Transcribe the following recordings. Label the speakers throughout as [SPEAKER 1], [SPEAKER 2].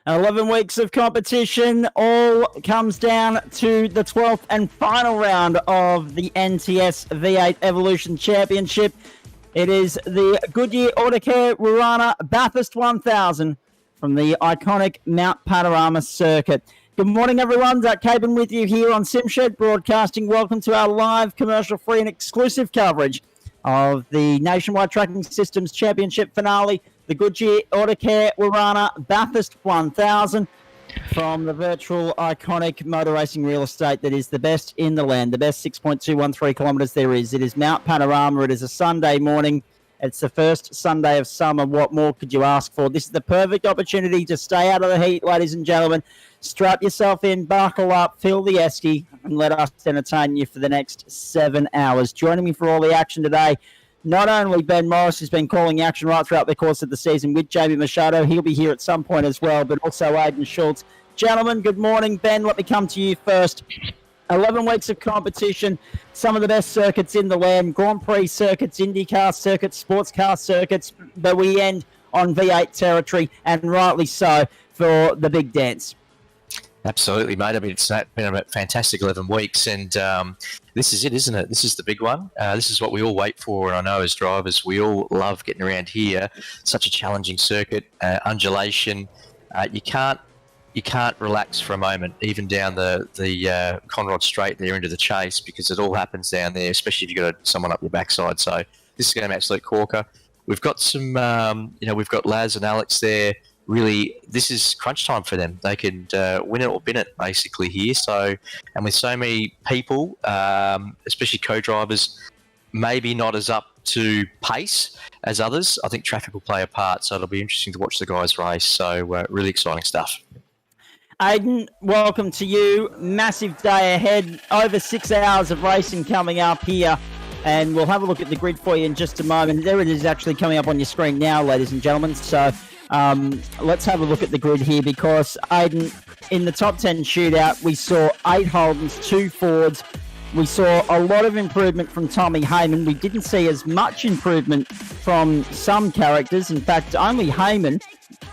[SPEAKER 1] 11 weeks of competition, all comes down to the 12th and final round of the NTS V8 Evolution Championship. It is the Goodyear Autocare Warana Bathurst 1000 from the iconic Mount Panorama circuit. Good morning, everyone. Zach Caban with you here on SimShed Broadcasting. Welcome to our live, commercial-free and exclusive coverage of the Nationwide Tracking Systems Championship finale, the Goodyear Autocare Warana Bathurst 1000 from the virtual iconic motor racing real estate that is the best in the land, the best 6.213 kilometres there is. It is Mount Panorama. It is a Sunday morning. It's the first Sunday of summer. What more could you ask for? This is the perfect opportunity to stay out of the heat, ladies and gentlemen. Strap yourself in, buckle up, fill the esky, and let us entertain you for the next 7 hours. Joining me for all the action today, not only Ben Morris, who's been calling the action right throughout the course of the season with Jamie Machado. He'll be here at some point as well, but also Aidan Schultz. Gentlemen, good morning. Ben, let me come to you first. 11 weeks of competition, some of the best circuits in the land, Grand Prix circuits, IndyCar circuits, sports car circuits, but we end on V8 territory, and rightly so, for the big dance.
[SPEAKER 2] Absolutely, mate. I mean, it's been a fantastic 11 weeks, and this is it, isn't it? This is the big one. This is what we all wait for, and I know as drivers, we all love getting around here. Such a challenging circuit, undulation. You can't relax for a moment, even down the Conrod Straight there into the chase, because it all happens down there, especially if you've got someone up your backside. So this is going to be an absolute corker. We've got some, we've got Laz and Alex there. Really, this is crunch time for them. They can win it or bin it, basically, here. So, and with so many people, especially co-drivers, maybe not as up to pace as others, I think traffic will play a part. So it'll be interesting to watch the guys race. So really exciting stuff.
[SPEAKER 1] Aidan, welcome to you. Massive day ahead. Over 6 hours of racing coming up here. And we'll have a look at the grid for you in just a moment. There it is actually coming up on your screen now, ladies and gentlemen. So let's have a look at the grid here, because Aidan, in the top 10 shootout, we saw 8 Holdens, 2 Fords. We saw a lot of improvement from Tommy Heyman. We didn't see as much improvement from some characters. In fact, only Heyman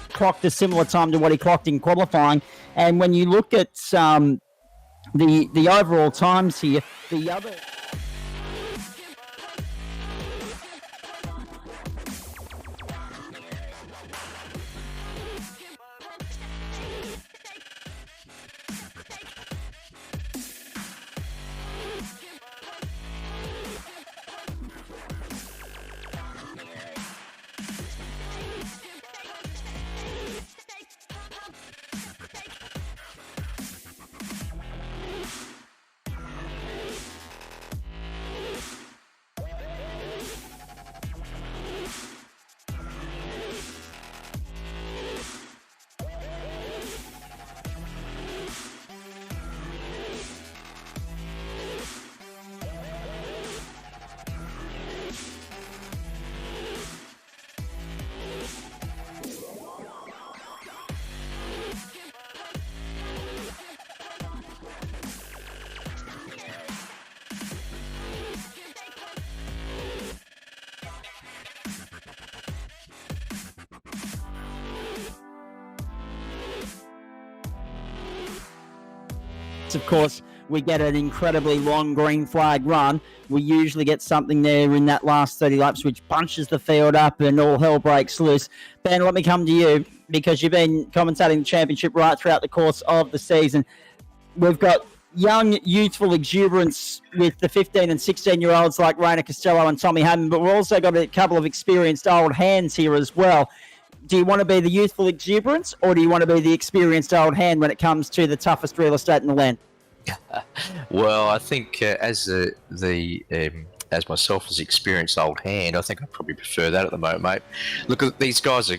[SPEAKER 1] clocked a similar time to what he clocked in qualifying. And when you look at the overall times here, the other... Of course, we get an incredibly long green flag run. We usually get something there in that last 30 laps, which bunches the field up and all hell breaks loose. Ben, let me come to you, because you've been commentating the championship right throughout the course of the season. We've got young, youthful exuberance with the 15 and 16-year-olds like Rainer Costello and Tommy Heyman, but we've also got a couple of experienced old hands here as well. Do you want to be the youthful exuberance, or do you want to be the experienced old hand when it comes to the toughest real estate in the land?
[SPEAKER 2] Well, I think as myself as experienced old hand, I think I probably prefer that at the moment, mate. Look, these guys are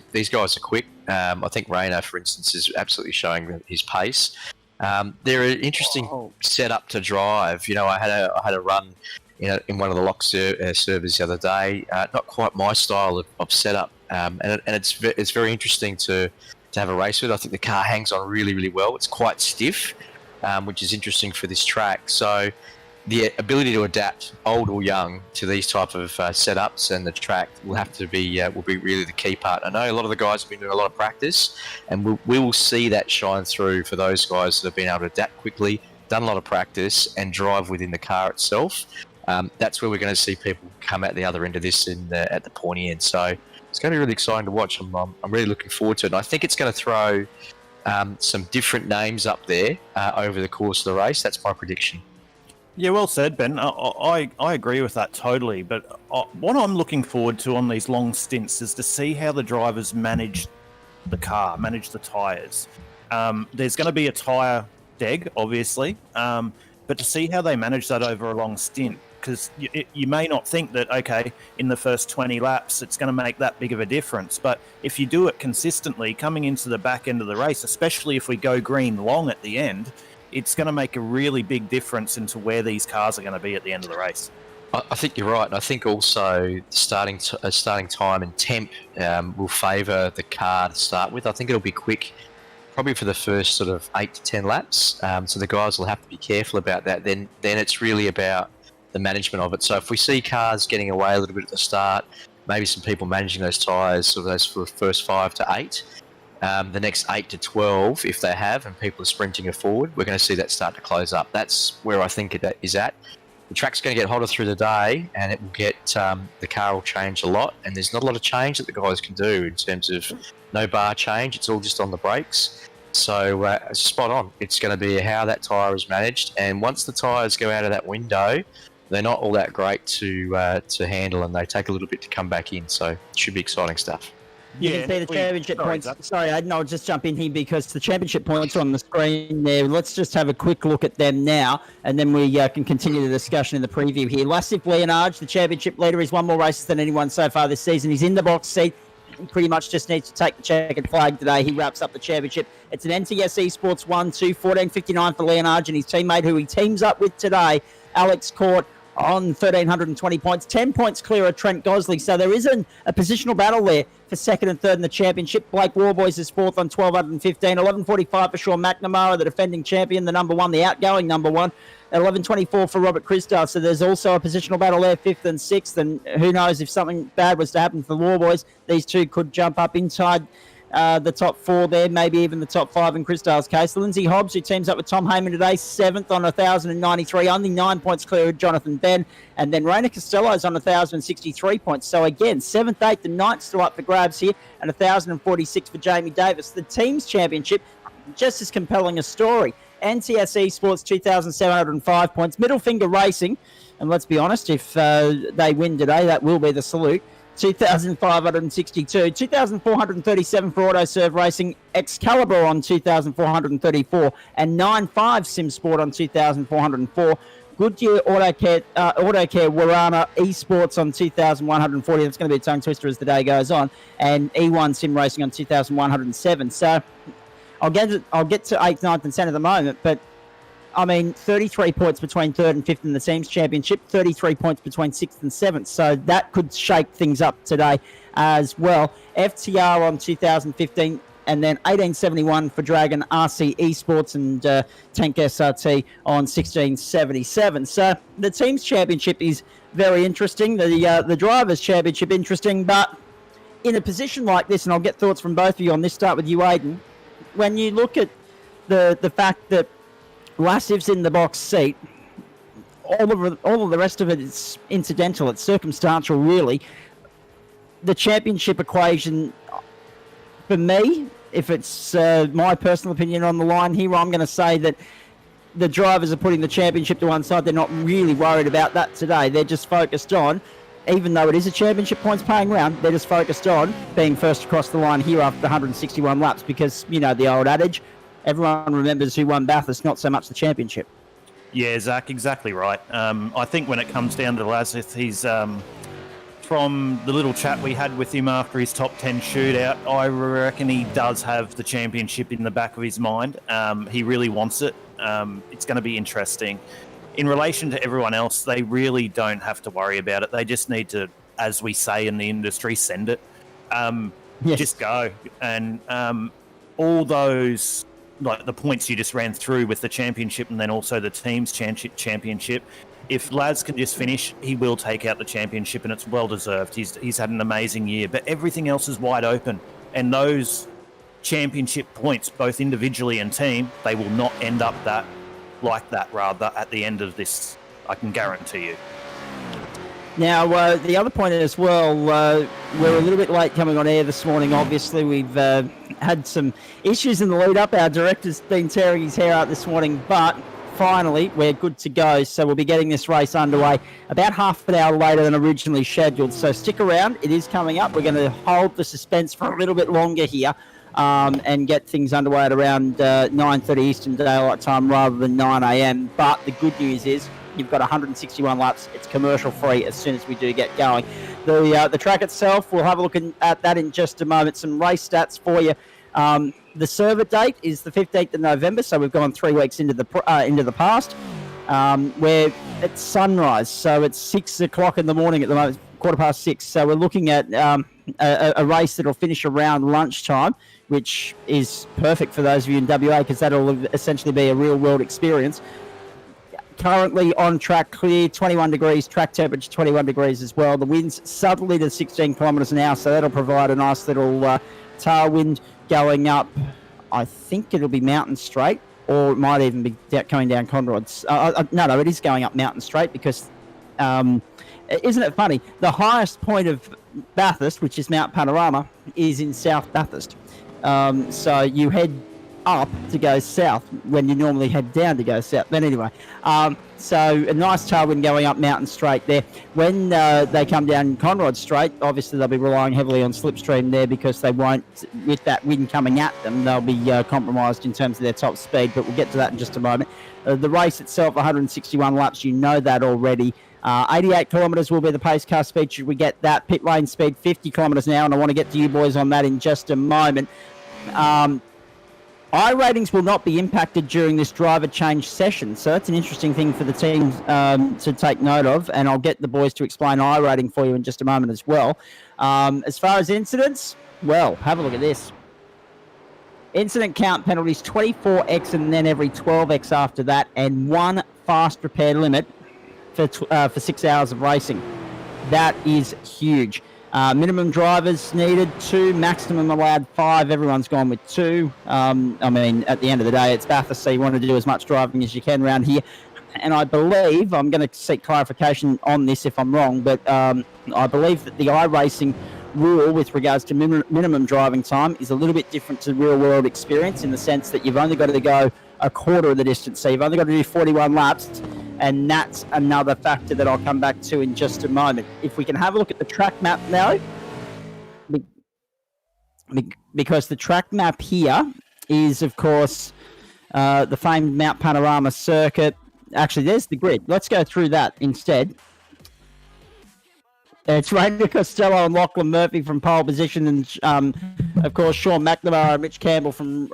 [SPEAKER 2] quick. I think Rainer, for instance, is absolutely showing his pace. They're an interesting setup to drive. You know, I had a run in one of the lock servers the other day. Not quite my style of setup. And it's very interesting to have a race with. I think the car hangs on really, really well. It's quite stiff, which is interesting for this track. So the ability to adapt, old or young, to these type of setups and the track will have to be will be really the key part. I know a lot of the guys have been doing a lot of practice, and we will see that shine through for those guys that have been able to adapt quickly, done a lot of practice, and drive within the car itself. That's where we're going to see people come out the other end of this at the pointy end. So it's going to be really exciting to watch. I'm really looking forward to it. And I think it's going to throw some different names up there over the course of the race. That's my prediction.
[SPEAKER 3] Yeah, well said, Ben. I agree with that totally. But what I'm looking forward to on these long stints is to see how the drivers manage the car, manage the tyres. There's going to be a tyre deg, obviously, but to see how they manage that over a long stint, because you may not think that, okay, in the first 20 laps, it's going to make that big of a difference. But if you do it consistently, coming into the back end of the race, especially if we go green long at the end, it's going to make a really big difference into where these cars are going to be at the end of the race.
[SPEAKER 2] I think you're right, and I think also starting time and temp will favour the car to start with. I think it'll be quick, probably for the first sort of 8 to 10 laps. So the guys will have to be careful about that. Then it's really about the management of it. So if we see cars getting away a little bit at the start, maybe some people managing those tyres, sort of those for the first 5 to 8. The next 8 to 12, if they have, and people are sprinting it forward, we're going to see that start to close up. That's where I think it is at. The track's going to get hotter through the day, and it will get the car will change a lot. And there's not a lot of change that the guys can do in terms of no bar change. It's all just on the brakes. So it's spot on. It's going to be how that tyre is managed. And once the tyres go out of that window, they're not all that great to handle, and they take a little bit to come back in. So it should be exciting stuff.
[SPEAKER 1] You can see the championship points. Sorry, I'll just jump in here because the championship points are on the screen there. Let's just have a quick look at them now, and then we can continue the discussion in the preview here. Lassif Leonard, the championship leader. He's won more races than anyone so far this season. He's in the box seat. He pretty much just needs to take the checkered flag today. He wraps up the championship. It's an NTS Esports 1-2, 14.59 for Leonard and his teammate who he teams up with today, Alex Court, on 1,320 points, 10 points clear of Trent Gosley. So there is a positional battle there for second and third in the championship. Blake Warboys is fourth on 1,215. 11.45 for Sean McNamara, the defending champion, the number one, the outgoing number one. At 11.24 for Robert Christoph. So there's also a positional battle there, fifth and sixth. And who knows, if something bad was to happen for the Warboys, these two could jump up inside the top four there, maybe even the top five in Christel's case. Lindsay Hobbs, who teams up with Tom Heyman today, seventh on 1,093, only 9 points clear of Jonathan Ben. And then Raina Costello's on 1,063 points. So again, 7th, 8th and 9th still up for grabs here, and 1,046 for Jamie Davis. The team's championship, just as compelling a story. NTS Esports, 2,705 points. Middle Finger Racing, and let's be honest, if they win today, that will be the salute. 2,562, 2,437 for Autoserve Racing, Excalibur on 2,434, and 9.5 Sim Sport on 2,404. Goodyear Autocare Warana Esports on 2,140. That's going to be a tongue twister as the day goes on, and E1 Sim Racing on 2,107. So I'll get to 8th, 9th, and 10th at the moment, but I mean, 33 points between 3rd and 5th in the team's championship, 33 points between 6th and 7th. So that could shake things up today as well. FTR on 2015, and then 1871 for Dragon RC Esports and Tank SRT on 1677. So the team's championship is very interesting. The drivers' championship interesting, but in a position like this, and I'll get thoughts from both of you on this. Start with you, Aidan. When you look at the fact that Lassif's in the box seat, all of the rest of it is incidental. It's circumstantial, really. The championship equation, for me, if it's my personal opinion on the line here, I'm going to say that the drivers are putting the championship to one side. They're not really worried about that today. They're just focused on, even though it is a championship points paying round, they're just focused on being first across the line here after 161 laps because, you know, the old adage, everyone remembers who won Bathurst, not so much the championship.
[SPEAKER 3] Yeah, Zach, exactly right. I think when it comes down to Lassif, he's from the little chat we had with him after his top 10 shootout, I reckon he does have the championship in the back of his mind. He really wants it. It's going to be interesting. In relation to everyone else, they really don't have to worry about it. They just need to, as we say in the industry, send it.
[SPEAKER 1] Yes.
[SPEAKER 3] Just go. And all those, like the points you just ran through with the championship and then also the team's championship, if Laz can just finish, he will take out the championship, and it's well deserved. He's had an amazing year, but everything else is wide open, and those championship points, both individually and team, they will not end up at the end of this. I can guarantee you.
[SPEAKER 1] Now, the other point as well, we're a little bit late coming on air this morning. Obviously, we've had some issues in the lead up. Our director's been tearing his hair out this morning, but finally, we're good to go. So we'll be getting this race underway about half an hour later than originally scheduled. So stick around. It is coming up. We're going to hold the suspense for a little bit longer here and get things underway at around 9:30 Eastern Daylight Time rather than 9 a.m. But the good news is you've got 161 laps. It's commercial free as soon as we do get going. The track itself, we'll have a look at that in just a moment. Some race stats for you. The server date is the 15th of November, so we've gone 3 weeks into the past. We're at sunrise, so it's 6 o'clock in the morning at the moment, 6:15. So we're looking at a race that'll finish around lunchtime, which is perfect for those of you in WA because that'll essentially be a real-world experience. Currently on track clear, 21 degrees, track temperature 21 degrees as well. The wind's southerly to 16 kilometres an hour, so that'll provide a nice little tailwind going up. I think it'll be Mountain Straight, or it might even be coming down Conrods. No, it is going up Mountain Straight because, isn't it funny? The highest point of Bathurst, which is Mount Panorama, is in South Bathurst. So you head up to go south when you normally head down to go south. But anyway, so a nice tailwind going up Mountain Straight there. When they come down Conrod Straight, obviously they'll be relying heavily on slipstream there because they won't, with that wind coming at them, they'll be compromised in terms of their top speed, but we'll get to that in just a moment. The race itself, 161 laps, you know that already. 88 kilometres will be the pace car speed should we get that. Pit lane speed, 50 kilometres an hour, and I want to get to you boys on that in just a moment. I ratings will not be impacted during this driver change session, so that's an interesting thing for the team to take note of, and I'll get the boys to explain I rating for you in just a moment as well. As far as incidents, well, have a look at this. Incident count penalties, 24x and then every 12x after that, and 1 fast repair limit for 6 hours of racing. That is huge. Minimum drivers needed 2, maximum allowed 5. Everyone's gone with 2. I mean, at the end of the day, it's Bathurst, so you want to do as much driving as you can around here. And I believe, I'm going to seek clarification on this if I'm wrong, but I believe that the iRacing rule with regards to minimum driving time is a little bit different to real-world experience in the sense that you've only got to go a quarter of the distance. So you've only got to do 41 laps, and that's another factor that I'll come back to in just a moment. If we can have a look at the track map now, because the track map here is, of course, the famed Mount Panorama circuit. Actually, there's the grid. Let's go through that instead. It's Rainer Costello and Lachlan Murphy from pole position, and of course Sean McNamara and Rich Campbell from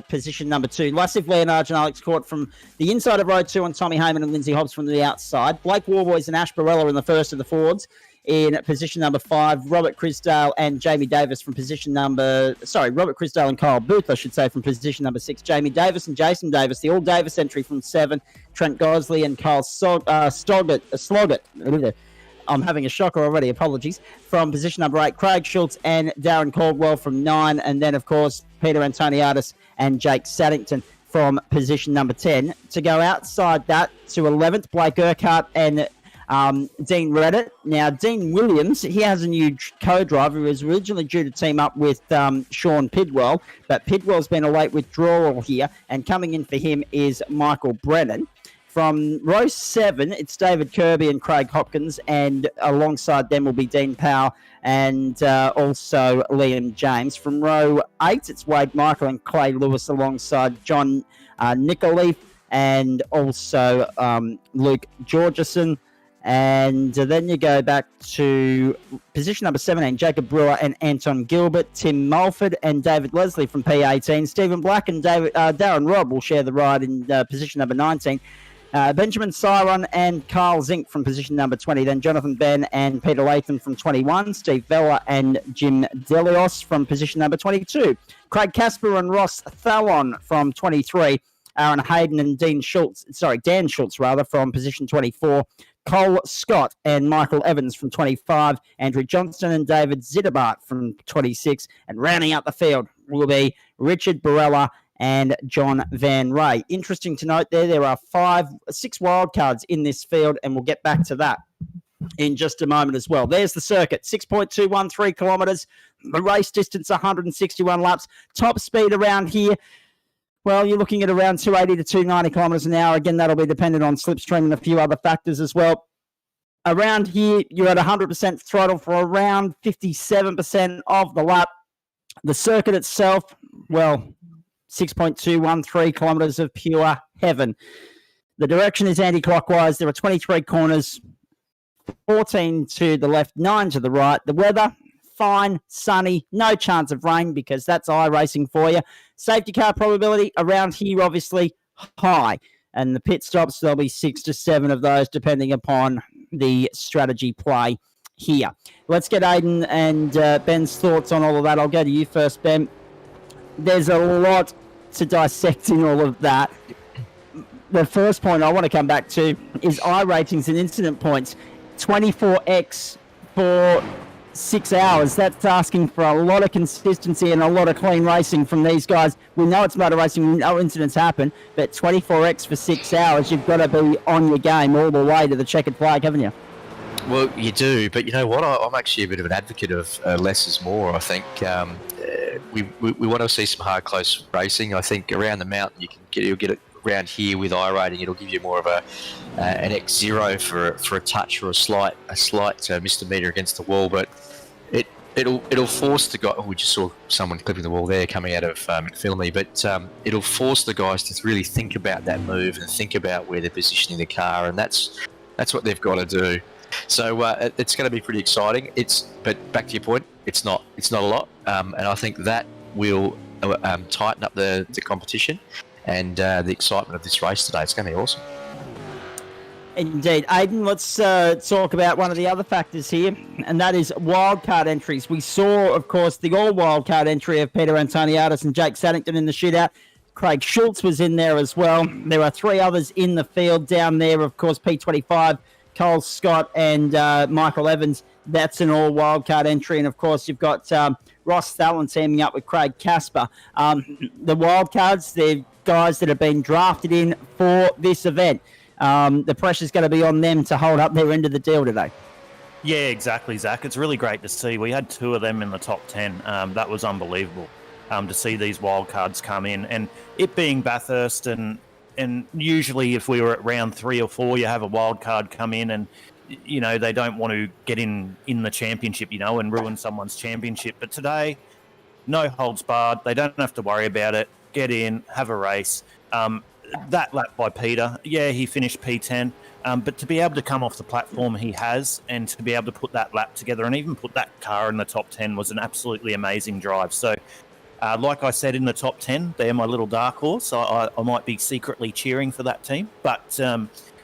[SPEAKER 1] position number 2. Lassif Leonard and Alex Court from the inside of row 2, and Tommy Heyman and Lindsay Hobbs from the outside. Blake Warboys and Ash Barella in the first of the Fords in position number 5. Robert Crisdale and Jamie Davis from position number... Robert Crisdale and Kyle Booth, I should say, from position number 6. Jamie Davis and Jason Davis, the all Davis entry from 7. Trent Gosley and Kyle Sloggett. I'm having a shocker already, apologies. From position number 8, Craig Schultz and Darren Caldwell from 9. And then, of course, Peter Antoniadis and Jake Saddington from position number 10. To go outside that to 11th, Blake Urquhart and Dean Reddit. Now, Dean Williams, he has a new co-driver who was originally due to team up with Sean Pidwell, but Pidwell's been a late withdrawal here, and coming in for him is Michael Brennan. From row 7, it's David Kirby and Craig Hopkins, and alongside them will be Dean Powell and also Liam James. From row 8, it's Wade Michael and Clay Lewis alongside John Nicoley and also Luke Georgeson. And then you go back to position number 17, Jacob Brewer and Anton Gilbert, Tim Mulford and David Leslie from P18. Stephen Black and Darren Robb will share the ride in position number 19. Benjamin Siron and Carl Zink from position number 20. Then Jonathan Ben and Peter Latham from 21. Steve Vella and Jim Delios from position number 22. Craig Casper and Ross Thallon from 23. Aaron Hayden and Dan Schultz from position 24. Cole Scott and Michael Evans from 25. Andrew Johnston and David Zittebart from 26. And rounding out the field will be Richard Barella and John Van Ray. Interesting to note there are 6 wildcards in this field, and we'll get back to that in just a moment as well. There's the circuit, 6.213 kilometres. The race distance, 161 laps. Top speed around here, well, you're looking at around 280 to 290 kilometres an hour. Again, that'll be dependent on slipstream and a few other factors as well. Around here, you're at 100% throttle for around 57% of the lap. The circuit itself, well, 6.213 kilometres of pure heaven. The direction is anti-clockwise. There are 23 corners, 14 to the left, 9 to the right. The weather, fine, sunny, no chance of rain because that's iRacing for you. Safety car probability around here, obviously, high. And the pit stops, there'll be 6 to 7 of those depending upon the strategy play here. Let's get Aidan and Ben's thoughts on all of that. I'll go to you first, Ben. There's a lot to dissect in all of that. The first point I want to come back to is iRatings and incident points. 24x for 6 hours. That's asking for a lot of consistency and a lot of clean racing from these guys. We know it's motor racing, we know incidents happen, but 24x for 6 hours, you've got to be on your game all the way to the checkered flag, haven't you?
[SPEAKER 2] Well, you do, but you know what? I'm actually a bit of an advocate of less is more. I think we want to see some hard, close racing. I think around the mountain you'll get it around here with iRating. It'll give you more of an X0 for a touch or a slight misdemeanor against the wall, but it'll force the guy. Oh, we just saw someone clipping the wall there coming out of McPhillamy, but it'll force the guys to really think about that move and think about where they're positioning the car, and that's what they've got to do. So it's going to be pretty exciting. But back to your point, it's not a lot, and I think that will tighten up the competition and the excitement of this race today. It's going to be awesome.
[SPEAKER 1] Indeed. Aidan, let's talk about one of the other factors here, and that is wildcard entries. We saw, of course, the all-wildcard entry of Peter Antoniadis and Jake Saddington in the shootout. Craig Schultz was in there as well. There are 3 others in the field down there, of course, P25, Cole Scott and Michael Evans. That's an all-wildcard entry. And, of course, you've got Ross Thallon teaming up with Craig Casper. The wildcards, they're guys that have been drafted in for this event. The pressure's going to be on them to hold up their end of the deal today.
[SPEAKER 3] Yeah, exactly, Zach. It's really great to see. We had 2 of them in the top 10. That was unbelievable to see these wildcards come in. And it being Bathurst, and usually if we were at round 3 or 4, you have a wildcard come in and, you know, they don't want to get in the championship, you know, and ruin someone's championship. But today, no holds barred. They don't have to worry about it. Get in, have a race. That lap by Peter, yeah, he finished P10, but to be able to come off the platform he has and to be able to put that lap together and even put that car in the top 10 was an absolutely amazing drive. So, like I said, in the top 10, they're my little dark horse. I might be secretly cheering for that team, but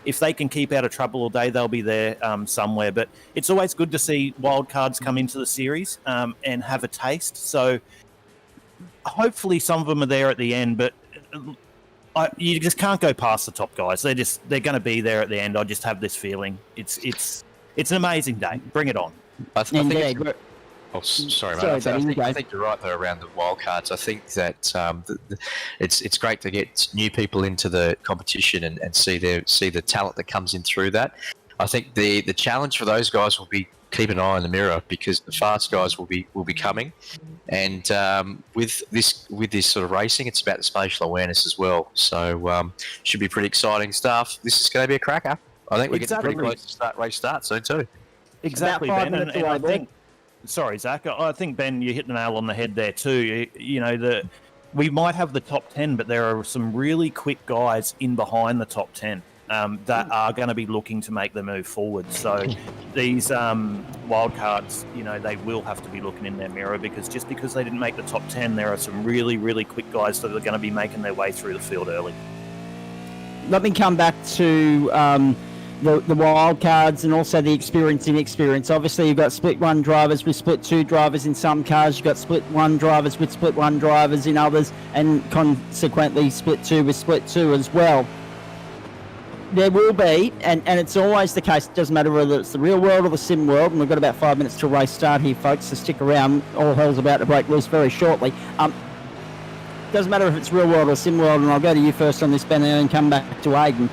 [SPEAKER 3] if they can keep out of trouble all day, they'll be there somewhere. But it's always good to see wildcards come into the series and have a taste. So hopefully some of them are there at the end, but you just can't go past the top guys. They're going to be there at the end. I just have this feeling. It's an amazing day. Bring it on.
[SPEAKER 2] I think sorry, mate. I think you're right though around the wildcards. I think that it's great to get new people into the competition and see the talent that comes in through that. I think the challenge for those guys will be keep an eye in the mirror because the fast guys will be coming, and with this sort of racing, it's about the spatial awareness as well. So should be pretty exciting stuff. This is going to be a cracker. I think we're getting pretty close to race start soon too.
[SPEAKER 3] Exactly, Ben. And I think, sorry, Zach. I think Ben, you hit the nail on the head there too. You know we might have the top 10, but there are some really quick guys in behind the top 10. That are going to be looking to make the move forward. So these wildcards, you know, they will have to be looking in their mirror because just because they didn't make the top 10, there are some really, really quick guys that are going to be making their way through the field early.
[SPEAKER 1] Let me come back to the wild cards and also the experience inexperience. Obviously, you've got split one drivers with split two drivers in some cars. You've got split one drivers with split one drivers in others, and consequently split two with split two as well. There will be, and it's always the case, it doesn't matter whether it's the real world or the sim world, and we've got about 5 minutes till race start here, folks, so stick around. All hell's about to break loose very shortly. Doesn't matter if it's real world or sim world, and I'll go to you first on this, Ben, and come back to Aidan.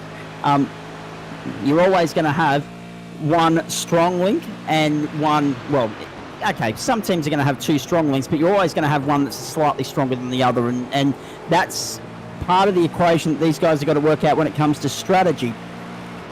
[SPEAKER 1] You're always going to have one strong link and one, well, okay, some teams are going to have two strong links, but you're always going to have one that's slightly stronger than the other, and that's part of the equation that these guys have got to work out when it comes to strategy.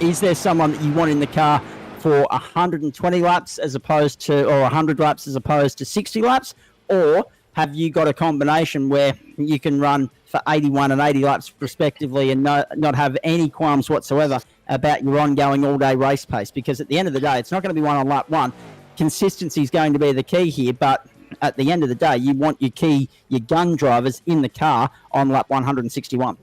[SPEAKER 1] Is there someone that you want in the car for 120 laps as opposed to, or 100 laps as opposed to 60 laps? Or have you got a combination where you can run for 81 and 80 laps respectively and not have any qualms whatsoever about your ongoing all-day race pace? Because at the end of the day, it's not going to be one on lap one. Consistency is going to be the key here, but at the end of the day, you want your gun drivers in the car on lap 161.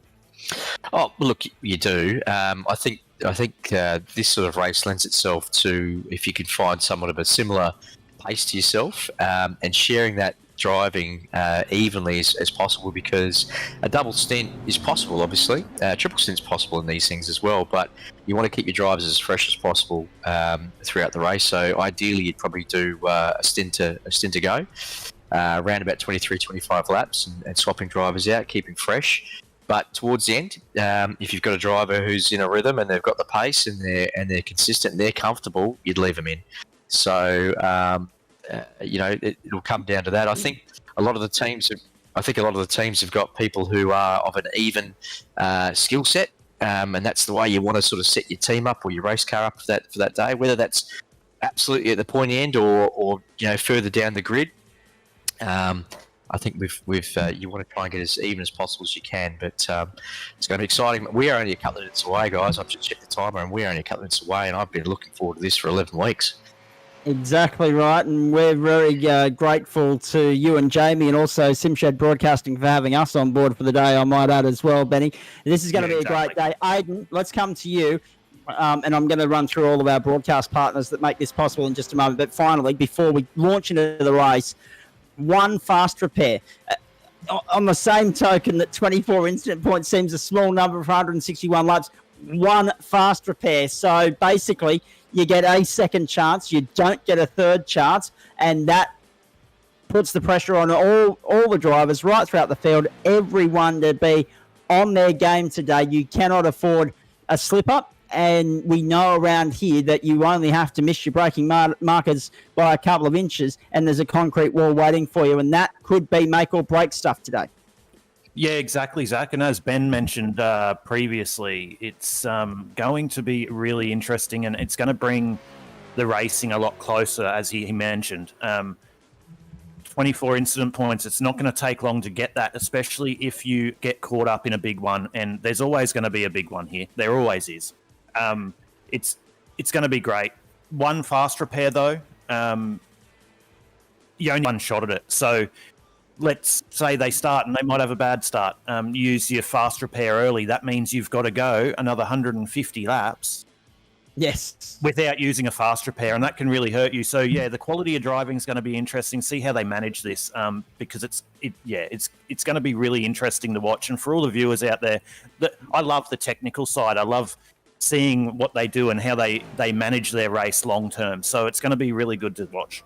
[SPEAKER 2] Oh, look, you do. I think this sort of race lends itself to, if you can find somewhat of a similar pace to yourself, and sharing that driving evenly as possible, because a double stint is possible, obviously. Triple stint's possible in these things as well, but you want to keep your drivers as fresh as possible throughout the race. So ideally, you'd probably do a stint to go, around about 23, 25 laps, and swapping drivers out, keeping fresh. But towards the end, if you've got a driver who's in a rhythm and they've got the pace and they're consistent and they're comfortable, you'd leave them in. So it'll come down to that. I think a lot of the teams have got people who are of an even skill set, and that's the way you want to sort of set your team up or your race car up for that day. Whether that's absolutely at the pointy end or further down the grid. I think you want to try and get as even as possible as you can, but it's going to be exciting. We are only a couple of minutes away, guys. I've just checked the timer, and we're only a couple of minutes away, and I've been looking forward to this for 11 weeks.
[SPEAKER 1] Exactly right, and we're very grateful to you and Jamie, and also Simshed Broadcasting for having us on board for the day, I might add as well, Benny. This is going to be a great day. Aidan, let's come to you, and I'm going to run through all of our broadcast partners that make this possible in just a moment. But finally, before we launch into the race, one fast repair. On the same token that 24 incident points seems a small number for 161 laps, one fast repair. So basically, you get a second chance, you don't get a third chance, and that puts the pressure on all the drivers right throughout the field, everyone to be on their game today. You cannot afford a slip-up, and we know around here that you only have to miss your braking markers by a couple of inches, and there's a concrete wall waiting for you, and that could be make or break stuff today.
[SPEAKER 3] Yeah, exactly, Zach. And as Ben mentioned previously, it's going to be really interesting, and it's going to bring the racing a lot closer, as he mentioned. 24 incident points, it's not going to take long to get that, especially if you get caught up in a big one, and there's always going to be a big one here. There always is. It's going to be great. One fast repair, though, you only one shot at it. So let's say they start and they might have a bad start. Use your fast repair early. That means you've got to go another 150 laps.
[SPEAKER 1] Yes.
[SPEAKER 3] Without using a fast repair, and that can really hurt you. So yeah, the quality of driving is going to be interesting. See how they manage this, because it's going to be really interesting to watch. And for all the viewers out there, I love the technical side. I love seeing what they do and how they manage their race long term. So it's going to be really good to watch.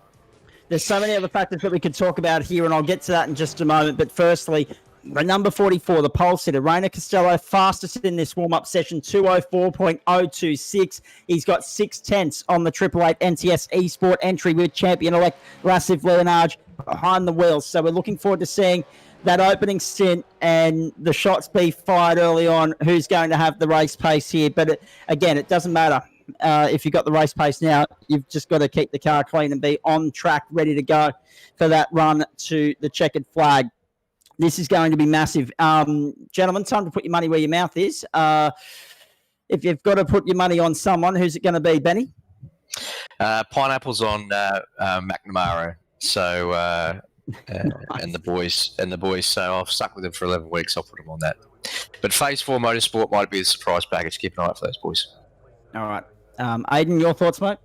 [SPEAKER 1] There's so many other factors that we could talk about here, and I'll get to that in just a moment. But firstly, number 44, the pole sitter, Rainer Costello, fastest in this warm-up session, 204.026. He's got 6/10 on the 888 NTS eSport entry with champion-elect Lassif Leonard behind the wheels. So we're looking forward to seeing that opening stint and the shots be fired early on, who's going to have the race pace here. But again, it doesn't matter. If you've got the race pace now, you've just got to keep the car clean and be on track, ready to go for that run to the checkered flag. This is going to be massive. Gentlemen, time to put your money where your mouth is. If you've got to put your money on someone, who's it going to be, Benny?
[SPEAKER 2] Pineapples on McNamara. So and the boys. So I've stuck with them for 11 weeks. I'll put them on that. But Phase 4 Motorsport might be a surprise package. Keep an eye out for those boys.
[SPEAKER 1] All right. Aidan, your thoughts, mate?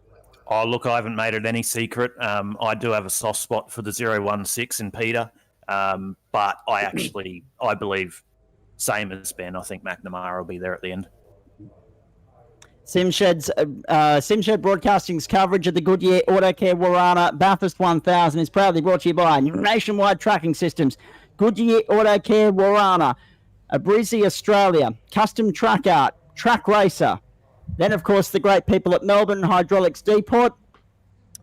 [SPEAKER 3] Oh, look, I haven't made it any secret. I do have a soft spot for the 016 in Peter, but I believe, same as Ben, I think McNamara will be there at the end.
[SPEAKER 1] Simshed Broadcasting's coverage of the Goodyear Autocare Warana Bathurst 1000 is proudly brought to you by Nationwide Tracking Systems, Goodyear Autocare Warana, Abrizi Australia, Custom Track Art, Track Racer. Then, of course, the great people at Melbourne Hydraulics Depot.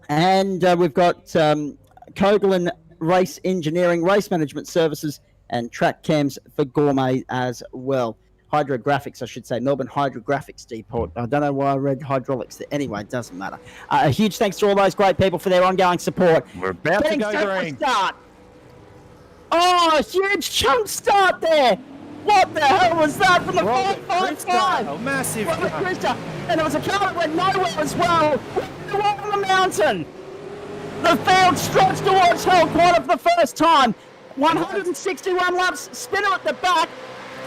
[SPEAKER 1] And we've got Kogelin Race Engineering, Race Management Services, and Track Cams for Gourmet as well. Hydrographics, I should say. Melbourne Hydrographics Depot. I don't know why I read hydraulics there. Anyway, it doesn't matter. A huge thanks to all those great people for their ongoing support.
[SPEAKER 3] We're about to go green.
[SPEAKER 1] Start. Oh, a huge chunk start there. What the hell was that from the 555?
[SPEAKER 3] Oh, massive.
[SPEAKER 1] And it was a car that went nowhere as well. On the mountain. The field stretched towards hell quarter for the first time. 161 laps, spinner at the back.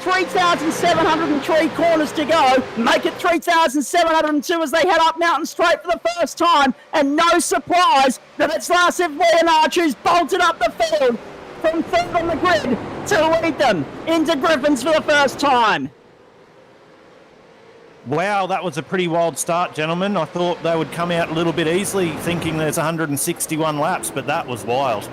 [SPEAKER 1] 3,703 corners to go. Make it 3,702 as they head up Mountain Straight for the first time. And no surprise that it's Lassiv Leonard who's bolted up the field from third on the grid to lead them into Griffins for the first time.
[SPEAKER 3] Wow, that was a pretty wild start, gentlemen. I thought they would come out a little bit easily, thinking there's 161 laps, but that was wild.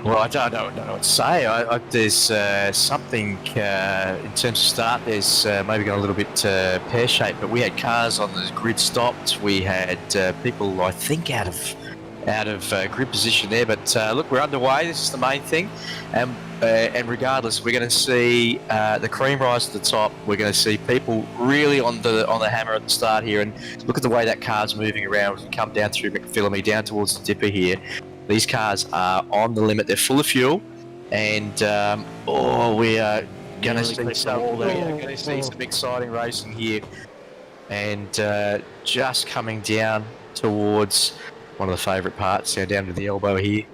[SPEAKER 2] Well, I don't know what to say. There's something in terms of start. There's maybe gone a little bit pear-shaped, but we had cars on the grid stopped. We had people, I think, out of grid position there. But look, we're underway. This is the main thing. And regardless, we're going to see the cream rise to the top. We're going to see people really on the hammer at the start here. And look at the way that car's moving around. We come down through McPhillamy, down towards the dipper here. These cars are on the limit. They're full of fuel, and we are going to see some exciting racing here, and just coming down towards one of the favourite parts, down to the elbow here.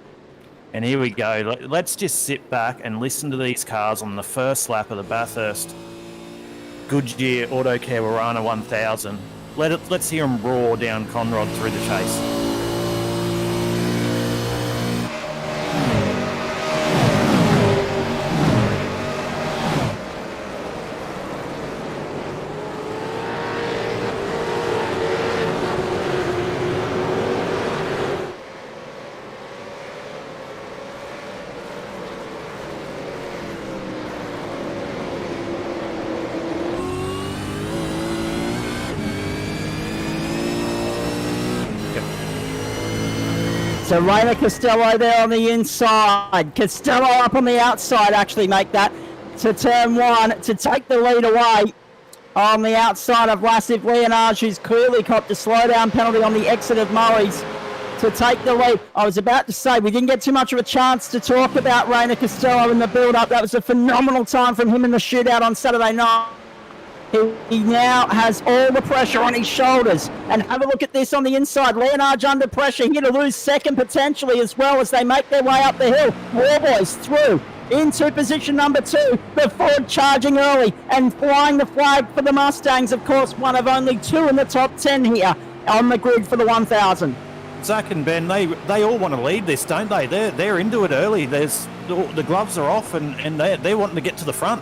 [SPEAKER 3] And here we go. Let's just sit back and listen to these cars on the first lap of the Bathurst Goodyear Autocare Warana 1000. Let's hear them roar down Conrod through the chase.
[SPEAKER 1] So Rainer Costello there on the inside. Costello up on the outside, actually make that to turn one to take the lead away on the outside of Lassiv Leonard, who's clearly copped a slowdown penalty on the exit of Murray's to take the lead. I was about to say, we didn't get too much of a chance to talk about Rainer Costello in the build-up. That was a phenomenal time from him in the shootout on Saturday night. He now has all the pressure on his shoulders. And have a look at this on the inside. Leonard's under pressure here to lose second potentially as well as they make their way up the hill. Warboys through into position number 2. The Ford charging early and flying the flag for the Mustangs. Of course, one of only 2 in the top 10 here on the grid for the 1000.
[SPEAKER 3] Zach and Ben, they all want to lead this, don't they? They're into it early. The gloves are off and they're wanting to get to the front.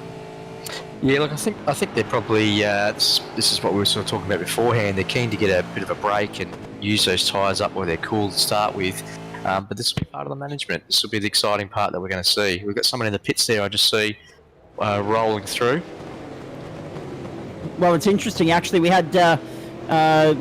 [SPEAKER 2] Yeah, look, I think they're probably, this is what we were sort of talking about beforehand, they're keen to get a bit of a break and use those tyres up where they're cool to start with, but this will be part of the management. This will be the exciting part that we're going to see. We've got someone in the pits there I just see rolling through.
[SPEAKER 1] Well, it's interesting, actually. We had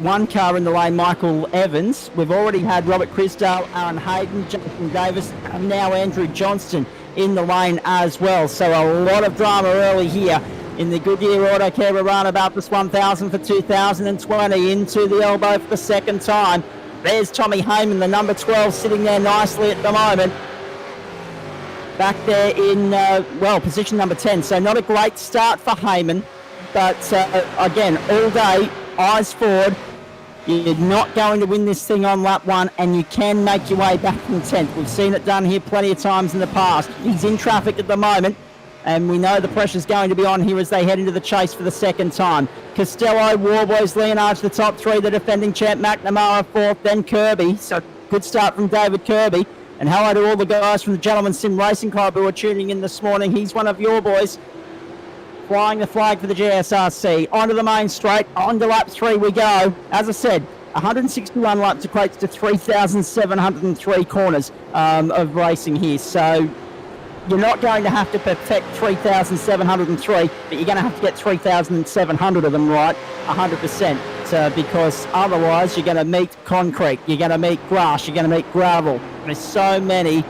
[SPEAKER 1] one car in the lane, Michael Evans. We've already had Robert Crisdale, Aaron Hayden, Jason Davis, and now Andrew Johnston in the lane as well. So a lot of drama early here in the Goodyear Autocare Warana Bathurst 1000 for 2020 into the elbow for the second time. There's Tommy Heyman, the number 12, sitting there nicely at the moment. Back there in, position number 10. So not a great start for Heyman, but again, all day, eyes forward. You're not going to win this thing on lap 1, and you can make your way back in 10th. We've seen it done here plenty of times in the past. He's in traffic at the moment. And we know the pressure's going to be on here as they head into the chase for the second time. Costello, Warboys, Leonard, the top three, the defending champ, McNamara fourth, then Kirby. So good start from David Kirby. And hello to all the guys from the Gentleman Sim Racing Club who are tuning in this morning. He's one of your boys, flying the flag for the GSRC. Onto the main straight, on to lap 3 we go. As I said, 161 laps equates to 3,703 corners of racing here. So you're not going to have to perfect 3,703, but you're going to have to get 3,700 of them right, 100%, because otherwise you're going to meet concrete, you're going to meet grass, you're going to meet gravel. There's so many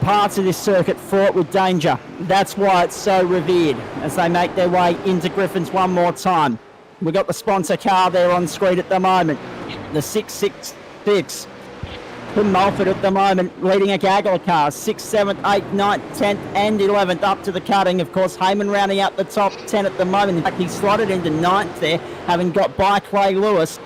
[SPEAKER 1] parts of this circuit fraught with danger. That's why it's so revered as they make their way into Griffins one more time. We've got the sponsor car there on screen at the moment, the 666. Tim Mulford at the moment leading a gaggle of cars, 6th, 7th, 8th, 9th, 10th and 11th up to the cutting. Of course, Heyman rounding out the top 10 at the moment. In fact, he's slotted into 9th there, having got by Clay Lewis.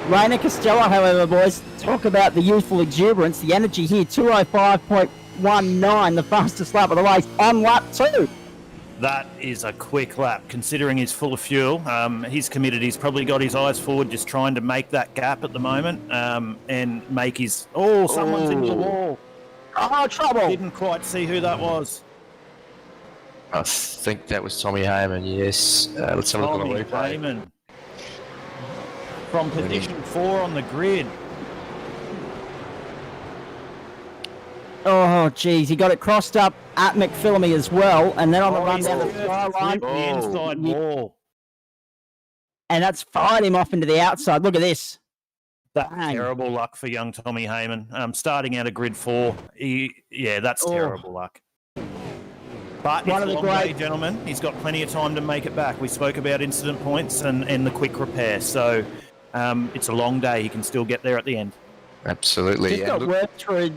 [SPEAKER 1] Rainer Costello, however, boys, talk about the youthful exuberance, the energy here, 205.19, the fastest lap of the race on lap 2.
[SPEAKER 3] That is a quick lap, considering he's full of fuel. He's committed. He's probably got his eyes forward, just trying to make that gap at the moment and make his... Oh, someone's in the wall.
[SPEAKER 1] Oh, trouble.
[SPEAKER 3] Didn't quite see who that was.
[SPEAKER 2] I think that was Tommy Heyman, yes. Let's have a look at the replay.
[SPEAKER 3] Heyman. From position 4 on the grid.
[SPEAKER 1] Oh, geez, he got it crossed up at McPhillamy as well, and then on the run down the skyline.
[SPEAKER 3] The inside wall.
[SPEAKER 1] And that's fired him off into the outside. Look at this.
[SPEAKER 3] That's
[SPEAKER 1] Bang.
[SPEAKER 3] terrible luck for young Tommy Heyman. Starting out of grid 4, that's terrible luck. But
[SPEAKER 1] One
[SPEAKER 3] it's
[SPEAKER 1] of the
[SPEAKER 3] a long
[SPEAKER 1] great-
[SPEAKER 3] day, gentlemen. He's got plenty of time to make it back. We spoke about incident points and the quick repair, so it's a long day. He can still get there at the end.
[SPEAKER 2] Absolutely.
[SPEAKER 1] Just got work through...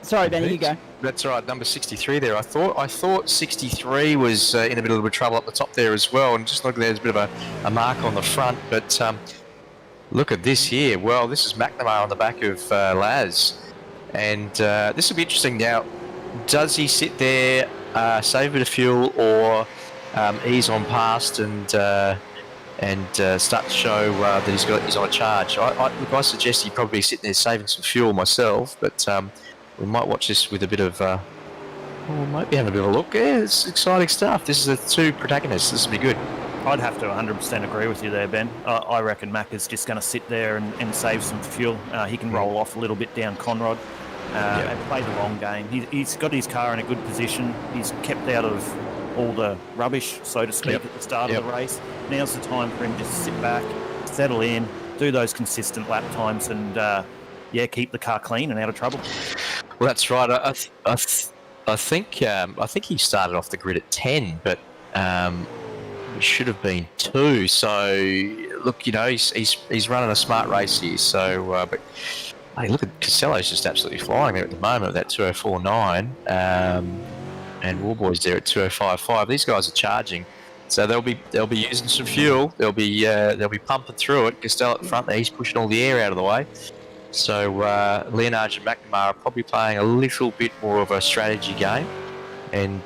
[SPEAKER 1] Sorry, Benny, you go.
[SPEAKER 2] That's right, number 63 there. I thought 63 was in a bit of trouble up the top there as well, and just looking there's a bit of a mark on the front, but look at this here. Well, this is McNamara on the back of Laz, and this will be interesting now. Does he sit there, save a bit of fuel, or ease on past and start to show that he's on a charge? I suggest he'd probably be sitting there saving some fuel myself, but we might watch this with a bit of, might be having a bit of a look. Yeah, it's exciting stuff. This is the two protagonists. This will be good.
[SPEAKER 3] I'd have to 100% agree with you there, Ben. I reckon Mac is just going to sit there and save some fuel. He can roll off a little bit down Conrod and play the long game. He's got his car in a good position. He's kept out of all the rubbish, so to speak, at the start of the race. Now's the time for him just to sit back, settle in, do those consistent lap times and, keep the car clean and out of trouble.
[SPEAKER 2] Well, that's right. I think he started off the grid at 10, but it should have been 2. So look, he's running a smart race here. So, but hey, look at Costello's just absolutely flying there at the moment with that 204.9, and Warboy's there at 205.5. These guys are charging, so they'll be using some fuel. They'll be pumping through it. Costello at the front there, he's pushing all the air out of the way. So Leonard and McNamara are probably playing a little bit more of a strategy game, and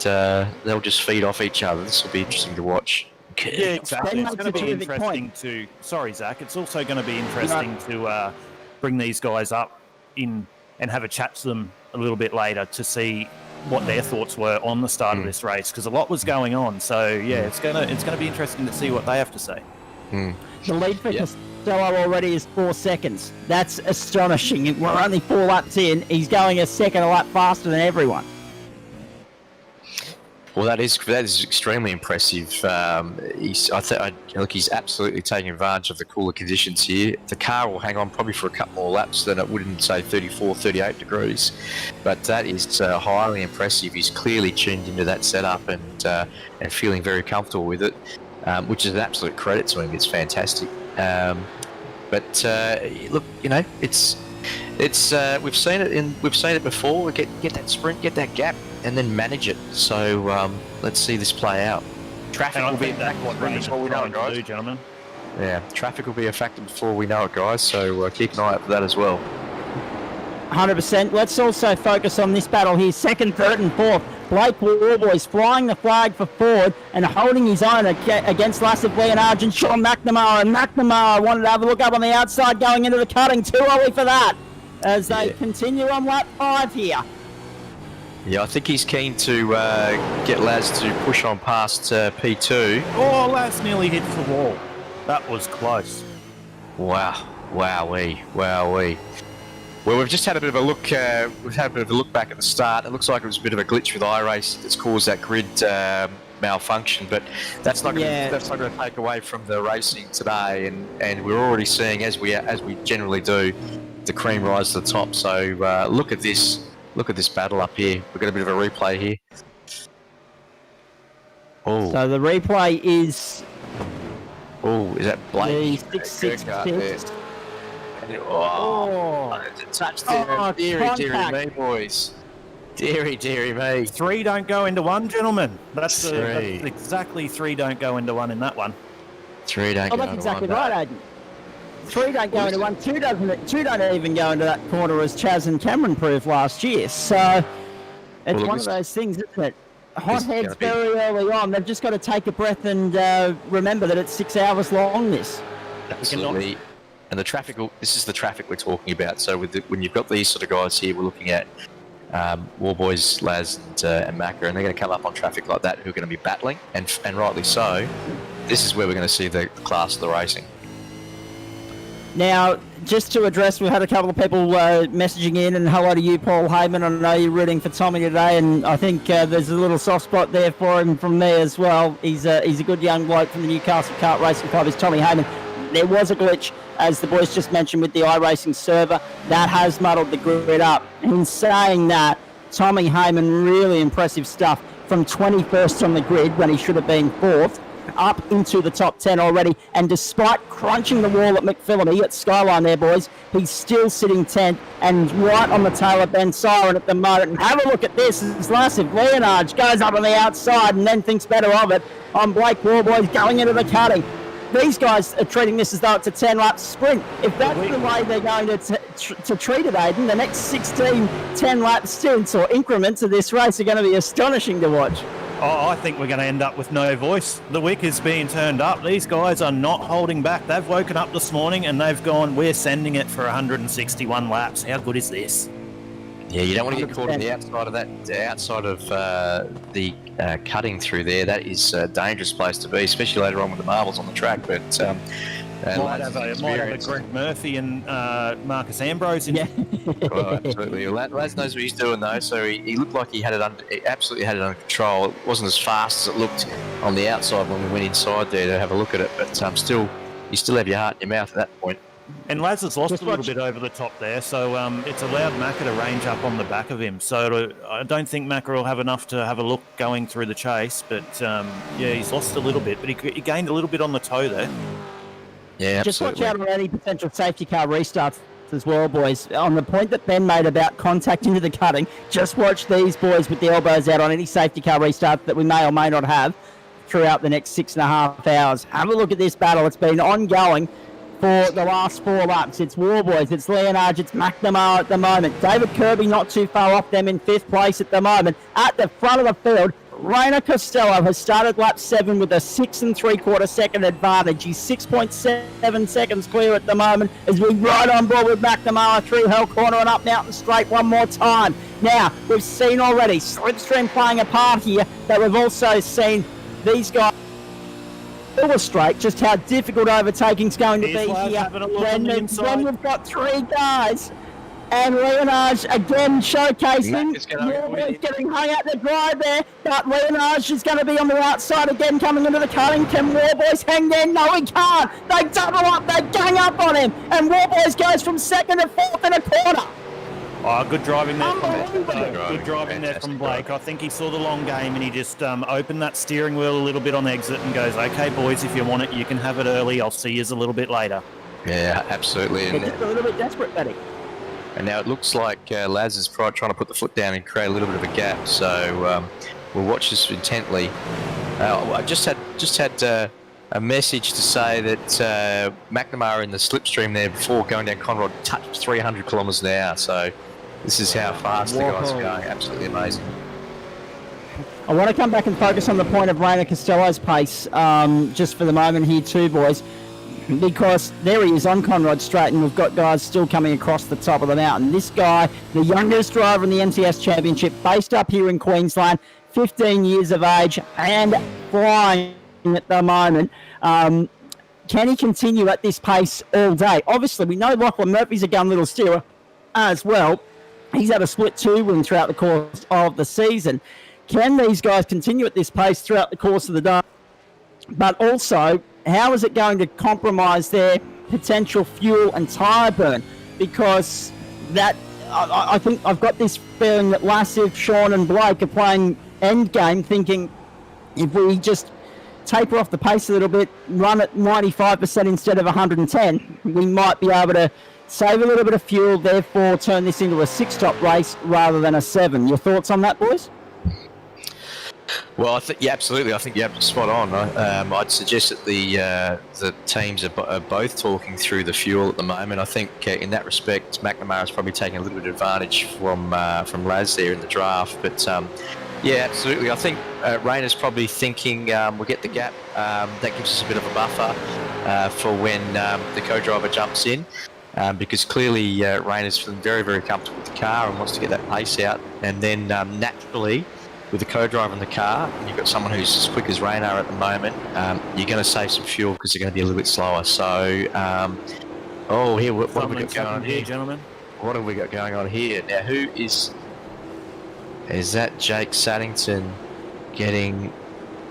[SPEAKER 2] they'll just feed off each other. This will be interesting to watch.
[SPEAKER 3] Yeah, exactly. It's going to be interesting to... Sorry, Zach. It's also going to be interesting to bring these guys up in and have a chat to them a little bit later to see what their thoughts were on the start of this race, because a lot was going on. So, it's going to be interesting to see what they have to say.
[SPEAKER 1] The lead for Costello already is 4 seconds. That's astonishing. We're only 4 laps in. He's going a second a lap faster than everyone.
[SPEAKER 2] Well, that is extremely impressive. He's absolutely taking advantage of the cooler conditions here. The car will hang on probably for a couple more laps than it would in, say, 34, 38 degrees. But that is highly impressive. He's clearly tuned into that setup and feeling very comfortable with it, which is an absolute credit to him. It's fantastic. But look, it's we've seen it before. We get that sprint, get that gap, and then manage it. So let's see this play out. Traffic will be a factor before we know it, guys.
[SPEAKER 3] Gentlemen.
[SPEAKER 2] Yeah, traffic will be a factor before we know it, guys. So keep an eye out for that as well.
[SPEAKER 1] 100%. Let's also focus on this battle here. 2nd, 3rd and 4th. Blake Warboys flying the flag for Ford and holding his own against Lassif Leonard and Sean McNamara. And McNamara wanted to have a look up on the outside going into the cutting. Too early for that as they continue on lap 5 here.
[SPEAKER 2] Yeah, I think he's keen to get Laz to push on past P2.
[SPEAKER 3] Oh, Laz nearly hit the wall. That was close.
[SPEAKER 2] Wow. Wowee. Wowee. Well, we've just had a bit of a look. We've had a bit of a look back at the start. It looks like it was a bit of a glitch with iRace that's caused that grid malfunction, but that's not going to take away from the racing today. And we're already seeing, as we generally do, the cream rise to the top. So look at this. Look at this battle up here. We've got a bit of a replay here. Oh.
[SPEAKER 1] So the replay is.
[SPEAKER 2] Oh, is that Blake?
[SPEAKER 1] The 666.
[SPEAKER 2] Touch there. Deary me, boys. Deary me.
[SPEAKER 3] 3 don't go into 1, gentlemen. That's exactly 3 don't go into 1 in that one.
[SPEAKER 2] 3 don't go into 1.
[SPEAKER 1] That's exactly right, Aiden. 3 don't go into 1. 2 don't even go into that corner, as Chaz and Cameron proved last year. So it's one of those things, isn't it? Hot heads very early on. They've just got to take a breath and remember that it's 6 hours long, this.
[SPEAKER 2] Absolutely. And the traffic, this is the traffic we're talking about. So when you've got these sort of guys here, we're looking at Warboys, Laz and Macca, and they're going to come up on traffic like that who are going to be battling, and rightly so. This is where we're going to see the class of the racing.
[SPEAKER 1] Now, just to address, we've had a couple of people messaging in, and hello to you, Paul Heyman. I know you're rooting for Tommy today, and I think there's a little soft spot there for him from me as well. He's a good young bloke from the Newcastle Kart Racing Club, is Tommy Heyman. There was a glitch, as the boys just mentioned, with the iRacing server. That has muddled the grid up. In saying that, Tommy Heyman, really impressive stuff from 21st on the grid when he should have been 4th. Up into the top 10 already, and despite crunching the wall at McPhillamy at Skyline there, boys, he's still sitting 10th and right on the tail of Ben Siren at the moment. And have a look at this. It's massive. Leonard goes up on the outside and then thinks better of it on Blake Warboys going into the cutting. These guys are treating this as though it's a 10-lap sprint. If that's the way they're going to treat it, Aiden, the next 16 10-lap stints or increments of this race are going to be astonishing to watch.
[SPEAKER 3] Oh, I think we're going to end up with no voice. The wick is being turned up. These guys are not holding back. They've woken up this morning and they've gone, we're sending it for 161 laps. How good is this?
[SPEAKER 2] Yeah, you don't want to get caught on the outside of that, outside of the cutting through there. That is a dangerous place to be, especially later on with the marbles on the track. But
[SPEAKER 3] might have a Greg Murphy and Marcus Ambrose in.
[SPEAKER 1] Yeah.
[SPEAKER 2] Well, absolutely. Laz knows what he's doing though, so he looked like he absolutely had it under control. It wasn't as fast as it looked on the outside when we went inside there to have a look at it, but still, you still have your heart in your mouth at that point.
[SPEAKER 3] And Laz has lost a little bit over the top there, so it's allowed Macca to range up on the back of him. So I don't think Macca will have enough to have a look going through the chase, but he's lost a little bit, but he gained a little bit on the toe there.
[SPEAKER 2] Yeah,
[SPEAKER 1] just
[SPEAKER 2] absolutely.
[SPEAKER 1] watch out on any potential safety car restarts as well, boys. On the point that Ben made about contact into the cutting, just watch these boys with the elbows out on any safety car restarts that we may or may not have throughout the next 6.5 hours. Have a look at this battle. It's been ongoing for the last 4 laps. It's Warboys, it's Leonard, it's McNamara at the moment. David Kirby not too far off them in 5th place at the moment. At the front of the field, Rainer Costello has started lap 7 with a 6 3/4 second advantage. He's 6.7 seconds clear at the moment as we ride on board with McNamara through Hell Corner and up Mountain Straight one more time. Now, we've seen already Slipstream playing a part here, but we've also seen these guys illustrate just how difficult overtaking's going to be here when we've got 3 guys. And Leonard again showcasing. Warboys getting hung out the drive there, but Leonard is going to be on the outside again coming into the cutting. Can Warboys hang there? No, he can't. They double up, they gang up on him, and Warboys goes from 2nd to 4th in a quarter.
[SPEAKER 3] Oh, good driving there from Blake. I think he saw the long game and he just opened that steering wheel a little bit on exit and goes, okay, boys, if you want it, you can have it early. I'll see you a little bit later.
[SPEAKER 2] Yeah, absolutely.
[SPEAKER 1] They're just a little bit desperate, Betty.
[SPEAKER 2] And now it looks like Laz is trying to put the foot down and create a little bit of a gap. So we'll watch this intently. I just had a message to say that McNamara in the slipstream there before going down Conrod touched 300 kilometres an hour. So this is how fast the guys are going. Absolutely amazing.
[SPEAKER 1] I want to come back and focus on the point of Rainer Costello's pace just for the moment here too, boys, because there he is on Conrod Straight, and we've got guys still coming across the top of the mountain. This guy, the youngest driver in the NTS Championship, based up here in Queensland, 15 years of age and flying at the moment. Can he continue at this pace all day? Obviously, we know Lachlan Murphy's a gun little steerer as well. He's had a split 2 win throughout the course of the season. Can these guys continue at this pace throughout the course of the day? But also, how is it going to compromise their potential fuel and tyre burn? Because that, I think I've got this feeling that Lassif, Sean and Blake are playing end game, thinking if we just taper off the pace a little bit, run at 95% instead of 110, we might be able to save a little bit of fuel, therefore turn this into a 6-stop race rather than a 7. Your thoughts on that, boys?
[SPEAKER 2] Well, I think absolutely. I think you're spot on. I'd suggest that the teams are both talking through the fuel at the moment. I think in that respect, McNamara's probably taking a little bit of advantage from Laz there in the draft. But yeah, absolutely. I think Rainer's probably thinking we'll get the gap. That gives us a bit of a buffer for when the co-driver jumps in. Because clearly Rainer's feeling very, very comfortable with the car and wants to get that pace out. And then naturally, with the co-driver in the car, and you've got someone who's as quick as Raynar at the moment, you're going to save some fuel because they're going to be a little bit slower. So, here, what have we got going on here,
[SPEAKER 3] gentlemen?
[SPEAKER 2] What have we got going on here? Now, who is that Jake Saddington getting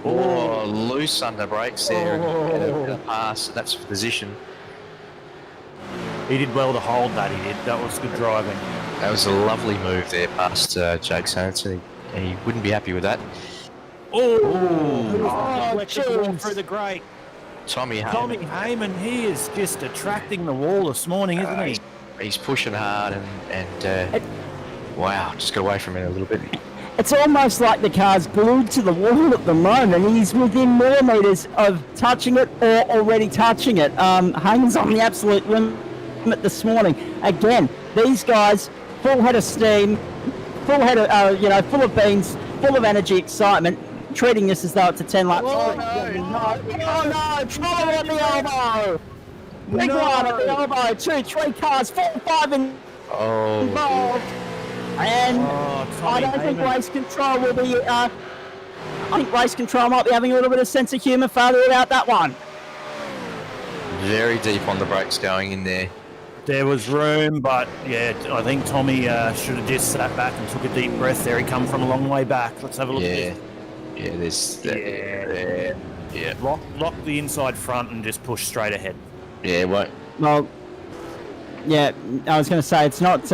[SPEAKER 2] loose under brakes there and a pass? That's for position.
[SPEAKER 3] He did well to hold that, he did. That was good driving.
[SPEAKER 2] That was a lovely move there past Jake Saddington. He wouldn't be happy with that.
[SPEAKER 3] Through the grate.
[SPEAKER 2] Tommy
[SPEAKER 3] Heyman, he is just attracting the wall this morning, isn't he?
[SPEAKER 2] He's pushing hard and wow, just got away from it a little bit.
[SPEAKER 1] It's almost like the car's glued to the wall at the moment. He's within millimetres of touching it or already touching it. Heyman's on the absolute limit this morning. Again, these guys, full head of steam, full head of, full of beans, full of energy, excitement, treating this as though it's a 10-lap.
[SPEAKER 3] Oh,
[SPEAKER 1] no, trouble at the elbow. Big one at the elbow, 2, 3 cars, 4, 5 involved. And I don't think race control will be, I think race control might be having a little bit of sense of humour further about that one.
[SPEAKER 2] Very deep on the brakes going in there.
[SPEAKER 3] There was room, but yeah, I think Tommy should have just sat back and took a deep breath there. He come from a long way back. Let's have a look at this.
[SPEAKER 2] Yeah, there's yeah.
[SPEAKER 3] Lock the inside front and just push straight ahead.
[SPEAKER 2] Yeah, won't.
[SPEAKER 1] Well, yeah, I was going to say it's not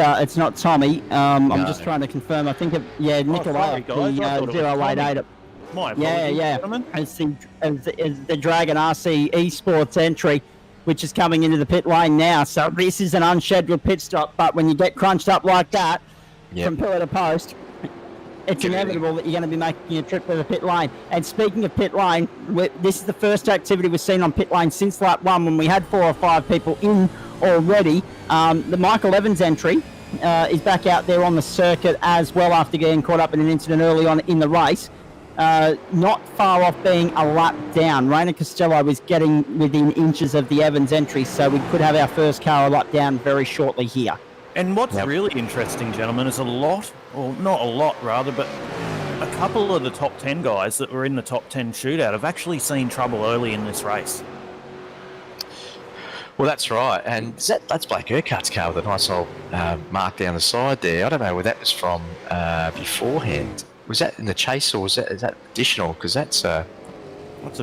[SPEAKER 1] Tommy. I'm just trying to confirm. I think Nikolai, the 088.
[SPEAKER 3] My apologies, gentlemen.
[SPEAKER 1] It's the Dragon RC Esports entry, which is coming into the pit lane now. So this is an unscheduled pit stop, but when you get crunched up like that, from pillar to post, it's inevitable that you're going to be making a trip to the pit lane. And speaking of pit lane, this is the first activity we've seen on pit lane since lap 1 when we had 4 or 5 people in already. The Michael Evans entry is back out there on the circuit as well after getting caught up in an incident early on in the race. Not far off being a lap down. Rainer Costello is getting within inches of the Evans entry, so we could have our first car a lap down very shortly here.
[SPEAKER 3] And what's really interesting, gentlemen, is not a lot rather, but a couple of the top 10 guys that were in the top 10 shootout have actually seen trouble early in this race.
[SPEAKER 2] Well, that's right, and that's Blake Urquhart's car with a nice old mark down the side there. I don't know where that was from beforehand. Was that in the chase or is that additional? Because that's a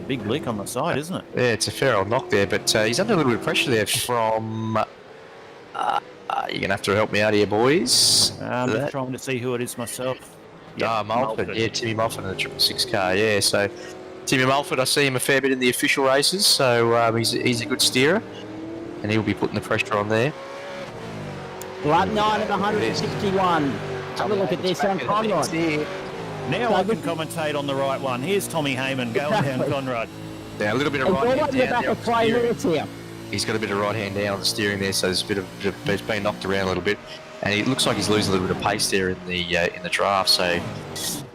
[SPEAKER 3] big leak on the side, isn't it?
[SPEAKER 2] Yeah, it's a fair old knock there, but he's under a little bit of pressure there from... you're going to have to help me out here, boys.
[SPEAKER 3] I'm just trying to see who it is myself.
[SPEAKER 2] Mulford. Yeah, Timmy Mulford in the 666 car, yeah. So, Timmy Mulford, I see him a fair bit in the official races, so he's a good steerer, and he'll be putting the pressure on there.
[SPEAKER 1] Lap 9 at 161. Have a look at this on Conrod.
[SPEAKER 3] Now I can commentate on the right one. Here's Tommy Heyman going down Conrad.
[SPEAKER 2] Yeah, a little bit of right hand down there on the steering. He's got a bit of right hand down on the steering there, so there's a bit of it's been knocked around a little bit, and it looks like he's losing a little bit of pace there in the draft. So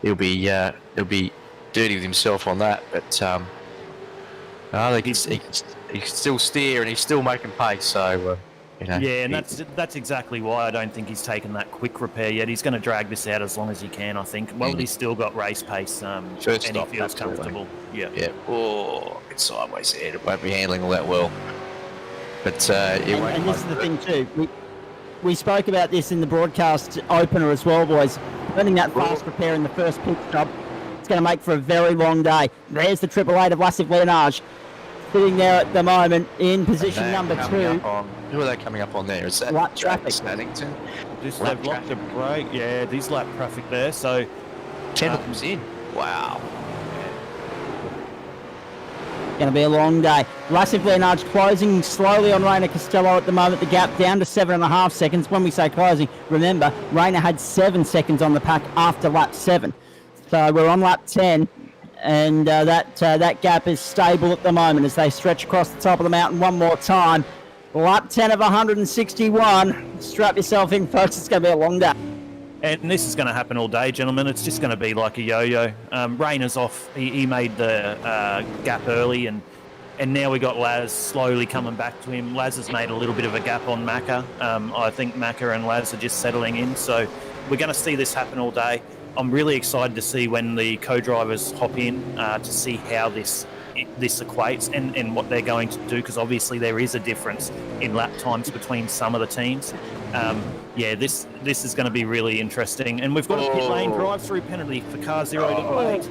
[SPEAKER 2] he'll be dirty with himself on that. But he can still steer and he's still making pace. So
[SPEAKER 3] yeah, and that's exactly why I don't think he's taken that quick repair yet. He's going to drag this out as long as he can, I think. Well, he's still got race pace,
[SPEAKER 2] First
[SPEAKER 3] and
[SPEAKER 2] stop,
[SPEAKER 3] he feels
[SPEAKER 2] absolutely.
[SPEAKER 3] comfortable. Yeah.
[SPEAKER 2] Yeah. Oh, it's sideways there. It won't be handling all that well. But
[SPEAKER 1] and this is the thing too. We spoke about this in the broadcast opener as well, boys. Learning that fast repair in the first pit stop, it's going to make for a very long day. There's the Triple Eight of Lassive Lenage sitting there at the moment in position number 2.
[SPEAKER 2] Who are they coming up on there? Is that
[SPEAKER 1] lap traffic?
[SPEAKER 2] Snadington?
[SPEAKER 3] They've locked a break. Yeah, there's lap traffic there. So
[SPEAKER 2] 10 of them's in. Wow.
[SPEAKER 1] Going to be a long day. Lassive Lenage closing slowly on Rainer Costello at the moment. The gap down to 7.5 seconds. When we say closing, remember, Rainer had 7 seconds on the pack after lap 7. So we're on lap 10. And that gap is stable at the moment as they stretch across the top of the mountain one more time. Lap 10 of 161. Strap yourself in, folks. It's going to be a long day.
[SPEAKER 3] And this is going to happen all day, gentlemen. It's just going to be like a yo-yo. Rainer's off. He made the gap early, and now we got Laz slowly coming back to him. Laz has made a little bit of a gap on Macca. I think Macca and Laz are just settling in. So we're going to see this happen all day. I'm really excited to see when the co-drivers hop in to see how this equates and what they're going to do, because obviously there is a difference in lap times between some of the teams. This is going to be really interesting. And we've got a pit lane drive-through penalty for car 0-8.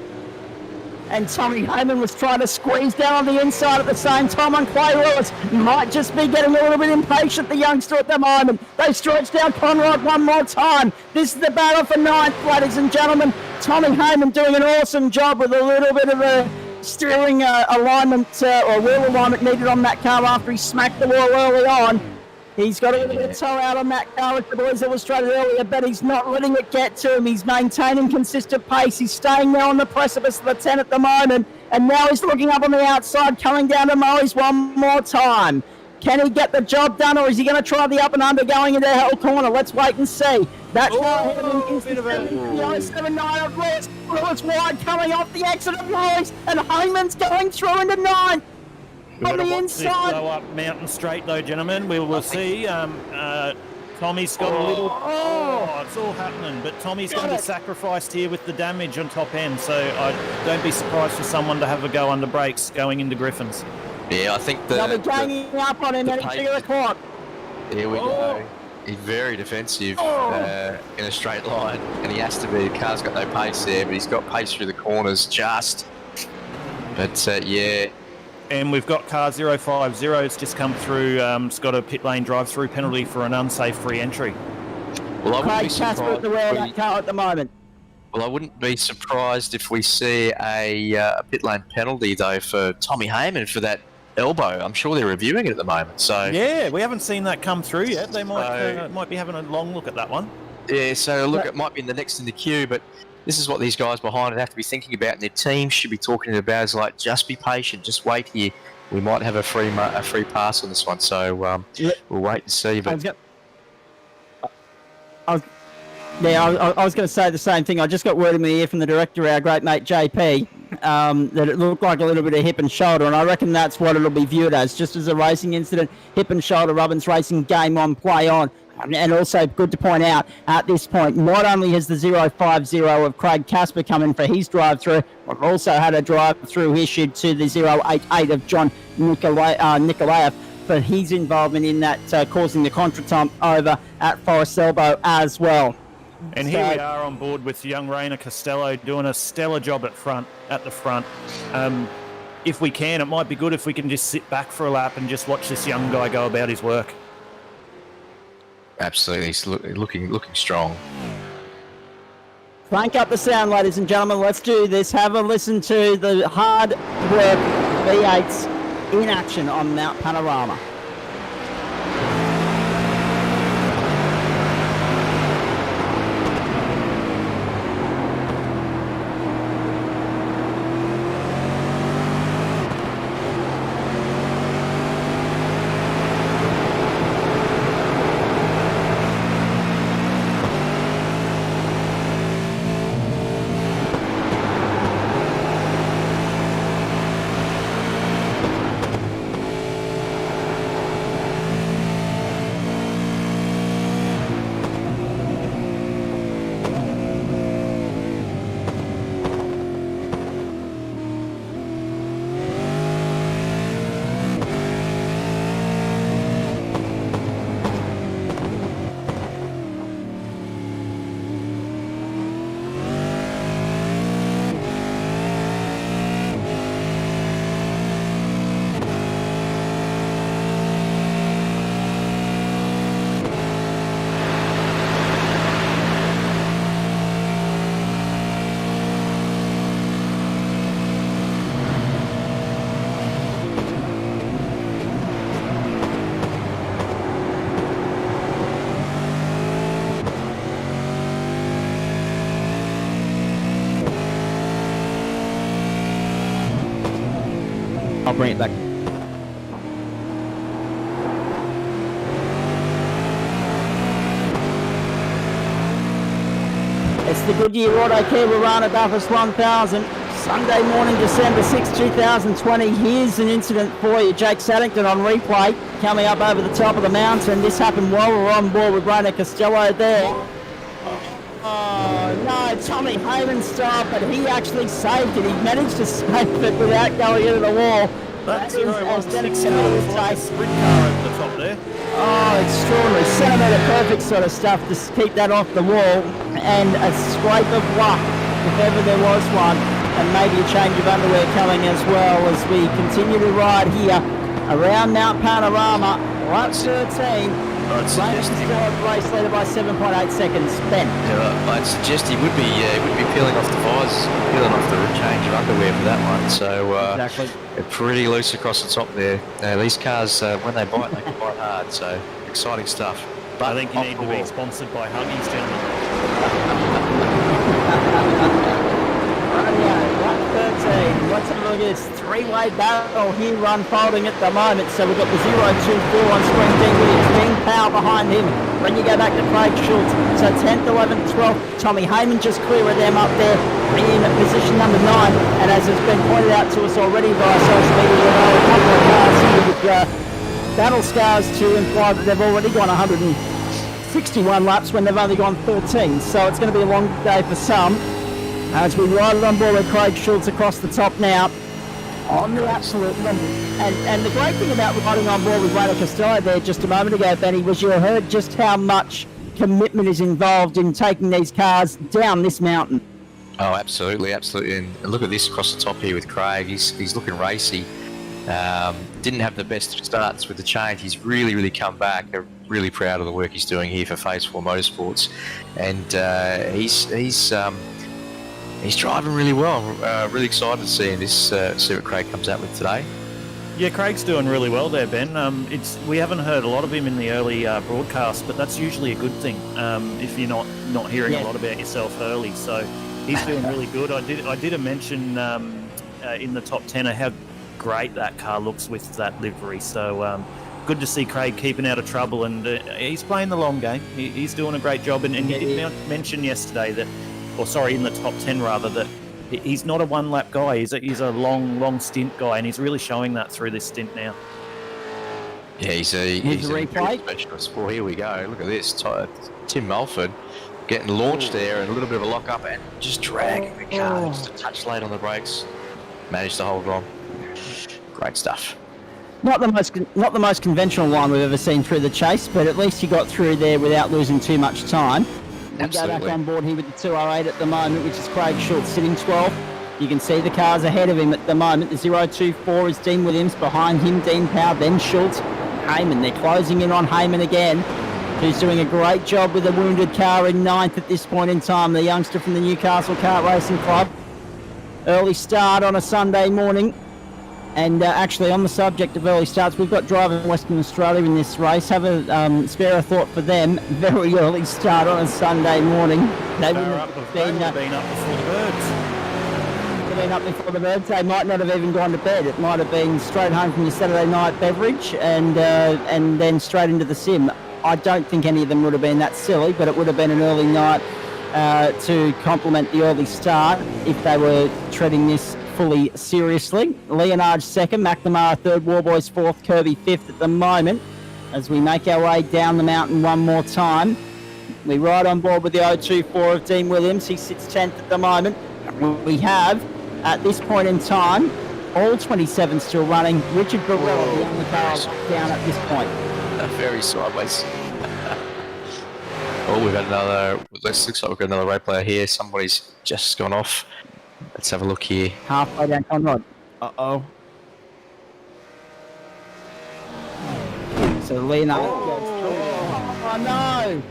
[SPEAKER 1] And Tommy Heyman was trying to squeeze down on the inside at the same time on Clay Lewis. Might just be getting a little bit impatient, the youngster, at the moment. They stretch down Conrad one more time. This is the battle for 9th, ladies and gentlemen. Tommy Heyman doing an awesome job with a little bit of a steering alignment or wheel alignment needed on that car after he smacked the wall early on. He's got a little bit of toe out on that car, as the boys illustrated earlier, but he's not letting it get to him. He's maintaining consistent pace. He's staying there on the precipice of the 10 at the moment, and now he's looking up on the outside, coming down to Murray's one more time. Can he get the job done, or is he going to try the up and under going into Hell Corner? Let's wait and see. That car is the 079 of Lewis. Lewis wide coming off the exit of Lewis, and Heyman's going through into 9. On the inside.
[SPEAKER 3] Go up Mountain Straight, though, gentlemen. We will see. Tommy's got a little... it's all happening. But Tommy's going to be sacrificed here with the damage on top end. So don't be surprised for someone to have a go under brakes going into Griffins.
[SPEAKER 2] Yeah, I think
[SPEAKER 1] they'll be ganging up on him at 2 o'clock.
[SPEAKER 2] Here we go. He's very defensive in a straight line. And he has to be. The car's got no pace there, but he's got pace through the corners just. But, yeah...
[SPEAKER 3] And we've got car 050. It's just come through. It's got a pit lane drive-through penalty for an unsafe free entry.
[SPEAKER 2] Well, I wouldn't
[SPEAKER 1] Craig
[SPEAKER 2] be
[SPEAKER 1] Casper at the wheel of that car at the moment.
[SPEAKER 2] Well, I wouldn't be surprised if we see a pit lane penalty, though, for Tommy Heyman for that elbow. I'm sure they're reviewing it at the moment. So
[SPEAKER 3] yeah, we haven't seen that come through yet. They might be having a long look at that one.
[SPEAKER 2] Yeah, so look, it might be the next in the queue, but this is what these guys behind it have to be thinking about, and their team should be talking about is like, just be patient, just wait here. We might have a free pass on this one, so we'll wait and see. But
[SPEAKER 1] I was going to say the same thing. I just got word in my ear from the director, our great mate JP, that it looked like a little bit of hip and shoulder, and I reckon that's what it'll be viewed as, just as a racing incident. Hip and shoulder, Robbins Racing, game on, play on. And also good to point out at this point, not only has the 050 of Craig Casper come in for his drive-through, we've also had a drive-through issued to the 088 of John Nikolaev for his involvement in that, causing the contretemps over at Forest Elbow as well.
[SPEAKER 3] And here we are on board with young Rainer Costello doing a stellar job at the front. If we can, it might be good if we can just sit back for a lap and just watch this young guy go about his work.
[SPEAKER 2] Absolutely, he's looking strong.
[SPEAKER 1] Crank up the sound, ladies and gentlemen. Let's do this. Have a listen to the hard work V8s in action on Mount Panorama. I'll bring it back. It's the Goodyear Autocare Warana Bathurst 1000. Sunday morning, December 6, 2020. Here's an incident for you. Jake Saddington on replay, coming up over the top of the mountain. This happened while we were on board with Warana Costello there. Oh no, Tommy Hayman stopped, but he actually saved it. He managed to save it without going into the wall.
[SPEAKER 3] That's
[SPEAKER 1] That is
[SPEAKER 3] 016 like a sprint car over the top there.
[SPEAKER 1] Oh, extraordinary. Centimetre perfect sort of stuff to keep that off the wall. And a scrape of luck, if ever there was one. And maybe a change of underwear coming as well as we continue to ride here around Mount Panorama. Lap 13. Race leader by 7.8 seconds. Ben.
[SPEAKER 2] Yeah, I'd suggest he would be peeling off the visors, peeling off the change of underwear for that one. So
[SPEAKER 1] Exactly.
[SPEAKER 2] they're pretty loose across the top there. These cars, when they bite, they can bite hard. So exciting stuff.
[SPEAKER 3] But I think you need to be sponsored by Huggies, gentlemen.
[SPEAKER 1] Lap 13. Let's have a look at this three-way battle here unfolding at the moment. So we've got the 024 on screen, Dean Williams, Dean Powell behind him. When you go back to Craig Schultz, so 10th, 11th, 12th, Tommy Hayman just clear of them up there in position number 9. And as has been pointed out to us already via social media, there are a couple of cars here with battle scars to imply that they've already gone 161 laps when they've only gone 14. So it's going to be a long day for some. As we ride on board with Craig Schultz across the top now on the absolute limit. And the great thing about riding on board with Warana Costello there just a moment ago, Benny, was you heard just how much commitment is involved in taking these cars down this mountain.
[SPEAKER 2] Oh, absolutely, absolutely. And look at this across the top here with Craig. He's looking racy. Didn't have the best starts with the change. He's really come back. I'm really proud of the work he's doing here for Phase 4 Motorsports. And he's driving really well. Really excited to see what Craig comes out with today.
[SPEAKER 3] Yeah, Craig's doing really well there, Ben. We haven't heard a lot of him in the early broadcast, but that's usually a good thing if you're not hearing a lot about yourself early. So he's doing really good. I did mention in the top 10 how great that car looks with that livery. So good to see Craig keeping out of trouble, and he's playing the long game. He's doing a great job. And you did mention yesterday that, in the top 10 rather, that he's not a one-lap guy. He's a long stint guy, and he's really showing that through this stint now.
[SPEAKER 2] Yeah, he's a replay specialist. Well, here we go. Look at this. Tim Mulford getting launched there, and a little bit of a lock-up, and just dragging the car just a touch late on the brakes. Managed to hold on. Great stuff.
[SPEAKER 1] Not the most conventional line we've ever seen through the chase, but at least he got through there without losing too much time. We go back on board here with the 208 at the moment, which is Craig Schultz sitting 12th. You can see the cars ahead of him at the moment. The 024 is Dean Williams, behind him Dean Powell, then Schultz, Hayman. They're closing in on Hayman again, who's doing a great job with a wounded car in 9th at this point in time, the youngster from the Newcastle Kart Racing Club. Early start on a Sunday morning. And actually, on the subject of early starts, we've got drivers in Western Australia in this race. Have a spare a thought for them. Very early start on a Sunday morning. They would have been up before the birds. Been up before the birds. They might not have even gone to bed. It might have been straight home from your Saturday night beverage and then straight into the sim. I don't think any of them would have been that silly, but it would have been an early night to complement the early start if they were treading this fully seriously. Leonard second, McNamara third, Warboys fourth, Kirby fifth at the moment. As we make our way down the mountain one more time, we ride on board with the 024 of Dean Williams. He sits 10th at the moment. We have, at this point in time, all 27 still running. Richard Burrell, the young car, down at this point.
[SPEAKER 2] Very sideways. We've got another. Looks like we've got another road player here. Somebody's just gone off. Let's have a look here.
[SPEAKER 1] Halfway down Conrad. Uh-oh. So Leonard goes through. Oh, no!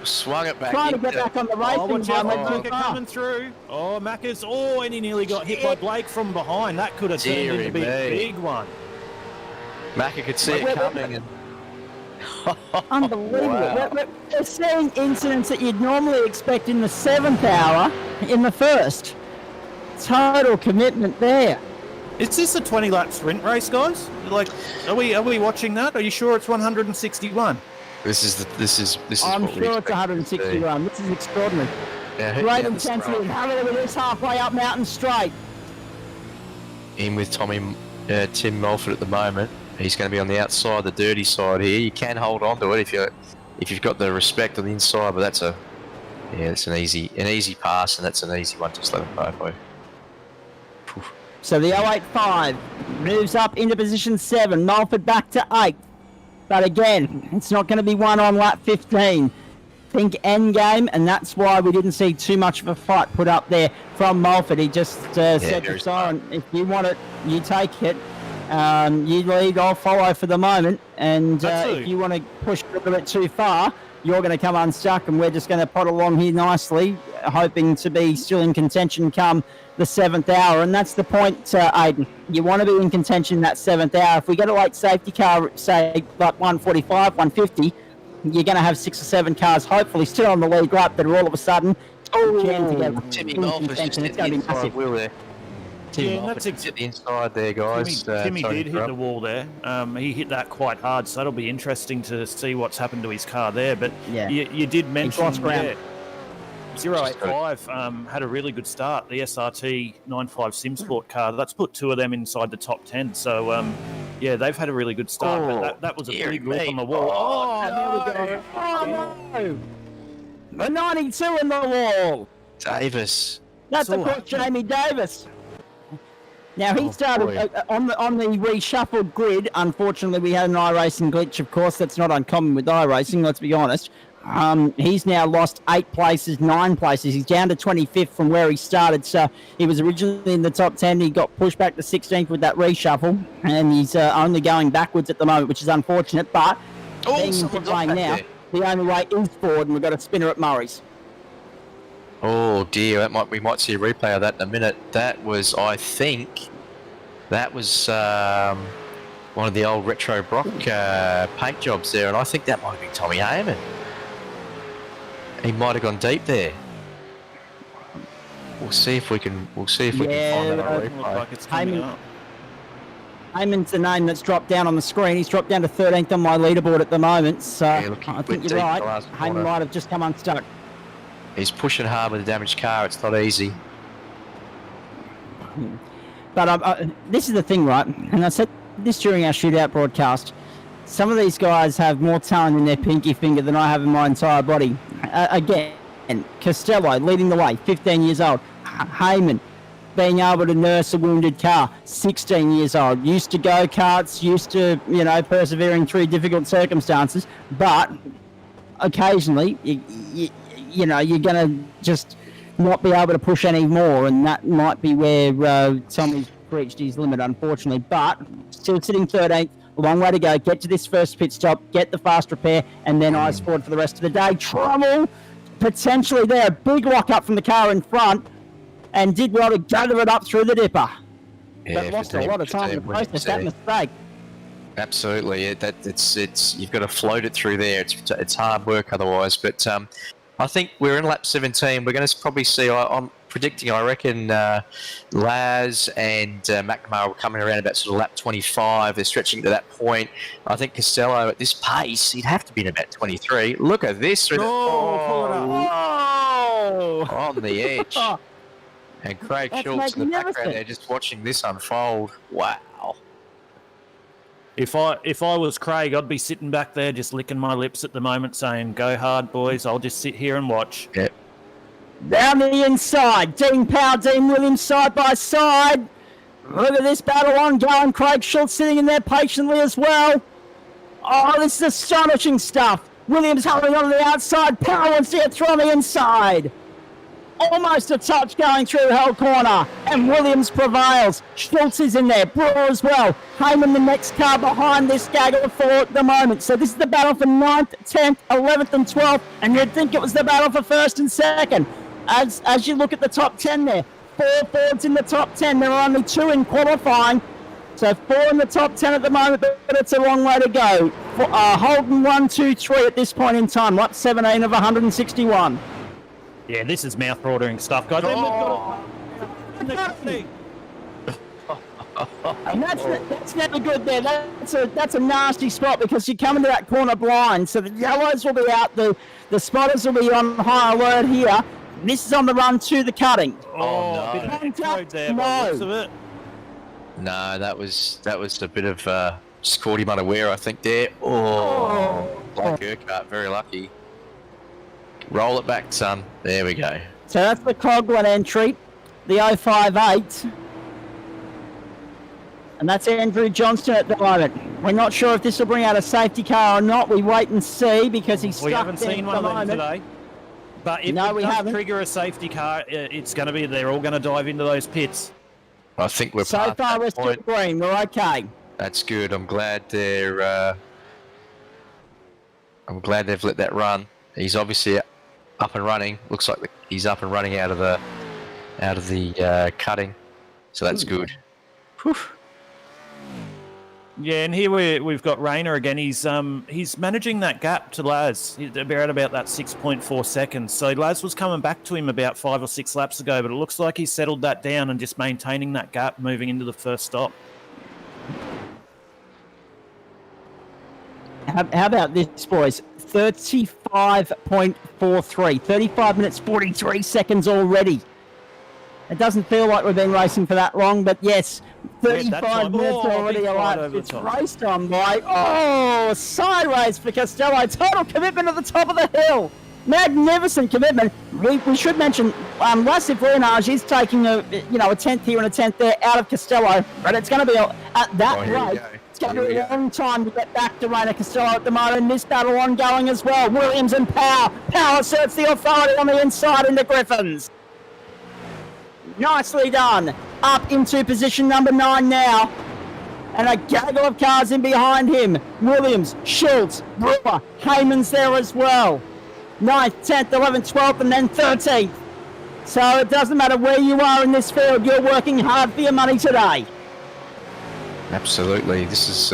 [SPEAKER 2] Swung it back.
[SPEAKER 1] Trying to get back on the racing
[SPEAKER 3] Macca coming through. Oh, Macca's. Oh, and he nearly got hit by Blake from behind. That could have turned into be a big one.
[SPEAKER 2] Macca could see it coming. And
[SPEAKER 1] unbelievable.
[SPEAKER 2] Wow.
[SPEAKER 1] We're seeing incidents that you'd normally expect in the 7th hour in the first. Total commitment there.
[SPEAKER 3] Is this a 20-lap sprint race, guys? Like, are we watching that? Are you sure it's 161?
[SPEAKER 2] This is
[SPEAKER 1] I'm
[SPEAKER 2] what we
[SPEAKER 1] sure it's
[SPEAKER 2] expect it to
[SPEAKER 1] 161. This is extraordinary.
[SPEAKER 2] be. Yeah,
[SPEAKER 1] Great
[SPEAKER 2] yeah,
[SPEAKER 1] intensity. And have a look at this halfway up Mountain Straight.
[SPEAKER 2] in with Tim Mulford at the moment. He's going to be on the outside, the dirty side here. You can hold on to it if you've got the respect on the inside, but that's an easy pass, and that's an easy one. Just let him go for you.
[SPEAKER 1] So the 085 moves up into position 7. Mulford back to 8. But again, it's not going to be one on lap 15. Think end game, and that's why we didn't see too much of a fight put up there from Mulford. He just said to Siren, if you want it, you take it. You lead, I'll follow for the moment. And if you want to push a little bit too far, you're going to come unstuck, and we're just going to pot along here nicely, hoping to be still in contention come the 7th hour. And that's the point, Aiden. You want to be in contention that 7th hour. If we get a late safety car, say, like 145, 150, you're going to have 6 or 7 cars, hopefully still on the lead lap, that are all of a sudden
[SPEAKER 2] Timmy Mulford just hit the inside wheel there. Timmy Mulford hit the inside there, guys.
[SPEAKER 3] Timmy did hit the wall there. He hit that quite hard, so that'll be interesting to see what's happened to his car there. But you did mention 085 had a really good start. The SRT 95 SimSport car, that's put 2 of them inside the top 10. So, they've had a really good start. But that was a big lip on the wall.
[SPEAKER 1] There we go. Oh, no. The 92 in the wall.
[SPEAKER 2] Davis.
[SPEAKER 1] That's of course Jamie Davis. Now he started on the reshuffled grid. Unfortunately, we had an iRacing glitch. Of course, that's not uncommon with iRacing. Let's be honest. He's now lost 8 places, 9 places. He's down to 25th from where he started. So he was originally in the top 10. He got pushed back to 16th with that reshuffle, and he's only going backwards at the moment, which is unfortunate. But being into playing now, the only way is forward, and we've got a spinner at Murray's.
[SPEAKER 2] Oh dear, we might see a replay of that in a minute. That was, I think, one of the old Retro Brock paint jobs there, and I think that might have been Tommy Heyman. He might have gone deep there. We'll see if we can. We'll see if we can find that on replay.
[SPEAKER 3] Like it's coming up.
[SPEAKER 1] Heyman's the name that's dropped down on the screen. He's dropped down to 13th on my leaderboard at the moment. So I think you're right. Heyman might have just come unstuck.
[SPEAKER 2] He's pushing hard with a damaged car. It's not easy.
[SPEAKER 1] But this is the thing, right? And I said this during our shootout broadcast. Some of these guys have more talent in their pinky finger than I have in my entire body. Again, Costello leading the way, 15 years old. Heyman being able to nurse a wounded car, 16 years old. Used to go-karts, used to, persevering through difficult circumstances. But occasionally, you're going to just not be able to push any more, and that might be where Tommy's reached his limit, unfortunately. But still sitting 13th, a long way to go. Get to this first pit stop, get the fast repair, and then eyes forward for the rest of the day. Trouble potentially there. A big lock up from the car in front, and did well to gather it up through the dipper. But lost a lot of time in the process, that mistake.
[SPEAKER 2] Absolutely, it's you've got to float it through there. It's hard work otherwise, but I think we're in lap 17. We're going to probably see. I'm predicting. I reckon Laz and McNamara will come in around about sort of lap 25. They're stretching to that point. I think Costello at this pace, he'd have to be in about 23. Look at this!
[SPEAKER 3] Pull it up.
[SPEAKER 2] On the edge. And Craig Schultz in the background there, just watching this unfold. Wow.
[SPEAKER 3] If I was Craig, I'd be sitting back there just licking my lips at the moment saying, go hard, boys. I'll just sit here and watch.
[SPEAKER 2] Yep.
[SPEAKER 1] Down the inside. Dean Powell, Dean Williams side by side. Look at this battle ongoing. Craig Schultz sitting in there patiently as well. Oh, this is astonishing stuff. Williams holding on to the outside. Powell wants to get through on the inside. Almost a touch going through Hell Corner, and Williams prevails. Schultz is in there, Brewer as well. Heyman, the next car behind this gaggle for at the moment. So this is the battle for 9th, 10th, 11th and 12th, and you'd think it was the battle for 1st and 2nd. As you look at the top 10 there, 4 Fords in the top 10. There are only 2 in qualifying. So 4 in the top 10 at the moment, but it's a long way to go. Holden 1, 2, 3 at this point in time. Lap 17 of 161.
[SPEAKER 3] Yeah, this is mouth-watering stuff, guys.
[SPEAKER 1] And that's never good there. That's a nasty spot because you come into that corner blind. So the yellows will be out. The spotters will be on high alert here. This is on the run to the cutting.
[SPEAKER 3] Oh,
[SPEAKER 2] no.
[SPEAKER 3] a bit of contact there by the looks of it.
[SPEAKER 2] No, that was a bit of just caught him unaware, I think. There. Oh, Blake Urquhart, very lucky. Roll it back, son. There we go.
[SPEAKER 1] So that's the Coglan entry, the 058. And that's Andrew Johnston at the moment. We're not sure if this will bring out a safety car or not. We wait and see because he's stuck.
[SPEAKER 3] We haven't seen one of them today. But if it does trigger a safety car, it's going to be they're all going to dive into those pits.
[SPEAKER 2] I think we're
[SPEAKER 1] so far we're still green. We're okay.
[SPEAKER 2] That's good. I'm glad they're. I'm glad they've let that run. He's obviously up and running. Looks like he's up and running out of the cutting. So that's good. Whew.
[SPEAKER 3] Yeah, and here we've got Rayner again. He's managing that gap to Laz. They're at about that 6.4 seconds. So Laz was coming back to him about 5 or 6 laps ago, but it looks like he's settled that down and just maintaining that gap moving into the first stop.
[SPEAKER 1] How about this, boys? 35.43. 35 minutes, 43 seconds already. It doesn't feel like we've been racing for that long, but yes, 35 minutes already alive. It's race time, boy. Oh, sideways for Costello. Total commitment at the top of the hill. Magnificent commitment. We should mention Lassif Renage is taking a 10th here and a 10th there out of Costello, but it's going to be at that rate. It's going to be a long time to get back to Rayner Costello at the moment. This battle ongoing as well. Williams and Power. Power asserts the authority on the inside into Griffins. Nicely done. Up into position number 9 now. And a gaggle of cars in behind him. Williams, Schultz, Brewer, Heyman's there as well. 9th, 10th, 11th, 12th, and then 13th. So it doesn't matter where you are in this field, you're working hard for your money today.
[SPEAKER 2] Absolutely. This is,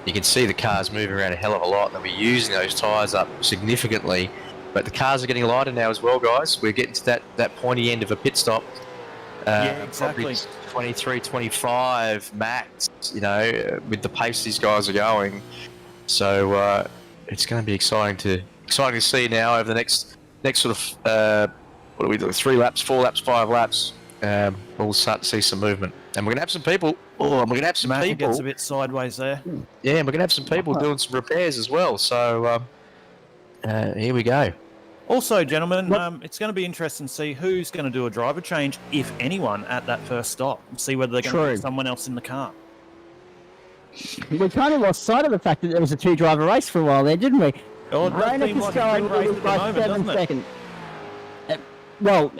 [SPEAKER 2] you can see the cars moving around a hell of a lot. They'll be using those tyres up significantly. But the cars are getting lighter now as well, guys. We're getting to that pointy end of a pit stop.
[SPEAKER 3] Yeah, exactly.
[SPEAKER 2] 23, 25 max, with the pace these guys are going. So it's going to be exciting to see now over the next sort of, what do we do, 3 laps, 4 laps, 5 laps. We'll start to see some movement. And we're going to have some people. Oh, and we're going to have some people.
[SPEAKER 3] Gets a bit sideways there.
[SPEAKER 2] Yeah, and we're going to have some people doing some repairs as well. So here we go.
[SPEAKER 3] Also, gentlemen, it's going to be interesting to see who's going to do a driver change, if anyone, at that first stop. See whether they're going to put someone else in the car.
[SPEAKER 1] We kind of lost sight of the fact that there was a 2-driver race for a while there, didn't we?
[SPEAKER 3] Oh, it does seem like a good race at the moment, doesn't it?
[SPEAKER 1] Seconds. Well,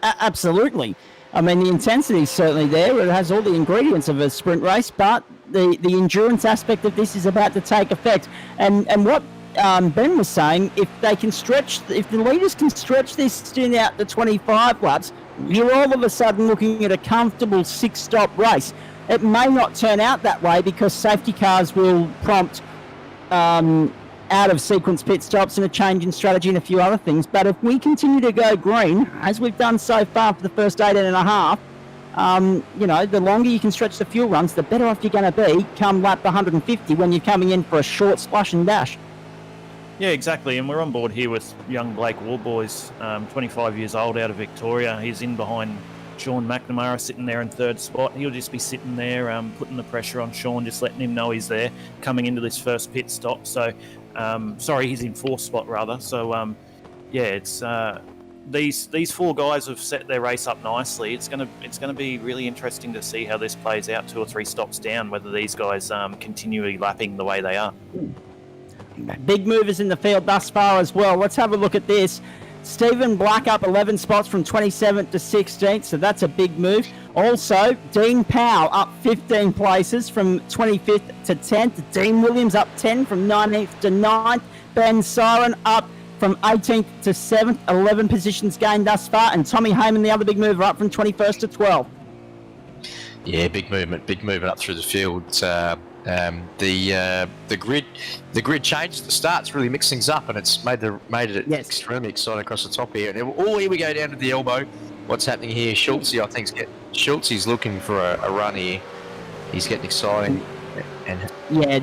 [SPEAKER 1] absolutely. I mean, the intensity is certainly there. It has all the ingredients of a sprint race, but the endurance aspect of this is about to take effect. And what Ben was saying, if the leaders can stretch this stint out to 25 laps, you're all of a sudden looking at a comfortable 6-stop race. It may not turn out that way because safety cars will prompt out of sequence pit stops and a change in strategy and a few other things. But if we continue to go green, as we've done so far for the first 18 and a half, the longer you can stretch the fuel runs, the better off you're going to be come lap 150 when you're coming in for a short splash and dash.
[SPEAKER 3] Yeah, exactly. And we're on board here with young Blake Warboys, 25 years old, out of Victoria. He's in behind Sean McNamara, sitting there in 3rd spot. He'll just be sitting there, putting the pressure on Sean, just letting him know he's there, coming into this first pit stop. So, he's in 4th spot rather. So, it's these 4 guys have set their race up nicely. It's gonna be really interesting to see how this plays out 2 or 3 stops down. Whether these guys continually lapping the way they are.
[SPEAKER 1] Big movers in the field thus far as well. Let's have a look at this. Stephen Black up 11 spots from 27th to 16th, so that's a big move. Also, Dean Powell up 15 places from 25th to 10th. Dean Williams up 10 from 19th to 9th. Ben Siren up from 18th to 7th, 11 positions gained thus far. And Tommy Heyman, the other big mover, up from 21st to 12th.
[SPEAKER 2] Yeah, big movement up through the field. The grid changed at the start. It's really mixed things up, and it's made it extremely exciting across the top here. And here we go down to the elbow. What's happening here? Schultz, I think, Schultz is looking for a run here. He's getting exciting. And
[SPEAKER 1] Yeah,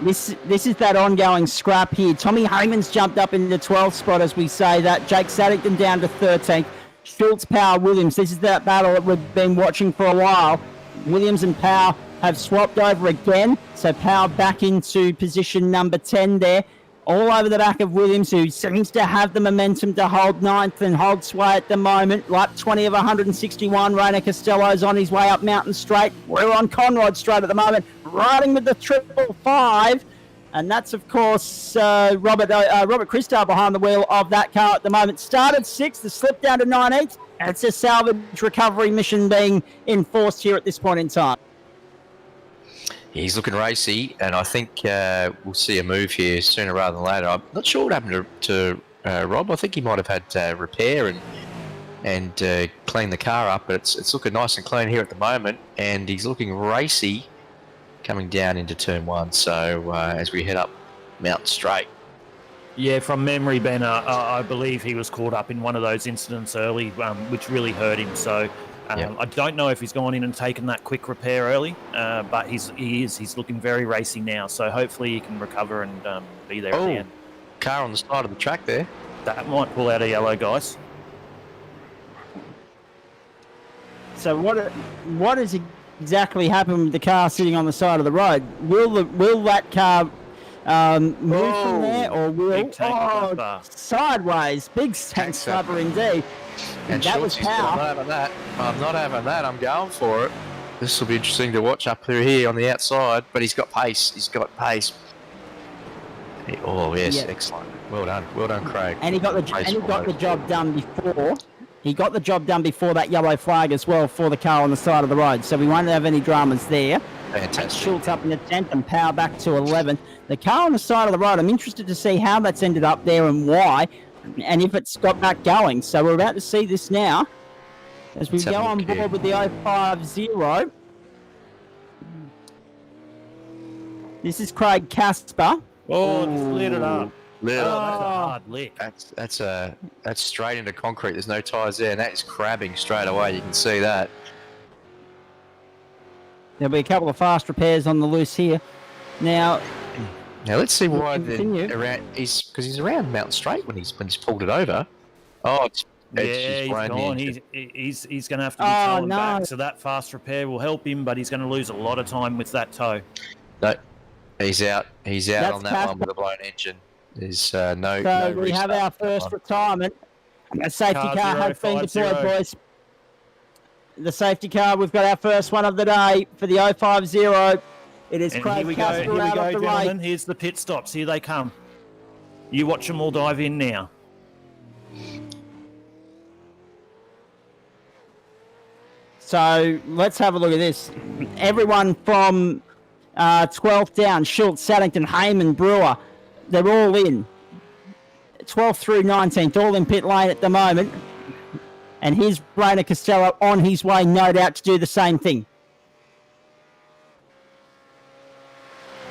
[SPEAKER 1] this is that ongoing scrap here. Tommy Heyman's jumped up in the 12th spot as we say that. Jake Saddington down to 13th. Schultz, Power, Williams. This is that battle that we've been watching for a while. Williams and Power have swapped over again. So Power back into position number 10 there. All over the back of Williams, who seems to have the momentum to hold ninth and hold sway at the moment. Lap 20 of 161. Rainer Costello's on his way up Mountain Straight. We're on Conrod Straight at the moment, riding with the 555. And that's, of course, Robert Christo behind the wheel of that car at the moment. Started 6th, has slipped down to 19th. And it's a salvage recovery mission being enforced here at this point in time.
[SPEAKER 2] he's looking racy, and I think we'll see a move here sooner rather than later. I'm not sure what happened to Rob. I think he might have had repair and cleaned the car up, but it's looking nice and clean here at the moment, and he's looking racy coming down into turn 1. So as we head up Mountain Straight.
[SPEAKER 3] Yeah, from memory, Ben, I believe he was caught up in one of those incidents early, which really hurt him. So I don't know if he's gone in and taken that quick repair early, but he's looking very racy now. So hopefully he can recover and be there at the end.
[SPEAKER 2] Car on the side of the track there.
[SPEAKER 3] That might pull out a yellow, guys.
[SPEAKER 1] So what has exactly happened with the car sitting on the side of the road? Will that car move from there, or will sideways? Big tank slapper indeed.
[SPEAKER 2] And
[SPEAKER 1] that was
[SPEAKER 2] power. I'm not having that. I'm going for it. This will be interesting to watch up through here on the outside. But he's got pace. Oh yes, excellent. Well done, Craig.
[SPEAKER 1] And he got the job done before. He got the job done before that yellow flag as well for the car on the side of the road. So we won't have any dramas there.
[SPEAKER 2] Fantastic.
[SPEAKER 1] Schultz up in the 10th and Power back to 11th. The car on the side of the road, I'm interested to see how that's ended up there and why, and if it's got back going. So we're about to see this now as we go on board with the 050. This is Craig Casper.
[SPEAKER 3] Oh, just lit it up. That's a hard lick.
[SPEAKER 2] That's straight into concrete. There's no tyres there, and that is crabbing straight away. You can see that.
[SPEAKER 1] There'll be a couple of fast repairs on the loose here. Now
[SPEAKER 2] let's see why he's around Mountain Straight when he's pulled it over. Oh,
[SPEAKER 3] he's gone. He's going to have to be towing back. So that fast repair will help him, but he's going to lose a lot of time with that tow.
[SPEAKER 2] No, he's out. He's out on that one with a blown engine. There's no.
[SPEAKER 1] So we have our first retirement. A safety car has been deployed, boys. The safety car, we've got our first one of the day for the 050. It is Craig Casper.
[SPEAKER 3] Here we go, gentlemen. Here's the pit stops. Here they come. You watch them all dive in now.
[SPEAKER 1] So let's have a look at this. Everyone from 12th down, Schultz, Saddington, Heyman, Brewer, they're all in. 12th through 19th, all in pit lane at the moment. And here's Rainer Costello on his way, no doubt, to do the same thing.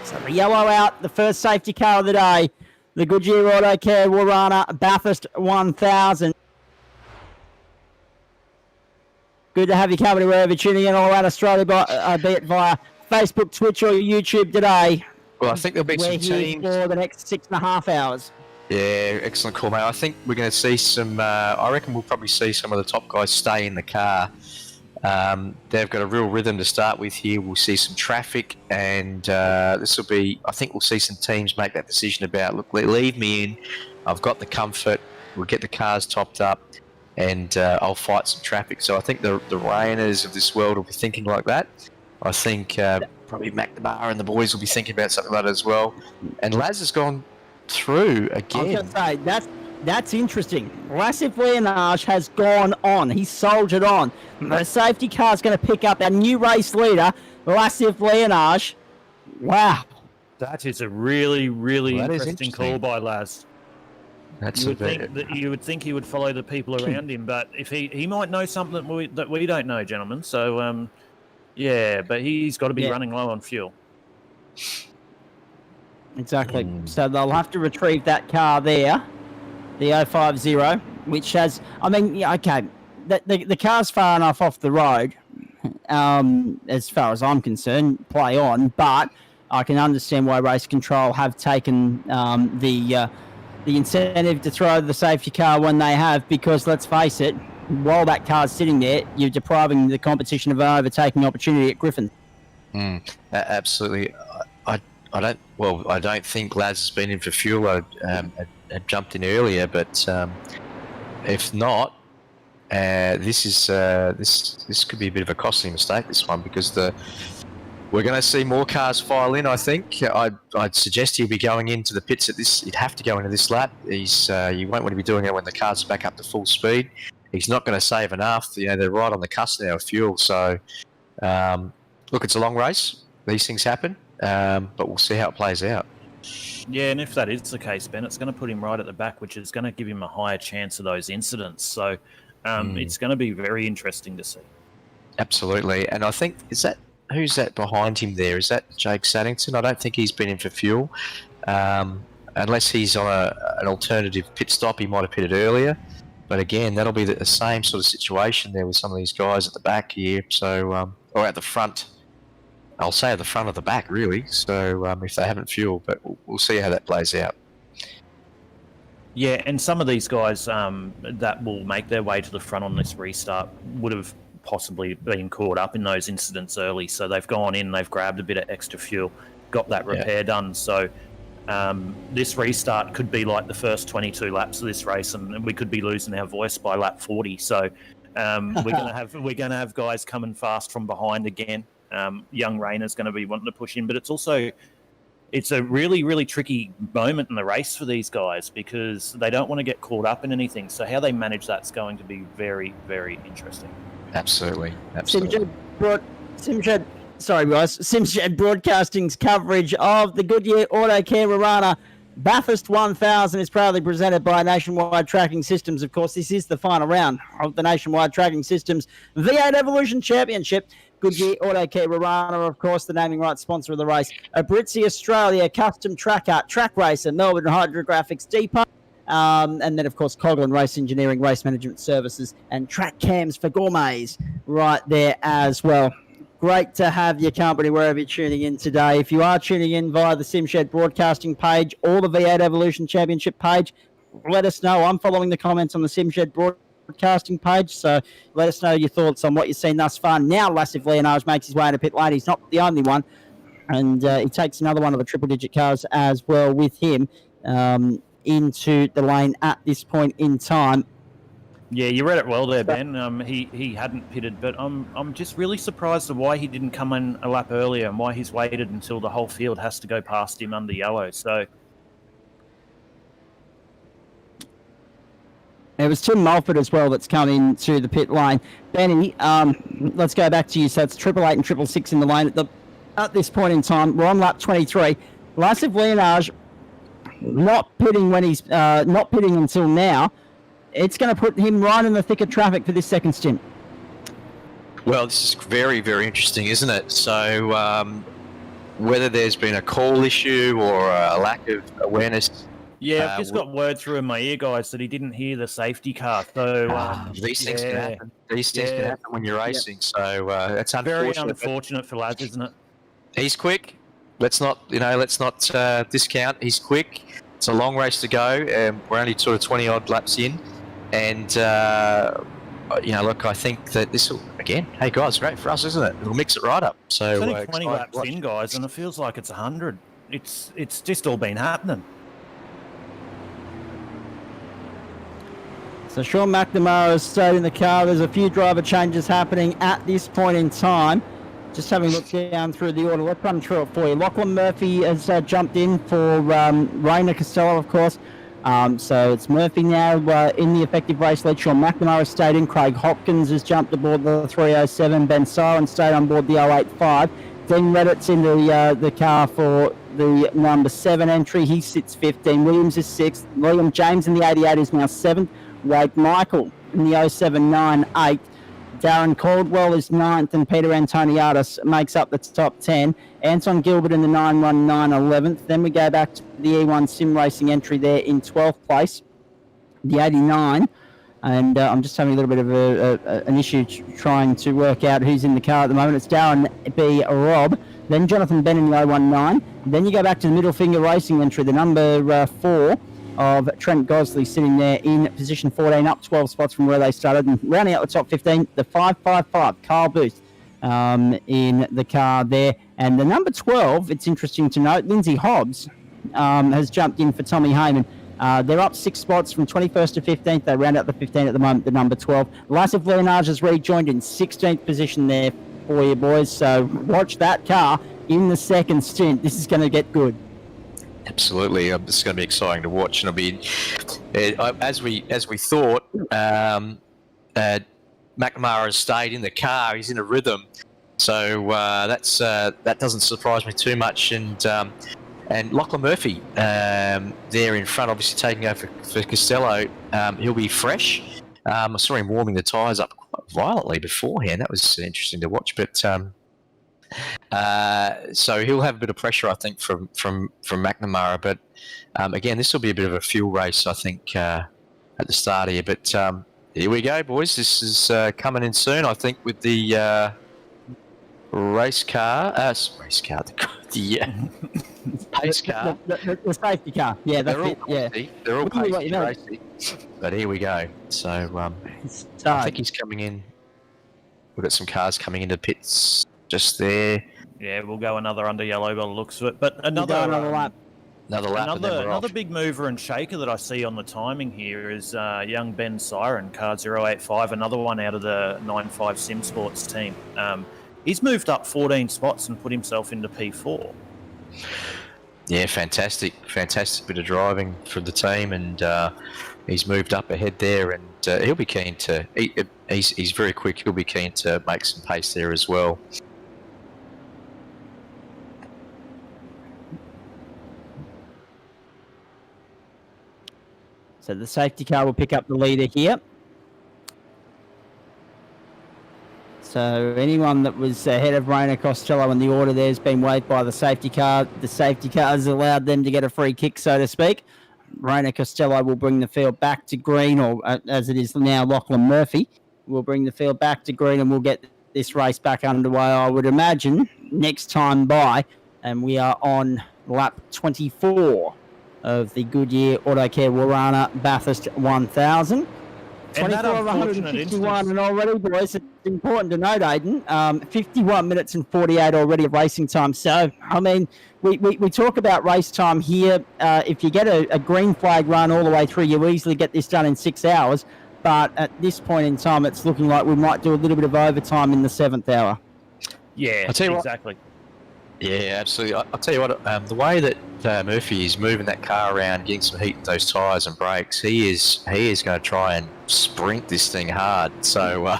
[SPEAKER 1] So the yellow out, the first safety car of the day, the Goodyear Autocare Warana Bathurst 1000. Good to have you company wherever you're tuning in all around Australia, be it via Facebook, Twitch, or YouTube today.
[SPEAKER 2] Well, I think there'll be some teams
[SPEAKER 1] for the next 6.5 hours.
[SPEAKER 2] Yeah, excellent call, mate. I think we're going to see some. I reckon we'll probably see some of the top guys stay in the car. They've got a real rhythm to start with here. We'll see some traffic, and this will be. I think we'll see some teams make that decision about. Look, leave me in. I've got the comfort. We'll get the cars topped up, and I'll fight some traffic. So I think the Rainers of this world will be thinking like that. I think probably Mac the Bar and the boys will be thinking about something like that as well. And Laz has gone through again.
[SPEAKER 1] I was going to say, that's interesting. Lassif Leonage has gone on. He's soldiered on. The safety car is going to pick up our new race leader, Lassif Leonage. Wow.
[SPEAKER 3] That is a really, really interesting call by Laz. You would think he would follow the people around him, but if he might know something that we don't know, gentlemen. So, but he's got to be running low on fuel.
[SPEAKER 1] Exactly. So they'll have to retrieve that car there, the 050, which has, I mean, okay, the car's far enough off the road, as far as I'm concerned. Play on, but I can understand why Race Control have taken the incentive to throw the safety car when they have, because let's face it, while that car's sitting there, you're depriving the competition of an overtaking opportunity at Griffin.
[SPEAKER 2] Absolutely. I don't think Laz has been in for fuel. I had jumped in earlier, but if not, this could be a bit of a costly mistake, this one, because we're going to see more cars file in. I think I'd suggest he'll be going into the pits at this. He'd have to go into this lap. You won't want to be doing it when the car's back up to full speed. He's not going to save enough. They're right on the cusp now of fuel. So, look, it's a long race. These things happen. But we'll see how it plays out.
[SPEAKER 3] Yeah, and if that is the case, Ben, it's going to put him right at the back, which is going to give him a higher chance of those incidents. So it's going to be very interesting to see. Absolutely.
[SPEAKER 2] And I think, who's that behind him there? Is that Jake Saddington? I don't think he's been in for fuel. Unless he's on an alternative pit stop, he might have pitted earlier. But again, that'll be the same sort of situation there with some of these guys at the back here. So, or at the front. I'll say at the front of the back, really. So if they haven't fueled, but we'll see how that plays out.
[SPEAKER 3] Yeah, and some of these guys that will make their way to the front on this restart would have possibly been caught up in those incidents early. So they've gone in, they've grabbed a bit of extra fuel, got that repair done. So this restart could be like the first 22 laps of this race, and we could be losing our voice by lap 40. So we're gonna have guys coming fast from behind again. Young Rayner's going to be wanting to push in, but it's a really, really tricky moment in the race for these guys because they don't want to get caught up in anything. So how they manage that's going to be very, very interesting.
[SPEAKER 2] Absolutely.
[SPEAKER 1] Simshed Broadcasting's coverage of the Goodyear Autocare Warana Bathurst 1000 is proudly presented by Nationwide Tracking Systems. Of course, this is the final round of the Nationwide Tracking Systems V8 Evolution Championship. Goodyear Autocare Warana, of course, the naming rights sponsor of the race. Abritzi Australia, Custom Tracker, Track Racer, Melbourne Hydrographics Depot. And then, of course, Coghlan Race Engineering, Race Management Services, and Track Cams for Gourmets right there as well. Great to have your company wherever you're tuning in today. If you are tuning in via the Simshed Broadcasting page or the V8 Evolution Championship page, let us know. I'm following the comments on the Simshed Broadcasting page, so let us know your thoughts on what you've seen thus far. Now, Lassif Leonage makes his way into pit lane. He's not the only one, and he takes another one of the triple-digit cars as well with him into the lane at this point in time.
[SPEAKER 3] Yeah, you read it well there, Ben. He hadn't pitted, but I'm just really surprised at why he didn't come in a lap earlier and why he's waited until the whole field has to go past him under yellow. So
[SPEAKER 1] it was Tim Mulford as well that's come into the pit lane. Benny, let's go back to you. So it's 888 and 666 in the lane at this point in time. We're on lap 23. Lassif Leonage not pitting when he's not pitting until now. It's going to put him right in the thick of traffic for this second stint.
[SPEAKER 2] Well, this is very, very interesting, isn't it? So whether there's been a call issue or a lack of awareness.
[SPEAKER 3] Yeah, I've just got word through in my ear, guys, that he didn't hear the safety car. So
[SPEAKER 2] these things can happen. These things can happen when you're racing. So it's
[SPEAKER 3] very unfortunate for Laz, isn't it?
[SPEAKER 2] He's quick. Let's not discount. He's quick. It's a long race to go. We're only sort of 20 odd laps in. And, look, I think that this will, again, hey, guys, great for us, isn't it? It'll mix it right up. So
[SPEAKER 3] it's only 20 laps in, guys, and it feels like it's 100. It's just all been happening.
[SPEAKER 1] So Sean McNamara has stayed in the car. There's a few driver changes happening at this point in time. Just having a look down through the order. Let's run through it for you. Lachlan Murphy has jumped in for Rainer Costello, of course. So it's Murphy now in the effective race lead. Sean McNamara stayed in. Craig Hopkins has jumped aboard the 307. Ben Siren stayed on board the 085. Dean Reddit's in the car for the number 7 entry. He sits 15. Williams is 6th. William James in the 88 is now 7th. Wade Michael in the 079 8th. Darren Caldwell is 9th, and Peter Antoniadis makes up the top 10. Anton Gilbert in the 919 11th. Then we go back to the E1 Sim Racing entry there in 12th place. The 89 And I'm just having a little bit of an issue trying to work out who's in the car at the moment. It's Darren B. Robb, then Jonathan Ben in the 019. Then you go back to the Middle Finger Racing entry, the number 4 of Trent Gosley sitting there in position 14, up 12 spots from where they started. And rounding out the top 15, the 555, Carl Booth in the car there. And the number 12, it's interesting to note, Lindsay Hobbs has jumped in for Tommy Heyman. They're up 6 spots from 21st to 15th. They round out the 15 at the moment, the number 12. Lassif Leonage has rejoined in 16th position there for you boys. So watch that car in the second stint. This is going to get good.
[SPEAKER 2] Absolutely, it's going to be exciting to watch, and it'll be as we thought. McNamara has stayed in the car; he's in a rhythm, so that doesn't surprise me too much. And Lachlan Murphy there in front, obviously taking over for Costello. He'll be fresh. I saw him warming the tyres up quite violently beforehand. That was interesting to watch, but. So he'll have a bit of pressure, I think, from McNamara. But again, this will be a bit of a fuel race, I think, at the start here. But here we go, boys. This is coming in soon, I think, with the race car, the pace car.
[SPEAKER 1] The safety car. Yeah, that's it. Yeah,
[SPEAKER 2] they're all pacey racing. But here we go. So I think he's coming in. We've got some cars coming into pits. Just there.
[SPEAKER 3] Yeah, we'll go another under yellow by the looks of it. But another
[SPEAKER 1] lap.
[SPEAKER 3] Another big mover and shaker that I see on the timing here is young Ben Siren, car 085, another one out of the 95 Sim Sports team. He's moved up 14 spots and put himself into P4.
[SPEAKER 2] Yeah, fantastic bit of driving from the team, and he's moved up ahead there, and he'll be keen to. He's very quick. He'll be keen to make some pace there as well.
[SPEAKER 1] So the safety car will pick up the leader here. So anyone that was ahead of Rainer Costello in the order there has been weighed by the safety car. The safety car has allowed them to get a free kick, so to speak. Rainer Costello will bring the field back to green, or as it is now, Lachlan Murphy will bring the field back to green, and we'll get this race back underway, I would imagine, next time by. And we are on lap 24 of the Goodyear Autocare Warana Bathurst 1000. 24 of 151 and already, boys. It's important to note, Aiden, 51 minutes and 48 already of racing time. So, I mean, we talk about race time here. If you get a green flag run all the way through, you easily get this done in 6 hours. But at this point in time, it's looking like we might do a little bit of overtime in the 7th hour.
[SPEAKER 3] Yeah,
[SPEAKER 2] I'll tell you
[SPEAKER 3] exactly.
[SPEAKER 2] Yeah, absolutely. I'll tell you what, the way that Murphy is moving that car around, getting some heat in those tyres and brakes, he is going to try and sprint this thing hard. So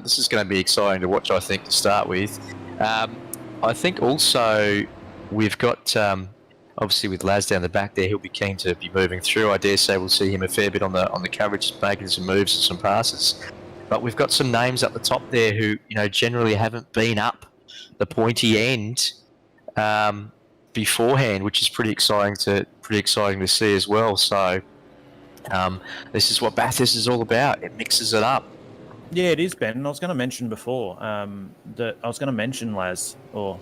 [SPEAKER 2] this is going to be exciting to watch, I think, to start with. I think also we've got, obviously with Laz down the back there, he'll be keen to be moving through. I dare say we'll see him a fair bit on the coverage, making some moves and some passes. But we've got some names up the top there who, generally haven't been up the pointy end beforehand, which is pretty exciting to see as well. So this is what Bathurst is all about. It mixes it up.
[SPEAKER 3] Yeah, it is, Ben. And I was going to mention before that I was going to mention Laz, or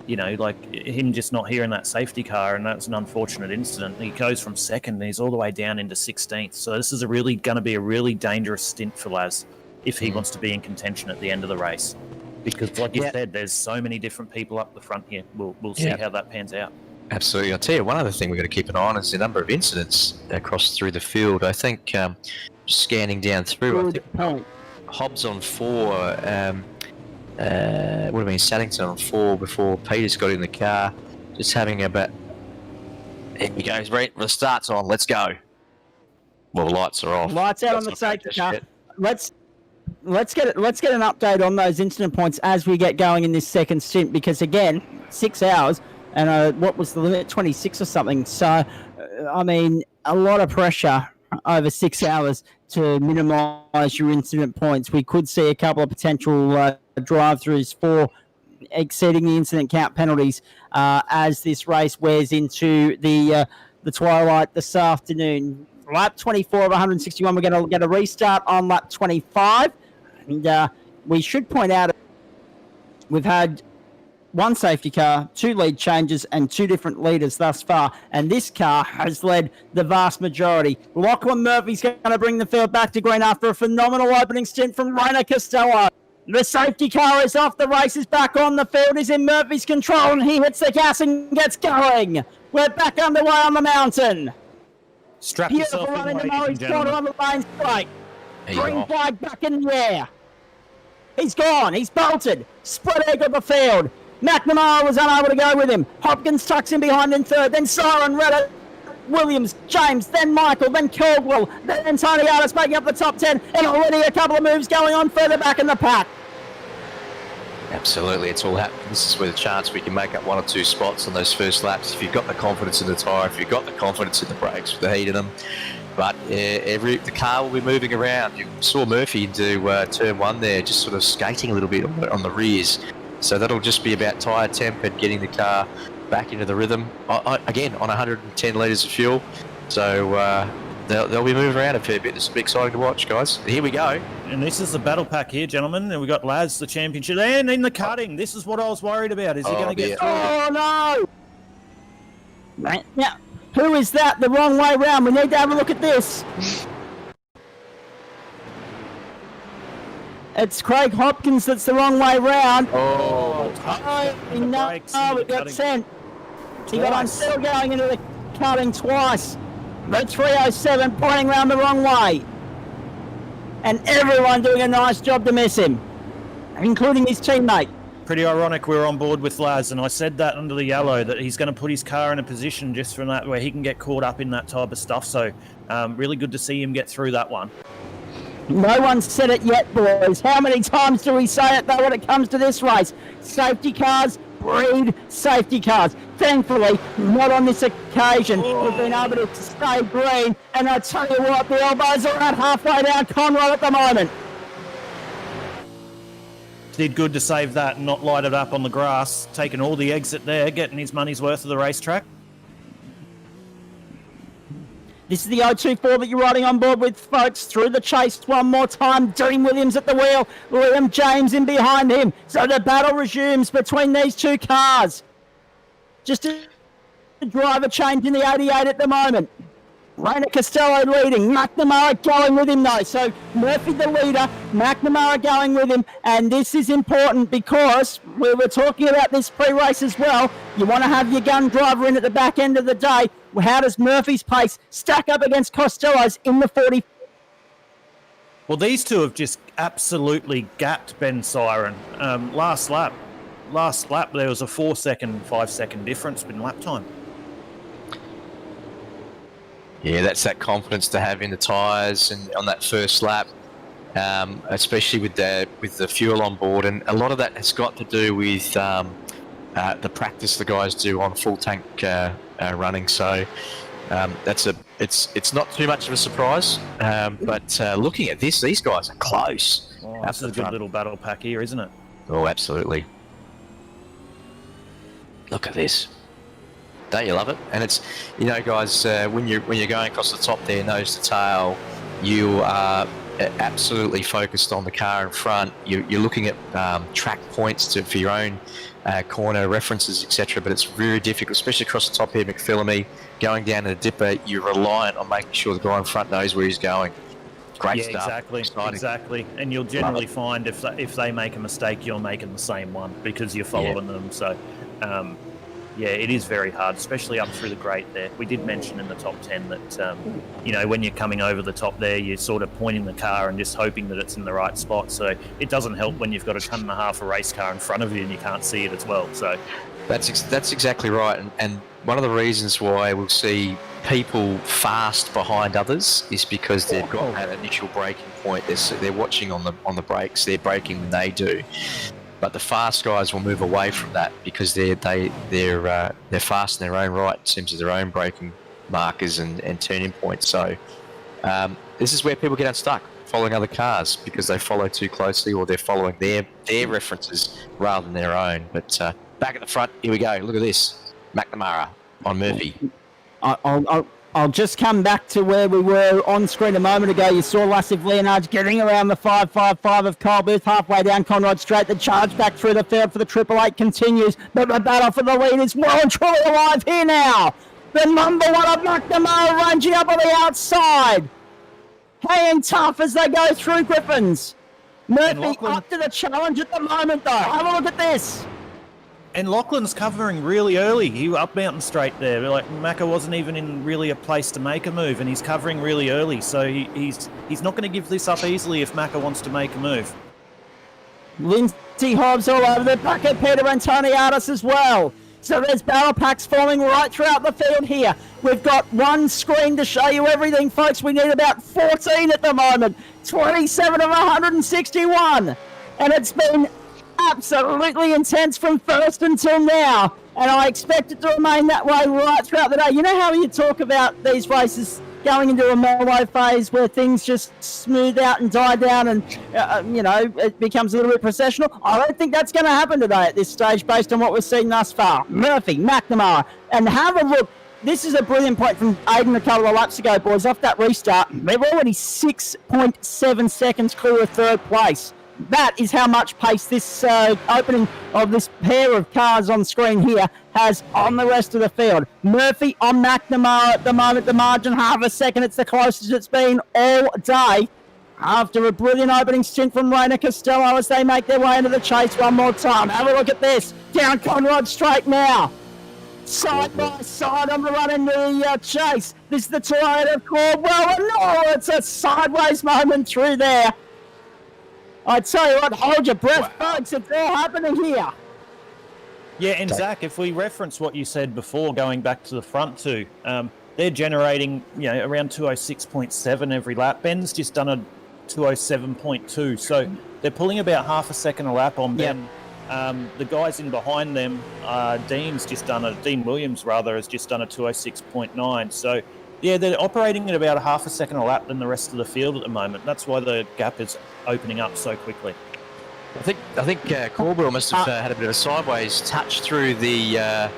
[SPEAKER 3] like him just not hearing that safety car, and that's an unfortunate incident. He goes from second and he's all the way down into 16th. So this is going to be a really dangerous stint for Laz if he wants to be in contention at the end of the race. Because, like you said, there's so many different people up the front here. We'll see how that pans out.
[SPEAKER 2] Absolutely. I'll tell you, one other thing we've got to keep an eye on is the number of incidents across through the field. I think scanning down through, Hobbs on 4, would have been Saddington on 4 before Peters got in the car. Just having about... Here he goes, Brett. The start's on. Let's go. Well, the lights are off.
[SPEAKER 1] Lights out on the safety car. Let's get an update on those incident points as we get going in this second stint, because again, 6 hours and what was the limit, 26 or something. So, I mean, a lot of pressure over 6 hours to minimise your incident points. We could see a couple of potential drive-throughs for exceeding the incident count penalties as this race wears into the twilight this afternoon. lap 24 of 161. We're going to get a restart on lap 25. And we should point out we've had one safety car, 2 lead changes, and 2 different leaders thus far. And this car has led the vast majority. Lachlan Murphy's going to bring the field back to green after a phenomenal opening stint from Rainer Costello. The safety car is off. The race is back on. The field is in Murphy's control, and he hits the gas and gets going. We're back underway on the mountain.
[SPEAKER 3] Strap
[SPEAKER 1] Beautiful
[SPEAKER 3] yourself
[SPEAKER 1] run
[SPEAKER 3] in,
[SPEAKER 1] into
[SPEAKER 3] ladies
[SPEAKER 1] Murray's
[SPEAKER 3] and
[SPEAKER 1] corner
[SPEAKER 3] gentlemen.
[SPEAKER 1] on the lane straight.
[SPEAKER 2] There you
[SPEAKER 1] Green
[SPEAKER 2] go.
[SPEAKER 1] flag back in the air. He's gone. He's bolted. Split egg of the field. McNamara was unable to go with him. Hopkins tucks in behind in third. Then Siren, Reddit, Williams, James, then Michael, then Caldwell, then Antoniadis making up the top 10. And already a couple of moves going on further back in the pack.
[SPEAKER 2] Absolutely, it's all happening. This is where the chance we can make up 1 or 2 spots on those first laps. If you've got the confidence in the tyre, if you've got the confidence in the brakes with the heat in them. But the car will be moving around. You saw Murphy into turn 1 there, just sort of skating a little bit on the rears. So that'll just be about tyre temp and getting the car back into the rhythm. Again, on 110 litres of fuel. So they'll be moving around a fair bit. This will be exciting to watch, guys. Here we go.
[SPEAKER 3] And this is the battle pack here, gentlemen. And we've got Laz, the championship. And in the cutting, this is what I was worried about. Is he going to get through?
[SPEAKER 1] Oh, no! Right, now, who is that? The wrong way round. We need to have a look at this. It's Craig Hopkins that's the wrong way round.
[SPEAKER 2] Oh,
[SPEAKER 1] No, it got sent. He got unsettled going into the cutting twice. The 307 pointing round the wrong way. And everyone doing a nice job to miss him, including his teammate.
[SPEAKER 3] Pretty ironic we were on board with Laz, and I said that under the yellow, that he's going to put his car in a position just from that where he can get caught up in that type of stuff. So really good to see him get through that one.
[SPEAKER 1] No one's said it yet, boys. How many times do we say it, though, when it comes to this race? Safety cars breed safety cars. Thankfully, not on this occasion. We've been able to stay green, and I tell you what, the elbows are at halfway down Conrad at the moment.
[SPEAKER 3] Did good to save that and not light it up on the grass, taking all the exit there, getting his money's worth of the racetrack.
[SPEAKER 1] This is the 024 that you're riding on board with, folks. Through the chase one more time. Dean Williams at the wheel. Liam James in behind him. So the battle resumes between these 2 cars. Just a driver change in the 88 at the moment. Rainer Costello leading. McNamara going with him, though. So Murphy the leader. McNamara going with him. And this is important because we were talking about this pre-race as well. You want to have your gun driver in at the back end of the day. How does Murphy's pace stack up against Costello's in the 40?
[SPEAKER 3] Well, these two have just absolutely gapped Ben Siren. Last lap, there was a 4-second, 5-second difference in lap time.
[SPEAKER 2] Yeah, that's that confidence to have in the tyres and on that first lap, especially with the fuel on board. And a lot of that has got to do with the practice the guys do on full tank running. So it's not too much of a surprise. But looking at this, these guys are close.
[SPEAKER 3] Oh, that's a good little battle pack here, isn't it?
[SPEAKER 2] Oh, absolutely. Look at this. Don't you love it? And it's, you know, guys, when you're going across the top there, nose to tail, you are absolutely focused on the car in front. You're looking at track points for your own corner references, etc. But it's very difficult, especially across the top here, McPhillamy, going down to the dipper. You're reliant on making sure the guy in front knows where he's going. Great stuff.
[SPEAKER 3] Exactly,
[SPEAKER 2] Exciting.
[SPEAKER 3] exactly. And you'll generally find if they make a mistake, you're making the same one because you're following them. So, yeah, it is very hard, especially up through the grate there. We did mention in the top 10 that, you know, when you're coming over the top there, you're sort of pointing the car and just hoping that it's in the right spot. So it doesn't help when you've got a ton and a half of race car in front of you and you can't see it as well. So
[SPEAKER 2] that's exactly right. And one of the reasons why we'll see people fast behind others is because they've got that initial braking point. They're watching on the brakes. They're braking when they do. But the fast guys will move away from that because they're fast in their own right in terms of their own braking markers and turning points. So this is where people get unstuck, following other cars because they follow too closely or they're following their references rather than their own. But back at the front, here we go. Look at this, McNamara on Murphy.
[SPEAKER 1] I'll I'll just come back to where we were on screen a moment ago. You saw Lassif Leonard getting around the 555 of Kyle Booth, halfway down Conrod Straight. The charge back through the field for the Triple Eight continues, but the battle for the lead is well and truly alive here now. The number one of McNamara ranging up on the outside. Hanging tough as they go through Griffins. Murphy up to the challenge at the moment, though. Have a look at this.
[SPEAKER 3] And Lachlan's covering really early. He up Mountain Straight there. Like Macca wasn't even in really a place to make a move, and he's covering really early. So he's not going to give this up easily if Macca wants to make a move.
[SPEAKER 1] Lindsay Hobbs all over the bucket. Peter Antoniadis as well. So there's barrel packs forming right throughout the field here. We've got one screen to show you everything, folks. We need about 14 at the moment. 27 of 161. And it's been absolutely intense from first until now, and I expect it to remain that way right throughout the day. You know how you talk about these races going into a mellow phase where things just smooth out and die down and, it becomes a little bit processional? I don't think that's going to happen today at this stage based on what we've seen thus far. Murphy, McNamara, and have a look. This is a brilliant point from Aiden a couple of laps ago, boys. Off that restart, they're already 6.7 seconds clear of third place. That is how much pace this opening of this pair of cars on screen here has on the rest of the field. Murphy on McNamara at the moment, the margin half a second. It's the closest it's been all day. After a brilliant opening stint from Rainer Costello as they make their way into the chase one more time. Have a look at this. Down Conrod Straight now. Side by side on the run into the chase. This is the Toyota of Caldwell. And no, it's a sideways moment through there. I tell you what, hold your breath, folks. It's all happening here.
[SPEAKER 3] Yeah, and Zach, if we reference what you said before, going back to the front two, they're generating around 206.7 every lap. Ben's just done a 207.2, so they're pulling about half a second a lap on Ben. The guys in behind them, Dean Williams has just done a 206.9. So yeah, they're operating at about a half a second a lap than the rest of the field at the moment. That's why the gap is opening up so quickly.
[SPEAKER 2] I think Corbell must have had a bit of a sideways touch through the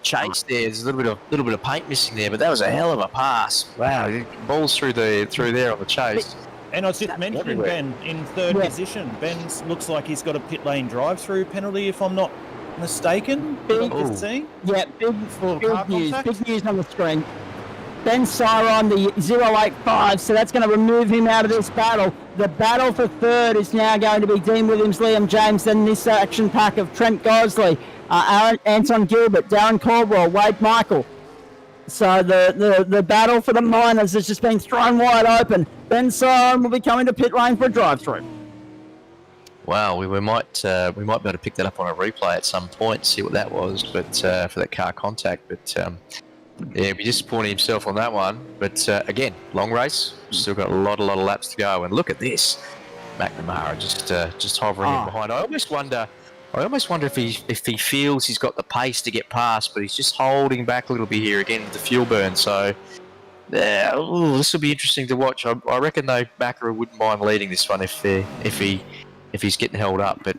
[SPEAKER 2] chase there. There's a little bit of paint missing there, but that was a hell of a pass. Wow, balls through there on the chase.
[SPEAKER 3] And I was just mentioning Ben in third position. Ben looks like he's got a pit lane drive-through penalty, if I'm not mistaken.
[SPEAKER 1] Big news. Big news on the screen. Ben Siron, the 085, so that's going to remove him out of this battle. The battle for third is now going to be Dean Williams, Liam James, then this action pack of Trent Gosley, Anton Gilbert, Darren Caldwell, Wade Michael. So the battle for the minors has just been thrown wide open. Ben Siron will be coming to pit lane for a drive-through.
[SPEAKER 2] Wow, we might be able to pick that up on a replay at some point, see what that was, but for that car contact. But yeah, be disappointing himself on that one. But again, long race, still got a lot of laps to go. And look at this, McNamara just hovering in behind. I almost wonder if he feels he's got the pace to get past, but he's just holding back a little bit here again with the fuel burn. So this will be interesting to watch. I reckon though Macra wouldn't mind leading this one if he's getting held up. But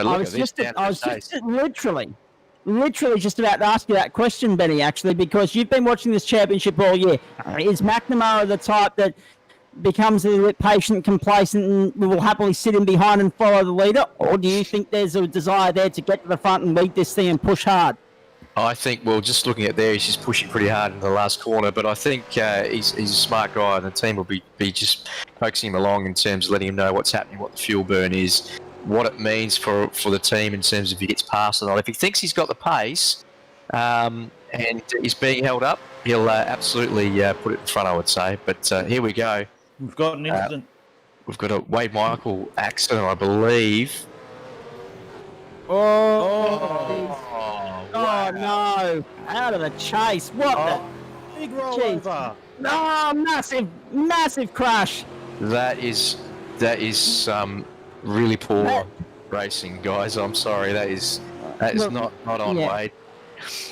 [SPEAKER 2] look at this. I was just literally just about to ask you that question, Benny, actually, because you've been watching this championship all year. Is McNamara the type that becomes a little bit patient, complacent, and will happily sit in behind and follow the leader? Or do you think there's a desire there to get to the front and lead this thing and push hard? I think, well, just looking at there, he's just pushing pretty hard in the last corner, but I think he's a smart guy, and the team will be just focusing him along in terms of letting him know what's happening, what the fuel burn is, what it means for the team in terms of if he gets past or not. If he thinks he's got the pace and he's being held up, he'll absolutely put it in front, I would say. But here we go.
[SPEAKER 3] We've got an incident.
[SPEAKER 2] We've got a Wade Michael accident, I believe.
[SPEAKER 1] Oh no! Out of the chase. What the?
[SPEAKER 3] Big rollover.
[SPEAKER 1] No, massive crash.
[SPEAKER 2] That is some really poor racing, guys. I'm sorry. That is not on Wade.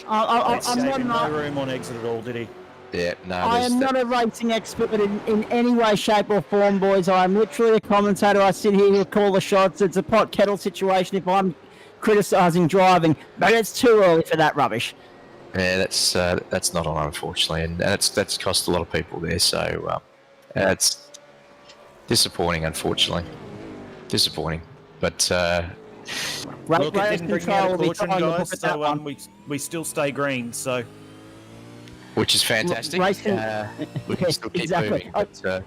[SPEAKER 3] I'm not no room on exit at all, did he?
[SPEAKER 2] Yeah, no.
[SPEAKER 1] I am not a racing expert in any way, shape or form, boys. I am literally a commentator. I sit here to call the shots. It's a pot kettle situation if I'm criticising driving, but it's too early for that rubbish.
[SPEAKER 2] Yeah, that's not on, unfortunately, and that's cost a lot of people there. So it's disappointing, unfortunately. Disappointing, but
[SPEAKER 3] Look, it
[SPEAKER 1] Race
[SPEAKER 3] didn't bring me out
[SPEAKER 1] control
[SPEAKER 3] of
[SPEAKER 1] will be
[SPEAKER 3] caution,
[SPEAKER 1] trying to look
[SPEAKER 3] guys.
[SPEAKER 1] at that
[SPEAKER 3] So
[SPEAKER 1] one.
[SPEAKER 3] we still stay green. So
[SPEAKER 2] which is fantastic.
[SPEAKER 1] Race
[SPEAKER 2] We can still keep
[SPEAKER 1] exactly.
[SPEAKER 2] moving. But,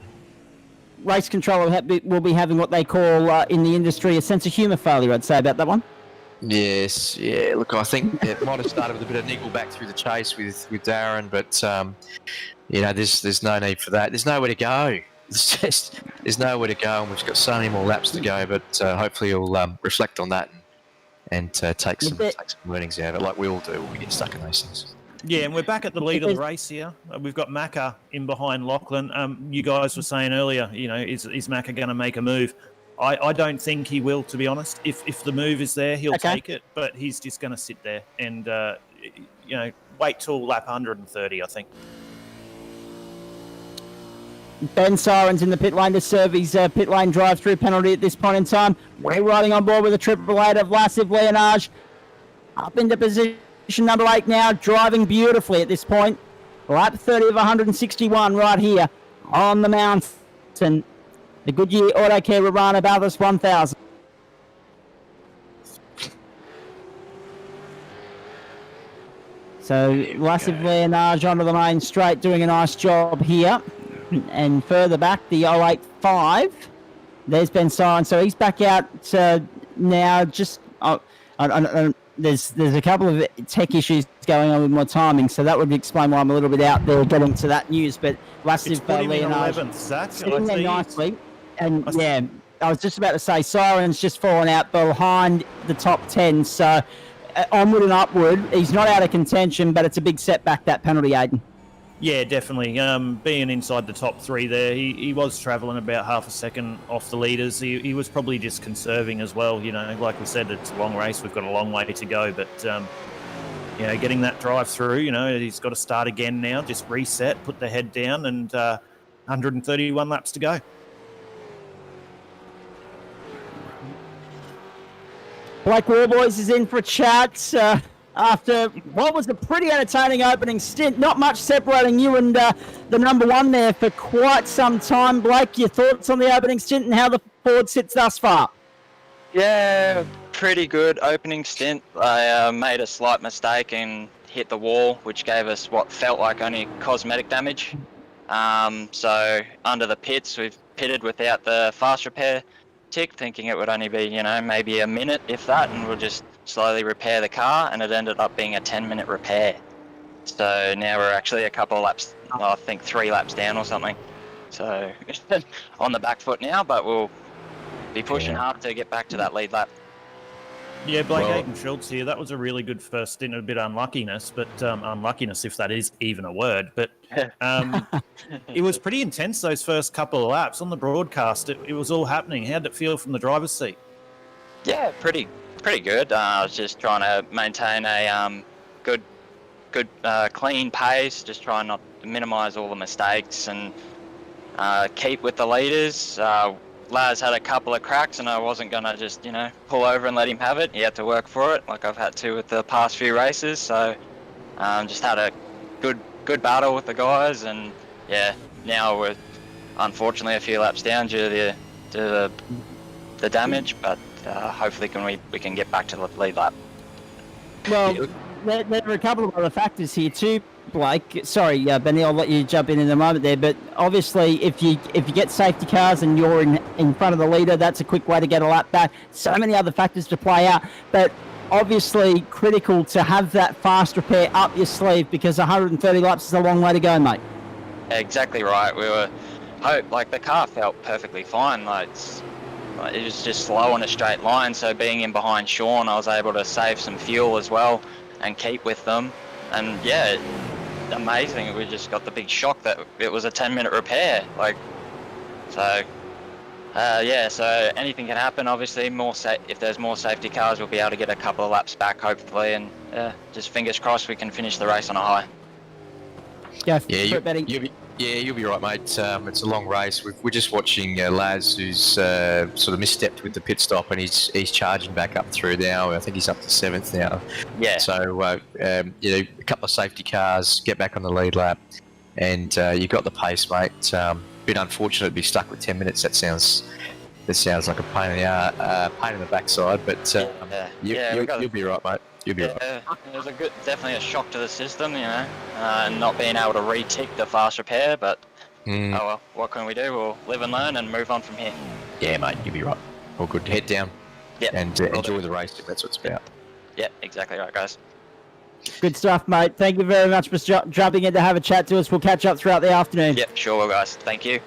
[SPEAKER 1] Race control will be having what they call in the industry a sense of humour failure, I'd say, about that one.
[SPEAKER 2] yes, yeah. Look, I think it might have started with a bit of niggle back through the chase with Darren, but there's no need for that. There's nowhere to go. There's nowhere to go, and we've got so many more laps to go. But hopefully, you'll reflect on that and take some learnings out of it, like we all do when we get stuck in those things.
[SPEAKER 3] yeah, and we're back at the lead of the race here. We've got Macca in behind Lachlan. You guys were saying earlier, is Macca going to make a move? I don't think he will, to be honest. If the move is there, he'll take it, but he's just going to sit there and wait till lap 130, I think.
[SPEAKER 1] Ben Siren's in the pit lane to serve his pit lane drive-through penalty at this point in time. We're riding on board with a Triple 8 of Vlasiv Leonage. Up into position number 8 now, driving beautifully at this point. Lap 30 of 161 right here on the mountain. The Goodyear Autocare Warana Bathurst 1000. So Vlasiv Leonage onto the main straight, doing a nice job here. And further back, the 085. There's Ben Siren. So he's back out now. Just there's a couple of tech issues going on with my timing, so that would explain why I'm a little bit out there getting to that news. But Vlasiv Leonage sitting there nicely. And yeah, I was just about to say, Siren's just fallen out behind the top 10. So onward and upward. He's not out of contention, but it's a big setback, that penalty, Aiden.
[SPEAKER 3] Yeah, definitely. Being inside the top 3 there, he was travelling about half a second off the leaders. He was probably just conserving as well. Like we said, it's a long race. We've got a long way to go. But, getting that drive through, he's got to start again now. Just reset, put the head down, and 131 laps to go.
[SPEAKER 1] Blake Warboys is in for a chat after what was a pretty entertaining opening stint. Not much separating you and the number 1 there for quite some time. Blake, your thoughts on the opening stint and how the Ford sits thus far?
[SPEAKER 4] Yeah, pretty good opening stint. I made a slight mistake and hit the wall, which gave us what felt like only cosmetic damage. So under the pits, we've pitted without the fast repair tick, thinking it would only be, maybe a minute, if that, and we'll just slowly repair the car, and it ended up being a 10-minute repair. So now we're actually a couple of laps, I think 3 laps down or something. So on the back foot now, but we'll be pushing hard to get back to that lead lap.
[SPEAKER 3] Yeah, Blake Aiton Schultz here. That was a really good first stint, a bit unluckiness, but unluckiness, if that is even a word. But it was pretty intense those first couple of laps on the broadcast. It was all happening. How did it feel from the driver's seat?
[SPEAKER 4] Yeah, pretty good. I was just trying to maintain a good clean pace, just trying not to minimise all the mistakes and keep with the leaders. Laz had a couple of cracks, and I wasn't going to just, pull over and let him have it. He had to work for it, like I've had to with the past few races. So just had a good battle with the guys, and yeah, now we're unfortunately a few laps down due to the damage, but hopefully we can get back to the lead lap.
[SPEAKER 1] Well, there are a couple of other factors here too, Blake. Sorry, Benny, I'll let you jump in a moment there. But obviously, if you get safety cars and you're in front of the leader, that's a quick way to get a lap back. So many other factors to play out. But obviously, critical to have that fast repair up your sleeve, because 130 laps is a long way to go, mate.
[SPEAKER 4] Exactly right. The car felt perfectly fine. It was just slow on a straight line. So being in behind Sean, I was able to save some fuel as well and keep with them. And yeah, amazing. We just got the big shock that it was a 10-minute repair. So anything can happen. Obviously, if there's more safety cars, we'll be able to get a couple of laps back, hopefully. And just fingers crossed we can finish the race on a high.
[SPEAKER 1] Yeah,
[SPEAKER 2] Yeah, you'll be right, mate. It's a long race. We're just watching Laz, who's sort of misstepped with the pit stop, and he's charging back up through now. I think he's up to 7th now.
[SPEAKER 4] Yeah.
[SPEAKER 2] So, a couple of safety cars, get back on the lead lap, and you got the pace, mate. Bit unfortunate to be stuck with 10 minutes. That sounds like a pain in the backside, but you'll be right, mate. You'll be right.
[SPEAKER 4] It was definitely a shock to the system, not being able to re-tick the fast repair, but oh well, what can we do? We'll live and learn and move on from here.
[SPEAKER 2] Yeah, mate, you'll be right. All good. Head down.
[SPEAKER 4] Yeah.
[SPEAKER 2] And enjoy the race if that's what it's about.
[SPEAKER 4] Yeah, exactly right, guys.
[SPEAKER 1] Good stuff, mate. Thank you very much for jumping in to have a chat to us. We'll catch up throughout the afternoon.
[SPEAKER 4] Yep, sure, guys. Thank you.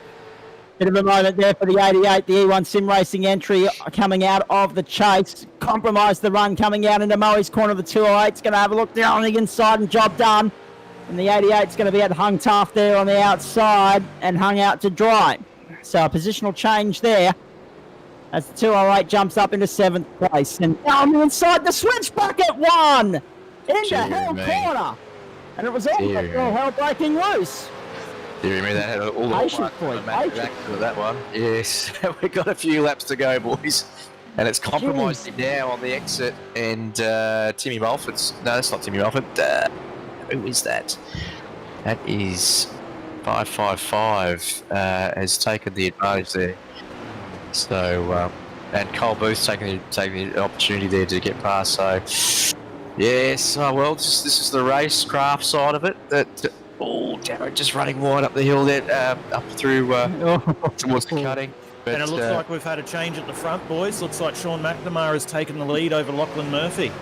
[SPEAKER 1] Bit of a moment there for the 88, the E1 Sim Racing entry coming out of the chase. Compromised the run coming out into Moe's corner of the 208. It's going to have a look down on the inside and job done. And the 88's going to be at hung tough there on the outside and hung out to dry. So a positional change there as the 208 jumps up into 7th place. And on the inside, the switchback at 1 into hell corner. And it was all hell breaking loose.
[SPEAKER 2] Do you remember that? All the that one. Yes, we've got a few laps to go, boys. And it's compromised him now on the exit. And Timmy Mulford's... No, that's not Timmy Mulford. Who is that? That is 555 has taken the advantage there. So, and Cole Booth's taking the opportunity there to get past. So, yes, well, this is the racecraft side of it. Darren just running wide up the hill there, up through towards the cutting. But,
[SPEAKER 3] and it looks like we've had a change at the front, boys. Looks like Sean McNamara has taken the lead over Lachlan Murphy.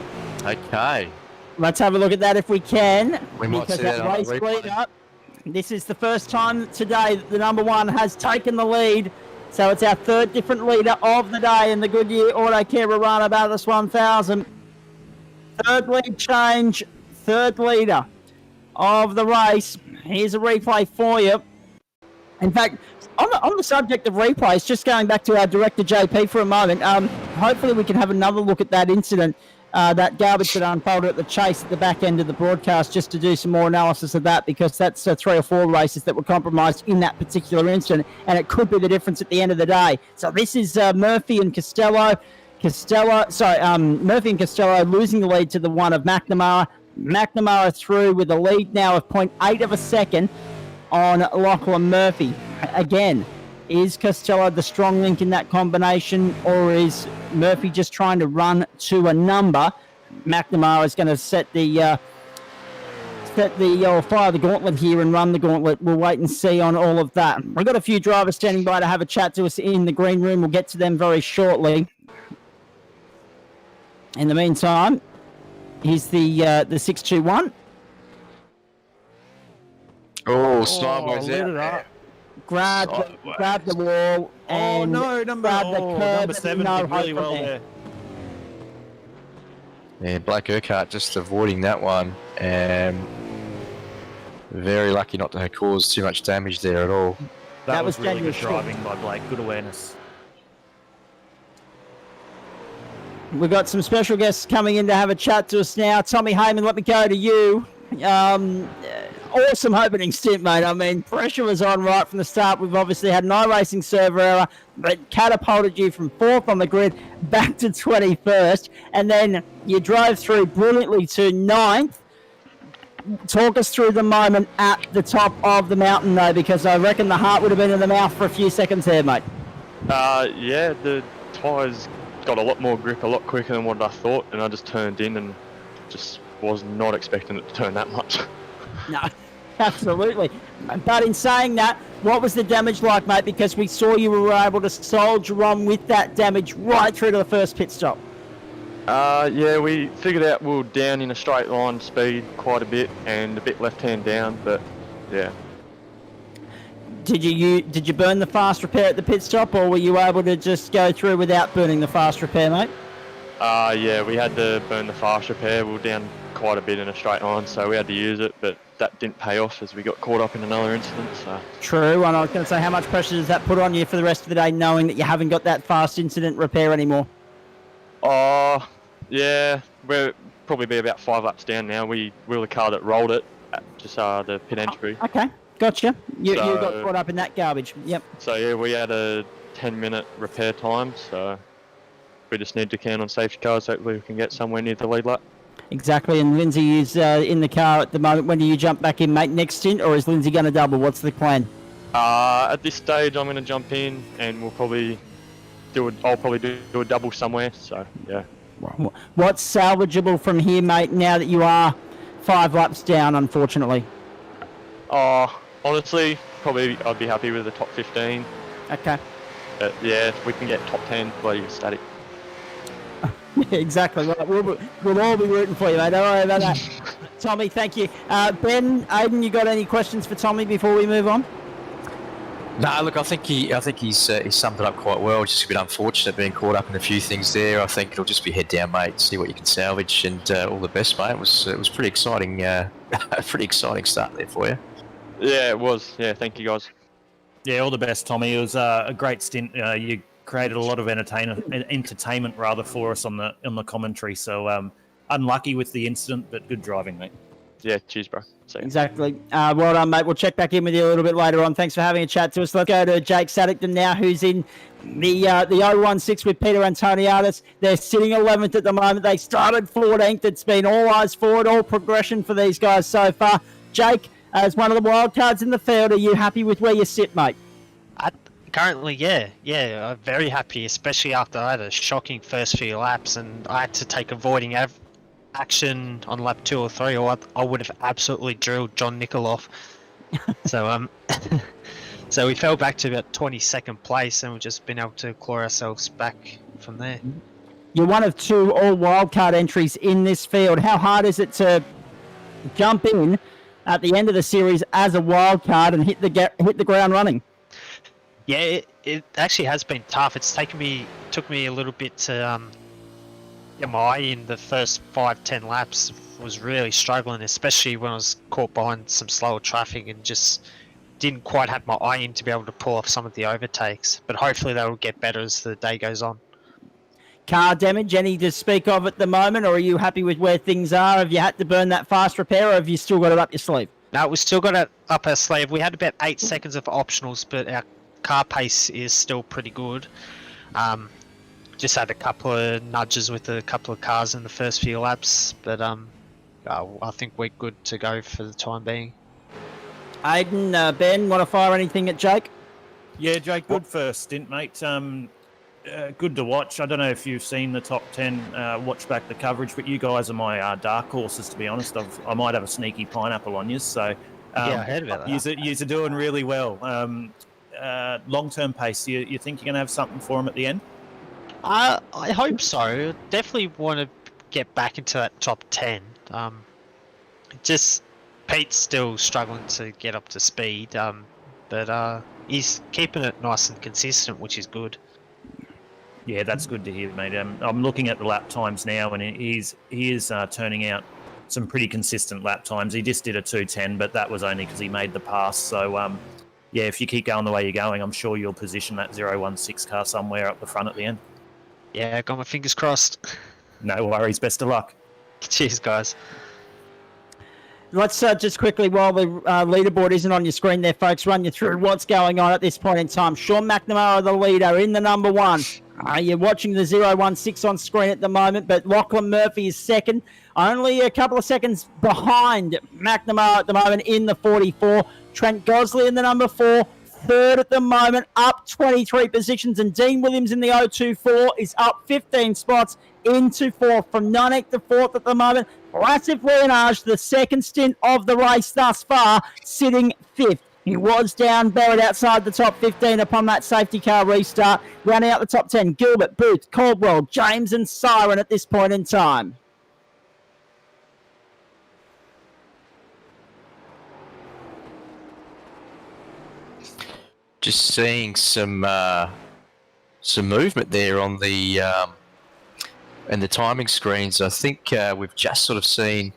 [SPEAKER 2] Okay.
[SPEAKER 1] Let's have a look at that if we can.
[SPEAKER 2] We might see that on the replay.
[SPEAKER 1] This is the first time today that the number 1 has taken the lead. So it's our 3rd different leader of the day in the Goodyear Autocare Warana Bathurst 1000. 3rd lead change, 3rd leader of the race. Here's a replay for you. In fact, on the subject of replays, just going back to our director JP for a moment, hopefully we can have another look at that incident, that garbage that unfolded at the chase at the back end of the broadcast, just to do some more analysis of that, because that's 3 or 4 races that were compromised in that particular incident, and it could be the difference at the end of the day. So this is Murphy and Costello. Murphy and Costello losing the lead to the one of McNamara. McNamara through with a lead now of 0.8 of a second on Lachlan Murphy. Again, is Costello the strong link in that combination, or is Murphy just trying to run to a number? McNamara is going to fire the gauntlet here and run the gauntlet. We'll wait and see on all of that. We've got a few drivers standing by to have a chat to us in the green room. We'll get to them very shortly. In the meantime, here's the 621.
[SPEAKER 2] Sideways out.
[SPEAKER 1] Grab the wall and
[SPEAKER 3] number 7 did really well there.
[SPEAKER 2] Yeah, Blake Urquhart just avoiding that one. Very lucky not to cause too much damage there at all.
[SPEAKER 3] That was really good driving by Blake. Good awareness.
[SPEAKER 1] We've got some special guests coming in to have a chat to us now. Tommy Heyman, let me go to you. Awesome opening stint, mate. I mean, pressure was on right from the start. We've obviously had an iRacing server error that catapulted you from 4th on the grid back to 21st. And then you drove through brilliantly to 9th. Talk us through the moment at the top of the mountain, though, because I reckon the heart would have been in the mouth for a few seconds there, mate.
[SPEAKER 5] Yeah, the tyres got a lot more grip a lot quicker than what I thought, and I just turned in and just was not expecting it to turn that much.
[SPEAKER 1] No, absolutely. But in saying that, what was the damage like, mate? Because we saw you were able to soldier on with that damage right through to the first pit stop.
[SPEAKER 5] Yeah, we figured out we were down in a straight line speed quite a bit and a bit left hand down, but yeah.
[SPEAKER 1] Did you burn the fast repair at the pit stop, or were you able to just go through without burning the fast repair, mate?
[SPEAKER 5] Yeah, we had to burn the fast repair. We were down quite a bit in a straight line, so we had to use it, but that didn't pay off as we got caught up in another incident. So.
[SPEAKER 1] True, and I was going to say, how much pressure does that put on you for the rest of the day, knowing that you haven't got that fast incident repair anymore?
[SPEAKER 5] Yeah, we'll probably be about 5 laps down now. We were the car that rolled it at just the pit entry.
[SPEAKER 1] Okay. Gotcha. You got
[SPEAKER 5] So-
[SPEAKER 1] caught up in that garbage. Yep.
[SPEAKER 5] So yeah, we had a 10-minute repair time, so we just need to count on safety cars. Hopefully we can get somewhere near the lead lap.
[SPEAKER 1] Exactly. And Lindsay is in the car at the moment. When do you jump back in, mate? Next stint, or is Lindsay going to double? What's the plan?
[SPEAKER 5] At this stage, I'm going to jump in, and we'll probably I'll probably do a double somewhere. So yeah.
[SPEAKER 1] What's salvageable from here, mate, now that you are 5 laps down, unfortunately?
[SPEAKER 5] Honestly, probably I'd be happy with the top 15.
[SPEAKER 1] Okay.
[SPEAKER 5] But yeah, if we can get top 10, bloody ecstatic.
[SPEAKER 1] Yeah, exactly. We'll all be rooting for you, mate. Don't worry about that. Tommy, thank you. Ben, Aiden, you got any questions for Tommy before we move on?
[SPEAKER 2] No, look, I think he's summed it up quite well. Just a bit unfortunate being caught up in a few things there. I think it'll just be head down, mate. See what you can salvage, and all the best, mate. It was pretty exciting. A pretty exciting start there for you.
[SPEAKER 5] Yeah, it was. Yeah, thank you guys.
[SPEAKER 3] Yeah, all the best, Tommy. It was a great stint. You created a lot of entertainment rather for us on the commentary. So unlucky with the incident, but good driving, mate.
[SPEAKER 5] Yeah, cheers, bro. See ya.
[SPEAKER 1] Exactly. Well done, mate. We'll check back in with you a little bit later on. Thanks for having a chat to us. Let's go to Jake Saddington now, who's in the 016 with Peter Antoniadis. They're sitting 11th at the moment. They started 14th. It's been all eyes forward, all progression for these guys so far. Jake, as one of the wild cards in the field, are you happy with where you sit, mate?
[SPEAKER 6] Currently, yeah, I'm very happy, especially after I had a shocking first few laps and I had to take avoiding action on lap 2 or 3, or I would have absolutely drilled John Nicol off. So so we fell back to about 22nd place, and we've just been able to claw ourselves back from there.
[SPEAKER 1] You're one of 2 all wildcard entries in this field. How hard is it to jump in at the end of the series as a wildcard and hit the ground running?
[SPEAKER 6] Yeah, it actually has been tough. Took me a little bit to get my eye in the first 5-10 laps. Was really struggling, especially when I was caught behind some slower traffic and just didn't quite have my eye in to be able to pull off some of the overtakes. But hopefully that will get better as the day goes on.
[SPEAKER 1] Car damage, any to speak of at the moment, or are you happy with where things are? Have you had to burn that fast repair, or have you still got it up your sleeve?
[SPEAKER 6] No, we still got it up our sleeve. We had about 8 seconds of optionals, but our car pace is still pretty good. Just had a couple of nudges with a couple of cars in the first few laps, but I think we're good to go for the time being.
[SPEAKER 1] Aiden, Ben, want to fire anything at Jake?
[SPEAKER 3] Yeah, Jake, good first stint, mate. Good to watch. I don't know if you've seen the top 10, watch back the coverage, but you guys are my dark horses, to be honest. I might have a sneaky pineapple on you, so
[SPEAKER 6] Yeah, I heard about that.
[SPEAKER 3] You're doing really well. Long-term pace, you think you're going to have something for him at the end?
[SPEAKER 6] I hope so. Definitely want to get back into that top 10. Just Pete's still struggling to get up to speed, but he's keeping it nice and consistent, which is good.
[SPEAKER 3] Yeah, that's good to hear, mate. I'm looking at the lap times now, and he is turning out some pretty consistent lap times. He just did a 2:10, but that was only because he made the pass. So, yeah, if you keep going the way you're going, I'm sure you'll position that 016 car somewhere up the front at the end.
[SPEAKER 6] Yeah, got my fingers crossed.
[SPEAKER 3] No worries. Best of luck.
[SPEAKER 6] Cheers, guys.
[SPEAKER 1] Let's just quickly, while the leaderboard isn't on your screen there, folks, run you through what's going on at this point in time. Sean McNamara, the leader, in the number 1. You're watching the 016 on screen at the moment, but Lachlan Murphy is second, only a couple of seconds behind McNamara at the moment in the 44. Trent Gosley in the number 4, third at the moment, up 23 positions, and Dean Williams in the 024 is up 15 spots into 4th, from 19th to 4th at the moment. Lasif Leonage, the second stint of the race thus far, sitting 5th. He was down, buried outside the top 15 upon that safety car restart. Rounding out the top 10, Gilbert, Booth, Caldwell, James and Siren at this point in time.
[SPEAKER 2] Just seeing some movement there on the and the timing screens. I think we've just sort of seen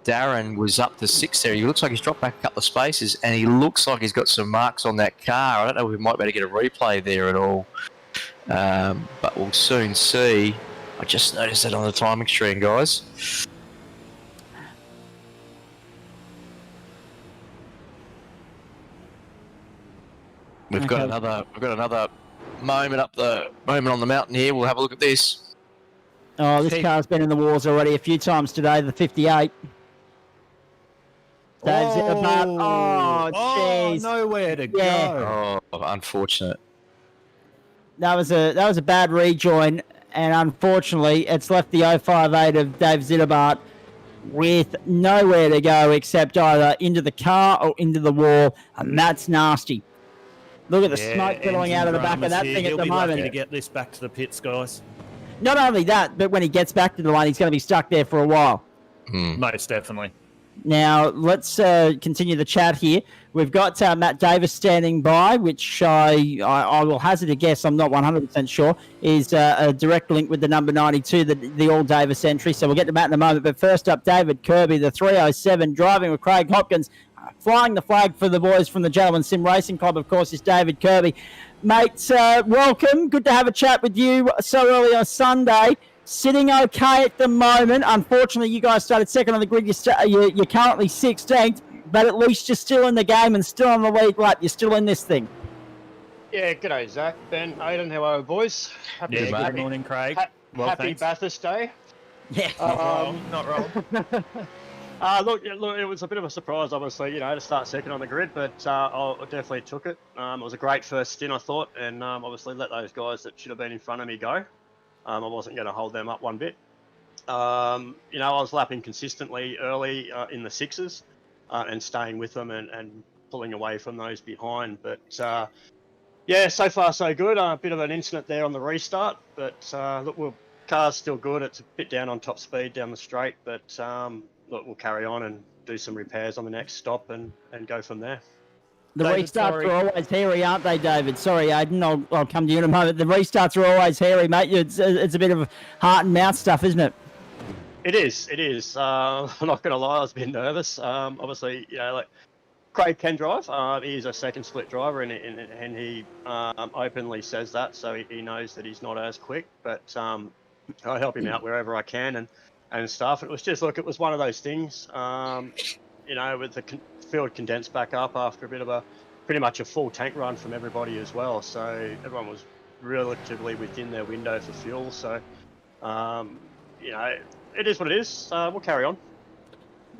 [SPEAKER 2] Darren was up to 6th there. He looks like he's dropped back a couple of spaces, and he looks like he's got some marks on that car. I don't know if we might be able to get a replay there at all, but we'll soon see. I just noticed that on the timing screen, guys. We've got another moment on the mountain here. We'll have a look at this.
[SPEAKER 1] Oh, this car's been in the wars already a few times today, the 58. Dave's in the back. Oh, jeez.
[SPEAKER 3] Nowhere to
[SPEAKER 1] Yeah.
[SPEAKER 3] go.
[SPEAKER 2] Oh, unfortunate.
[SPEAKER 1] That was a bad rejoin, and unfortunately, it's left the 058 of Dave Zittebart with nowhere to go except either into the car or into the wall, and that's nasty. Look at the smoke billowing out of the back of that thing at the moment.
[SPEAKER 3] Lucky to get this back to the pits, guys.
[SPEAKER 1] Not only that, but when he gets back to the line, he's going to be stuck there for a while.
[SPEAKER 3] Most definitely.
[SPEAKER 1] Now, let's continue the chat here. We've got Matt Davis standing by, which I will hazard a guess, I'm not 100% sure, is a direct link with the number 92, the All Davis entry. So we'll get to Matt in a moment. But first up, David Kirby, the 307, driving with Craig Hopkins, flying the flag for the boys from the Gentleman Sim Racing Club, of course, is David Kirby. Mate, welcome. Good to have a chat with you so early on Sunday. Sitting okay at the moment. Unfortunately, you guys started second on the grid. You're currently 16th, but at least you're still in the game and still on the lead lap. You're still in this thing.
[SPEAKER 7] Yeah, g'day, Zach, Ben, Aidan, how are we, boys?
[SPEAKER 3] Good morning, Craig.
[SPEAKER 7] Happy Bathurst Day.
[SPEAKER 1] Yeah.
[SPEAKER 3] Not wrong.
[SPEAKER 7] Look, it was a bit of a surprise, obviously, to start second on the grid, but I definitely took it. It was a great first stint, I thought, and obviously let those guys that should have been in front of me go. I wasn't going to hold them up one bit. I was lapping consistently early in the sixes and staying with them and pulling away from those behind. But yeah, so far so good. A bit of an incident there on the restart, but look, car's still good. It's a bit down on top speed down the straight, but look, we'll carry on and do some repairs on the next stop and go from there.
[SPEAKER 1] The
[SPEAKER 3] David,
[SPEAKER 1] restarts
[SPEAKER 3] sorry.
[SPEAKER 1] are always hairy, aren't they, David? Sorry, Aidan. I'll come to you in a moment. The restarts are always hairy, mate. It's a bit of heart and mouth stuff, isn't it?
[SPEAKER 7] It is. I'm not going to lie, I was a bit nervous. Obviously, like Craig can drive. He's a second split driver, and he openly says that, so he knows that he's not as quick. But I help him out wherever I can and stuff. It was just, look, it was one of those things. With the field condensed back up after a bit of pretty much a full tank run from everybody as well. So everyone was relatively within their window for fuel. So, it is what it is. We'll carry on.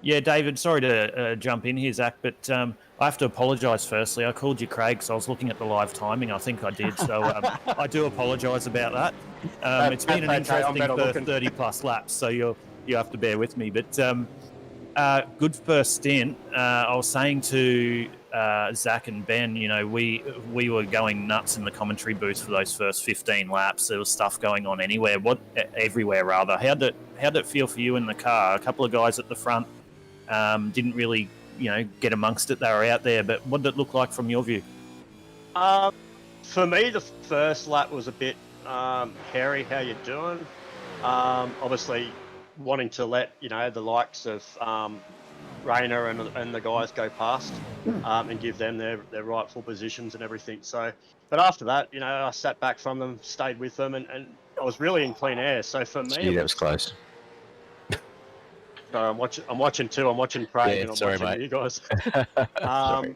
[SPEAKER 3] Yeah, David, sorry to jump in here, Zach, but I have to apologise firstly. I called you Craig, so I was looking at the live timing. I think I did, so I do apologise about that. It's been an interesting first 30-plus laps, so you have to bear with me. But good first stint. I was saying to Zach and Ben, we were going nuts in the commentary booth for those first 15 laps. There was stuff going on everywhere rather. How'd it feel for you in the car? A couple of guys at the front didn't really, get amongst it. They were out there, but what did it look like from your view?
[SPEAKER 7] For me, the first lap was a bit hairy. How you doing? Obviously, wanting to let the likes of Rayner and the guys go past and give them their rightful positions and everything. So, but after that, I sat back from them, stayed with them, and I was really in clean air. So for me,
[SPEAKER 2] Gee, that was close.
[SPEAKER 7] I'm watching too. I'm watching Craig
[SPEAKER 2] Yeah,
[SPEAKER 7] and I'm
[SPEAKER 2] sorry,
[SPEAKER 7] watching
[SPEAKER 2] mate.
[SPEAKER 7] you guys.
[SPEAKER 2] Sorry.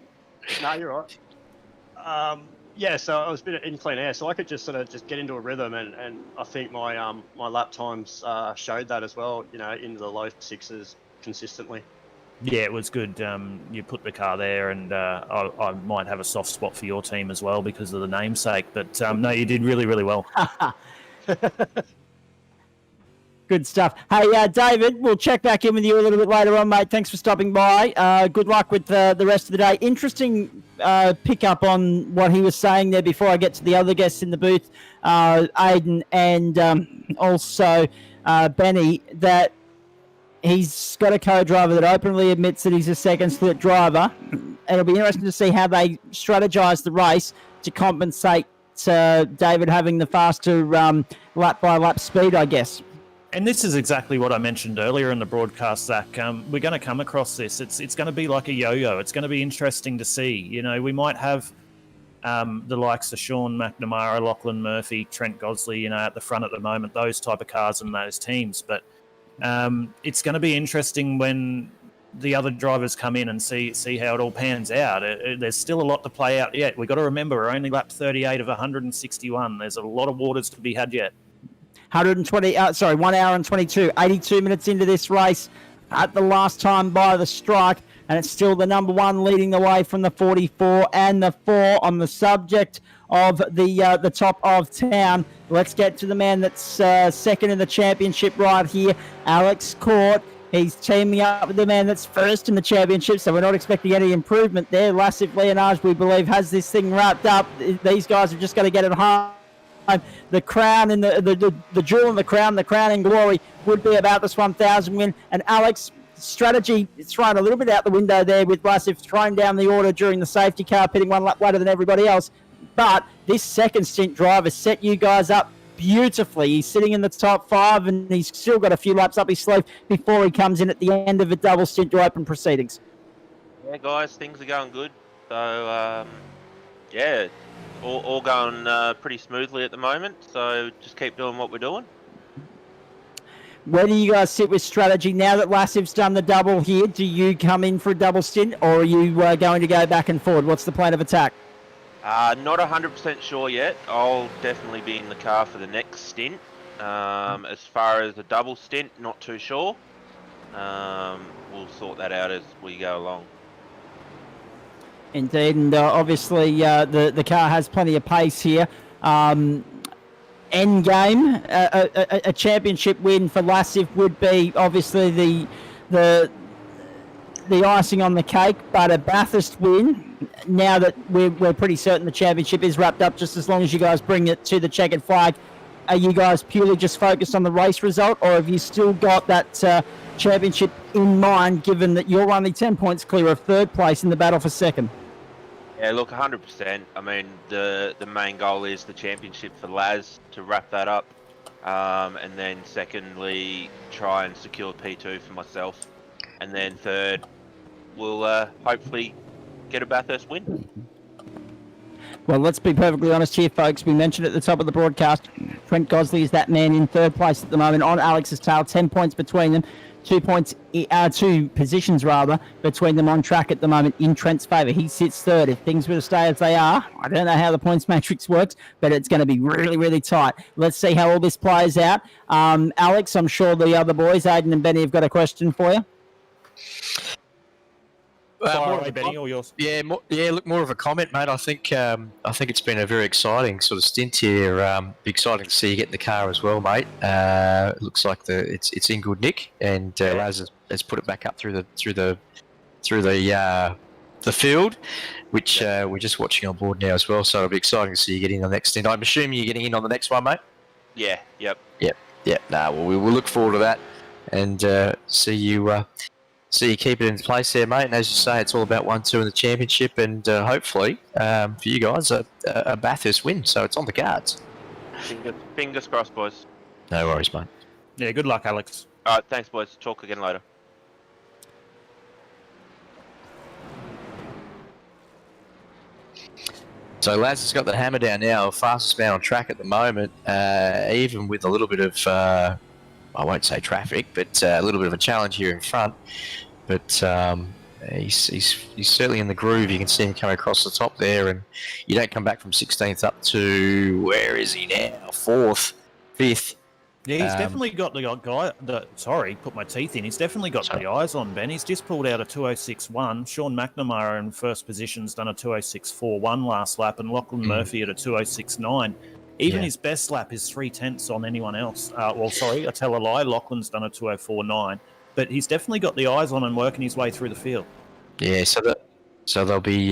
[SPEAKER 7] No, you're right. Yeah, so I was a bit in clean air, so I could just sort of just get into a rhythm, and I think my my lap times showed that as well. Into the low sixes consistently.
[SPEAKER 3] Yeah, it was good. You put the car there, and I might have a soft spot for your team as well because of the namesake. But no, you did really, really well.
[SPEAKER 1] Good stuff. Hey, David, we'll check back in with you a little bit later on, mate. Thanks for stopping by. Good luck with the rest of the day. Interesting pick up on what he was saying there before I get to the other guests in the booth, Aidan and also Benny, that he's got a co-driver that openly admits that he's a second split driver. It'll be interesting to see how they strategize the race to compensate David having the faster lap-by-lap speed, I guess.
[SPEAKER 3] And this is exactly what I mentioned earlier in the broadcast, Zach. We're going to come across this. It's going to be like a yo-yo. It's going to be interesting to see. We might have the likes of Sean McNamara, Lachlan Murphy, Trent Gosley, at the front at the moment, those type of cars and those teams. But it's going to be interesting when the other drivers come in and see how it all pans out. There's still a lot to play out yet. We've got to remember we're only lap 38 of 161. There's a lot of waters to be had yet.
[SPEAKER 1] 1 hour and 22, 82 minutes into this race at the last time by the strike, and it's still the number one leading the way from the 44 and the 4 on the subject of the top of town. Let's get to the man that's second in the championship right here, Alex Court. He's teaming up with the man that's first in the championship, so we're not expecting any improvement there. Lassif Leonage, we believe, has this thing wrapped up. These guys have just got to get it home. The crown and the jewel in the crown in glory would be about this 1,000 win. And Alex, strategy is thrown a little bit out the window there with Lassif throwing down the order during the safety car, pitting one lap later than everybody else. But this second stint drive has set you guys up beautifully. He's sitting in the top 5 and he's still got a few laps up his sleeve before he comes in at the end of a double stint to open proceedings.
[SPEAKER 8] Yeah, guys, things are going good. So, yeah, all going pretty smoothly at the moment. So just keep doing what we're doing.
[SPEAKER 1] Where do you guys sit with strategy now that Lassif's done the double here? Do you come in for a double stint or are you going to go back and forward? What's the plan of attack?
[SPEAKER 8] Not 100% sure yet. I'll definitely be in the car for the next stint. As far as the double stint, not too sure. We'll sort that out as we go along.
[SPEAKER 1] Indeed, and obviously the car has plenty of pace here. End game, a championship win for Lassif would be obviously the icing on the cake, but a Bathurst win, now that we're pretty certain the championship is wrapped up, just as long as you guys bring it to the checkered flag, are you guys purely just focused on the race result, or have you still got that championship in mind, given that you're only 10 points clear of third place in the battle for second?
[SPEAKER 8] Yeah, look, 100%. I mean, the main goal is the championship for Laz, to wrap that up. And then secondly, try and secure P2 for myself. And then third, we'll hopefully get a Bathurst win.
[SPEAKER 1] Well, let's be perfectly honest here, folks. We mentioned at the top of the broadcast, Trent Gosley is that man in third place at the moment on Alex's tail, 10 points between them. 2 positions between them on track at the moment in Trent's favour. He sits third. If things were to stay as they are, I don't know how the points matrix works, but it's going to be really, really tight. Let's see how all this plays out. Alex, I'm sure the other boys, Aiden and Benny, have got a question for you.
[SPEAKER 3] Fire away, Benny, all yours.
[SPEAKER 2] Look, more of a comment, mate. I think it's been a very exciting sort of stint here. Be exciting to see you get in the car as well, mate. It looks like it's in good nick, and Laz has put it back up through the field, which we're just watching on board now as well. So it'll be exciting to see you get in on the next stint. I'm assuming you're getting in on the next one, mate.
[SPEAKER 8] Yeah. Yep.
[SPEAKER 2] Well, we'll look forward to that, and see you keep it in place there, mate. And as you say, it's all about 1-2 in the championship, and hopefully for you guys a Bathurst win. So it's on the cards.
[SPEAKER 8] Fingers crossed, boys.
[SPEAKER 2] No worries, mate.
[SPEAKER 3] Yeah, good luck, Alex.
[SPEAKER 8] All right, thanks, boys. Talk again later.
[SPEAKER 2] So Laz has got the hammer down now, fastest man on track at the moment, even with a little bit of, I won't say traffic, but a little bit of a challenge here in front. But he's certainly in the groove. You can see him coming across the top there, and you don't come back from 16th up to, where is he now? 4th, 5th.
[SPEAKER 3] Yeah, he's definitely got the guy. Put my teeth in. He's definitely got the eyes on Ben. He's just pulled out a 206.1. Sean McNamara in first position's done a 206.41 last lap, and Lachlan Murphy at a 206.9. Even his best lap is 0.3 on anyone else. I tell a lie. Lachlan's done a 204.9, but he's definitely got the eyes on and working his way through the field. Yeah,
[SPEAKER 2] so there'll be.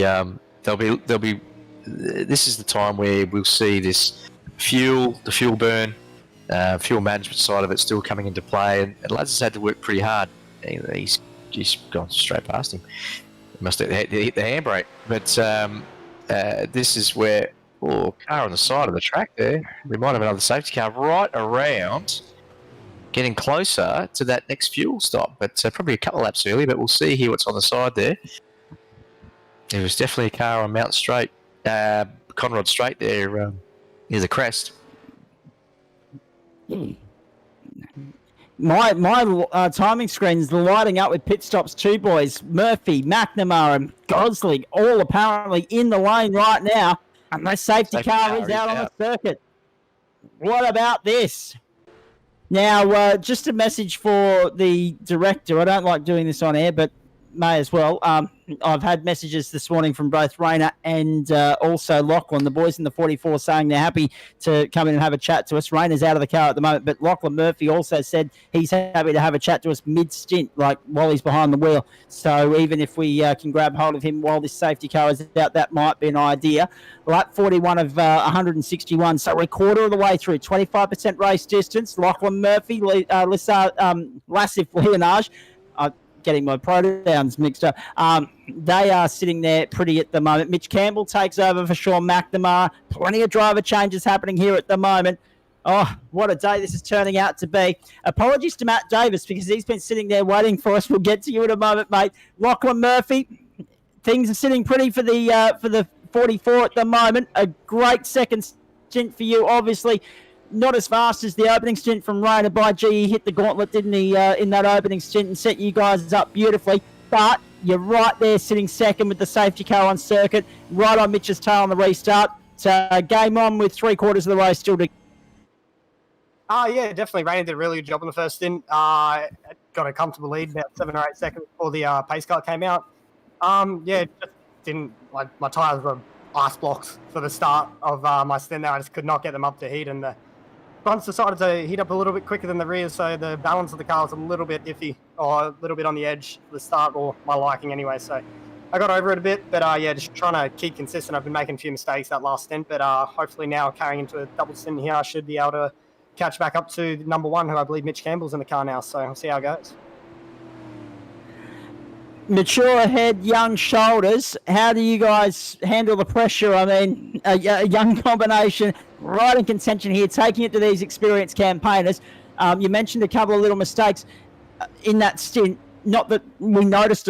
[SPEAKER 2] This is the time where we'll see this the fuel burn. Fuel management side of it still coming into play, and Laz has had to work pretty hard. He's gone straight past him. He must have hit the handbrake. But this is where, car on the side of the track there. We might have another safety car right around, getting closer to that next fuel stop. But probably a couple of laps early, but we'll see here what's on the side there. There was definitely a car on Mount Straight, Conrod Straight there, near the crest.
[SPEAKER 1] My timing screen's lighting up with pit stops too, boys. Murphy, McNamara, and Gosling all apparently in the lane right now, and the safety car is out on the circuit. What about this? Now, just a message for the director. I don't like doing this on air, but may as well. I've had messages this morning from both Rayner and also Lachlan, the boys in the 44, saying they're happy to come in and have a chat to us. Rayner's out of the car at the moment, but Lachlan Murphy also said he's happy to have a chat to us mid-stint, like while he's behind the wheel. So even if we can grab hold of him while this safety car is out, that might be an idea. Lap 41 of 161, so we're a quarter of the way through, 25% race distance. Lachlan Murphy, Lassif Leonage, getting my pronouns mixed up. They are sitting there pretty at the moment. Mitch Campbell takes over for Sean McNamara. Plenty of driver changes happening here at the moment. Oh, what a day this is turning out to be. Apologies to Matt Davis because he's been sitting there waiting for us. We'll get to you in a moment, mate. Lachlan Murphy, things are sitting pretty for the 44 at the moment. A great second stint for you, obviously. Not as fast as the opening stint from Rayner. By G, he hit the gauntlet, didn't he, in that opening stint and set you guys up beautifully. But you're right there sitting second with the safety car on circuit, right on Mitch's tail on the restart. So game on with 3/4 of the race still to...
[SPEAKER 9] Yeah, definitely. Rayner did a really good job on the first stint. Got a comfortable lead about 7 or 8 seconds before the pace car came out. Just didn't, like, my tyres were ice blocks for the start of my stint there. I just could not get them up to heat, and the fronts decided to heat up a little bit quicker than the rear, so the balance of the car was a little bit iffy, or a little bit on the edge for the start, or my liking anyway. So I got over it a bit, but just trying to keep consistent. I've been making a few mistakes that last stint, but hopefully now carrying into a double stint here, I should be able to catch back up to number 1, who I believe Mitch Campbell's in the car now. So I'll see how it goes.
[SPEAKER 1] Mature head, young shoulders. How do you guys handle the pressure? I mean, a young combination, right in contention here, taking it to these experienced campaigners. You mentioned a couple of little mistakes in that stint. Not that we noticed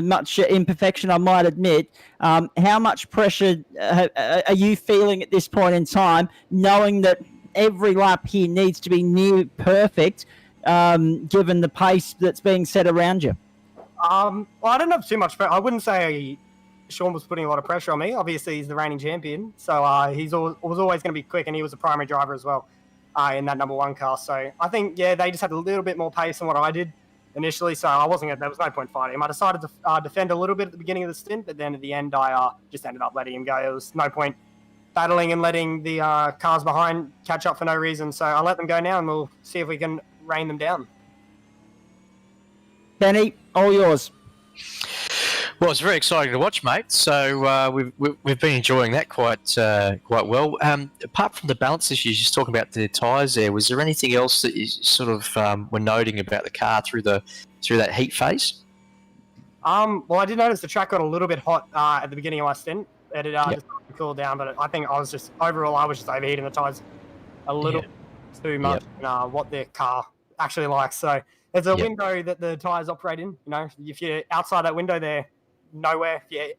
[SPEAKER 1] much imperfection, I might admit. How much pressure are you feeling at this point in time, knowing that every lap here needs to be near perfect, given the pace that's being set around you?
[SPEAKER 9] Well, I don't have too much. I wouldn't say Sean was putting a lot of pressure on me. Obviously, he's the reigning champion, so was always going to be quick, and he was a primary driver as well in that number 1 car. So I think, they just had a little bit more pace than what I did initially, so there was no point fighting him. I decided to defend a little bit at the beginning of the stint, but then at the end, I just ended up letting him go. There was no point battling and letting the cars behind catch up for no reason, so I let them go now, and we'll see if we can rein them down.
[SPEAKER 1] Benny, all yours.
[SPEAKER 2] Well, it's very exciting to watch, mate. So we've been enjoying that quite well. Apart from the balance issues, just talking about the tyres there, was there anything else that you sort of were noting about the car through that heat phase?
[SPEAKER 9] Well, I did notice the track got a little bit hot at the beginning of my stint. It just cooled down, but I think I was just overheating the tyres a little too much in what the car actually likes. So there's a window that the tyres operate in. You know, if you're outside that window, they're nowhere. You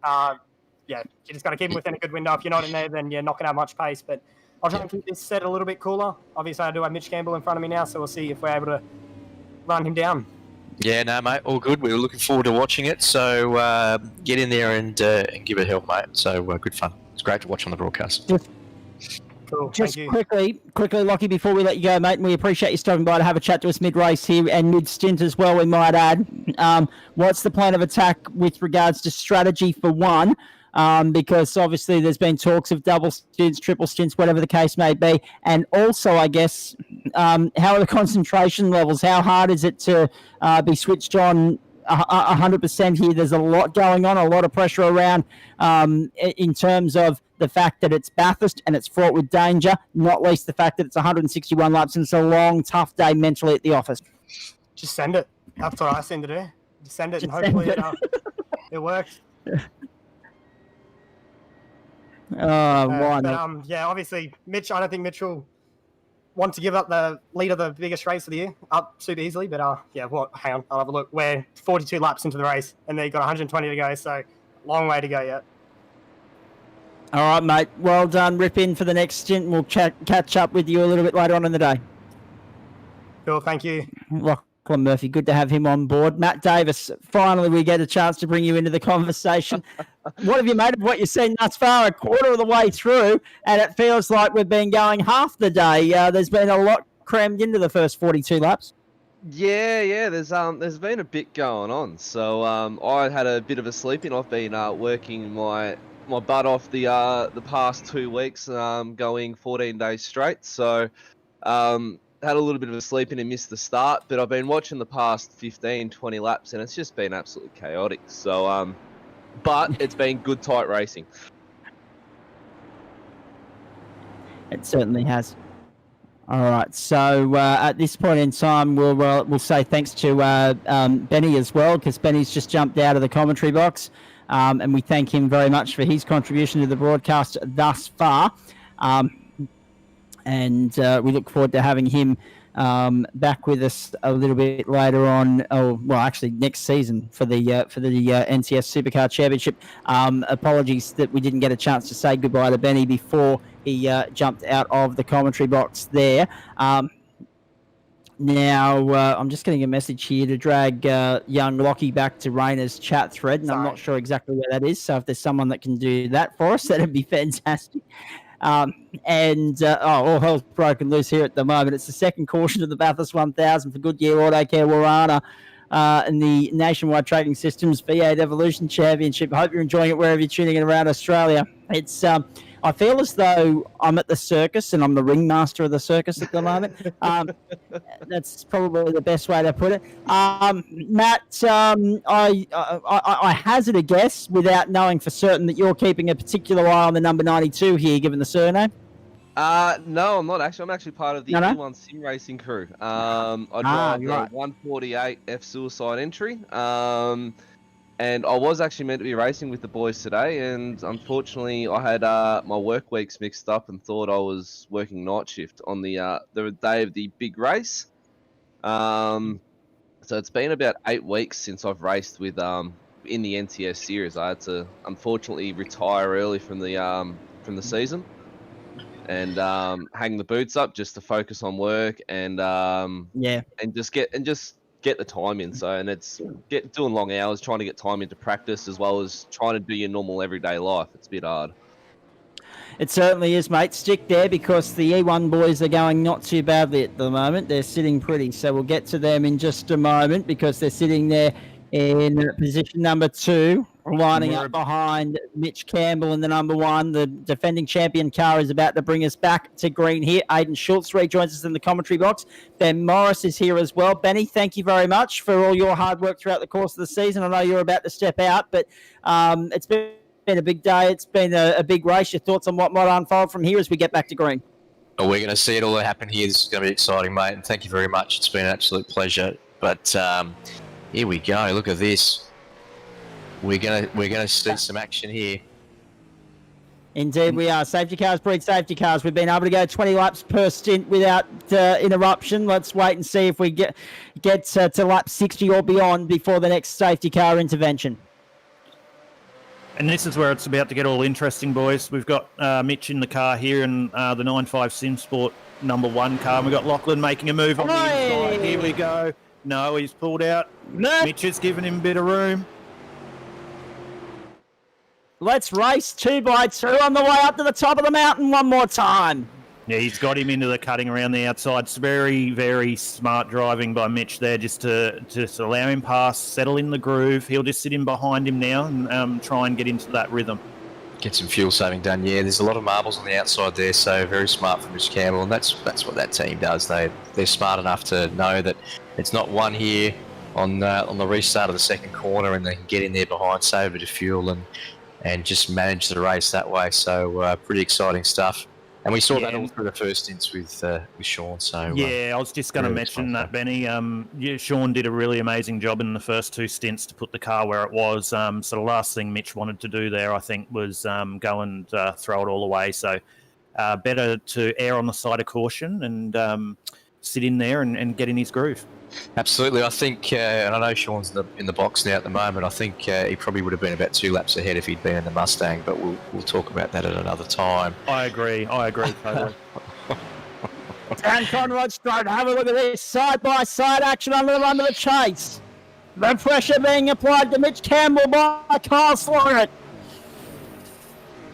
[SPEAKER 9] just got to keep them within a good window. If you're not in there, then you're not going to have much pace. But I'll try and keep this set a little bit cooler. Obviously, I do have Mitch Campbell in front of me now, so we'll see if we're able to run him down.
[SPEAKER 2] Yeah, no, mate, all good. We were looking forward to watching it. So get in there and give it help, mate. So good fun. It's great to watch on the broadcast.
[SPEAKER 9] Cool.
[SPEAKER 1] Just quickly, Lockie, before we let you go, mate, and we appreciate you stopping by to have a chat to us mid-race here and mid-stint as well, we might add. What's the plan of attack with regards to strategy for one? Because obviously there's been talks of double stints, triple stints, whatever the case may be. And also, I guess, how are the concentration levels? How hard is it to be switched on 100% here? There's a lot going on, a lot of pressure around in terms of the fact that it's Bathurst and it's fraught with danger, not least the fact that it's 161 laps and it's a long, tough day mentally at the office.
[SPEAKER 9] Just send it. That's what I send to do. Just send it and hopefully it works.
[SPEAKER 1] Why not?
[SPEAKER 9] But, obviously, Mitch, I don't think Mitch will want to give up the lead of the biggest race of the year up super easily. But, hang on, I'll have a look. We're 42 laps into the race and they've got 120 to go, so long way to go yet.
[SPEAKER 1] All right, mate. Well done. Rip in for the next stint. We'll catch up with you a little bit later on in the day.
[SPEAKER 9] Cool, thank you.
[SPEAKER 1] Lachlan Murphy, good to have him on board. Matt Davis, finally we get a chance to bring you into the conversation. What have you made of what you've seen thus far? A quarter of the way through, and it feels like we've been going half the day. There's been a lot crammed into the first 42 laps.
[SPEAKER 10] Yeah. There's been a bit going on. So I had a bit of a sleep in. I've been working my butt off the past 2 weeks, going 14 days straight. So had a little bit of a sleep in and missed the start. But I've been watching the past 15, 20 laps, and it's just been absolutely chaotic. So but it's been good, tight racing.
[SPEAKER 1] It certainly has. All right. So at this point in time, we'll say thanks to Benny as well, because Benny's just jumped out of the commentary box, and we thank him very much for his contribution to the broadcast thus far. And we look forward to having him back with us a little bit later on. Actually next season for the NTS Supercar Championship. Apologies that we didn't get a chance to say goodbye to Benny before he jumped out of the commentary box there. Now, I'm just getting a message here to drag young Lockie back to Rayner's chat thread, and I'm not sure exactly where that is. So if there's someone that can do that for us, that'd be fantastic. All hell's broken loose here at the moment. It's the second caution of the Bathurst 1000 for Goodyear, Autocare, Warana in the Nationwide Trading Systems V8 Evolution Championship. I hope you're enjoying it wherever you're tuning in around Australia. It's I feel as though I'm at the circus and I'm the ringmaster of the circus at the moment. That's probably the best way to put it. Matt, I hazard a guess without knowing for certain that you're keeping a particular eye on the number 92 here, given the surname.
[SPEAKER 10] No, I'm not actually. I'm actually part of the E1 sim racing crew. I drive the 148 F Suicide entry. And I was actually meant to be racing with the boys today, and unfortunately I had my work weeks mixed up and thought I was working night shift on the day of the big race. So it's been about 8 weeks since I've raced with in the NTS series. I had to unfortunately retire early from the season and hang the boots up just to focus on work and get the time in. So, and it's doing long hours, trying to get time into practice as well as trying to do your normal everyday life. It's a bit hard.
[SPEAKER 1] It certainly is, mate. Stick there because the E1 boys are going not too badly at the moment. They're sitting pretty. So we'll get to them in just a moment because they're sitting there in position number 2, lining up behind Mitch Campbell in the number 1. The defending champion car is about to bring us back to green here. Aidan Schultz rejoins us in the commentary box. Ben Morris is here as well. Benny, thank you very much for all your hard work throughout the course of the season. I know you're about to step out, but it's been a big day. It's been a big race. Your thoughts on what might unfold from here as we get back to green?
[SPEAKER 2] Well, we're going to see it all happen here. This is going to be exciting, mate, and thank you very much. It's been an absolute pleasure. But here we go. Look at this. We're gonna see some action here.
[SPEAKER 1] Indeed, we are. Safety cars breed safety cars. We've been able to go 20 laps per stint without interruption. Let's wait and see if we get to lap 60 or beyond before the next safety car intervention.
[SPEAKER 3] And this is where it's about to get all interesting, boys. We've got Mitch in the car here and the 95 Sim Sport number 1 car. And we've got Lachlan making a move on the inside. Here we go. No, he's pulled out. No. Mitch has given him a bit of room.
[SPEAKER 1] Let's race 2 by 2 on the way up to the top of the mountain one more time.
[SPEAKER 3] Yeah, he's got him into the cutting around the outside. It's very, very smart driving by Mitch there just to allow him past, settle in the groove. He'll just sit in behind him now and try and get into that rhythm.
[SPEAKER 2] Get some fuel saving done. Yeah, there's a lot of marbles on the outside there, so very smart from Mitch Campbell, and that's what that team does. They're smart enough to know that it's not one here on the restart of the second corner, and they can get in there behind, save a bit of fuel, and just manage the race that way. So pretty exciting stuff. And we saw that all through the first stints with Sean. So
[SPEAKER 3] I was just going to mention that, Benny. Sean did a really amazing job in the first 2 stints to put the car where it was. So the last thing Mitch wanted to do there, I think, was go and throw it all away. So better to err on the side of caution and sit in there and get in his groove.
[SPEAKER 2] Absolutely. I think, and I know Sean's in the box now at the moment, I think he probably would have been about 2 laps ahead if he'd been in the Mustang, but we'll talk about that at another time.
[SPEAKER 3] I agree totally.
[SPEAKER 1] Down Conrod Strode. Have a look at this side-by-side action under the chase. The pressure being applied to Mitch Campbell by Kyle Sloggett.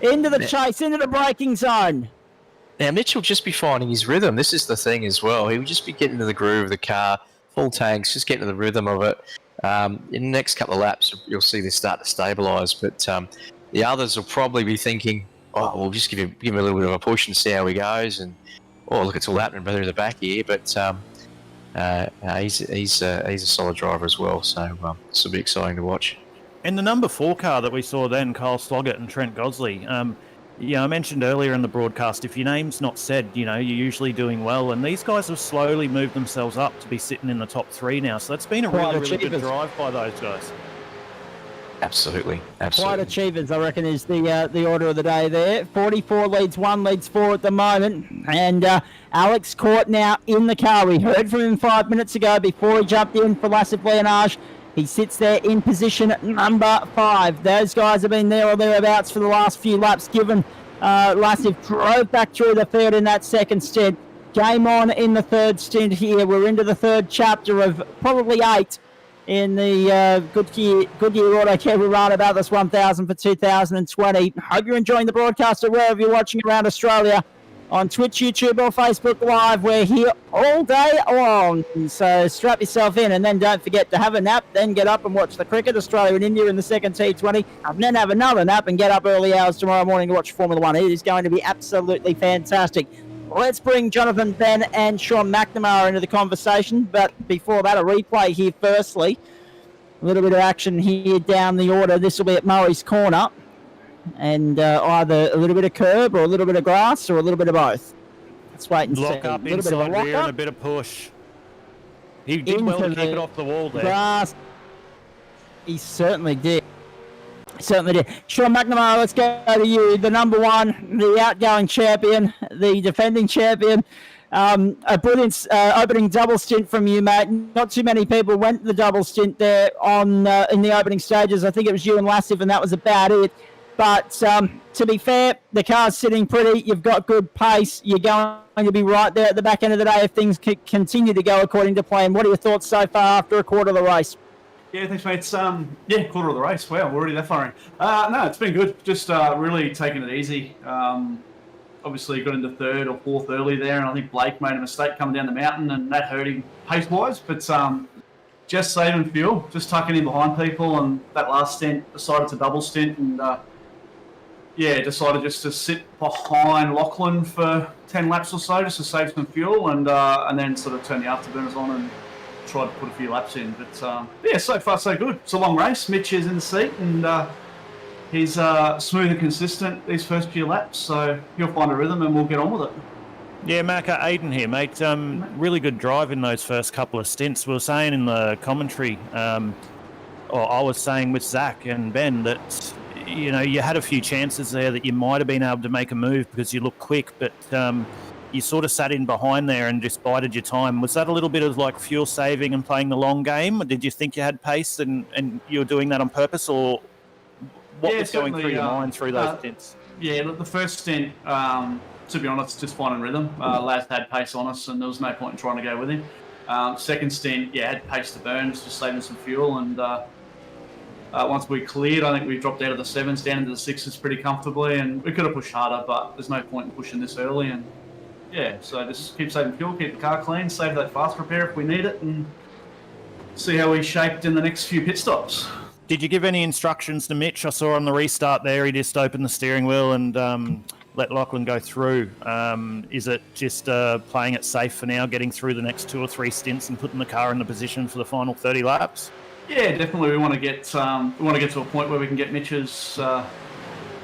[SPEAKER 1] Into the chase, into the braking zone.
[SPEAKER 2] Now, Mitch will just be finding his rhythm. This is the thing as well. He will just be getting into the groove of the car, full tanks, just getting into the rhythm of it. In the next couple of laps, you'll see this start to stabilise. But the others will probably be thinking, oh, we'll just give him a little bit of a push and see how he goes. And, oh, look, it's all happening brother in the back here. But he's a solid driver as well. So this will be exciting to watch.
[SPEAKER 3] And the number 4 car that we saw then, Kyle Sloggett and Trent Gosley, I mentioned earlier in the broadcast, if your name's not said, you're usually doing well. And these guys have slowly moved themselves up to be sitting in the top 3 now. So that's been a really good drive by those guys.
[SPEAKER 2] Absolutely.
[SPEAKER 1] Quite achievers, I reckon, is the order of the day there. 44 leads 1, leads 4 at the moment. And Alex Court now in the car. We heard from him 5 minutes ago before he jumped in for Lassif Leonage. He sits there in position number 5. Those guys have been there or thereabouts for the last few laps, given Lassif drove back through the field in that second stint. Game on in the third stint here. We're into the third chapter of probably 8 in the Goodyear Autocare Warana Bathurst 1000 for 2020. Hope you're enjoying the broadcast or wherever you're watching around Australia. On Twitch, YouTube or Facebook Live, we're here all day long. So strap yourself in and then don't forget to have a nap, then get up and watch the cricket, Australia and India in the second T20, and then have another nap and get up early hours tomorrow morning to watch Formula 1. It is going to be absolutely fantastic. Let's bring Jonathan, Ben and Sean McNamara into the conversation. But before that, a replay here firstly. A little bit of action here down the order. This will be at Murray's Corner. And either a little bit of curb or a little bit of grass or a little bit of both. Let's wait and see.
[SPEAKER 3] Lock up inside rear and a bit of push. He did well to keep it off the wall there.
[SPEAKER 1] Grass. He certainly did. Sean McNamara, let's go to you. The number 1, the outgoing champion, the defending champion. A brilliant opening double stint from you, mate. Not too many people went the double stint there on in the opening stages. I think it was you and Lassif, and that was about it. But to be fair, the car's sitting pretty. You've got good pace. You're going to be right there at the back end of the day if things continue to go according to plan. What are your thoughts so far after a quarter of the race?
[SPEAKER 11] Yeah, thanks, mate. It's, quarter of the race. Wow, we're already that far in. No, it's been good. Just really taking it easy. Obviously, got into 3rd or 4th early there, and I think Blake made a mistake coming down the mountain, and that hurt him pace-wise. But just saving fuel, just tucking in behind people, and that last stint decided to double stint, and decided just to sit behind Lachlan for 10 laps or so just to save some fuel and then sort of turn the afterburners on and try to put a few laps in. But so far so good. It's a long race. Mitch is in the seat and he's smooth and consistent these first few laps, so he'll find a rhythm and we'll get on with it.
[SPEAKER 3] Yeah, Macca, Aiden here, mate. Really good drive in those first couple of stints. We were saying in the commentary, or I was saying with Zach and Ben that you had a few chances there that you might have been able to make a move because you look quick, but you sort of sat in behind there and just bided your time. Was that a little bit of like fuel saving and playing the long game? Or did you think you had pace and you were doing that on purpose, or what was going through your mind through those stints?
[SPEAKER 11] Yeah, look, the first stint, to be honest, just finding rhythm. Laz had pace on us and there was no point in trying to go with him. Second stint, had pace to burn, just saving some fuel, and once we cleared, I think we dropped out of the 7s down into the 6s pretty comfortably, and we could have pushed harder, but there's no point in pushing this early. And so just keep saving fuel, keep the car clean, save that fast repair if we need it, and see how we shaped in the next few pit stops.
[SPEAKER 3] Did you give any instructions to Mitch? I saw on the restart there, he just opened the steering wheel and let Lachlan go through. Is it just playing it safe for now, getting through the next 2 or 3 stints and putting the car in the position for the final 30 laps?
[SPEAKER 11] Yeah, definitely. We want to get to a point where we can get Mitch's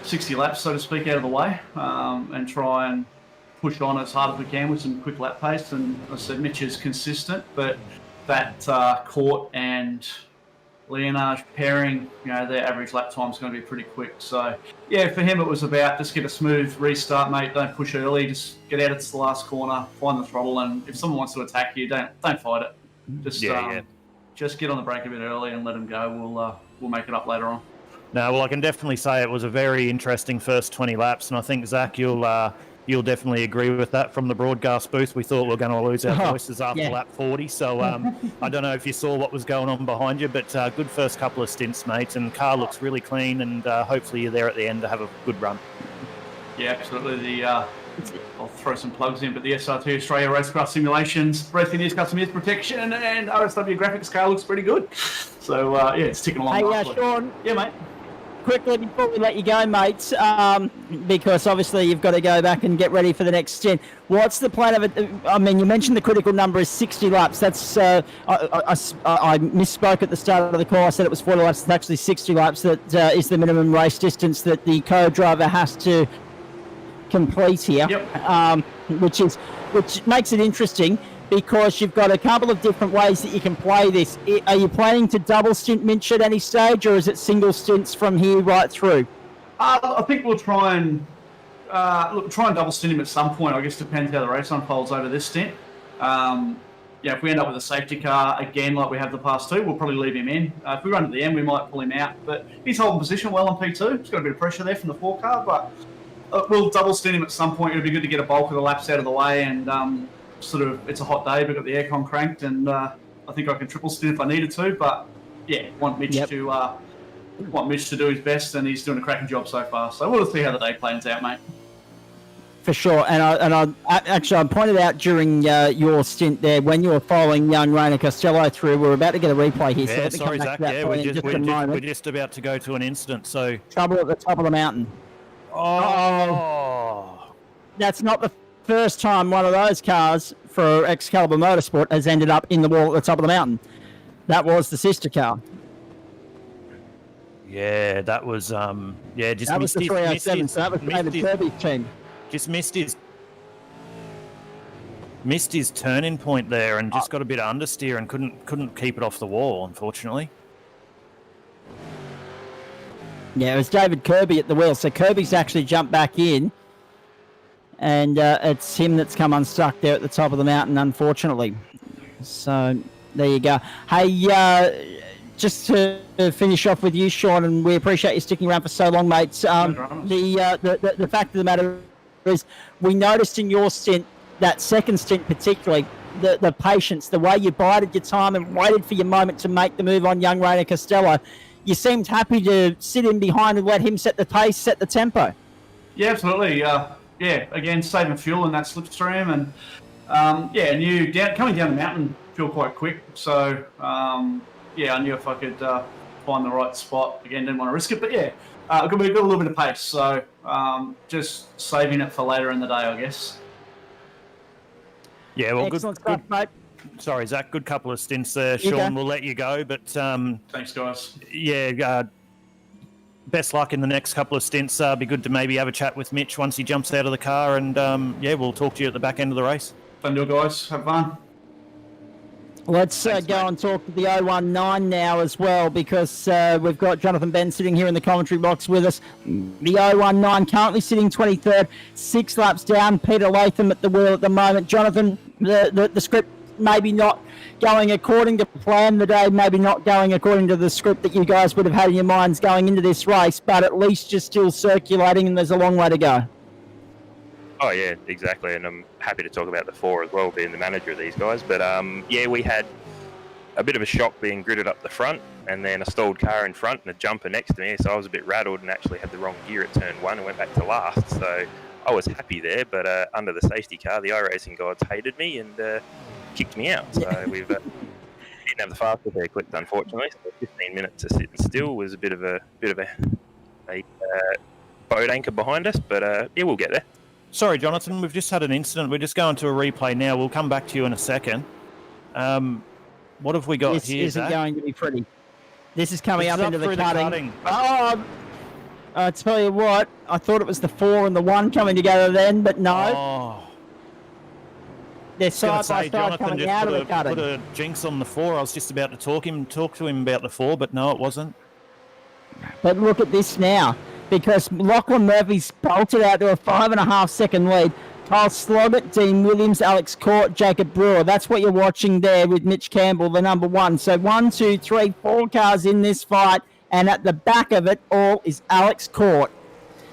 [SPEAKER 11] 60 laps, so to speak, out of the way, and try and push on as hard as we can with some quick lap pace. And as I said, Mitch is consistent, but that Court and Leonage pairing, their average lap time is going to be pretty quick. So, for him it was about just get a smooth restart, mate. Don't push early. Just get out to the last corner, find the throttle, and if someone wants to attack you, don't fight it. Just get on the brake a bit early and let them go. We'll make it up later on.
[SPEAKER 3] No, well, I can definitely say it was a very interesting first 20 laps, and I think, Zach, you'll you'll definitely agree with that from the broadcast booth. We thought we were going to lose our voices after lap 40. So I don't know if you saw what was going on behind you, but good first couple of stints, mate. And car looks really clean, and hopefully you're there at the end to have a good run.
[SPEAKER 11] Yeah, absolutely. I'll throw some plugs in, but the SRT Australia Racecraft Simulations, Racing News, Custom Ears Protection, and RSW Graphics car looks pretty good. So, yeah, it's ticking along.
[SPEAKER 1] Hey, Sean.
[SPEAKER 11] Yeah, mate.
[SPEAKER 1] Quickly before we let you go, mate, because obviously you've got to go back and get ready for the next stint. What's the plan of it? I mean, you mentioned the critical number is 60 laps. That's I misspoke at the start of the call. I said it was 40 laps. It's actually 60 laps. That is the minimum race distance that the co-driver has to complete here.
[SPEAKER 11] Yep.
[SPEAKER 1] Which makes it interesting, because you've got a couple of different ways that you can play this. Are you planning to double stint Minch at any stage, or is it single stints from here right through?
[SPEAKER 11] I think we'll try and double stint him at some point. I guess depends how the race unfolds over this stint. If we end up with a safety car again, like we have the past two, we'll probably leave him in. If we run to the end, we might pull him out. But he's holding position well on P2. He's got a bit of pressure there from the 4 car, but we'll double stint him at some point. It'll be good to get a bulk of the laps out of the way, and it's a hot day. We've got the aircon cranked, and I think I can triple stint if I needed to. But yeah, want Mitch to do his best, and he's doing a cracking job so far. So we'll see how the day plans out, mate.
[SPEAKER 1] For sure, and I pointed out during your stint there when you were following young Rainer Costello through. We're about to get a replay here.
[SPEAKER 3] Yeah,
[SPEAKER 1] so
[SPEAKER 3] sorry, Zach. Yeah, we're just about to go to an incident. So
[SPEAKER 1] trouble at the top of the mountain.
[SPEAKER 3] Oh.
[SPEAKER 1] That's not the first time one of those cars for Excalibur Motorsport has ended up in the wall at the top of the mountain. That was the sister car.
[SPEAKER 3] Yeah, that was
[SPEAKER 1] that was the 307. So that was David Kirby's team.
[SPEAKER 3] Just missed his turning point there, and just got a bit of understeer and couldn't keep it off the wall, unfortunately.
[SPEAKER 1] Yeah, it was David Kirby at the wheel. So Kirby's actually jumped back in, and it's him that's come unstuck there at the top of the mountain, unfortunately. So there you go. Hey, just to finish off with you, Sean, and we appreciate you sticking around for so long, mate. The fact of the matter is, we noticed in your stint, that second stint particularly, the patience, the way you bided your time and waited for your moment to make the move on young Rainer Costello. You seemed happy to sit in behind and let him set the pace, set the tempo.
[SPEAKER 11] Yeah, absolutely. Again, saving fuel in that slipstream, and coming down the mountain, feel quite quick. So I knew if I could find the right spot, again, didn't want to risk it. But yeah, got a little bit of pace, so just saving it for later in the day, I guess.
[SPEAKER 3] Yeah, well,
[SPEAKER 1] excellent stuff, mate.
[SPEAKER 3] Sorry, Zach. Good couple of stints there. Sean, we'll let you go, but
[SPEAKER 11] thanks, guys.
[SPEAKER 3] Yeah, best luck in the next couple of stints. Be good to maybe have a chat with Mitch once he jumps out of the car, and we'll talk to you at the back end of the race.
[SPEAKER 11] Fun deal, guys. Have fun.
[SPEAKER 1] Let's go and talk to the 019 now as well, because we've got Jonathan Ben sitting here in the commentary box with us. The 019 currently sitting 23rd, 6 laps down. Peter Latham at the wheel at the moment. Jonathan, the script maybe not going according to plan, the day maybe not going according to the script that you guys would have had in your minds going into this race, but at least you're still circulating and there's a long way to go.
[SPEAKER 12] Oh yeah, exactly, and I'm happy to talk about the 4 as well, being the manager of these guys. But we had a bit of a shock being gridded up the front, and then a stalled car in front and a jumper next to me, so I was a bit rattled and actually had the wrong gear at turn 1 and went back to last. So I was happy there, but under the safety car, the iRacing gods hated me and kicked me out. So we've didn't have the fast repair clicked, unfortunately. So 15 minutes to sit still was a bit of a boat anchor behind us, but we'll get there.
[SPEAKER 3] Sorry, Jonathan, we've just had an incident. We're just going to a replay now. We'll come back to you in a second. What have we got
[SPEAKER 1] this
[SPEAKER 3] here,
[SPEAKER 1] isn't
[SPEAKER 3] Zach?
[SPEAKER 1] Going to be pretty. This is coming up into the cutting.
[SPEAKER 3] Oh,
[SPEAKER 1] I tell you what, I thought it was the 4 and the 1 coming together then, but no.
[SPEAKER 3] Oh.
[SPEAKER 1] They're side by side coming out of the cutting.
[SPEAKER 3] Put a jinx on the 4. I was just about to talk to him about the 4, but no, it wasn't.
[SPEAKER 1] But look at this now, because Lachlan Murphy's bolted out to a 5.5 second lead. Kyle Sloggett, Dean Williams, Alex Court, Jacob Brewer. That's what you're watching there with Mitch Campbell, the number 1. So 1, 2, 3, 4 cars in this fight, and at the back of it all is Alex Court.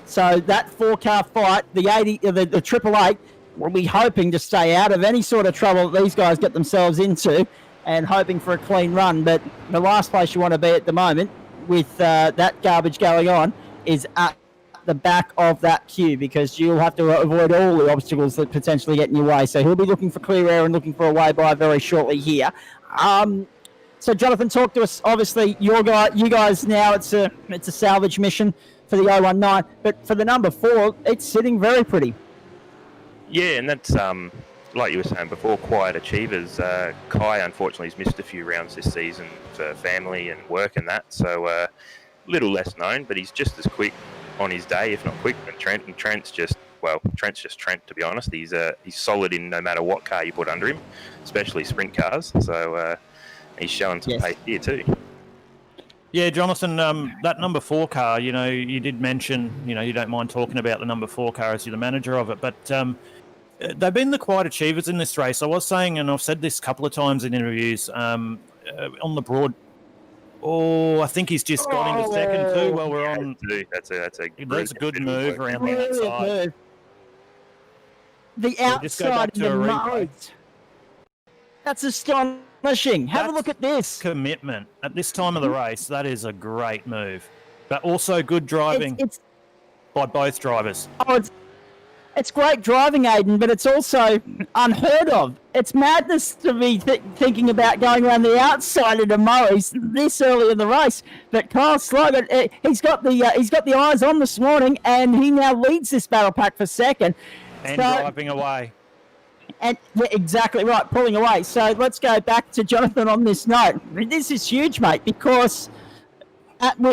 [SPEAKER 1] So that 4-car fight, the 80, the 888, will be hoping to stay out of any sort of trouble that these guys get themselves into, and hoping for a clean run. But the last place you want to be at the moment with that garbage going on is at the back of that queue, because you'll have to avoid all the obstacles that potentially get in your way. So he'll be looking for clear air and looking for a way by very shortly here. So Jonathan, talk to us. Obviously, you guys now, it's a salvage mission for the 019, but for the number 4, it's sitting very pretty.
[SPEAKER 12] Yeah, and that's like you were saying before, quiet achievers. Kai unfortunately has missed a few rounds this season for family and work and that, so little less known, but he's just as quick on his day, if not quick, than Trent. And Trent's just Trent, to be honest. He's solid in no matter what car you put under him, especially sprint cars. So he's showing some pace here too.
[SPEAKER 3] Yeah, Jonathan, that number 4 car, you did mention, you don't mind talking about the number 4 car as you're the manager of it, but they've been the quiet achievers in this race. I was saying, and I've said this a couple of times in interviews, on the broad. Oh, I think he's just got into second too. Well, we're on.
[SPEAKER 12] That's a
[SPEAKER 3] good move around the outside.
[SPEAKER 1] The outside in the mode. That's astonishing. Have a look at this.
[SPEAKER 3] Commitment at this time of the race. That is a great move, but also good driving by both drivers.
[SPEAKER 1] Oh, it's great driving, Aiden, but it's also unheard of. It's madness to be thinking about going around the outside of the Murray's this early in the race. But Kyle Slogan, he's got the eyes on this morning, and he now leads this battle pack for second.
[SPEAKER 3] And driving away.
[SPEAKER 1] And yeah, exactly right, pulling away. So let's go back to Jonathan on this note. This is huge, mate, because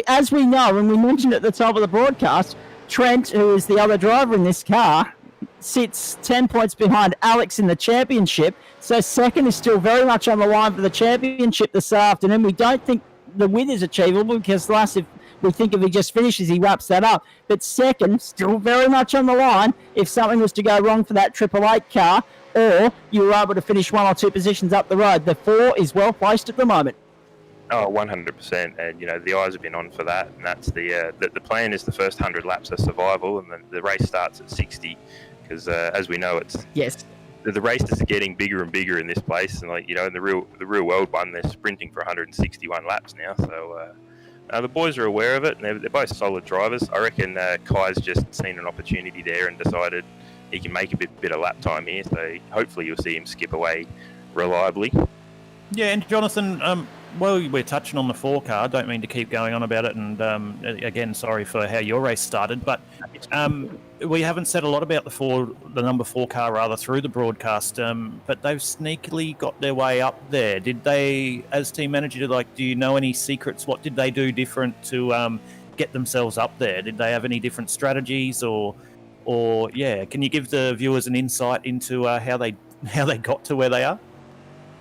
[SPEAKER 1] as we know, and we mentioned at the top of the broadcast, Trent, who is the other driver in this car, sits 10 points behind Alex in the championship. So second is still very much on the line for the championship this afternoon. We don't think the win is achievable, because we think if he just finishes, he wraps that up. But second, still very much on the line if something was to go wrong for that 888 car, or you were able to finish 1 or 2 positions up the road. The 4 is well placed at the moment.
[SPEAKER 12] Oh, 100%, and the eyes have been on for that, and that's the plan is the first 100 laps are survival, and then the race starts at 60, because as we know, the races are getting bigger and bigger in this place, and in the real world one, they're sprinting for 161 laps now. So the boys are aware of it, and they're both solid drivers. I reckon Kai's just seen an opportunity there and decided he can make a bit of lap time here, so hopefully you'll see him skip away reliably.
[SPEAKER 3] Yeah, and Jonathan, well, we're touching on the 4 car. Don't mean to keep going on about it, and again, sorry for how your race started, but we haven't said a lot about the number 4 car rather through the broadcast, but they've sneakily got their way up there. Did they, as team manager, do you know any secrets? What did they do different to get themselves up there? Did they have any different strategies, or can you give the viewers an insight into how they got to where they are?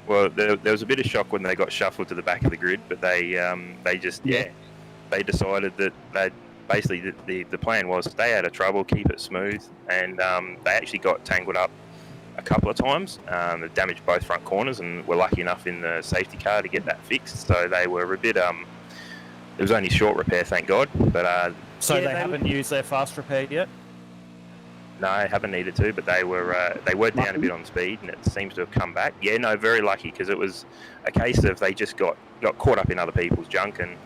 [SPEAKER 12] Well, there was a bit of shock when they got shuffled to the back of the grid, but they decided that the plan was stay out of trouble, keep it smooth, and they actually got tangled up a couple of times. They damaged both front corners, and were lucky enough in the safety car to get that fixed. So they were a bit. It was only short repair, thank God. But
[SPEAKER 3] they haven't used their fast repair yet.
[SPEAKER 12] No, I haven't needed to, but they were down a bit on speed, and it seems to have come back. Yeah, no, very lucky, because it was a case of they just got caught up in other people's junk, and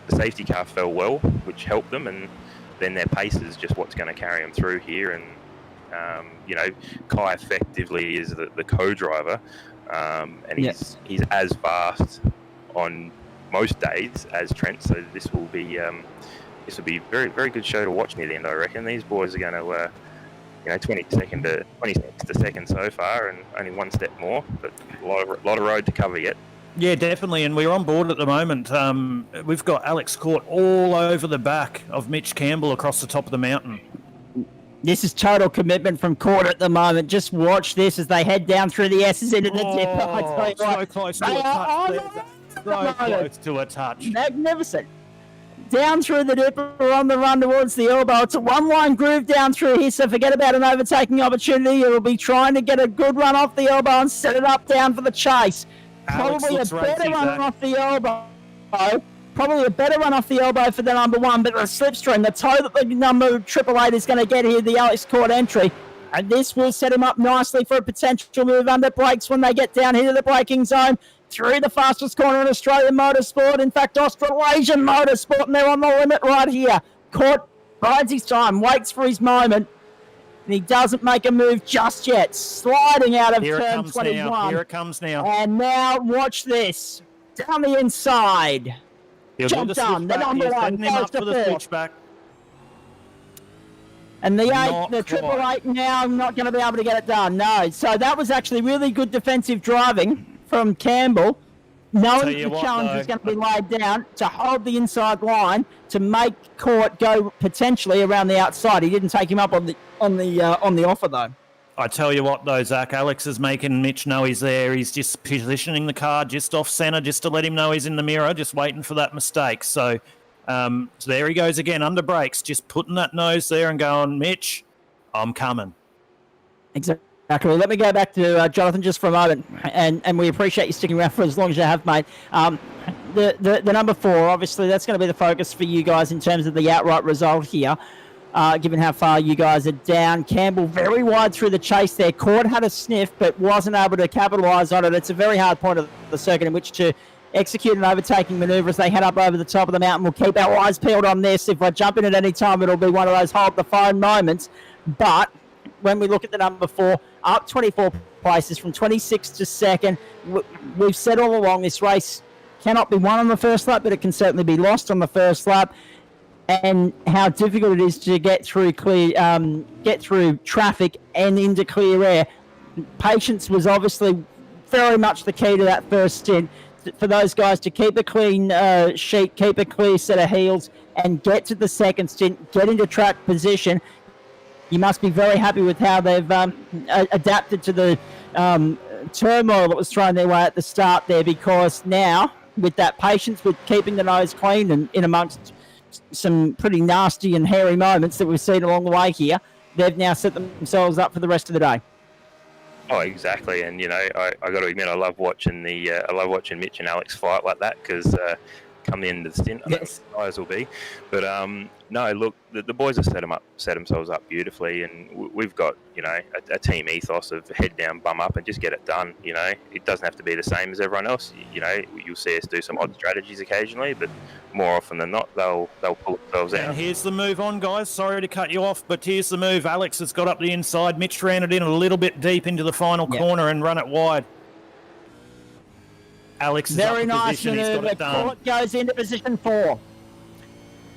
[SPEAKER 12] the safety car fell well, which helped them, and then their pace is just what's going to carry them through here. And Kai effectively is the co-driver, and he's as fast on most days as Trent. So this will be a very, very good show to watch near the end. I reckon these boys are going to. 20 seconds to second so far, and only one step more, but a lot of road to cover yet.
[SPEAKER 3] Yeah, definitely, and we're on board at the moment. We've got Alex Court all over the back of Mitch Campbell across the top of the mountain.
[SPEAKER 1] This is total commitment from Court at the moment. Just watch this as they head down through the S's into the dip.
[SPEAKER 3] So close to a touch. So close to a touch.
[SPEAKER 1] Magnificent. Down through the dipper on the run towards the elbow. It's a one-line groove down through here, so forget about an overtaking opportunity. It will be trying to get a good run off the elbow and set it up down for the chase. Probably a better run off the elbow. Probably a better run off the elbow for the number 1, but the slipstream, the toe that the number 888 is going to get here, the Alex Court entry. And this will set him up nicely for a potential move under brakes when they get down here to the braking zone. Through the fastest corner in Australian motorsport. In fact, Australasian motorsport, and they're on the limit right here. Court bides his time, waits for his moment. And he doesn't make a move just yet. Sliding out of turn 21.
[SPEAKER 3] Here it comes now.
[SPEAKER 1] And now watch this. Down the inside. Jump done. The number 1
[SPEAKER 3] him up for the
[SPEAKER 1] goes to 4th.
[SPEAKER 3] switchback.
[SPEAKER 1] And the
[SPEAKER 3] Not
[SPEAKER 1] 888 now not going to be able to get it done. No. So that was actually really good defensive driving from Campbell, knowing that the challenge was going to be laid down to hold the inside line to make Court go potentially around the outside. He didn't take him up on the offer though.
[SPEAKER 3] I tell you what though, Zach, Alex is making Mitch know he's there. He's just positioning the car just off centre, just to let him know he's in the mirror, just waiting for that mistake. So there he goes again, under brakes, just putting that nose there and going, Mitch, I'm coming.
[SPEAKER 1] Exactly. Let me go back to Jonathan just for a moment, and we appreciate you sticking around for as long as you have, mate. The number 4, obviously, that's going to be the focus for you guys in terms of the outright result here, given how far you guys are down. Campbell very wide through the chase there. Court had a sniff, but wasn't able to capitalise on it. It's a very hard point of the circuit in which to execute an overtaking manoeuvre as they head up over the top of the mountain. We'll keep our eyes peeled on this. If I jump in at any time, it'll be one of those hold the phone moments. But when we look at the number 4, up 24 places from 26 to 2nd. We've said all along this race cannot be won on the first lap, but it can certainly be lost on the first lap. And how difficult it is to get through traffic and into clear air. Patience was obviously very much the key to that first stint. For those guys to keep a clean sheet, keep a clear set of heels, and get to the second stint, get into track position. You must be very happy with how they've adapted to the turmoil that was thrown their way at the start there, because now, with that patience, with keeping the nose clean and in amongst some pretty nasty and hairy moments that we've seen along the way here, they've now set themselves up for the rest of the day.
[SPEAKER 12] Oh, exactly, and I got to admit, I love watching Mitch and Alex fight like that, because come the end of the stint, I know what the guys will be. But no, look, the boys have set themselves up beautifully, and we've got a team ethos of head down, bum up, and just get it done. It doesn't have to be the same as everyone else. You'll see us do some odd strategies occasionally, but more often than not, they'll pull themselves out.
[SPEAKER 3] And here's the move on, guys. Sorry to cut you off, but here's the move. Alex has got up the inside. Mitch ran it in a little bit deep into the final corner and run it wide. Alex is
[SPEAKER 1] very nice maneuver. Court goes into position 4.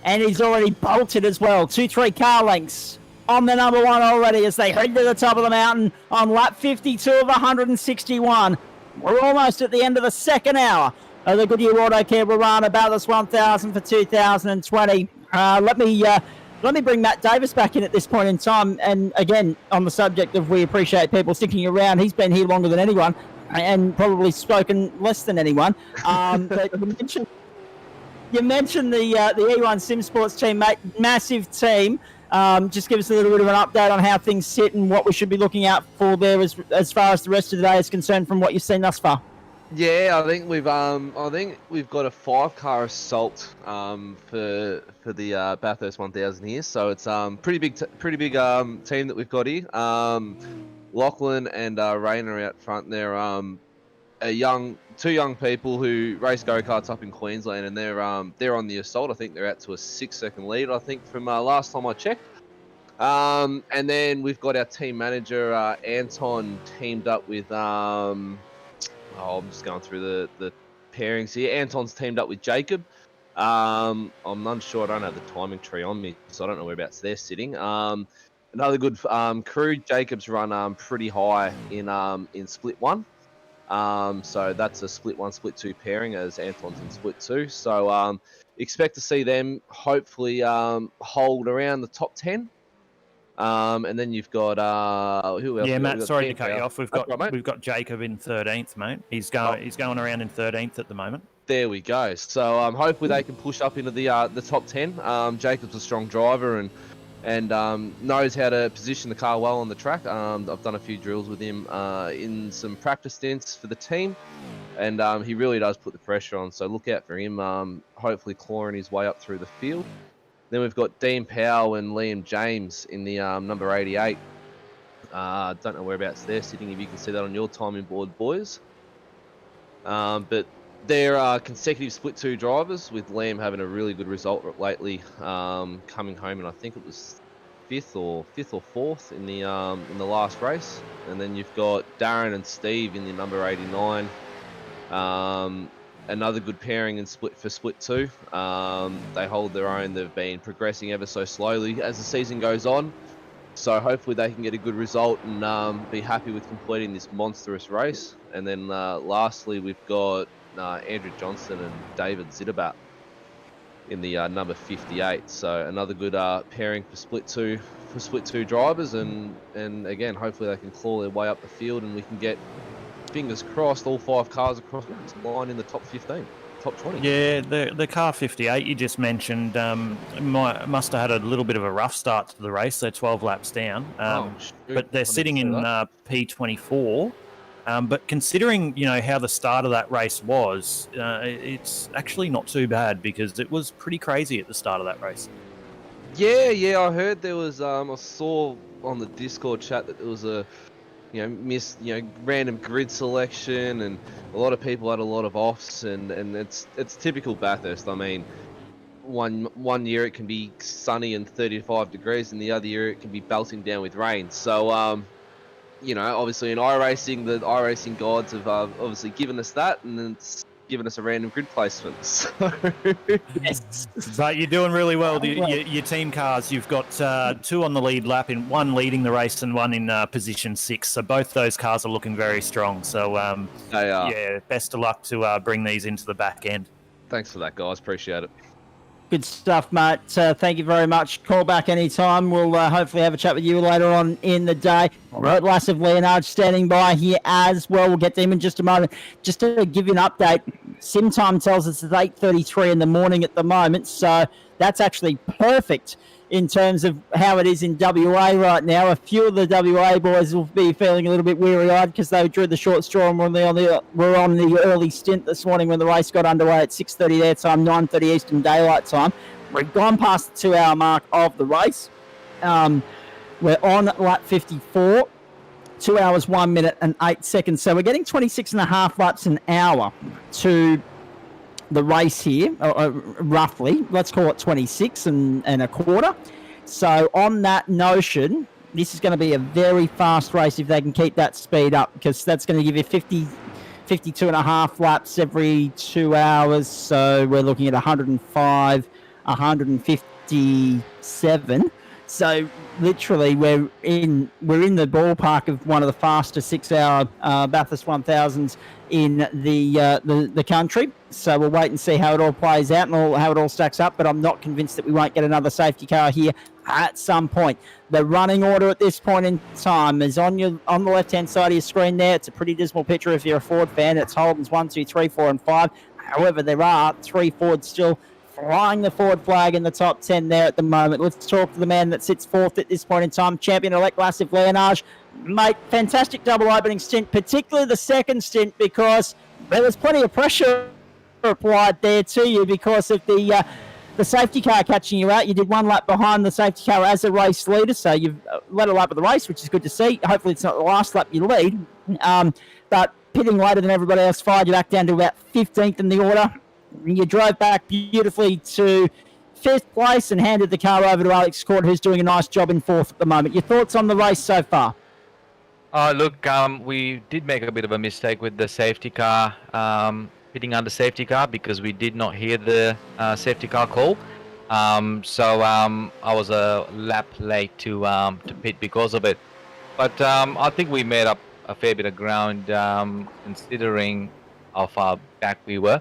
[SPEAKER 1] And he's already bolted as well. 2-3 car lengths on the number 1 already as they head to the top of the mountain on lap 52 of 161. We're almost at the end of the second hour of the Goodyear Autocare Warana Bathurst 1000 for 2020. Let me bring Matt Davis back in at this point in time. And again, on the subject of we appreciate people sticking around, he's been here longer than anyone and probably spoken less than anyone. But you mentioned the E1 Sim Sports team, mate. Massive team. Just give us a little bit of an update on how things sit and what we should be looking out for there as far as the rest of the day is concerned from what you've seen thus far.
[SPEAKER 10] Yeah, I think we've got a 5-car assault for the Bathurst 1000 here. So it's pretty big team that we've got here. Lachlan and Rain are out front. They're two young people who race go-karts up in Queensland, and they're on the assault. I think they're out to a 6-second lead, I think, from last time I checked. And then we've got our team manager, Anton, teamed up with... I'm just going through the pairings here. Anton's teamed up with Jacob. I'm unsure. I don't have the timing tree on me, so I don't know whereabouts they're sitting. Another good crew. Jacob's run pretty high in split 1. So that's a split 1, split 2 pairing, as Anton's in split 2. So expect to see them hopefully hold around the top 10. And then you've got who else?
[SPEAKER 3] Yeah, Matt. Sorry to cut you off. We've got Jacob in 13th, mate. He's going around in 13th at the moment.
[SPEAKER 10] There we go. So hopefully they can push up into the top 10. Jacob's a strong driver and knows how to position the car well on the track. I've done a few drills with him in some practice stints for the team. and he really does put the pressure on. So look out for him. Hopefully clawing his way up through the field. Then we've got Dean Powell and Liam James in the number 88. Don't know whereabouts they're sitting. If you can see that on your timing board, boys. But they're consecutive split 2 drivers, with Liam having a really good result lately, coming home, and I think it was fifth or fourth in the last race. And then you've got Darren and Steve in the number 89. Another good pairing in split 2. They hold their own. They've been progressing ever so slowly as the season goes on. So hopefully they can get a good result and be happy with completing this monstrous race. And then lastly, we've got Andrew Johnson and David Zitterbat in the number 58. So another good pairing for split 2 drivers. And again, hopefully they can claw their way up the field, and we can get, fingers crossed, all 5 cars across the line in the top 15. Top 20.
[SPEAKER 3] Yeah, the car 58 you just mentioned must have had a little bit of a rough start to the race. They're 12 laps down, but they're sitting in P24. But considering how the start of that race was, it's actually not too bad, because it was pretty crazy at the start of that race.
[SPEAKER 10] Yeah, I heard there was. I saw on the Discord chat that there was a random grid selection, and a lot of people had a lot of offs, and it's typical Bathurst. I mean, one year it can be sunny and 35 degrees, and the other year it can be belting down with rain. So, obviously in iRacing, the iRacing gods have obviously given us that, and then it's given us a random grid placement. So.
[SPEAKER 3] Yes. But you're doing really well. Your team cars, you've got 2 on the lead lap, in one leading the race and one in position 6. So both those cars are looking very strong. So
[SPEAKER 10] they are.
[SPEAKER 3] Yeah, best of luck to bring these into the back end.
[SPEAKER 10] Thanks for that, guys. Appreciate it.
[SPEAKER 1] Good stuff, mate. Thank you very much. Call back anytime. We'll hopefully have a chat with you later on in the day. Road Lassive Leonard standing by here as well. We'll get to him in just a moment. Just to give you an update, sim time tells us it's 8:33 in the morning at the moment, so that's actually perfect in terms of how it is in WA right now. A few of the WA boys will be feeling a little bit weary-eyed because they drew the short straw and were on the early stint this morning when the race got underway at 6:30 their time, 9:30 Eastern Daylight Time. We've gone past the 2-hour mark of the race. We're on lap 54, 2 hours, 1 minute and 8 seconds. So we're getting 26.5 laps an hour to the race here, roughly. Let's call it 26 and a quarter. So on that notion, this is going to be a very fast race if they can keep that speed up, because that's going to give you 52 and a half laps every 2 hours. So we're looking at 105, 157. So literally we're in the ballpark of one of the fastest 6-hour Bathurst 1000s in the country. So we'll wait and see how it all plays out and how it all stacks up. But I'm not convinced that we won't get another safety car here at some point. The running order at this point in time is on the left-hand side of your screen there. It's a pretty dismal picture if you're a Ford fan. It's Holden's 1, 2, 3, 4, and 5. However, there are 3 Fords still flying the Ford flag in the top 10 there at the moment. Let's talk to the man that sits 4th at this point in time, champion-elect Lassive Leonard. Mate, fantastic double opening stint, particularly the second stint, because there was plenty of pressure applied there to you because of the safety car catching you out. You did 1 lap behind the safety car as a race leader, so you've led a lap of the race, which is good to see. Hopefully it's not the last lap you lead, but pitting later than everybody else fired you back down to about 15th in the order. You drove back beautifully to 5th place and handed the car over to Alex Court, who's doing a nice job in 4th at the moment. Your thoughts on the race so far?
[SPEAKER 13] Look, we did make a bit of a mistake with the safety car, pitting under safety car, because we did not hear the safety car call. So I was a lap late to pit because of it. But I think we made up a fair bit of ground considering how far back we were.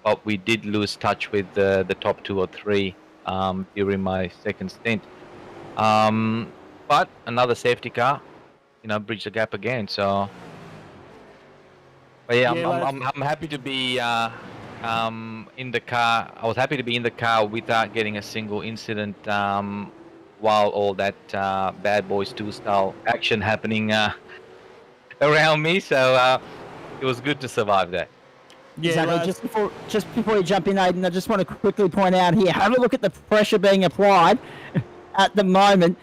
[SPEAKER 13] But we did lose touch with the top 2 or 3 during my second stint. But another safety car, bridged the gap again. So, but yeah, I'm happy to be in the car. I was happy to be in the car without getting a single incident while all that Bad Boys 2 style action happening around me. So it was good to survive that.
[SPEAKER 3] Yeah,
[SPEAKER 1] exactly.
[SPEAKER 3] Laz.
[SPEAKER 1] Just before you jump in, Aidan, I just want to quickly point out here, have a look at the pressure being applied at the moment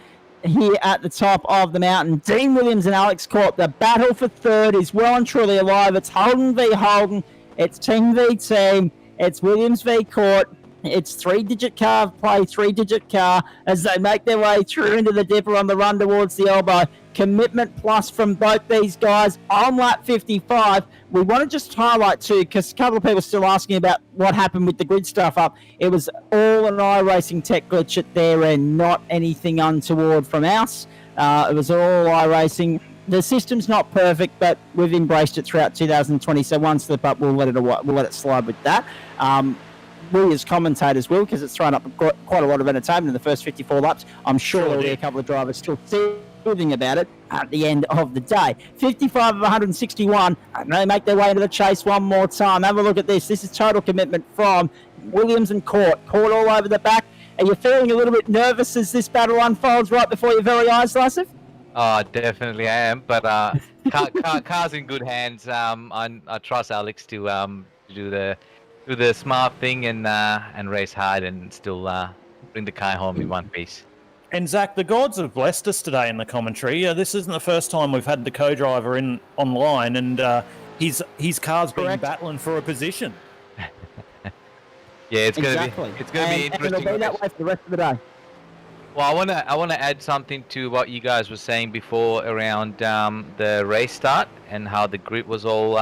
[SPEAKER 1] here at the top of the mountain. Dean Williams and Alex Corp, the battle for third is well and truly alive. It's Holden v Holden. It's team v team. It's Williams v Court. It's three-digit car play, three-digit car as they make their way through into the dipper on the run towards the elbow. Commitment plus from both these guys on lap 55. We want to just highlight too, because a couple of people are still asking about what happened with the grid stuff up. It was all an iRacing tech glitch at their end, not anything untoward from us. It was all iRacing. The system's not perfect, but we've embraced it throughout 2020. So one slip up, we'll let it slide with that. We as commentators will, because it's thrown up quite a lot of entertainment in the first 54 laps. I'm sure there'll be a couple of drivers still soothing about it at the end of the day. 55 of 161, and they make their way into the chase one more time. Have a look at this. This is total commitment from Williams and Court. Court all over the back. Are you feeling a little bit nervous as this battle unfolds right before your very eyes, Lasif?
[SPEAKER 13] Oh, definitely I am, but car's in good hands. I trust Alex to do the smart thing and race hard and still bring the car home in one piece.
[SPEAKER 3] And Zach, the gods have blessed us today in the commentary. This isn't the first time we've had the co-driver in online, and his car's been battling for a position.
[SPEAKER 13] Yeah, it's
[SPEAKER 1] exactly.
[SPEAKER 13] gonna be interesting.
[SPEAKER 1] And it'll be that way for the rest of the day.
[SPEAKER 13] Well, I wanna add something to what you guys were saying before around the race start and how the grid was all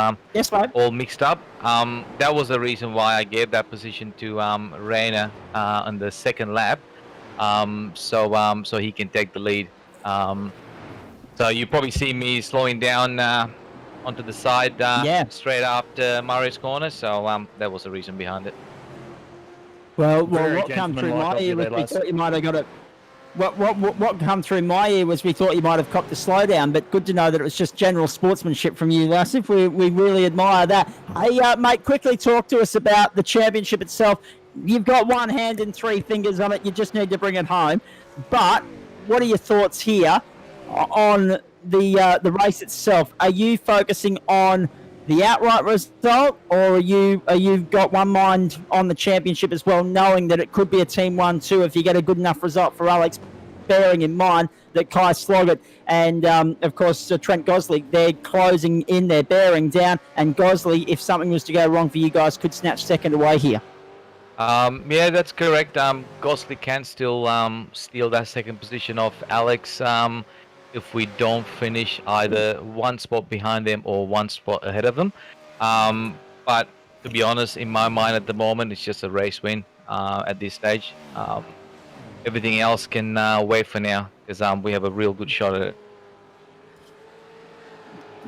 [SPEAKER 13] all mixed up. That was the reason why I gave that position to Rainer on the second lap, so he can take the lead. So you probably see me slowing down onto the side straight after Murray's corner. So that was the reason behind it.
[SPEAKER 1] Well, what come through my ear was we thought you might have got it. What come through my ear was we thought you might have copped the slowdown, but good to know that it was just general sportsmanship from you, Lasif. We really admire that. Hey, mate, quickly talk to us about the championship itself. You've got one hand and three fingers on it. You just need to bring it home. But what are your thoughts here on the race itself? Are you focusing on the outright result, or are you got one mind on the championship as well, knowing that it could be a team 1-2 if you get a good enough result for Alex, bearing in mind that Kai Sloggett and of course Trent Gosley, they're closing in, they're bearing down, and Gosley, if something was to go wrong for you guys, could snatch second away here.
[SPEAKER 13] Yeah, that's correct. Gosley can still steal that second position off Alex if we don't finish either one spot behind them or one spot ahead of them. But to be honest, in my mind at the moment, it's just a race win at this stage. Everything else can wait for now, because we have a real good shot at it.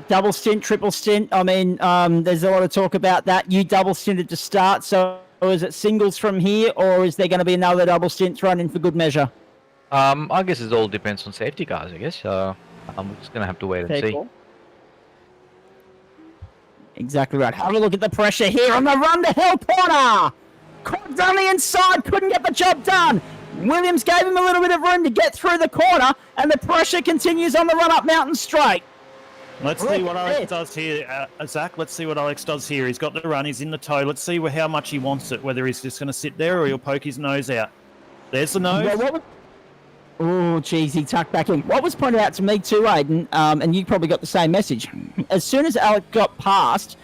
[SPEAKER 1] Double stint, triple stint. I mean, there's a lot of talk about that. You double stinted to start, so is it singles from here, or is there going to be another double stint thrown in for good measure?
[SPEAKER 13] I guess it all depends on safety cars, I guess. So I'm just going to have to wait and see.
[SPEAKER 1] Cool. Exactly right. Have a look at the pressure here on the run to Hill corner. Caught on the inside, couldn't get the job done. Williams gave him a little bit of room to get through the corner, and the pressure continues on the run up Mountain Straight.
[SPEAKER 3] Let's see what Alex does here, Zach. Let's see what Alex does here. He's got the run, he's in the toe. Let's see how much he wants it, whether he's just going to sit there or he'll poke his nose out. There's the nose.
[SPEAKER 1] Well, oh, geez, he tucked back in. What was pointed out to me too, Aidan, and you probably got the same message. As soon as Alex got past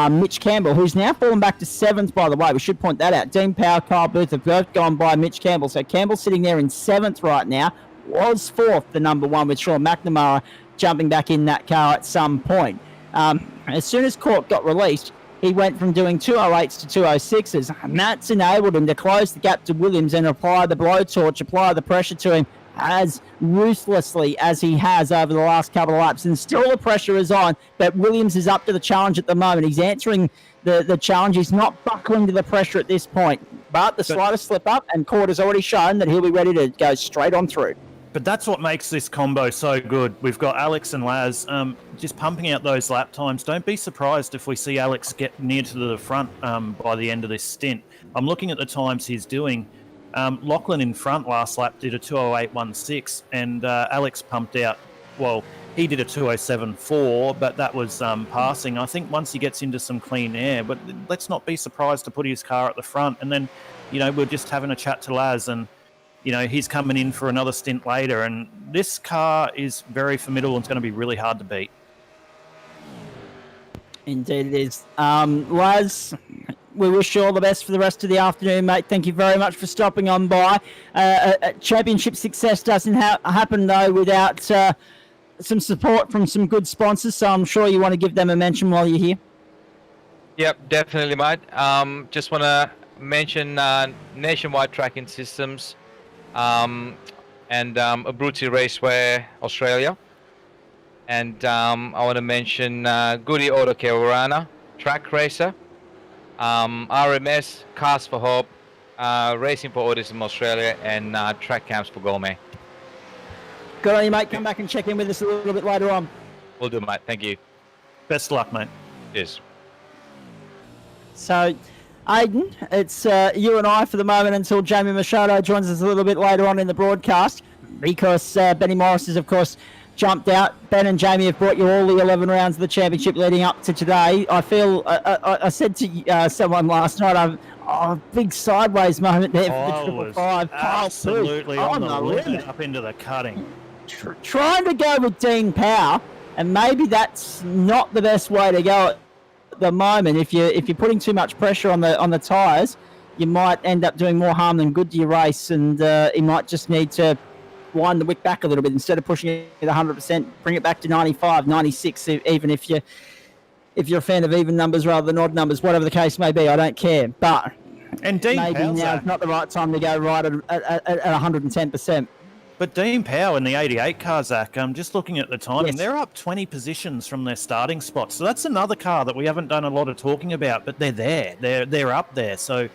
[SPEAKER 1] Mitch Campbell, who's now fallen back to 7th, by the way, we should point that out. Dean Power, Kyle Booth have both gone by Mitch Campbell. So Campbell's sitting there in 7th right now. Was 4th, the number 1, with Sean McNamara jumping back in that car at some point. As soon as Court got released, he went from doing 208s to 206s, and that's enabled him to close the gap to Williams and apply the blowtorch, apply the pressure to him as ruthlessly as he has over the last couple of laps. And still the pressure is on, but Williams is up to the challenge at the moment. He's answering the challenge. He's not buckling to the pressure at this point. But the slightest slip up, and Court has already shown that he'll be ready to go straight on through.
[SPEAKER 3] But that's what makes this combo so good. We've got Alex and Laz just pumping out those lap times. Don't be surprised if we see Alex get near to the front by the end of this stint. I'm looking at the times he's doing. Lachlan in front last lap did a 208.16, and Alex pumped out, well, he did a 207.4, but that was passing. I think once he gets into some clean air, but let's not be surprised to put his car at the front. And then, we're just having a chat to Laz, and he's coming in for another stint later. And this car is very formidable and it's going to be really hard to beat.
[SPEAKER 1] Indeed it is. Laz, we wish you all the best for the rest of the afternoon, mate. Thank you very much for stopping on by. Championship success doesn't happen, though, without some support from some good sponsors, so I'm sure you want to give them a mention while you're here.
[SPEAKER 13] Yep, definitely, mate. Just want to mention Nationwide Tracking Systems and Abruzzi Raceway Australia. And I want to mention Goodyear Autocare Warana, Track Racer, RMS, Cars for Hope, Racing for Autism Australia, and Track Camps for Gourmet.
[SPEAKER 1] Good on you, mate. Come back and check in with us a little bit later on.
[SPEAKER 13] Will do, mate. Thank you.
[SPEAKER 3] Best luck, mate.
[SPEAKER 13] Cheers.
[SPEAKER 1] So, Aidan, it's you and I for the moment until Jamie Machado joins us a little bit later on in the broadcast, because Benny Morris has, of course, jumped out. Ben and Jamie have brought you all the 11 rounds of the championship leading up to today. I feel, I said to someone last night, a big sideways moment there for the 555.
[SPEAKER 3] Absolutely on the limit up into the cutting.
[SPEAKER 1] Trying to go with Dean Power, and maybe that's not the best way to go at the moment. If you're putting too much pressure on the tyres, you might end up doing more harm than good to your race, and he might just need to wind the wick back a little bit instead of pushing it at 100%. Bring it back to 95, 96, even if you're a fan of even numbers rather than odd numbers, whatever the case may be. I don't care, but
[SPEAKER 3] maybe
[SPEAKER 1] now is not the right time to go right at 110%.
[SPEAKER 3] But Dean Power in the 88 car, Zach, just looking at the timing, they're up 20 positions from their starting spot. So that's another car that we haven't done a lot of talking about, but they're there. They're up there. So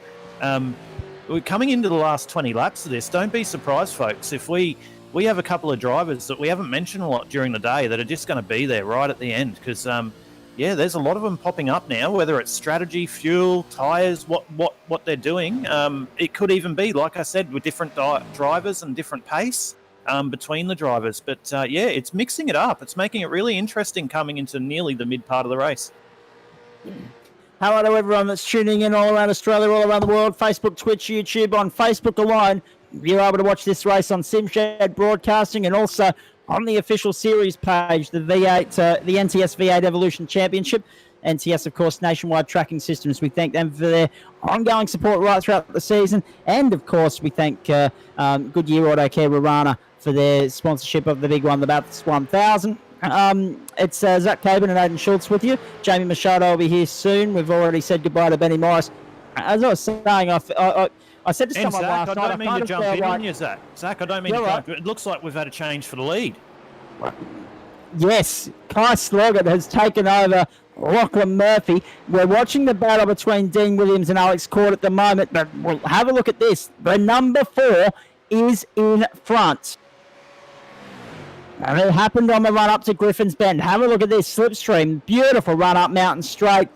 [SPEAKER 3] we're coming into the last 20 laps of this. Don't be surprised, folks, if we have a couple of drivers that we haven't mentioned a lot during the day that are just going to be there right at the end, because there's a lot of them popping up now, whether it's strategy, fuel, tyres, what they're doing. It could even be, like I said, with different drivers and different pace between the drivers. But it's mixing it up. It's making it really interesting coming into nearly the mid part of the race.
[SPEAKER 1] Hello to everyone that's tuning in all around Australia, all around the world, Facebook, Twitch, YouTube. On Facebook alone, you're able to watch this race on SimShed Broadcasting, and also on the official series page, the V8, the NTS V8 Evolution Championship. NTS, of course, Nationwide Tracking Systems. We thank them for their ongoing support right throughout the season. And, of course, we thank Goodyear Autocare Warana for their sponsorship of the big one, the Bathurst 1000. It's Zach Caban and Aidan Schultz with you. Jamie Machado will be here soon. We've already said goodbye to Benny Morris. As I was saying, I said to someone
[SPEAKER 3] Zach,
[SPEAKER 1] last night,
[SPEAKER 3] I don't mean to jump in on you, Zach. Zach, I don't mean to jump in. It looks like we've had a change for the lead.
[SPEAKER 1] Yes, Kai Sloggett has taken over Lachlan Murphy. We're watching the battle between Dean Williams and Alex Court at the moment, but we'll have a look at this. The number 4 is in front. And it happened on the run up to Griffin's Bend. Have a look at this slipstream. Beautiful run up Mountain Straight.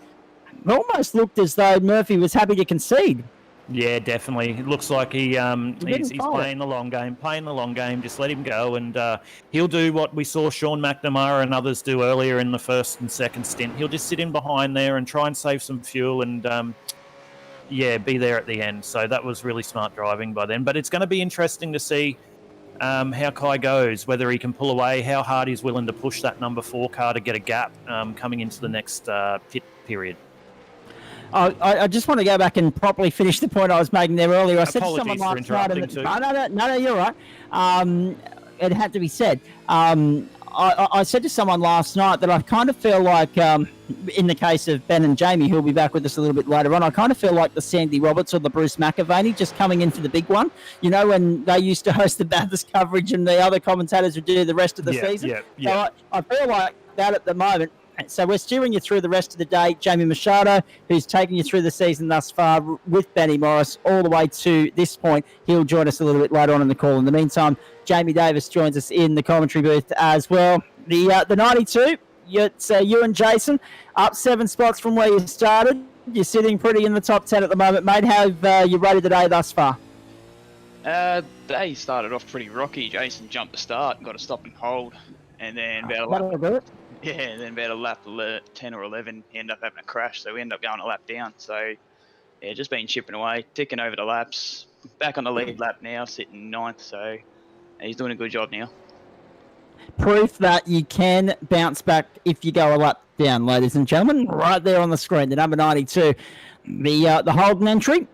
[SPEAKER 1] It almost looked as though Murphy was happy to concede.
[SPEAKER 3] Yeah, definitely. It looks like he's playing the long game. Just let him go, and he'll do what we saw Sean McNamara and others do earlier in the first and second stint. He'll just sit in behind there and try and save some fuel and, be there at the end. So that was really smart driving by them. But it's going to be interesting to see how Kai goes, whether he can pull away, how hard he's willing to push that number 4 car to get a gap coming into the next pit period.
[SPEAKER 1] I just want to go back and properly finish the point I was making there earlier. I said to someone
[SPEAKER 3] last
[SPEAKER 1] night, no, you're right. It had to be said. I said to someone last night that I kind of feel like, in the case of Ben and Jamie, who'll be back with us a little bit later on, I kind of feel like the Sandy Roberts or the Bruce McAvaney just coming in for the big one. You know, when they used to host the Bathurst coverage and the other commentators would do the rest of the season. So I feel like that at the moment. So we're steering you through the rest of the day. Jamie Machado, who's taken you through the season thus far with Benny Morris all the way to this point. He'll join us a little bit later on in the call. In the meantime, Jamie Davis joins us in the commentary booth as well. The 92, it's you and Jason, up 7 spots from where you started. You're sitting pretty in the top 10 at the moment, mate. How have you rated the day thus far?
[SPEAKER 14] Day started off pretty rocky. Jason jumped the start, got a stop and hold. and then about a
[SPEAKER 1] That'll
[SPEAKER 14] lap,
[SPEAKER 1] do it.
[SPEAKER 14] yeah, and then about a lap 10 or 11, he ended up having a crash, so we ended up going a lap down. So yeah, just been chipping away, ticking over the laps. Back on the lead lap now, sitting ninth, so he's doing a good job now.
[SPEAKER 1] Proof that you can bounce back if you go a lap down, ladies and gentlemen. Right there on the screen, the number 92, the Holden entry.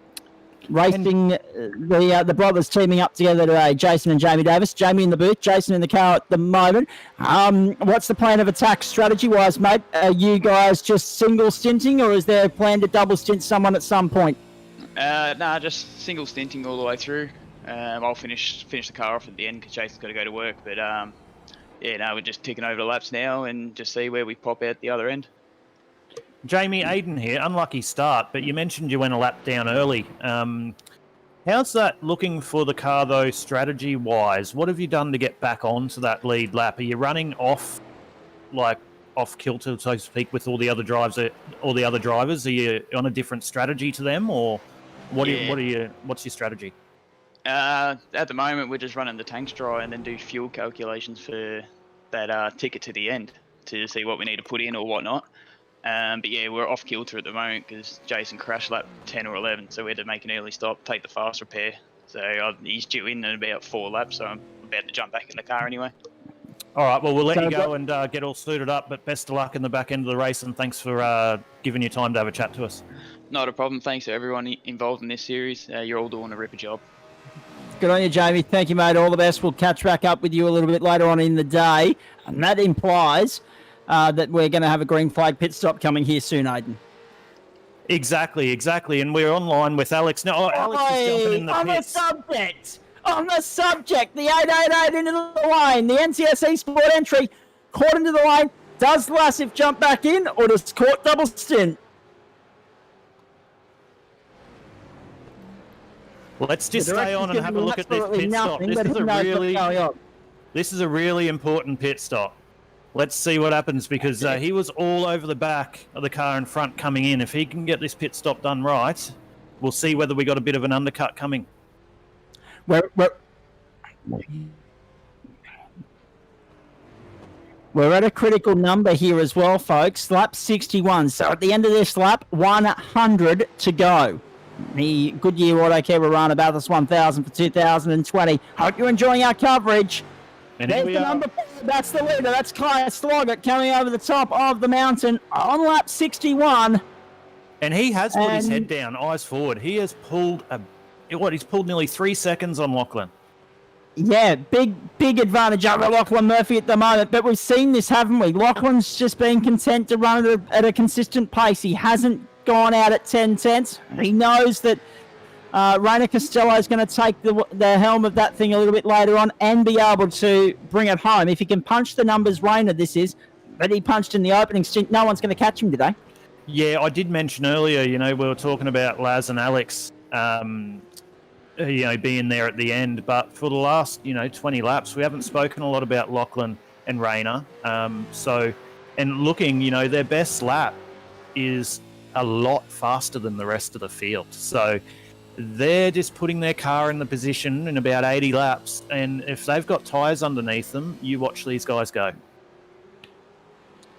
[SPEAKER 1] Racing the brothers teaming up together today, Jason and Jamie Davis. Jamie in the booth, Jason in the car at the moment. What's the plan of attack strategy-wise, mate? Are you guys just single stinting, or is there a plan to double stint someone at some point?
[SPEAKER 14] Nah, just single stinting all the way through. I'll finish the car off at the end because Jason's got to go to work. But yeah, no, we're just ticking over the laps now and just see where we pop out the other end.
[SPEAKER 3] Jamie, Aiden here. Unlucky start, but you mentioned you went a lap down early. How's that looking for the car, though, strategy-wise? What have you done to get back onto that lead lap? Are you running off kilter, so to speak, with all the other drivers? Are you on a different strategy to them, or what's your strategy?
[SPEAKER 14] At the moment, we're just running the tanks dry and then do fuel calculations for that ticket to the end to see what we need to put in or whatnot. But yeah, we're off kilter at the moment because Jason crashed lap 10 or 11, so we had to make an early stop, take the fast repair. So he's due in about 4 laps, so I'm about to jump back in the car anyway.
[SPEAKER 3] All right, well, we'll let you go and get all suited up, but best of luck in the back end of the race, and thanks for giving your time to have a chat to us.
[SPEAKER 14] Not a problem. Thanks to everyone involved in this series. You're all doing a ripper job.
[SPEAKER 1] Good on you, Jamie. Thank you, mate. All the best. We'll catch back up with you a little bit later on in the day, and that implies that we're going to have a green flag pit stop coming here soon, Aiden.
[SPEAKER 3] Exactly. And we're online with Alex now. Alex is jumping in the pits.
[SPEAKER 1] On the subject, the 888 into the lane, the NTS Esport entry, caught into the lane. Does Lassif jump back in, or does Court double stint?
[SPEAKER 3] Let's just stay on and have a look at this pit stop. This is a really important pit stop. Let's see what happens, because he was all over the back of the car in front coming in. If he can get this pit stop done right, we'll see whether we got a bit of an undercut coming.
[SPEAKER 1] We're at a critical number here as well, folks. Lap 61. So at the end of this lap, 100 to go. The Goodyear Autocare Warana Bathurst 1000 for 2020. Hope you're enjoying our coverage.
[SPEAKER 3] And
[SPEAKER 1] there's the number 4. That's the leader. That's Kaya Sloggett coming over the top of the mountain on lap 61.
[SPEAKER 3] And he has put his head down, eyes forward. He has pulled he's pulled nearly 3 seconds on Lachlan.
[SPEAKER 1] Yeah, big advantage over Lachlan Murphy at the moment. But we've seen this, haven't we? Lachlan's just been content to run at a consistent pace. He hasn't gone out at 10 tenths. He knows that Rainer Costello is going to take the helm of that thing a little bit later on and be able to bring it home. If he can punch the numbers Rainer that he punched in the opening stint, no one's going to catch him today.
[SPEAKER 3] Yeah, I did mention earlier, we were talking about Laz and Alex, being there at the end. But for the last, 20 laps, we haven't spoken a lot about Lachlan and Rainer. And looking, their best lap is a lot faster than the rest of the field. So they're just putting their car in the position in about 80 laps. And if they've got tyres underneath them, you watch these guys go.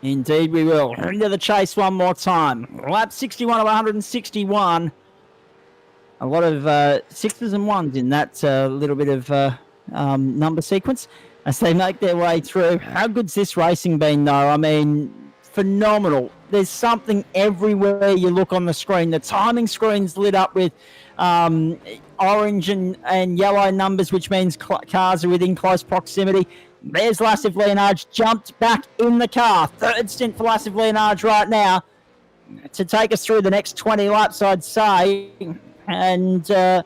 [SPEAKER 1] Indeed we will. Into the chase one more time. Lap 61 of 161. A lot of sixes and ones in that little bit of number sequence as they make their way through. How good's this racing been, though? I mean, phenomenal. There's something everywhere you look on the screen. The timing screen's lit up with orange and yellow numbers, which means cars are within close proximity. There's Lassif Leonards jumped back in the car. Third stint for Lassif Leonards right now to take us through the next 20 laps, I'd say. And it'll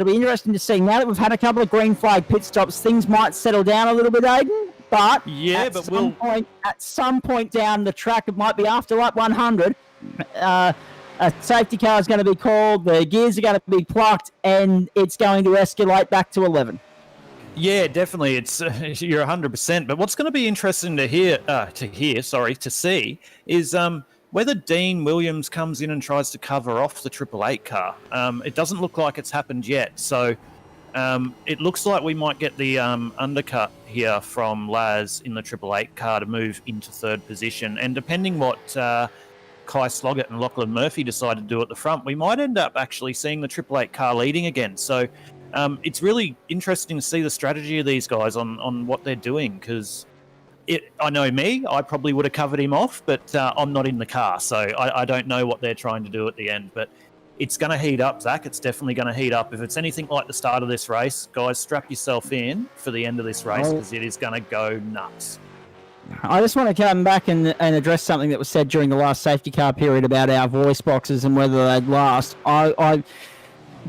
[SPEAKER 1] be interesting to see. Now that we've had a couple of green flag pit stops, things might settle down a little bit, Aiden. But at some point down the track, it might be after lap 100, a safety car is going to be called, the gears are going to be plucked, and it's going to escalate back to 11.
[SPEAKER 3] Yeah, definitely. It's you're 100%. But what's going to be interesting to see is whether Dean Williams comes in and tries to cover off the 888 car. It doesn't look like it's happened yet. So It looks like we might get the undercut here from Laz in the 888 car to move into third position. And depending what Kai Sloggett and Lachlan Murphy decide to do at the front, we might end up actually seeing the 888 car leading again. So it's really interesting to see the strategy of these guys on what they're doing, because I know me, I probably would have covered him off, but I'm not in the car, so I don't know what they're trying to do at the end. But it's going to heat up, Zach. It's definitely going to heat up. If it's anything like the start of this race, guys, strap yourself in for the end of this race, because it is going to go nuts.
[SPEAKER 1] I just want to come back and address something that was said during the last safety car period about our voice boxes and whether they'd last.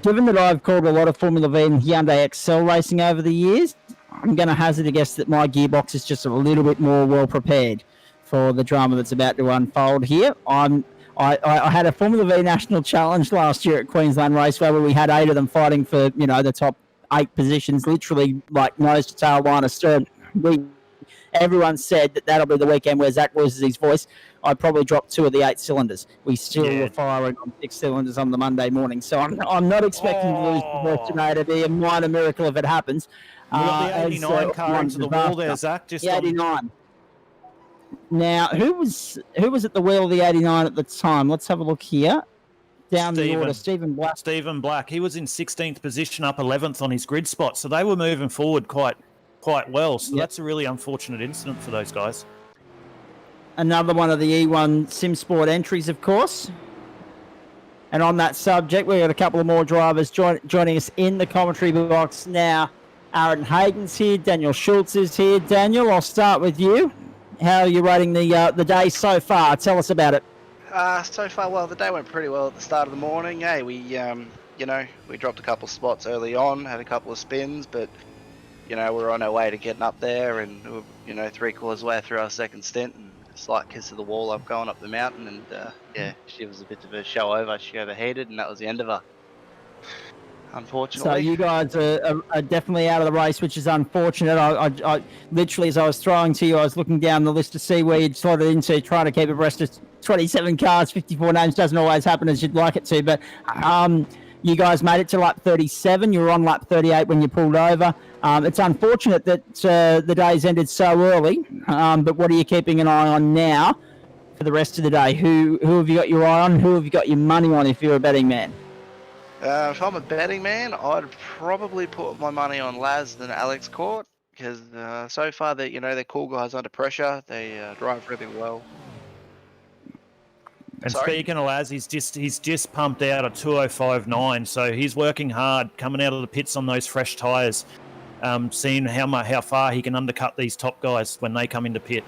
[SPEAKER 1] Given that I've called a lot of Formula V and Hyundai Excel racing over the years, I'm going to hazard a guess that my gearbox is just a little bit more well prepared for the drama that's about to unfold here. I had a Formula V National Challenge last year at Queensland Raceway where we had 8 of them fighting for, the top 8 positions, literally like nose to tail, line of stern. Everyone said that that'll be the weekend where Zach loses his voice. I probably dropped 2 of the 8 cylinders. We still were firing on 6 cylinders on the Monday morning. So I'm not expecting to lose the voice today. It'd be a minor miracle if it happens.
[SPEAKER 3] We got the 89 car into the wall there, Zach. Just
[SPEAKER 1] the 89. Now, who was at the wheel of the 89 at the time? Let's have a look here. Down the order, Stephen Black.
[SPEAKER 3] Stephen Black. He was in 16th position, up 11th on his grid spot. So they were moving forward quite well. So that's a really unfortunate incident for those guys.
[SPEAKER 1] Another one of the E1 SimSport entries, of course. And on that subject, we've got a couple of more drivers joining us in the commentary box now. Aaron Hayden's here. Daniel Schultz is here. Daniel, I'll start with you. How are you rating the day so far? Tell us about it.
[SPEAKER 15] So far, well, the day went pretty well at the start of the morning. Hey, we dropped a couple of spots early on, had a couple of spins, but we're on our way to getting up there, and we were 3/4 way through our second stint, and a slight kiss of the wall up going up the mountain, and she was a bit of a show over. She overheated, and that was the end of her. Unfortunately.
[SPEAKER 1] So you guys are definitely out of the race, which is unfortunate. I literally, as I was throwing to you, I was looking down the list to see where you'd slotted into, trying to keep abreast of 27 cars, 54 names. Doesn't always happen as you'd like it to, but you guys made it to lap 37. You were on lap 38 when you pulled over. It's unfortunate that the day's ended so early, but what are you keeping an eye on now for the rest of the day? Who have you got your eye on? Who have you got your money on if you're a betting man?
[SPEAKER 15] If I'm a betting man, I'd probably put my money on Laz than Alex Court, because so far they're cool guys under pressure. They drive really well.
[SPEAKER 3] And speaking of Laz, he's just pumped out a 2:05.9, so he's working hard coming out of the pits on those fresh tyres, seeing how far he can undercut these top guys when they come into pit.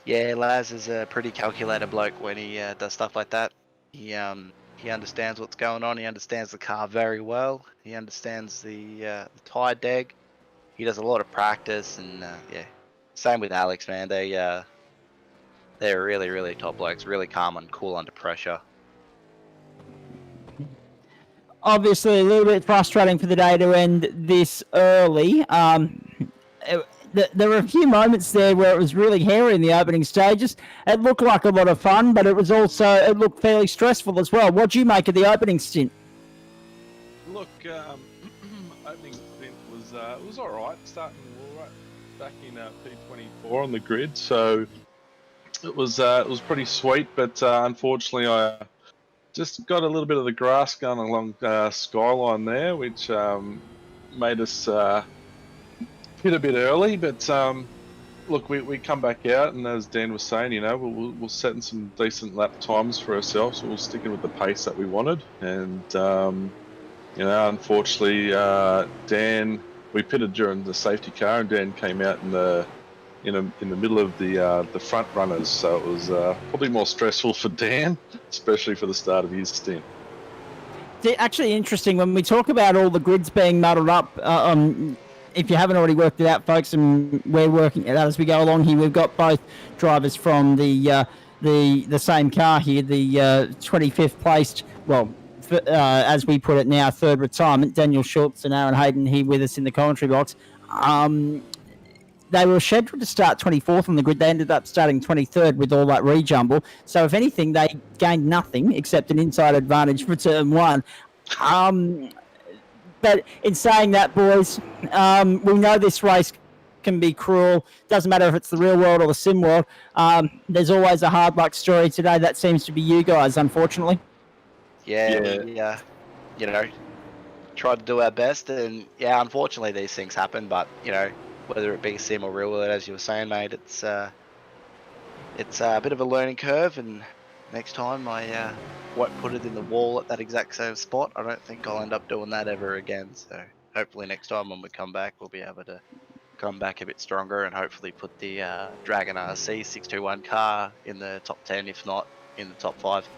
[SPEAKER 15] Yeah, Laz is a pretty calculated bloke when he does stuff like that. He understands what's going on. He understands the car very well. He understands the tyre deg. He does a lot of practice, and same with Alex, man. They're really, really top blokes. Really calm and cool under pressure.
[SPEAKER 1] Obviously, a little bit frustrating for the day to end this early. There were a few moments there where it was really hairy in the opening stages. It looked like a lot of fun, but it looked fairly stressful as well. What do you make of the opening stint?
[SPEAKER 16] Look, opening stint was all right, starting all right back in P24 on the grid, so it was pretty sweet. But unfortunately, I just got a little bit of the grass going along Skyline there, which made us hit a bit early, but look, we come back out, and as Dan was saying, we'll set in some decent lap times for ourselves. So we'll stick in with the pace that we wanted, and unfortunately, Dan, we pitted during the safety car, and Dan came out in the middle of the front runners, so it was probably more stressful for Dan, especially for the start of his stint.
[SPEAKER 1] It's actually interesting when we talk about all the grids being muddled up. If you haven't already worked it out, folks, and we're working it out as we go along here, we've got both drivers from the same car here, the 25th placed, as we put it now, third retirement, Daniel Schultz and Aaron Hayden here with us in the commentary box. They were scheduled to start 24th on the grid. They ended up starting 23rd with all that rejumble. So if anything, they gained nothing except an inside advantage for turn one. But in saying that, boys, we know this race can be cruel. Doesn't matter if it's the real world or the sim world. There's always a hard luck story. Today, that seems to be you guys, unfortunately.
[SPEAKER 15] Yeah, we, tried to do our best, and yeah, unfortunately these things happen. But whether it be sim or real world, as you were saying, mate, it's a bit of a learning curve. And next time I won't put it in the wall at that exact same spot. I don't think I'll end up doing that ever again. So hopefully next time when we come back, we'll be able to come back a bit stronger and hopefully put the Dragon RC 621 car in the top 10, if not in the top 5.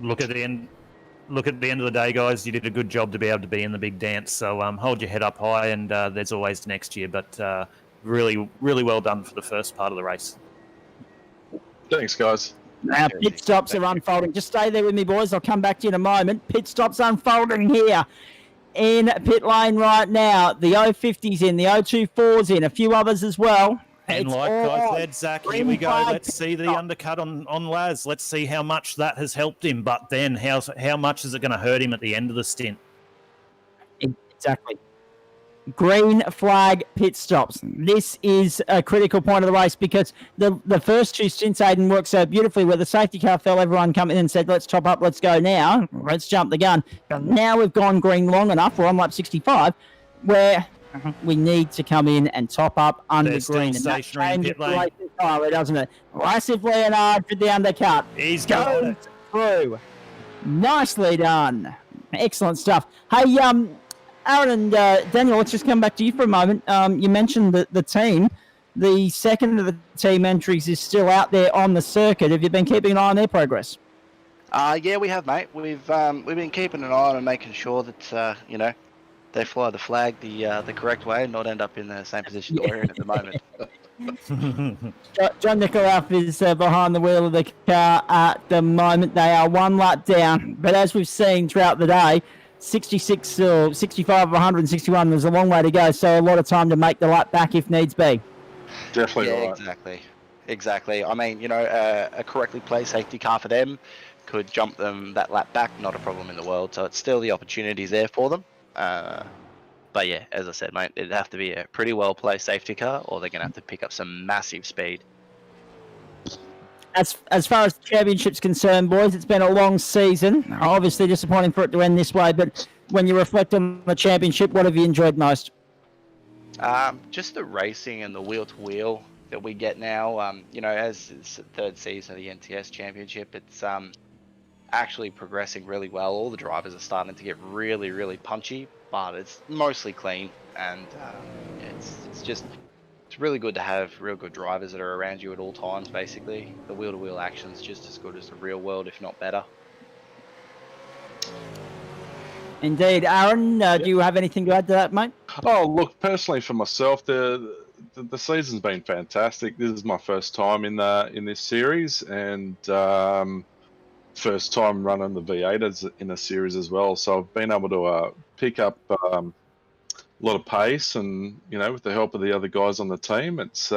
[SPEAKER 3] Look at the end of the day, guys. You did a good job to be able to be in the big dance. So hold your head up high, and there's always next year. But really, really well done for the first part of the race.
[SPEAKER 16] Thanks, guys.
[SPEAKER 1] Now, pit stops are unfolding. Just stay there with me, boys. I'll come back to you in a moment. Pit stops unfolding here in pit lane right now. The 050's in, the 024's in, a few others as well.
[SPEAKER 3] And
[SPEAKER 1] It's
[SPEAKER 3] like
[SPEAKER 1] all
[SPEAKER 3] I
[SPEAKER 1] on.
[SPEAKER 3] said, Zach, here
[SPEAKER 1] Green
[SPEAKER 3] we go.
[SPEAKER 1] flag
[SPEAKER 3] Let's see the undercut on Laz. Let's see how much that has helped him. But then how much is it going to hurt him at the end of the stint?
[SPEAKER 1] Exactly. Green flag pit stops. This is a critical point of the race because the first two stints, Aiden, worked so beautifully where the safety car fell, everyone come in and said, let's top up, let's go now, let's jump the gun. But now we've gone green long enough, we're on lap 65, where we need to come in and top up under
[SPEAKER 3] They're still
[SPEAKER 1] green. And that
[SPEAKER 3] stationary in
[SPEAKER 1] changes
[SPEAKER 3] pit
[SPEAKER 1] the
[SPEAKER 3] lane.
[SPEAKER 1] race entirely, doesn't it? Massive Leonard with the undercut.
[SPEAKER 3] He's got it.
[SPEAKER 1] Through. Nicely done. Excellent stuff. Hey, Aaron and Daniel, let's just come back to you for a moment. You mentioned the team. The second of the team entries is still out there on the circuit. Have you been keeping an eye on their progress?
[SPEAKER 15] Yeah, we have, mate. We've been keeping an eye on and making sure that they fly the flag the correct way and not end up in the same position that we're in at the moment.
[SPEAKER 1] John Nikolaff is behind the wheel of the car at the moment. They are one lap down, but as we've seen throughout the day, 66 or 65 of 161, there's a long way to go, so a lot of time to make the lap back if needs be.
[SPEAKER 16] Definitely
[SPEAKER 15] Yeah,
[SPEAKER 16] right.
[SPEAKER 15] exactly. I mean, a correctly placed safety car for them could jump them that lap back, not a problem in the world. So it's still the opportunities there for them. But yeah, as I said, mate, it'd have to be a pretty well placed safety car, or they're going to have to pick up some massive speed.
[SPEAKER 1] As far as the championship's concerned, boys, it's been a long season. Obviously disappointing for it to end this way, but when you reflect on the championship, what have you enjoyed most?
[SPEAKER 15] Just the racing and the wheel-to-wheel that we get now. As it's the third season of the NTS Championship, it's actually progressing really well. All the drivers are starting to get really, really punchy, but it's mostly clean, and it's really good to have real good drivers that are around you at all times. Basically, the wheel-to-wheel action's just as good as the real world, if not better.
[SPEAKER 1] Indeed. Aaron, do you have anything to add to that, mate?
[SPEAKER 16] Oh, look, personally for myself, the season's been fantastic. This is my first time in this series, and first time running the V8 in a series as well. So I've been able to pick up a lot of pace, and with the help of the other guys on the team, it's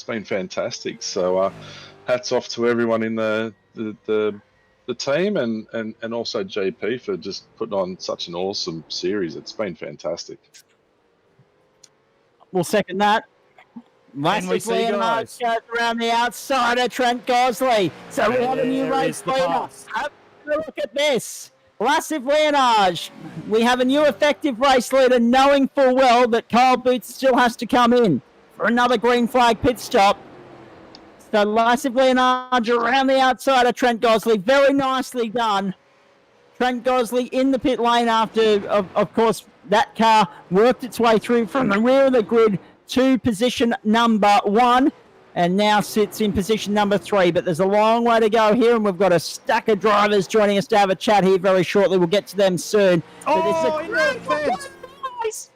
[SPEAKER 16] been fantastic. So hats off to everyone in the team, and also JP for just putting on such an awesome series. It's been fantastic.
[SPEAKER 1] We'll second that.
[SPEAKER 3] see, guys?
[SPEAKER 1] Goes around the outside of Trent Gosley. So we have a new
[SPEAKER 3] There
[SPEAKER 1] race
[SPEAKER 3] is the
[SPEAKER 1] leader.
[SPEAKER 3] pass.
[SPEAKER 1] Have a look at this. Lassive Leonage. We have a new effective race leader, knowing full well that Kyle Boots still has to come in for another green flag pit stop. So Lassive Leonage around the outside of Trent Gosley. Very nicely done. Trent Gosley in the pit lane after, of course, that car worked its way through from the rear of the grid to position number 1 and now sits in position number 3. But there's a long way to go here, and we've got a stack of drivers joining us to have a chat here very shortly. We'll get to them soon. But this is a great race.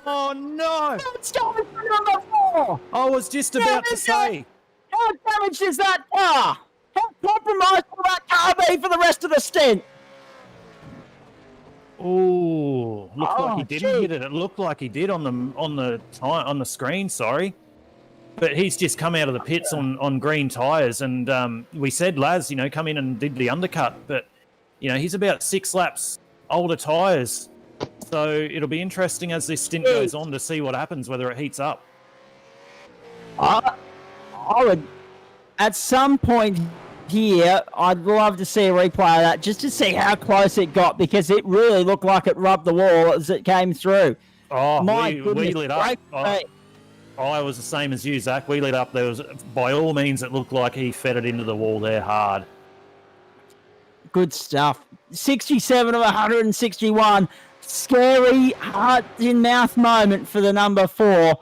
[SPEAKER 3] Oh no!
[SPEAKER 1] It's going for number 4.
[SPEAKER 3] I was just about to say.
[SPEAKER 1] How damaged is that car? How compromised will that car be for the rest of the stint?
[SPEAKER 3] Oh, looked like he didn't
[SPEAKER 1] gee.
[SPEAKER 3] hit it. It looked like he did on the screen. Sorry, but he's just come out of the pits on green tires, and we said Laz, come in and did the undercut, but he's about 6 laps older tires So it'll be interesting as this stint goes on to see what happens, whether it heats up.
[SPEAKER 1] I would, at some point here, I'd love to see a replay of that just to see how close it got, because it really looked like it rubbed the wall as it came through.
[SPEAKER 3] Oh,
[SPEAKER 1] my
[SPEAKER 3] we
[SPEAKER 1] goodness,
[SPEAKER 3] lit up. I was the same as you, Zach. We lit up. There was, by all means, it looked like he fed it into the wall there hard.
[SPEAKER 1] Good stuff. 67 of 161. Scary, heart-in-mouth moment for the number 4.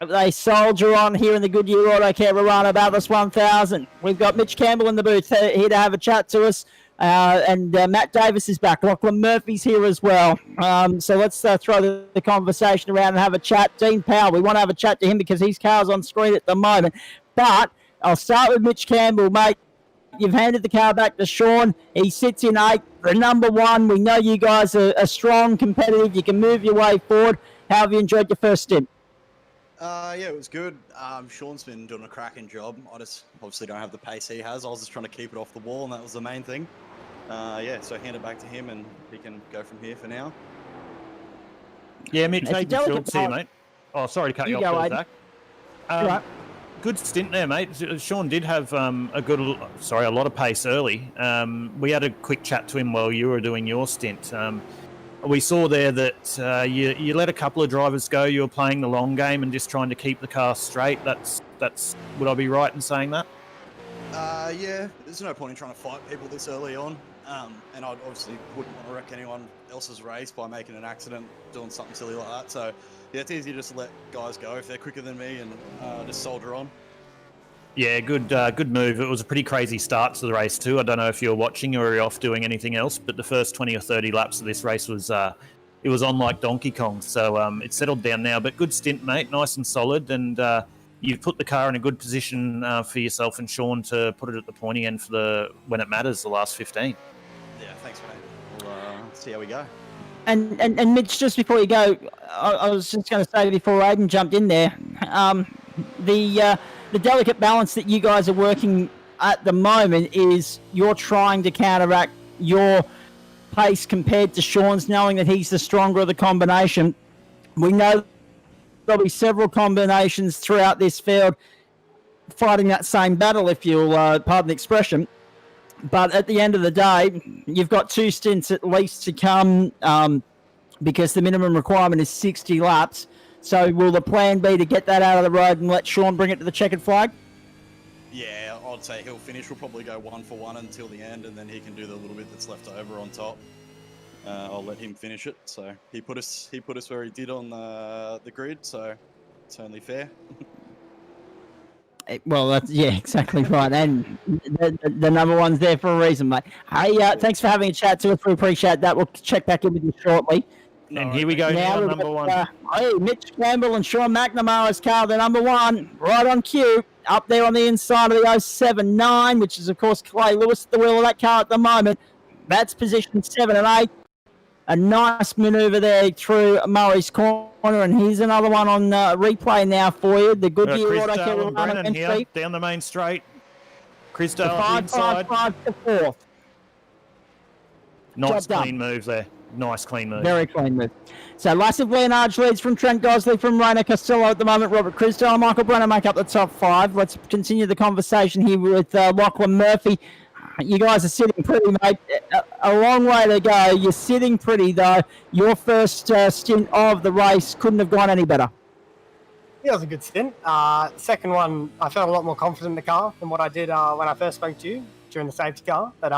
[SPEAKER 1] They soldier on here in the Goodyear Autocare Warana Bathurst 1000. We've got Mitch Campbell in the booth here to have a chat to us. And Matt Davis is back. Lachlan Murphy's here as well. So let's throw the conversation around and have a chat. Dean Powell, we want to have a chat to him because his car's on screen at the moment. But I'll start with Mitch Campbell, mate. You've handed the car back to Sean. He sits in 8th, the number 1. We know you guys are strong, competitive. You can move your way forward. How have you enjoyed your first stint?
[SPEAKER 17] Yeah, it was good. Sean's been doing a cracking job. I just obviously don't have the pace he has. I was just trying to keep it off the wall, and that was the main thing. Yeah, so hand it back to him, and he can go from here for now.
[SPEAKER 3] Yeah, Mitch, Nathan Schultz here, mate. Oh, sorry to cut you off there, Zach. Good stint there, mate. Sean did have a lot of pace early. We had a quick chat to him while you were doing your stint. We saw there that you let a couple of drivers go. You were playing the long game and just trying to keep the car straight. That's. Would I be right in saying that?
[SPEAKER 17] Yeah. There's no point in trying to fight people this early on. And I obviously wouldn't want to wreck anyone else's race by making an accident, doing something silly like that. So, yeah, it's easy just to let guys go if they're quicker than me and just soldier on.
[SPEAKER 3] Yeah, good move. It was a pretty crazy start to the race too. I don't know if you were watching or were you off doing anything else, but the first 20 or 30 laps of this race was it was on like Donkey Kong. So it's settled down now, but good stint, mate. Nice and solid, and you've put the car in a good position for yourself and Sean to put it at the pointy end for when it matters, the last 15.
[SPEAKER 17] Yeah, thanks, mate. We'll see how we go.
[SPEAKER 1] And Mitch, just before you go, I was just going to say before Aiden jumped in there, the delicate balance that you guys are working at the moment is you're trying to counteract your pace compared to Sean's, knowing that he's the stronger of the combination. We know there'll be several combinations throughout this field fighting that same battle, if you'll pardon the expression. But at the end of the day, you've got 2 stints at least to come because the minimum requirement is 60 laps. So will the plan be to get that out of the road and let Sean bring it to the checkered flag?
[SPEAKER 17] Yeah, I'd say he'll finish. We'll probably go 1 for 1 until the end, and then he can do the little bit that's left over on top. I'll let him finish it. So he put us where he did on the grid, so it's only fair.
[SPEAKER 1] Well, that's, yeah, exactly right. And the number 1's there for a reason, mate. Hey, thanks for having a chat to us. We appreciate that. We'll check back in with you shortly.
[SPEAKER 3] And here we go now, number 1.
[SPEAKER 1] Hey, Mitch Campbell and Sean McNamara's car, the number 1, right on cue, up there on the inside of the 079, which is, of course, Clay Lewis at the wheel of that car at the moment. That's position 7 and 8. A nice manoeuvre there through Murray's corner, and here's another one on replay now for you. The Goodyear Autocare
[SPEAKER 3] here, down the main straight. Chrisdale inside.
[SPEAKER 1] 5 to 4th.
[SPEAKER 3] Nice clean move there. Nice clean move.
[SPEAKER 1] Very clean move. So Lassif Leonard leads from Trent Gosley from Rainer Costello at the moment. Robert Chrisdale and Michael Brenner make up the top 5. Let's continue the conversation here with Lachlan Murphy. You guys are sitting pretty, mate. A long way to go. You're sitting pretty, though. Your first stint of the race couldn't have gone any better.
[SPEAKER 9] Yeah, it was a good stint. Second one, I felt a lot more confident in the car than what I did when I first spoke to you during the safety car. But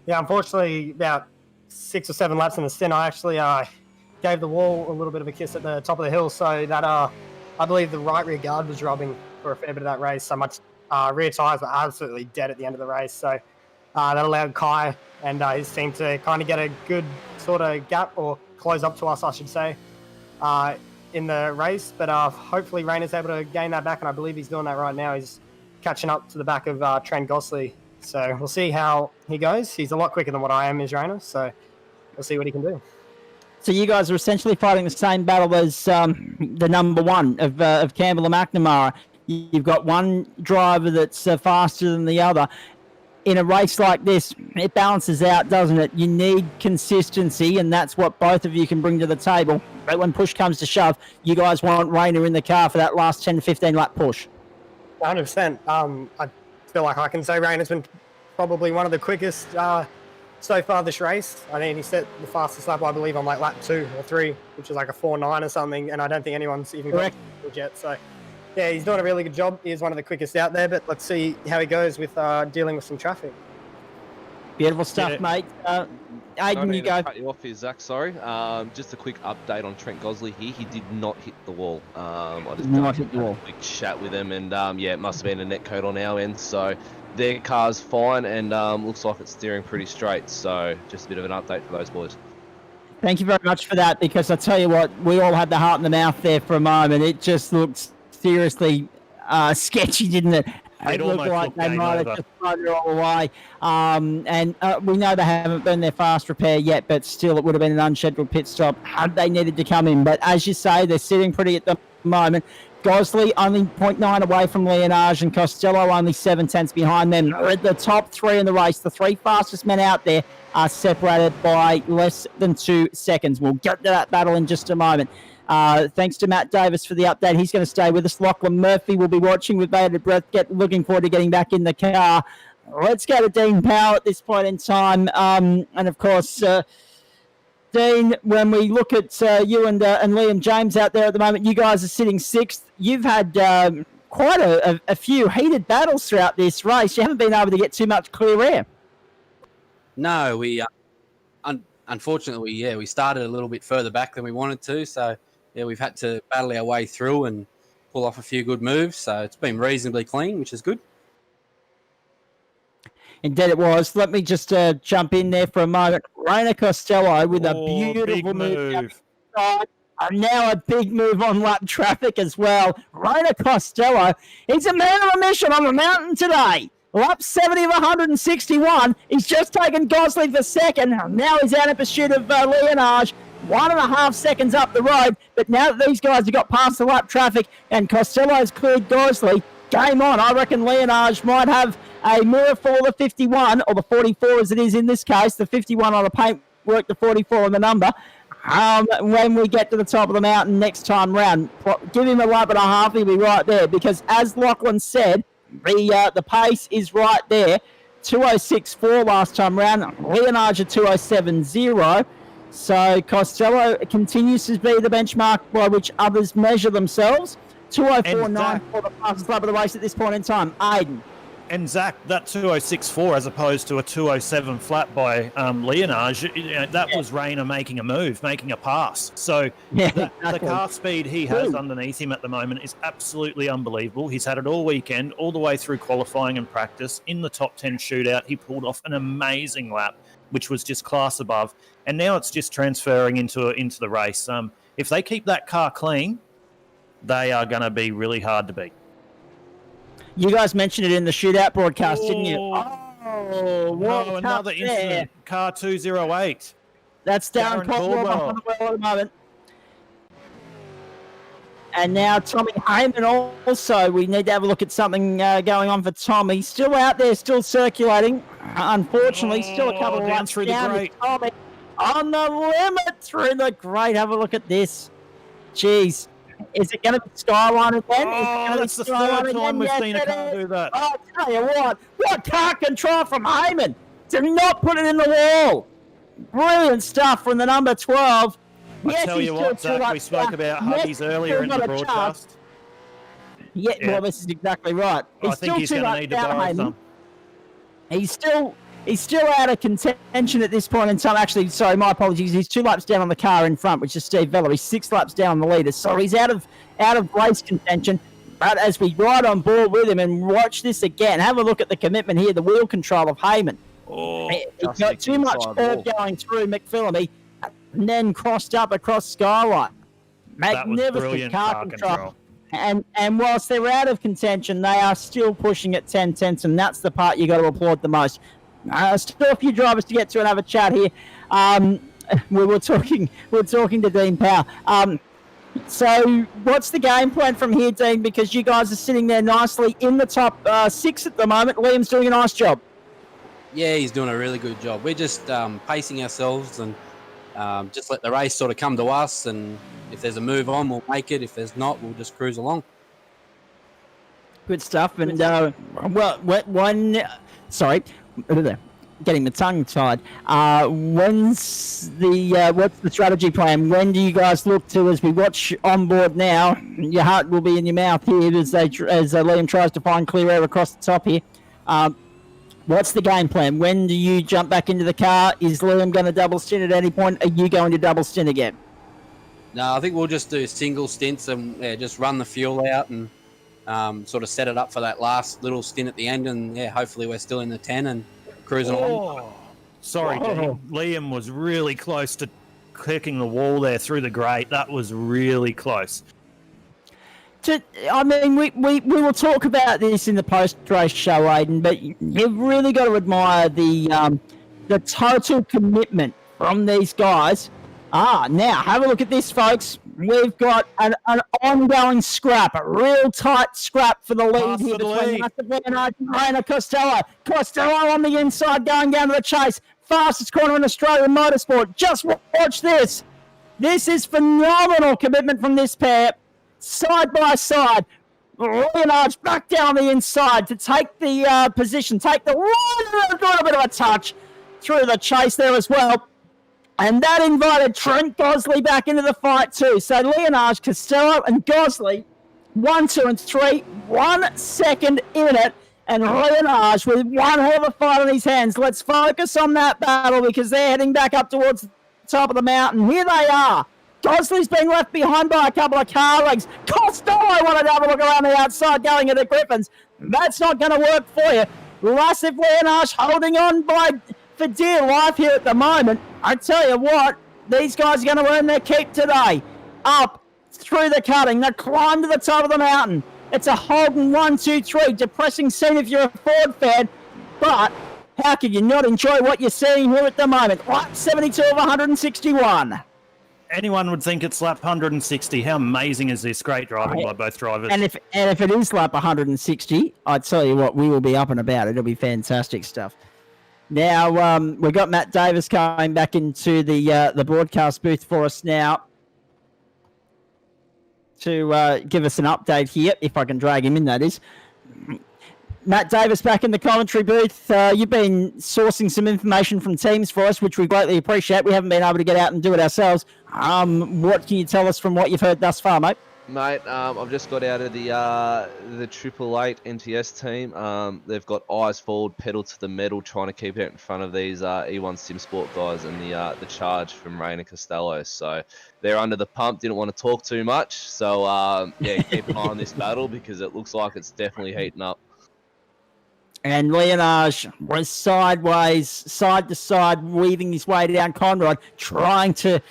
[SPEAKER 9] yeah, unfortunately, about 6 or 7 laps in the stint, I actually gave the wall a little bit of a kiss at the top of the hill, so that I believe the right rear guard was rubbing for a fair bit of that race. So my rear tyres were absolutely dead at the end of the race. So that allowed Kai and his team to kind of get a good sort of gap, or close up to us, I should say, in the race. But hopefully Rainer's able to gain that back, and I believe he's doing that right now. He's catching up to the back of Trent Gosley. So we'll see how he goes. He's a lot quicker than what I am as Rainer, so we'll see what he can do.
[SPEAKER 1] So you guys are essentially fighting the same battle as the number 1 of Campbell and McNamara. You've got one driver that's faster than the other. in a race like this, it balances out, doesn't it? You need consistency, and that's what both of you can bring to the table. But when push comes to shove, you guys want Rayner in the car for that last 10 to 15 lap push.
[SPEAKER 9] 100%. I feel like I can say Rayner's been probably one of the quickest so far this race. I mean, he set the fastest lap, I believe, on like lap 2 or 3, which is like a 4.9 or something, and I don't think anyone's even got it yet. So, yeah, he's doing a really good job. He is one of the quickest out there, but let's see how he goes with dealing with some traffic.
[SPEAKER 1] Beautiful stuff, mate. Aiden, you go.
[SPEAKER 10] Cut you off here, Zach. Sorry. Just a quick update on Trent Gosley here. He did not hit the wall. I just
[SPEAKER 1] not hit the wall.
[SPEAKER 10] Quick chat with him, and yeah, it must have been a net code on our end. So their car's fine, and looks like it's steering pretty straight. So just a bit of an update for those boys.
[SPEAKER 1] Thank you very much for that, because I tell you what, we all had the heart in the mouth there for a moment. It just looked seriously sketchy, didn't it? It looked like they might have just thrown it all away. And we know they haven't been their fast repair yet, but still it would have been an unscheduled pit stop had they needed to come in. But as you say, they're sitting pretty at the moment. Gosley only 0.9 away from Leonage, and Costello only 7 tenths behind them. The top three in the race, the three fastest men out there, are separated by less than 2 seconds. We'll get to that battle in just a moment. Thanks to Matt Davis for the update. He's going to stay with us. Lachlan Murphy will be watching with bated breath. Looking forward to getting back in the car. Let's go to Dean Powell at this point in time. And of course, Dean, when we look at you and Liam James out there at the moment, you guys are sitting 6th. You've had quite a few heated battles throughout this race. You haven't been able to get too much clear air.
[SPEAKER 18] No, we unfortunately, we started a little bit further back than we wanted to. So, yeah, we've had to battle our way through and pull off a few good moves. So it's been reasonably clean, which is good.
[SPEAKER 1] Indeed it was. Let me just jump in there for a moment. Rayner Costello with a beautiful move. And now a big move on lap traffic as well. Rayner Costello, he's a man on a mission on the mountain today. Lap 70 of 161. He's just taken Gosley for second. Now he's out in pursuit of Leonage. 1.5 seconds up the road. But now that these guys have got past the lap traffic and Costello's cleared Gosley, game on. I reckon Leonage might have a mirror for the 51, or the 44 as it is in this case. The 51 on the paintwork, the 44 on the number. When we get to the top of the mountain next time round, give him a lap and a half, he'll be right there. Because as Lachlan said, the pace is right there. 206.4 last time round. Leonage at 207.0. So Costello continues to be the benchmark by which others measure themselves. 204.9 for the fastest lap of the race at this point in time. Aiden.
[SPEAKER 3] And Zach, that 206.4 as opposed to a 207 flat by Leonage, that was Rayner making a move, making a pass. So the car speed he has underneath him at the moment is absolutely unbelievable. He's had it all weekend, all the way through qualifying and practice. In the top 10 shootout, he pulled off an amazing lap, which was just class above. And now it's just transferring into the race. If they keep that car clean, they are going to be really hard to beat.
[SPEAKER 1] You guys mentioned it in the shootout broadcast, didn't you?
[SPEAKER 3] Oh, another incident. Car 208.
[SPEAKER 1] That's Darren Caldwell behind the wheel at the moment. And now Tommy Heyman also. We need to have a look at something going on for Tommy. Still out there, still circulating. Unfortunately, still a couple of laps
[SPEAKER 3] through the grate.
[SPEAKER 1] Tommy on the limit through the grate. Have a look at this. Jeez. Is it going to be Skyline again?
[SPEAKER 3] That's the third time we've seen a car do that.
[SPEAKER 1] I'll tell you what car control from Heyman. Do not put it in the wall. Brilliant stuff from the number 12.
[SPEAKER 3] I tell you what, Zach, we spoke about Huggies earlier in the broadcast.
[SPEAKER 1] Yeah, well, this is exactly right.
[SPEAKER 3] I think he's going to need to borrow some.
[SPEAKER 1] He's still out of contention at this point in time. Actually, sorry, my apologies. He's 2 laps down on the car in front, which is Steve Vella. He's 6 laps down on the leader. So he's out of race contention. But as we ride on board with him and watch this again, have a look at the commitment here, the wheel control of Heyman. He's got too much curve going through McPhillamy and then crossed up across Skyline. Magnificent car control. And whilst they're out of contention, they are still pushing at 10 tenths, and that's the part you got to applaud the most. Still a few drivers to get to and have a chat here. We're talking to Dean Powell. So what's the game plan from here, Dean? Because you guys are sitting there nicely in the top 6 at the moment. Liam's doing a nice job.
[SPEAKER 18] yeah, he's doing a really good job. We're just pacing ourselves and just let the race sort of come to us. And if there's a move on, we'll make it. If there's not, we'll just cruise along.
[SPEAKER 1] Good stuff. And sorry, getting the tongue tied. What's the strategy plan? When do you guys look to, as we watch on board now? Your heart will be in your mouth here as Liam tries to find clear air across the top here. What's the game plan? When do you jump back into the car? Is Liam going to double stint at any point? Are you going to double stint again?
[SPEAKER 18] No, I think we'll just do single stints and just run the fuel out and sort of set it up for that last little stint at the end. And hopefully we're still in the 10 and cruising along.
[SPEAKER 3] Sorry, Dean. Liam was really close to clicking the wall there through the grate. That was really close.
[SPEAKER 1] I mean, we will talk about this in the post-race show, Aiden, but you've really got to admire the total commitment from these guys. Now, have a look at this, folks. We've got an ongoing scrap, a real tight scrap for the lead here between Warana and Costello. Costello on the inside going down to the chase. Fastest corner in Australian motorsport. Just watch this. This is phenomenal commitment from this pair. Side by side. Leonard's back down the inside to take the position. Take the little bit of a touch through the chase there as well. And that invited Trent Gosley back into the fight too. So Leonard, Costello and Gosley, 1, 2 and 3, 1 second in it. And Leonard with one hell of a fight on his hands. Let's focus on that battle because they're heading back up towards the top of the mountain. Here they are. Gosley's being left behind by a couple of car legs. Costello wanted to have a look around the outside going at the Griffins. That's not going to work for you. Lassif Leonard holding on for dear life here at the moment. I tell you what, these guys are going to earn their keep today. Up through the cutting, they climb to the top of the mountain. It's a Holden 1, 2, 3. Depressing scene if you're a Ford fan, but how can you not enjoy what you're seeing here at the moment? Lap 72 of 161.
[SPEAKER 3] Anyone would think it's lap 160. How amazing is this? Great driving by both drivers.
[SPEAKER 1] And if it is lap 160, I tell you what, we will be up and about. It'll be fantastic stuff. Now, we've got Matt Davis coming back into the broadcast booth for us now to give us an update here, if I can drag him in, that is. Matt Davis back in the commentary booth. You've been sourcing some information from teams for us, which we greatly appreciate. We haven't been able to get out and do it ourselves. What can you tell us from what you've heard thus far, mate?
[SPEAKER 10] Mate, I've just got out of the 888 NTS team. They've got eyes forward, pedal to the metal, trying to keep out in front of these E1 Sim Sport guys and the charge from Rain and Costello. So they're under the pump, didn't want to talk too much. So keep an eye on this battle because it looks like it's definitely heating up.
[SPEAKER 1] And Leonard was sideways, side to side, weaving his way down Conroy, trying to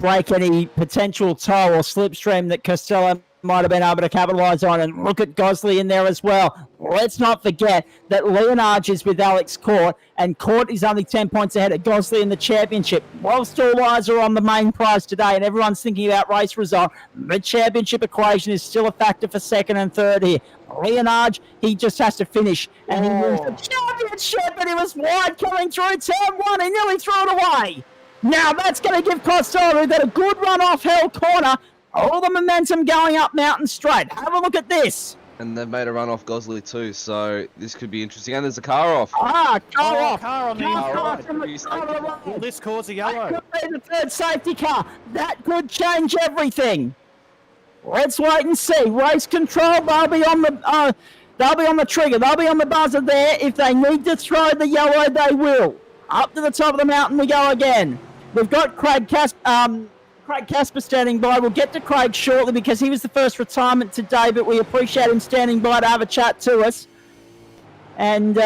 [SPEAKER 1] break any potential tow or slipstream that Costello might have been able to capitalise on. And look at Gosley in there as well. Let's not forget that Leonard is with Alex Court, and Court is only 10 points ahead of Gosley in the championship. Whilst all eyes are on the main prize today and everyone's thinking about race result, the championship equation is still a factor for second and third here. Leonard, he just has to finish, and he wins the championship, and he was wide coming through turn 1. He nearly threw it away. Now that's going to give Costello, who got a good run off Hell Corner, all the momentum going up Mountain Straight. Have a look at this.
[SPEAKER 10] And they've made a run off Gosley too, so this could be interesting. And there's a car off.
[SPEAKER 1] Car off.
[SPEAKER 3] Car on the
[SPEAKER 1] Car from the
[SPEAKER 3] Will this cause a yellow?
[SPEAKER 1] That could be the third safety car. That could change everything. Let's wait and see. Race control, they'll be on the trigger. They'll be on the buzzer there. If they need to throw the yellow, they will. Up to the top of the mountain we go again. We've got Craig Casper standing by. We'll get to Craig shortly because he was the first retirement today, but we appreciate him standing by to have a chat to us. And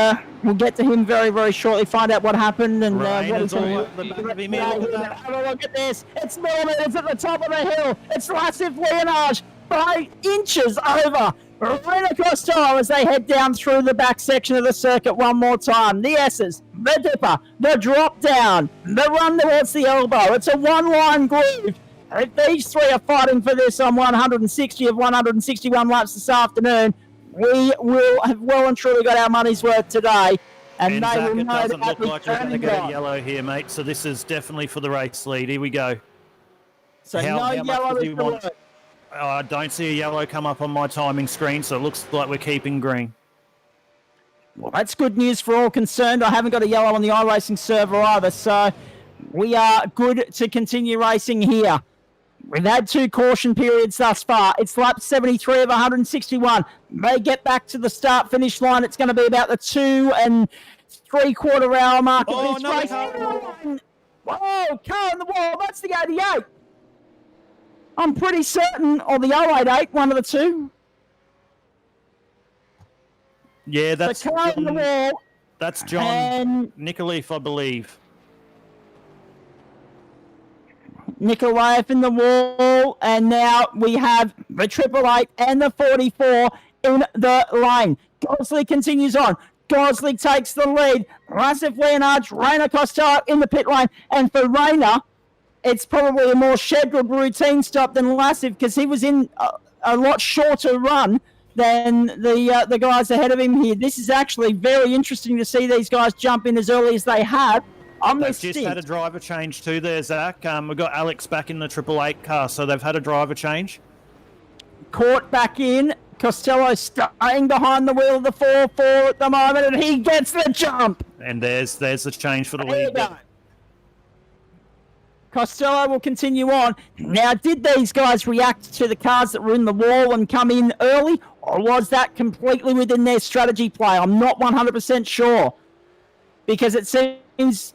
[SPEAKER 1] we'll get to him very, very shortly, find out what happened. And
[SPEAKER 3] Have a
[SPEAKER 1] look at this. It's millimeters at the top of the hill. It's Lassif Leonard by inches over Rena Costello as they head down through the back section of the circuit one more time. The S's, the dipper, the drop down, the run towards the elbow. It's a one-line groove. If these three are fighting for this on 160 of 161 laps this afternoon, we will have well and truly got our money's worth today. And they
[SPEAKER 3] Zach,
[SPEAKER 1] will
[SPEAKER 3] it
[SPEAKER 1] know
[SPEAKER 3] doesn't
[SPEAKER 1] that
[SPEAKER 3] look like we're going to get a
[SPEAKER 1] yellow.
[SPEAKER 3] yellow here, mate. So this is definitely for the race lead. Here we go.
[SPEAKER 1] So
[SPEAKER 3] how
[SPEAKER 1] no
[SPEAKER 3] much
[SPEAKER 1] yellow
[SPEAKER 3] does
[SPEAKER 1] is
[SPEAKER 3] he
[SPEAKER 1] the
[SPEAKER 3] want?
[SPEAKER 1] word.
[SPEAKER 3] I don't see a yellow come up on my timing screen, so it looks like we're keeping green.
[SPEAKER 1] Well, that's good news for all concerned. I haven't got a yellow on the iRacing server either, so we are good to continue racing here. We've had 2 caution periods thus far. It's lap 73 of 161. They get back to the start-finish line. It's going to be about the 2 3/4 hour mark.
[SPEAKER 3] Oh,
[SPEAKER 1] This
[SPEAKER 3] another
[SPEAKER 1] race.
[SPEAKER 3] car.
[SPEAKER 1] Whoa, car on the wall. That's the 88. I'm pretty certain, or the 088, one of the two.
[SPEAKER 3] Yeah, that's
[SPEAKER 1] the car on the wall.
[SPEAKER 3] That's John Nikolief, I believe.
[SPEAKER 1] Nikolaev in the wall, and now we have the 888 and the 44 in the lane. Gosley continues on. Gosley takes the lead. Rasif Leonard, Rainer Costello in the pit lane, and for Rainer, it's probably a more scheduled routine stop than Lasif because he was in a lot shorter run than the guys ahead of him here. This is actually very interesting to see these guys jump in as early as they have.
[SPEAKER 3] They've just had a driver change too there, Zach. We've got Alex back in the 888 car, so they've had a driver change.
[SPEAKER 1] Court back in. Costello staying behind the wheel of the 4-4 at the moment, and he gets the jump.
[SPEAKER 3] And there's the change for the
[SPEAKER 1] There you
[SPEAKER 3] lead.
[SPEAKER 1] go. Costello will continue on. Now, did these guys react to the cars that were in the wall and come in early, or was that completely within their strategy play? I'm not 100% sure, because it seems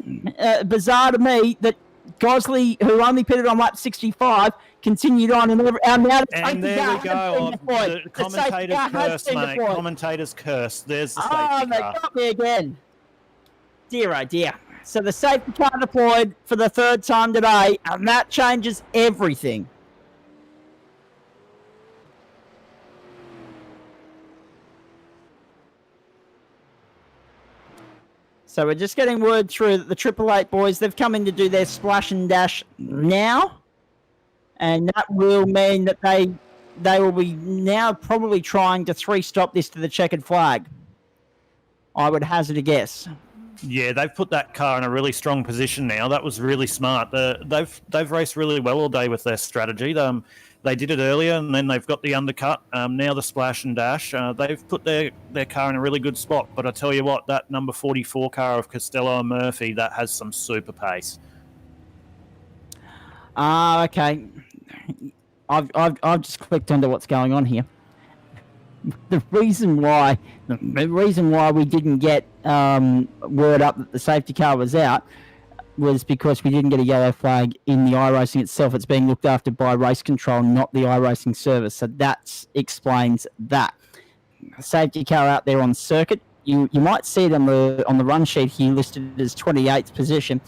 [SPEAKER 1] bizarre to me that Gosley, who only pitted on lap 65, continued on. And
[SPEAKER 3] there we go. The commentator's curse, mate. Commentator's curse. There's the safety
[SPEAKER 1] they
[SPEAKER 3] car.
[SPEAKER 1] got me again. Dear, oh dear. So the safety car deployed for the 3rd time today, and that changes everything. So we're just getting word through that the 888 boys, they've come in to do their splash and dash now. And that will mean that they will be now probably trying to 3-stop this to the checkered flag. I would hazard a guess.
[SPEAKER 3] Yeah, they've put that car in a really strong position now. That was really smart. They've raced really well all day with their strategy. They did it earlier, and then they've got the undercut. Now the splash and dash. They've put their car in a really good spot. But I tell you what, that number 44 car of Costello and Murphy, that has some super pace.
[SPEAKER 1] Okay. I've just clicked onto what's going on here. The reason why we didn't get word up that the safety car was out was because we didn't get a yellow flag in the iRacing itself. It's being looked after by race control, not the iRacing service. So that explains that. Safety car out there on circuit. You might see it on the run sheet here listed as 28th position.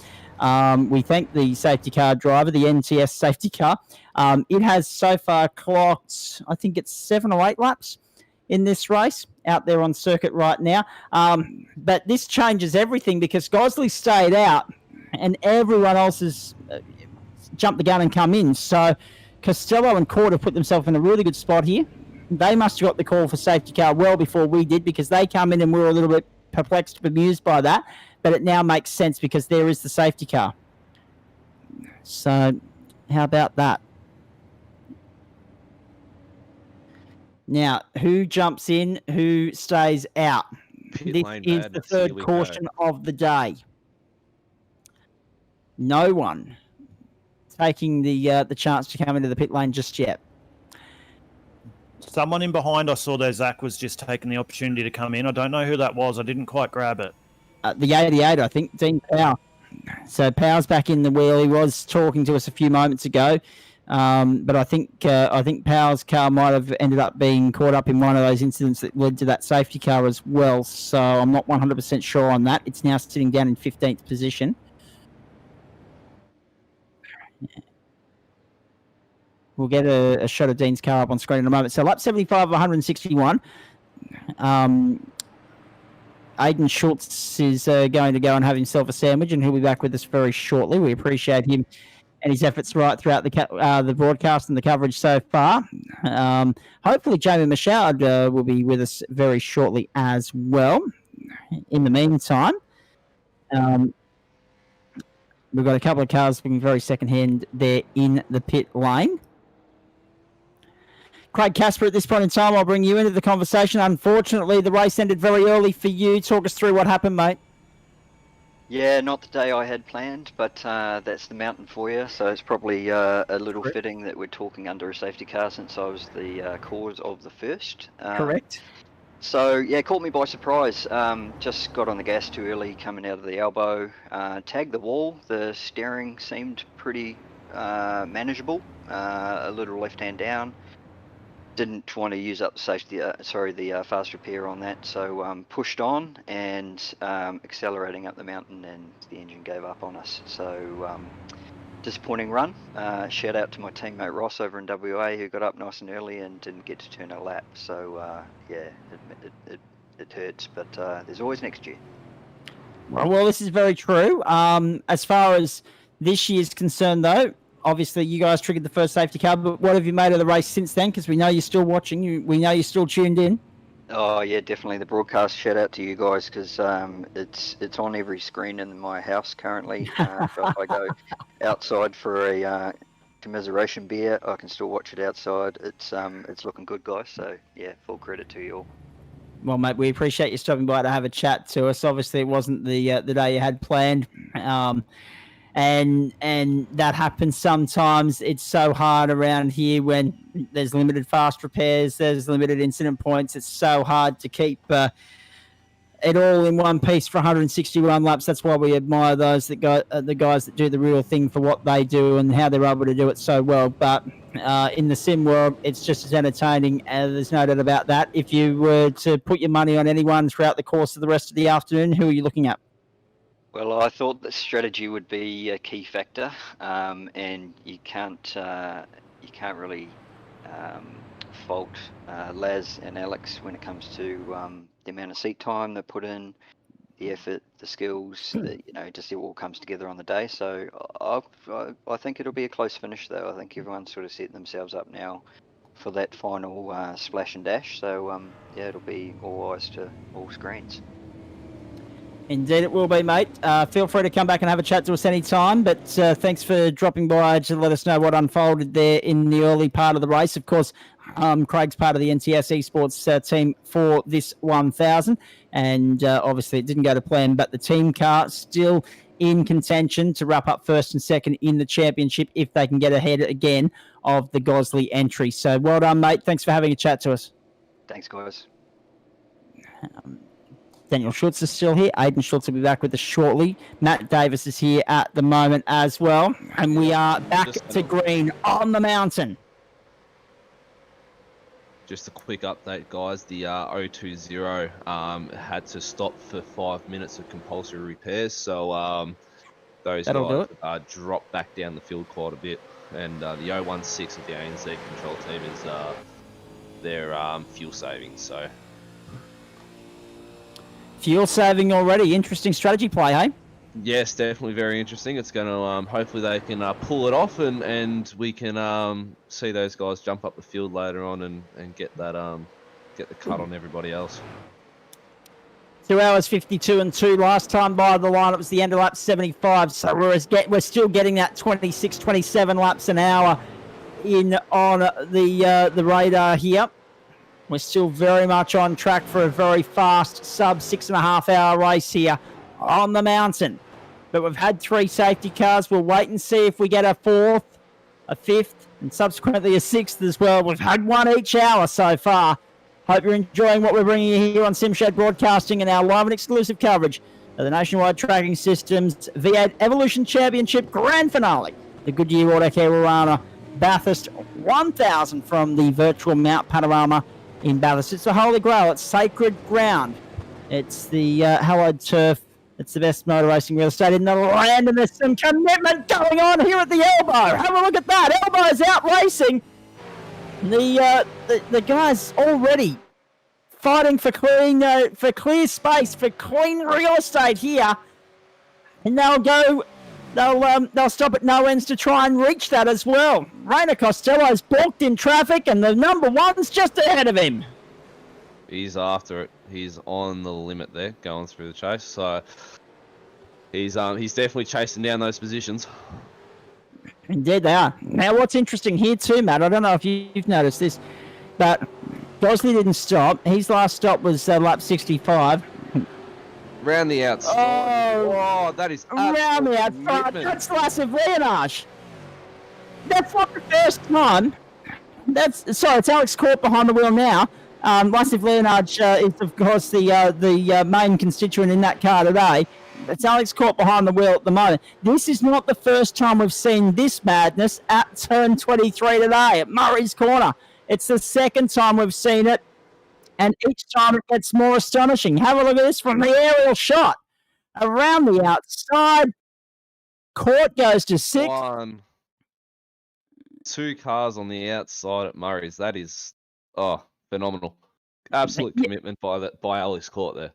[SPEAKER 1] We thank the safety car driver, the NTS safety car. It has so far clocked, I think it's 7 or 8 laps in this race out there on circuit right now. But this changes everything because Gosley stayed out and everyone else has jumped the gun and come in. So Costello and Court have put themselves in a really good spot here. They must have got the call for safety car well before we did because they come in and we were a little bit perplexed, bemused by that. But it now makes sense because there is the safety car. So how about that? Now, who jumps in, who stays out?
[SPEAKER 10] Pit
[SPEAKER 1] This
[SPEAKER 10] lane
[SPEAKER 1] is the
[SPEAKER 10] madness,
[SPEAKER 1] third
[SPEAKER 10] here we
[SPEAKER 1] caution
[SPEAKER 10] go.
[SPEAKER 1] of the day. No one taking the chance to come into the pit lane just yet.
[SPEAKER 3] Someone in behind I saw there, Zach, was just taking the opportunity to come in. I don't know who that was. I didn't quite grab it.
[SPEAKER 1] The 88, I think, Dean Power. So Power's back in the wheel. He was talking to us a few moments ago, but I think Power's car might have ended up being caught up in one of those incidents that led to that safety car as well. So I'm not 100% sure on that. It's now sitting down in 15th position. We'll get a shot of Dean's car up on screen in a moment. So lap 75 of 161. Aidan Schultz is going to go and have himself a sandwich, and he'll be back with us very shortly. We appreciate him and his efforts right throughout the broadcast and the coverage so far. Hopefully, Jamie Machard will be with us very shortly as well. in the meantime. We've got a couple of cars looking very second-hand there in the pit lane. Craig Casper, at this point in time, I'll bring you into the conversation. Unfortunately, the race ended very early for you. Talk us through what happened, mate.
[SPEAKER 19] Yeah, not the day I had planned, but that's the mountain for you. So it's probably a little fitting that we're talking under a safety car since I was the cause of the first.
[SPEAKER 1] Correct.
[SPEAKER 19] So yeah, caught me by surprise. Just got on the gas too early, coming out of the elbow. Tagged the wall. The steering seemed pretty manageable. A little left hand down. Didn't want to use up the safety, the fast repair on that. So pushed on and accelerating up the mountain, and the engine gave up on us. So disappointing run. Shout out to my teammate Ross over in WA, who got up nice and early and didn't get to turn a lap. So yeah, it hurts, but there's always next year.
[SPEAKER 1] Well, this is very true. As far as this year's concerned, though, obviously you guys triggered the first safety car, but what have you made of the race since then? Because we know you're still watching. We know you're still tuned in.
[SPEAKER 19] Oh yeah, definitely the broadcast. Shout out to you guys, because it's on every screen in my house currently. So if I go outside for a commiseration beer, I can still watch it outside. It's looking good, guys. So yeah, full credit to you all.
[SPEAKER 1] Well, mate, we appreciate you stopping by to have a chat to us. Obviously, it wasn't the day you had planned. And that happens sometimes. It's so hard around here when there's limited fast repairs, there's limited incident points. It's so hard to keep it all in one piece for 161 laps. That's why we admire those the guys that do the real thing for what they do and how they're able to do it so well. But in the sim world, it's just as entertaining. There's no doubt about that. If you were to put your money on anyone throughout the course of the rest of the afternoon, who are you looking at?
[SPEAKER 19] Well, I thought that strategy would be a key factor, and you can't really fault Laz and Alex when it comes to the amount of seat time they put in, the effort, the skills. Just it all comes together on the day. So I think it'll be a close finish, though. I think everyone's sort of setting themselves up now for that final splash and dash. So yeah, it'll be all eyes to all screens.
[SPEAKER 1] Indeed it will be, mate. Feel free to come back and have a chat to us anytime, but thanks for dropping by to let us know what unfolded there in the early part of the race. Of course, Craig's part of the NTS Esports team for this 1000, and obviously it didn't go to plan, but the team car still in contention to wrap up first and second in the championship if they can get ahead again of the Gosley entry. So well done, mate. Thanks for having a chat to us.
[SPEAKER 19] Thanks, guys.
[SPEAKER 1] Daniel Schultz is still here. Aidan Schultz will be back with us shortly. Matt Davis is here at the moment as well. And we are back to green on the mountain.
[SPEAKER 10] Just a quick update, guys. The 020 had to stop for 5 minutes of compulsory repairs. So those
[SPEAKER 1] That'll
[SPEAKER 10] guys dropped back down the field quite a bit. And the 016 of the ANZ control team is their fuel savings. So
[SPEAKER 1] fuel saving already. Interesting strategy play, hey?
[SPEAKER 10] yes, definitely very interesting. It's going to hopefully they can pull it off, and we can see those guys jump up the field later on and get that get the cut on everybody else.
[SPEAKER 1] 2 hours 52 and 2 last time by the line. It was the end of lap 75. So we're still getting that 26, 27 laps an hour in on the radar here. We're still very much on track for a very fast sub 6.5 hour race here on the mountain. But we've had 3 safety cars. We'll wait and see if we get a 4th, a 5th, and subsequently a 6th as well. We've had 1 each hour so far. Hope you're enjoying what we're bringing you here on SimShed Broadcasting and our live and exclusive coverage of the Nationwide Tracking Systems V8 Evolution Championship Grand Finale. The Goodyear Autocare Warana Bathurst 1000 from the virtual Mount Panorama in Bathurst. It's the Holy Grail. It's sacred ground. It's the hallowed turf. It's the best motor racing real estate in the land, and there's some commitment going on here at the elbow. Have a look at that. Elbow's out racing. The guys already fighting for clear space, for clean real estate here, and they'll stop at no ends to try and reach that as well. Rainer Costello's balked in traffic, and the number 1's just ahead of him.
[SPEAKER 10] He's after it. he's on the limit there, going through the chase. So he's definitely chasing down those positions.
[SPEAKER 1] Indeed they are. Now what's interesting here too, Matt, I don't know if you've noticed this, but Gosley didn't stop. His last stop was lap 65.
[SPEAKER 10] Round the outside. Oh, that is
[SPEAKER 1] round the outside. That's Lasov Leonage. That's not the first time. It's Alex Court behind the wheel now. Lasov Leonage is of course the main constituent in that car today. It's Alex Court behind the wheel at the moment. This is not the first time we've seen this madness at turn 23 today at Murray's Corner. It's the second time we've seen it, and each time it gets more astonishing. Have a look at this from the aerial shot. Around the outside, Court goes to 6th.
[SPEAKER 10] 2 cars on the outside at Murray's. That is, phenomenal. Absolute commitment by Alex Court there.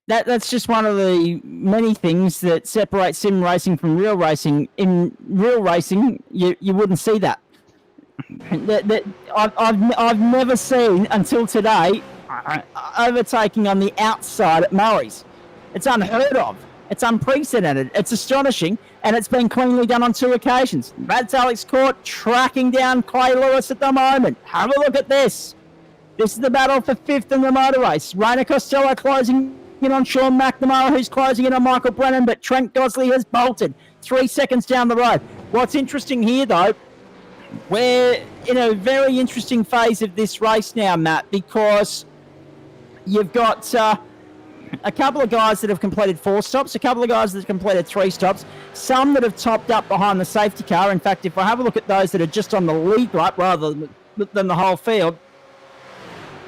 [SPEAKER 1] That's just one of the many things that separate sim racing from real racing. In real racing, you wouldn't see that. I've never seen until today overtaking on the outside at Murray's. It's unheard of. It's unprecedented. It's astonishing, and it's been cleanly done on 2 occasions. That's Alex Court tracking down Clay Lewis at the moment. Have a look at this. This is the battle for 5th in the motor race. Rainer Costello closing in on Sean McNamara, who's closing in on Michael Brennan, but Trent Gosley has bolted 3 seconds down the road. What's interesting here, though, we're in a very interesting phase of this race now, Matt, because you've got a couple of guys that have completed 4 stops, a couple of guys that have completed 3 stops, some that have topped up behind the safety car. In fact, if I have a look at those that are just on the lead lap rather than the whole field,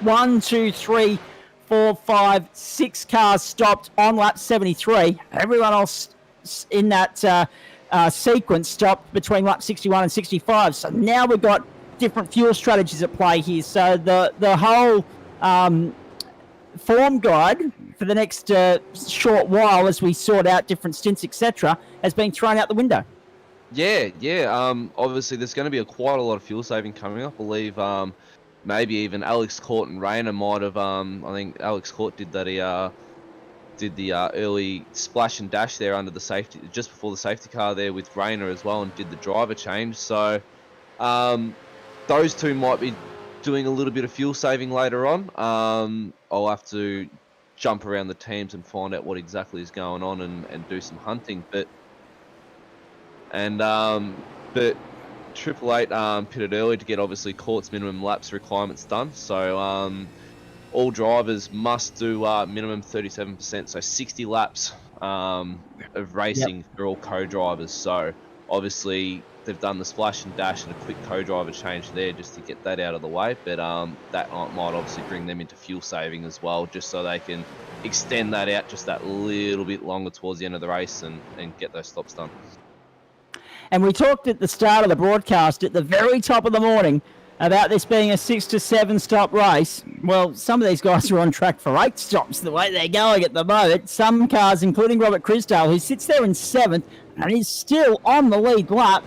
[SPEAKER 1] 1, 2, 3, 4, 5, 6 cars stopped on lap 73. Everyone else in that sequence stopped between lap 61 and 65. So now we've got different fuel strategies at play here. So the whole form guide for the next short while, as we sort out different stints, etc., has been thrown out the window.
[SPEAKER 10] Yeah. Obviously, there's going to be quite a lot of fuel saving coming up. I believe maybe even Alex Court and Rayner might have. I think Alex Court did that. He did the early splash and dash there under the safety, just before the safety car there with Rayner as well, and did the driver change. So those two might be doing a little bit of fuel saving later on. I'll have to jump around the teams and find out what exactly is going on and do some hunting. But Triple Eight pitted early to get obviously Court's minimum laps requirements done. So all drivers must do minimum 37%, so 60 laps of racing for all co-drivers. So obviously they've done the splash and dash and a quick co-driver change there just to get that out of the way. But that might obviously bring them into fuel saving as well, just so they can extend that out just that little bit longer towards the end of the race and get those stops done.
[SPEAKER 1] And we talked at the start of the broadcast at the very top of the morning about this being a 6 to 7 stop race. Well, some of these guys are on track for 8 stops the way they're going at the moment. Some cars, including Robert Crisdale, who sits there in 7th and is still on the lead lap.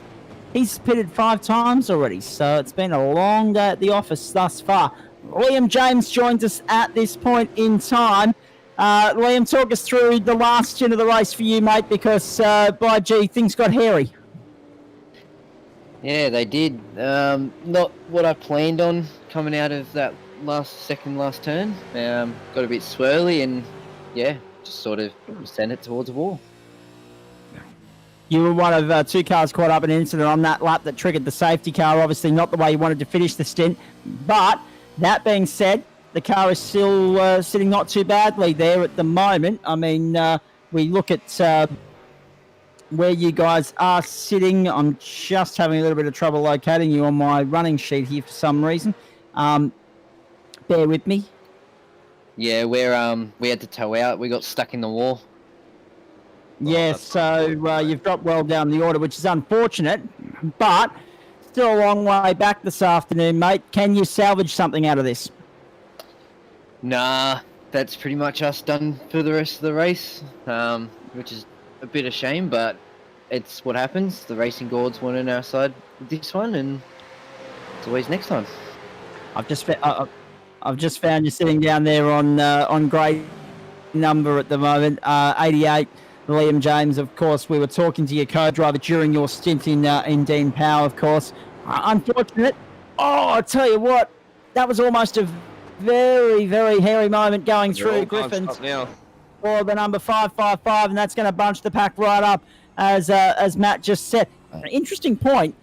[SPEAKER 1] He's pitted 5 times already, so it's been a long day at the office thus far. Liam James joins us at this point in time. Liam, talk us through the last stint of the race for you, mate, because, by gee, things got hairy.
[SPEAKER 20] Yeah, they did. Not what I planned on coming out of that last turn. Got a bit swirly and, yeah, just sort of sent it towards the wall.
[SPEAKER 1] You were one of 2 cars caught up in an incident on that lap that triggered the safety car. Obviously not the way you wanted to finish the stint. But that being said, the car is still sitting not too badly there at the moment. I mean, we look at where you guys are sitting. I'm just having a little bit of trouble locating you on my running sheet here for some reason. Bear with me.
[SPEAKER 20] Yeah, we had to tow out. We got stuck in the wall.
[SPEAKER 1] Yeah, so you've dropped well down the order, which is unfortunate, but still a long way back this afternoon, mate. Can you salvage something out of this?
[SPEAKER 20] Nah, that's pretty much us done for the rest of the race, which is a bit of shame, but it's what happens. The racing gods weren't on our side with this one, and it's always next time.
[SPEAKER 1] I've just I've just found you sitting down there on grade number at the moment, 88. Liam James, of course, we were talking to your co-driver during your stint in Dean Power, of course. Unfortunate. Oh, I tell you what, that was almost a very, very hairy moment going through Griffins for the number 555, and that's going to bunch the pack right up, as Matt just said. Interesting point.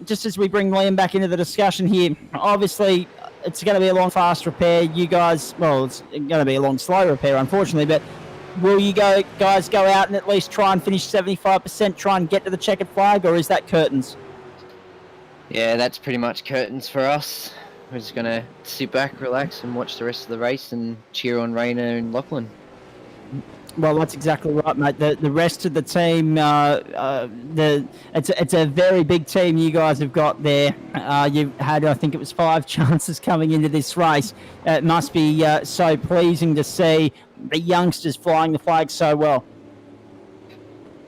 [SPEAKER 1] Just as we bring Liam back into the discussion here, obviously it's going to be a long, fast repair. You guys, well, it's going to be a long, slow repair, unfortunately, but will you guys go out and at least try and finish 75%, try and get to the checkered flag, or is that curtains?
[SPEAKER 20] Yeah, that's pretty much curtains for us. We're just going to sit back, relax, and watch the rest of the race and cheer on Rayner and Lachlan.
[SPEAKER 1] Well, that's exactly right, mate. The rest of the team, it's a very big team you guys have got there. You've had, I think it was 5 chances coming into this race. It must be so pleasing to see the youngsters flying the flag so well.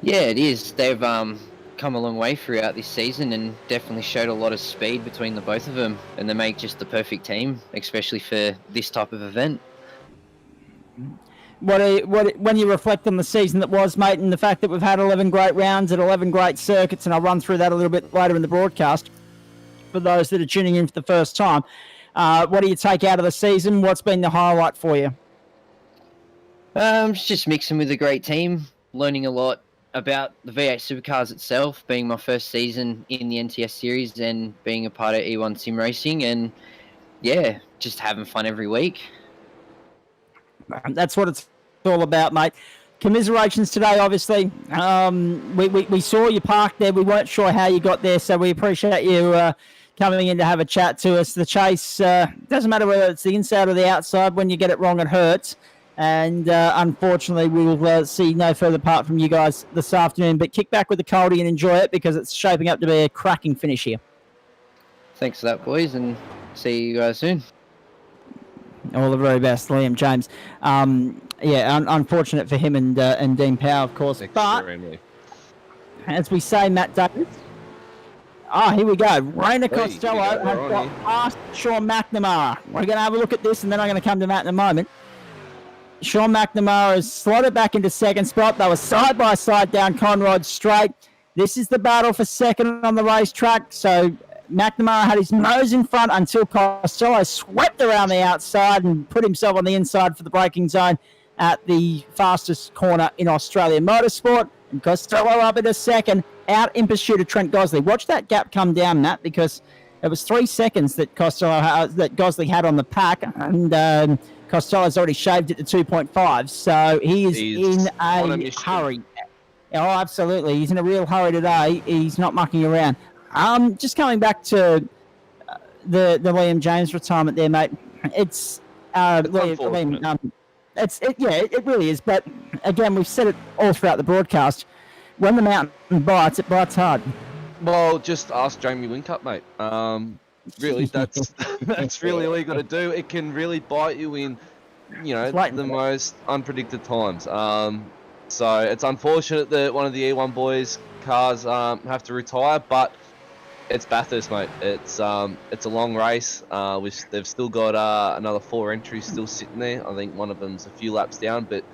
[SPEAKER 20] Yeah, it is. They've come a long way throughout this season and definitely showed a lot of speed between the both of them, and they make just the perfect team, especially for this type of event.
[SPEAKER 1] When you reflect on the season that was, mate, and the fact that we've had 11 great rounds at 11 great circuits, and I'll run through that a little bit later in the broadcast for those that are tuning in for the first time, what do you take out of the season? What's been the highlight for you?
[SPEAKER 20] Just mixing with a great team, learning a lot about the V8 supercars itself, being my first season in the NTS series and being a part of E1 sim racing, and yeah, just having fun every week.
[SPEAKER 1] That's what it's all about, mate. Commiserations today, obviously. We saw you parked there. We weren't sure how you got there, so we appreciate you coming in to have a chat to us. The chase, doesn't matter whether it's the inside or the outside. When you get it wrong, it hurts. And unfortunately, we will see no further part from you guys this afternoon. But kick back with the Coldie and enjoy it, because it's shaping up to be a cracking finish here.
[SPEAKER 20] Thanks for that, boys, and see you guys soon.
[SPEAKER 1] All the very best, Liam James. Unfortunate for him and Dean Power, of course.
[SPEAKER 10] Extremely.
[SPEAKER 1] But as we say, Matt Davis. Here we go. Rayner Costello has got past Sean McNamara. We're going to have a look at this, and then I'm going to come to Matt in a moment. Sean McNamara has slotted back into second spot. They were side by side down Conrod Straight. This is the battle for second on the racetrack. So McNamara had his nose in front until Costello swept around the outside and put himself on the inside for the braking zone at the fastest corner in Australian motorsport. And Costello up into second, out in pursuit of Trent Gosley. Watch that gap come down, Matt, because it was 3 seconds that Gosley had on the pack, and Costello's already shaved it to 2.5, so he's in a hurry. Oh, absolutely. He's in a real hurry today. He's not mucking around. Just coming back to the Liam James retirement there, mate. It's Liam, it really is. But again, we've said it all throughout the broadcast. When the mountain bites, it bites hard.
[SPEAKER 10] Well, just ask Jamie Whincup, mate. Really, that's really all you got to do. It can really bite you in, the most unpredicted times. So it's unfortunate that one of the E1 boys' cars have to retire, but it's Bathurst, mate. It's a long race. They've still got another 4 entries still sitting there. I think one of them's a few laps down, but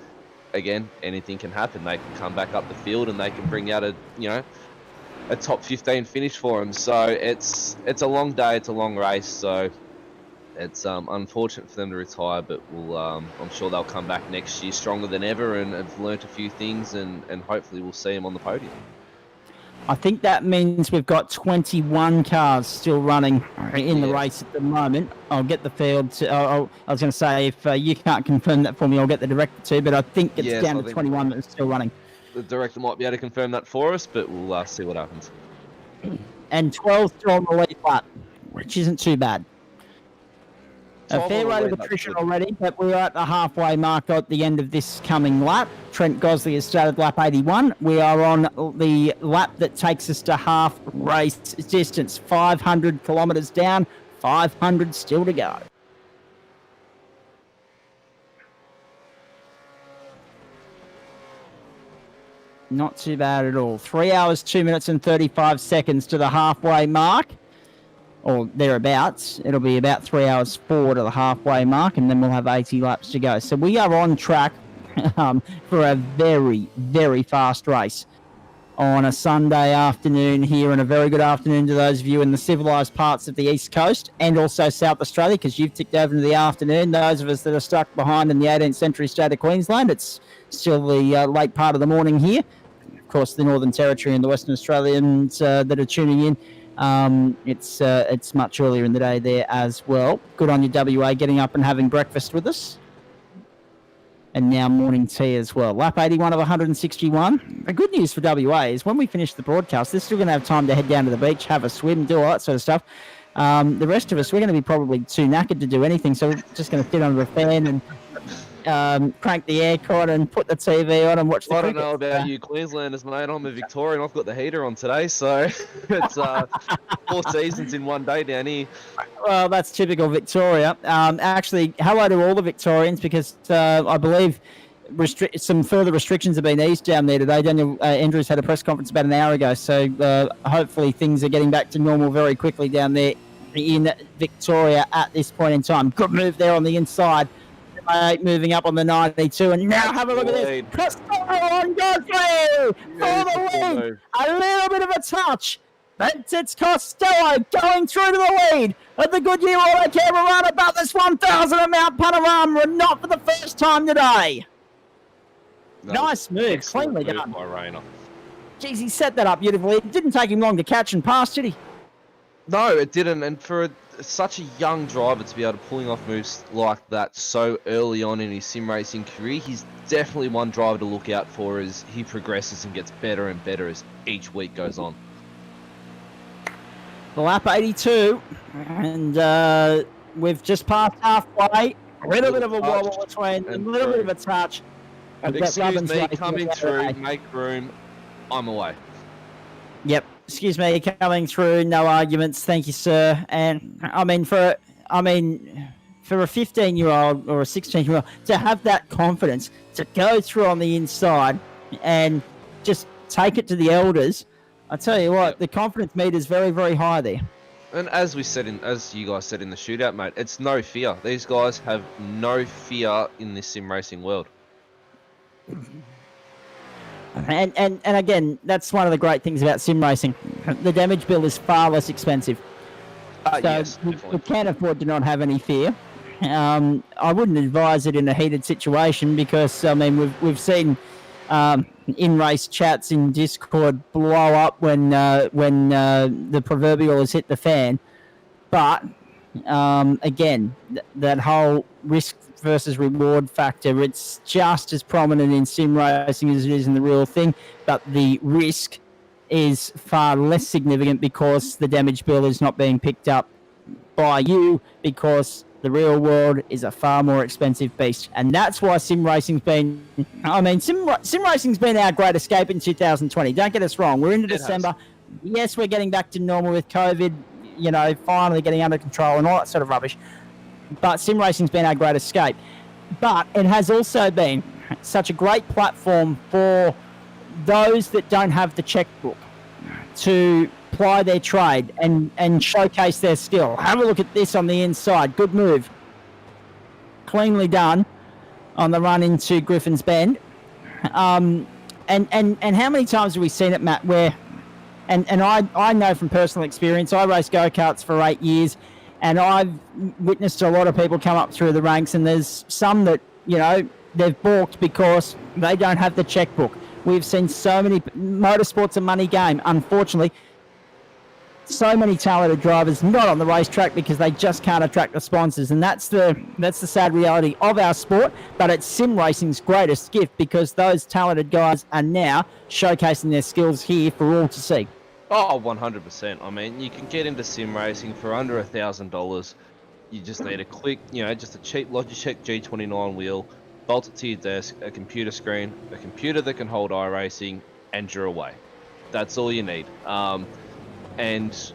[SPEAKER 10] again, anything can happen. They can come back up the field and they can bring out a top 15 finish for them. So it's a long day, it's a long race. So it's unfortunate for them to retire, but I'm sure they'll come back next year stronger than ever and have learnt a few things, and hopefully we'll see them on the podium.
[SPEAKER 1] I think that means we've got 21 cars still running in the race at the moment. I'll get the field I was going to say, if you can't confirm that for me, I'll get the director to, but I think it's down to 21 that's still running.
[SPEAKER 10] The director might be able to confirm that for us, but we'll see what happens.
[SPEAKER 1] And 12 still on the lead lap, which isn't too bad. A fair rate of attrition already, but we are at the halfway mark at the end of this coming lap. Trent Gosley has started lap 81. We are on the lap that takes us to half race distance, 500 kilometres down, 500 still to go. Not too bad at all. 3 hours, 2 minutes and 35 seconds to the halfway mark. or thereabouts. It'll be about 3 hours forward of the halfway mark, and then we'll have 80 laps to go. So we are on track for a very, very fast race on a Sunday afternoon here, and a very good afternoon to those of you in the civilised parts of the East Coast and also South Australia, because you've ticked over into the afternoon. Those of us that are stuck behind in the 18th century state of Queensland, it's still the late part of the morning here. Of course, the Northern Territory and the Western Australians that are tuning in, it's much earlier in the day there as well. Good on you, WA, getting up and having breakfast with us. And now morning tea as well. Lap 81 of 161. The good news for WA is when we finish the broadcast, they're still going to have time to head down to the beach, have a swim, do all that sort of stuff. The rest of us, we're going to be probably too knackered to do anything, so we're just going to sit under a fan and crank the aircon and put the TV on and watch the cricket.
[SPEAKER 10] I don't know about you Queenslanders, mate. I'm a Victorian. I've got the heater on today, so it's 4 seasons in one day down here.
[SPEAKER 1] Well, that's typical Victoria. Actually, hello to all the Victorians, because I believe some further restrictions have been eased down there today. Daniel Andrews had a press conference about an hour ago, so hopefully things are getting back to normal very quickly down there in Victoria at this point in time. Good move there on the inside. Moving up on the 92, and now have a look at this. Costello on Godfrey for the lead. A little bit of a touch, but it's Costello going through to the lead of the Goodyear Autocare Warana Bathurst 1000 at Mount Panorama, not for the first time today. Nice move, cleanly done.
[SPEAKER 10] By Rayner.
[SPEAKER 1] Jeez, he set that up beautifully. It didn't take him long to catch and pass, did he?
[SPEAKER 10] No, it didn't, and for such a young driver to be able to pulling off moves like that so early on in his sim racing career, he's definitely one driver to look out for as he progresses and gets better and better as each week goes on.
[SPEAKER 1] The lap 82, and we've just passed halfway. A little bit of a wobble between, a little bit of a touch.
[SPEAKER 10] Excuse me, coming through, make room, I'm away.
[SPEAKER 1] Yep. Excuse me, coming through, no arguments, thank you, sir. And I mean, for a 15-year-old or a 16-year-old to have that confidence to go through on the inside and just take it to the elders, I tell you what, the confidence meter is very, very high there.
[SPEAKER 10] And as you guys said in the shootout, mate, it's no fear. These guys have no fear in this sim racing world.
[SPEAKER 1] And again, that's one of the great things about sim racing. The damage bill is far less expensive. So
[SPEAKER 10] yes,
[SPEAKER 1] we can't afford to not have any fear. I wouldn't advise it in a heated situation, because I mean we've seen in-race chats in Discord blow up when the proverbial has hit the fan. But again, that whole risk versus reward factor, it's just as prominent in sim racing as it is in the real thing, but the risk is far less significant because the damage bill is not being picked up by you, because the real world is a far more expensive beast. And that's why sim racing's been, sim racing's been our great escape in 2020. Don't get us wrong, we're into December. Yes, we're getting back to normal with COVID, finally getting under control and all that sort of rubbish. But sim racing's been our great escape. But it has also been such a great platform for those that don't have the checkbook to ply their trade and showcase their skill. Have a look at this on the inside. Good move. Cleanly done on the run into Griffin's Bend. And how many times have we seen it, Matt, where... And I know from personal experience, I raced go-karts for 8 years, and I've witnessed a lot of people come up through the ranks, and there's some that, they've balked because they don't have the checkbook. We've seen so many... Motorsport's a money game, unfortunately. So many talented drivers not on the racetrack because they just can't attract the sponsors, and that's the sad reality of our sport. But it's sim racing's greatest gift, because those talented guys are now showcasing their skills here for all to see.
[SPEAKER 10] Oh, 100%. I mean, you can get into sim racing for under $1,000. You just need a quick, just a cheap Logitech G29 wheel, bolt it to your desk, a computer screen, a computer that can hold iRacing, and you're away. That's all you need. And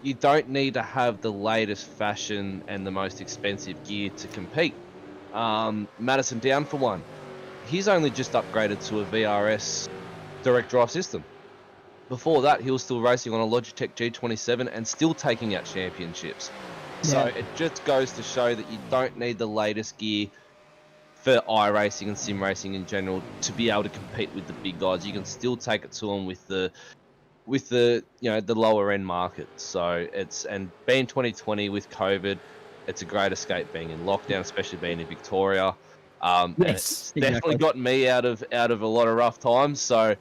[SPEAKER 10] you don't need to have the latest fashion and the most expensive gear to compete. Madison Down, for one, he's only just upgraded to a VRS direct drive system. before that, he was still racing on a Logitech G27 and still taking out championships. So
[SPEAKER 1] Yeah.
[SPEAKER 10] it just goes to show that you don't need the latest gear for iRacing and sim racing in general to be able to compete with the big guys. You can still take it to them with the the lower end market. So and being 2020 with COVID, it's a great escape being in lockdown, especially being in Victoria. And it's definitely gotten me out of a lot of rough times. So,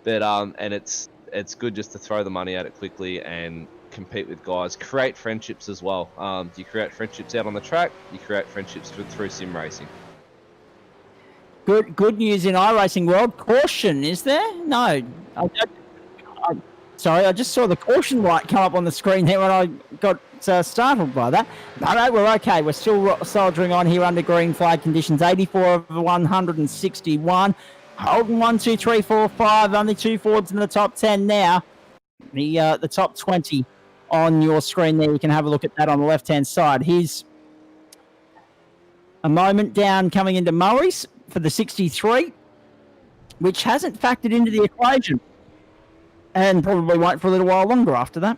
[SPEAKER 10] but and it's good just to throw the money at it quickly and compete with guys, create friendships as well. You create friendships out on the track, you create friendships through sim racing.
[SPEAKER 1] Good news in iRacing world. Caution, is there? No. Sorry, I just saw the caution light come up on the screen there when I got startled by that. No, we're okay. We're still soldiering on here under green flag conditions. 84 of 161. Holding 1, 2, 3, 4, 5. Only 2 Fords in the top 10 now. The top 20 on your screen there. You can have a look at that on the left-hand side. Here's a moment down coming into Murray's for the 63, which hasn't factored into the equation and probably won't for a little while longer after that.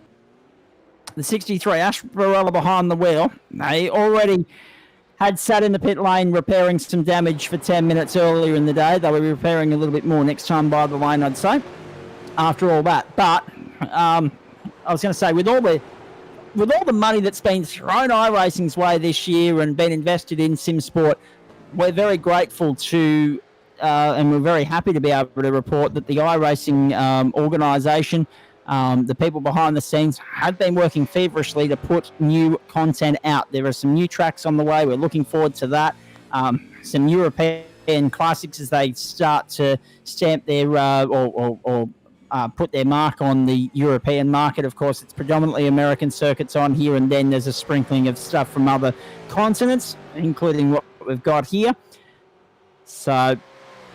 [SPEAKER 1] The 63, Ash Barella behind the wheel. They already had sat in the pit lane repairing some damage for 10 minutes earlier in the day. They'll be repairing a little bit more next time by the lane, I'd say, after all that. But I was going to say, with all the money that's been thrown iRacing's way this year and been invested in SimSport, we're very grateful to, and we're very happy to be able to report that the iRacing organisation, the people behind the scenes, have been working feverishly to put new content out. There are some new tracks on the way. We're looking forward to that. Some European classics as they start to stamp their put their mark on the European market. Of course, it's predominantly American circuits on here, and then there's a sprinkling of stuff from other continents, including what we've got here. So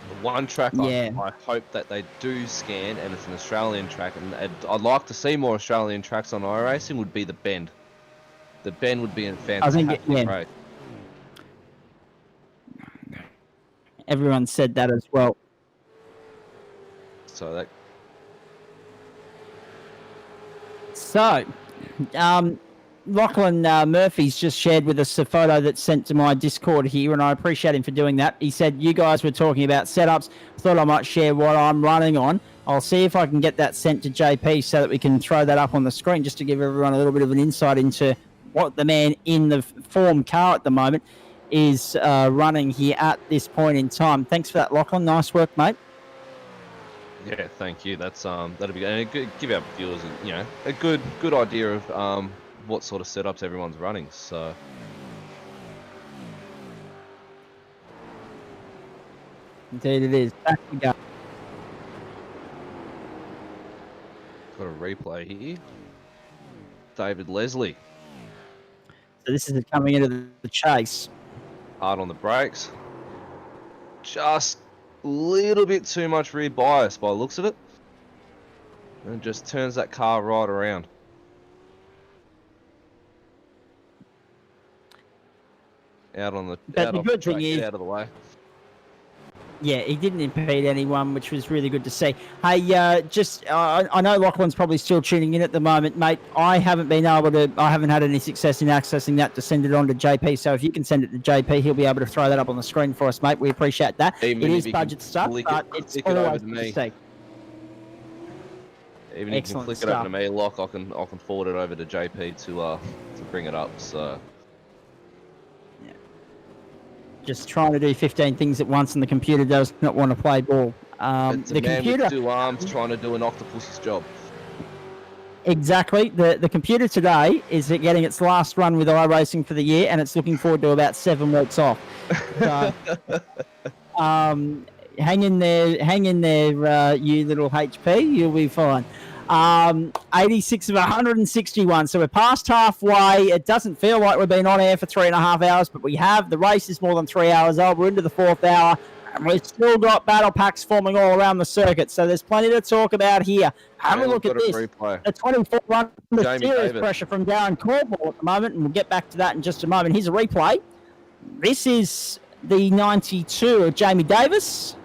[SPEAKER 10] the one track I hope that they do scan, and it's an Australian track, and I'd like to see more Australian tracks on iRacing, would be the Bend. The Bend would be a fantastic race.
[SPEAKER 1] Everyone said that as well.
[SPEAKER 10] So that.
[SPEAKER 1] So, Lachlan Murphy's just shared with us a photo that's sent to my Discord here, and I appreciate him for doing that. He said, you guys were talking about setups. Thought I might share what I'm running on. I'll see if I can get that sent to JP so that we can throw that up on the screen just to give everyone a little bit of an insight into what the man in the form car at the moment is running here at this point in time. Thanks for that, Lachlan. Nice work, mate.
[SPEAKER 10] Yeah, thank you. That's that'll be good. And give our viewers, a good idea of what sort of setups everyone's running. So
[SPEAKER 1] indeed, it is. Back we go.
[SPEAKER 10] Got a replay here. David Leslie.
[SPEAKER 1] So this is coming into the chase.
[SPEAKER 10] Hard on the brakes. Just a little bit too much rear bias by the looks of it. And just turns that car right around. Out on the
[SPEAKER 1] But the good thing is,
[SPEAKER 10] out of the way.
[SPEAKER 1] Yeah, he didn't impede anyone, which was really good to see. Hey, I know Lachlan's probably still tuning in at the moment, mate. I haven't had any success in accessing that to send it on to JP. So if you can send it to JP, he'll be able to throw that up on the screen for us, mate. We appreciate that. It is budget stuff, but it's always good to see.
[SPEAKER 10] Even if you can flick it over to me, Lock, I can forward it over to JP to bring it up. So.
[SPEAKER 1] Just trying to do 15 things at once, and the computer does not want to play ball.
[SPEAKER 10] It's a man with 2 arms trying to do an octopus's job.
[SPEAKER 1] Exactly. The computer today is getting its last run with iRacing for the year, and it's looking forward to about 7 weeks off. So, hang in there, you little HP. You'll be fine. 86 of 161. So we're past halfway. It doesn't feel like we've been on air for 3.5 hours, but we have. The race is more than 3 hours old. We're into the 4th hour, and we've still got battle packs forming all around the circuit. So there's plenty to talk about here. Have a look at this. The 24 run, the serious pressure from Darren Corball at the moment, and we'll get back to that in just a moment. Here's a replay. This is the 92 of Jamie Davis.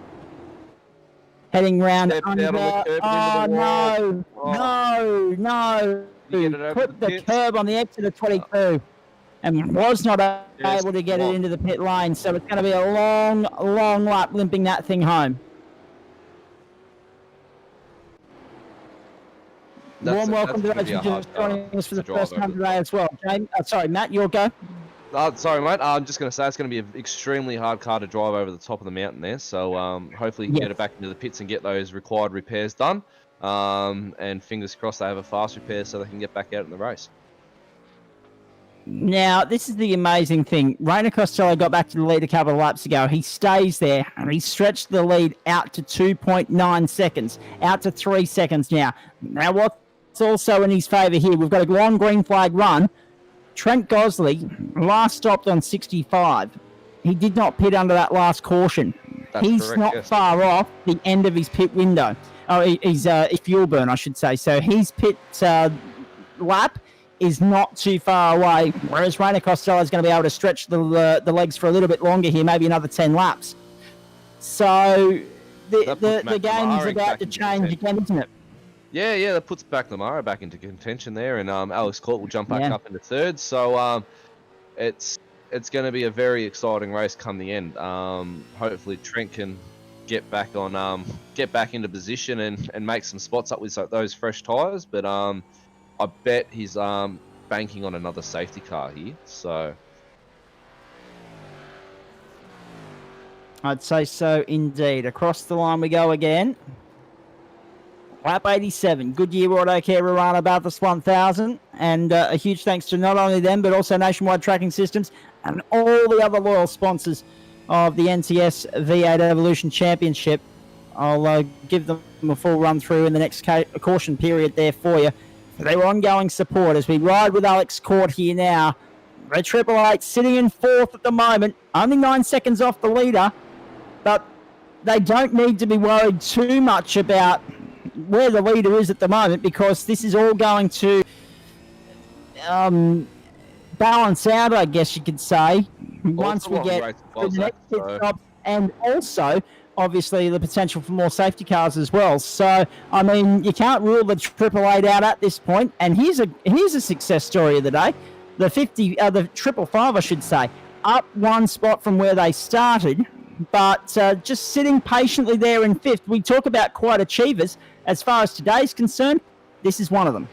[SPEAKER 1] Heading round
[SPEAKER 10] Step
[SPEAKER 1] under.
[SPEAKER 10] out on the curb
[SPEAKER 1] Oh,
[SPEAKER 10] and into the
[SPEAKER 1] no.
[SPEAKER 10] wall.
[SPEAKER 1] No.
[SPEAKER 10] You get it over
[SPEAKER 1] Put
[SPEAKER 10] the
[SPEAKER 1] the
[SPEAKER 10] pits.
[SPEAKER 1] curb on the exit of 22 and was not
[SPEAKER 10] Yes,
[SPEAKER 1] able to get it
[SPEAKER 10] long.
[SPEAKER 1] into the pit lane. So it's going to be a long, long lap limping that thing home. Warm welcome to those who just joining us for the first time today as well. James, sorry, Matt, your go.
[SPEAKER 10] Sorry, mate. I'm just going to say it's going to be an extremely hard car to drive over the top of the mountain there. So hopefully you can get it back into the pits and get those required repairs done. And fingers crossed they have a fast repair so they can get back out in the race.
[SPEAKER 1] Now, this is the amazing thing. Rainer Costello got back to the lead a couple of laps ago. He stays there, and he stretched the lead out to 2.9 seconds, out to 3 seconds now. Now, what's also in his favour here, we've got a long green flag run. Trent Gosley last stopped on 65. He did not pit under that last caution.
[SPEAKER 10] That's
[SPEAKER 1] He's
[SPEAKER 10] correct,
[SPEAKER 1] not
[SPEAKER 10] yes.
[SPEAKER 1] far off the end of his pit window. Oh, he's fuel burn, I should say. So his pit lap is not too far away, whereas Rainer Costello is going to be able to stretch the legs for a little bit longer here, maybe another 10 laps. So the game is about to change again, isn't it?
[SPEAKER 10] Yeah, that puts McNamara back into contention there, and Alex Court will jump back up into third. So it's going to be a very exciting race come the end. Hopefully Trent can get back into position and make some spots up with those fresh tyres. But I bet he's banking on another safety car here. So
[SPEAKER 1] I'd say so indeed. Across the line we go again. Lap 87, Goodyear, Autocare, Warana, Bathurst 1000. And a huge thanks to not only them, but also Nationwide Tracking Systems and all the other loyal sponsors of the NTS V8 Evolution Championship. I'll give them a full run through in the next caution period there for you. For their ongoing support as we ride with Alex Court here now. The Triple Eight sitting in fourth at the moment, only 9 seconds off the leader, but they don't need to be worried too much about where the leader is at the moment, because this is all going to balance out, I guess you could say, once we get to the next pit stop, and also obviously the potential for more safety cars as well. So I mean, you can't rule the Triple Eight out at this point. And here's a success story of the day: the 555, I should say, up one spot from where they started, but just sitting patiently there in fifth. We talk about quiet achievers. As far as today's concerned, this is one of them.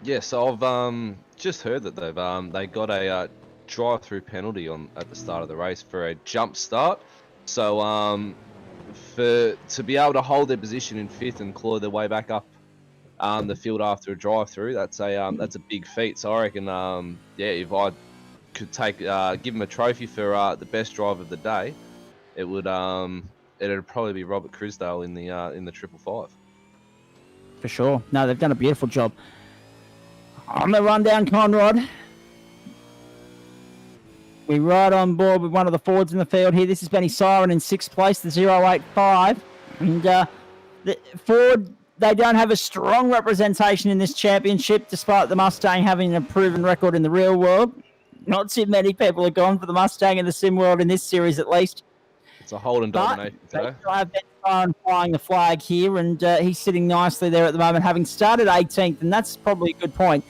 [SPEAKER 10] yeah, so I've just heard that they got a drive-through penalty at the start of the race for a jump start. So to be able to hold their position in fifth and claw their way back up the field after a drive-through, that's a big feat. So I reckon, if I could give them a trophy for the best drive of the day, it'd probably be Robert Crisdale in the 555.
[SPEAKER 1] For sure. No, they've done a beautiful job. On the rundown, Conrad, we ride on board with one of the Fords in the field here. This is Benny Siren in sixth place, the 085. And the Ford, they don't have a strong representation in this championship, despite the Mustang having a proven record in the real world. Not too many people have gone for the Mustang in the sim world in this series, at least.
[SPEAKER 10] It's a Holden domination today.
[SPEAKER 1] They drive Ben Siren flying the flag here, and he's sitting nicely there at the moment, having started 18th, and that's probably a good point.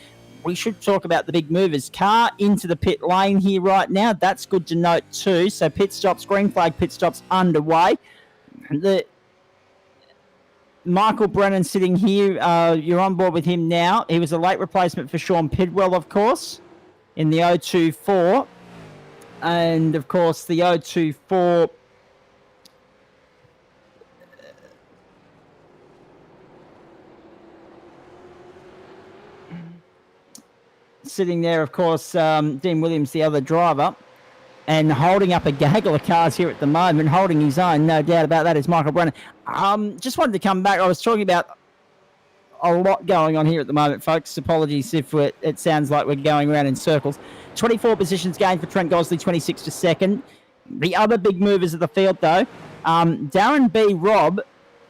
[SPEAKER 1] We should talk about the big movers. Car into the pit lane here right now. That's good to note too. So pit stops, green flag pit stops underway. The Michael Brennan sitting here. You're on board with him now. He was a late replacement for Sean Pidwell, of course, in the 024. And, of course, the 024... Sitting there, of course, Dean Williams, the other driver, and holding up a gaggle of cars here at the moment, holding his own, no doubt about that, is Michael Brennan. Just wanted to come back. I was talking about a lot going on here at the moment, folks. Apologies if it sounds like we're going around in circles. 24 positions gained for Trent Gosley, 26 to second. The other big movers of the field, though, Darren B. Robb,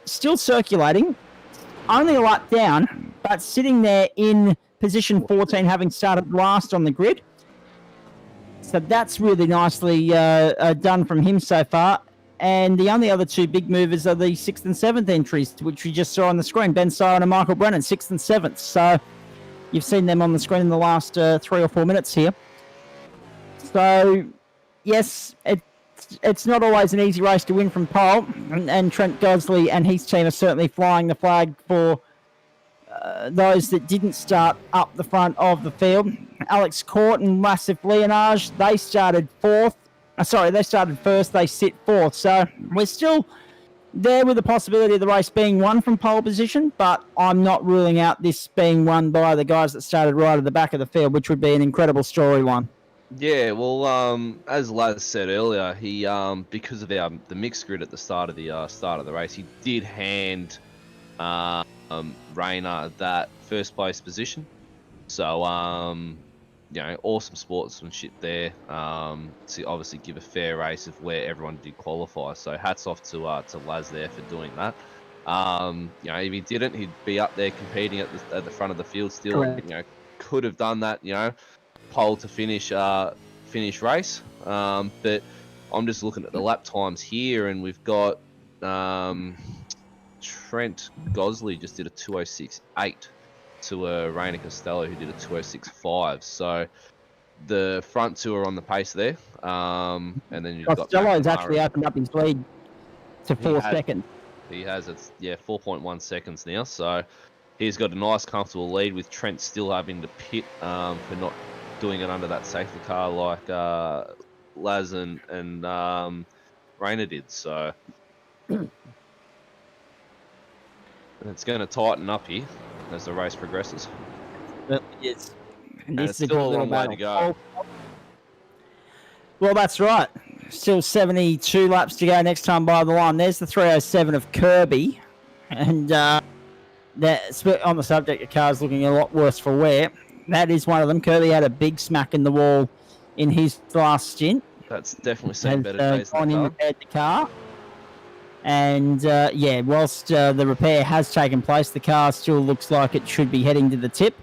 [SPEAKER 1] still circulating, only a lap down, but sitting there in position 14, having started last on the grid. So that's really nicely done from him so far. And the only other two big movers are the 6th and 7th entries, which we just saw on the screen. Ben Sire and Michael Brennan, 6th and 7th. So you've seen them on the screen in the last 3 or 4 minutes here. So, yes, it's not always an easy race to win from pole. And Trent Gosley and his team are certainly flying the flag for those that didn't start up the front of the field. Alex Court and Massif Leonage, they started fourth. They started first, they sit fourth. So we're still there with the possibility of the race being won from pole position, but I'm not ruling out this being won by the guys that started right at the back of the field, which would be an incredible storyline.
[SPEAKER 10] Yeah, well, as Laz said earlier, he because of the mixed grid at the start of the race, he did hand Rayner that first place position. So awesome sportsmanship there. To obviously give a fair race of where everyone did qualify. So hats off to Laz there for doing that. If he didn't, he'd be up there competing at the front of the field still.
[SPEAKER 1] Correct.
[SPEAKER 10] Could have done that. Pole to finish race. But I'm just looking at the lap times here, and we've got Trent Gosley just did a 2:06.8 to Rayner Costello, who did a 2:06.5. So the front two are on the pace there. And then you've
[SPEAKER 1] Costello's
[SPEAKER 10] got
[SPEAKER 1] actually opened up his lead to 4 seconds.
[SPEAKER 10] He has, 4.1 seconds now. So he's got a nice, comfortable lead, with Trent still having to pit for not doing it under that safety car like Laz and Rayner did. So it's going to tighten up here as the race progresses.
[SPEAKER 1] Yes.
[SPEAKER 10] And it's still a long way to go.
[SPEAKER 1] Well, that's right. Still 72 laps to go next time by the line. There's the 307 of Kirby. And that's on the subject of cars looking a lot worse for wear. That is one of them. Kirby had a big smack in the wall in his last stint.
[SPEAKER 10] That's definitely seen better days
[SPEAKER 1] than
[SPEAKER 10] than the car.
[SPEAKER 1] repaired the car. And, whilst the repair has taken place, the car still looks like it should be heading to the tip.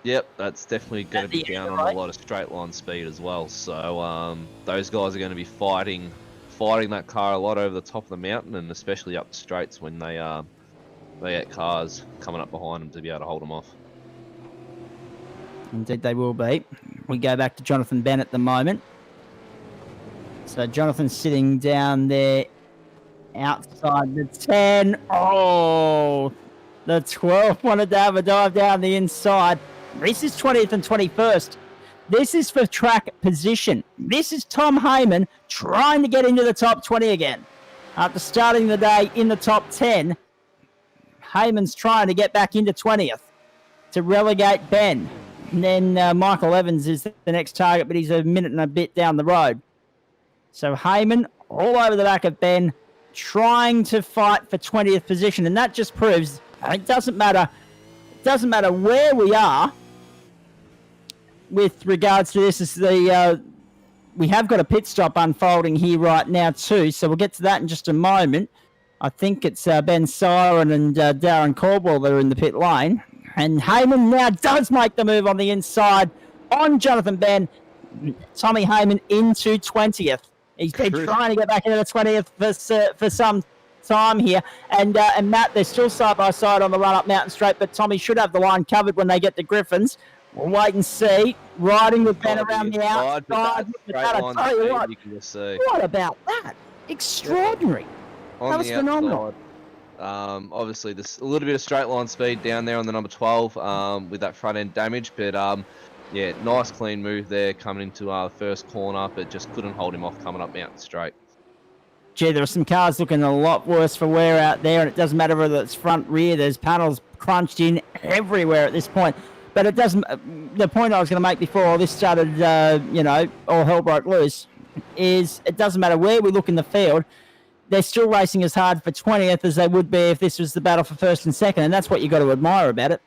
[SPEAKER 10] Yep, that's definitely going to be down on a lot of straight line speed as well. So those guys are going to be fighting that car a lot over the top of the mountain, and especially up the straights when they get cars coming up behind them to be able to hold them off.
[SPEAKER 1] Indeed they will be. We go back to Jonathan Benn at the moment. So Jonathan's sitting down there outside the 10. Oh, the 12 wanted to have a dive down the inside. This is 20th and 21st. This is for track position. This is Tom Heyman trying to get into the top 20 again. After starting the day in the top 10, Heyman's trying to get back into 20th to relegate Ben. And then Michael Evans is the next target, but he's a minute and a bit down the road. So Heyman all over the back of Ben, trying to fight for 20th position. And that just proves it doesn't matter. It doesn't matter where we are with regards to this. Is we have got a pit stop unfolding here right now too, so we'll get to that in just a moment. I think it's Ben Siren and Darren Caldwell that are in the pit lane. And Heyman now does make the move on the inside on Jonathan Ben. Tommy Heyman into 20th. He's been trying to get back into the 20th for some time here. And Matt, they're still side by side on the run up Mountain Straight, but Tommy should have the line covered when they get to Griffins. We'll wait and see. Riding with Ben around the outside. But I tell you what about that? Extraordinary. That was phenomenal.
[SPEAKER 10] Obviously, there's a little bit of straight line speed down there on the number 12 with that front end damage, but nice clean move there coming into the first corner, but just couldn't hold him off coming up Mountain Straight.
[SPEAKER 1] Gee, there are some cars looking a lot worse for wear out there, and it doesn't matter whether it's front, rear. There's panels crunched in everywhere at this point. But it doesn't. The point I was going to make before all this started, all hell broke loose, is it doesn't matter where we look in the field. They're still racing as hard for 20th as they would be if this was the battle for first and second, and that's what you got to admire about it.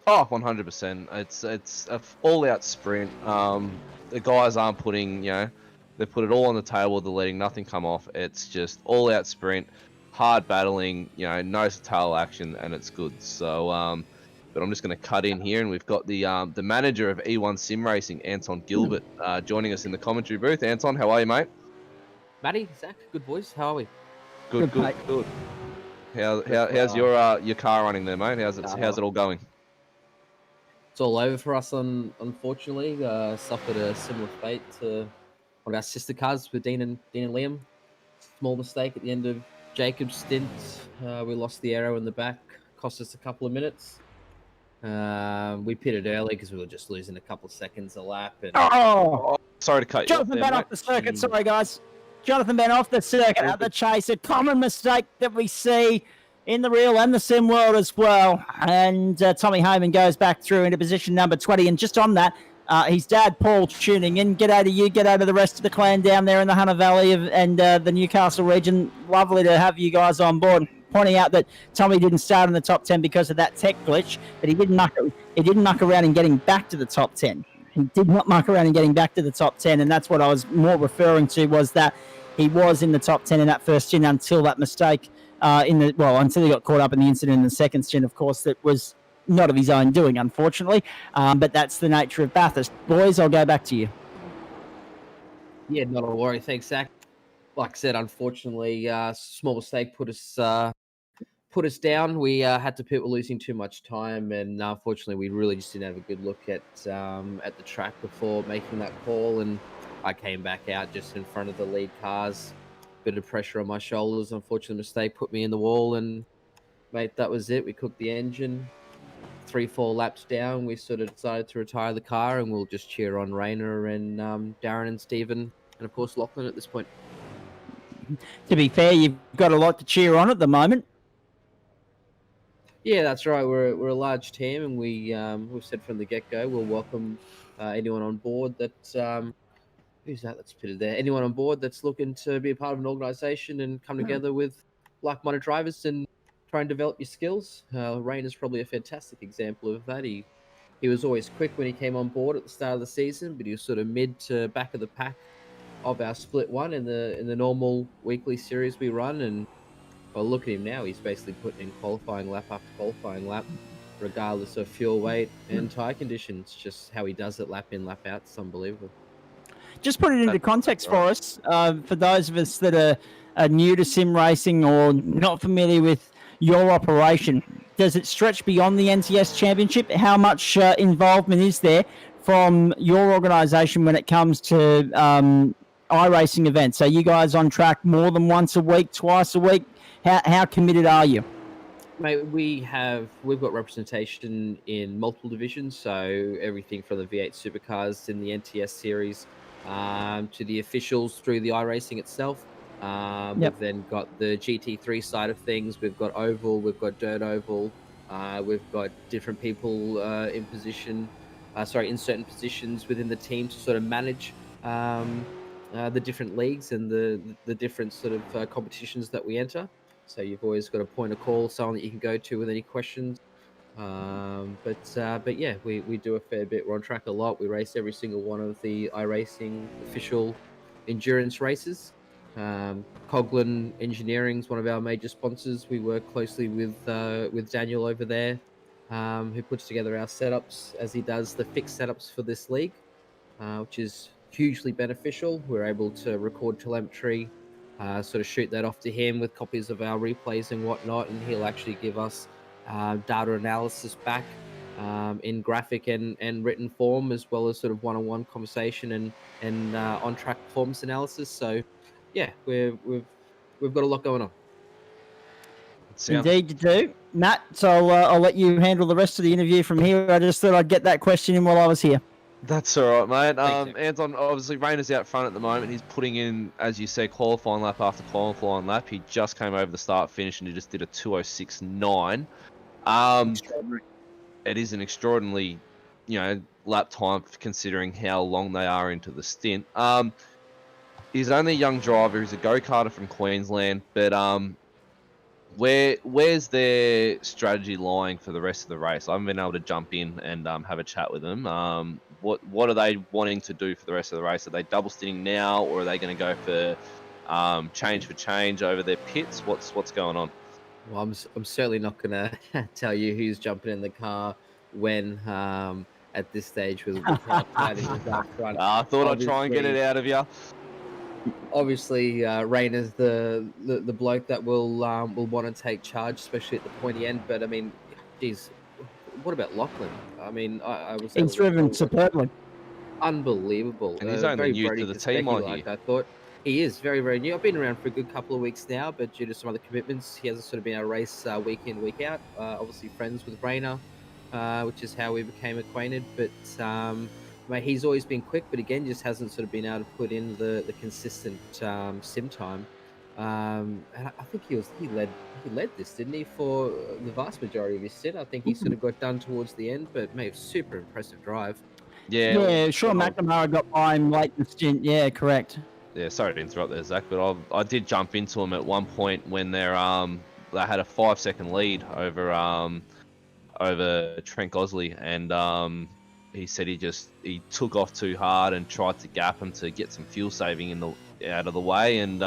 [SPEAKER 10] Oh, 100%. It's an all-out sprint. The guys aren't putting, they put it all on the table. They're letting nothing come off. It's just all-out sprint, hard battling, nose to tail action, and it's good. So, but I'm just going to cut in here, and we've got the manager of E1 Sim Racing, Anton Gilbert, joining us in the commentary booth. Anton, how are you, mate?
[SPEAKER 21] Matty, Zach, good boys. How are we?
[SPEAKER 10] Good. How's your car running there, mate? How's it all going?
[SPEAKER 21] It's all over for us, unfortunately. Suffered a similar fate to one of our sister cars with Dean and Liam. Small mistake at the end of Jacob's stint. We lost the aero in the back, cost us a couple of minutes. We pitted early because we were just losing a couple of seconds a lap. And...
[SPEAKER 10] sorry to cut you
[SPEAKER 1] Jonathan Ben off the circuit. Sorry, guys. Jonathan Ben off the circuit at the chase. A common mistake that we see in the real and the sim world as well. And Tommy Homan goes back through into position number 20. And just on that, his dad, Paul, tuning in. G'day to you. G'day to the rest of the clan down there in the Hunter Valley and the Newcastle region. Lovely to have you guys on board. Pointing out that Tommy didn't start in the top 10 because of that tech glitch, but he didn't muck around in getting back to the top 10. He did not muck around in getting back to the top 10, and that's what I was more referring to, was that he was in the top 10 in that first stint until that mistake until he got caught up in the incident in the second stint, of course, that was not of his own doing, unfortunately. But that's the nature of Bathurst. Boys, I'll go back to you.
[SPEAKER 21] Yeah, not a worry. Thanks, Zach. Like I said, unfortunately, small mistake put us down. We had to pit. We're losing too much time, and unfortunately, we really just didn't have a good look at the track before making that call. And I came back out just in front of the lead cars. Bit of pressure on my shoulders. Unfortunately, mistake put me in the wall, and mate, that was it. We cooked the engine. 3-4 laps down, we sort of decided to retire the car, and we'll just cheer on Rayner and Darren and Stephen, and of course Lachlan at this point.
[SPEAKER 1] To be fair, you've got a lot to cheer on at the moment.
[SPEAKER 21] Yeah, that's right. We're a large team, and we've said from the get-go we'll welcome anyone on board that who's that that's pitted there? Anyone on board that's looking to be a part of an organisation and come together with like-minded drivers and try and develop your skills. Rain is probably a fantastic example of that. He was always quick when he came on board at the start of the season, but he was sort of mid to back of the pack of our split one in the normal weekly series we run. And well, look at him now. He's basically putting in qualifying lap after qualifying lap, regardless of fuel weight and tyre conditions. Just how he does it lap in, lap out. It's unbelievable.
[SPEAKER 1] Just put it into context for us, for those of us that are new to sim racing or not familiar with your operation. Does it stretch beyond the NTS Championship? How much involvement is there from your organisation when it comes to iRacing events? Are you guys on track more than once a week, twice a week? How committed are you?
[SPEAKER 21] Mate, we've got representation in multiple divisions, so everything from the V8 supercars in the NTS series to the officials through the iRacing itself. We've then got the GT3 side of things. We've got oval, we've got dirt oval. We've got different people in certain positions within the team to sort of manage the different leagues and the different sort of competitions that we enter. So you've always got a point of call, someone that you can go to with any questions. But yeah, we do a fair bit. We're on track a lot. We race every single one of the iRacing official endurance races. Coghlan Engineering is one of our major sponsors. We work closely with Daniel over there, who puts together our setups as he does the fixed setups for this league, which is hugely beneficial. We're able to record telemetry, sort of shoot that off to him with copies of our replays and whatnot, and he'll actually give us data analysis back in graphic and written form, as well as sort of one-on-one conversation and on-track performance analysis. So yeah, we've got a lot going on.
[SPEAKER 1] Indeed you do. Matt, so I'll let you handle the rest of the interview from here. I just thought I'd get that question in while I was here.
[SPEAKER 10] That's all right, mate. Anton, obviously, Rayner's out front at the moment. He's putting in, as you said, qualifying lap after qualifying lap. He just came over the start finish and he just did a 2:06.9. It is an extraordinary, lap time considering how long they are into the stint. He's only a young driver. He's a go-karter from Queensland, but where's their strategy lying for the rest of the race? I haven't been able to jump in and have a chat with them. What are they wanting to do for the rest of the race? Are they double stinting now, or are they going to go for change for change over their pits? What's going on?
[SPEAKER 21] Well, I'm certainly not going to tell you who's jumping in the car when at this stage with how tight it is up front.
[SPEAKER 10] I thought I'd try and get it out of you.
[SPEAKER 21] Obviously, Rayner's the bloke that will want to take charge, especially at the pointy end. But I mean, geez, what about Lachlan? I mean, I was
[SPEAKER 1] He's driven superbly.
[SPEAKER 21] Unbelievable.
[SPEAKER 10] And he's only
[SPEAKER 21] very
[SPEAKER 10] new
[SPEAKER 21] Brody
[SPEAKER 10] to the team, aren't
[SPEAKER 21] Kostecki-like,
[SPEAKER 10] you?
[SPEAKER 21] I thought. He is very new. I've been around for a good couple of weeks now, but due to some other commitments, he hasn't sort of been able to race week in, week out. Obviously friends with Rayner, which is how we became acquainted. But mate, he's always been quick, but again, just hasn't sort of been able to put in the consistent sim time. And I think he led this, didn't he, for the vast majority of his stint? I think he sort of got done towards the end, but mate, super impressive drive.
[SPEAKER 1] Yeah, sure. McNamara got by him late in the stint. Yeah, correct.
[SPEAKER 10] Yeah, sorry to interrupt there, Zach, but I did jump into him at one point when they had a 5-second lead over Trent Gosley, and he said he took off too hard and tried to gap him to get some fuel saving out of the way, and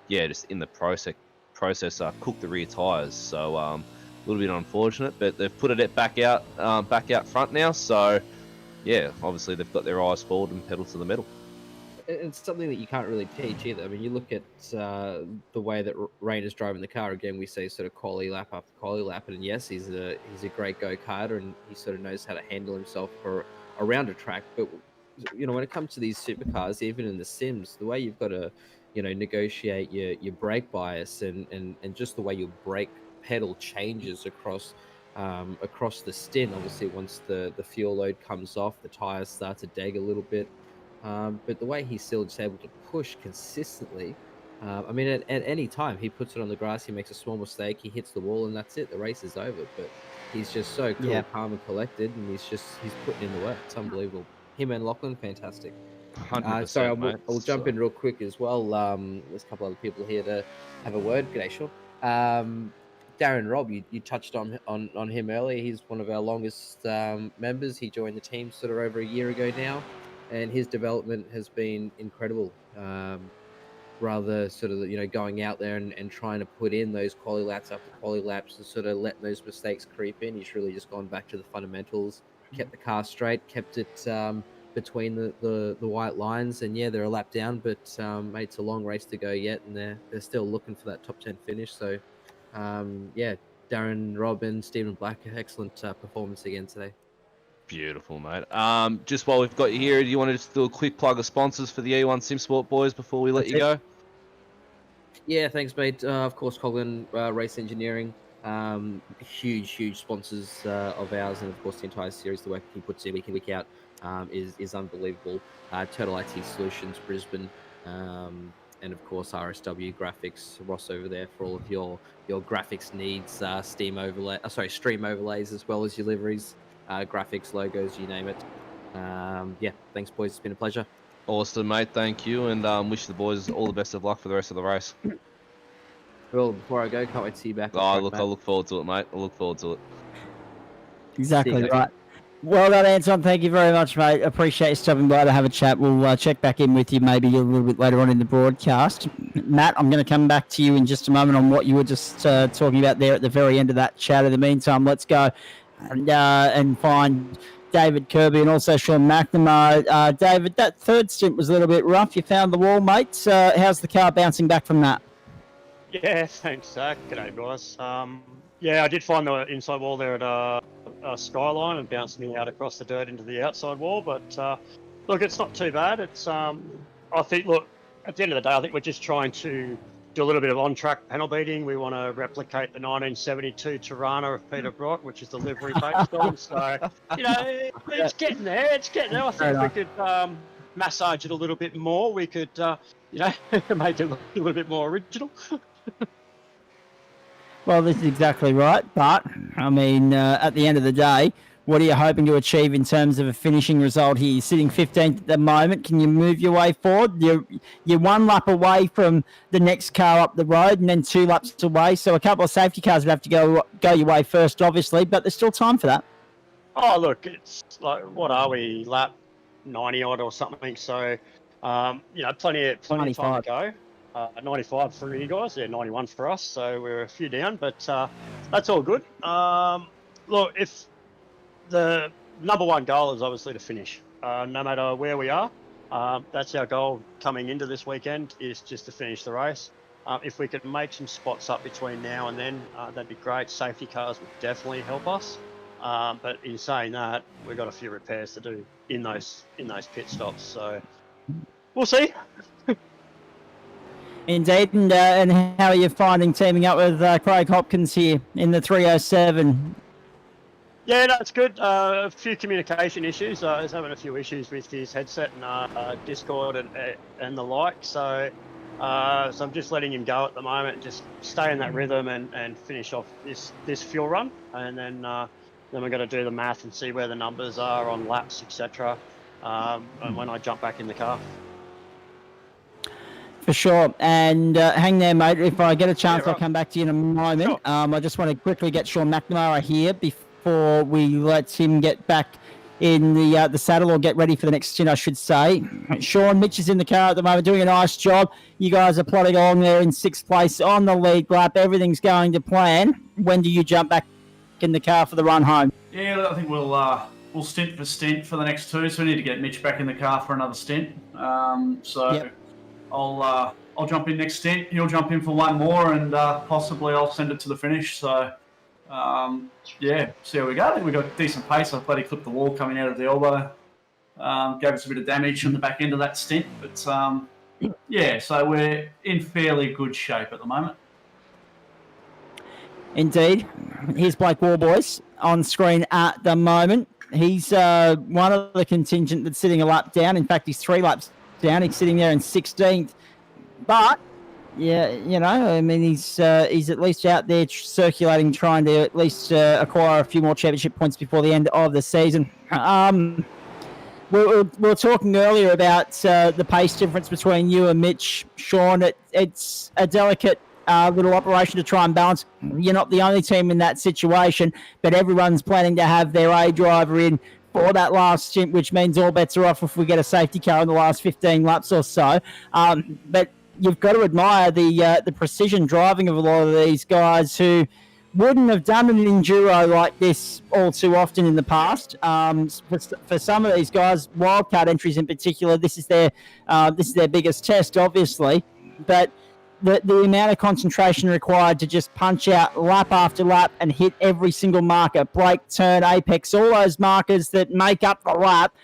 [SPEAKER 10] just in the process cooked the rear tires. So a little bit unfortunate, but they've put it back out front now. So yeah, obviously they've got their eyes forward and pedal to the metal.
[SPEAKER 21] It's something that you can't really teach either. I mean, you look at the way that Rayner's driving the car. Again, we say sort of quality lap after quality lap, and yes, he's a great go-karter, and he sort of knows how to handle himself around a track. But you know, when it comes to these supercars, even in the sims, the way you've got to negotiate your brake bias and just the way your brake pedal changes across the stint. Obviously, once the fuel load comes off, the tires start to deg a little bit. But the way he's still just able to push consistently, I mean, at any time he puts it on the grass, he makes a small mistake, he hits the wall, and that's it. The race is over. But he's just so cool, calm, and collected, and he's putting in the work. It's unbelievable. Him and Lachlan, fantastic.
[SPEAKER 10] 100%,
[SPEAKER 21] sorry,
[SPEAKER 10] mate.
[SPEAKER 21] I'll jump in real quick as well. There's a couple other people here to have a word. G'day, Sean. Darren Robb, you touched on him earlier. He's one of our longest members. He joined the team sort of over a year ago now, and his development has been incredible. Rather sort of going out there and trying to put in those quality laps after quality laps and sort of letting those mistakes creep in. He's really just gone back to the fundamentals, kept the car straight, kept it between the white lines, and yeah, they're a lap down, but mate, it's a long race to go yet, and they're still looking for that top 10 finish. So Darren, Robin, Stephen Black, excellent performance again today.
[SPEAKER 10] Beautiful, mate. Just while we've got you here, do you want to just do a quick plug of sponsors for the E1 SimSport boys before we let you go?
[SPEAKER 21] Yeah, thanks, mate. Of course, Coghlan Race Engineering, huge sponsors of ours, and of course the entire series. The work he puts in week in, week out is unbelievable. Turtle IT Solutions, Brisbane, and of course RSW Graphics, Ross over there for all of your graphics needs, stream overlays, as well as your liveries, graphics, logos, you name it. Yeah, thanks, boys. It's been a pleasure.
[SPEAKER 10] Awesome, mate. Thank you, and wish the boys all the best of luck for the rest of the race.
[SPEAKER 21] Well, before I go, can't wait to see you back.
[SPEAKER 10] I look forward to it, mate. I look forward to it.
[SPEAKER 1] Exactly right. Well done, Anton. Thank you very much, mate. Appreciate you stopping by to have a chat. We'll check back in with you maybe a little bit later on in the broadcast. Matt, I'm going to come back to you in just a moment on what you were just talking about there at the very end of that chat. In the meantime, let's go and find David Kirby and also Sean McNamara. David, that third stint was a little bit rough. You found the wall, mate. How's the car bouncing back from that?
[SPEAKER 7] Yeah, thanks, Zach. G'day, guys. Yeah, I did find the inside wall there at Skyline and bounced me out across the dirt into the outside wall. But look, it's not too bad. It's I think, look, at the end of the day, I think we're just trying to do a little bit of on-track panel beating. We want to replicate the 1972 Warana of Peter Brock, which is the livery based on. So, it's getting there. It's getting there. I think we could massage it a little bit more. We could, make it look a little bit more original.
[SPEAKER 1] Well, this is exactly right. But, I mean, at the end of the day, what are you hoping to achieve in terms of a finishing result here? You're sitting 15th at the moment. Can you move your way forward? You're one lap away from the next car up the road and then 2 laps away. So a couple of safety cars would have to go your way first, obviously, but there's still time for that.
[SPEAKER 7] Oh, look, it's like, what are we, lap 90 odd or something? So, plenty of time to go. 95 for you guys, 91 for us, so we're a few down, but that's all good. Look, if the number one goal is obviously to finish. No matter where we are, that's our goal coming into this weekend, is just to finish the race. If we could make some spots up between now and then, that'd be great. Safety cars would definitely help us. But in saying that, we've got a few repairs to do in those pit stops. So we'll see.
[SPEAKER 1] Indeed, and how are you finding teaming up with Craig Hopkins here in the 307?
[SPEAKER 7] Yeah, no, it's good. A few communication issues. He's having a few issues with his headset and Discord and the like. So I'm just letting him go at the moment. Just stay in that rhythm and finish off this fuel run, and then we're going to do the math and see where the numbers are on laps, etc. And when I jump back in the car.
[SPEAKER 1] For sure. And hang there, mate. If I get a chance, I'll come back to you in a moment. Sure. I just want to quickly get Sean McNamara here before we let him get back in the saddle, or get ready for the next stint, I should say. Sean, Mitch is in the car at the moment, doing a nice job. You guys are plodding along there in 6th place on the lead lap. Everything's going to plan. When do you jump back in the car for the run home?
[SPEAKER 11] Yeah, I think we'll stint for stint for the next two, so we need to get Mitch back in the car for another stint. Yep. I'll jump in next stint. He'll jump in for one more, and possibly I'll send it to the finish. So see how we go. I think we got decent pace. I bloody clipped the wall coming out of the elbow. Gave us a bit of damage on the back end of that stint, but so we're in fairly good shape at the moment.
[SPEAKER 1] Indeed. Here's Blake Warboys on screen at the moment. He's one of the contingent that's sitting a lap down. In fact, he's 3 laps down. He's sitting there in 16th. But, he's at least out there circulating, trying to at least acquire a few more championship points before the end of the season. We were talking earlier about the pace difference between you and Mitch. Sean, it's a delicate little operation to try and balance. You're not the only team in that situation, but everyone's planning to have their A driver in for that last stint, which means all bets are off if we get a safety car in the last 15 laps or so. But you've got to admire the precision driving of a lot of these guys who wouldn't have done an enduro like this all too often in the past. For some of these guys, wildcard entries in particular, this is their biggest test, obviously. But the amount of concentration required to just punch out lap after lap and hit every single marker, brake, turn, apex, all those markers that make up the lap,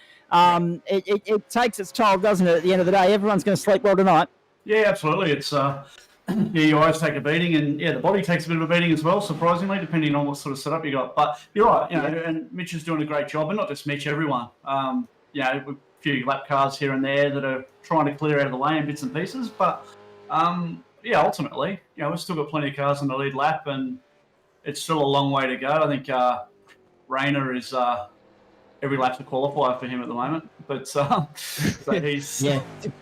[SPEAKER 1] it takes its toll, doesn't it, at the end of the day? Everyone's going to sleep well tonight.
[SPEAKER 11] Yeah, absolutely. It's your eyes take a beating, and the body takes a bit of a beating as well, surprisingly, depending on what sort of setup you got. But you're right, and Mitch is doing a great job, and not just Mitch, everyone. A few lap cars here and there that are trying to clear out of the way in bits and pieces, but ultimately, we've still got plenty of cars on the lead lap, and it's still a long way to go. I think Rayner is every lap's a qualifier for him at the moment, but so he's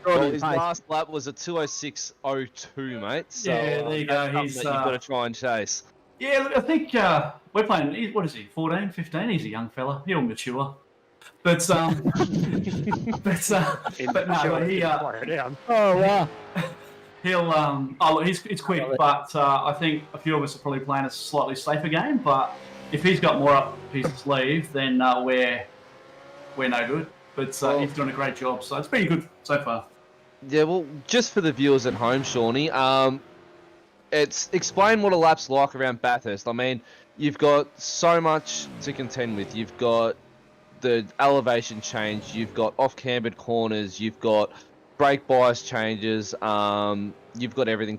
[SPEAKER 10] well, his last lap was a 2:06.02, mate. So
[SPEAKER 11] there you go.
[SPEAKER 10] You've got to try and chase.
[SPEAKER 11] Yeah, look, I think we're playing. What is he? 14, 15? He's a young fella. He'll mature. But no, he.
[SPEAKER 1] Oh wow.
[SPEAKER 11] He'll. It's quick, but I think a few of us are probably playing a slightly safer game. But if he's got more up his sleeve, then we're no good. But he's doing a great job, so it's been good so far.
[SPEAKER 10] Yeah, well, just for the viewers at home, Shawnee, it's explain what a lap's like around Bathurst. I mean, you've got so much to contend with. You've got the elevation change. You've got off-cambered corners. You've got brake bias changes. You've got everything.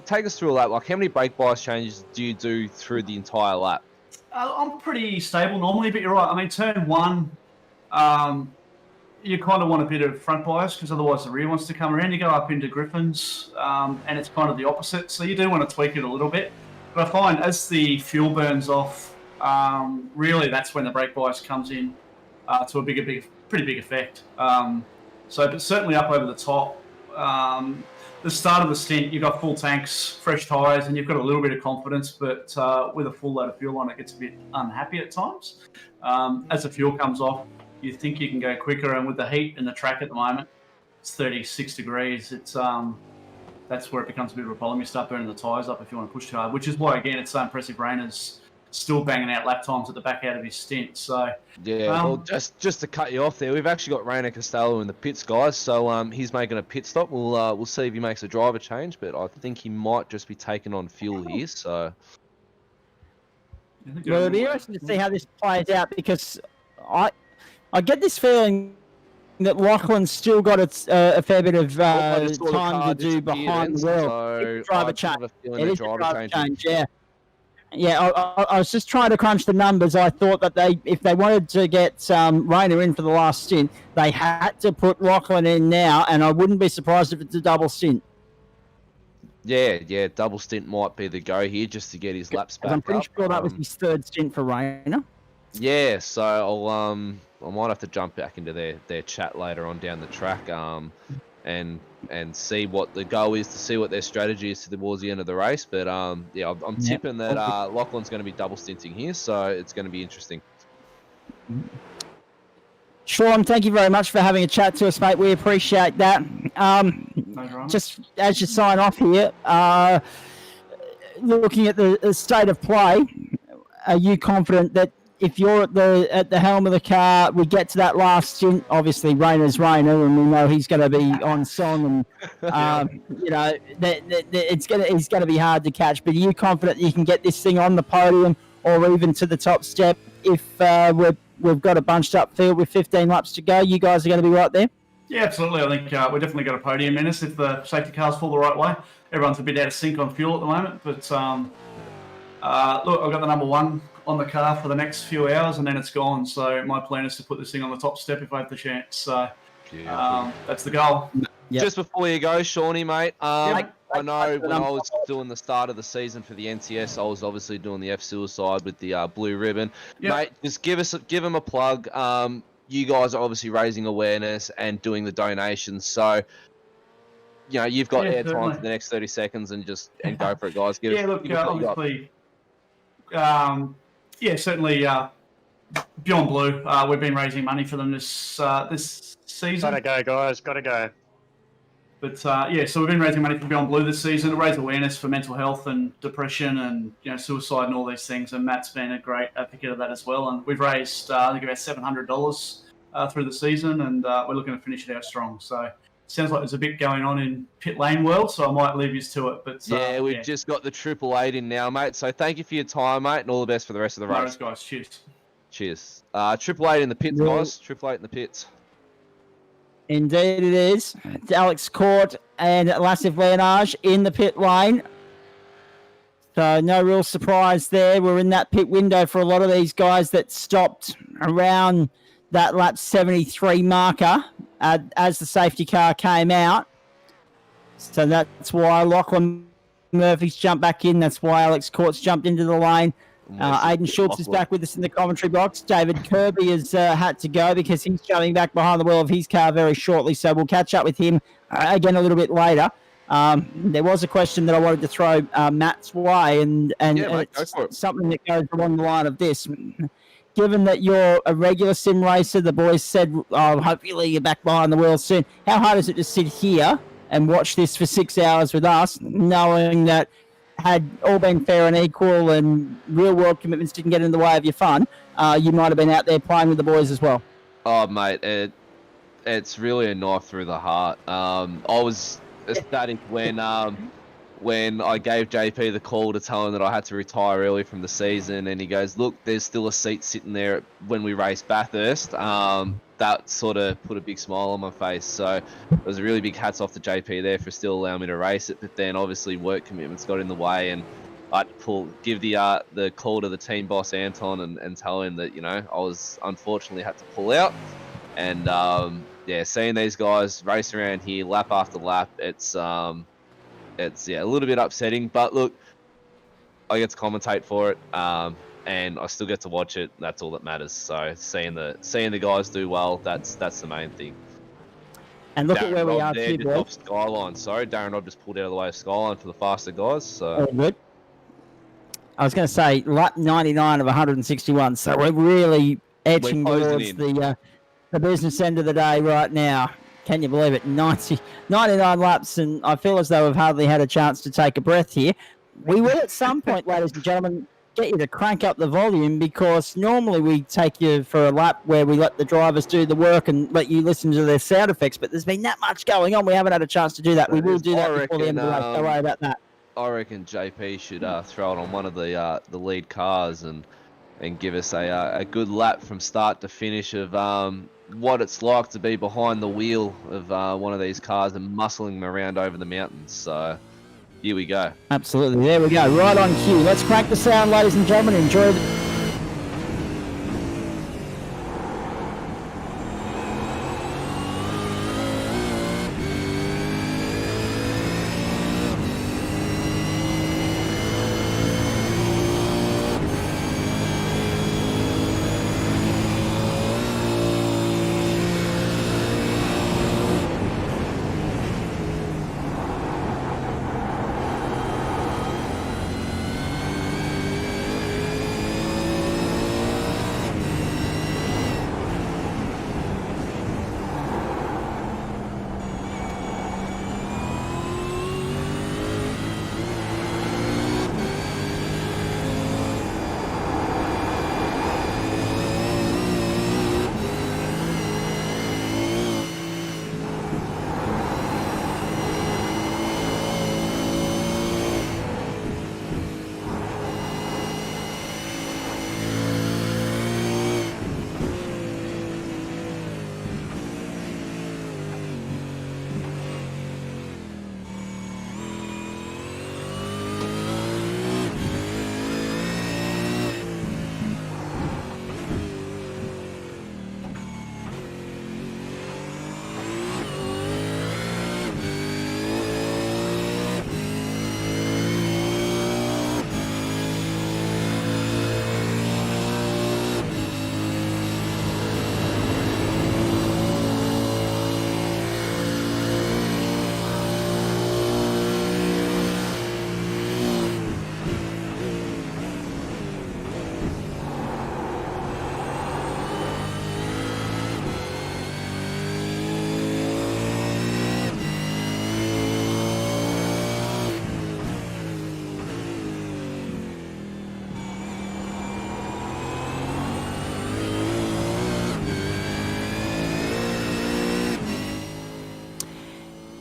[SPEAKER 10] Take us through a lap. Like, how many brake bias changes do you do through the entire lap?
[SPEAKER 11] I'm pretty stable normally, but you're right. I mean, turn one, you kind of want a bit of front bias because otherwise the rear wants to come around. You go up into Griffins, and it's kind of the opposite. So you do want to tweak it a little bit. But I find as the fuel burns off, really that's when the brake bias comes in to a pretty big effect. But certainly up over the top. The start of the stint, you've got full tanks, fresh tyres, and you've got a little bit of confidence, but with a full load of fuel on, it gets a bit unhappy at times. As the fuel comes off, you think you can go quicker, and with the heat in the track at the moment, it's 36 degrees. It's that's where it becomes a bit of a problem. You start burning the tyres up if you want to push too hard, which is why, again, it's so impressive Rayner's still banging out lap times at the back out of his stint. So
[SPEAKER 10] yeah, well, just to cut you off there, we've actually got Rainer Costello in the pits, guys. So he's making a pit stop. We'll see if he makes a driver change, but I think he might just be taking on fuel here. So
[SPEAKER 1] Well, it'll be interesting to see how this plays out because I get this feeling that Lachlan's still got a fair bit of time to do behind the wheel.
[SPEAKER 10] So
[SPEAKER 1] Driver change.
[SPEAKER 10] It
[SPEAKER 1] It is a driver change, yeah. Yeah, I was just trying to crunch the numbers. I thought that if they wanted to get Rainer in for the last stint, they had to put Lachlan in now, and I wouldn't be surprised if it's a double stint.
[SPEAKER 10] Yeah, double stint might be the go here just to get his laps back.
[SPEAKER 1] I'm pretty sure that was his third stint for Rainer.
[SPEAKER 10] Yeah, so I might have to jump back into their chat later on down the track, and see what the go is, to see what their strategy is towards the end of the race. But yeah, I'm tipping that Lachlan's going to be double stinting here, so it's going to be interesting.
[SPEAKER 1] Sean, thank you very much for having a chat to us, mate. We appreciate that. Just as you sign off here, looking at the state of play, are you confident that if you're at the helm of the car, we get to that last stint? Obviously, Rainer's Rainer, and we know he's going to be on song, and you know he's going to be hard to catch. But are you confident that you can get this thing on the podium or even to the top step if we've got a bunched up field with 15 laps to go? You guys are going to be right there.
[SPEAKER 11] Yeah, absolutely. I think we've definitely got a podium in us if the safety cars fall the right way. Everyone's a bit out of sync on fuel at the moment, but look, I've got the number one on the car for the next few hours, and then it's gone. So my plan is to put this thing on the top step if I have the chance. So that's the goal.
[SPEAKER 10] Just before you go, Shawnee, mate, I know when I was doing the start of the season for the NTS, I was obviously doing the F-Suicide with the blue ribbon. Mate, just give them a plug. You guys are obviously raising awareness and doing the donations. So, you know, you've got airtime for the next 30 seconds and go for it, guys.
[SPEAKER 11] Obviously, certainly Beyond Blue, we've been raising money for them this season.
[SPEAKER 7] Gotta go, guys. Gotta go.
[SPEAKER 11] But so we've been raising money for Beyond Blue this season to raise awareness for mental health and depression and suicide and all these things. And Matt's been a great advocate of that as well. And we've raised I think about $700 through the season, and we're looking to finish it out strong. So sounds like there's a bit going on in pit lane world, so I might leave you to it. But
[SPEAKER 10] we've just got the 888 in now, mate. So thank you for your time, mate, and all the best for the rest of the race.
[SPEAKER 11] Nice, guys. Cheers.
[SPEAKER 10] 888 in the pits, guys. 888 in the pits.
[SPEAKER 1] Indeed it is. It's Alex Court and Lassif Leonage in the pit lane. So no real surprise there. We're in that pit window for a lot of these guys that stopped around that lap 73 marker as the safety car came out. So that's why Lachlan Murphy's jumped back in. That's why Alex Court's jumped into the lane. Aidan Schultz is back with us in the commentary box. David Kirby has had to go because he's jumping back behind the wheel of his car very shortly. So we'll catch up with him again a little bit later. There was a question that I wanted to throw Matt's way, and it's something that goes along the line of this. Given that you're a regular sim racer, the boys said, hopefully you're back behind the wheel soon. How hard is it to sit here and watch this for 6 hours with us, knowing that had all been fair and equal and real world commitments didn't get in the way of your fun, you might have been out there playing with the boys as well?
[SPEAKER 10] Oh, mate, it's really a knife through the heart. I was ecstatic when I gave JP the call to tell him that I had to retire early from the season, and he goes, look, there's still a seat sitting there when we race Bathurst. That sort of put a big smile on my face. So it was a really big hats off to JP there for still allowing me to race it. But then obviously work commitments got in the way, and I had to give the call to the team boss Anton and tell him that, I was unfortunately had to pull out. And seeing these guys race around here lap after lap, it's a little bit upsetting. But look, I get to commentate for it. And I still get to watch it. That's all that matters. So seeing the guys do well, that's the main thing.
[SPEAKER 1] And look at where we are
[SPEAKER 10] too, boys. Skyline. Sorry, Darren Robb just pulled out of the way of Skyline for the faster guys. So
[SPEAKER 1] all good. I was going to say lap 99 of 161. So we're really edging towards the business end of the day right now. Can you believe it? 99 laps, and I feel as though we've hardly had a chance to take a breath here. We will at some point, ladies and gentlemen, get you to crank up the volume, because normally we take you for a lap where we let the drivers do the work and let you listen to their sound effects, but there's been that much going on. We haven't had a chance to do that. We will do that before the end of the race. Don't worry about that.
[SPEAKER 10] I reckon JP should throw it on one of the lead cars and give us a good lap from start to finish of what it's like to be behind the wheel of one of these cars and muscling them around over the mountains. So here we go.
[SPEAKER 1] Absolutely. There we go. Right on cue. Let's crank the sound, ladies and gentlemen. Enjoy the...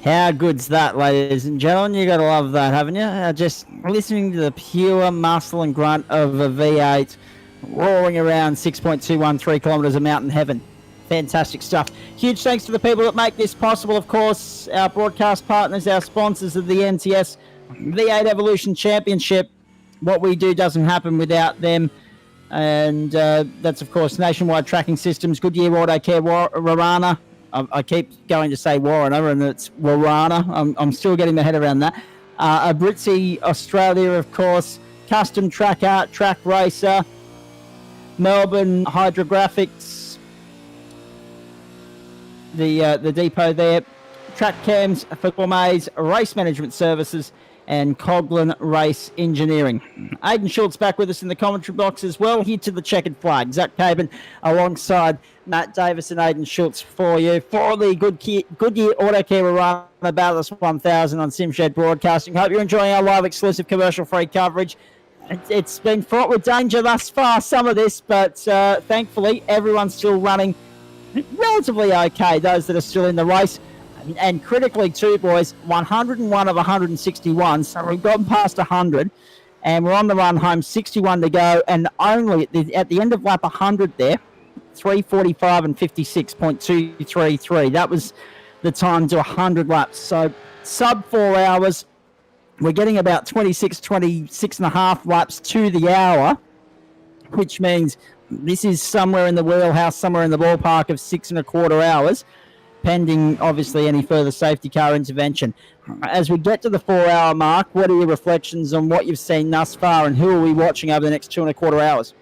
[SPEAKER 1] How good's that, ladies and gentlemen? You gotta love that, haven't you? Just listening to the pure muscle and grunt of a V8 roaring around 6.213 kilometers of mountain heaven. Fantastic stuff. Huge thanks to the people that make this possible, of course, our broadcast partners, our sponsors of the NTS V8 Evolution Championship. What we do doesn't happen without them. And that's, of course, Nationwide Tracking Systems, Goodyear, Autocare, Warana. I keep going to say Warana, and it's Warana. I'm still getting my head around that. Abritzi Australia, of course. Custom Track Art, Track Racer. Melbourne Hydrographics. The depot there. Track Cams for Gourmets, Race Management Services, and Coghlan Race Engineering. Aidan Schultz back with us in the commentary box as well. Here to the checkered flag. Zach Caban alongside Matt Davis and Aidan Schultz for you for the Goodyear Autocare Warana Bathurst 1000 on SimShed Broadcasting. Hope you're enjoying our live exclusive commercial-free coverage. It's been fraught with danger thus far, some of this, but thankfully everyone's still running relatively okay, those that are still in the race. And critically too, boys, 101 of 161, so we've gotten past 100, and we're on the run home, 61 to go, and only at the end of lap 100 there, 3:45 and 56.233. That was the time to 100 laps, so sub 4 hours. We're getting about 26 and a half laps to the hour, which means this is somewhere in the wheelhouse, somewhere in the ballpark of 6.25 hours. Pending, obviously, any further safety car intervention. As we get to the 4 hour mark, what are your reflections on what you've seen thus far, and who are we watching over the next 2.25 hours?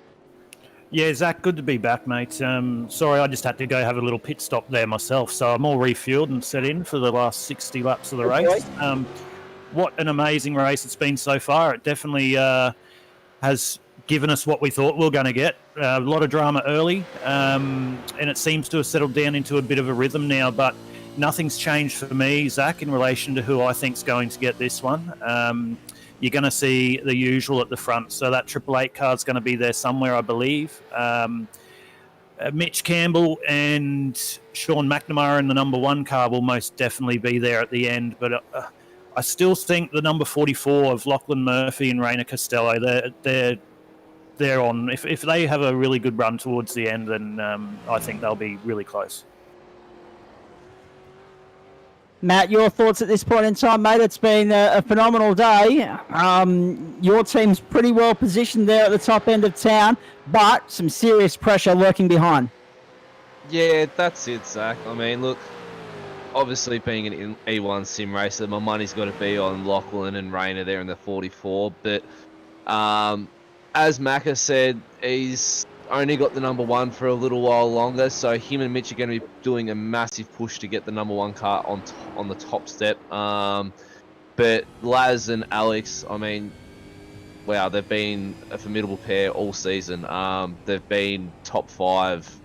[SPEAKER 3] Yeah, Zach, good to be back, mate. Sorry, I just had to go have a little pit stop there myself, so I'm all refueled and set in for the last 60 laps of the race. What an amazing race it's been so far. It definitely has given us what we thought we were going to get. A lot of drama early, and it seems to have settled down into a bit of a rhythm now, but nothing's changed for me, Zach, in relation to who I think's going to get this one. You're going to see the usual at the front, so that 888 card's going to be there somewhere, I believe. Mitch Campbell and Sean McNamara in the number 1 car will most definitely be there at the end, but I still think the number 44 of Lachlan Murphy and Raina Costello, they're on. If they have a really good run towards the end, then I think they'll be really close.
[SPEAKER 1] Matt, your thoughts at this point in time, mate? It's been a phenomenal day. Your team's pretty well positioned there at the top end of town, but some serious pressure lurking behind.
[SPEAKER 10] Yeah, that's it, Zach. I mean, look, obviously being an E1 sim racer, my money's got to be on Lachlan and Rainer there in the 44, but as Macca said, he's only got the number 1 for a little while longer, so him and Mitch are going to be doing a massive push to get the number 1 car on the top step. But Laz and Alex, I mean, wow, they've been a formidable pair all season. They've been top 5,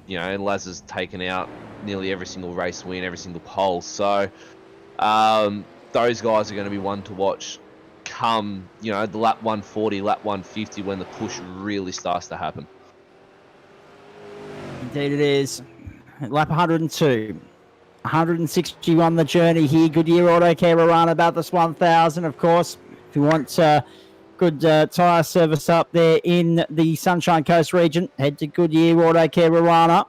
[SPEAKER 10] and Laz has taken out nearly every single race win, every single pole. So those guys are going to be one to watch come, the lap 140, lap 150 when the push really starts to happen.
[SPEAKER 1] Indeed it is. Lap 102. 161 the journey here. Goodyear Autocare Warana Bathurst 1000, of course. If you want good tyre service up there in the Sunshine Coast region, head to Goodyear Autocare Warana.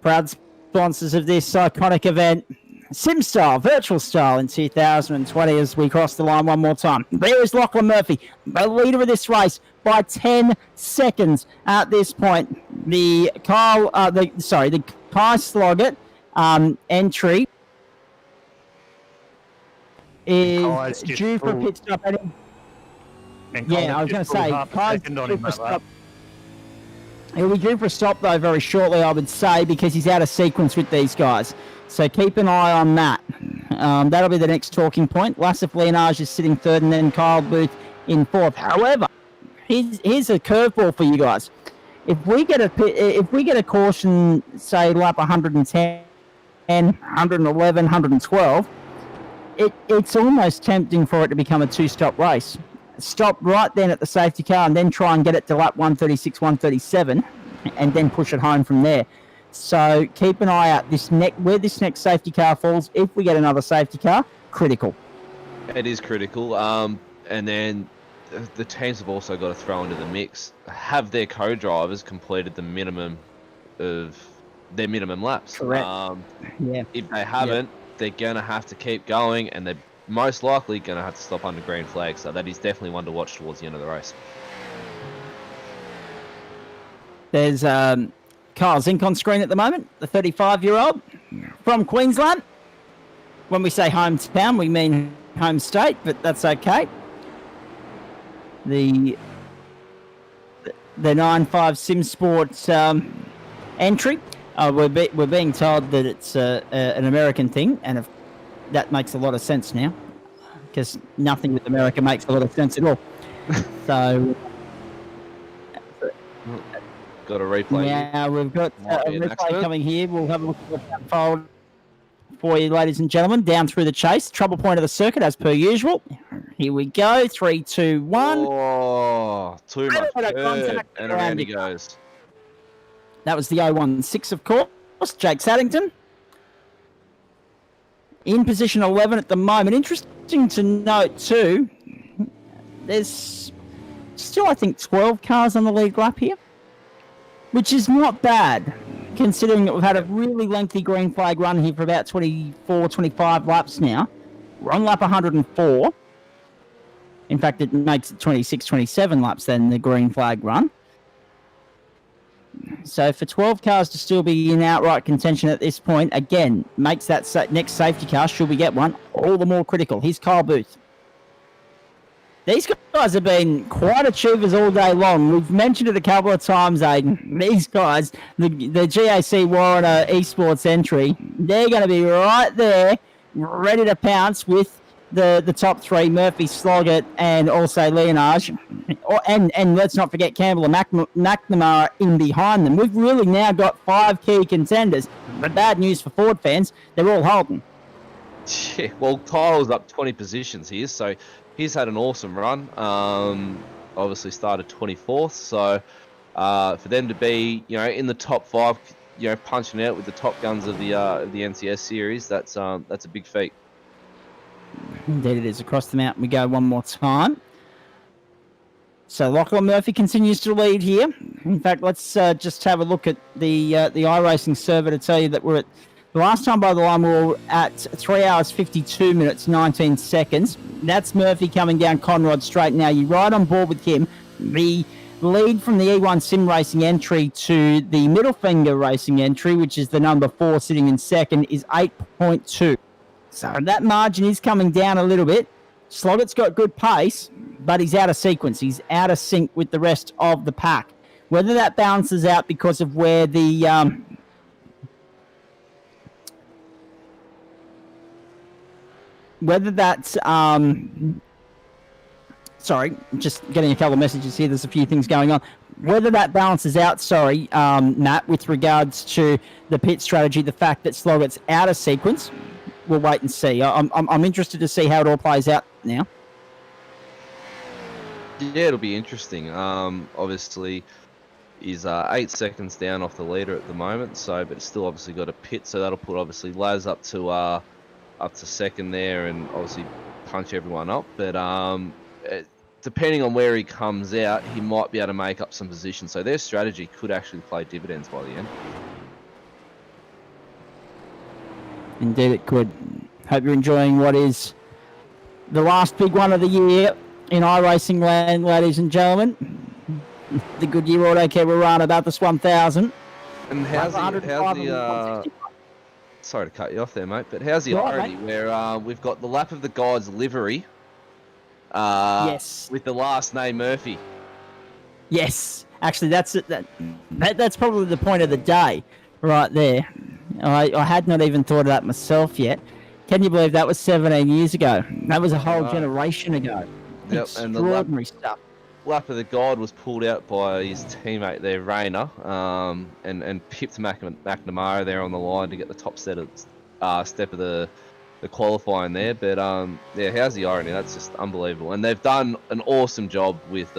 [SPEAKER 1] Proud sponsors of this iconic event. SimStyle, Virtual Style in 2020 as we cross the line one more time. There is Lachlan Murphy, the leader of this race by 10 seconds at this point. The Kai Sloggett entry is due for a pit stop. Yeah, I was going to say, Kai's due for a stop. He'll be due for a stop, though, very shortly, I would say, because he's out of sequence with these guys. So keep an eye on that. That'll be the next talking point. Lassif Leonage is sitting 3rd, and then Kyle Booth in 4th. However, here's a curveball for you guys. If we get a caution, say lap 110, 111, 112, it's almost tempting for it to become a 2-stop race. Stop right then at the safety car and then try and get it to lap 136, 137, and then push it home from there. So keep an eye out where this next safety car falls. If we get another safety car, critical.
[SPEAKER 10] It is critical. And then the teams have also got to throw into the mix. Have their co-drivers completed the minimum of their minimum laps?
[SPEAKER 1] Correct. Yeah.
[SPEAKER 10] If they haven't, they're going to have to keep going, and they're most likely going to have to stop under green flag. So that is definitely one to watch towards the end of the race.
[SPEAKER 1] There's Kyle Zink on screen at the moment, the 35-year-old from Queensland. When we say hometown, we mean home state, but that's okay. The 9.5 Sim Sports entry. We're being told that it's an American thing, and that makes a lot of sense now, because nothing with America makes a lot of sense at all. So.
[SPEAKER 10] Got a replay.
[SPEAKER 1] Yeah, we've got a replay coming here. We'll have a look at what's unfolded for you, ladies and gentlemen. Down through the chase. Trouble point of the circuit, as per usual. Here we go. 3, 2, 1.
[SPEAKER 10] Oh, too much curve, and around he goes.
[SPEAKER 1] That was the 016, of course. Jake Saddington. In position 11 at the moment. Interesting to note, too, there's still, I think, 12 cars on the lead lap here, which is not bad, considering that we've had a really lengthy green flag run here for about 24, 25 laps now. We're on lap 104. In fact, it makes it 26, 27 laps then, the green flag run. So for 12 cars to still be in outright contention at this point, again, makes that next safety car, should we get one, all the more critical. Here's Kyle Booth. These guys have been quite achievers all day long. We've mentioned it a couple of times, Aiden. These guys, the GAC Warana Esports entry, they're going to be right there, ready to pounce with the top three, Murphy, Sloggett, and also Leonage. And let's not forget Campbell and McNamara in behind them. We've really now got 5 key contenders. But bad news for Ford fans, they're all Holden.
[SPEAKER 10] Yeah, well, Kyle's up 20 positions here, so he's had an awesome run. Obviously started 24th, so for them to be, in the top 5, punching out with the top guns of the NTS series, that's a big feat.
[SPEAKER 1] Indeed it is. Across the mountain we go one more time. So Lachlan Murphy continues to lead here. In fact, let's just have a look at the iRacing server to tell you that we're at the last time by the line we were at 3 hours 52 minutes 19 seconds. That's Murphy coming down Conrod Straight. Now you ride on board with him. The lead from the E1 Sim Racing entry to the Middle Finger Racing entry, which is the number 4 sitting in second, is 8.2. So that margin is coming down a little bit. Sloggett's got good pace, but he's out of sequence. He's out of sync with the rest of the pack. Whether that balances out because of where the whether that's sorry, just getting a couple of messages here. There's a few things going on. Whether that balances out, Matt, with regards to the pit strategy, the fact that Sloggett's out of sequence, we'll wait and see. I'm interested to see how it all plays out now.
[SPEAKER 10] Yeah, it'll be interesting. Obviously, he's 8 seconds down off the leader at the moment, but it's still obviously got a pit, so that'll put obviously Laz up to second there, and obviously punch everyone up. But depending on where he comes out, he might be able to make up some position. So their strategy could actually play dividends by the end.
[SPEAKER 1] Indeed it could. Hope you're enjoying what is the last big one of the year in iRacing land, ladies and gentlemen. The Goodyear Autocare Warana Bathurst 1000.
[SPEAKER 10] And how's the sorry to cut you off there, mate, but how's the irony where we've got the Lap of the Gods livery
[SPEAKER 1] yes,
[SPEAKER 10] with the last name Murphy?
[SPEAKER 1] Yes. Actually, that's probably the point of the day right there. I had not even thought of that myself yet. Can you believe that was 17 years ago? That was a whole generation ago.
[SPEAKER 10] Yep,
[SPEAKER 1] extraordinary stuff.
[SPEAKER 10] Lap of the God was pulled out by his teammate there, Rayner, and pipped McNamara there on the line to get the top step of the qualifying there. But yeah, how's the irony? That's just unbelievable. And they've done an awesome job with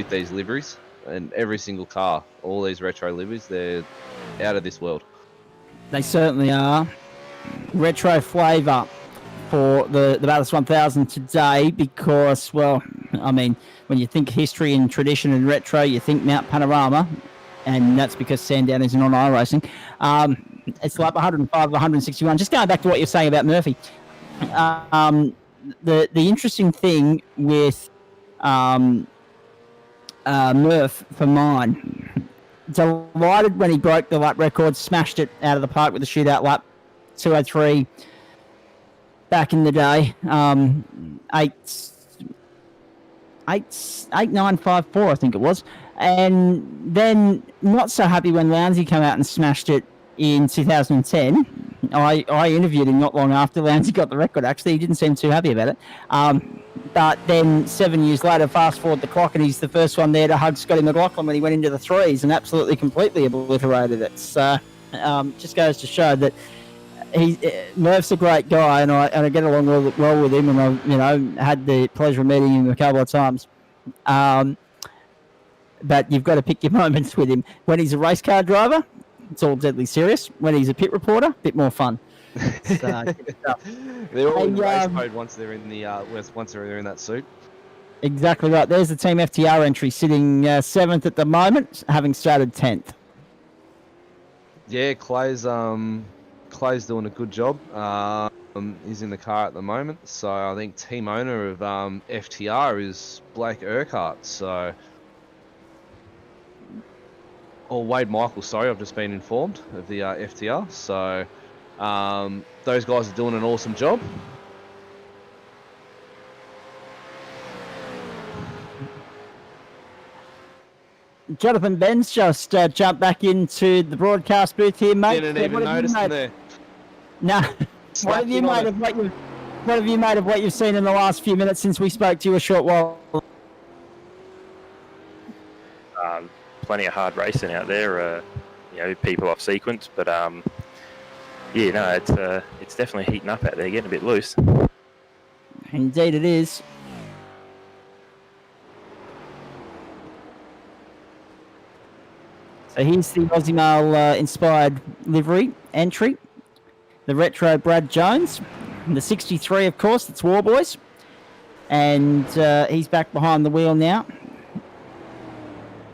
[SPEAKER 10] these liveries, and every single car, all these retro liveries, they're out of this world.
[SPEAKER 1] They certainly are. Retro flavour for the Bathurst 1000 today because, well, I mean, when you think history and tradition and retro, you think Mount Panorama, and that's because Sandown isn't on iRacing. It's lap 105, 161. Just going back to what you're saying about Murphy. The interesting thing with Murph for mine, delighted when he broke the lap record, smashed it out of the park with the shootout lap, 203 back in the day, 8.954 I think it was, and then not so happy when Lowndesy came out and smashed it in 2010. I interviewed him not long after Lowndesy got the record. Actually, he didn't seem too happy about it. But then 7 years later, fast forward the clock, and he's the first one there to hug Scotty McLaughlin when he went into the threes and absolutely completely obliterated it. So just goes to show that Murph's a great guy, and I get along well with him, and I had the pleasure of meeting him a couple of times. But you've got to pick your moments with him. When he's a race car driver, it's all deadly serious. When he's a pit reporter, a bit more fun. So,
[SPEAKER 10] they're all in race mode once they're in that suit.
[SPEAKER 1] Exactly right. There's the Team FTR entry sitting 7th at the moment, having started 10th.
[SPEAKER 10] Yeah, Clay's doing a good job. He's in the car at the moment, so I think team owner of FTR is Blake Urquhart. So, Wade Michael. Sorry, I've just been informed of the FTR. So, those guys are doing an awesome job.
[SPEAKER 1] Jonathan Ben's just jumped back into the broadcast booth here, mate.
[SPEAKER 10] Didn't even notice him there.
[SPEAKER 1] No. What have you made of what have you made of what you've seen in the last few minutes since we spoke to you a short while?
[SPEAKER 12] Plenty of hard racing out there. People off sequence, but it's definitely heating up out there, getting a bit loose.
[SPEAKER 1] Indeed, it is. So here's the Aussie Mail inspired livery entry. The retro Brad Jones. And the 63, of course, it's War Boys. And he's back behind the wheel now.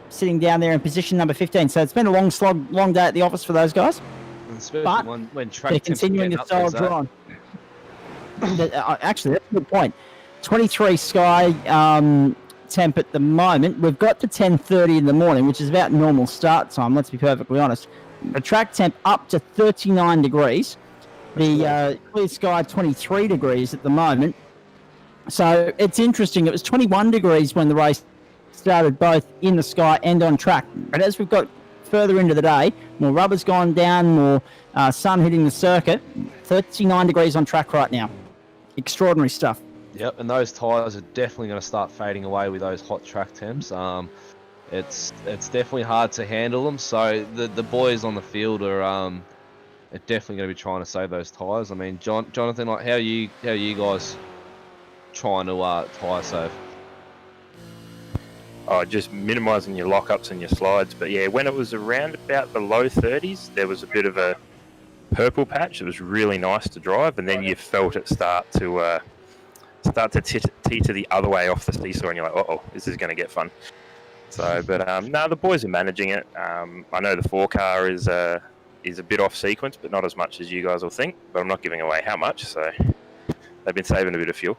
[SPEAKER 1] Sitting down there in position number 15. So it's been a long day at the office for those guys.
[SPEAKER 10] Especially
[SPEAKER 1] But
[SPEAKER 10] when track
[SPEAKER 1] they're
[SPEAKER 10] temps are
[SPEAKER 1] continuing
[SPEAKER 10] getting
[SPEAKER 1] the
[SPEAKER 10] up
[SPEAKER 1] style
[SPEAKER 10] there,
[SPEAKER 1] drawn. Actually, that's a good point. 23 Sky temp at the moment. We've got to 10:30 in the morning, which is about normal start time, let's be perfectly honest. The track temp up to 39 degrees. The clear sky 23 degrees at the moment. So it's interesting. It was 21 degrees when the race started, both in the sky and on track. But as we've got further into the day, more rubber's gone down, more sun hitting the circuit. 39 degrees on track right now. Extraordinary stuff.
[SPEAKER 10] Yep, and those tyres are definitely going to start fading away with those hot track temps. It's definitely hard to handle them. So the boys on the field are definitely going to be trying to save those tyres. I mean, Jonathan, like how are you guys trying to tyre save?
[SPEAKER 12] Oh, just minimising your lockups and your slides. But yeah, when it was around about the low 30s, there was a bit of a purple patch. It was really nice to drive, and then you felt it start to teeter the other way off the seesaw, and you're like, uh-oh, this is going to get fun. So, but no, the boys are managing it. I know the 4-car is a bit off sequence, but not as much as you guys will think. But I'm not giving away how much, so they've been saving a bit of fuel.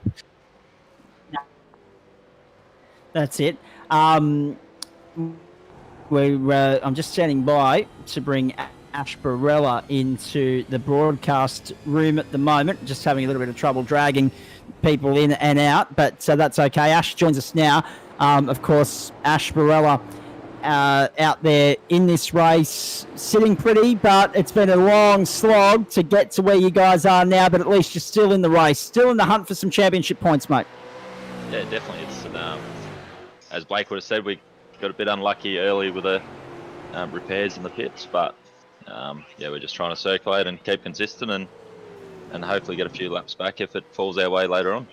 [SPEAKER 1] That's it. I'm just standing by to bring Ash Barella into the broadcast room at the moment. Just having a little bit of trouble dragging people in and out, but that's okay. Ash joins us now. Of course, Ash Barella out there in this race, sitting pretty, but it's been a long slog to get to where you guys are now, but at least you're still in the race, still in the hunt for some championship points, mate.
[SPEAKER 4] Yeah, definitely. It's as Blake would have said, we got a bit unlucky early with the repairs in the pits, but we're just trying to circulate and keep consistent and hopefully get a few laps back if it falls our way later on.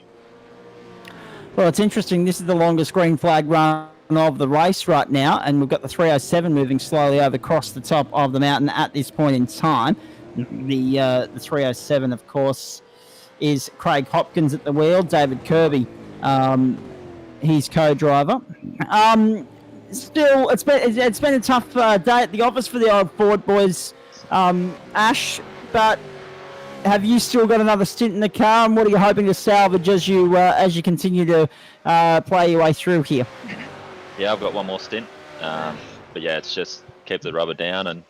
[SPEAKER 1] Well, it's interesting. This is the longest green flag run of the race right now, and we've got the 307 moving slowly over across the top of the mountain at this point in time. The 307, of course, is Craig Hopkins at the wheel, David Kirby, his co-driver. Still, it's been a tough day at the office for the old Ford boys, Ash, but have you still got another stint in the car, and what are you hoping to salvage as you continue to play your way through here?
[SPEAKER 4] Yeah, I've got one more stint, but yeah, it's just keep the rubber down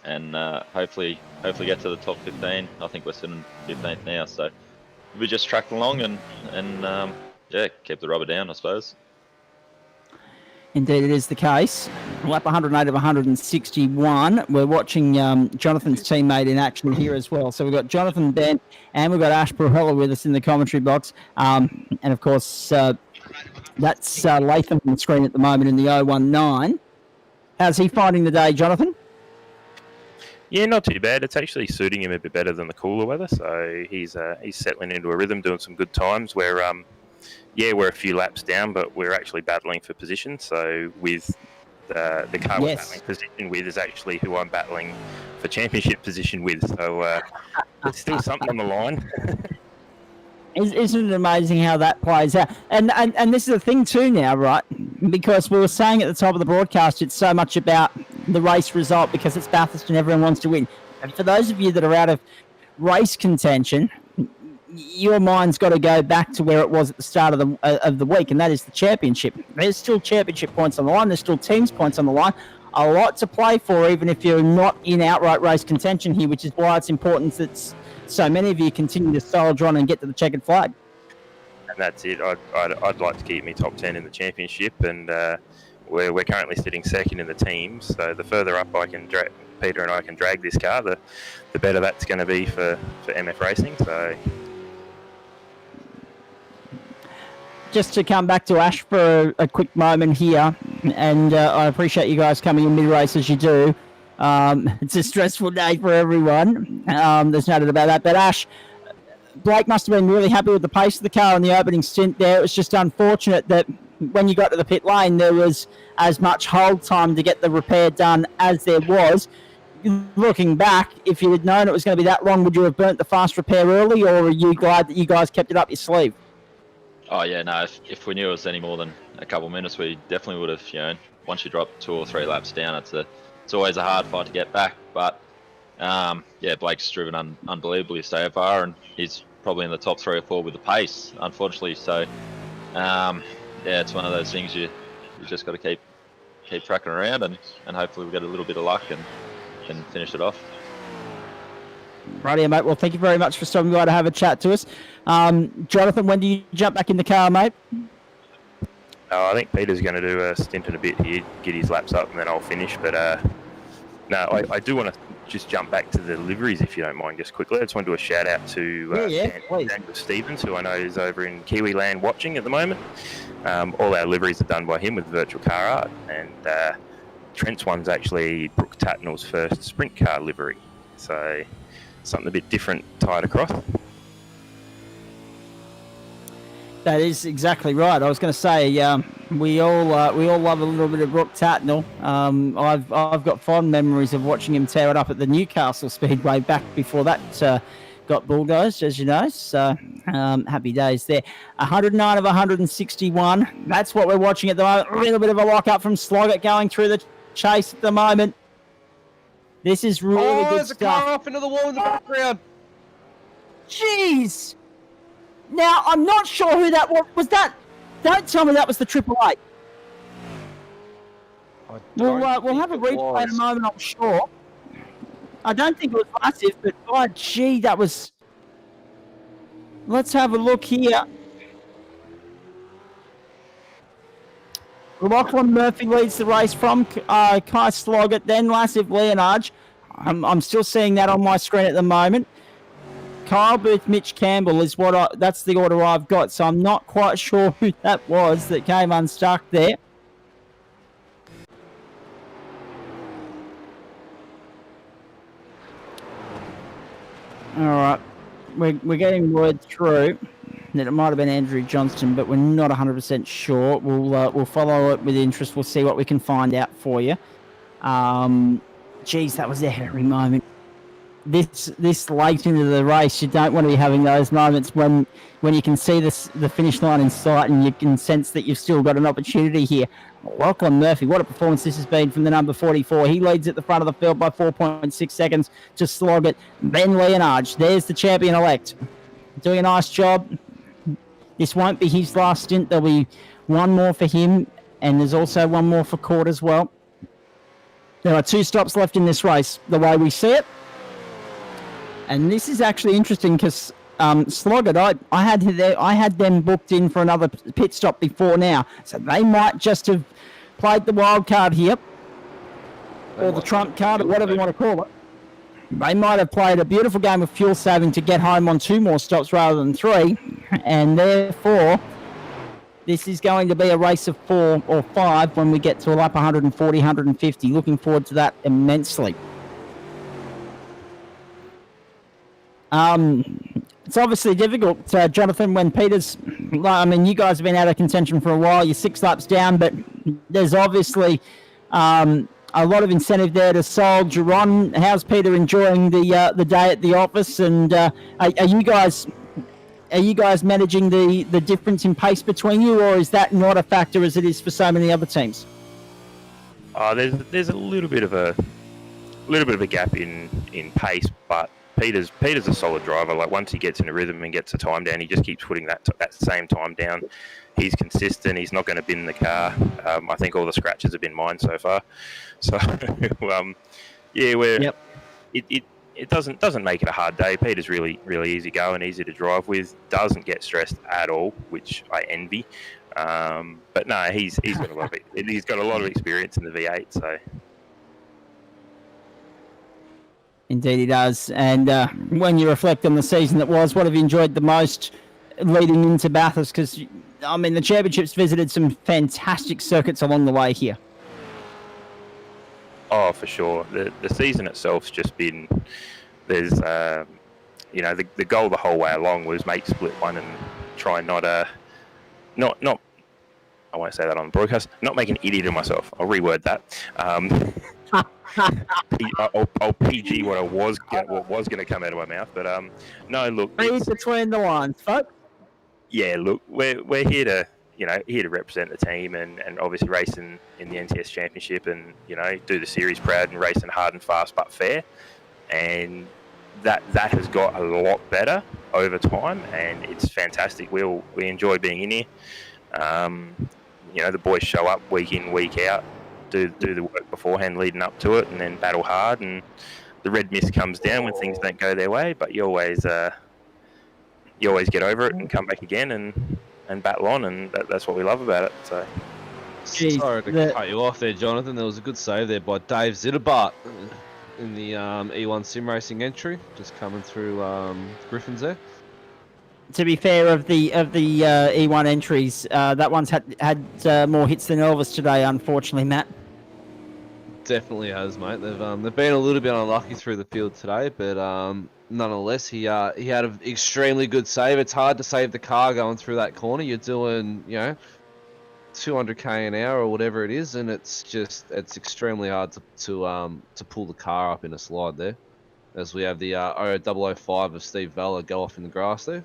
[SPEAKER 4] and hopefully get to the top 15. I think we're sitting 15th now, so we just track along and keep the rubber down, I suppose.
[SPEAKER 1] Indeed, it is the case. Lap 108 of 161. We're watching Jonathan's teammate in action here as well. So we've got Jonathan Bent and we've got Ash Barella with us in the commentary box. And of course, that's Latham on the screen at the moment in the 019. How's he finding the day, Jonathan?
[SPEAKER 12] Yeah, not too bad. It's actually suiting him a bit better than the cooler weather. So he's settling into a rhythm, doing some good times where we're a few laps down, but we're actually battling for position. So with the car we're battling position with is actually who I'm battling for championship position with. So there's still something on the line.
[SPEAKER 1] Isn't it amazing how that plays out? And this is the thing too now, right? Because we were saying at the top of the broadcast, it's so much about the race result because it's Bathurst and everyone wants to win. And for those of you that are out of race contention, your mind's got to go back to where it was at the start of the week, and that is the championship. There's still championship points on the line. There's still teams points on the line. A lot to play for, even if you're not in outright race contention here, which is why it's important that so many of you continue to soldier on and get to the checkered flag.
[SPEAKER 12] And that's it. I'd like to keep me top 10 in the championship, and we're currently sitting second in the team. So the further up Peter and I can drag this car, the better that's going to be for MF Racing. So
[SPEAKER 1] just to come back to Ash for a quick moment here, and I appreciate you guys coming in mid-race as you do. It's a stressful day for everyone. There's no doubt about that. But Ash, Blake must have been really happy with the pace of the car in the opening stint there. It was just unfortunate that when you got to the pit lane, there was as much hold time to get the repair done as there was. Looking back, if you had known it was going to be that long, would you have burnt the fast repair early, or are you glad that you guys kept it up your sleeve?
[SPEAKER 4] Oh yeah, no. If we knew it was any more than a couple of minutes, we definitely would have. Once you drop 2 or 3 laps down, it's always a hard fight to get back. But yeah, Blake's driven unbelievably so far, and he's probably in the top 3 or 4 with the pace, unfortunately. So yeah, it's one of those things you just got to keep tracking around, and hopefully we get a little bit of luck and finish it off.
[SPEAKER 1] Rightio, mate. Well, thank you very much for stopping by to have a chat to us. Jonathan, when do you jump back in the car, mate?
[SPEAKER 12] I think Peter's going to do a stint in a bit here, get his laps up, and then I'll finish. But no, I do want to just jump back to the liveries, if you don't mind, just quickly. I just want to do a shout out to Daniel Stevens, who I know is over in Kiwi land watching at the moment. All our liveries are done by him with virtual car art, and Trent's one's actually Brooke Tatnall's first sprint car livery. So something a bit different tied across.
[SPEAKER 1] That is exactly right. I was going to say we all love a little bit of Brooke Tatnall. I've got fond memories of watching him tear it up at the Newcastle Speedway back before that got bulldozed, as you know. So happy days there. 109 of 161. That's what we're watching at the moment. A little bit of a lock up from Sloggett going through the chase at the moment. This is really good
[SPEAKER 10] there's
[SPEAKER 1] stuff.
[SPEAKER 10] a car off into the wall in the background.
[SPEAKER 1] Jeez. Now, I'm not sure who that was. Was that... Don't tell me that was the Triple Eight. We'll have a replay in a moment, I'm sure. I don't think it was massive, but oh, gee, that was... Let's have a look here. Lachlan Murphy leads the race from Kai Sloggett, then Lassive Leonard. I'm still seeing that on my screen at the moment. Kyle Booth, Mitch Campbell is that's the order I've got, so I'm not quite sure who that was that came unstuck there. All right, we're getting word through that it might have been Andrew Johnston, but we're not 100% sure. We'll follow it with interest. We'll see what we can find out for you. Geez, that was a hairy moment. This late into the race, you don't want to be having those moments when you can see the finish line in sight and you can sense that you've still got an opportunity here. Lachlan Murphy, what a performance this has been from the number 44. He leads at the front of the field by 4.6 seconds to Sloggett. Ben Leonard, there's the champion-elect. Doing a nice job. This won't be his last stint. There'll be one more for him, and there's also one more for Court as well. There are 2 stops left in this race, the way we see it. And this is actually interesting because Sloggett, I had them booked in for another pit stop before now, so they might just have played the wild card here, or the trump card, or whatever you want to call it. They might have played a beautiful game of fuel saving to get home on 2 more stops rather than 3, and therefore this is going to be a race of 4 or 5 when we get to a lap 140, 150. Looking forward to that immensely. It's obviously difficult, Jonathan, when Peter's... I mean, you guys have been out of contention for a while. You're 6 laps down, but there's obviously a lot of incentive there to soldier on. How's Peter enjoying the day at the office? And are you guys managing the difference in pace between you, or is that not a factor as it is for so many other teams?
[SPEAKER 12] There's a little bit of a gap in pace, but Peter's a solid driver. Like, once he gets in a rhythm and gets a time down, he just keeps putting that same time down. He's consistent. He's not going to bin the car. I think all the scratches have been mine so far. So yeah, it doesn't make it a hard day. Peter's really easy going, easy to drive with. Doesn't get stressed at all, which I envy. But no, he's got a lot of he's got a lot of experience in the V8. So.
[SPEAKER 1] Indeed he does. And when you reflect on the season that was, what have you enjoyed the most leading into Bathurst? Because I mean, the championship's visited some fantastic circuits along the way here.
[SPEAKER 12] Oh, for sure. The season itself's just been, there's, you know, the goal the whole way along was make split one and try and not, I won't say that on the broadcast, not make an idiot of myself. I'll reword that. I'll PG what was going to come out of my mouth, but no, look.
[SPEAKER 1] Read between the lines, folks.
[SPEAKER 12] Yeah, look, we're here to, you know, here to represent the team and obviously race in the NTS Championship and, you know, do the series proud and racing hard and fast but fair. And that has got a lot better over time, and it's fantastic. We enjoy being in here. You know, the boys show up week in, week out, do the work beforehand leading up to it, and then battle hard. And the red mist comes down when things don't go their way, but you always get over it and come back again and battle on, and that's what we love about it. So.
[SPEAKER 10] Sorry to cut you off there, Jonathan. There was a good save there by Dave Zitterbart in the E1 Sim Racing entry, just coming through Griffins there.
[SPEAKER 1] To be fair, of the E1 entries, that one's had more hits than Elvis today, unfortunately, Matt.
[SPEAKER 10] Definitely has, mate. They've been a little bit unlucky through the field today, but nonetheless, he had an extremely good save. It's hard to save the car going through that corner. You're doing, you know, 200k an hour or whatever it is, and it's extremely hard to pull the car up in a slide there. As we have the 005 of Steve Vella go off in the grass there.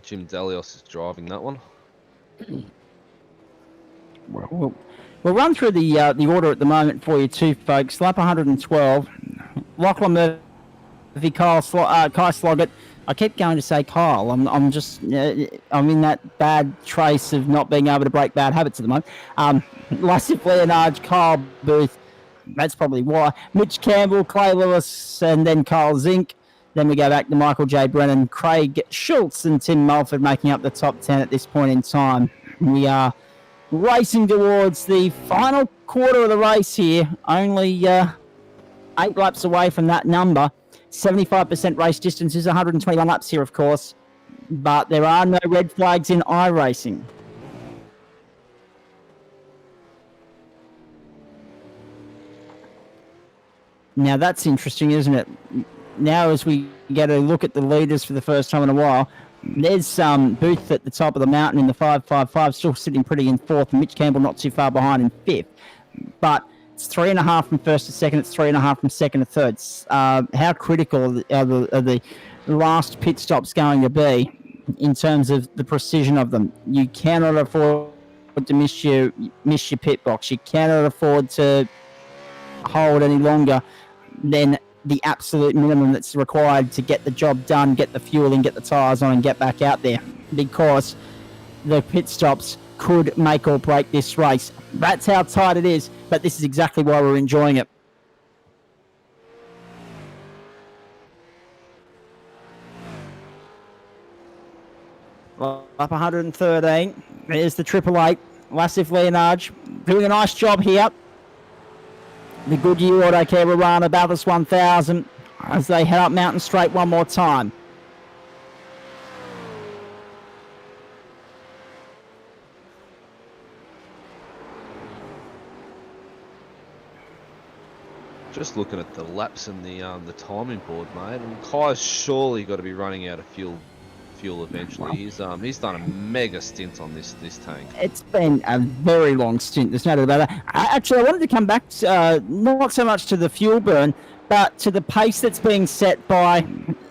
[SPEAKER 10] Jim Delios is driving that one.
[SPEAKER 1] We'll run through the order at the moment for you too, folks. Lap 112. Lachlan Murphy, Kai Sloggett. I keep going to say Kyle. I'm in that bad trace of not being able to break bad habits at the moment. Lassif Leonard, Kyle Booth. That's probably why. Mitch Campbell, Clay Lewis, and then Kyle Zink. Then we go back to Michael J. Brennan, Craig Schultz, and Tim Mulford making up the top 10 at this point in time. We are racing towards the final quarter of the race here. Only 8 laps away from that number. 75% race distance is 121 laps here, of course. But there are no red flags in iRacing. Now that's interesting, isn't it? Now as we get a look at the leaders for the first time in a while, there's Booth at the top of the mountain in the 555, still sitting pretty in fourth, and Mitch Campbell not too far behind in fifth. But it's 3.5 from first to second, it's 3.5 from second to third. How critical are the last pit stops going to be in terms of the precision of them? You cannot afford to miss your pit box. You cannot afford to hold any longer than the absolute minimum that's required to get the job done, get the fuel in, get the tyres on, and get back out there, because the pit stops could make or break this race. That's how tight it is, but this is exactly why we're enjoying it. Well, up 113. There's the 888. Lassif Leonard doing a nice job here. The Goodyear Autocare Warana Bathurst 1000 as they head up Mountain Straight one more time.
[SPEAKER 10] Just looking at the laps and the timing board, mate, and Kai's surely got to be running out of fuel eventually. He's done a mega stint on this tank.
[SPEAKER 1] It's been a very long stint, there's no doubt about that. Actually, I wanted to come back not so much to the fuel burn, but to the pace that's being set by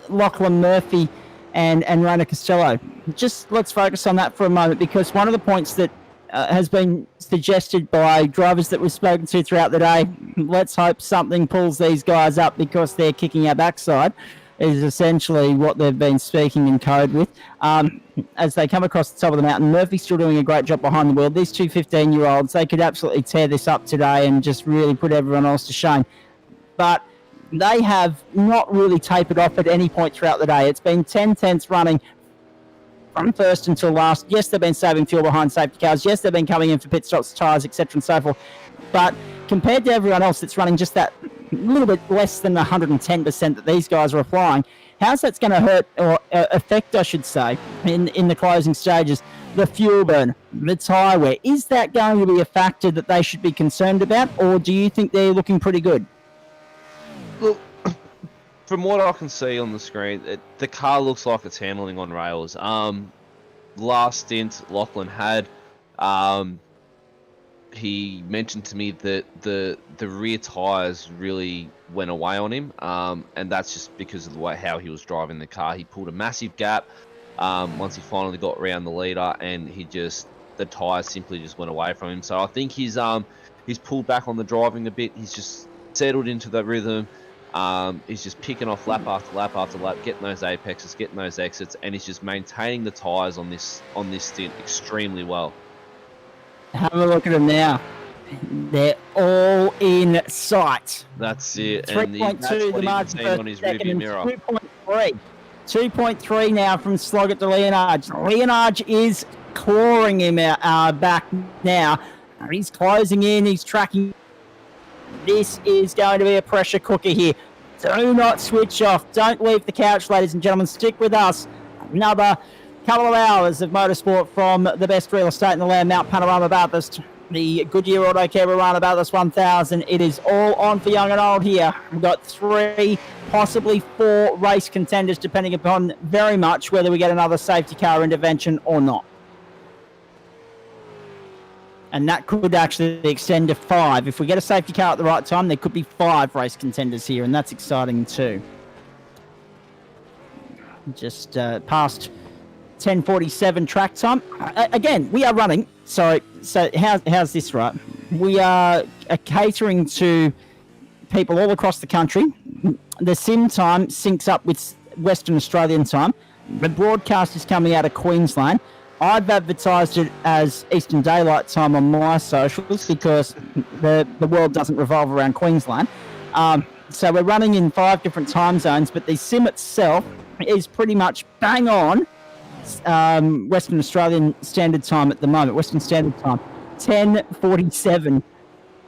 [SPEAKER 1] Lachlan Murphy and Rona Costello. Just let's focus on that for a moment, because one of the points that has been suggested by drivers that we've spoken to throughout the day, let's hope something pulls these guys up because they're kicking our backside, is essentially what they've been speaking in code with. As they come across the top of the mountain, Murphy's still doing a great job behind the wheel. These two 15-year-olds, they could absolutely tear this up today and just really put everyone else to shame. But they have not really tapered off at any point throughout the day. It's been 10 tenths running from first until last. Yes, they've been saving fuel behind safety cars. Yes, they've been coming in for pit stops, tyres, etc. and so forth. But compared to everyone else that's running just that little bit less than the 110% that these guys are applying, how's that's going to hurt or affect, I should say, in the closing stages? The fuel burn, the tyre wear, is that going to be a factor that they should be concerned about, or do you think they're looking pretty good?
[SPEAKER 10] Look, from what I can see on the screen, the car looks like it's handling on rails. Last stint Lachlan had, he mentioned to me that the rear tyres really went away on him, and that's just because of the way how he was driving the car. He pulled a massive gap once he finally got around the leader, and the tyres simply just went away from him. So I think he's pulled back on the driving a bit. He's just settled into the rhythm. He's just picking off lap after lap after lap, getting those apexes, getting those exits, and he's just maintaining the tyres on this stint extremely well.
[SPEAKER 1] Have a look at them now. They're all in sight.
[SPEAKER 10] That's it.
[SPEAKER 1] 3.2 the margin per
[SPEAKER 10] on his
[SPEAKER 1] second,
[SPEAKER 10] rearview
[SPEAKER 1] and
[SPEAKER 10] mirror.
[SPEAKER 1] 2.3. 2.3 now from Sloggett to Leonard. Leonard is clawing him back now. He's closing in. He's tracking. This is going to be a pressure cooker here. Do not switch off. Don't leave the couch, ladies and gentlemen. Stick with us. Another couple of hours of motorsport from the best real estate in the land, Mount Panorama Bathurst. The Goodyear Autocare Warana Bathurst 1000. It is all on for young and old here. We've got 3, possibly 4 race contenders, depending upon very much whether we get another safety car intervention or not. And that could actually extend to 5. If we get a safety car at the right time, there could be 5 race contenders here, and that's exciting too. Just past 10:47 track time. Again, we are running. So how's this, right? We are catering to people all across the country. The sim time syncs up with Western Australian time. The broadcast is coming out of Queensland. I've advertised it as Eastern Daylight Time on my socials because the world doesn't revolve around Queensland. So we're running in 5 different time zones, but the sim itself is pretty much bang on Western Australian Standard Time at the moment. Western Standard Time, 10:47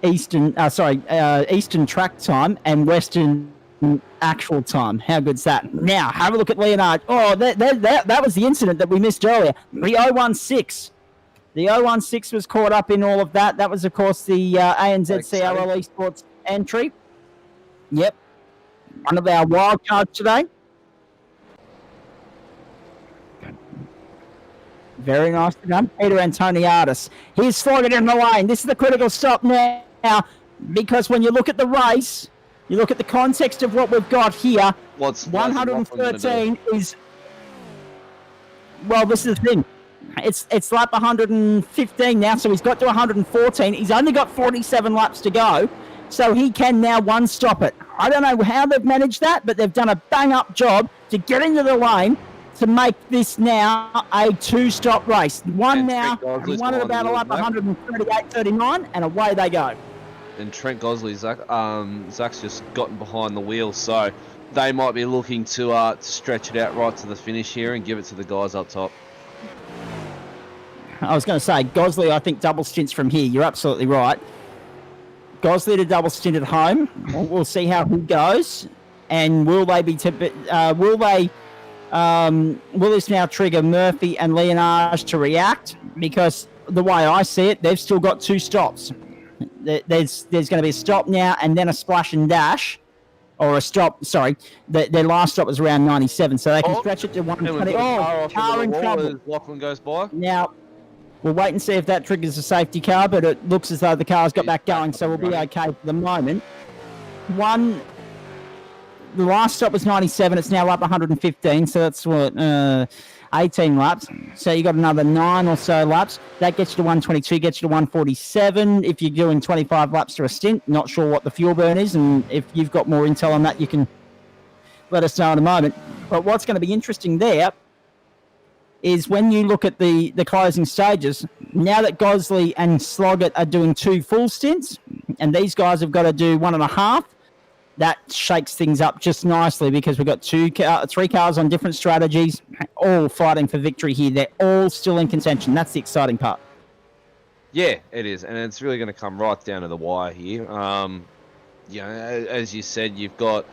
[SPEAKER 1] Eastern track time and Western actual time. How good's that? Now, have a look at Leonard. Oh, that was the incident that we missed earlier. The 016. The 016 was caught up in all of that. That was, of course, the ANZ CRL Esports entry. Yep. One of our wild cards today. Very nicely done. Peter Antoniadis. He's slugging in the lane. This is the critical stop now because when you look at the race, you look at the context of what we've got here.
[SPEAKER 10] What's
[SPEAKER 1] 113 is... Well, this is the thing. It's lap 115 now, so he's got to 114. He's only got 47 laps to go, so he can now one-stop it. I don't know how they've managed that, but they've done a bang-up job to get into the lane to make this now a 2-stop race. One now, and one at about a lap 138.39, and away they go.
[SPEAKER 10] And Trent Gosley, Zach's just gotten behind the wheel, so they might be looking to stretch it out right to the finish here and give it to the guys up top.
[SPEAKER 1] I was going to say, Gosley, I think double stints from here. You're absolutely right. Gosley to double stint at home. We'll see how he goes. And will they be... will this now trigger Murphy and Leonard to react? Because the way I see it, they've still got 2 stops. There's going to be a stop now and then a splash and dash. Or a stop, sorry. Their last stop was around 97, so they can stretch it to 120. Oh, car in trouble.
[SPEAKER 10] Lachlan goes by.
[SPEAKER 1] Now, we'll wait and see if that triggers a safety car, but it looks as though the car's got back going, so we'll be okay for the moment. The last stop was 97. It's now up 115, so that's what 18 laps. So you got another 9 or so laps. That gets you to 122, gets you to 147. If you're doing 25 laps to a stint, not sure what the fuel burn is, and if you've got more intel on that, you can let us know in a moment. But what's going to be interesting there is when you look at the closing stages, now that Gosley and Sloggett are doing 2 full stints, and these guys have got to do 1.5, that shakes things up just nicely because we've got 3 cars on different strategies, all fighting for victory here. They're all still in contention. That's the exciting part.
[SPEAKER 10] Yeah, it is, and it's really going to come right down to the wire here. As you said, you've got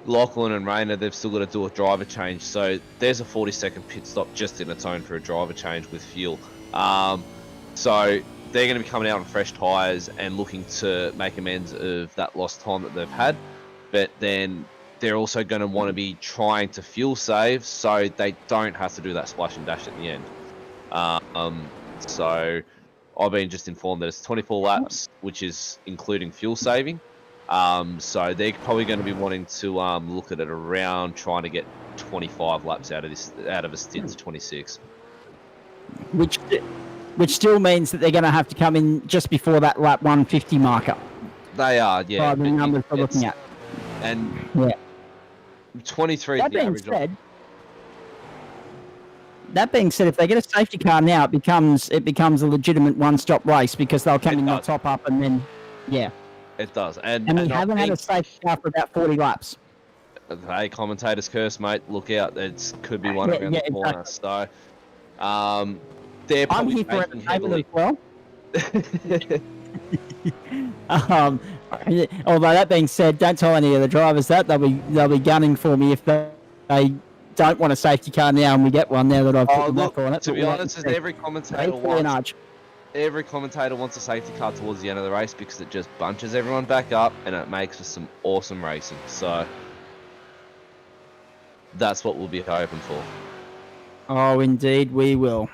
[SPEAKER 10] Lachlan and Rayner, they've still got to do a driver change. So there's a 40-second pit stop just in its own for a driver change with fuel. So they're going to be coming out on fresh tyres and looking to make amends of that lost time that they've had. But then they're also going to want to be trying to fuel save so they don't have to do that splash and dash at the end. So I've been just informed that it's 24 laps, which is including fuel saving. So they're probably going to be wanting to look at it around trying to get 25 laps out of a stint to 26.
[SPEAKER 1] Which still means that they're going to have to come in just before that lap 150 marker.
[SPEAKER 10] They are, yeah.
[SPEAKER 1] By the numbers we're looking at.
[SPEAKER 10] And
[SPEAKER 1] yeah.
[SPEAKER 10] 23
[SPEAKER 1] That being said, if they get a safety car now, it becomes a legitimate one-stop race because they'll come in the top up and then, yeah.
[SPEAKER 10] It does. And
[SPEAKER 1] we haven't had a safety car for about 40 laps.
[SPEAKER 10] Hey, commentator's curse, mate. Look out. It could be one around the corner.
[SPEAKER 1] Exactly.
[SPEAKER 10] So, they're probably
[SPEAKER 1] I'm here for entertainment as well. Although that being said, don't tell any of the drivers that they'll be gunning for me if they don't want a safety car now and we get one now that I've put the back on it.
[SPEAKER 10] To be honest, every commentator wants a safety car towards the end of the race because it just bunches everyone back up and it makes for some awesome racing. So that's what we'll be hoping for.
[SPEAKER 1] Oh, indeed we will.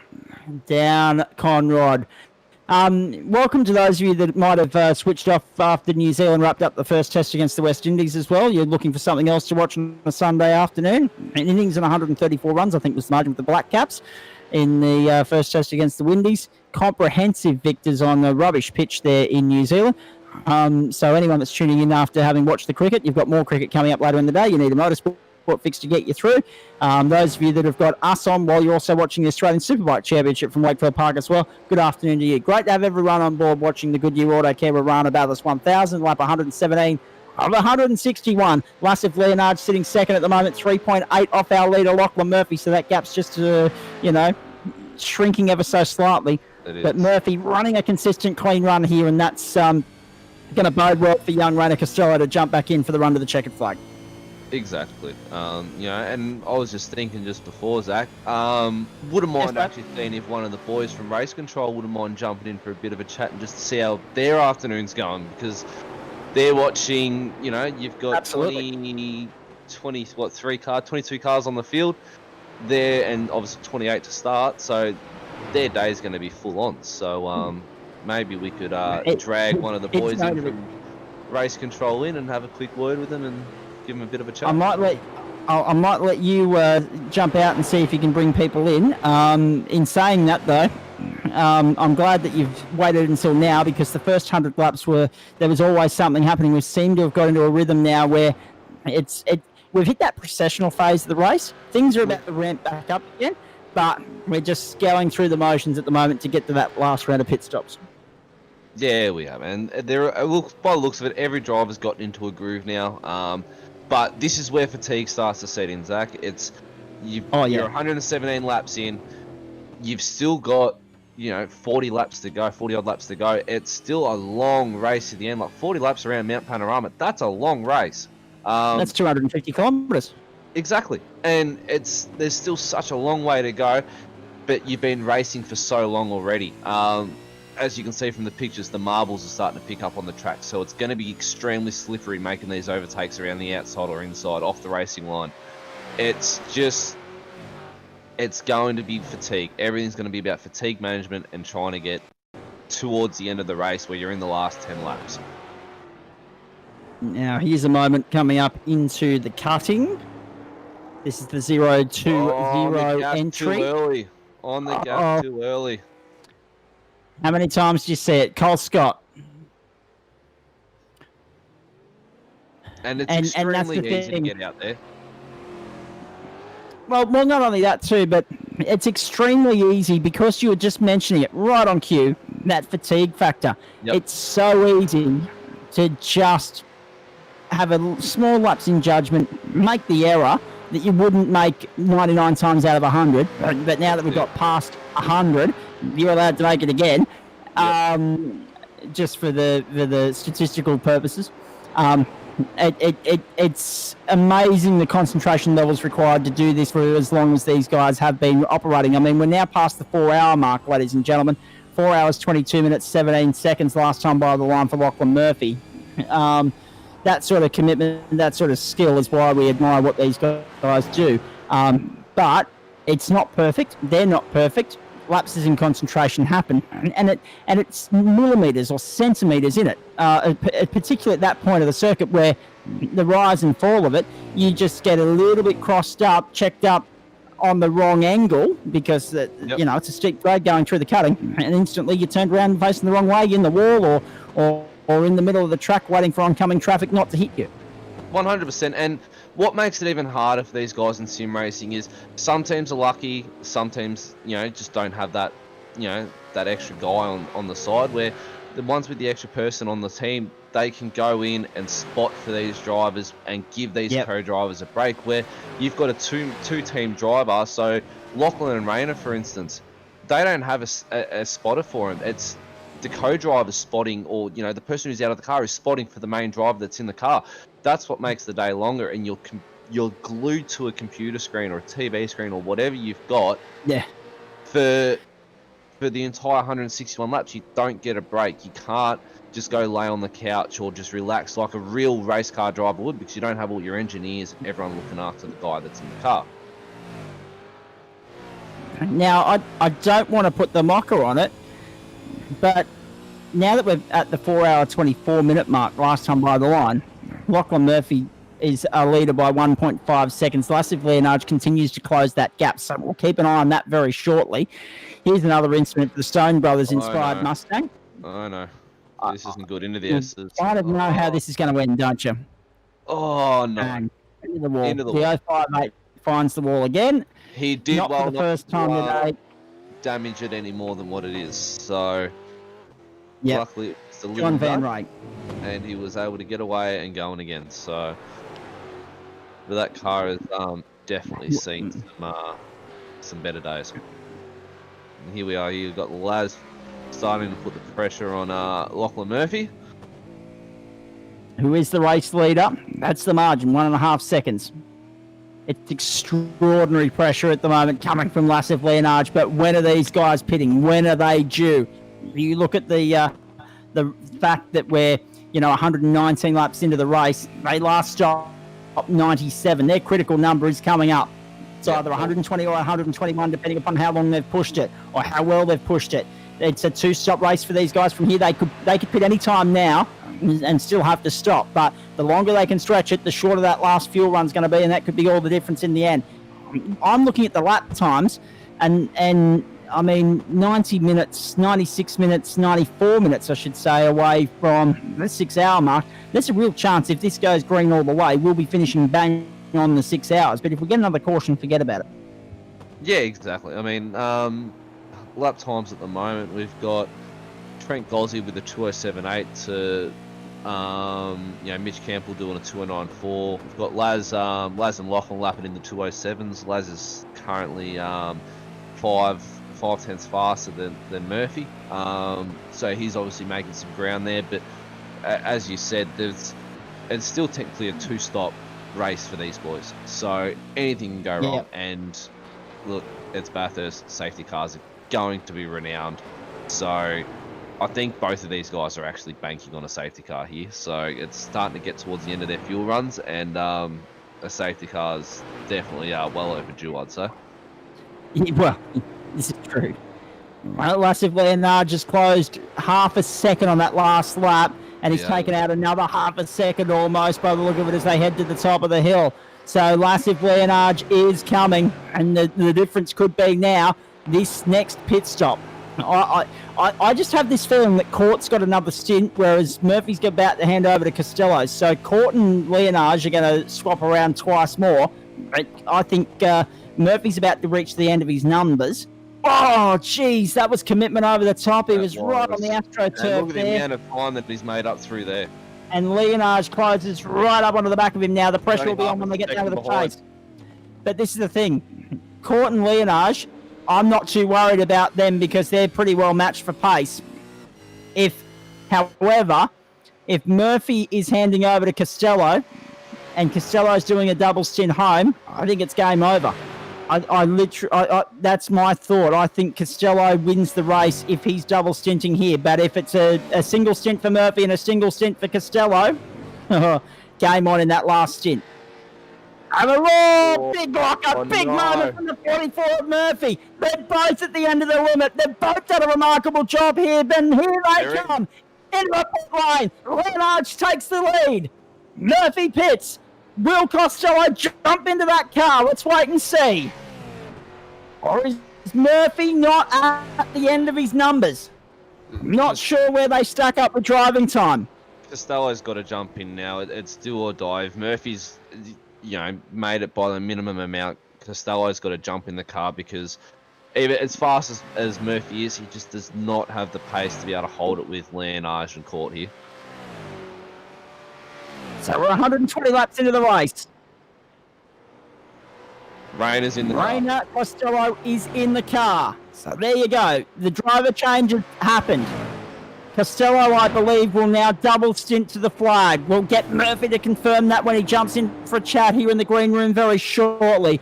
[SPEAKER 1] Down Conrod. Welcome to those of you that might have switched off after New Zealand wrapped up the first test against the West Indies as well. You're looking for something else to watch on a Sunday afternoon. Innings and 134 runs, I think, was the margin with the Black Caps in the first test against the Windies. Comprehensive victors on the rubbish pitch there in New Zealand. So anyone that's tuning in after having watched the cricket, you've got more cricket coming up later in the day. You need a motorsport fix to get you through. Those of you that have got us on while you're also watching the Australian Superbike Championship from Wakefield Park as well, good afternoon to you. Great to have everyone on board watching the Goodyear Autocare Warana Bathurst 1000, lap 117 of 161. Lassif Leonard sitting second at the moment, 3.8 off our leader Lachlan Murphy, so that gap's just shrinking ever so slightly. But Murphy running a consistent clean run here, and that's going to bode well for young Rayner Costello to jump back in for the run to the checkered flag.
[SPEAKER 10] Exactly. And I was just thinking just before, Zach, wouldn't mind actually seeing if one of the boys from Race Control wouldn't mind jumping in for a bit of a chat and just to see how their afternoon's going, because they're watching, you've got 22 cars on the field there, and obviously 28 to start, so their day's going to be full on. So maybe we could drag one of the boys in from Race Control in and have a quick word with them and give them a bit of a chat.
[SPEAKER 1] I might let you jump out and see if you can bring people in. In saying that, though, I'm glad that you've waited until now, because the first 100 laps there was always something happening. We seem to have got into a rhythm now where we've hit that processional phase of the race. Things are about to ramp back up again, but we're just going through the motions at the moment to get to that last round of pit stops.
[SPEAKER 10] Yeah, we have, and by the looks of it, every driver's gotten into a groove now. But this is where fatigue starts to set in, Zach. You're 117 laps in. You've still got 40 laps to go, 40 odd laps to go. It's still a long race at the end, like 40 laps around Mount Panorama. That's a long race.
[SPEAKER 1] That's 250 kilometres.
[SPEAKER 10] Exactly, and there's still such a long way to go, but you've been racing for so long already. As you can see from the pictures, the marbles are starting to pick up on the track, so it's going to be extremely slippery making these overtakes around the outside or inside off the racing line. It's going to be fatigue. Everything's going to be about fatigue management and trying to get towards the end of the race where you're in the last 10 laps.
[SPEAKER 1] Now, here's a moment coming up into the cutting. This is the 0-2-0 entry.
[SPEAKER 10] Too early. On the gap too early.
[SPEAKER 1] How many times did you see it? Cole Scott.
[SPEAKER 10] And it's extremely easy to get out there.
[SPEAKER 1] Well, not only that too, but it's extremely easy because you were just mentioning it right on cue, that fatigue factor.
[SPEAKER 10] Yep.
[SPEAKER 1] It's so easy to just have a small lapse in judgment, make the error that you wouldn't make 99 times out of 100. But now that we've got past 100, you're allowed to make it again, just for the statistical purposes. it's amazing the concentration levels required to do this for as long as these guys have been operating. I mean, we're now past the 4-hour mark, ladies and gentlemen. 4 hours, 22 minutes, 17 seconds last time by the line for Lachlan Murphy. That sort of commitment, that sort of skill is why we admire what these guys do. But it's not perfect. They're not perfect. Lapses in concentration happen, and it's millimeters or centimeters in it, particularly at that point of the circuit where the rise and fall of it, you just get a little bit crossed up, checked up on the wrong angle because you know it's a steep grade going through the cutting, and instantly you turned around and facing the wrong way in the wall or in the middle of the track waiting for oncoming traffic not to hit you.
[SPEAKER 10] 100%. And what makes it even harder for these guys in sim racing is some teams are lucky, some teams, just don't have that, that extra guy on the side, where the ones with the extra person on the team, they can go in and spot for these drivers and give these co-drivers a break, where you've got a two-team driver. So Lachlan and Rayner, for instance, they don't have a spotter for him. It's the co-driver spotting, or the person who's out of the car is spotting for the main driver that's in the car. That's what makes the day longer, and you're glued to a computer screen or a TV screen or whatever you've got.
[SPEAKER 1] Yeah.
[SPEAKER 10] For the entire 161 laps, you don't get a break. You can't just go lay on the couch or just relax like a real race car driver would, because you don't have all your engineers and everyone looking after the guy that's in the car.
[SPEAKER 1] Now, I don't want to put the mocker on it, but now that we're at the 4 hour 24 minute mark last time by the line, Lachlan Murphy is a leader by 1.5 seconds. Lassie Leonard continues to close that gap, so we'll keep an eye on that very shortly. Here's another incident for the Stone Brothers inspired Mustang.
[SPEAKER 10] I know. This isn't good. Into the S's.
[SPEAKER 1] I don't know how this is going to end, don't you?
[SPEAKER 10] Oh, no.
[SPEAKER 1] Into the wall.
[SPEAKER 10] Into the
[SPEAKER 1] the
[SPEAKER 10] wall.
[SPEAKER 1] 058 finds the wall again.
[SPEAKER 10] He did
[SPEAKER 1] not for the first time today.
[SPEAKER 10] Damage it any more than what it is. So,
[SPEAKER 1] Yep.
[SPEAKER 10] luckily, it's a little
[SPEAKER 1] John Van
[SPEAKER 10] nut,
[SPEAKER 1] Rake.
[SPEAKER 10] and he was able to get away and going again. So, but that car has definitely seen some better days. And here we are. Here we've got Laz starting to put the pressure on Lachlan Murphy.
[SPEAKER 1] Who is the race leader? That's the margin, 1.5 seconds. It's extraordinary pressure at the moment coming from Lassie Leonard, but when are these guys pitting? When are they due? You look at the fact that we're 119 laps into the race. They last stopped 97. Their critical number is coming up. It's either 120 or 121, depending upon how long they've pushed it or how well they've pushed it. It's a two-stop race for these guys. From here, they could pit any time now and still have to stop. But the longer they can stretch it, the shorter that last fuel run's going to be, and that could be all the difference in the end. I'm looking at the lap times, and I mean 90 minutes, 96 minutes, 94 minutes, I should say, away from the 6 hour mark. There's a real chance if this goes green all the way, we'll be finishing bang on the 6 hours. But if we get another caution, forget about it.
[SPEAKER 10] Yeah, exactly. I mean, lap times at the moment, we've got Trent Gozzi with a 2:07.8 to Mitch Campbell doing a 2:09.4. We've got Laz and Lachlan lapping in the 2:07s. Laz is currently 5/10 faster than Murphy, so he's obviously making some ground there. But as you said, it's still technically a two-stop race for these boys, so anything can go wrong. And look, it's Bathurst. Safety cars are going to be renowned, so I think both of these guys are actually banking on a safety car here. So it's starting to get towards the end of their fuel runs, and a safety car is definitely well overdue, I'd say.
[SPEAKER 1] Well, this is true. Lassie Leonard just closed half a second on that last lap, and he's taken out another half a second almost by the look of it as they head to the top of the hill. So Lassie Leonard is coming, and the difference could be now this next pit stop. I just have this feeling that Court's got another stint, whereas Murphy's about to hand over to Costello. So Court and Leonard are going to swap around twice more. I think Murphy's about to reach the end of his numbers. Oh, geez, that was commitment over the top. He was right on the AstroTurf there.
[SPEAKER 10] Look at the amount of time that he's made up through there.
[SPEAKER 1] And Leonard closes right up onto the back of him now. The pressure will be on when they get down to the chase. But this is the thing. Court and Leonard, I'm not too worried about them because they're pretty well matched for pace. However, if Murphy is handing over to Costello and Costello's doing a double stint home, I think it's game over. That's my thought. I think Costello wins the race if he's double stinting here. But if it's a single stint for Murphy and a single stint for Costello, game on in that last stint. And a roar! Big locker, big moment from the 44 of Murphy. They're both at the end of the limit. They've both done a remarkable job here, but here they come. In the pit lane, Leonard takes the lead. Murphy pits. Will Costello jump into that car? Let's wait and see. Or is Murphy not at the end of his numbers? Not sure where they stack up with driving time.
[SPEAKER 10] Costello's got to jump in now. It's do or die. If Murphy's, made it by the minimum amount, Costello's got to jump in the car because even as fast as Murphy is, he just does not have the pace to be able to hold it with Leonage and Court here.
[SPEAKER 1] So we're 120 laps into the race.
[SPEAKER 10] Rayner's in the car.
[SPEAKER 1] Rayner Costello is in the car. So there you go. The driver change has happened. Costello, I believe, will now double stint to the flag. We'll get Murphy to confirm that when he jumps in for a chat here in the green room very shortly.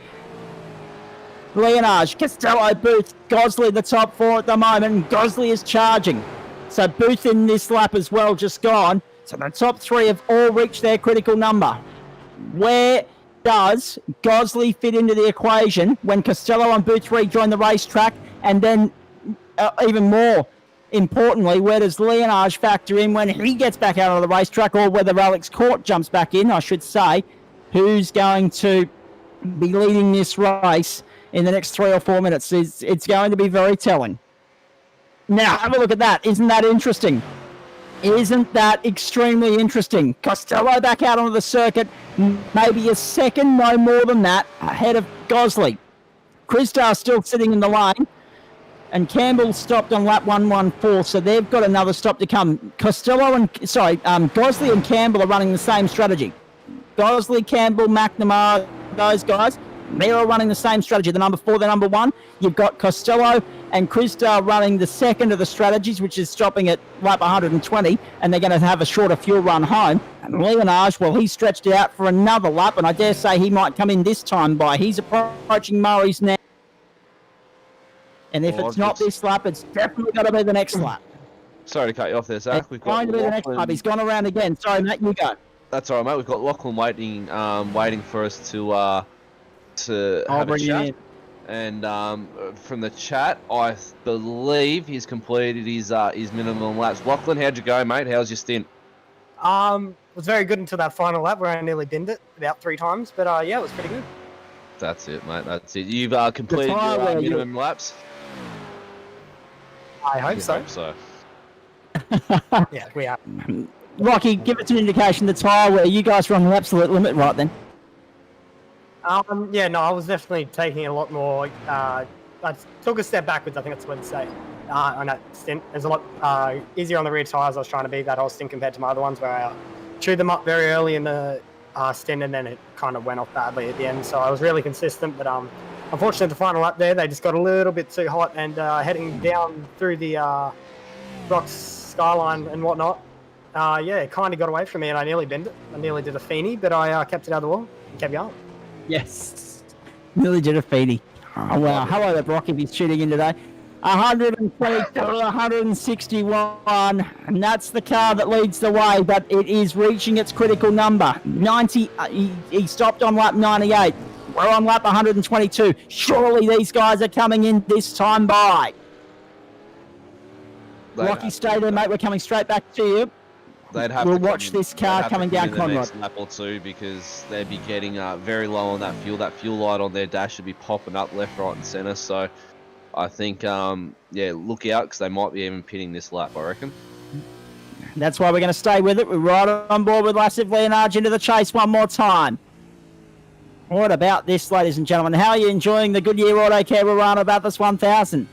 [SPEAKER 1] Leonage, Costello, Booth, Gosley, the top four at the moment, and Gosley is charging. So Booth in this lap as well, just gone. So the top three have all reached their critical number. Where does Gosley fit into the equation when Costello and Booth rejoin the racetrack? And then, even more importantly, where does Leonage factor in when he gets back out of the racetrack, or whether Alex Court jumps back in, I should say? Who's going to be leading this race in the next 3 or 4 minutes? It's going to be very telling. Now, have a look at that. Isn't that interesting? Isn't that extremely interesting? Costello back out onto the circuit, maybe a second, no more than that, ahead of Gosley. Christar still sitting in the lane, and Campbell stopped on lap 114, so they've got another stop to come. Gosley and Campbell are running the same strategy. Gosley, Campbell, McNamara, those guys, they're all running the same strategy. The number 4, the number 1. You've got Costello and Christar running the second of the strategies, which is stopping at lap 120, and they're going to have a shorter fuel run home. And Leonage, well, he stretched it out for another lap, and I dare say he might come in this time by. He's approaching Murray's now. And if it's not this lap, it's definitely got to be the next lap.
[SPEAKER 10] Sorry to cut you off there, Zach.
[SPEAKER 1] It's going to be the next lap. He's gone around again. Sorry, Matt, you go.
[SPEAKER 10] That's all right, mate. We've got Lachlan waiting for us to have a chat. And from the chat, I believe he's completed his minimum laps. Lachlan, how'd you go, mate? How's your stint?
[SPEAKER 9] It was very good until that final lap where I nearly binned it about 3 times. But yeah, it was pretty good.
[SPEAKER 10] That's it, mate. That's it. You've completed your minimum laps?
[SPEAKER 9] I hope so.
[SPEAKER 10] Hope so.
[SPEAKER 9] Yeah, we are.
[SPEAKER 1] Rocky, give us an indication the tyre where you guys were on the absolute limit right then.
[SPEAKER 9] Yeah, no, I was definitely taking a lot more. I took a step backwards, I think that's what to say, on that stint. There's a lot easier on the rear tyres I was trying to be that whole stint compared to my other ones where I chewed them up very early in the stint and then it kind of went off badly at the end. So I was really consistent, but unfortunately the final lap there, they just got a little bit too hot and heading down through the rocks skyline and whatnot. Yeah, it kind of got away from me and I nearly binned it. I nearly did a feenie, but I kept it out of the wall and kept going.
[SPEAKER 1] Yes. Nearly did a feedie. Oh, wow. Hello there, Brock, if he's tuning in today. 122 to 161, and that's the car that leads the way, but it is reaching its critical number. 90. He stopped on lap 98. We're on lap 122. Surely these guys are coming in this time by. Rocky, stay there, mate. We're coming straight back to you. We'll watch this car coming down Conrad.
[SPEAKER 10] Next lap or two because they'd be getting very low on that fuel. That fuel light on their dash should be popping up left, right, and centre. So I think, yeah, look out because they might be even pitting this lap, I reckon.
[SPEAKER 1] That's why we're going to stay with it. We're right on board with Lassive Leonage into the chase one more time. What about this, ladies and gentlemen? How are you enjoying the Goodyear Autocare Warana Bathurst 1000?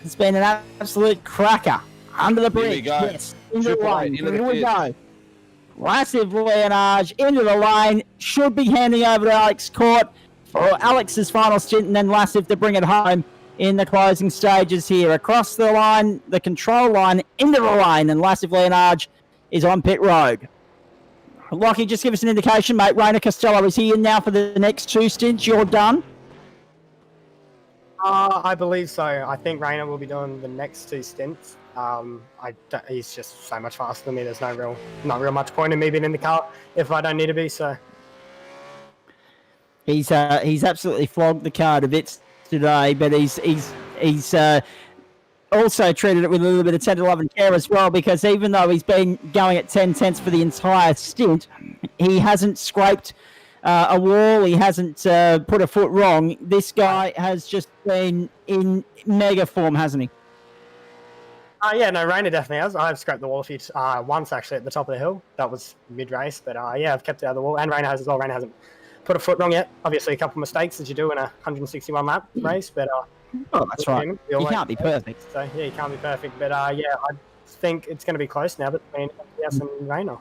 [SPEAKER 1] It's been an absolute cracker. Under the bridge, yes. Into the lane. Here we go. Lassive Leonage into the lane. Should be handing over to Alex Court for Alex's final stint, and then Lassive to bring it home in the closing stages here. Across the line, the control line, into the lane, and Lassive Leonage is on pit road. Lockie, just give us an indication, mate. Rainer Costello, is he in now for the next 2 stints? You're done?
[SPEAKER 9] I believe so. I think Rainer will be doing the next 2 stints. He's just so much faster than me. There's not real much point in me being in the car if I don't need to be. So
[SPEAKER 1] he's absolutely flogged the car to bits today, but he's also treated it with a little bit of tender love and care as well, because even though he's been going at 10 tenths for the entire stint, he hasn't scraped a wall, he hasn't put a foot wrong. This guy has just been in mega form, hasn't he?
[SPEAKER 9] Yeah, no, Rainer definitely has. I've scraped the wall a few once, actually, at the top of the hill. That was mid-race, but yeah, I've kept it out of the wall, and Rainer has as well. Rainer hasn't put a foot wrong yet. Obviously, a couple of mistakes as you do in a 161-lap race, but
[SPEAKER 1] oh, that's right. You can't be perfect.
[SPEAKER 9] So yeah, you can't be perfect, but yeah, I think it's going to be close now between NTS and Rainer.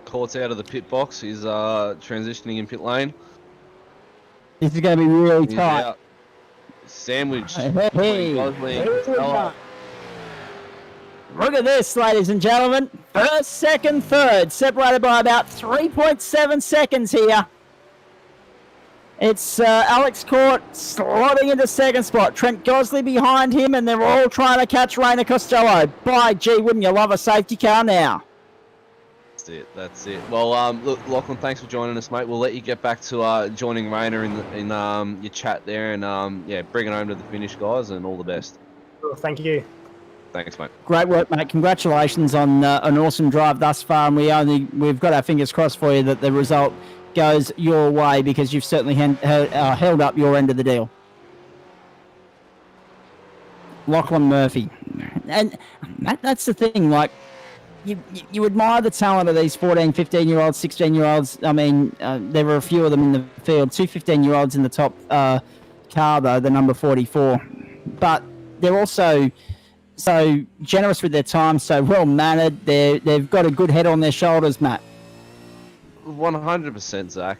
[SPEAKER 10] Court's out of the pit box. He's transitioning in pit lane.
[SPEAKER 1] This is going to be really
[SPEAKER 10] He's
[SPEAKER 1] tight.
[SPEAKER 10] out. Sandwich.
[SPEAKER 1] Hey. Look at this, ladies and gentlemen. First, second, third, separated by about 3.7 seconds here. It's Alex Court slotting into second spot. Trent Gosley behind him, and they're all trying to catch Rainer Costello. By gee, wouldn't you love a safety car now?
[SPEAKER 10] That's it. Well, look, Lachlan, thanks for joining us, mate. We'll let you get back to joining Rainer in your chat there, and yeah, bring it home to the finish, guys, and all the best.
[SPEAKER 9] Cool, thank you.
[SPEAKER 10] Thanks, mate.
[SPEAKER 1] Great work, mate. Congratulations on an awesome drive thus far, and we've got our fingers crossed for you that the result goes your way, because you've certainly held up your end of the deal. Lachlan Murphy. And that's the thing, like, you admire the talent of these 14, 15-year-olds, 16-year-olds. I mean, there were a few of them in the field. 2 15-year-olds in the top car, though, the number 44. But they're also so generous with their time, so well-mannered. They've got a good head on their shoulders, Matt.
[SPEAKER 10] 100%, Zach.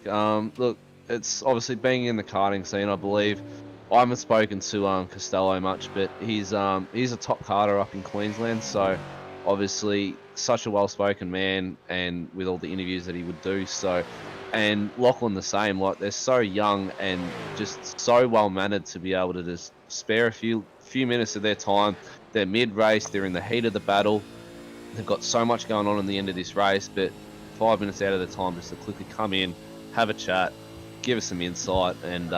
[SPEAKER 10] Look, it's obviously being in the karting scene, I believe. I haven't spoken to Costello much, but he's a top karter up in Queensland, so obviously such a well-spoken man, and with all the interviews that he would do. So, and Lachlan the same. Like, they're so young and just so well-mannered to be able to just spare a few minutes of their time. They're mid-race. They're in the heat of the battle. They've got so much going on in the end of this race, but 5 minutes out of the time just to quickly come in, have a chat, give us some insight, and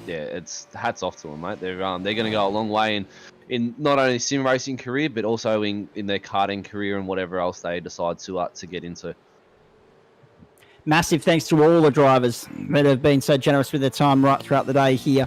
[SPEAKER 10] yeah, it's hats off to them, mate. They're going to go a long way in not only sim racing career, but also in their karting career and whatever else they decide to get into.
[SPEAKER 1] Massive thanks to all the drivers that have been so generous with their time right throughout the day here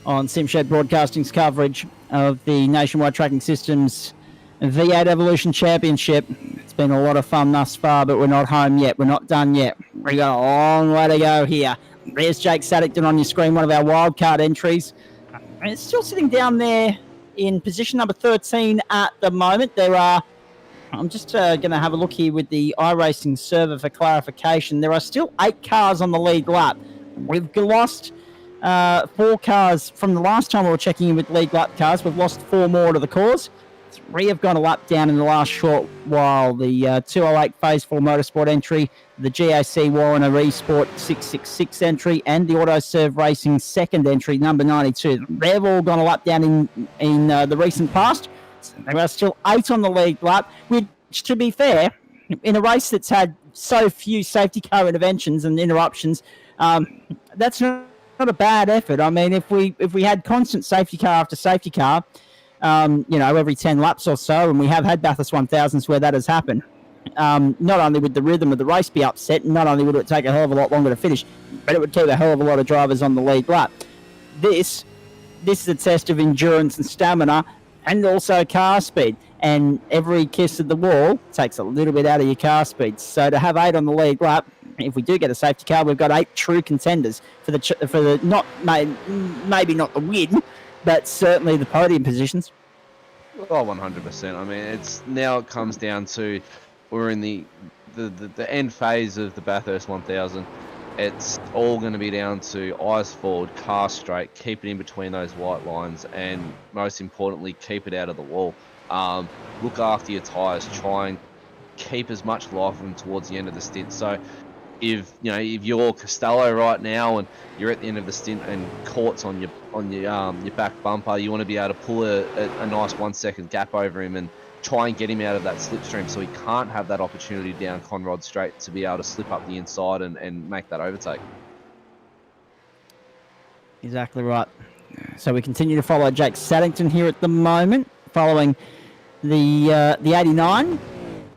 [SPEAKER 1] on SimShed Broadcasting's coverage of the Nationwide Tracking Systems V8 Evolution Championship. It's been a lot of fun thus far, but we're not home yet. We're not done yet. We got a long way to go here. There's Jake Saddington on your screen, one of our wildcard entries. And it's still sitting down there in position number 13 at the moment. I'm just going to have a look here with the iRacing server for clarification. There are still 8 cars on the lead lap. We've lost 4 cars from the last time we were checking in with lead lap cars. We've lost 4 more to the cause. 3 have gone a lap down in the last short while. The 208 Phase 4 Motorsport entry, the GAC Warana Esport 666 entry, and the AutoServe Racing second entry, number 92. They've all gone a lap down in the recent past. So there are still 8 on the lead lap, which, to be fair, in a race that's had so few safety car interventions and interruptions, that's not a bad effort. I mean, if we had constant safety car after safety car, every 10 laps or so, and we have had Bathurst 1000s where that has happened. Not only would the rhythm of the race be upset, not only would it take a hell of a lot longer to finish, but it would keep a hell of a lot of drivers on the lead lap. This is a test of endurance and stamina, and also car speed. And every kiss of the wall takes a little bit out of your car speed. So to have 8 on the lead lap, if we do get a safety car, we've got 8 true contenders for the maybe not the win, but certainly the podium positions.
[SPEAKER 10] Oh, 100%. I mean, it comes down to we're in the end phase of the Bathurst 1000. It's all going to be down to eyes forward, car straight, keep it in between those white lines, and most importantly, keep it out of the wall. Look after your tyres. Try and keep as much life of them towards the end of the stint. So if you're Costello right now and you're at the end of the stint and Court's on your back bumper, you want to be able to pull a nice 1 second gap over him and try and get him out of that slipstream so he can't have that opportunity down Conrod Straight to be able to slip up the inside and make that overtake.
[SPEAKER 1] Exactly right. So we continue to follow Jake Saddington here at the moment, following the 89.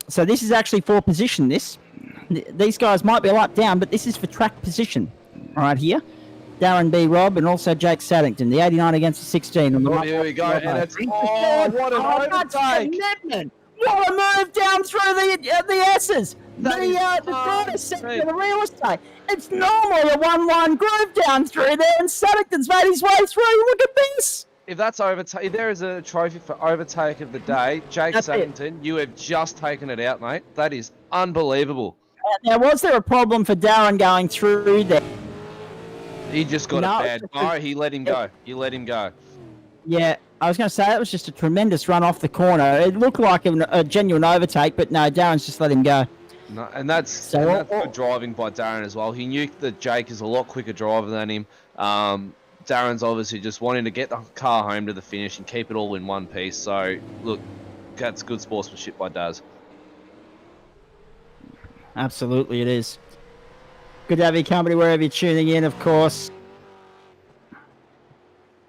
[SPEAKER 1] So this is actually for position, These guys might be a lap down, but this is for track position right here. Darren B. Robb and also Jake Saddington. The 89 against the 16. On the
[SPEAKER 10] here we go. And it's, what an overtake.
[SPEAKER 1] Commitment. What a move down through the S's. The driver sector, the real estate. It's normally a 1-1 groove down through there, and Saddington's made his way through. Look at this.
[SPEAKER 10] If that's overtake, if there is a trophy for overtake of the day, Jake Saddington, you have just taken it out, mate. That is unbelievable.
[SPEAKER 1] Now, was there a problem for Darren going through there?
[SPEAKER 10] He just got a bad go. He let him go. You let him go.
[SPEAKER 1] Yeah, I was going to say that was just a tremendous run off the corner. It looked like a genuine overtake, but no, Darren's just let him go.
[SPEAKER 10] No, and that's good driving by Darren as well. He knew that Jake is a lot quicker driver than him. Darren's obviously just wanting to get the car home to the finish and keep it all in one piece. So, look, that's good sportsmanship by Daz.
[SPEAKER 1] Absolutely, it is. Good to have your company wherever you're tuning in, of course.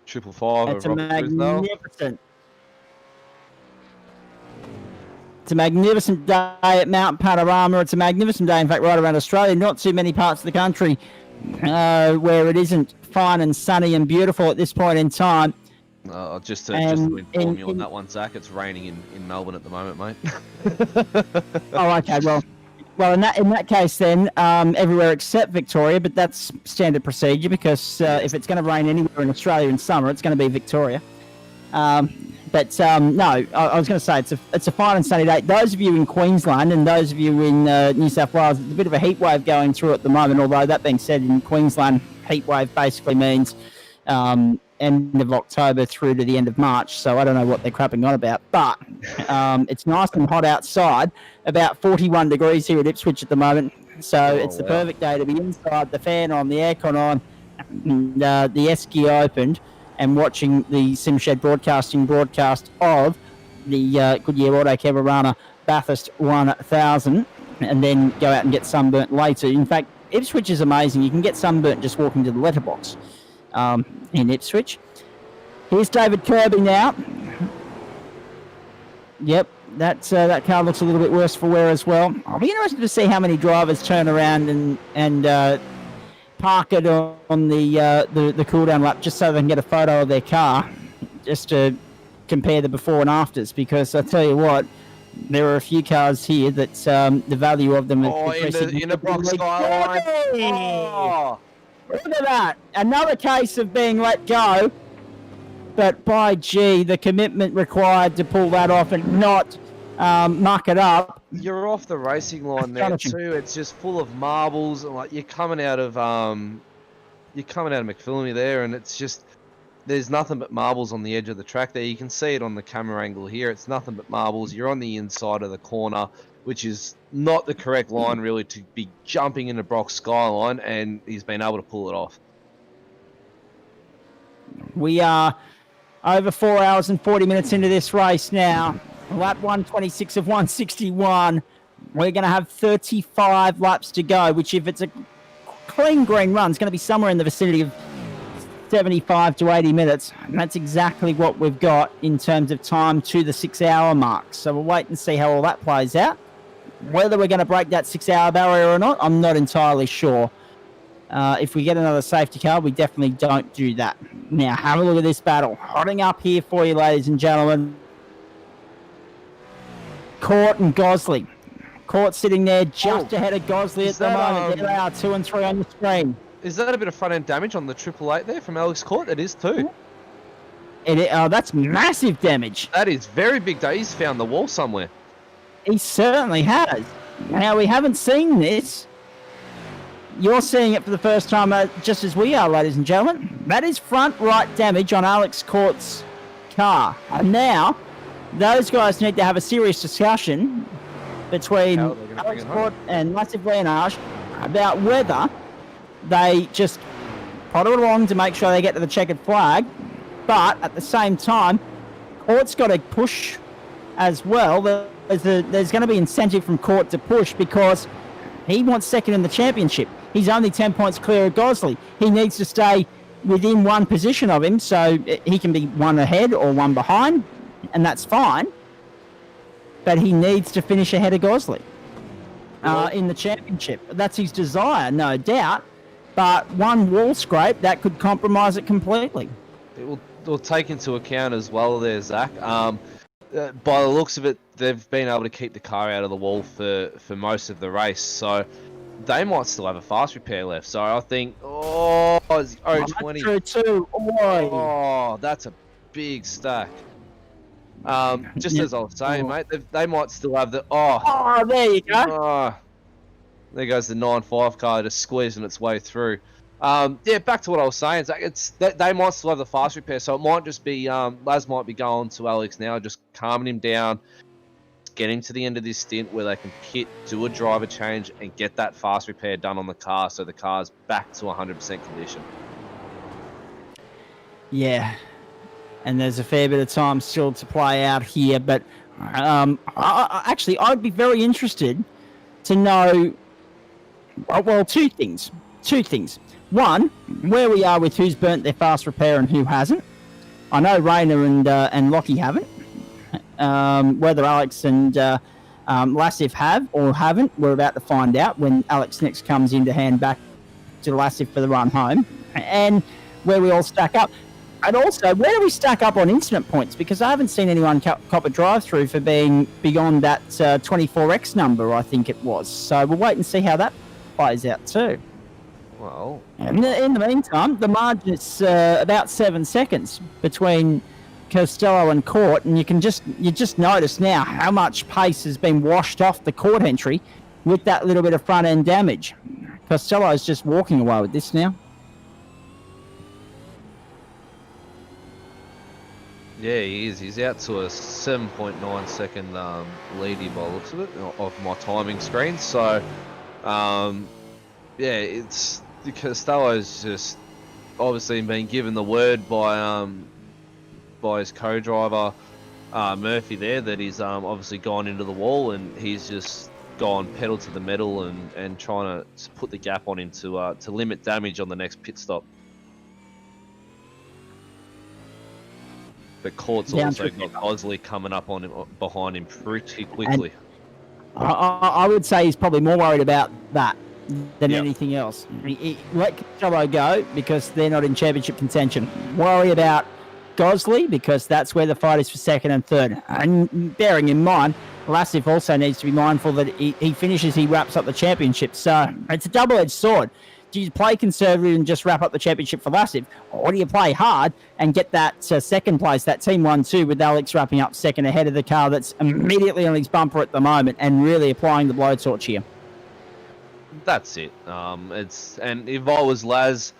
[SPEAKER 10] 555.
[SPEAKER 1] It's a magnificent. It's a magnificent day at Mount Panorama. It's a magnificent day, in fact, right around Australia. Not too many parts of the country where it isn't fine and sunny and beautiful at this point in time.
[SPEAKER 10] Just to inform you on that one, Zach, it's raining in Melbourne at the moment, mate.
[SPEAKER 1] Oh, okay. Well, in that case, then everywhere except Victoria, but that's standard procedure because if it's going to rain anywhere in Australia in summer, it's going to be Victoria. No, I was going to say it's a fine and sunny day. Those of you in Queensland and those of you in New South Wales, it's a bit of a heat wave going through at the moment. Although that being said, in Queensland, heat wave basically means end of October through to the end of March. So I don't know what they're crapping on about, but it's nice and hot outside. About 41 degrees here at Ipswich at the moment. So it's the perfect day to be inside, the fan on, the aircon on, and the esky opened, and watching the SimShed broadcast of the Goodyear Autocare Warana Bathurst 1000, and then go out and get sunburnt later. In fact, Ipswich is amazing. You can get sunburnt just walking to the letterbox in Ipswich. Here's David Kirby now. Yep, that car looks a little bit worse for wear as well. I'll be interested to see how many drivers turn around and park it on the cool down lap just so they can get a photo of their car, just to compare the before and afters. Because I tell you what, there are a few cars here that the value of them is
[SPEAKER 10] in the Brock Skyline. Oh.
[SPEAKER 1] Look at that! Another case of being let go. But by gee, the commitment required to pull that off and not muck it up.
[SPEAKER 10] You're off the racing line there too. It's just full of marbles, and like you're coming out of McPhillamy there, and it's just there's nothing but marbles on the edge of the track there. You can see it on the camera angle here. It's nothing but marbles. You're on the inside of the corner, which is not the correct line really to be jumping into Brock Skyline, and he's been able to pull it off.
[SPEAKER 1] We are over 4 hours and 40 minutes into this race now. Lap 126 of 161. We're going to have 35 laps to go, which if it's a clean green run, is going to be somewhere in the vicinity of 75 to 80 minutes. And that's exactly what we've got in terms of time to the 6 hour mark. So we'll wait and see how all that plays out. Whether we're going to break that 6 hour barrier or not, I'm not entirely sure. If we get another safety car, we definitely don't do that. Now, have a look at this battle. Hotting up here for you, ladies and gentlemen. Court and Gosley. Court sitting there just ahead of Gosley at the moment. There they are, 2 and 3 on the screen.
[SPEAKER 10] Is that a bit of front-end damage on the 888 there from Alex Court? It is too.
[SPEAKER 1] That's massive damage.
[SPEAKER 10] That is very big. He's found the wall somewhere.
[SPEAKER 1] He certainly has. Now, we haven't seen this. You're seeing it for the first time, just as we are, ladies and gentlemen. That is front right damage on Alex Court's car. And now, those guys need to have a serious discussion between
[SPEAKER 10] How are they gonna bring
[SPEAKER 1] Alex
[SPEAKER 10] it home?
[SPEAKER 1] Court and Massive Leonage about whether they just prod it along to make sure they get to the checkered flag, but at the same time, Court's got to push as well. There's going to be incentive from Court to push because he wants second in the championship. He's only 10 points clear of Gosley. He needs to stay within one position of him, so he can be one ahead or one behind, and that's fine. But he needs to finish ahead of Gosley in the championship. That's his desire, no doubt. But one wall scrape, that could compromise it completely.
[SPEAKER 10] It will take into account as well there, Zach. By the looks of it, they've been able to keep the car out of the wall for most of the race, so they might still have a fast repair left. So I think, it's 020.
[SPEAKER 1] That's true too.
[SPEAKER 10] Oh, that's a big stack. Just as I was saying, mate, they might still have the...
[SPEAKER 1] Oh, there you go.
[SPEAKER 10] Oh, there goes the 9.5 car just squeezing its way through. Yeah, back to what I was saying. They might still have the fast repair, so it might just be Laz might be going to Alex now, just calming him down, getting to the end of this stint where they can pit, do a driver change, and get that fast repair done on the car, so the car's back to 100% condition.
[SPEAKER 1] Yeah, and there's a fair bit of time still to play out here, but actually, I'd be very interested to know. Well, two things. One, where we are with who's burnt their fast repair and who hasn't. I know Rayner and Lockie haven't. Whether Alex and Lassif have or haven't, we're about to find out when Alex next comes in to hand back to Lassif for the run home. And where we all stack up. And also, where do we stack up on incident points? Because I haven't seen anyone cop a drive-through for being beyond that 24x number, I think it was. So we'll wait and see how that plays out too.
[SPEAKER 10] Well,
[SPEAKER 1] in the meantime, the margin is about 7 seconds between Costello and Court, and you just notice now how much pace has been washed off the Court entry with that little bit of front end damage. Costello is just walking away with this now.
[SPEAKER 10] Yeah, he is. He's out to a 7.9 second leady by the looks of it, of my timing screen. So, yeah, it's Costello's just obviously been given the word by his co-driver Murphy there that he's obviously gone into the wall, and he's just gone pedal to the metal and trying to put the gap on him to limit damage on the next pit stop. But Court's also got Osley coming up on him, behind him pretty quickly.
[SPEAKER 1] I would say he's probably more worried about that than anything else. Let Costello go because they're not in championship contention. Worry about Gosley because that's where the fight is for second and third. And bearing in mind, Lassif also needs to be mindful that he finishes, he wraps up the championship. So it's a double-edged sword. Do you play conservative and just wrap up the championship for Lassif? Or do you play hard and get that second place, that Team 1-2 with Alex wrapping up second ahead of the car that's immediately on his bumper at the moment and really applying the blowtorch here?
[SPEAKER 10] That's it. And if I was Laz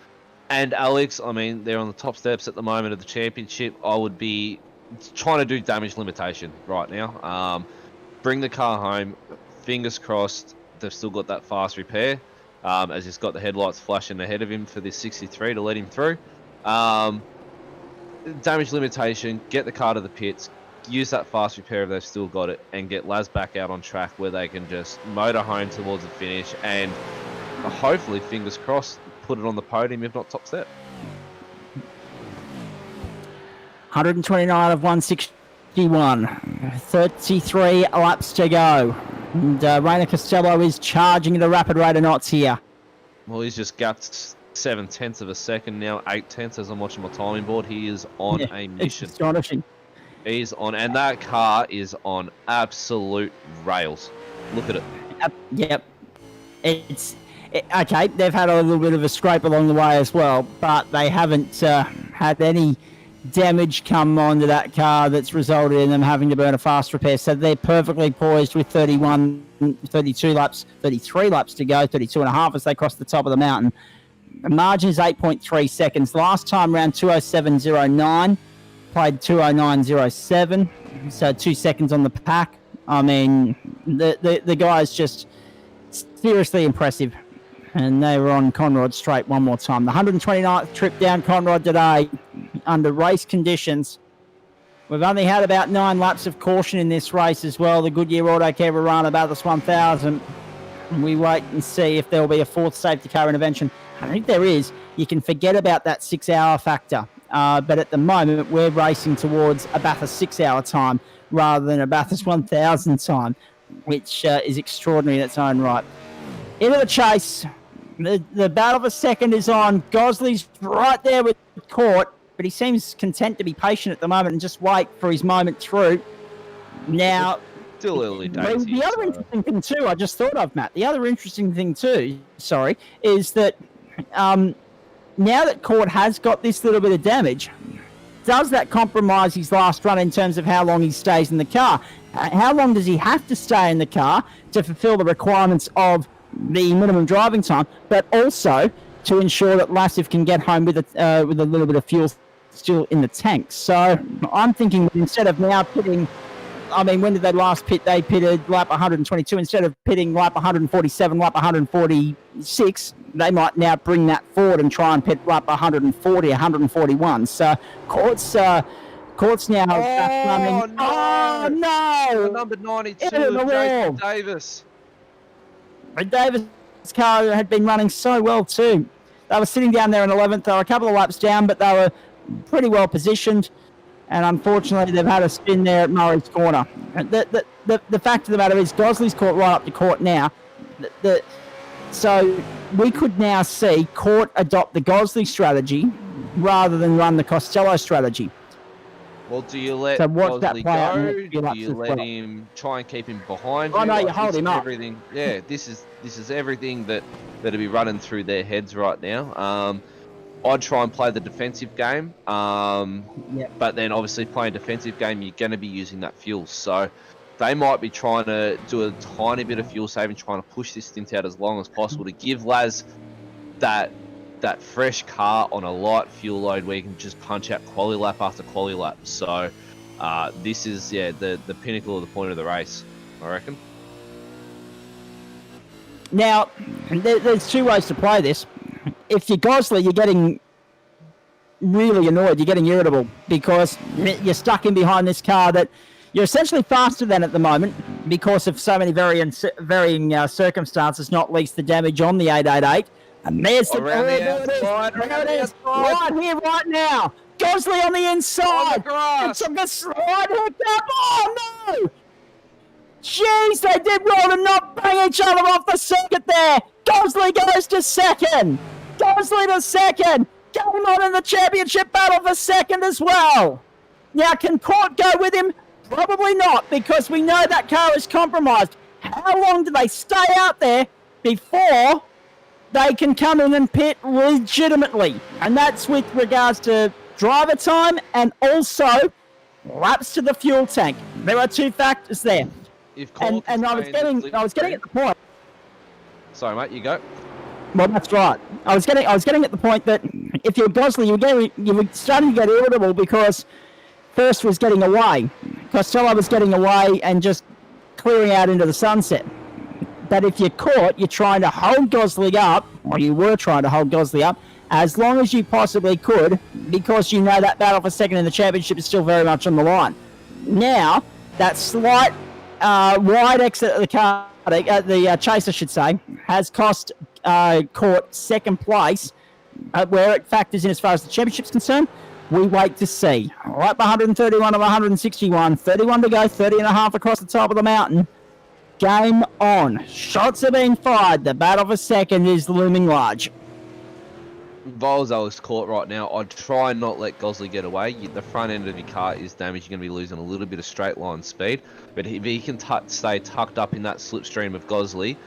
[SPEAKER 10] and Alex, I mean, they're on the top steps at the moment of the championship, I would be trying to do damage limitation right now. Bring the car home, fingers crossed, they've still got that fast repair. As he's got the headlights flashing ahead of him for this 63 to let him through. Damage limitation, get the car to the pits, use that fast repair if they've still got it, and get Laz back out on track where they can just motor home towards the finish and hopefully, fingers crossed, put it on the podium, if not top step.
[SPEAKER 1] 129 of 161. 33 laps to go. And Rayner Costello is charging at a rapid rate of knots here.
[SPEAKER 10] Well, he's just gapped 7/10 of a second now, 8/10 as I'm watching my timing board. He is on a mission.
[SPEAKER 1] It's astonishing.
[SPEAKER 10] He's on, and that car is on absolute rails. Look at it.
[SPEAKER 1] Yep. Okay, they've had a little bit of a scrape along the way as well, but they haven't had any damage come onto that car that's resulted in them having to burn a fast repair. So they're perfectly poised with 33 laps to go, 32 and a half as they cross the top of the mountain. The margin is 8.3 seconds. Last time round 207.09, played 209.07, so 2 seconds on the pack. I mean, The guy's just seriously impressive. And they were on Conrod straight one more time. The 129th trip down Conrod today under race conditions. We've only had about 9 laps of caution in this race as well. The Goodyear Autocare Warana Bathurst 1000. We wait and see if there will be a 4th safety car intervention. I think there is. You can forget about that 6-hour factor. But at the moment, we're racing towards a Bathurst 6-hour time rather than a Bathurst 1000 time, which is extraordinary in its own right. Into the chase. The battle for second is on. Gosley's right there with Court, but he seems content to be patient at the moment and just wait for his moment through. Now,
[SPEAKER 10] still early days.
[SPEAKER 1] The other interesting thing too, I just thought of, Matt. The other interesting thing too, is that now that Court has got this little bit of damage, does that compromise his last run in terms of how long he stays in the car? How long does he have to stay in the car to fulfill the requirements of the minimum driving time, but also to ensure that Lassif can get home with a little bit of fuel still in the tank? So I'm thinking instead of now pitting, when did they last pit? They pitted lap 122. Instead of pitting lap 147, lap 146, they might now bring that forward and try and pit lap 140, 141. So Court's now back running. Oh no!
[SPEAKER 10] The number 92, Jason Davis.
[SPEAKER 1] Davis' car had been running so well too. They were sitting down there in 11th. They were a couple of laps down, but they were pretty well positioned. And unfortunately, they've had a spin there at Murray's corner. The fact of the matter is, Gosley's caught right up to Court now. So we could now see Court adopt the Gosley strategy rather than run the Costello strategy.
[SPEAKER 10] Well, do you let Gosley go? Do you let him try and keep him behind you?
[SPEAKER 1] Oh no, you hold him up.
[SPEAKER 10] Everything, yeah, this is everything that'll be running through their heads right now. I'd try and play the defensive game, but then obviously playing defensive game, you're going to be using that fuel. So they might be trying to do a tiny bit of fuel saving, trying to push this stint out as long as possible to give Laz that fresh car on a light fuel load where you can just punch out quality lap after quality lap. So this is the pinnacle of the point of the race, I reckon.
[SPEAKER 1] Now, there's 2 ways to play this. If you're Gosley, you're getting really annoyed, you're getting irritable because you're stuck in behind this car that you're essentially faster than at the moment because of so many varying circumstances, not least the damage on the 888. And there's the right here, right now. Gosley on the inside. It's a slide hooked up. Oh no! Jeez, they did well to not bang each other off the circuit there. Gosley goes to second. Gosley to second. Game on in the championship battle for second as well. Now, can Court go with him? Probably not, because we know that car is compromised. How long do they stay out there before they can come in and pit legitimately? And that's with regards to driver time and also laps to the fuel tank. There are 2 factors there. And I was getting at the point.
[SPEAKER 10] Sorry, mate, you go.
[SPEAKER 1] Well, that's right. I was getting at the point that if you're Gosley, you were starting to get irritable because First was getting away. Costello was getting away and just clearing out into the sunset. But if you're Court, you're trying to hold Gosley up, or you were trying to hold Gosley up, as long as you possibly could, because you know that battle for second in the championship is still very much on the line. Now, that slight wide exit of the car, the chase, I should say, has cost Court second place, where it factors in as far as the championship's concerned. We wait to see. Lap 131 of 161, 31 to go, 30 and a half across the top of the mountain. Game on. Shots are being fired. The battle for second is looming large.
[SPEAKER 10] If I was Court right now, I'd try and not let Gosley get away. The front end of your car is damaged. You're going to be losing a little bit of straight line speed. But if he can stay tucked up in that slipstream of Gosley,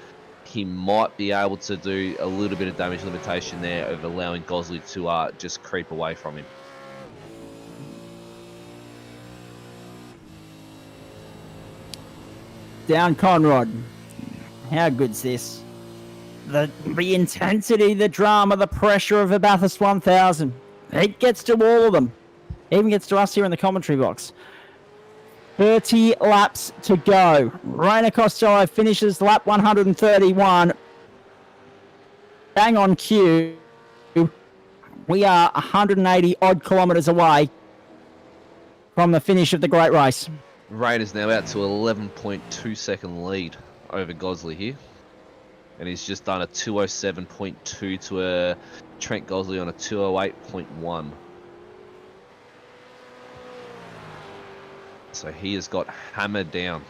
[SPEAKER 10] he might be able to do a little bit of damage limitation there of allowing Gosley to just creep away from him.
[SPEAKER 1] Down Conrod. How good's this? The intensity, the drama, the pressure of a Bathurst 1000. It gets to all of them. Even gets to us here in the commentary box. 30 laps to go. Rainer Costello finishes lap 131. Bang on cue. We are 180 odd kilometres away from the finish of the great race.
[SPEAKER 10] Rain is now out to 11.2 second lead over Gosley here. And he's just done a 207.2 to a Trent Gosley on a 208.1. So he has got hammered down.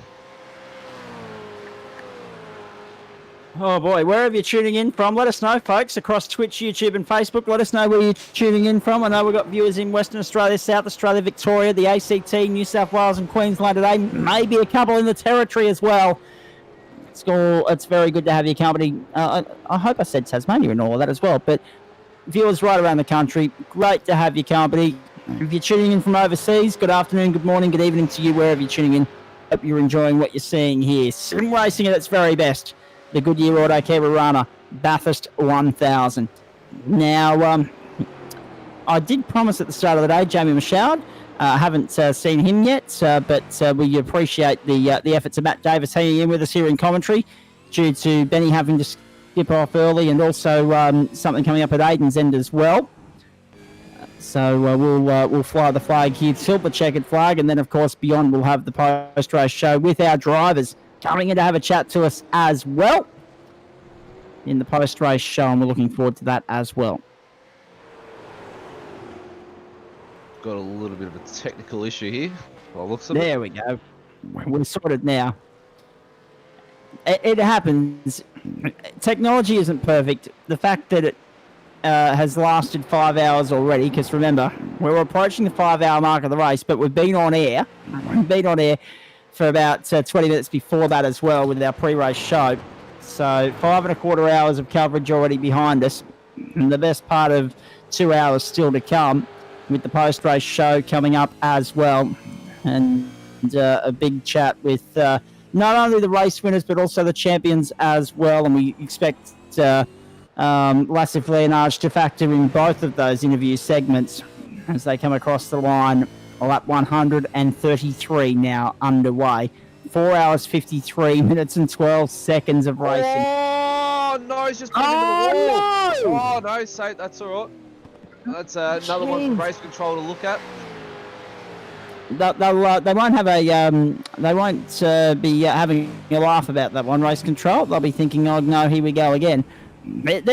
[SPEAKER 1] Oh boy, wherever you're tuning in from, let us know, folks, across Twitch, YouTube and Facebook. Let us know where you're tuning in from. I know we've got viewers in Western Australia, South Australia, Victoria, the ACT, New South Wales and Queensland today. Maybe a couple in the Territory as well. It's very good to have your company. I hope I said Tasmania and all of that as well. But viewers right around the country, great to have your company. If you're tuning in from overseas, good afternoon, good morning, good evening to you, wherever you're tuning in. Hope you're enjoying what you're seeing here. Sim racing at its very best. The Goodyear Autocare Warana Bathurst 1000. Now, I did promise at the start of the day, Jamie Michaud. I haven't seen him yet, but we appreciate the efforts of Matt Davis hanging in with us here in commentary due to Benny having to skip off early and also something coming up at Aiden's end as well. So we'll fly the flag here, tilt the checkered flag, and then, of course, beyond we'll have the post-race show with our drivers coming in to have a chat to us as well in the post-race show, and we're looking forward to that as well.
[SPEAKER 10] Got a little bit of a technical issue here. Well, looks of
[SPEAKER 1] there we go. We're sorted now. It happens. Technology isn't perfect. The fact that it has lasted 5 hours already, because remember, we're approaching the 5-hour mark of the race, but we've been on air. We've been on air for about 20 minutes before that as well with our pre-race show. So 5.25 hours of coverage already behind us. And the best part of 2 hours still to come with the post-race show coming up as well. And a big chat with not only the race winners, but also the champions as well. And we expect Lassif Leonard to factor in both of those interview segments as they come across the line. Lap 133 now underway. 4 hours, 53 minutes and 12 seconds of racing.
[SPEAKER 10] Oh, no, he's just put into the wall. No! Oh, no, Saint, that's all right. That's another one for race control to look at.
[SPEAKER 1] They won't have they won't be having a laugh about that one, race control. They'll be thinking, oh no, here we go again. They've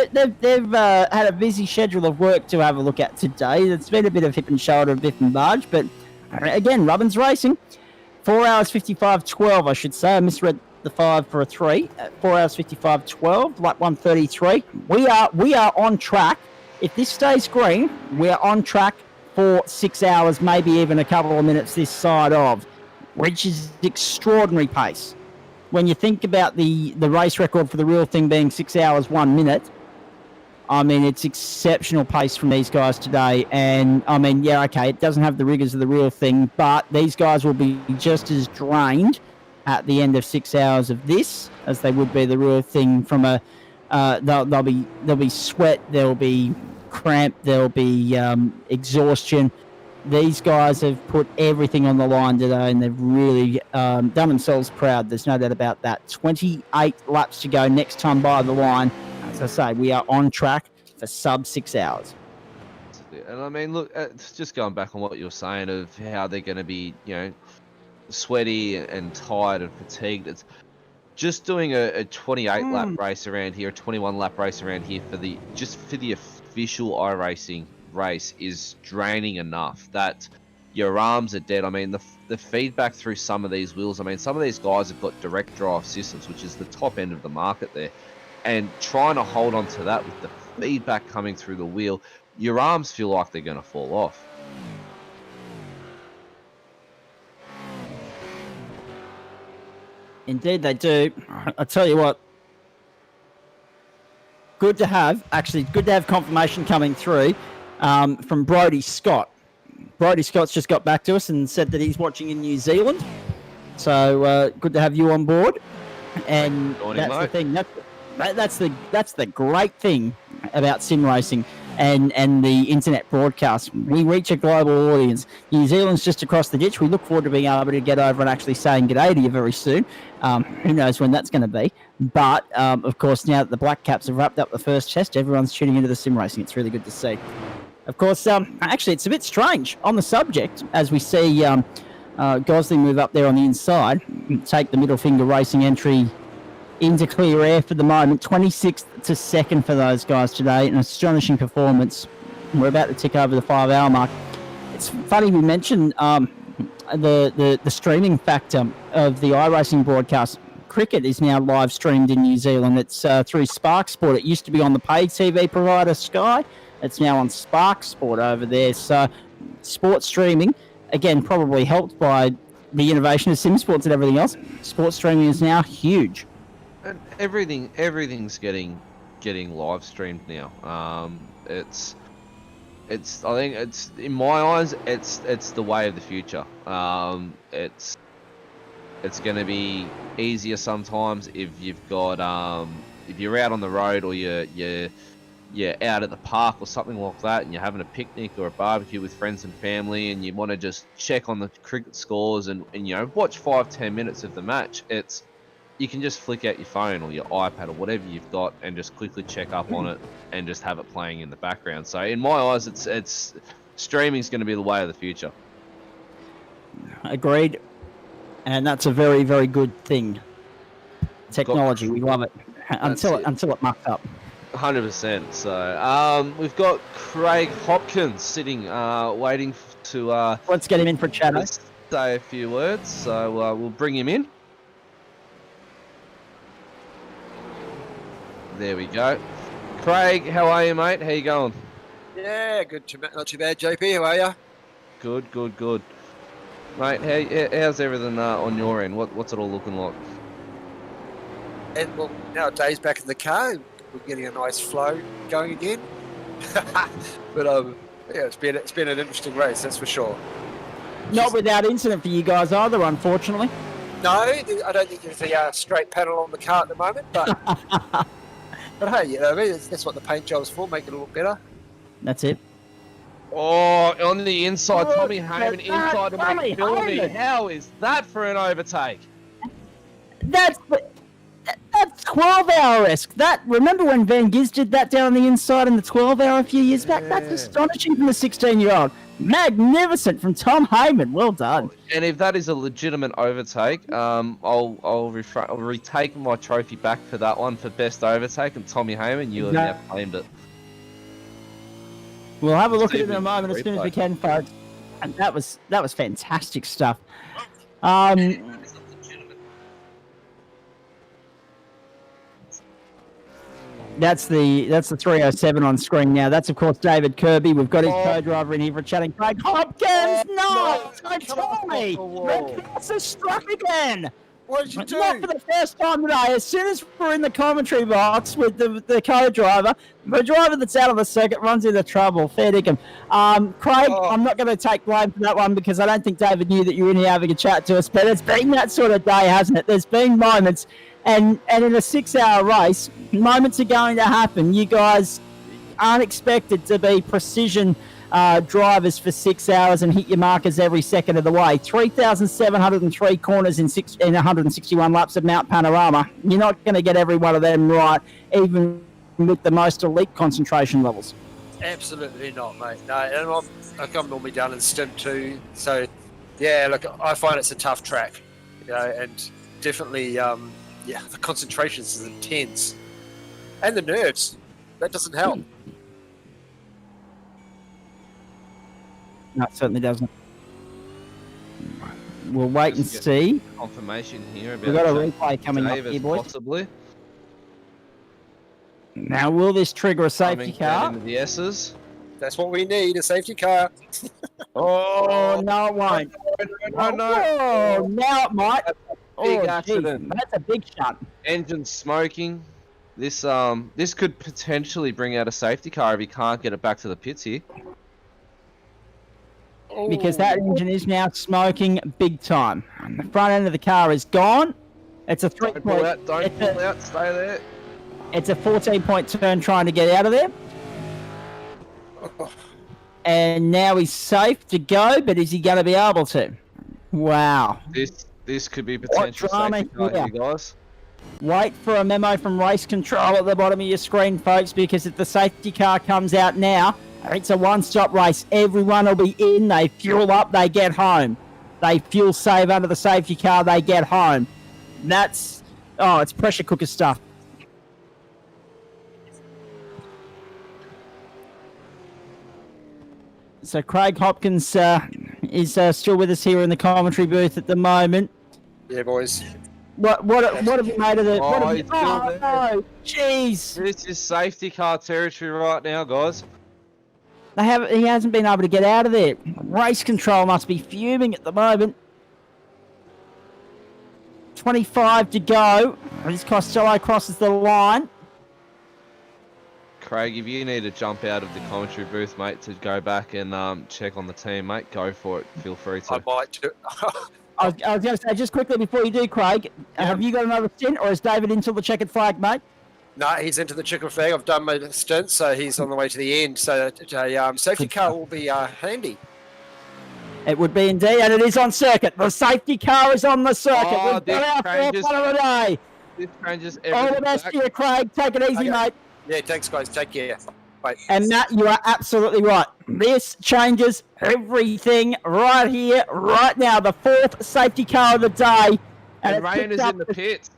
[SPEAKER 1] had a busy schedule of work to have a look at today. It's been a bit of hip and shoulder, biff and barge, but again, Robbins racing. 4 hours 55.12, I should say. I misread the 5 for a 3. 4 hours 55.12, lap 133. We are on track. If this stays green, we are on track for 6 hours, maybe even a couple of minutes this side of, which is extraordinary pace. When you think about the race record for the real thing being 6 hours, 1 minute, I mean, it's exceptional pace from these guys today. And, I mean, yeah, okay, it doesn't have the rigours of the real thing, but these guys will be just as drained at the end of 6 hours of this as they would be the real thing from a... There'll be sweat, there'll be cramp, there'll be exhaustion. These guys have put everything on the line today, and they've really done themselves proud. There's no doubt about that. 28 laps to go next time by the line. As I say, we are on track for sub 6 hours.
[SPEAKER 10] And I mean, look, just going back on what you were saying of how they're going to be, you know, sweaty and tired and fatigued. It's just doing a 28 lap race around here, a 21 lap race around here for the official iRacing race is draining enough that your arms are dead. I mean, the feedback through some of these wheels, I mean, some of these guys have got direct drive systems, which is the top end of the market there. And trying to hold on to that with the feedback coming through the wheel, your arms feel like they're going to fall off.
[SPEAKER 1] Indeed they do. I tell you what, good to have confirmation coming through from Brody Scott. Brody Scott's just got back to us and said that he's watching in New Zealand. So good to have you on board. And that's the thing. That's the great thing about sim racing. and the internet broadcast. We reach a global audience. New Zealand's just across the ditch. We look forward to being able to get over and actually saying g'day to you very soon. Who knows when that's going to be. But, of course, now that the Black Caps have wrapped up the first test, everyone's tuning into the sim racing. It's really good to see. Of course, actually, it's a bit strange on the subject as we see Gosling move up there on the inside, take the middle finger racing entry into clear air for the moment. 26th to 2nd for those guys today. An astonishing performance. We're about to tick over the 5-hour mark. It's funny we mentioned the streaming factor of the iRacing broadcast. Cricket is now live streamed in New Zealand. It's through Spark Sport. It used to be on the paid TV provider Sky. It's now on Spark Sport over there. So sports streaming, again, probably helped by the innovation of sim sports and everything else. Sports streaming is now huge.
[SPEAKER 10] And everything's getting live streamed now. It's I think it's, in my eyes, it's the way of the future. It's going to be easier sometimes if you've got if you're out on the road or you're out at the park or something like that, and you're having a picnic or a barbecue with friends and family, and you want to just check on the cricket scores and watch 5-10 minutes of the match. You can just flick out your phone or your iPad or whatever you've got and just quickly check up on it and just have it playing in the background. So in my eyes, it's streaming's going to be the way of the future.
[SPEAKER 1] Agreed. And that's a very, very good thing. Technology, we love it. Until it mucks up.
[SPEAKER 10] 100%. So we've got Craig Hopkins sitting, waiting to.
[SPEAKER 1] Let's get him in for a chat.
[SPEAKER 10] Say a few words. So we'll bring him in. There we go. Craig, how are you, mate? How you going?
[SPEAKER 5] Yeah, good. Not too bad, JP. How are you?
[SPEAKER 10] Good. Mate, how's everything on your end? What's it all looking like?
[SPEAKER 5] And well, nowadays back in the car, we're getting a nice flow going again. But yeah, it's been an interesting race, that's for sure.
[SPEAKER 1] Not without incident for you guys either, unfortunately.
[SPEAKER 5] No, I don't think there's a straight panel on the car at the moment, but but hey, that's what the paint job's for, make it look better.
[SPEAKER 1] That's it.
[SPEAKER 10] Oh, on the inside, Tommy Hayman inside the McPhilby. How is that for an overtake?
[SPEAKER 1] That's 12-hour-esque. Remember when Van Giz did that down on the inside in the 12-hour a few years back? That's astonishing from the 16-year-old. Magnificent from Tom Hayman. Well done.
[SPEAKER 10] And if that is a legitimate overtake, I'll retake my trophy back for that one for best overtake. And Tommy Hayman, you have now claimed it.
[SPEAKER 1] We'll have a look at it in a moment as soon as we can, folks. And that was fantastic stuff. That's the 307 on screen now. That's of course David Kirby. We've got his co-driver in here for chatting. Craig Hopkins, no, Tommy, McPherson struck again.
[SPEAKER 5] What did you do?
[SPEAKER 1] Not for the first time today. As soon as we're in the commentary box with the co-driver, the driver that's out of the circuit runs into trouble. Fair dinkum. Craig, I'm not going to take blame for that one because I don't think David knew that you were in here having a chat to us. But it's been that sort of day, hasn't it? There's been moments, and in a 6-hour race, moments are going to happen. You guys aren't expected to be precision drivers for 6 hours and hit your markers every second of the way. 3,703 corners in 161 laps of Mount Panorama. You're not going to get every one of them right, even with the most elite concentration levels.
[SPEAKER 5] Absolutely not, mate. No, and I'm normally down in stint 2, so yeah, look, I find it's a tough track, and definitely, the concentration is intense, and the nerves. That doesn't help.
[SPEAKER 1] No, it certainly doesn't. We'll wait and see.
[SPEAKER 10] Confirmation here about
[SPEAKER 1] We've got a replay coming up here, boys.
[SPEAKER 10] Possibly.
[SPEAKER 1] Now, will this trigger a safety car?
[SPEAKER 10] Into the S's.
[SPEAKER 5] That's what we need, a safety car.
[SPEAKER 1] Oh, no, it won't.
[SPEAKER 10] No.
[SPEAKER 1] Oh, now it might.
[SPEAKER 10] Big accident.
[SPEAKER 1] That's a big shot.
[SPEAKER 10] Engine smoking. This could potentially bring out a safety car if he can't get it back to the pits here.
[SPEAKER 1] Because that engine is now smoking big time. The front end of the car is gone. It's a 3-point.
[SPEAKER 10] Don't pull out. Stay there.
[SPEAKER 1] It's a 14-point turn trying to get out of there. And now he's safe to go, but is he going to be able to? Wow.
[SPEAKER 10] This could be potential safety car here, guys.
[SPEAKER 1] Wait for a memo from race control at the bottom of your screen, folks, because if the safety car comes out now, it's a one-stop race. Everyone will be in. They fuel up. They get home. They fuel save under the safety car. They get home. That's... Oh, it's pressure cooker stuff. So Craig Hopkins is still with us here in the commentary booth at the moment.
[SPEAKER 5] Yeah, boys.
[SPEAKER 1] What have you made of the...
[SPEAKER 10] Oh,
[SPEAKER 1] what have no, jeez.
[SPEAKER 10] This is safety car territory right now, guys.
[SPEAKER 1] He hasn't been able to get out of there. Race control must be fuming at the moment. 25 to go. As Costello crosses the line.
[SPEAKER 10] Craig, if you need to jump out of the commentary booth, mate, to go back and check on the team, mate, go for it. Feel free to.
[SPEAKER 5] I might do.
[SPEAKER 1] I was going to say, just quickly before you do, Craig, have you got another stint, or is David into the checkered flag, mate?
[SPEAKER 5] No, he's into the checkered flag. I've done my stint, so he's on the way to the end. So a safety car will be handy.
[SPEAKER 1] It would be indeed, and it is on circuit. The safety car is on the circuit.
[SPEAKER 10] Oh,
[SPEAKER 1] We've got our first one of the day.
[SPEAKER 10] This changes
[SPEAKER 1] All the
[SPEAKER 10] everything.
[SPEAKER 1] best to you, Craig. Take it easy, mate.
[SPEAKER 5] Yeah, thanks, guys. Take care. Bye.
[SPEAKER 1] And Matt, you are absolutely right. This changes everything right here, right now. The fourth safety car of the day.
[SPEAKER 10] And Ryan is in the pits.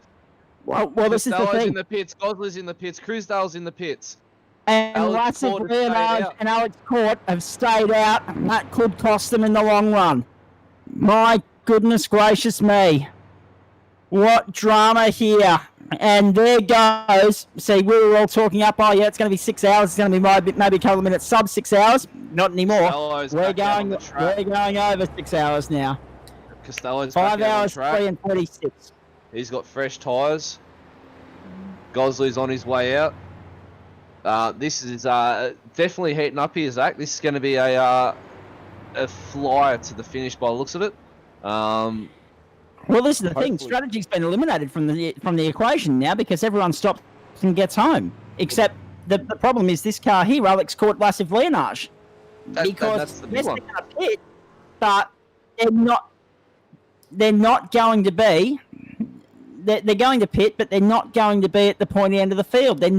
[SPEAKER 1] Well, this is the
[SPEAKER 10] Costello's
[SPEAKER 1] thing.
[SPEAKER 10] in the pits. Gosler's in the pits. Cruisdale's in the pits.
[SPEAKER 1] And
[SPEAKER 10] Alex
[SPEAKER 1] Lassif,
[SPEAKER 10] Court has stayed
[SPEAKER 1] Leonard,
[SPEAKER 10] out.
[SPEAKER 1] and Alex Court have stayed out, and that could cost them in the long run. My goodness gracious me. What drama here. And there goes. See, we were all talking up, oh yeah, it's going to be 6 hours. It's going to be maybe a couple of minutes sub 6 hours. Not anymore. We're going over 6 hours now.
[SPEAKER 10] Costello's
[SPEAKER 1] 5
[SPEAKER 10] back out on
[SPEAKER 1] hours,
[SPEAKER 10] track.
[SPEAKER 1] 3 and 36.
[SPEAKER 10] He's got fresh tyres. Gosler's on his way out. This is definitely heating up here, Zach. This is going to be a flyer to the finish by the looks of it.
[SPEAKER 1] Well, this is the thing. Strategy's been eliminated from the equation now because everyone stops and gets home. Except the problem is this car here, Alex Court, Lassif, Leonage. Because
[SPEAKER 10] that's the big
[SPEAKER 1] yes,
[SPEAKER 10] one.
[SPEAKER 1] they're going to pit, but they're not going to be. They're going to pit, but they're not going to be at the pointy end of the field. They're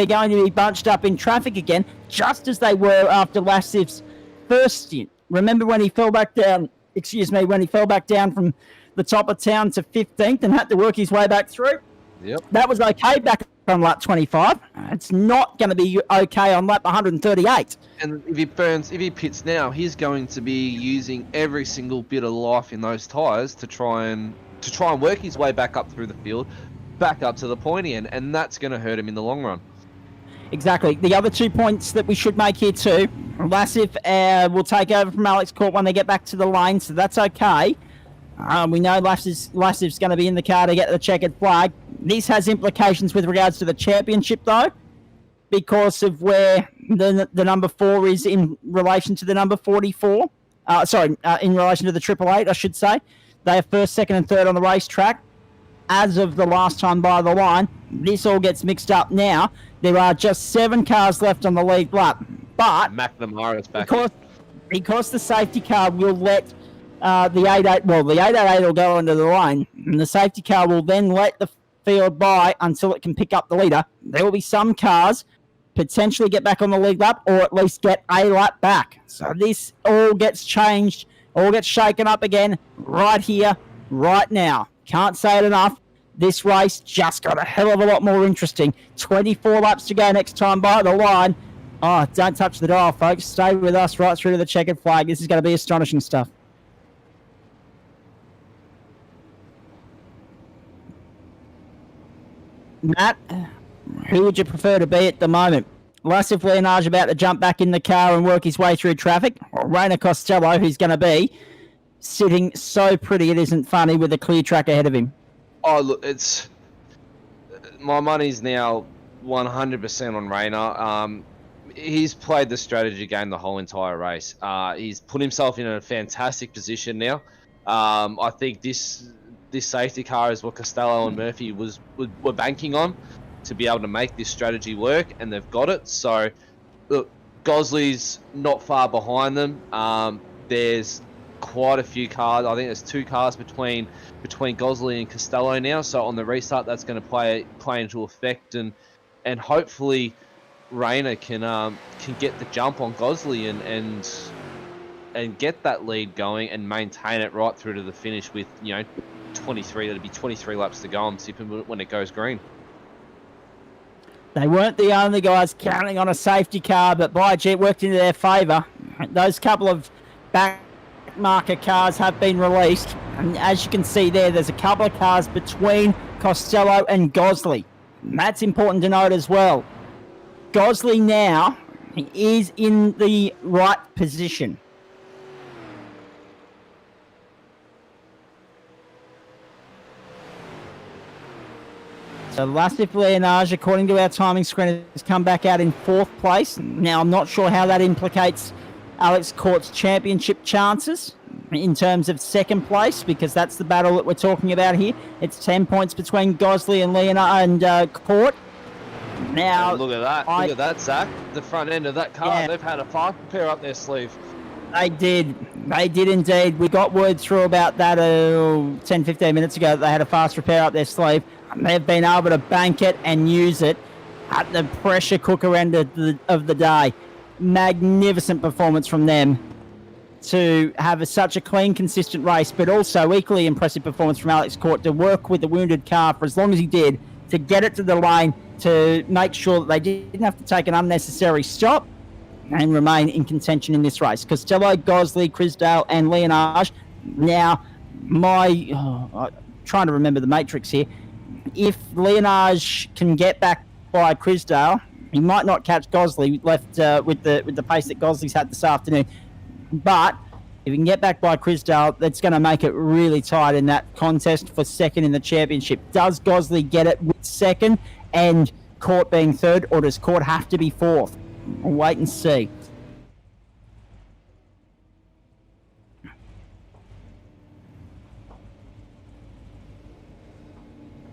[SPEAKER 1] going to be bunched up in traffic again, just as they were after Lassif's first stint. Remember when he fell back down? When he fell back down from the top of town to 15th and had to work his way back through.
[SPEAKER 10] Yep.
[SPEAKER 1] That was okay back on lap 25. It's not going to be okay on lap 138.
[SPEAKER 10] And if he pits now, he's going to be using every single bit of life in those tyres to try and work his way back up through the field, back up to the pointy end, and that's going to hurt him in the long run.
[SPEAKER 1] Exactly. The other 2 points that we should make here too, Lassif will take over from Alex Court when they get back to the lane, so that's okay. We know Lassif's going to be in the car to get the checkered flag. This has implications with regards to the championship, though, because of where the number 4 is in relation to the number 44. In relation to the 888, I should say. They are first, second, and third on the racetrack. As of the last time by the line, this all gets mixed up now. There are just 7 cars left on the lead lap, but
[SPEAKER 10] McNamara's back
[SPEAKER 1] because the safety car will let the 888 will go into the lane, and the safety car will then let the field by until it can pick up the leader. There will be some cars potentially get back on the lead lap, or at least get a lap back. So this all gets changed, all gets shaken up again right here, right now. Can't say it enough. This race just got a hell of a lot more interesting. 24 laps to go next time by the line. Oh, don't touch the dial, folks. Stay with us right through to the checkered flag. This is going to be astonishing stuff. Matt, who would you prefer to be at the moment? Lassif Leonage about to jump back in the car and work his way through traffic, or Rainer Costello, who's going to be sitting so pretty it isn't funny with a clear track ahead of him?
[SPEAKER 10] Oh, look, my money's now 100% on Rainer. He's played the strategy game the whole entire race. He's put himself in a fantastic position now. I think this safety car is what Costello and Murphy were banking on to be able to make this strategy work, and they've got it. So, look, Gosley's not far behind them. There's quite a few cars. I think there's 2 cars between Gosley and Costello now. So on the restart, that's going to play into effect, and hopefully Rayner can get the jump on Gosley and get that lead going and maintain it right through to the finish with 23. That'd be 23 laps to go on Tipping when it goes green.
[SPEAKER 1] They weren't the only guys counting on a safety car, but by gee, it worked into their favour. Those couple of back marker cars have been released, and as you can see there's a couple of cars between Costello and Gosley. And that's important to note as well. Gosley now is in the right position. So Lastif Leonage, according to our timing screen, has come back out in 4th place. Now, I'm not sure how that implicates Alex Court's championship chances in terms of 2nd place, because that's the battle that we're talking about here. It's 10 points between Gosley and Leonage and Court. Now,
[SPEAKER 10] look at that. Look at that, Zach. The front end of that car, they've had a fast repair up their sleeve.
[SPEAKER 1] They did indeed. We got word through about that 10-15 minutes ago that they had a fast repair up their sleeve. They've been able to bank it and use it at the pressure cooker end of the day. Magnificent performance from them to have such a clean, consistent race, but also equally impressive performance from Alex Court to work with the wounded car for as long as he did, to get it to the lane, to make sure that they didn't have to take an unnecessary stop and remain in contention in this race. Costello, Gosley, Crisdale and Leonage. Now, I'm trying to remember the matrix here. If Leonage can get back by Crisdale, he might not catch Gosley left with the pace that Gosley's had this afternoon. But if he can get back by Crisdale, that's going to make it really tight in that contest for 2nd in the championship. Does Gosley get it with 2nd and Court being 3rd, or does Court have to be 4th? We'll wait and see.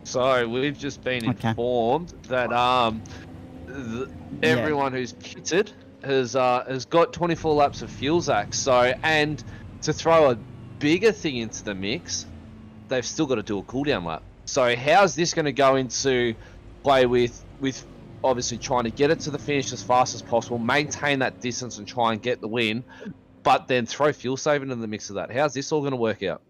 [SPEAKER 10] So we've just been informed that everyone who's pitted has got 24 laps of fuel, Zach. So, and to throw a bigger thing into the mix, they've still got to do a cooldown lap. So how's this going to go into play with obviously trying to get it to the finish as fast as possible, maintain that distance and try and get the win, but then throw fuel saving in the mix of that? How's this all going to work out?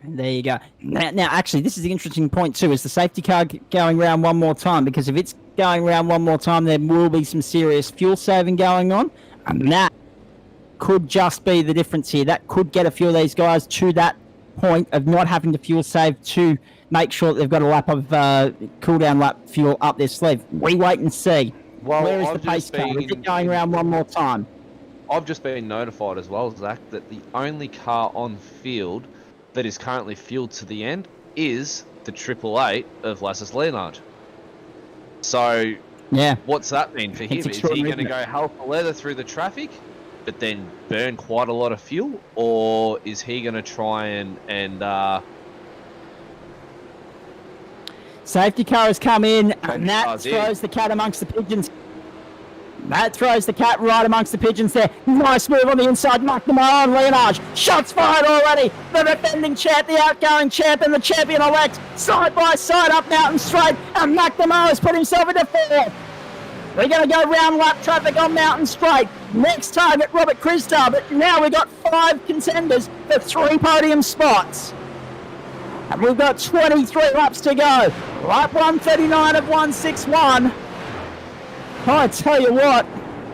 [SPEAKER 1] There you go. Now, actually, this is the interesting point too. Is the safety car going around one more time? Because if it's going around one more time, there will be some serious fuel saving going on, and that could just be the difference here. That could get a few of these guys to that point of not having to fuel save to make sure that they've got a lap of cooldown lap fuel up their sleeve. We wait and see.
[SPEAKER 10] Well,
[SPEAKER 1] where is the pace car? Is it going around one more time?
[SPEAKER 10] I've just been notified as well, Zach, that the only car on field that is currently fueled to the end is the 888 of Lassus Leonard. So,
[SPEAKER 1] yeah,
[SPEAKER 10] what's that mean for him? Is he going to go hell for leather through the traffic, but then burn quite a lot of fuel, or is he going to try and
[SPEAKER 1] safety car has come in, and that throws the cat amongst the pigeons. That throws the cat right amongst the pigeons there. Nice move on the inside. McNamara on Leonage. Shots fired already. The defending champ, the outgoing champ, and the champion-elect side by side up Mountain Straight. And McNamara's put himself into 4th. We're going to go round lap traffic on Mountain Straight. Next target, Robert Crisdale. But now we've got 5 contenders for 3 podium spots. And we've got 23 laps to go. Lap 139 of 161. I tell you what,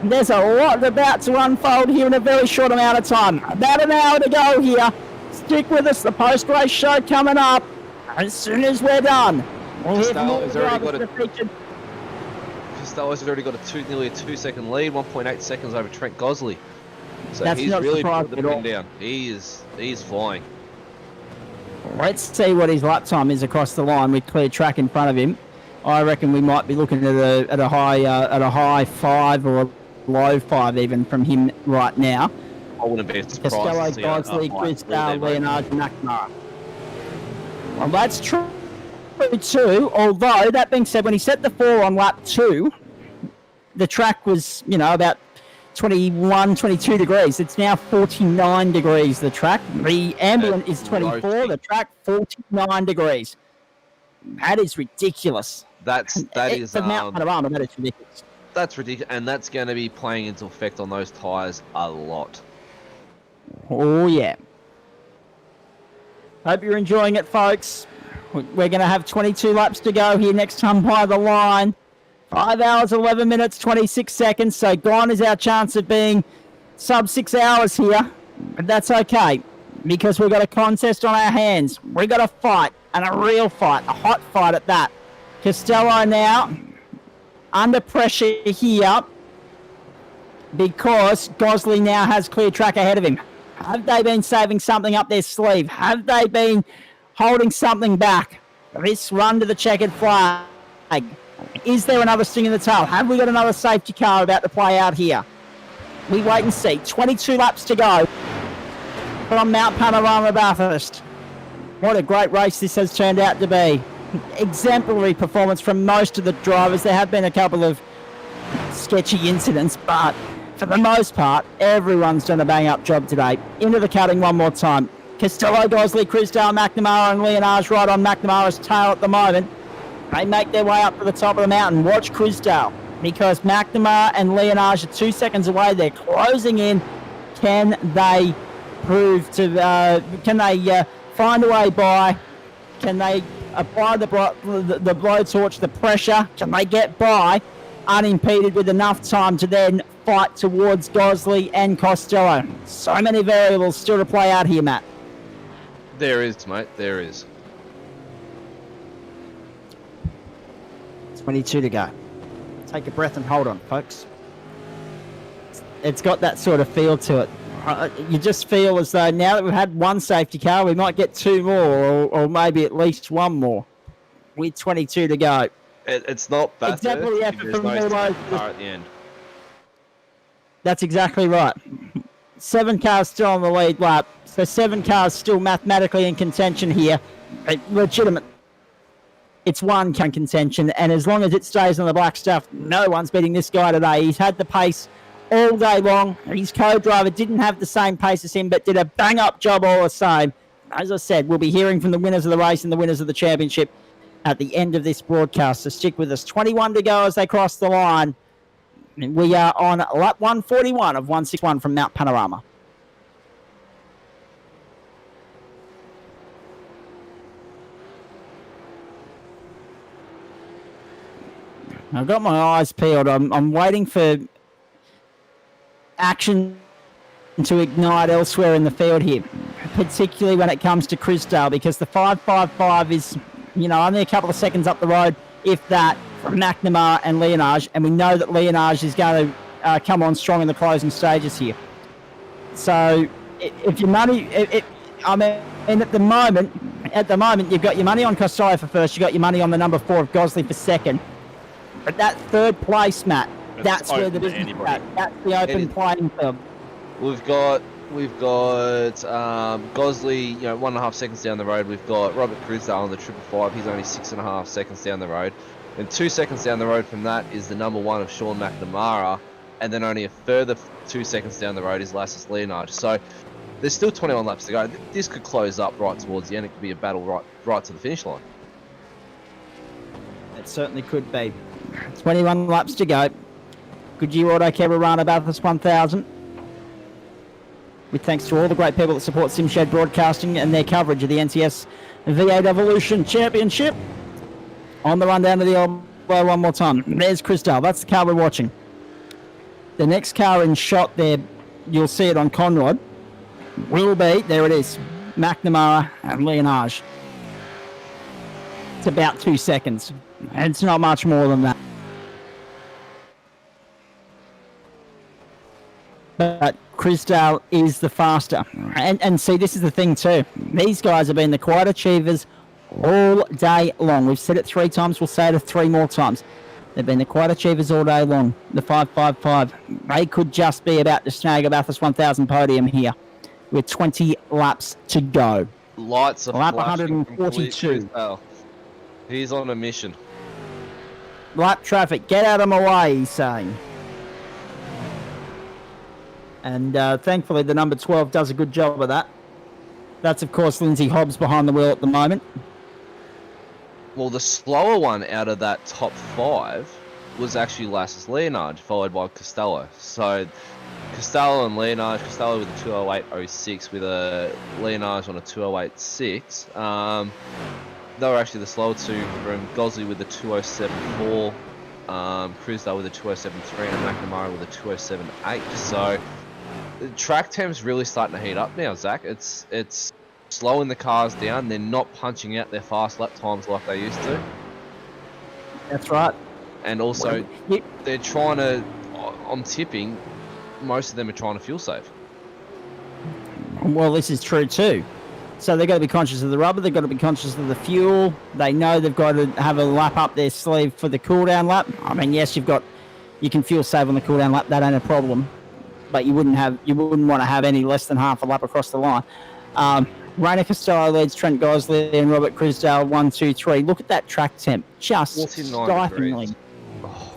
[SPEAKER 1] there's a lot about to unfold here in a very short amount of time. About an hour to go here. Stick with us, the post-race show coming up. As soon as we're done, we'll hear from all the drivers that are featured.
[SPEAKER 10] Costello's already got nearly a 2-second lead, 1.8 seconds over Trent Gosley. So
[SPEAKER 1] That's
[SPEAKER 10] he's
[SPEAKER 1] not
[SPEAKER 10] really put the
[SPEAKER 1] surprising at all.
[SPEAKER 10] pin down. He's flying.
[SPEAKER 1] Let's see what his lap time is across the line with clear track in front of him. I reckon we might be looking at a high 5 or a low 5 even from him right now.
[SPEAKER 10] I wouldn't be surprised.
[SPEAKER 1] Costello,
[SPEAKER 10] to see
[SPEAKER 1] Gosley, Crisdale, Leonard, McNamara. Well, that's true 2, although, that being said, when he set the 4 on lap 2, the track was, about 21, 22 degrees. It's now 49 degrees, the track. The ambulance is 24, the track 49 degrees. That is ridiculous.
[SPEAKER 10] That is
[SPEAKER 1] for Mount Panorama, that is ridiculous.
[SPEAKER 10] That's ridiculous, and that's going to be playing into effect on those tyres a lot.
[SPEAKER 1] Oh, yeah. Hope you're enjoying it, folks. We're going to have 22 laps to go here next time by the line. 5 hours, 11 minutes, 26 seconds. So gone is our chance of being sub 6 hours here. But that's okay, because we've got a contest on our hands. We've got a fight, and a real fight, a hot fight at that. Costello now under pressure here because Gosley now has clear track ahead of him. Have they been saving something up their sleeve? Have they been holding something back? This run to the checkered flag. Is there another sting in the tail? Have we got another safety car about to play out here? We wait and see. 22 laps to go from Mount Panorama Bathurst. What a great race this has turned out to be. Exemplary performance from most of the drivers. There have been a couple of sketchy incidents, but for the most part, everyone's done a bang-up job today. Into the cutting one more time. Costello, Gosley, Crisdale, McNamara and Leonage right on McNamara's tail at the moment. They make their way up to the top of the mountain. Watch Crisdale, because McNamara and Leonage are 2 seconds away. They're closing in. Can they prove to... can they find a way by? Can they apply the blowtorch, the pressure? Can they get by unimpeded with enough time to then fight towards Gosley and Costello? So many variables still to play out here, Matt.
[SPEAKER 10] There is, mate. There is.
[SPEAKER 1] 22 to go. Take a breath and hold on, folks. It's got that sort of feel to it. You just feel as though now that we've had one safety car, we might get 2 more, or maybe at least 1 more. With 22 to go.
[SPEAKER 10] It's not Bathurst.
[SPEAKER 1] Exactly the effort from all those
[SPEAKER 10] car at the end.
[SPEAKER 1] That's exactly right. 7 cars still on the lead lap. So 7 cars still mathematically in contention here. Legitimate. It's 1 car in contention, and as long as it stays on the black stuff, no one's beating this guy today. He's had the pace all day long. His co-driver didn't have the same pace as him, but did a bang-up job all the same. As I said, we'll be hearing from the winners of the race and the winners of the championship at the end of this broadcast. So stick with us. 21 to go as they cross the line. We are on lap 141 of 161 from Mount Panorama. I've got my eyes peeled. I'm waiting for action to ignite elsewhere in the field here, particularly when it comes to Crisdale, because the 555 is, only a couple of seconds up the road, if that, from McNamara and Leonage, and we know that Leonage is going to come on strong in the closing stages here. So, if your money, and at the moment, you've got your money on Costello for first, you've got your money on the number 4 of Gosley for second. But that third place, Matt, that's where the business is at. That's the open playing field.
[SPEAKER 10] We've got Gosley, 1.5 seconds down the road. We've got Robert Crisdale on the 555. He's only 6.5 seconds down the road. And 2 seconds down the road from that is the number 1 of Sean McNamara. And then only a further 2 seconds down the road is Lassus Leonard. So there's still 21 laps to go. This could close up right towards the end. It could be a battle right to the finish line.
[SPEAKER 1] It certainly could be. 21 laps to go. Goodyear Autocare Warana Bathurst 1000. With thanks to all the great people that support SimShed Broadcasting and their coverage of the NTS V8 Evolution Championship. On the run down to the elbow one more time. There's Crisdale. That's the car we're watching. The next car in shot there, you'll see it on Conrod, will be, there it is, McNamara and Leonage. It's about 2 seconds. And it's not much more than that. But Crisdale is the faster. And see, this is the thing too. These guys have been the quiet achievers all day long. We've said it 3 times. We'll say it 3 more times. They've been the quiet achievers all day long. The 555. They could just be about to snag a Bathurst 1000 podium here with 20 laps to go.
[SPEAKER 10] Lights are
[SPEAKER 1] lap
[SPEAKER 10] flashing
[SPEAKER 1] 142.
[SPEAKER 10] He's on a mission.
[SPEAKER 1] Lap traffic, get out of my way, he's saying. And thankfully, the number 12 does a good job of that. That's, of course, Lindsay Hobbs behind the wheel at the moment.
[SPEAKER 10] Well, the slower one out of that top 5 was actually Lasses Leonard, followed by Costello. So Costello and Leonard, Costello with a 208.06 with a Leonard on a 208.6. They were actually the slower two from Gosley with a 207.4, Crisdale with a 207.3, and McNamara with a 207.8. So the track temp's really starting to heat up now, Zach. It's slowing the cars down. They're not punching out their fast lap times like they used to.
[SPEAKER 1] That's right.
[SPEAKER 10] And also, they're trying to, on tipping, most of them are trying to fuel save.
[SPEAKER 1] Well, this is true too. So they've got to be conscious of the rubber, they've got to be conscious of the fuel. They know they've got to have a lap up their sleeve for the cooldown lap. I mean, yes, you can fuel save on the cooldown lap, that ain't a problem. But you wouldn't want to have any less than half a lap across the line. Rainer Costello leads Trent Gosley and Robert Crisdale 1, 2, 3. Look at that track temp, just stiflingly.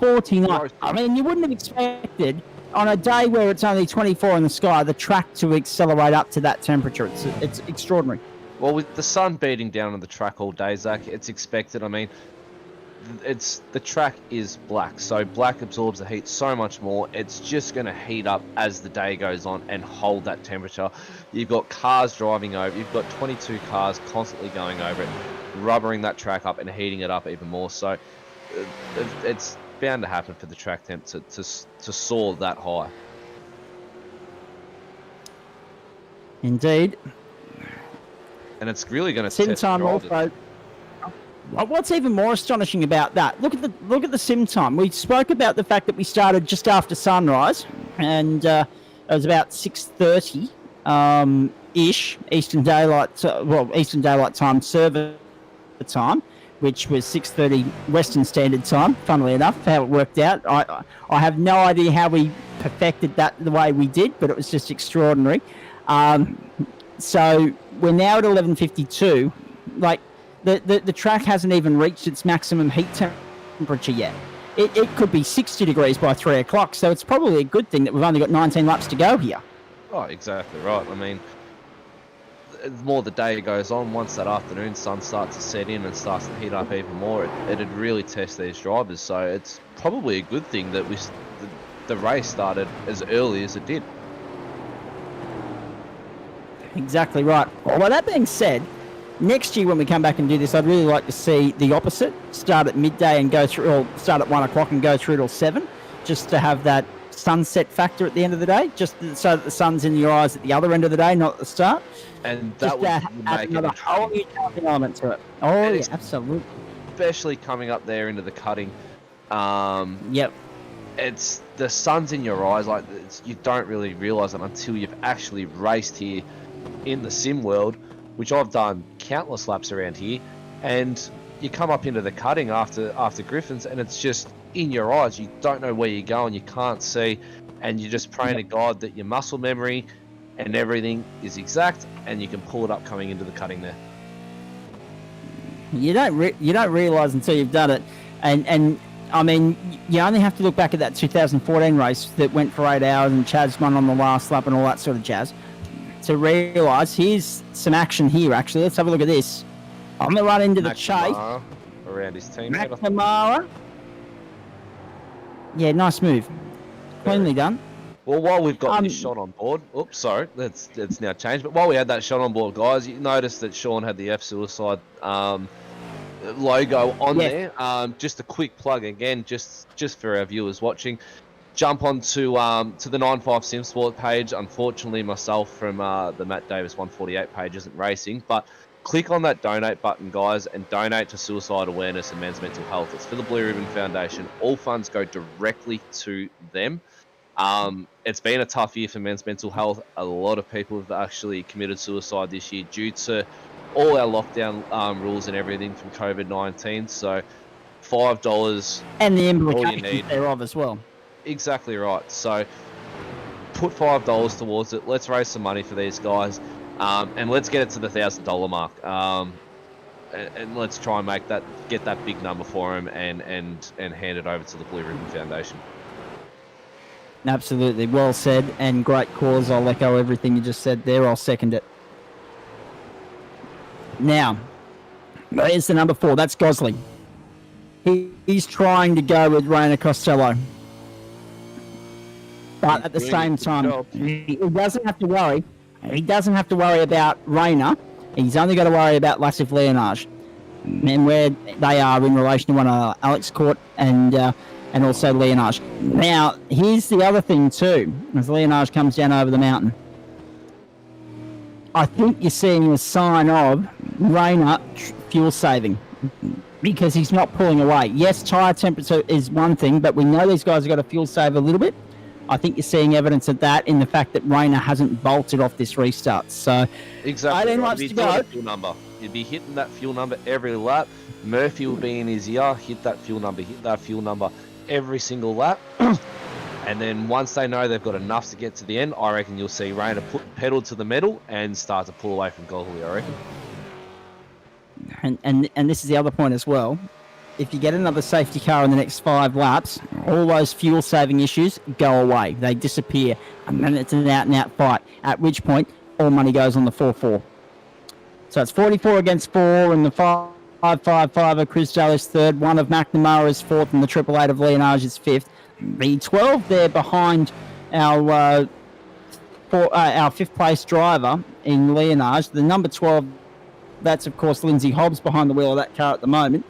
[SPEAKER 1] 49. I mean, you wouldn't have expected on a day where it's only 24 in the sky, the track to accelerate up to that temperature. It's extraordinary.
[SPEAKER 10] Well, with the sun beating down on the track all day, Zach, it's expected. I mean, the track is black, so black absorbs the heat so much more. It's just going to heat up as the day goes on and hold that temperature. You've got cars driving over. You've got 22 cars constantly going over it, rubbering that track up and heating it up even more. So it's bound to happen for the track temp to soar that high.
[SPEAKER 1] Indeed.
[SPEAKER 10] And it's really going to
[SPEAKER 1] sim
[SPEAKER 10] test
[SPEAKER 1] time
[SPEAKER 10] drivers.
[SPEAKER 1] also. What's even more astonishing about that? Look at the sim time. We spoke about the fact that we started just after sunrise, and it was about 6:30 ish Eastern Daylight Time server time, which was 6:30 Western Standard Time. Funnily enough, how it worked out, I have no idea how we perfected that the way we did, but it was just extraordinary. So we're now at 11:52. Like the track hasn't even reached its maximum heat temperature yet. It could be 60 degrees by 3 o'clock, so it's probably a good thing that we've only got 19 laps to go here.
[SPEAKER 10] Oh, exactly right. I mean, the more the day goes on, once that afternoon sun starts to set in and starts to heat up even more, it'd really test these drivers. So it's probably a good thing that the race started as early as it did.
[SPEAKER 1] Exactly right. Well, that being said, next year when we come back and do this, I'd really like to see the opposite. Start at midday and go through, or start at 1 o'clock and go through till 7, just to have that sunset factor at the end of the day, just so that the sun's in your eyes at the other end of the day, not at the start.
[SPEAKER 10] And that would
[SPEAKER 1] add another whole new element to it. Oh, yeah, absolutely.
[SPEAKER 10] Especially coming up there into the cutting.
[SPEAKER 1] Yep.
[SPEAKER 10] It's the sun's in your eyes. Like you don't really realise it until you've actually raced here in the sim world, which I've done countless laps around here, and you come up into the cutting after Griffins, and it's just in your eyes. You don't know where you're going, you can't see, and you're just praying to God that your muscle memory and everything is exact, and you can pull it up coming into the cutting there.
[SPEAKER 1] You don't realise until you've done it, and I mean, you only have to look back at that 2014 race that went for 8 hours and Chaz won on the last lap and all that sort of jazz, to realise here's some action here. Actually, let's have a look at this. I'm gonna run into the chase
[SPEAKER 10] around his team.
[SPEAKER 1] McNamara. Yeah, nice move. Cleanly done.
[SPEAKER 10] Well, while we've got this shot on board, oops, sorry, it's now changed. But while we had that shot on board, guys, you noticed that Sean had the F Suicide logo on there. Just a quick plug again, just for our viewers watching. Jump onto to the 95 Sim Sport page. Unfortunately, myself from the Matt Davis 148 page isn't racing, but click on that donate button, guys, and donate to suicide awareness and men's mental health. It's for the Blue Ribbon Foundation. All funds go directly to them. It's been a tough year for men's mental health. A lot of people have actually committed suicide this year due to all our lockdown rules and everything from COVID-19. So $5
[SPEAKER 1] and the
[SPEAKER 10] all you
[SPEAKER 1] implications
[SPEAKER 10] need.
[SPEAKER 1] thereof as well.
[SPEAKER 10] Exactly right. So put $5 towards it. Let's raise some money for these guys, and let's get it to the $1,000 mark. and let's try and get that big number for him and hand it over to the Blue Ribbon Foundation.
[SPEAKER 1] Absolutely, well said, and great cause. I'll echo everything you just said there. I'll second it. Now, there's the number 4. That's Gosling. He's trying to go with Rainer Costello. But at the same time, he doesn't have to worry. He doesn't have to worry about Rainer. He's only got to worry about Lassif Leonage and where they are in relation to one of Alex Court and also Leonage. Now, here's the other thing too, as Leonage comes down over the mountain. I think you're seeing a sign of Rainer fuel saving because he's not pulling away. Yes, tyre temperature is one thing, but we know these guys have got to fuel save a little bit. I think you're seeing evidence of that in the fact that Rainer hasn't bolted off this restart. So,
[SPEAKER 10] exactly.
[SPEAKER 1] 18 laps to go.
[SPEAKER 10] Fuel number. You'd be hitting that fuel number every lap. Murphy will be in his ear, hit that fuel number every single lap. And then once they know they've got enough to get to the end, I reckon you'll see Rainer put pedal to the metal and start to pull away from Goldley, I reckon.
[SPEAKER 1] And this is the other point as well. If you get another safety car in the next 5 laps, all those fuel saving issues go away. They disappear. And then it's an out and out fight. At which point, all money goes on the 4-4. So it's 44 against 4 and the 5-5-5 of Chris Jallis third. One of McNamara is fourth and the 888 of Leonage is fifth. The 12 there behind our 5th place driver in Leonage. The number 12, that's of course Lindsay Hobbs behind the wheel of that car at the moment.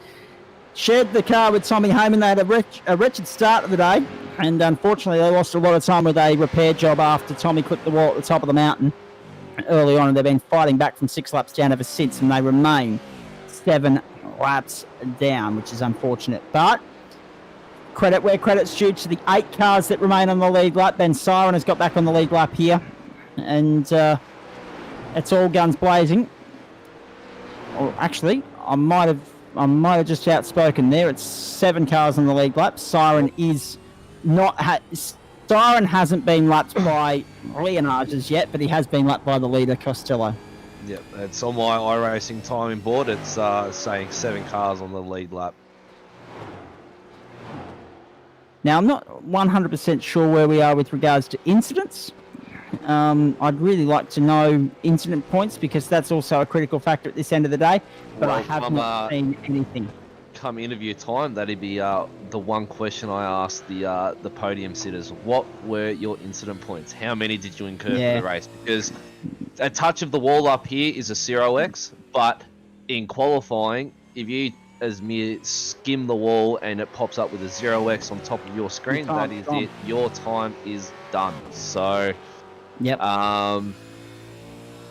[SPEAKER 1] Shared the car with Tommy Heyman. They had a wretched start of the day, and unfortunately they lost a lot of time with a repair job after Tommy clipped the wall at the top of the mountain early on, and they've been fighting back from 6 laps down ever since, and they remain 7 laps down, which is unfortunate. But credit where credit's due to the 8 cars that remain on the lead lap. Ben Siren has got back on the lead lap here, and it's all guns blazing. Or actually, I might have just outspoken there. It's 7 cars on the lead lap. Siren is not. Siren hasn't been lapped by Leonage as yet, but he has been lapped by the leader Costello.
[SPEAKER 10] Yep, it's on my iRacing timing board. It's saying 7 cars on the lead lap.
[SPEAKER 1] Now, I'm not 100% sure where we are with regards to incidents. I'd really like to know incident points because that's also a critical factor at this end of the day, but I have not seen anything.
[SPEAKER 10] Come interview time, that'd be the one question I asked the podium sitters. What were your incident points? How many did you incur for the race? Because a touch of the wall up here is a 0x, but in qualifying, if you as mere skim the wall and it pops up with a 0x on top of your screen, that is it. Your time is done. So
[SPEAKER 1] yep.
[SPEAKER 10] Yeah,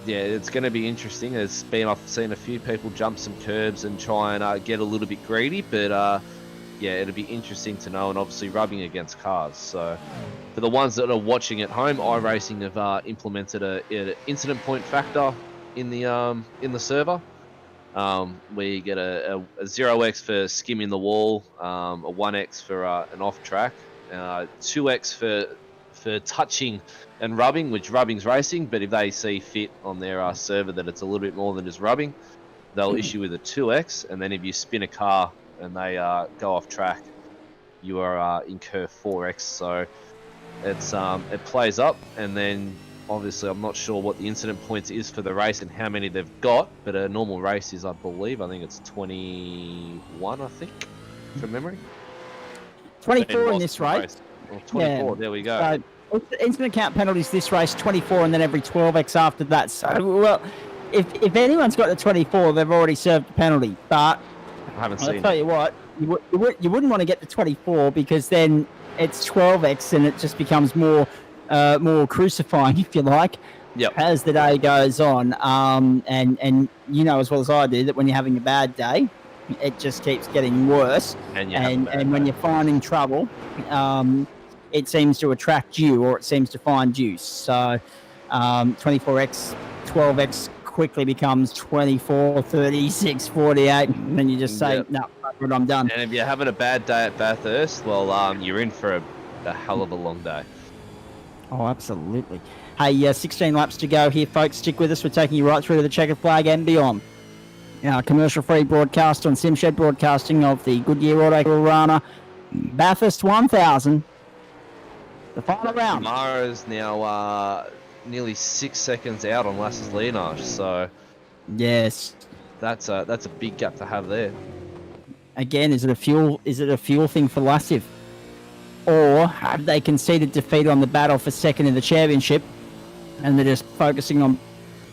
[SPEAKER 10] it's going to be interesting. I've seen a few people jump some curbs and try and get a little bit greedy, but yeah, it'll be interesting to know, and obviously rubbing against cars. So for the ones that are watching at home, iRacing have implemented an incident point factor in the server. Where you get a 0x for skimming the wall, a 1x for an off track, 2x for touching and rubbing, which rubbing's racing, but if they see fit on their server that it's a little bit more than just rubbing, they'll issue with a 2x, and then if you spin a car and they go off track, you are incur 4x. So it's it plays up, and then obviously I'm not sure what the incident points is for the race and how many they've got, but a normal race is, I think it's 21, I think, from memory.
[SPEAKER 1] 24 in this race.
[SPEAKER 10] Or 24, there we go.
[SPEAKER 1] So, incident count penalties this race, 24, and then every 12x after that. So, well, if anyone's got the 24, they've already served the penalty. But
[SPEAKER 10] I haven't seen
[SPEAKER 1] I'll tell you what, you wouldn't want to get the 24 because then it's 12x and it just becomes more crucifying, if you like, as the day goes on. And you know as well as I do that when you're having a bad day, it just keeps getting worse. And when you're finding trouble, it seems to attract you, or it seems to find you. So 24x, 12x quickly becomes 24, 36, 48, and then you just say, no, I'm done.
[SPEAKER 10] And if you're having a bad day at Bathurst, well, you're in for a hell of a long day.
[SPEAKER 1] Oh, absolutely. Hey, 16 laps to go here, folks. Stick with us. We're taking you right through to the checkered flag and beyond. commercial-free broadcast on SimShed Broadcasting of the Goodyear Autocare Warana Bathurst 1000. The final round.
[SPEAKER 10] Mara's now nearly 6 seconds out on Lass's Leonage, so
[SPEAKER 1] yes,
[SPEAKER 10] that's a big gap to have there.
[SPEAKER 1] Again, is it a fuel thing for Lassiv, or have they conceded defeat on the battle for second in the championship, and they're just focusing on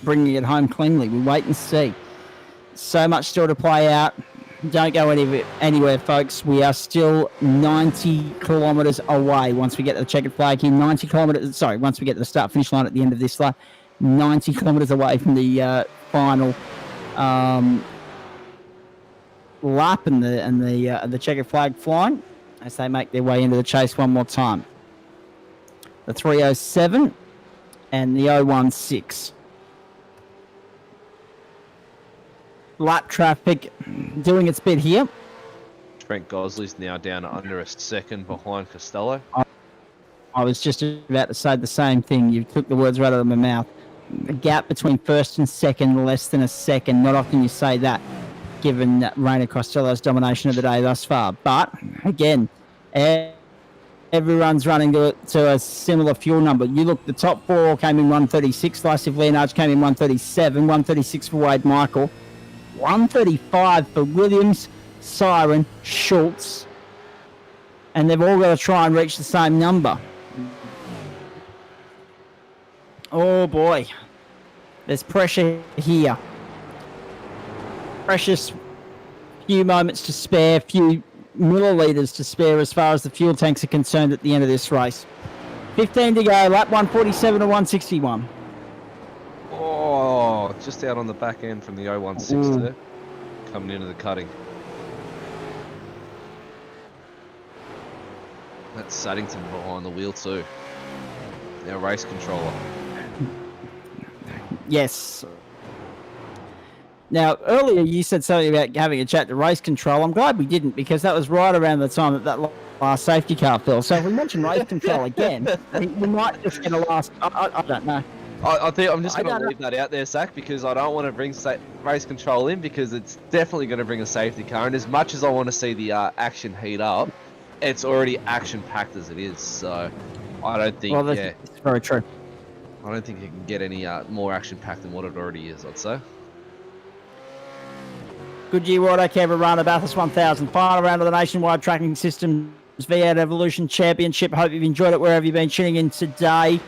[SPEAKER 1] bringing it home cleanly? We wait and see. So much still to play out. Don't go anywhere, folks. We are still 90 kilometres away once we get to the checkered flag here. 90 kilometres, sorry, once we get to the start-finish line at the end of this lap. 90 kilometres away from the final lap and the checkered flag flying as they make their way into the chase one more time. The 307 and the 016. Lap traffic doing its bit here.
[SPEAKER 10] Trent Gosley's now down under a second behind Costello.
[SPEAKER 1] I was just about to say the same thing. You took the words right out of my mouth. The gap between first and second, less than a second. Not often you say that, given Rainer Costello's domination of the day thus far. But, again, everyone's running to a similar fuel number. You look, the top four all came in 136. Lassiv Leonard came in 137. 136 for Wade Michael. 135 for Williams, Siren, Schultz. And they've all got to try and reach the same number. Oh boy. There's pressure here. Precious few moments to spare, few millilitres to spare as far as the fuel tanks are concerned at the end of this race. 15 to go, lap 147 to 161.
[SPEAKER 10] Oh, just out on the back end from the 016 there. Coming into the cutting. That's Saddington behind the wheel too. Our race controller.
[SPEAKER 1] Yes. Now, earlier you said something about having a chat to race control. I'm glad we didn't, because that was right around the time that last safety car fell. So if we mention race control again, we might just get a last... I don't know.
[SPEAKER 10] I think I'm just going to leave that out there, Zach, because I don't want to bring race control in, because it's definitely going to bring a safety car. And as much as I want to see the action heat up, it's already action-packed as it is. So I don't think,
[SPEAKER 1] it's very true.
[SPEAKER 10] I don't think it can get any more action-packed than what it already is, I'd say.
[SPEAKER 1] Goodyear Autocare Warana Bathurst 1000, final round of the Nationwide Tracking Systems V8 Evolution Championship. Hope you've enjoyed it wherever you've been tuning in today.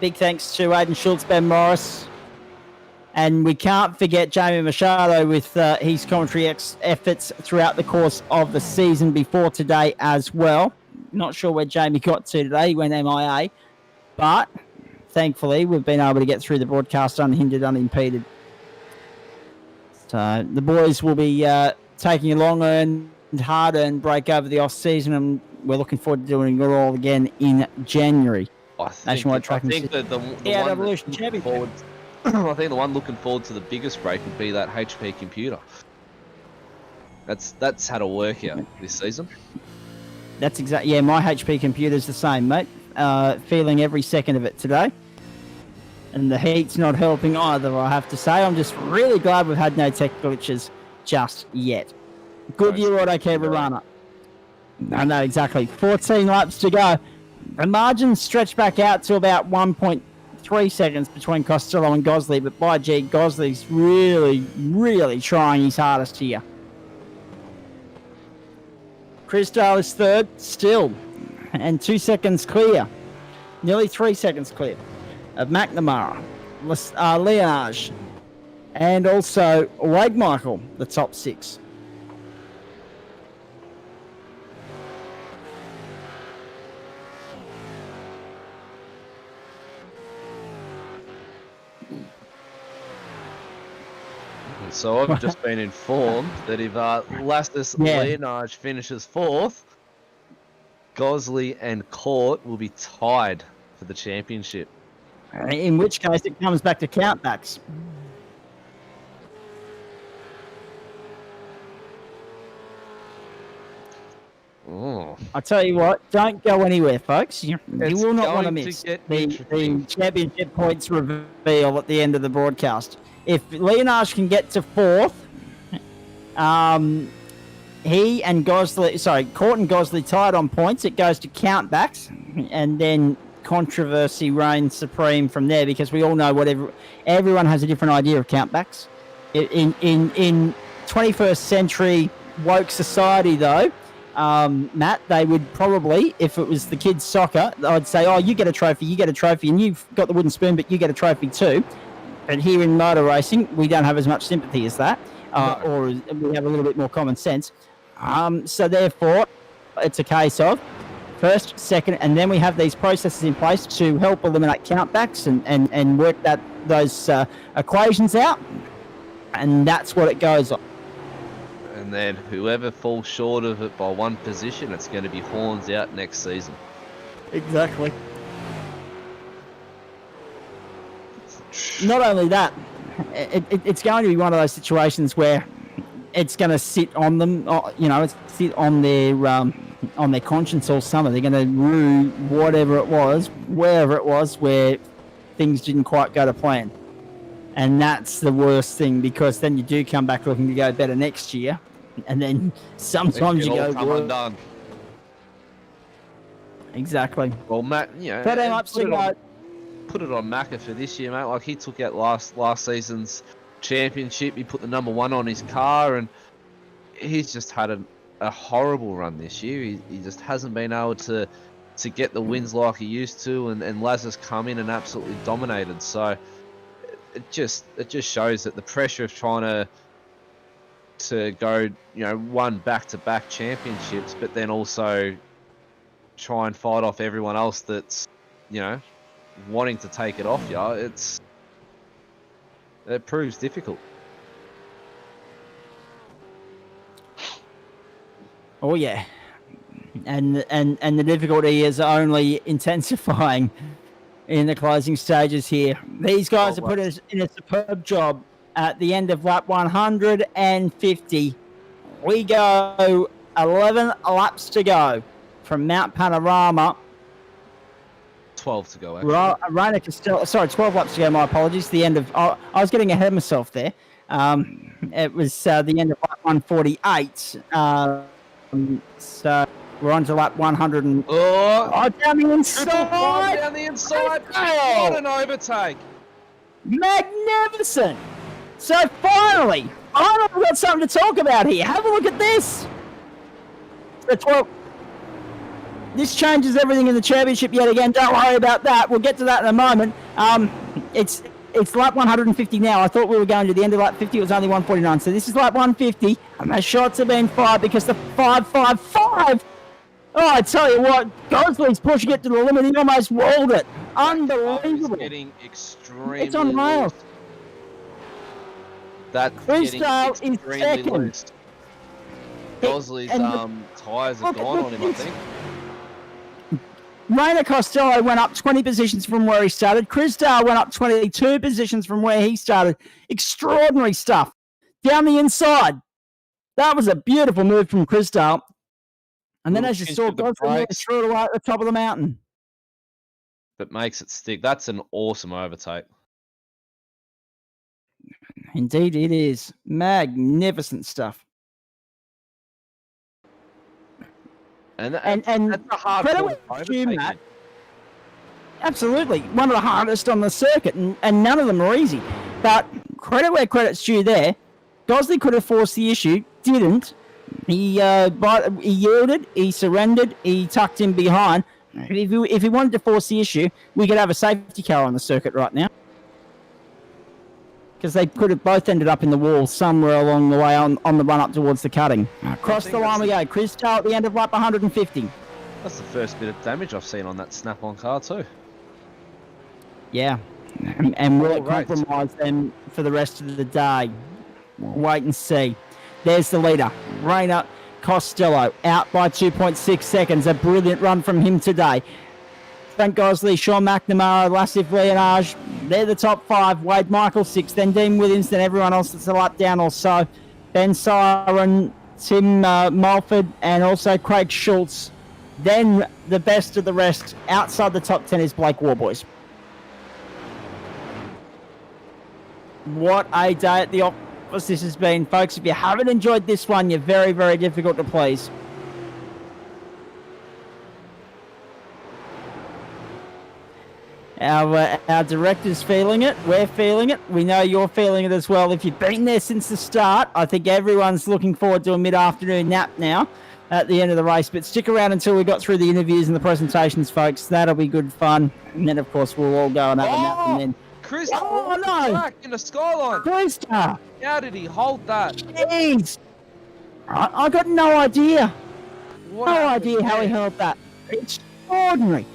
[SPEAKER 1] Big thanks to Aidan Schultz, Ben Morris. And we can't forget Jamie Machado with his commentary efforts throughout the course of the season before today as well. Not sure where Jamie got to today. He went MIA. But thankfully, we've been able to get through the broadcast unhindered, unimpeded. So the boys will be taking a long-earned, hard-earned break over the off-season, and we're looking forward to doing it all again in January.
[SPEAKER 10] I think that the
[SPEAKER 1] Evolution Championship.
[SPEAKER 10] I think the one looking forward to the biggest break would be that HP computer. That's had a workout this season.
[SPEAKER 1] That's exactly, yeah, my HP computer's the same, mate. Feeling every second of it today. And the heat's not helping either, I have to say. I'm just really glad we've had no tech glitches just yet. Goodyear Autocare Warana. I know, exactly. 14 laps to go. The margins stretch back out to about 1.3 seconds between Costello and Gosley, but by gee, Gosley's really, really trying his hardest here. Chris Dale is third, still, and 2 seconds clear. Nearly 3 seconds clear of McNamara, Leonage, and also Wade Michael, the top six.
[SPEAKER 10] So I've just been informed that if Lastus Leonage finishes fourth, Gosley and Court will be tied for the championship.
[SPEAKER 1] In which case it comes back to countbacks.
[SPEAKER 10] Oh.
[SPEAKER 1] I tell you what, don't go anywhere, folks. You will not want to miss the championship points reveal at the end of the broadcast. If Leonage can get to fourth, He and Court and Gosley tied on points. It goes to countbacks, and then controversy reigns supreme from there because we all know everyone has a different idea of countbacks. In 21st century woke society, though, Matt, they would probably, if it was the kids' soccer, I'd say, oh, you get a trophy, and you've got the wooden spoon, but you get a trophy too. But here in motor racing, we don't have as much sympathy as that, or we have a little bit more common sense. So therefore, it's a case of first, second, and then we have these processes in place to help eliminate countbacks and work those equations out, and that's what it goes on.
[SPEAKER 10] And then whoever falls short of it by one position, it's going to be horns out next season.
[SPEAKER 1] Exactly. Not only that, it's going to be one of those situations where it's going to sit on them, it's sit on their conscience all summer. They're going to rue wherever it was, where things didn't quite go to plan. And that's the worst thing, because then you do come back looking to go better next year, and then sometimes you go
[SPEAKER 10] come undone.
[SPEAKER 1] Exactly.
[SPEAKER 10] Well, Matt, put it on Macca for this year, mate. Like, he took out last season's championship. He put the number 1 on his car, and he's just had a horrible run this year. He just hasn't been able to get the wins like he used to, and Laz has come in and absolutely dominated. So it just shows that the pressure of trying to go, one back-to-back championships, but then also try and fight off everyone else that's, wanting to take it off you. It proves difficult.
[SPEAKER 1] Oh yeah, and the difficulty is only intensifying in the closing stages here. These guys have put us in a superb job at the end of lap 150. We go 11 laps to go from Mount Panorama.
[SPEAKER 10] 12 to go, actually.
[SPEAKER 1] Rainer Costello, 12 laps to go, my apologies. The end of, I was getting ahead of myself there. It was the end of lap 148. So we're on to lap 100 and... down the inside!
[SPEAKER 10] Down the inside! What an overtake!
[SPEAKER 1] Magnificent! So finally, we've got something to talk about here. Have a look at this! The 12... This changes everything in the championship yet again. Don't worry about that. We'll get to that in a moment. It's lap 150 now. I thought we were going to the end of lap 50. It was only 149. So this is lap 150. And the shots have been fired because the 555. Oh, I tell you what. Gosley's pushing it to the limit. He almost rolled it. Unbelievable.
[SPEAKER 10] It's getting extremely
[SPEAKER 1] It's on rails.
[SPEAKER 10] That's
[SPEAKER 1] Freestyle
[SPEAKER 10] getting extremely
[SPEAKER 1] is second.
[SPEAKER 10] loose. Gosley's tyres have gone on him, I think.
[SPEAKER 1] Rainer Costello went up 20 positions from where he started. Crisdale went up 22 positions from where he started. Extraordinary stuff. Down the inside. That was a beautiful move from Crisdale. And then as you saw, Gosley threw it away at the top of the mountain.
[SPEAKER 10] That makes it stick. That's an awesome overtake.
[SPEAKER 1] Indeed it is. Magnificent stuff.
[SPEAKER 10] And that's a hard
[SPEAKER 1] credit, Matt. Absolutely. One of the hardest on the circuit, and none of them are easy. But credit where credit's due there. Gosley could have forced the issue, didn't. He yielded, he surrendered, he tucked in behind. If he wanted to force the issue, we could have a safety car on the circuit right now. Because they could have both ended up in the wall somewhere along the way on the run up towards the cutting. Across the line we go. Crisdale at the end of lap 150.
[SPEAKER 10] That's the first bit of damage I've seen on that snap-on car too.
[SPEAKER 1] Yeah. And will it compromise them for the rest of the day? Wait and see. There's the leader. Rainer Costello out by 2.6 seconds. A brilliant run from him today. Frank Gosley, Sean McNamara, Lassif Leonage, they're the top 5. Wade Michael 6, then Dean Williams, then everyone else that's a lap down also. Ben Siren, Tim Mulford, and also Craig Schultz. Then the best of the rest outside the top 10 is Blake Warboys. What a day at the as this has been, folks. If you haven't enjoyed this one, you're very, very difficult to please. Our director's feeling it. We're feeling it. We know you're feeling it as well. If you've been there since the start, I think everyone's looking forward to a mid-afternoon nap now at the end of the race. But stick around until we got through the interviews and the presentations, folks. That'll be good fun. And then, of course, we'll all go and have a nap. And then,
[SPEAKER 10] Chris,
[SPEAKER 1] oh no!
[SPEAKER 10] back in the skyline.
[SPEAKER 1] Krista!
[SPEAKER 10] How did he hold that?
[SPEAKER 1] Jeez! I got no idea.
[SPEAKER 10] What
[SPEAKER 1] no
[SPEAKER 10] happened
[SPEAKER 1] idea how he
[SPEAKER 10] there?
[SPEAKER 1] held that. Extraordinary.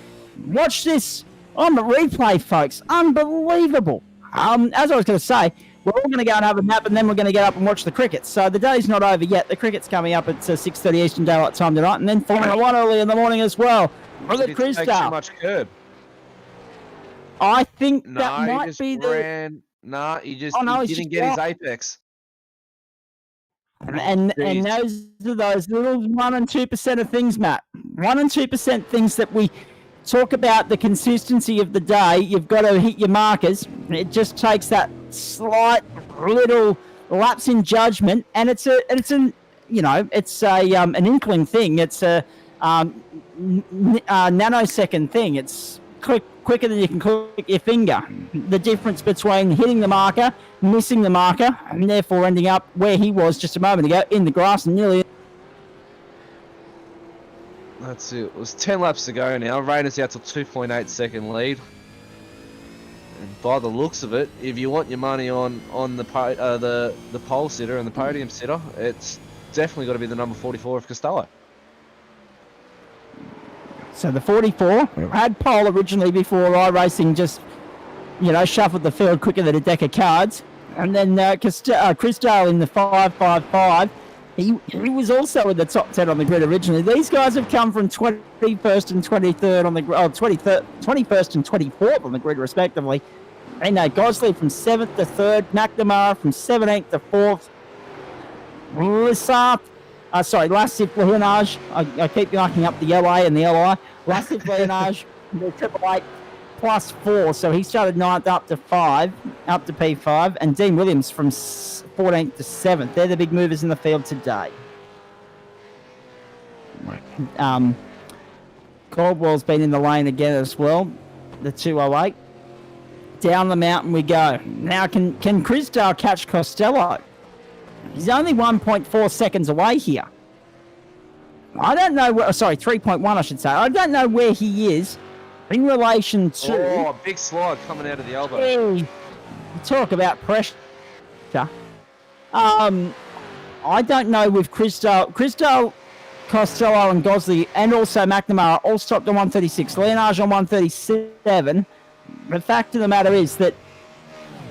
[SPEAKER 1] Watch this on the replay, folks. Unbelievable. As I was going to say, we're all going to go and have a nap, and then we're going to get up and watch the cricket. So the day's not over yet. The cricket's coming up at 6:30 Eastern Daylight Time tonight, and then Formula One early in the morning as well. Brother
[SPEAKER 10] Did he take too
[SPEAKER 1] Krista.
[SPEAKER 10] much curb?
[SPEAKER 1] I think
[SPEAKER 10] No,
[SPEAKER 1] that
[SPEAKER 10] he
[SPEAKER 1] might
[SPEAKER 10] just
[SPEAKER 1] be the...
[SPEAKER 10] ran. Nah, he just
[SPEAKER 1] Oh, no,
[SPEAKER 10] he
[SPEAKER 1] he's
[SPEAKER 10] didn't
[SPEAKER 1] just
[SPEAKER 10] get his
[SPEAKER 1] walked.
[SPEAKER 10] apex.
[SPEAKER 1] And those are those little 1 and 2% of things, Matt. 1 and 2% things that we talk about the consistency of the day. You've got to hit your markers. It just takes that slight little lapse in judgment, and it's an inkling thing. It's a nanosecond thing. It's quicker than you can click your finger. The difference between hitting the marker, missing the marker, and therefore ending up where he was just a moment ago in the grass and nearly.
[SPEAKER 10] That's it. It was 10 laps to go now. Raiders out to 2.8 second lead. And by the looks of it, if you want your money on the pole sitter and the podium sitter, it's definitely got to be the number 44 of Costello.
[SPEAKER 1] So the 44 had pole originally before iRacing just, shuffled the field quicker than a deck of cards. And then Chris Dale in the 555, he was also in the top 10 on the grid originally. These guys have come from 21st and 23rd on the 21st and 24th on the grid respectively. And Gosley from 7th to 3rd, McNamara from 17th to 4th. Lassif Leonage. I keep marking up the LA and the LI. Lassif Leonage, the 888 plus 4. So he started 9th up to P5. And Dean Williams from 14th to 7th. They're the big movers in the field today. Caldwell's been in the lane again as well. The 208. Down the mountain we go. Now, can Chris Dale catch Costello? He's only 1.4 seconds away here. I don't know 3.1 I should say. I don't know where he is in relation to...
[SPEAKER 10] Oh, big slide coming out of the elbow.
[SPEAKER 1] Hey, talk about pressure. I don't know with Chris Dale, Costello and Gosley and also McNamara all stopped on 136. Leonage on 137. The fact of the matter is that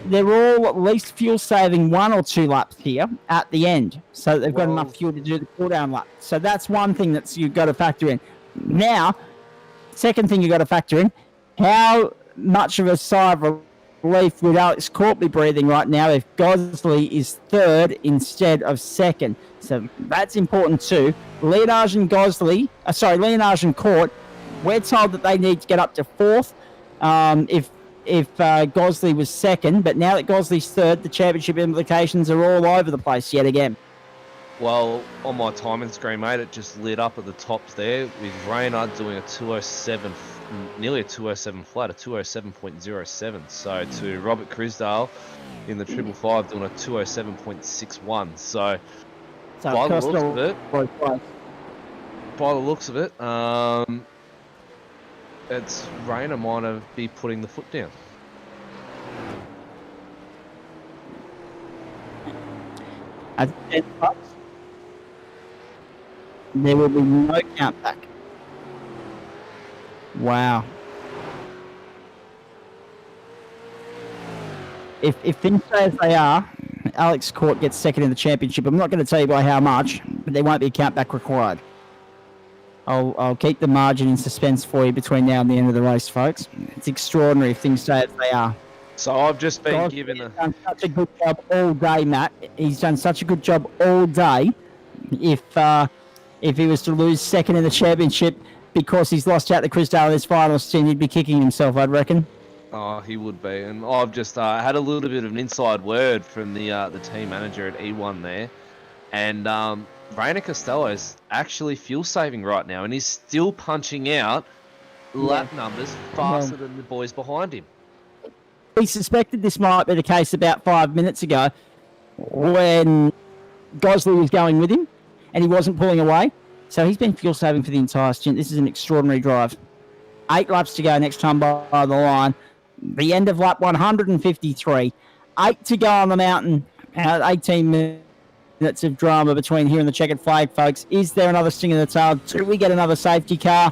[SPEAKER 1] they're all at least fuel saving 1 or 2 laps here at the end. So they've got enough fuel to do the cool down lap. So that's one thing that you've got to factor in. Now, second thing you've got to factor in, how much of a sigh of relief would Alex Court be breathing right now if Gosley is 3rd instead of 2nd? So that's important too. Leonage and Court, we're told that they need to get up to 4th. If Gosley was 2nd, but now that Gosley's 3rd, the championship implications are all over the place yet again.
[SPEAKER 10] Well, on my timing screen, mate, it just lit up at the top there with Reynard doing a 207, nearly a 207 flat, a 207.07. So to Robert Crisdale in the 555 doing a 207.61. So by the looks of it, it's Rayner might be putting the foot down.
[SPEAKER 1] At 10 bucks, there will be no count back. Wow. If things stay as they are, Alex Court gets 2nd in the championship. I'm not going to tell you by how much, but there won't be a count back required. I'll keep the margin in suspense for you between now and the end of the race, folks. It's extraordinary if things stay as they are.
[SPEAKER 10] So I've just been given
[SPEAKER 1] He's done such a good job all day, Matt. He's done such a good job all day. If he was to lose 2nd in the championship because he's lost out to Chris Dale in his final stint, he'd be kicking himself, I'd reckon.
[SPEAKER 10] Oh, he would be, and I've just had a little bit of an inside word from the team manager at E1 there, and Rainer Costello is actually fuel saving right now, and he's still punching out lap numbers faster than the boys behind him.
[SPEAKER 1] We suspected this might be the case about 5 minutes ago when Gosley was going with him and he wasn't pulling away. So he's been fuel saving for the entire stint. This is an extraordinary drive. 8 laps to go next time by the line. The end of lap 153. 8 to go on the mountain. 18 minutes of drama between here and the checkered flag, folks. Is there another sting in the tail? Do we get another safety car?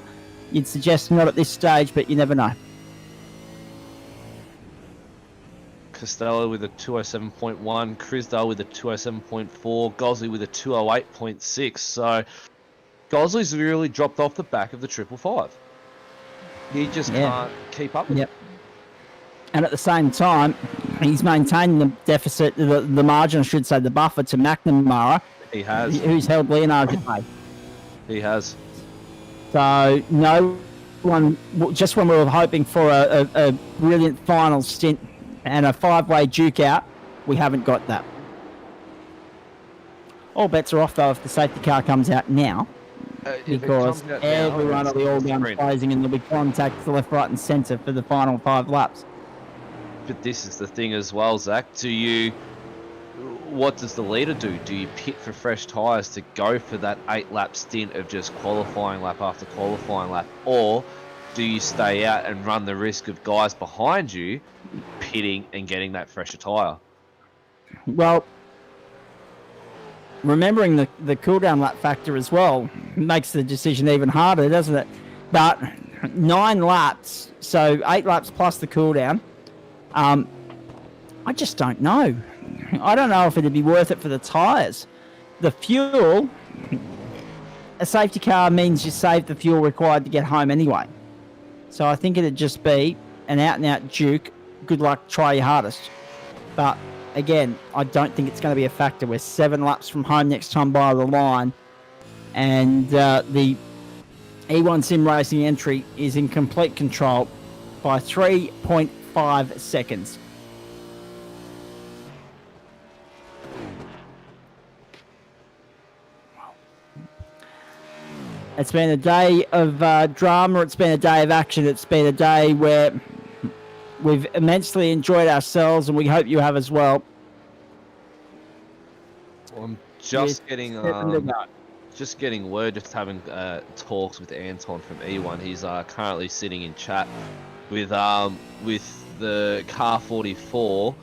[SPEAKER 1] You'd suggest not at this stage, but you never know.
[SPEAKER 10] Costello with a 207.1, Crisdale with a 207.4, Gosley with a 208.6. So Gosley's really dropped off the back of the 555. He just can't keep up with it.
[SPEAKER 1] And at the same time, he's maintaining the deficit, the margin, I should say, the buffer to McNamara.
[SPEAKER 10] He has.
[SPEAKER 1] Who's held Leonard at bay.
[SPEAKER 10] He has.
[SPEAKER 1] So no one, just when we were hoping for a brilliant final stint and a 5-way duke out, we haven't got that. All bets are off, though, if the safety car comes out now, because everyone at the all-down closing and there'll be contact to the left, right and centre for the final 5 laps.
[SPEAKER 10] But this is the thing as well, Zach. What does the leader do? Do you pit for fresh tyres to go for that 8-lap stint of just qualifying lap after qualifying lap? Or do you stay out and run the risk of guys behind you pitting and getting that fresher tyre?
[SPEAKER 1] Well, remembering the cool-down lap factor as well makes the decision even harder, doesn't it? But 9 laps, so 8 laps plus the cool-down, I just don't know. I don't know if it'd be worth it for the tyres. The fuel, a safety car means you save the fuel required to get home anyway. So I think it'd just be an out-and-out duke. Good luck, try your hardest. But again, I don't think it's going to be a factor. We're 7 laps from home next time by the line. And the E1 Sim Racing entry is in complete control by 3.5 seconds. It's been a day of drama. It's been a day of action. It's been a day where we've immensely enjoyed ourselves, and we hope you have as well.
[SPEAKER 10] I'm just getting word, just having talks with Anton from E1. He's currently sitting in chat with the car 44.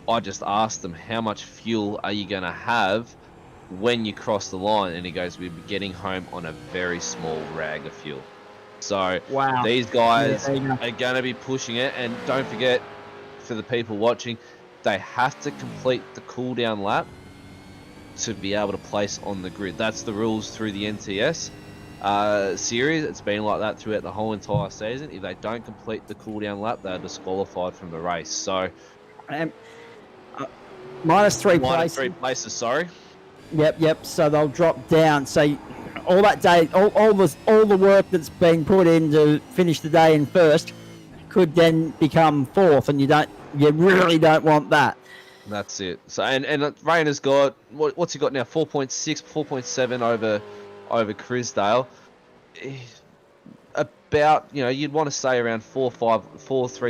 [SPEAKER 10] I just asked them, how much fuel are you going to have when you cross the line? And he goes, we'll be getting home on a very small rag of fuel. So these guys are going to be pushing it. And don't forget, for the people watching, they have to complete the cool down lap to be able to place on the grid. That's the rules through the NTS series. It's been like that throughout the whole entire season. If they don't complete the cool down lap, they're disqualified from the race. So
[SPEAKER 1] minus 3
[SPEAKER 10] places, sorry.
[SPEAKER 1] Yep. So they'll drop down. So all that day, all the work that's been put in to finish the day in first could then become fourth, and you really don't want that.
[SPEAKER 10] That's it. So and Rainer's got what's he got now? 4.6, 4.7 over Crisdale. About, you'd want to say around 3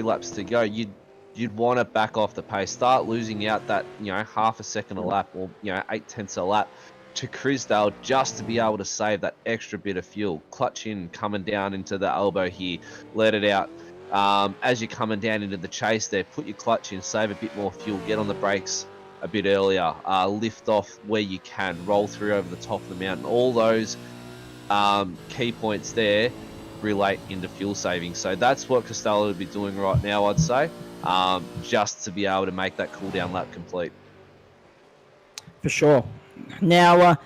[SPEAKER 10] laps to go. You'd want to back off the pace, start losing out that half a second a lap, or 0.8 a lap to Crisdale, just to be able to save that extra bit of fuel. Clutch in, coming down into the elbow here, let it out. As you're coming down into the chase there, put your clutch in, save a bit more fuel, get on the brakes a bit earlier, lift off where you can, roll through over the top of the mountain. All those key points there relate into fuel saving. So that's what Costello would be doing right now, I'd say, just to be able to make that cool down lap complete.
[SPEAKER 1] For sure. Now,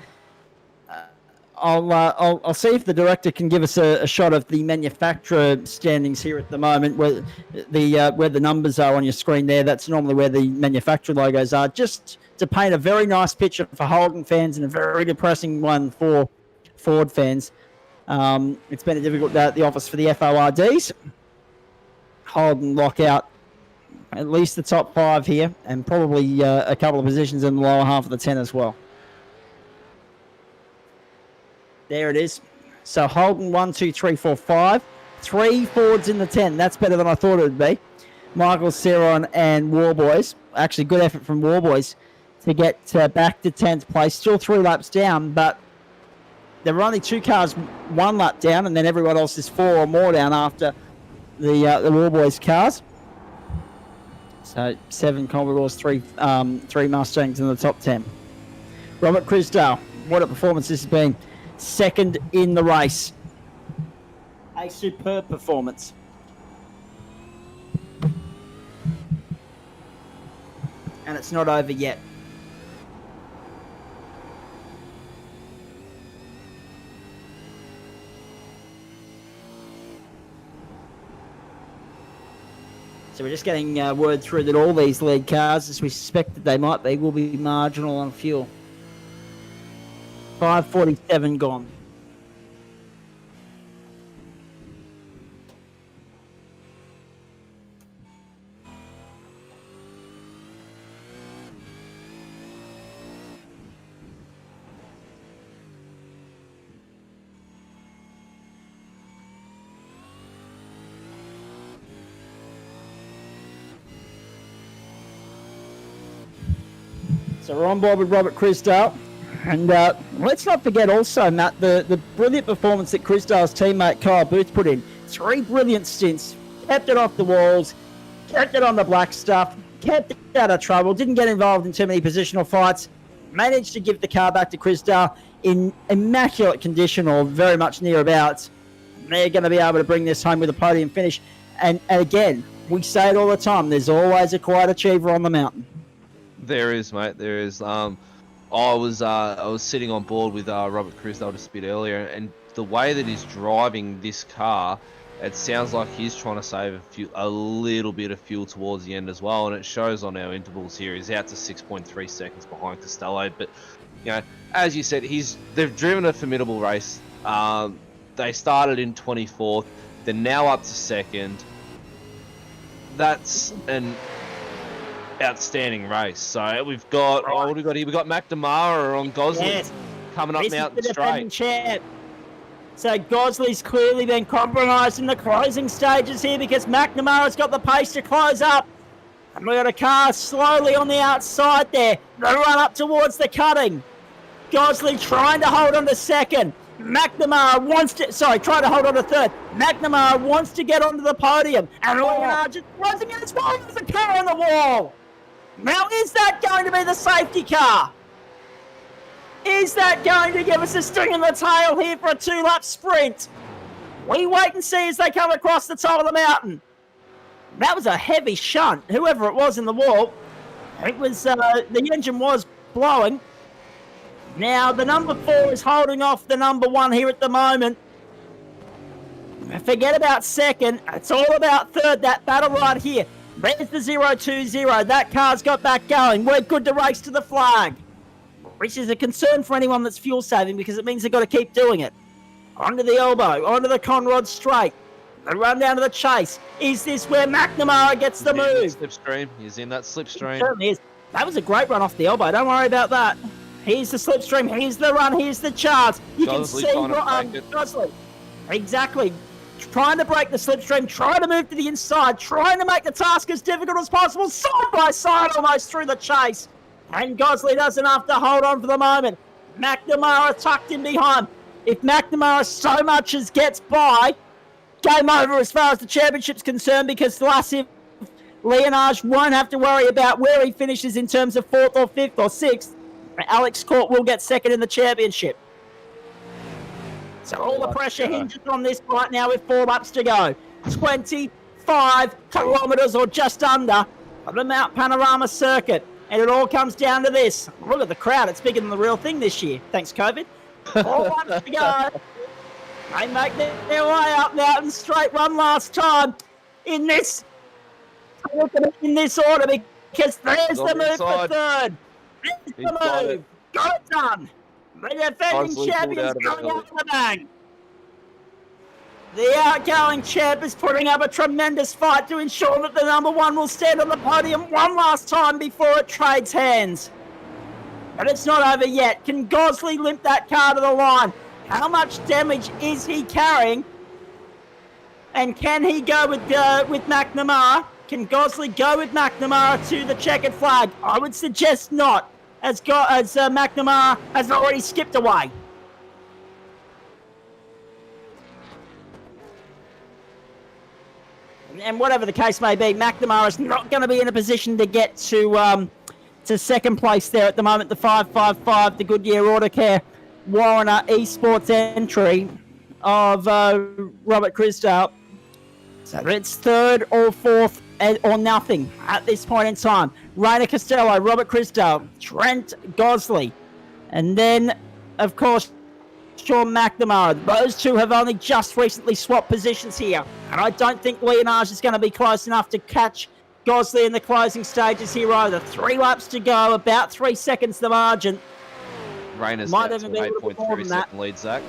[SPEAKER 1] I'll see if the director can give us a shot of the manufacturer standings here at the moment, where the numbers are on your screen there. That's normally where the manufacturer logos are, just to paint a very nice picture for Holden fans and a very depressing one for Ford fans. It's been a difficult day at the office for the FORDs. Holden lock out at least the top 5 here, and probably a couple of positions in the lower half of the 10 as well. There it is. So Holden 1, 2, 3, 4, 5. 3 forwards in the 10. That's better than I thought it would be. Michael Ceron and Warboys. Actually, good effort from Warboys to get back to 10th place. Still 3 laps down, but there were only 2 cars 1 lap down, and then everyone else is 4 or more down after the Warboys cars. So 7 Commodores, 3 Mustangs in the top 10. Robert Crisdale, what a performance this has been. Second in the race. A superb performance. And it's not over yet. So we're just getting word through that all these lead cars, as we suspected they might be, will be marginal on fuel. 5:47 gone. So we're on board with Robert Crisdale. And let's not forget also, Matt, the brilliant performance that Crisdale's teammate Kyle Booth put in. 3 brilliant stints. Kept it off the walls. Kept it on the black stuff. Kept it out of trouble. Didn't get involved in too many positional fights. Managed to give the car back to Crisdale in immaculate condition, or very much nearabouts. They're going to be able to bring this home with a podium finish. And again, we say it all the time, there's always a quiet achiever on the mountain.
[SPEAKER 10] There is, mate. There is. I was sitting on board with Robert Crisdale just a bit earlier, and the way that he's driving this car, it sounds like he's trying to save a little bit of fuel towards the end as well, and it shows on our intervals here. He's out to 6.3 seconds behind Costello, but you know, as you said, they've driven a formidable race. They started in 24th, they're now up to 2nd. That's an outstanding race. So we've got what have we got here? We've got McNamara on Gosling coming up Mountain Straight.
[SPEAKER 1] Champ. So Gosley's clearly been compromised in the closing stages here because McNamara's got the pace to close up. And we've got a car slowly on the outside there. The run up towards the cutting. Gosley trying to hold on to 2nd. McNamara wants to, trying to hold on to 3rd. McNamara wants to get onto the podium. And Warana just closing in as well as the car on the wall. Now, is that going to be the safety car? Is that going to give us a sting in the tail here for a 2-lap sprint? We wait and see as they come across the top of the mountain. That was a heavy shunt, whoever it was in the wall. It was, the engine was blowing. Now, the number 4 is holding off the number 1 here at the moment. Forget about 2nd. It's all about 3rd, that battle right here. There's the 020. That car's got back going. We're good to race to the flag. Which is a concern for anyone that's fuel saving because it means they've got to keep doing it. Onto the elbow, onto the Conrod straight. They run down to the chase. Is this where McNamara gets the move?
[SPEAKER 10] Slipstream. He's in that slipstream.
[SPEAKER 1] It certainly is. That was a great run off the elbow. Don't worry about that. Here's the slipstream. Here's the run. Here's the charge. You can see Gosley. Exactly. Trying to break the slipstream, trying to move to the inside, trying to make the task as difficult as possible, side by side almost through the chase. And Gosley does enough to hold on for the moment. McNamara tucked in behind. If McNamara so much as gets by, game over as far as the championship's concerned because Lassie Leonage won't have to worry about where he finishes in terms of 4th or 5th or 6th. Alex Court will get 2nd in the championship. So all the pressure hinges on this right now with 4 laps to go. 25 kilometres or just under of the Mount Panorama circuit. And it all comes down to this. Look at the crowd. It's bigger than the real thing this year. Thanks, COVID. 4 laps to go. They make their way up Mountain Straight one last time in this order because there's the move for 3rd. There's the move. Got it done. The defending champions going out in the bang. The outgoing champ is putting up a tremendous fight to ensure that the number one will stand on the podium one last time before it trades hands. But it's not over yet. Can Gosley limp that car to the line? How much damage is he carrying? And can he go with McNamara? Can Gosley go with McNamara to the checkered flag? I would suggest not, as McNamara has already skipped away. And whatever the case may be, McNamara is not going to be in a position to get to second place there at the moment. The 555, the Goodyear Autocare Warana Esports entry of Robert Crisdale. So it's third or fourth or nothing at this point in time. Rainer Costello, Robert Crisdale, Trent Gosley, and then, of course, Sean McNamara. Those two have only just recently swapped positions here, and I don't think Leonage is going to be close enough to catch Gosley in the closing stages here either. 3 laps to go, about 3 seconds the margin.
[SPEAKER 10] Rainer's
[SPEAKER 1] Might
[SPEAKER 10] down to
[SPEAKER 1] even be a little bit more
[SPEAKER 10] 8.3
[SPEAKER 1] than that.
[SPEAKER 10] second lead, Zach.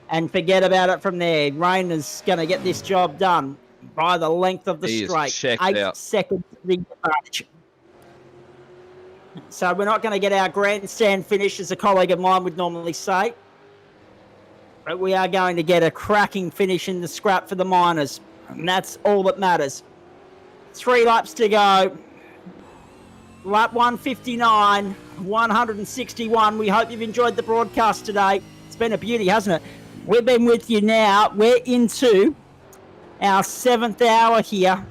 [SPEAKER 1] And forget about it from there. Rainer's going to get this job done by the length of the
[SPEAKER 10] He is
[SPEAKER 1] straight.
[SPEAKER 10] checked
[SPEAKER 1] 8
[SPEAKER 10] out.
[SPEAKER 1] seconds the advantage. So we're not going to get our grandstand finish, as a colleague of mine would normally say. But we are going to get a cracking finish in the scrap for the miners. And that's all that matters. 3 laps to go. Lap 159, 161. We hope you've enjoyed the broadcast today. It's been a beauty, hasn't it? We've been with you now. We're into our 7th hour here.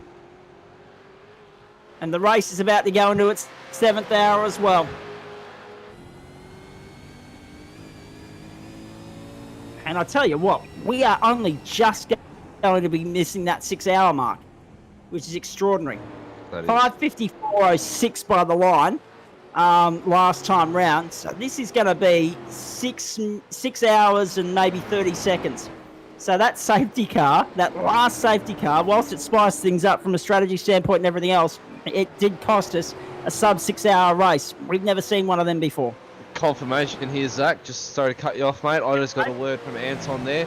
[SPEAKER 1] And the race is about to go into its 7th hour as well. And I tell you what, we are only just going to be missing that 6-hour mark, which is extraordinary. 5:54.06 by the line last time round. So this is going to be 6 hours and maybe 30 seconds. So that safety car, that last safety car, whilst it spiced things up from a strategy standpoint and everything else, it did cost us a sub 6-hour race. We've never seen one of them before.
[SPEAKER 10] Confirmation here, Zach. Just sorry to cut you off, mate. I just got a word from Anton there.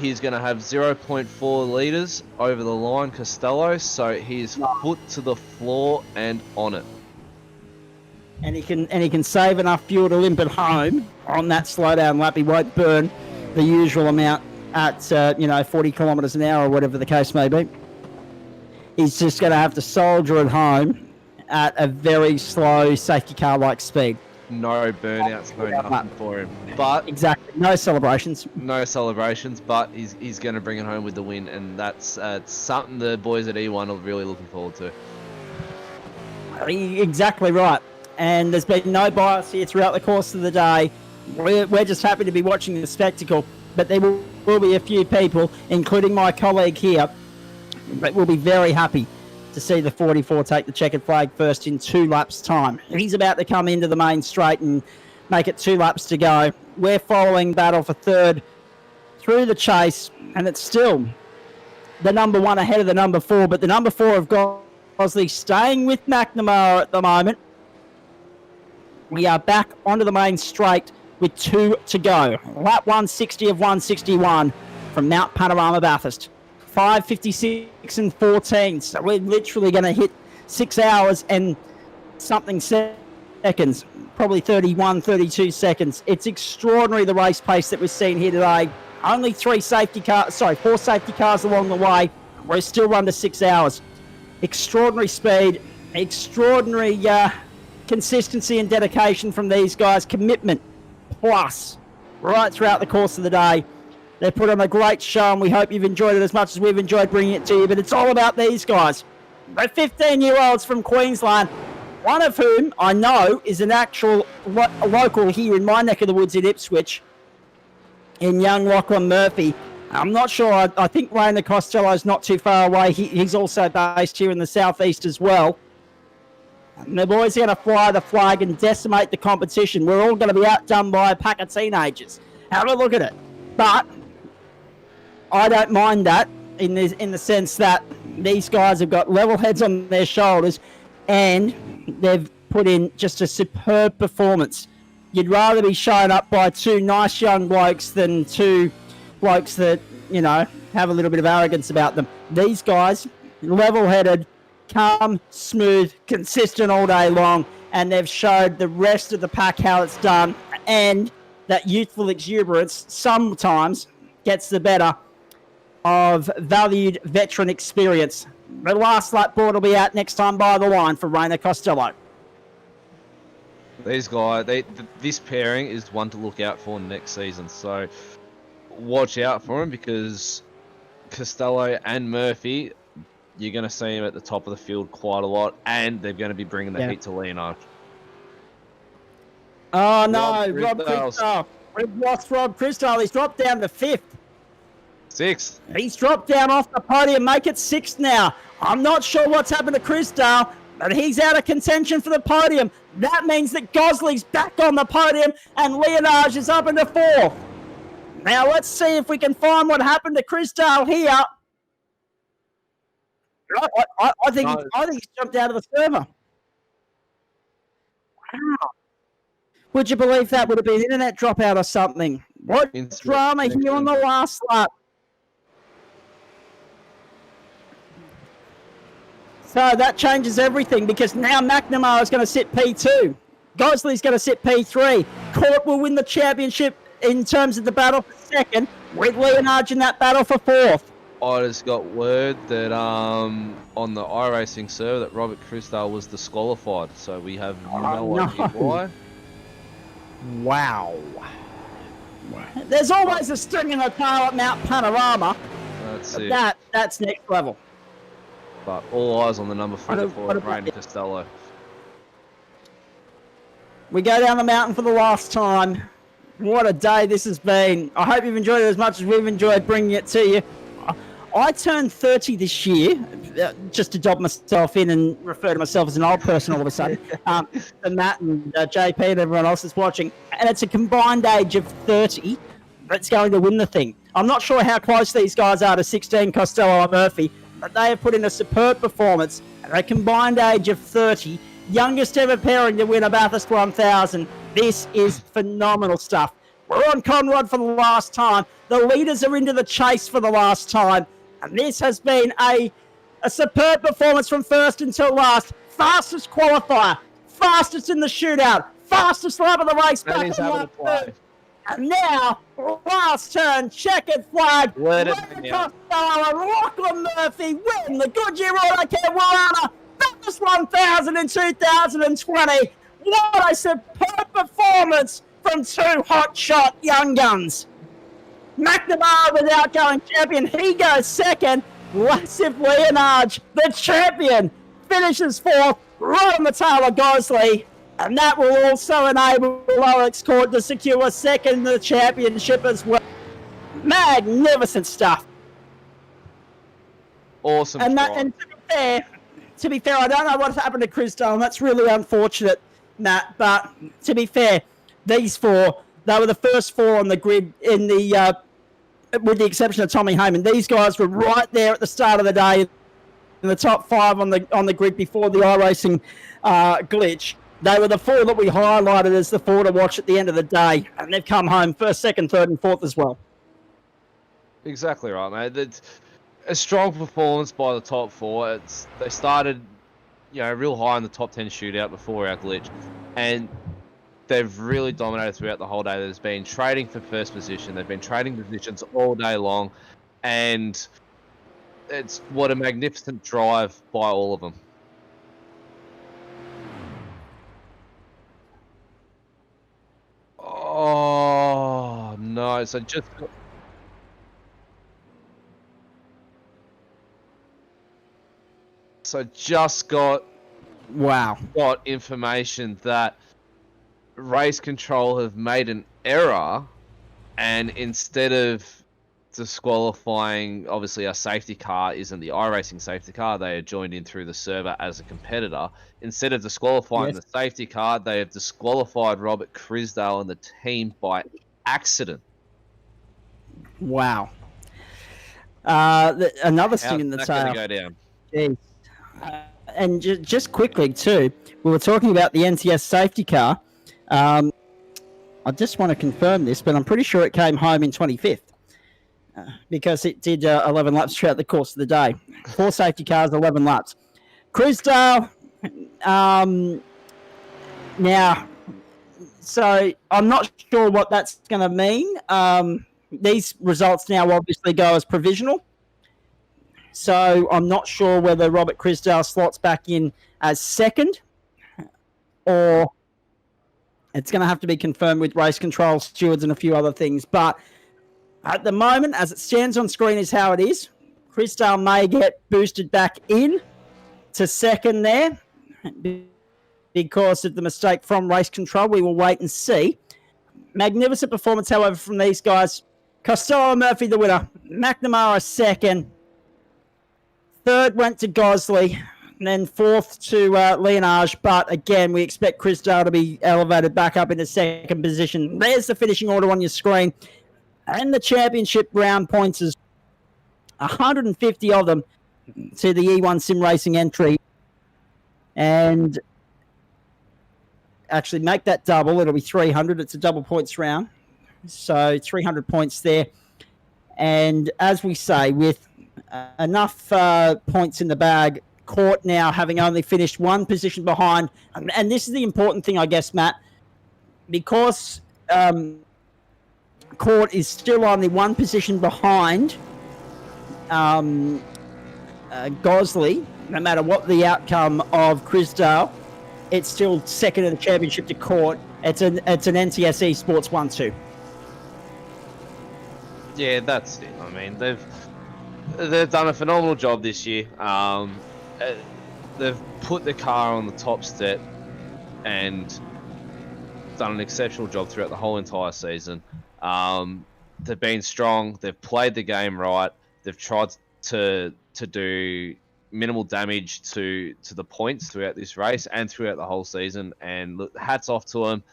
[SPEAKER 10] He's going to have 0.4 litres over the line, Costello, so he's foot to the floor and on it.
[SPEAKER 1] And he can save enough fuel to limp it home on that slowdown lap. He won't burn the usual amount at 40 kilometres an hour or whatever the case may be. He's just going to have to soldier it home at a very slow safety car like speed.
[SPEAKER 10] No burnouts, no nothing for him. But
[SPEAKER 1] exactly, no celebrations.
[SPEAKER 10] No celebrations, but he's going to bring it home with the win, and that's something the boys at E1 are really looking forward to.
[SPEAKER 1] Exactly right. And there's been no bias here throughout the course of the day. We're just happy to be watching the spectacle, but there will be a few people, including my colleague here, that will be very happy to see the 44 take the checkered flag first in 2 laps' time. He's about to come into the main straight and make it 2 laps to go. We're following battle for third through the chase, and it's still the number 1 ahead of the number 4, but the number 4 of Gosley staying with McNamara at the moment. We are back onto the main straight with 2 to go. Lap 160 of 161 from Mount Panorama, Bathurst. 5:56 and 14. So we're literally going to hit 6 hours and something seconds. Probably 31, 32 seconds. It's extraordinary, the race pace that we've seen here today. Only 4 safety cars along the way. We're still under 6 hours. Extraordinary speed. Extraordinary consistency and dedication from these guys. Commitment plus right throughout the course of the day. They put on a great show, and we hope you've enjoyed it as much as we've enjoyed bringing it to you. But it's all about these guys. They're 15-year-olds from Queensland, one of whom I know is an actual local here in my neck of the woods in Ipswich, in young Lachlan Murphy. I'm not sure. I think Rainer Costello's not too far away. He's also based here in the southeast as well. And the boys are going to fly the flag and decimate the competition. We're all going to be outdone by a pack of teenagers. Have a look at it. But I don't mind that in the sense that these guys have got level heads on their shoulders and they've put in just a superb performance. You'd rather be shown up by 2 nice young blokes than 2 blokes that have a little bit of arrogance about them. These guys, level-headed, calm, smooth, consistent all day long, and they've showed the rest of the pack how it's done, and that youthful exuberance sometimes gets the better of valued veteran experience. The last lap board will be out next time by the line for Rainer Costello.
[SPEAKER 10] These guys, this pairing is one to look out for next season. So watch out for them, because Costello and Murphy, you're going to see them at the top of the field quite a lot, and they're going to be bringing the heat to Leonard.
[SPEAKER 1] Oh no, Rob Christgau. We've lost Rob Christgau. He's dropped down to 5th.
[SPEAKER 10] 6th.
[SPEAKER 1] He's dropped down off the podium. Make it 6th now. I'm not sure what's happened to Christgau, but he's out of contention for the podium. That means that Gosley's back on the podium and Leonage is up into 4th. Now let's see if we can find what happened to Christgau here. I think he's jumped out of the server. Wow. Would you believe that would have been internet dropout or something? What drama here on the last lap? So that changes everything, because now McNamara is going to sit P2. Gosley's going to sit P3. Court will win the championship in terms of the battle for 2nd, with Leonard in that battle for 4th.
[SPEAKER 10] I just got word that on the iRacing server that Robert Christgau was disqualified, so we have no idea why.
[SPEAKER 1] Wow. There's always a string in the tail at Mount Panorama.
[SPEAKER 10] That's it.
[SPEAKER 1] That's next level.
[SPEAKER 10] But all eyes on the number 44, Rainer Costello.
[SPEAKER 1] We go down the mountain for the last time. What a day this has been. I hope you've enjoyed it as much as we've enjoyed bringing it to you. I turned 30 this year, just to dob myself in and refer to myself as an old person all of a sudden, to Matt and JP and everyone else that's watching. And it's a combined age of 30 that's going to win the thing. I'm not sure how close these guys are to 16, Costello or Murphy, but they have put in a superb performance at a combined age of 30, youngest ever pairing to win a Bathurst 1000. This is phenomenal stuff. We're on Conrod for the last time. The leaders are into the chase for the last time. And this has been a superb performance from first until last. Fastest qualifier, fastest in the shootout, fastest lap of the race back in lap 2. And now, last turn, checkered flag. Rainer Costello and Lachlan Murphy win the Goodyear Autocare Warana Bathurst 1000 in 2020. What a superb performance from 2 hotshot young guns. McNamara was outgoing champion. He goes 2nd. Lassif Leonard, the champion, finishes 4th, right on the tail of Gosley. And that will also enable Alex Court to secure 2nd in the championship as well. Magnificent stuff.
[SPEAKER 10] Awesome.
[SPEAKER 1] And to be fair, I don't know what's happened to Christgau, and that's really unfortunate, Matt. But to be fair, these 4, they were the first 4 on the grid in the, with the exception of Tommy Heyman. These guys were right there at the start of the day in the top 5 on the grid before the iRacing glitch. They were the 4 that we highlighted as the 4 to watch at the end of the day, and they've come home 1st, 2nd, 3rd, and 4th as well.
[SPEAKER 10] Exactly right, mate. It's a strong performance by the top 4. They started, real high in the top 10 shootout before our glitch, and they've really dominated throughout the whole day. There's been trading for first position. They've been trading positions all day long, and it's what a magnificent drive by all of them. Oh no! Just got information that race control have made an error, and instead of disqualifying, obviously our safety car isn't the iRacing safety car, they are joined in through the server as a competitor. Instead of disqualifying the safety car, they have disqualified Robert Christgau and the team by accident.
[SPEAKER 1] Wow. Another thing in the tail.
[SPEAKER 10] Go down.
[SPEAKER 1] Jeez. And just quickly too, we were talking about the NTS safety car. I just want to confirm this, but I'm pretty sure it came home in 25th. because it did 11 laps throughout the course of the day. 4 safety cars, 11 laps. Crisdale, now, so I'm not sure what that's going to mean. These results now obviously go as provisional. So I'm not sure whether Robert Crisdale slots back in as second, or it's going to have to be confirmed with race control stewards and a few other things. But at the moment, as it stands on screen, is how it is. Crisdale may get boosted back in to second there because of the mistake from race control. We will wait and see. Magnificent performance, however, from these guys. Costello and Murphy, the winner. McNamara, second. Third went to Gosley. And then fourth to Leonage. But again, we expect Crisdale to be elevated back up into second position. There's the finishing order on your screen. And the championship round points is 150 of them to the E1 Sim Racing entry. And actually make that double. It'll be 300. It's a double points round. So 300 points there. And as we say, with enough points in the bag, Court now having only finished one position behind. And this is the important thing, I guess, Matt, because Court is still only one position behind Gosley. No matter what the outcome of Crisdale, it's still second in the championship to Court. It's an NTS Esports 1-2.
[SPEAKER 10] Yeah, that's it. I mean, they've done a phenomenal job this year. They've put the car on the top step and done an exceptional job throughout the whole entire season. They've been strong. They've played the game right. They've tried to do minimal damage to the points throughout this race and throughout the whole season. And look, hats off to them.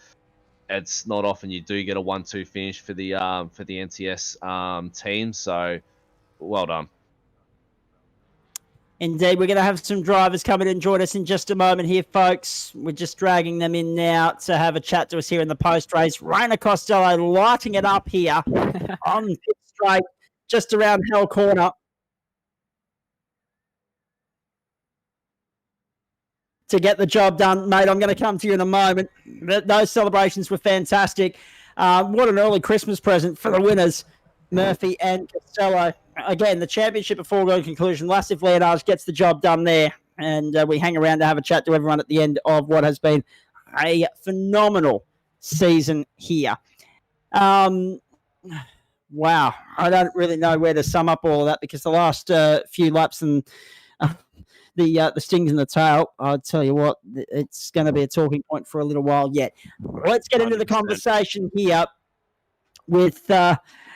[SPEAKER 10] It's not often you do get a 1-2 finish for the NTS team. So well done.
[SPEAKER 1] Indeed, we're going to have some drivers come in and join us in just a moment here, folks. We're just dragging them in now to have a chat to us here in the post-race. Rainer Costello lighting it up here on pit straight, just around Hell Corner. To get the job done, mate, I'm going to come to you in a moment. Those celebrations were fantastic. What an early Christmas present for the winners, Murphy and Costello. Again, the championship at foregone conclusion. Lassif Leonage gets the job done there, and we hang around to have a chat to everyone at the end of what has been a phenomenal season here. Wow, I don't really know where to sum up all of that because the last few laps and the stings in the tail, I'll tell you what, it's going to be a talking point for a little while yet. Let's get into the conversation here with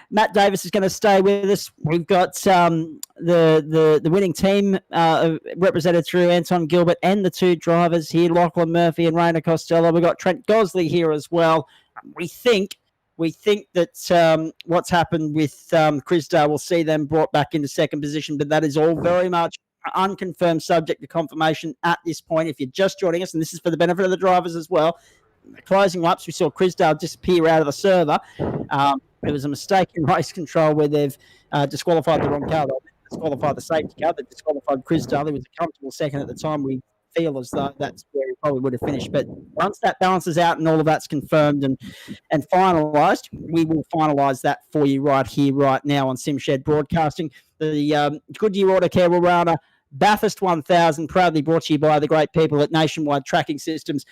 [SPEAKER 1] Matt Davis is going to stay with us. We've got the winning team represented through Anton Gilbert and the two drivers here, Lachlan Murphy and Rainer Costello. We've got Trent Gosley here as well. We think that what's happened with Crisdale will see them brought back into second position, but that is all very much unconfirmed, subject to confirmation at this point. If you're just joining us, and this is for the benefit of the drivers as well, the closing laps, we saw Crisdale disappear out of the server. There was a mistake in race control where they've disqualified the wrong car. They disqualified the safety car. They disqualified Crisdale. He was a comfortable second at the time. We feel as though that's where he probably would have finished. But once that balances out and all of that's confirmed and finalised, we will finalise that for you right here, right now on SimShed Broadcasting. The Goodyear Autocare Warana Bathurst 1000, proudly brought to you by the great people at Nationwide Tracking Systems.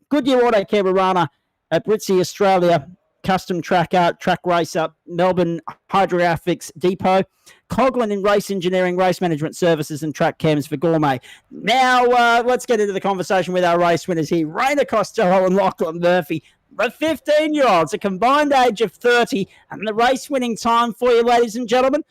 [SPEAKER 1] Goodyear Autocare Warana at Britzy, Australia. Custom Track Art, Track Racer, Melbourne Hydrographics Depot, Coghlan in Race Engineering, Race Management Services, and Track Cams for Gourmet. Now, let's get into the conversation with our race winners here. Rainer Costello and Lachlan Murphy, the 15-year-olds, a combined age of 30, and the race-winning time for you, ladies and gentlemen.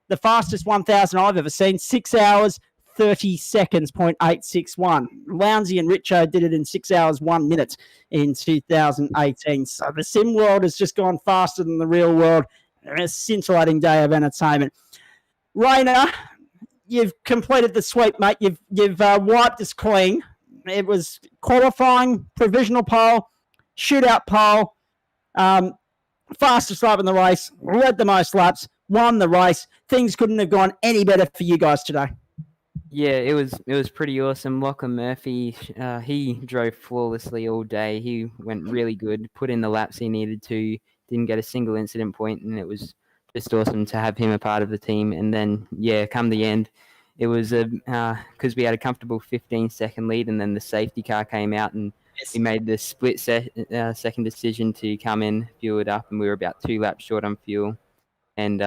[SPEAKER 1] The fastest 1,000 I've ever seen, 6 hours, 30 seconds, 0.861. Lounsey and Richo did it in 6 hours, 1 minute in 2018. So the sim world has just gone faster than the real world. A scintillating day of entertainment. Rainer, you've completed the sweep, mate. You've wiped us clean. It was qualifying, provisional pole, shootout pole, fastest lap in the race, led the most laps. won the race. Things couldn't have gone any better for you guys today.
[SPEAKER 6] Yeah, it was pretty awesome. Lachlan Murphy, he drove flawlessly all day. He went really good, put in the laps he needed to, didn't get a single incident point, and it was just awesome to have him a part of the team. And then, yeah, come the end, it was because we had a comfortable 15-second lead, and then the safety car came out, and we made the split second decision to come in, fuel it up, and we were about 2 laps short on fuel. And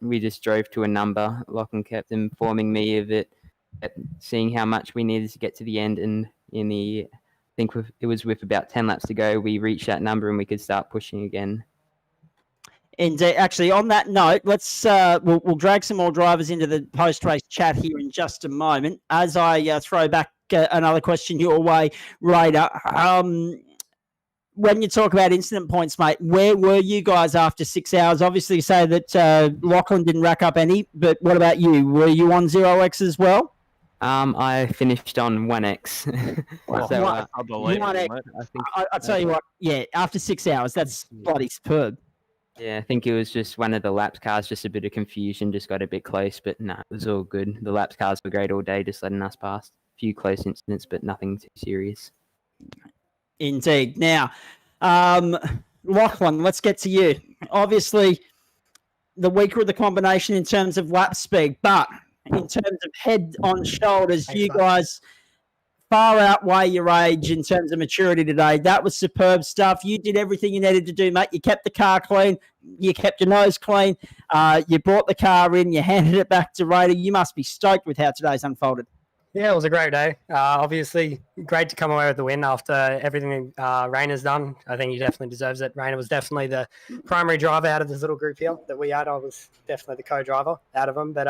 [SPEAKER 6] we just drove to a number. Lachlan kept informing me of it, seeing how much we needed to get to the end, and I think it was with about 10 laps to go, we reached that number and we could start pushing again.
[SPEAKER 1] And actually, on that note, let's we'll drag some more drivers into the post-race chat here in just a moment. As I throw back another question your way, Raider. When you talk about incident points, mate, where were you guys after 6 hours? Obviously, you say that Lachlan didn't rack up any, but what about you? Were you on 0x as well?
[SPEAKER 6] I finished on 1x.
[SPEAKER 1] I'll tell you what, yeah, after 6 hours, that's bloody superb.
[SPEAKER 6] Yeah, I think it was just one of the laps cars, just a bit of confusion, just got a bit close, but no, it was all good. The laps cars were great all day, just letting us past. A few close incidents, but nothing too serious.
[SPEAKER 1] Indeed. Now, Lachlan, let's get to you. Obviously, the weaker of the combination in terms of lap speed, but in terms of head on shoulders, you guys far outweigh your age in terms of maturity today. That was superb stuff. You did everything you needed to do, mate. You kept the car clean. You kept your nose clean. You brought the car in. You handed it back to Raider. You must be stoked with how today's unfolded.
[SPEAKER 9] Yeah, it was a great day. Obviously, great to come away with the win after everything Rainer's done. I think he definitely deserves it. Rainer was definitely the primary driver out of this little group here that we had. I was definitely the co-driver out of them. But,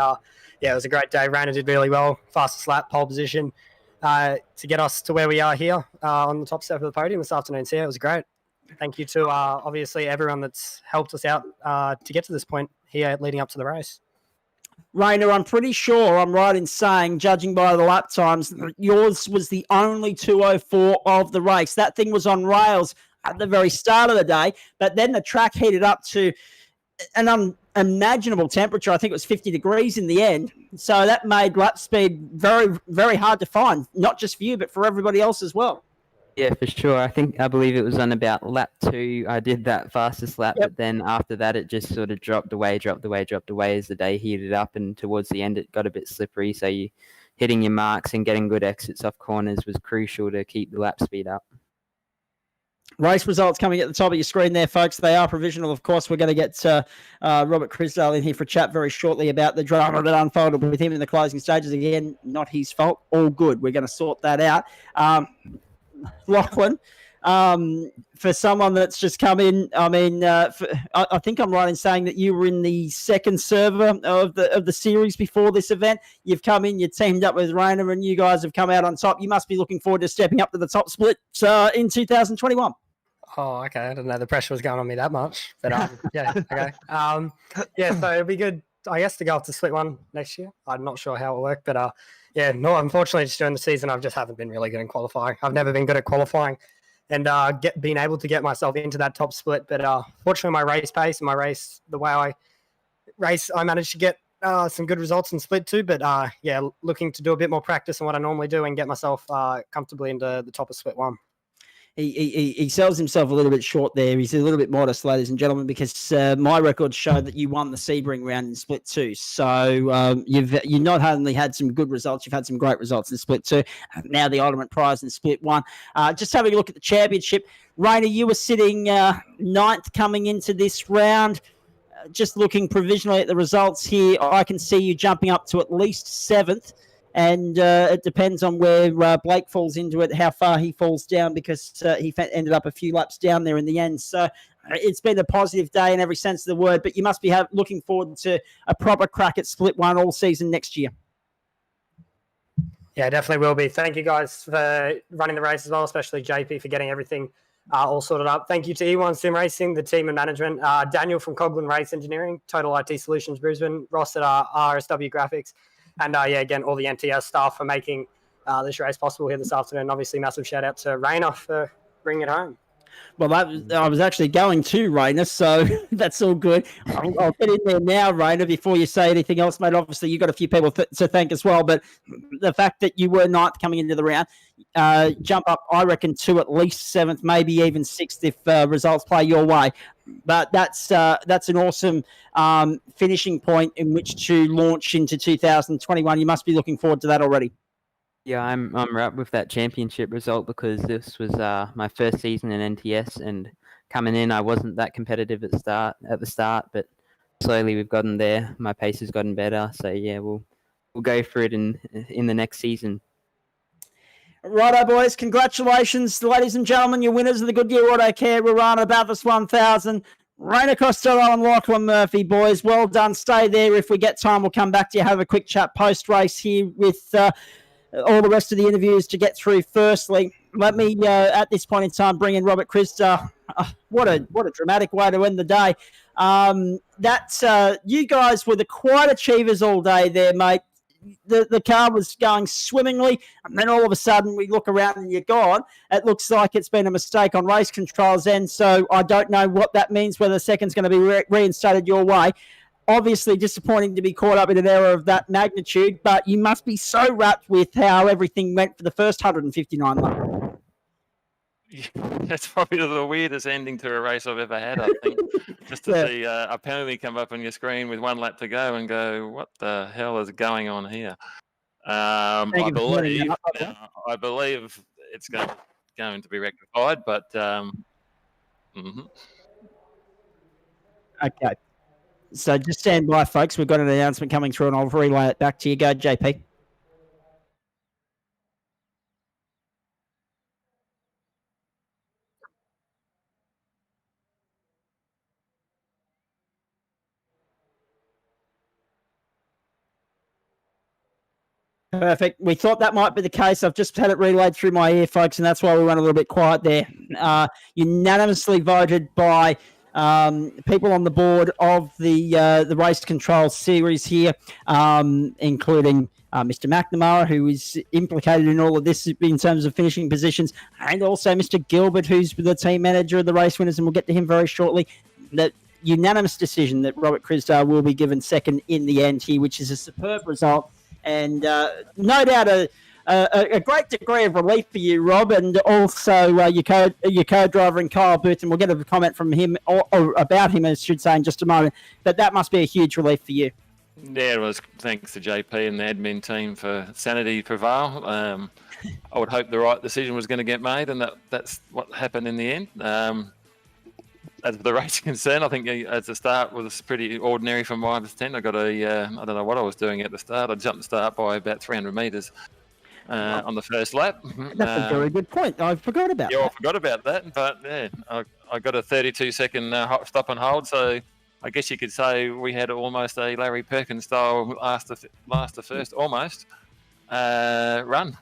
[SPEAKER 9] yeah, it was a great day. Rainer did really well. Fastest lap, pole position to get us to where we are here on the top step of the podium this afternoon. So, yeah, it was great. Thank you to, obviously, everyone that's helped us out to get to this point here leading up to the race.
[SPEAKER 1] Rainer, I'm pretty sure I'm right in saying, judging by the lap times, yours was the only 2:04 of the race. That thing was on rails at the very start of the day, but then the track heated up to an unimaginable temperature. I think it was 50 degrees in the end. So that made lap speed very, very hard to find, not just for you, but for everybody else as well.
[SPEAKER 6] Yeah, for sure. I believe it was on about lap 2. I did that fastest lap, but then after that, it just sort of dropped away as the day heated up, and towards the end, it got a bit slippery. So you hitting your marks and getting good exits off corners was crucial to keep the lap speed up.
[SPEAKER 1] Race results coming at the top of your screen there, folks. They are provisional, of course. We're going to get Robert Crisdale in here for a chat very shortly about the drama that unfolded with him in the closing stages. Again, not his fault. All good. We're going to sort that out. Lachlan, for someone that's just come in, I mean, I think I'm right in saying that you were in the second server of the series before this event. You've come in, you teamed up with Rainer, and you guys have come out on top. You must be looking forward to stepping up to the top split in 2021.
[SPEAKER 9] Oh, okay. I didn't know the pressure was going on me that much, but yeah, okay. Yeah, so it'd be good, I guess, to go up to split 1 next year. I'm not sure how it'll work, but yeah, no, unfortunately, just during the season, I just haven't been really good in qualifying. I've never been good at qualifying and being able to get myself into that top split. But fortunately, my race pace and the way I race, I managed to get some good results in split 2. But yeah, looking to do a bit more practice than what I normally do and get myself comfortably into the top of split 1.
[SPEAKER 1] He sells himself a little bit short there. He's a little bit modest, ladies and gentlemen, because my records show that you won the Sebring round in Split 2. So you've not only had some good results, you've had some great results in Split 2. Now the ultimate prize in Split 1. Just having a look at the championship. Rainer, you were sitting 9th coming into this round. Just looking provisionally at the results here, I can see you jumping up to at least 7th. And it depends on where Blake falls into it, how far he falls down, because he ended up a few laps down there in the end. So it's been a positive day in every sense of the word, but you must be looking forward to a proper crack at Split 1 all season next year.
[SPEAKER 9] Yeah, definitely will be. Thank you guys for running the race as well, especially JP for getting everything all sorted up. Thank you to E1 Sim Racing, the team and management, Daniel from Coghlan Race Engineering, Total IT Solutions Brisbane, Ross at RSW Graphics, and yeah, again, all the NTS staff for making this race possible here this afternoon. Obviously, massive shout out to Rainer for bringing it home.
[SPEAKER 1] Well, I was actually going to, Rainer, so that's all good. I'll get in there now, Rainer, before you say anything else, mate. Obviously, you've got a few people to thank as well, but the fact that you were ninth coming into the round, jump up, I reckon, to at least seventh, maybe even sixth if results play your way. But that's an awesome finishing point in which to launch into 2021. You must be looking forward to that already.
[SPEAKER 6] Yeah, I'm right with that championship result because this was my first season in NTS, and coming in I wasn't that competitive at the start, but slowly we've gotten there. My pace has gotten better, so yeah, we'll go for it in the next season.
[SPEAKER 1] Righto, boys. Congratulations, ladies and gentlemen. Your winners of the Goodyear Autocare Warana Bathurst 1000. Rainer Costello and Lachlan Murphy, boys. Well done. Stay there. If we get time, we'll come back to you, have a quick chat post-race here with all the rest of the interviews to get through. Firstly, let me, at this point in time, bring in Robert Christa. What a dramatic way to end the day. You guys were the quiet achievers all day there, mate. The car was going swimmingly, and then all of a sudden we look around and you're gone. It looks like it's been a mistake on race control's end, so I don't know what that means, whether the second's going to be reinstated your way. Obviously disappointing to be caught up in an error of that magnitude, but you must be so wrapped with how everything went for the first 159 laps.
[SPEAKER 8] That's probably the weirdest ending to a race I've ever had, I think. Just to see a penalty come up on your screen with 1 lap to go and go, what the hell is going on here? I believe it's going to be rectified, but
[SPEAKER 1] Okay. So just stand by, folks. We've got an announcement coming through, and I'll relay it back to you. Go, JP. Perfect. We thought that might be the case. I've just had it relayed through my ear, folks, and that's why we went a little bit quiet there. Unanimously voted by people on the board of the race control series here, including Mr. McNamara, who is implicated in all of this in terms of finishing positions, and also Mr. Gilbert, who's the team manager of the race winners, and we'll get to him very shortly. That unanimous decision that Robert Christar will be given second in the end here, which is a superb result. And no doubt a great degree of relief for you, Rob, and also your co-driver and Kyle Booth, and we'll get a comment from him or about him, I should say, in just a moment. But that must be a huge relief for you.
[SPEAKER 8] yeah, it was thanks to JP and the admin team for sanity prevail. I would hope the right decision was going to get made, and that's what happened in the end. As for the race concern, I think at the start was pretty ordinary from my understanding. I got I don't know what I was doing at the start. I jumped the start by about 300 metres on the first lap.
[SPEAKER 1] That's a very good point. I forgot about that.
[SPEAKER 8] I forgot about that. But yeah, I got a 32-second stop and hold. So I guess you could say we had almost a Larry Perkins style last to first almost run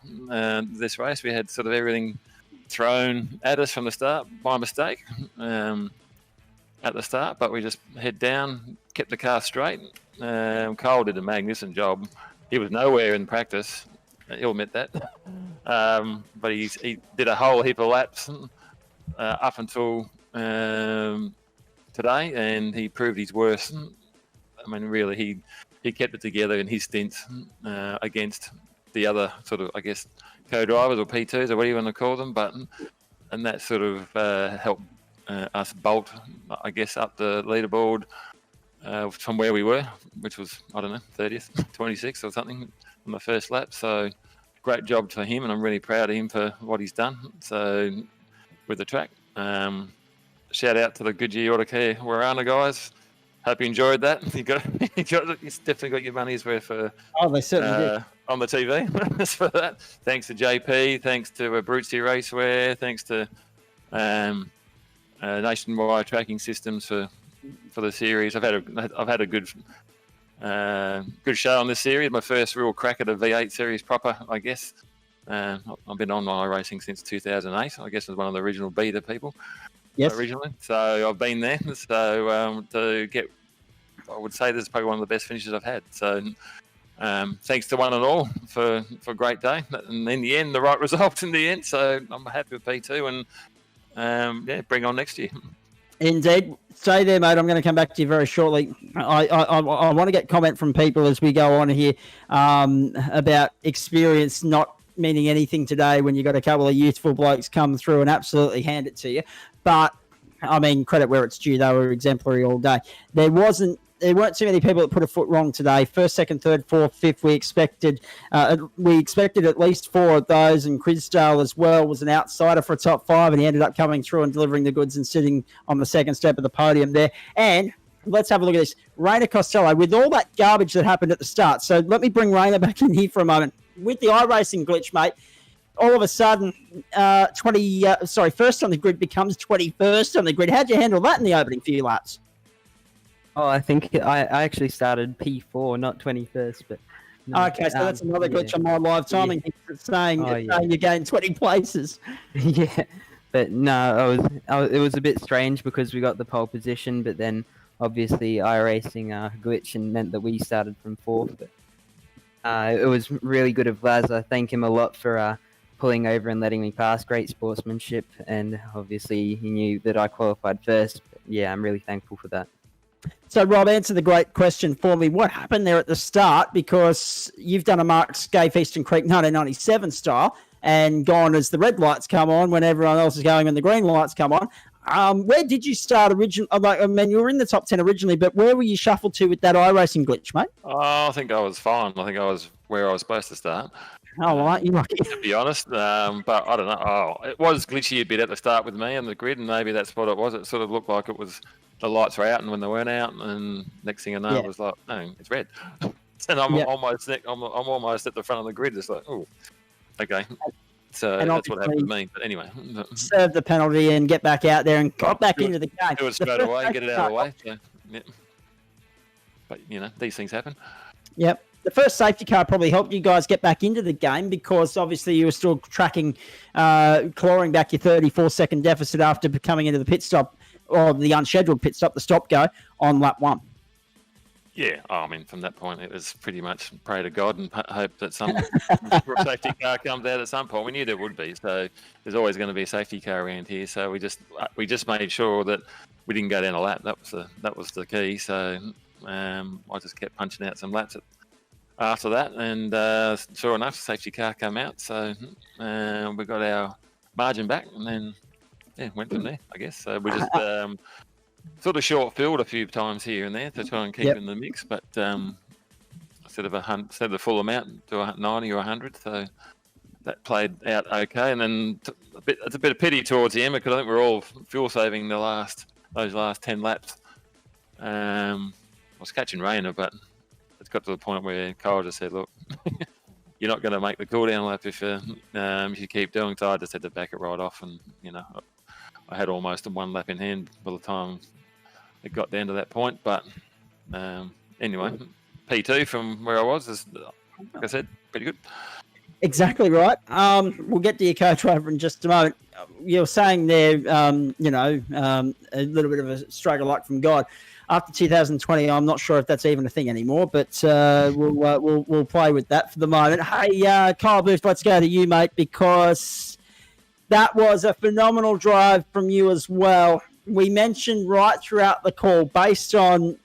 [SPEAKER 8] this race. We had sort of everything thrown at us from the start by mistake at the start, but we just head down, kept the car straight. Cole did a magnificent job. He was nowhere in practice, he'll admit that, but he did a whole heap of laps up until today, and he proved his worth. I mean, really, he kept it together in his stints against the other sort of, I guess, co-drivers or P2s or whatever you want to call them, and that sort of helped us bolt, I guess, up the leaderboard from where we were, which was, I don't know, 30th, 26th or something on the first lap. So great job for him, and I'm really proud of him for what he's done. So with the track, shout out to the Goodyear Autocare Warana guys. Hope you enjoyed that. You definitely got your money's worth for. Oh, they certainly did. On the TV for that. Thanks to JP, thanks to Brutesy Racewear, thanks to Nationwide Tracking Systems for the series. I've had a good show on this series. My first real crack at a V8 series proper, I guess. I've been on iRacing since 2008. I guess I was one of the original beta people.
[SPEAKER 1] Yes.
[SPEAKER 8] Originally, so I've been there. So to get, I would say this is probably one of the best finishes I've had. So. Thanks to one and all for a great day, and in the end, the right result in the end. So I'm happy with P2, yeah, bring on next year.
[SPEAKER 1] Indeed. Stay there, mate. I'm going to come back to you very shortly. I want to get comment from people as we go on here about experience not meaning anything today when you got a couple of youthful blokes come through and absolutely hand it to you. But, I mean, credit where it's due. They were exemplary all day. There weren't too many people that put a foot wrong today. First, second, third, fourth, fifth, we expected at least 4 of those, and Crisdale as well was an outsider for a top 5, and he ended up coming through and delivering the goods and sitting on the second step of the podium there. And let's have a look at this. Rainer Costello, with all that garbage that happened at the start. So let me bring Rainer back in here for a moment. With the iRacing glitch, mate, all of a sudden, first on the grid becomes 21st on the grid. How'd you handle that in the opening few laps?
[SPEAKER 6] Oh, I think I actually started P4, not 21st, but... No,
[SPEAKER 1] okay, so that's another glitch on my live timing. Yeah. It's saying you gained 20 places.
[SPEAKER 6] Yeah, but no, it was a bit strange because we got the pole position, but then obviously iRacing glitch and meant that we started from 4th. But it was really good of Laz. I thank him a lot for pulling over and letting me pass. Great sportsmanship, and obviously he knew that I qualified first. But yeah, I'm really thankful for that.
[SPEAKER 1] So, Rob, answer the great question for me. What happened there at the start? Because you've done a Mark Scaife Eastern Creek 1997 style and gone as the red lights come on when everyone else is going and the green lights come on. Where did you start originally? I mean, you were in the top 10 originally, but where were you shuffled to with that iRacing glitch, mate?
[SPEAKER 8] Oh, I think I was fine. I think I was where I was supposed to start.
[SPEAKER 1] Oh, well, aren't you lucky?
[SPEAKER 8] To be honest, but I don't know. Oh, it was glitchy a bit at the start with me on the grid, and maybe that's what it was. It sort of looked like it was the lights were out, and when they weren't out, and next thing I know, it was like, no, it's red, and I'm almost at the front of the grid. It's like, oh, okay. So that's what happened to me. But anyway,
[SPEAKER 1] serve the penalty and get back out there and got back into the game.
[SPEAKER 8] Do it straight away, get it out of the way. So, yeah. But these things happen.
[SPEAKER 1] Yep. The first safety car probably helped you guys get back into the game because obviously you were still tracking, clawing back your 34-second deficit after coming into the pit stop, or the unscheduled pit stop, the stop go, on lap 1.
[SPEAKER 8] Yeah, I mean, from that point, it was pretty much pray to God and hope that some safety car comes out at some point. We knew there would be, so there's always going to be a safety car around here. So we just made sure that we didn't go down a lap. That was the key. So I just kept punching out some laps after that, and sure enough, the safety car came out. So we got our margin back, and then went from there, I guess. So we just sort of short filled a few times here and there to try and keep in the mix, but instead of the full amount to 90 or 100, so that played out okay. And then it's a bit of pity towards the end because I think we're all fuel saving those last 10 laps. I was catching Rainer, but it's got to the point where Kyle just said, "Look, you're not going to make the cool down lap if you keep doing." So I just had to back it right off, and I had almost a 1 lap in hand by the time it got down to that point. But anyway, P2 from where I was is, like I said, pretty good.
[SPEAKER 1] Exactly right. We'll get to your coach driver in just a moment. You're saying there, a little bit of a stroke of luck from God. After 2020, I'm not sure if that's even a thing anymore, but we'll play with that for the moment. Hey, Kyle Booth, let's go to you, mate, because that was a phenomenal drive from you as well. We mentioned right throughout the call, based on,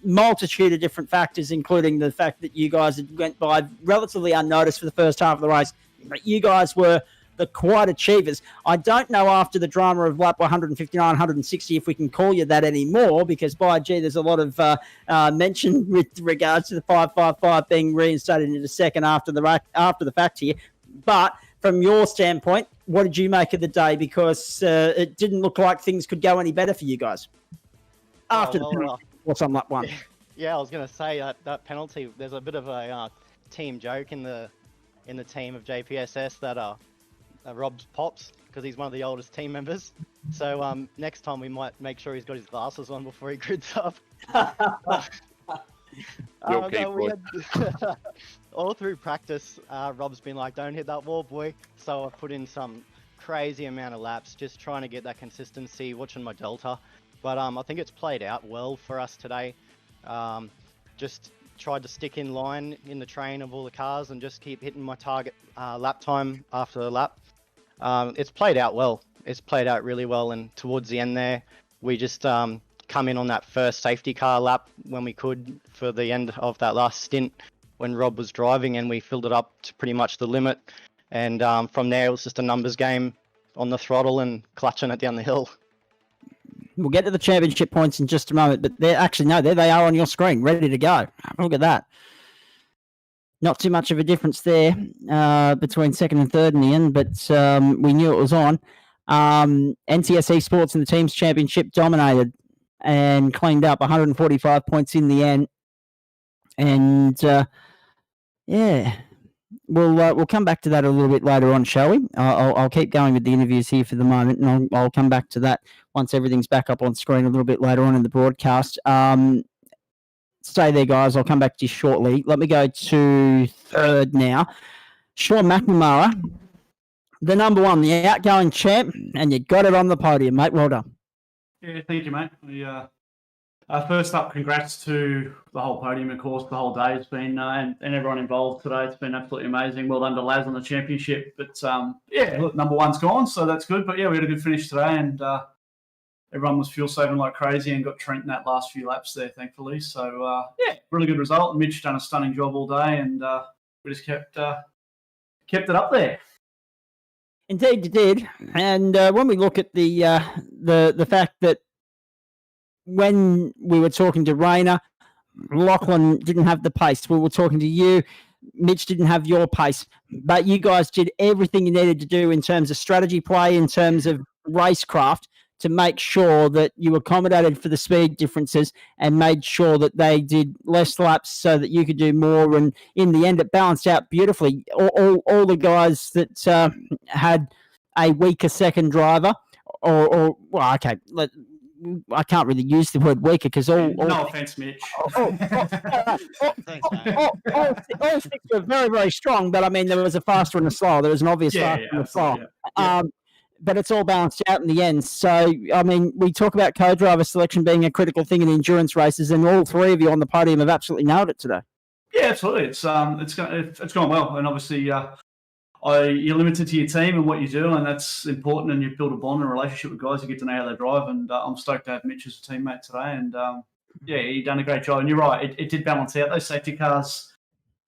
[SPEAKER 1] multitude of different factors, including the fact that you guys went by relatively unnoticed for the first half of the race, but you guys were the quite achievers. I don't know after the drama of lap 159, 160 if we can call you that anymore, because by gee, there's a lot of mention with regards to the 555 being reinstated into second after the fact here. But from your standpoint, what did you make of the day? Because it didn't look like things could go any better for you guys after the penalty. What's on lap 1?
[SPEAKER 2] Yeah, I was going to say that penalty. There's a bit of a team joke in the team of JPSS that Rob's pops because he's one of the oldest team members. So next time we might make sure he's got his glasses on before he grids up. All through practice, Rob's been like, "Don't hit that wall, boy." So I've put in some crazy amount of laps, just trying to get that consistency, watching my delta. But I think it's played out well for us today. Just tried to stick in line in the train of all the cars and just keep hitting my target lap time after lap. it's played out well. It's played out really well, and towards the end there, we just come in on that first safety car lap when we could for the end of that last stint when Rob was driving, and we filled it up to pretty much the limit. And from there, it was just a numbers game on the throttle and clutching it down the hill.
[SPEAKER 1] We'll get to the championship points in just a moment, but they're actually, no, there they are on your screen, ready to go. Look at that. Not too much of a difference there between second and third in the end, but we knew it was on. NTS Esports in the Teams Championship dominated and cleaned up 145 points in the end. And, yeah, we'll come back to that a little bit later on, shall we? I'll keep going with the interviews here for the moment, and I'll come back to that once everything's back up on screen a little bit later on in the broadcast. Stay there, guys. I'll come back to you shortly. Let me go to third now. Sean McNamara, the number one, the outgoing champ, and you got it on the podium, mate. Well done.
[SPEAKER 11] Yeah, thank you, mate. First up, congrats to the whole podium, of course. The whole day has been, and everyone involved today. It's been absolutely amazing. Well done to Laz on the championship. But, yeah, look, number one's gone, so that's good. But, yeah, we had a good finish today, and everyone was fuel saving like crazy and got Trent in that last few laps there, thankfully. So, yeah, really good result. Mitch done a stunning job all day, and we just kept it up there.
[SPEAKER 1] Indeed, you did. And when we look at the fact that when we were talking to Rayner, Lachlan didn't have the pace. We were talking to you. Mitch didn't have your pace. But you guys did everything you needed to do in terms of strategy play, in terms of racecraft, to make sure that you accommodated for the speed differences and made sure that they did less laps so that you could do more. And in the end, it balanced out beautifully. All the guys that had a weaker second driver, well, okay, I can't really use the word weaker because all
[SPEAKER 11] no offense, Mitch.
[SPEAKER 1] all six were very, very strong, but I mean, there was a faster and a slower. There was an obvious faster and a slower. But it's all balanced out in the end. So, I mean, we talk about co-driver selection being a critical thing in endurance races, and all three of you on the podium have absolutely nailed it today.
[SPEAKER 11] Yeah, absolutely. It's gone well, and obviously you're limited to your team and what you do, and that's important. And you build a bond and a relationship with guys. You get to know how they drive, and I'm stoked to have Mitch as a teammate today. And yeah, you've done a great job. And you're right, it did balance out. Those safety cars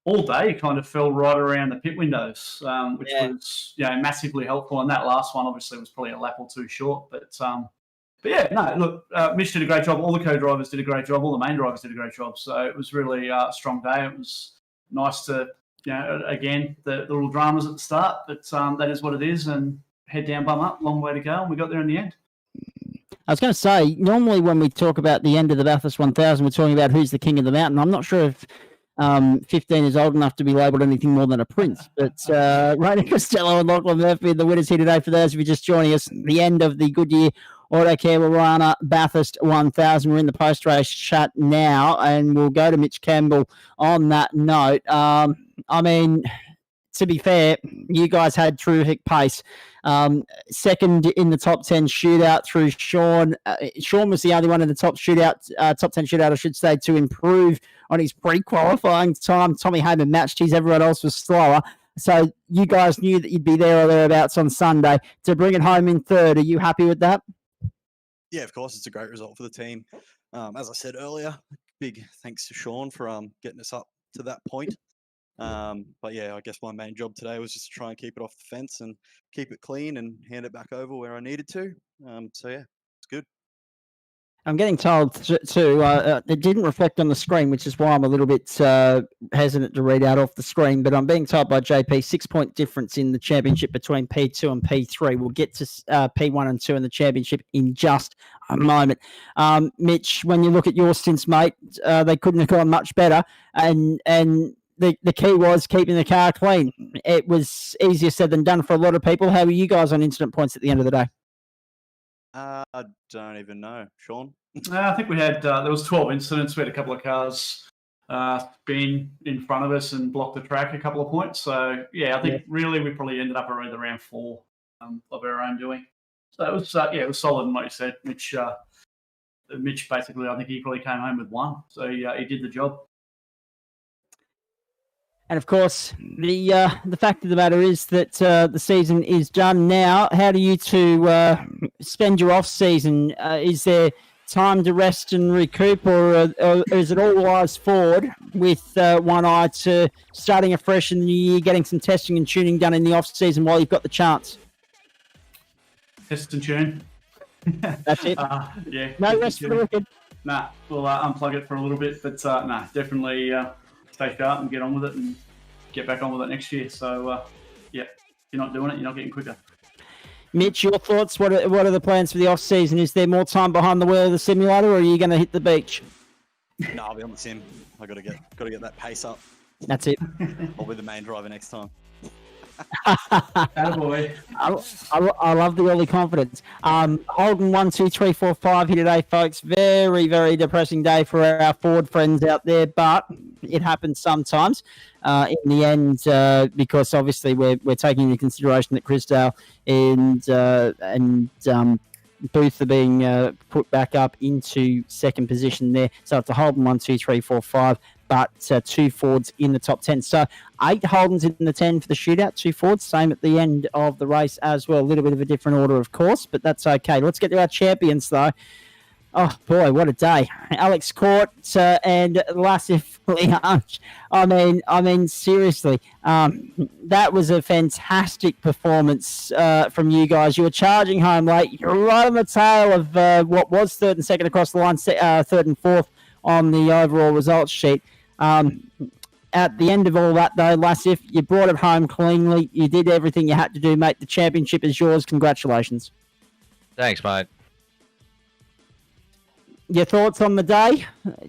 [SPEAKER 11] all day kind of fell right around the pit windows, which was massively helpful. And that last one obviously was probably a lap or two short, but yeah, no, look, Mitch did a great job. All the co-drivers did a great job. All the main drivers did a great job. So it was really a strong day. It was nice to, again, the little dramas at the start, but that is what it is. And head down, bum up, long way to go. And we got there in the end.
[SPEAKER 1] I was going to say, normally when we talk about the end of the Bathurst 1000, we're talking about who's the king of the mountain. I'm not sure if 15 is old enough to be labelled anything more than a prince. But Rayner Costello and Lachlan Murphy are the winners here today. For those of you just joining us, the end of the Goodyear Autocare Warana Bathurst 1000. We're in the post-race chat now, and we'll go to Mitch Campbell on that note. I mean, to be fair, you guys had terrific pace. Second in the top 10 shootout through Sean. Sean was the only one in the top 10 shootout, I should say, to improve on his pre-qualifying time. Tommy Hayman matched his. Everyone else was slower. So you guys knew that you'd be there or thereabouts on Sunday to bring it home in third. Are you happy with that?
[SPEAKER 17] Yeah, of course. It's a great result for the team. As I said earlier, big thanks to Sean for getting us up to that point. But yeah, I guess my main job today was just to try and keep it off the fence and keep it clean and hand it back over where I needed to. So yeah, it's good.
[SPEAKER 1] I'm getting told too, it didn't reflect on the screen, which is why I'm a little bit hesitant to read out off the screen, but I'm being told by JP 6-point difference in the championship between P2 and P3. We'll get to P1 and 2 in the championship in just a moment. Mitch, when you look at your stints, mate, they couldn't have gone much better, and the key was keeping the car clean. It was easier said than done for a lot of people. How were you guys on incident points at the end of the day?
[SPEAKER 17] I don't even know. Sean?
[SPEAKER 11] I think we had, there was 12 incidents. We had a couple of cars spin in front of us and block the track a couple of points. So, yeah, I think really we probably ended up around 4 of our own doing. So it was, it was solid. And like you said, Mitch basically, I think he probably came home with 1. So he did the job.
[SPEAKER 1] And of course, the fact of the matter is that the season is done now. How do you two spend your off season? Is there time to rest and recoup, or is it all eyes forward with one eye to starting afresh in the new year, getting some testing and tuning done in the off season while you've got the chance?
[SPEAKER 11] Test and tune.
[SPEAKER 1] That's it.
[SPEAKER 11] Yeah.
[SPEAKER 1] No rest for the wicked.
[SPEAKER 11] Nah, we'll unplug it for a little bit, but definitely stay sharp and get on with it and get back on with it next year. So, if you're not doing it, you're not getting quicker.
[SPEAKER 1] Mitch, your thoughts? What are the plans for the off season? Is there more time behind the wheel of the simulator, or are you going to hit the beach?
[SPEAKER 17] No, I'll be on the sim. I got to get that pace up.
[SPEAKER 1] That's it.
[SPEAKER 17] I'll be the main driver next time.
[SPEAKER 11] Attaboy.
[SPEAKER 1] I love the early confidence. Holden 1, 2, 3, 4, 5 here today, folks. Very, very depressing day for our Ford friends out there, but it happens sometimes. In the end, because obviously we're taking into consideration that Chrisdale and Booth are being put back up into second position there. So it's a Holden 1, 2, 3, 4, 5. But 2 Fords in the top 10. So 8 Holdens in the 10 for the shootout, 2 Fords, same at the end of the race as well. A little bit of a different order, of course, but that's okay. Let's get to our champions, though. Oh, boy, what a day. Alex Court and Lassif Lianch. I mean, seriously, that was a fantastic performance from you guys. You were charging home late. You're right on the tail of what was third and second across the line, third and fourth on the overall results sheet. At the end of all that, though, Lassif, you brought it home cleanly. You did everything you had to do, mate. The championship is yours. Congratulations.
[SPEAKER 13] Thanks, mate.
[SPEAKER 1] Your thoughts on the day?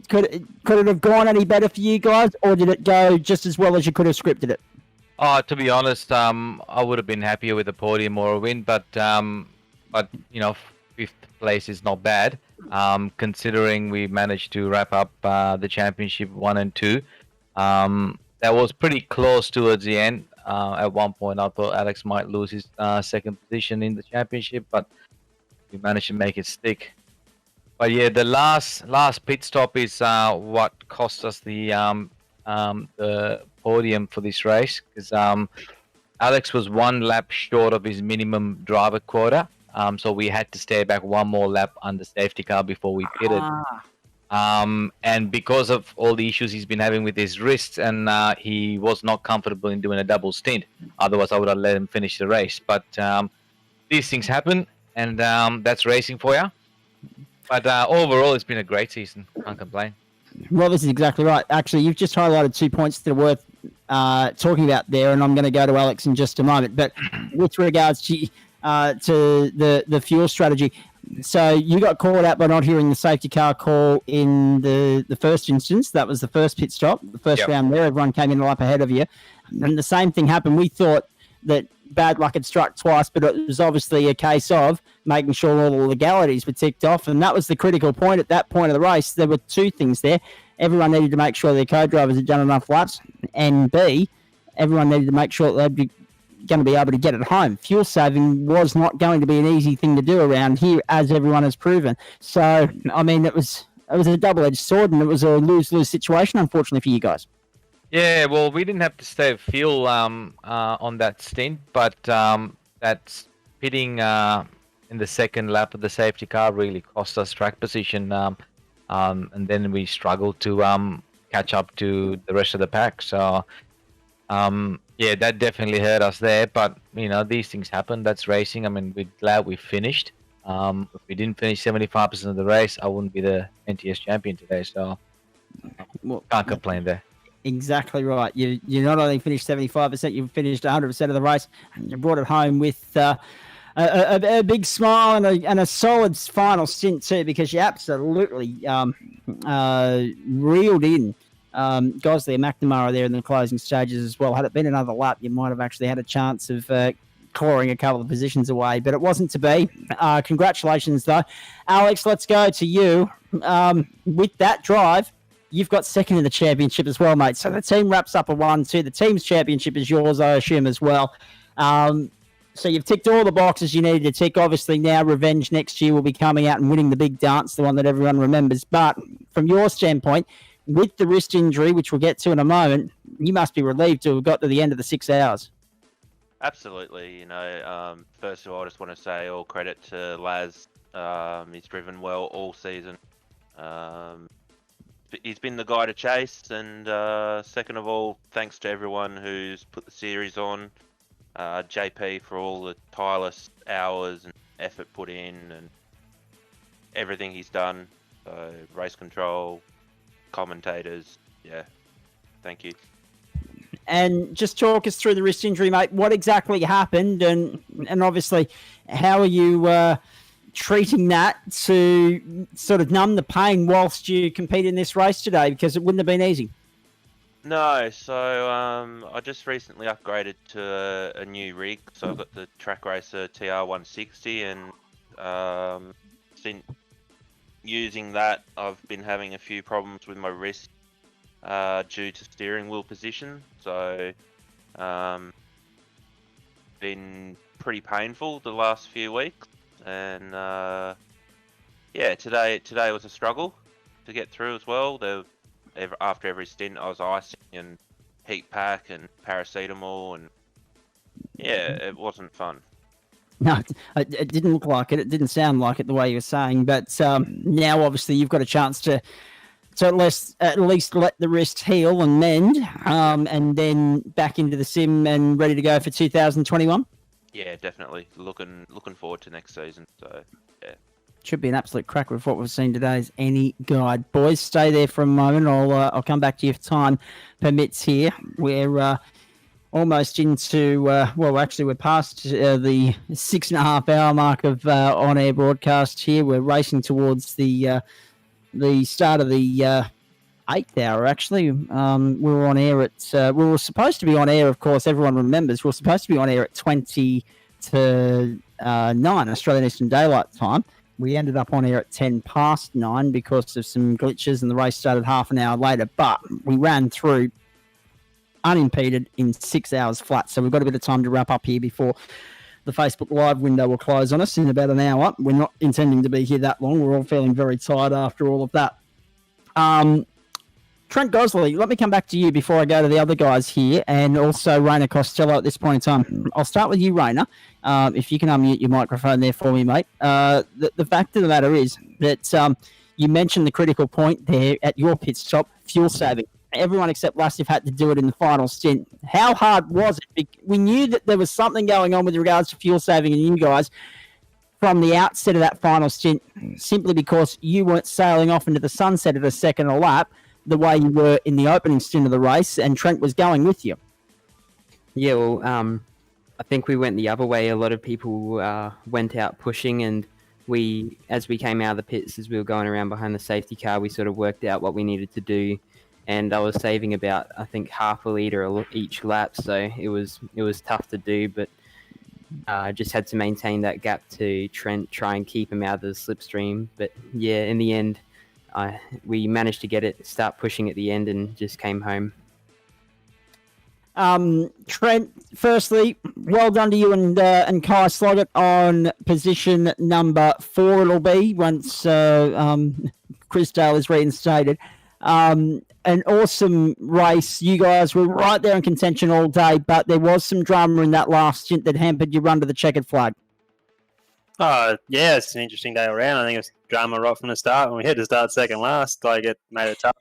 [SPEAKER 1] Could it have gone any better for you guys, or did it go just as well as you could have scripted it?
[SPEAKER 13] Oh, to be honest, I would have been happier with a podium or a win, but you know, 5th place is not bad, considering we managed to wrap up the championship 1 and 2. That was pretty close towards the end. At one point, I thought Alex might lose his second position in the championship, but we managed to make it stick. But yeah, the last pit stop is what cost us the podium for this race, because Alex was 1 lap short of his minimum driver quota, so we had to stay back 1 more lap under safety car before we pitted. And because of all the issues he's been having with his wrists, and he was not comfortable in doing a double stint. Otherwise, I would have let him finish the race. But these things happen, and that's racing for you. But overall, it's been a great season. Can't complain.
[SPEAKER 1] Well, this is exactly right. Actually, you've just highlighted 2 points that are worth talking about there, and I'm going to go to Alex in just a moment. But with regards to the fuel strategy, so you got called out by not hearing the safety car call in the first instance. That was the first pit stop, the first round there. Everyone came in a lap ahead of you. And the same thing happened. We thought that bad luck had struck twice, but it was obviously a case of making sure all the legalities were ticked off, and that was the critical point at that point of the race. There were 2 things there. Everyone needed to make sure their co-drivers had done enough laps, and B, everyone needed to make sure that they'd be going to be able to get it home. Fuel saving was not going to be an easy thing to do around here, as everyone has proven. So, I mean, it was a double-edged sword, and it was a lose-lose situation, unfortunately, for you guys.
[SPEAKER 13] Yeah, well, we didn't have to save fuel on that stint, but that pitting in the second lap of the safety car really cost us track position, and then we struggled to catch up to the rest of the pack. So, yeah, that definitely hurt us there. But you know, these things happen. That's racing. I mean, we're glad we finished. If we didn't finish 75% of the race, I wouldn't be the NTS champion today. So, can't complain there.
[SPEAKER 1] Exactly right. You not only finished 75%, you finished 100% of the race, and you brought it home with a big smile and a solid final stint too, because you absolutely reeled in Gosley and McNamara there in the closing stages as well. Had it been another lap, you might have actually had a chance of clawing a couple of positions away, but it wasn't to be. Congratulations, though. Alex, let's go to you. With that drive, you've got second in the championship as well, mate. So the team wraps up a 1-2. The team's championship is yours, I assume, as well. So you've ticked all the boxes you needed to tick. Obviously, now revenge next year will be coming out and winning the big dance, the one that everyone remembers. But from your standpoint, with the wrist injury, which we'll get to in a moment, you must be relieved to have got to the end of the 6 hours.
[SPEAKER 14] Absolutely. First of all, I just want to say all credit to Laz. He's driven well all season. He's been the guy to chase, and second of all, thanks to everyone who's put the series on. JP for all the tireless hours and effort put in, and everything he's done. So race control, commentators, yeah, thank you.
[SPEAKER 1] And just talk us through the wrist injury, mate. What exactly happened, and obviously, how are you treating that to sort of numb the pain whilst you compete in this race today? Because it wouldn't have been easy.
[SPEAKER 14] No, so I just recently upgraded to a new rig. So I've got the Track Racer TR160, and since using that, I've been having a few problems with my wrist due to steering wheel position. So been pretty painful the last few weeks, and yeah, today was a struggle to get through as well. After every stint, I was icing and heat pack and paracetamol, and yeah, it wasn't fun.
[SPEAKER 1] No, it didn't look like it. It didn't sound like it the way you were saying. But now, obviously, you've got a chance to at least let the wrist heal and mend, and then back into the sim and ready to go for 2021.
[SPEAKER 14] Yeah, definitely looking forward to next season. So yeah.
[SPEAKER 1] Should be an absolute cracker with what we've seen today as any guide. Boys, stay there for a moment. I'll come back to you if time permits here. We're almost into, well, actually, we're past the 6.5 hour mark of on-air broadcast here. We're racing towards the start of the 8th hour, actually. We were on air at, we were supposed to be on air, of course, everyone remembers, we were supposed to be on air at 20 to 9 Australian Eastern Daylight Time. We ended up on air at 10 past 9 because of some glitches, and the race started half an hour later. But we ran through unimpeded in 6 hours flat. So we've got a bit of time to wrap up here before the Facebook Live window will close on us in about an hour. We're not intending to be here that long. We're all feeling very tired after all of that. Trent Gosley, let me come back to you before I go to the other guys here, and also Rainer Costello at this point in time. I'll start with you, Rainer. If you can unmute your microphone there for me, mate. The fact of the matter is that you mentioned the critical point there at your pit stop, fuel saving. Everyone except Lastif had to do it in the final stint. How hard was it? We knew that there was something going on with regards to fuel saving in you guys from the outset of that final stint, simply because you weren't sailing off into the sunset at a second a lap the way you were in the opening stint of the race, and Trent was going with you.
[SPEAKER 6] Yeah, well, I think we went the other way. A lot of people went out pushing, and as we came out of the pits, as we were going around behind the safety car, we sort of worked out what we needed to do, and I was saving about, I think, half a litre each lap, so it was tough to do, but I just had to maintain that gap to Trent, try and keep him out of the slipstream. But yeah, in the end, we managed to start pushing at the end, and just came home.
[SPEAKER 1] Trent, firstly, well done to you and Kai Sloggett on position number 4. It'll be once Chris Dale is reinstated. An awesome race. You guys were right there in contention all day, but there was some drama in that last stint that hampered your run to the checkered flag.
[SPEAKER 22] Yeah, it's an interesting day around. I think it's drama right from the start. When we had to start second last, it made it tough.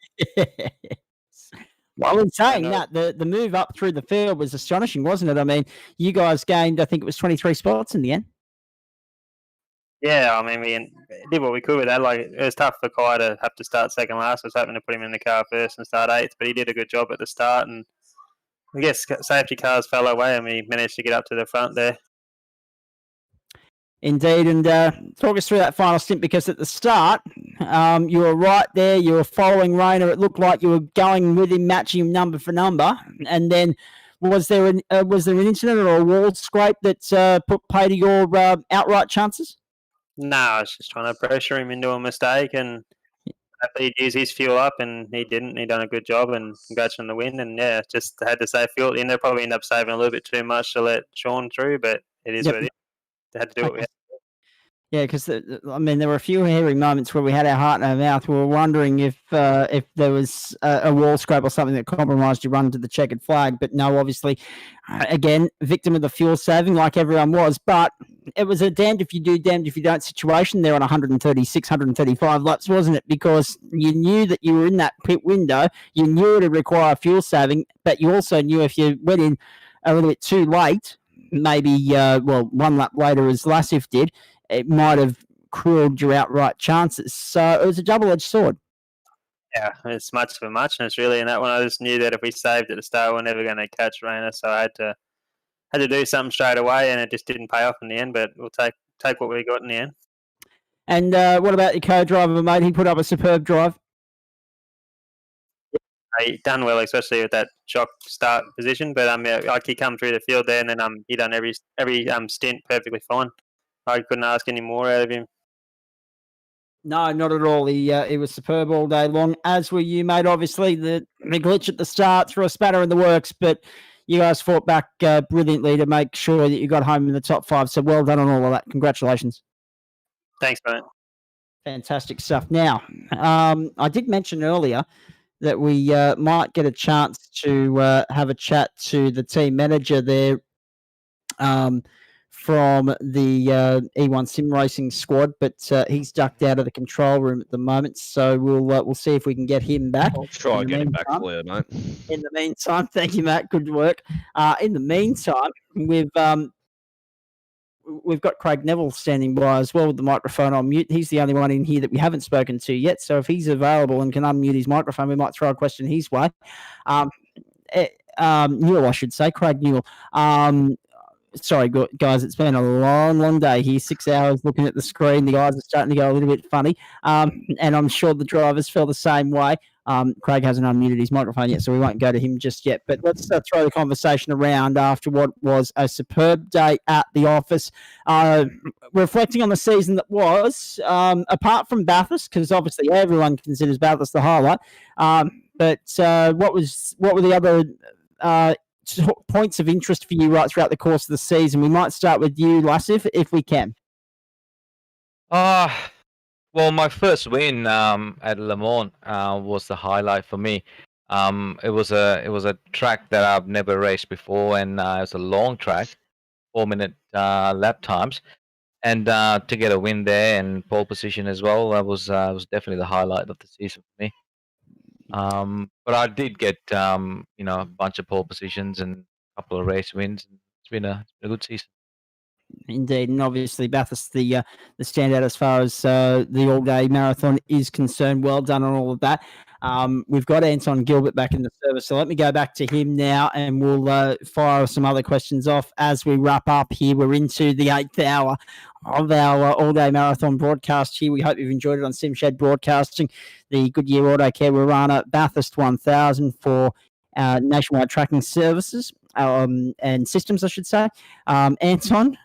[SPEAKER 1] Well, in saying that, the move up through the field was astonishing, wasn't it? I mean, you guys gained, I think it was 23 spots in the end.
[SPEAKER 22] Yeah, I mean, we did what we could with that. It was tough for Kai to have to start second last. I was hoping to put him in the car first and start 8th, but he did a good job at the start. And I guess safety cars fell away, and we managed to get up to the front there.
[SPEAKER 1] Indeed, and talk us through that final stint, because at the start, you were right there, you were following Rainer, it looked like you were going with him, matching him number for number, and then was there an incident or a wall scrape that put pay to your outright chances?
[SPEAKER 22] No, I was just trying to pressure him into a mistake, and he'd use his fuel up, and he didn't. He done a good job, and congrats on the win, and yeah, just had to save fuel at the end. They probably ended up saving a little bit too much to let Sean through, but it is what it is. They had to do what we had.
[SPEAKER 1] Yeah, because I mean, there were a few hairy moments where we had our heart in our mouth. We were wondering if there was a wall scrape or something that compromised your run to the checkered flag. But no, obviously, again, victim of the fuel saving like everyone was. But it was a damned if you do, damned if you don't situation there on 136, 135 laps, wasn't it? Because you knew that you were in that pit window. You knew it would require fuel saving, but you also knew if you went in a little bit too late, maybe, one lap later as Lassif did, it might have cruelled your outright chances. So it was a double-edged sword.
[SPEAKER 22] Yeah, it's much of a muchness really in that one. I just knew that if we saved at the start, we're never going to catch Rayner, so I had to do something straight away, and it just didn't pay off in the end. But we'll take what we got in the end.
[SPEAKER 1] And what about your co-driver, mate? He put up a superb drive.
[SPEAKER 22] He done well, especially with that shock start position. But like he come through the field there, and then he done every stint perfectly fine. I couldn't ask any more out of him.
[SPEAKER 1] No, not at all. He was superb all day long, as were you, mate. Obviously, the glitch at the start threw a spatter in the works, but you guys fought back brilliantly to make sure that you got home in the top 5. So well done on all of that. Congratulations.
[SPEAKER 22] Thanks, mate.
[SPEAKER 1] Fantastic stuff. Now, I did mention earlier that we might get a chance to have a chat to the team manager there from the E1 Sim Racing squad, but he's ducked out of the control room at the moment. So we'll see if we can get him back.
[SPEAKER 10] I'll try and get him back for you, mate.
[SPEAKER 1] In the meantime, thank you, Matt. Good work. In the meantime, we've got Craig Neville standing by as well with the microphone on mute. He's the only one in here that we haven't spoken to yet. So if he's available and can unmute his microphone, we might throw a question his way. Newell, I should say, Craig Newell. Sorry, guys, it's been a long, long day here. 6 hours looking at the screen. The eyes are starting to go a little bit funny. And I'm sure the drivers feel the same way. Craig hasn't unmuted his microphone yet, so we won't go to him just yet. But let's throw the conversation around after what was a superb day at the office. Reflecting on the season that was, apart from Bathurst, because obviously everyone considers Bathurst the highlight. But what were the other points of interest for you right throughout the course of the season? We might start with you, Lassif, if we can.
[SPEAKER 13] Well, my first win at Le Mans was the highlight for me. It was a track that I've never raced before, and it was a long track, 4-minute lap times, and to get a win there and pole position as well, that was definitely the highlight of the season for me. But I did get a bunch of pole positions and a couple of race wins. It's been a good season.
[SPEAKER 1] Indeed, and obviously Bathurst the standout as far as the all-day marathon is concerned. Well done on all of that. We've got Anton Gilbert back in the service, so let me go back to him now, and we'll fire some other questions off as we wrap up here. We're into the 8th hour of our all-day marathon broadcast here. We hope you've enjoyed it on SimShed Broadcasting, the Goodyear Autocare Warana Bathurst 1000 for nationwide tracking services and systems, I should say. Anton,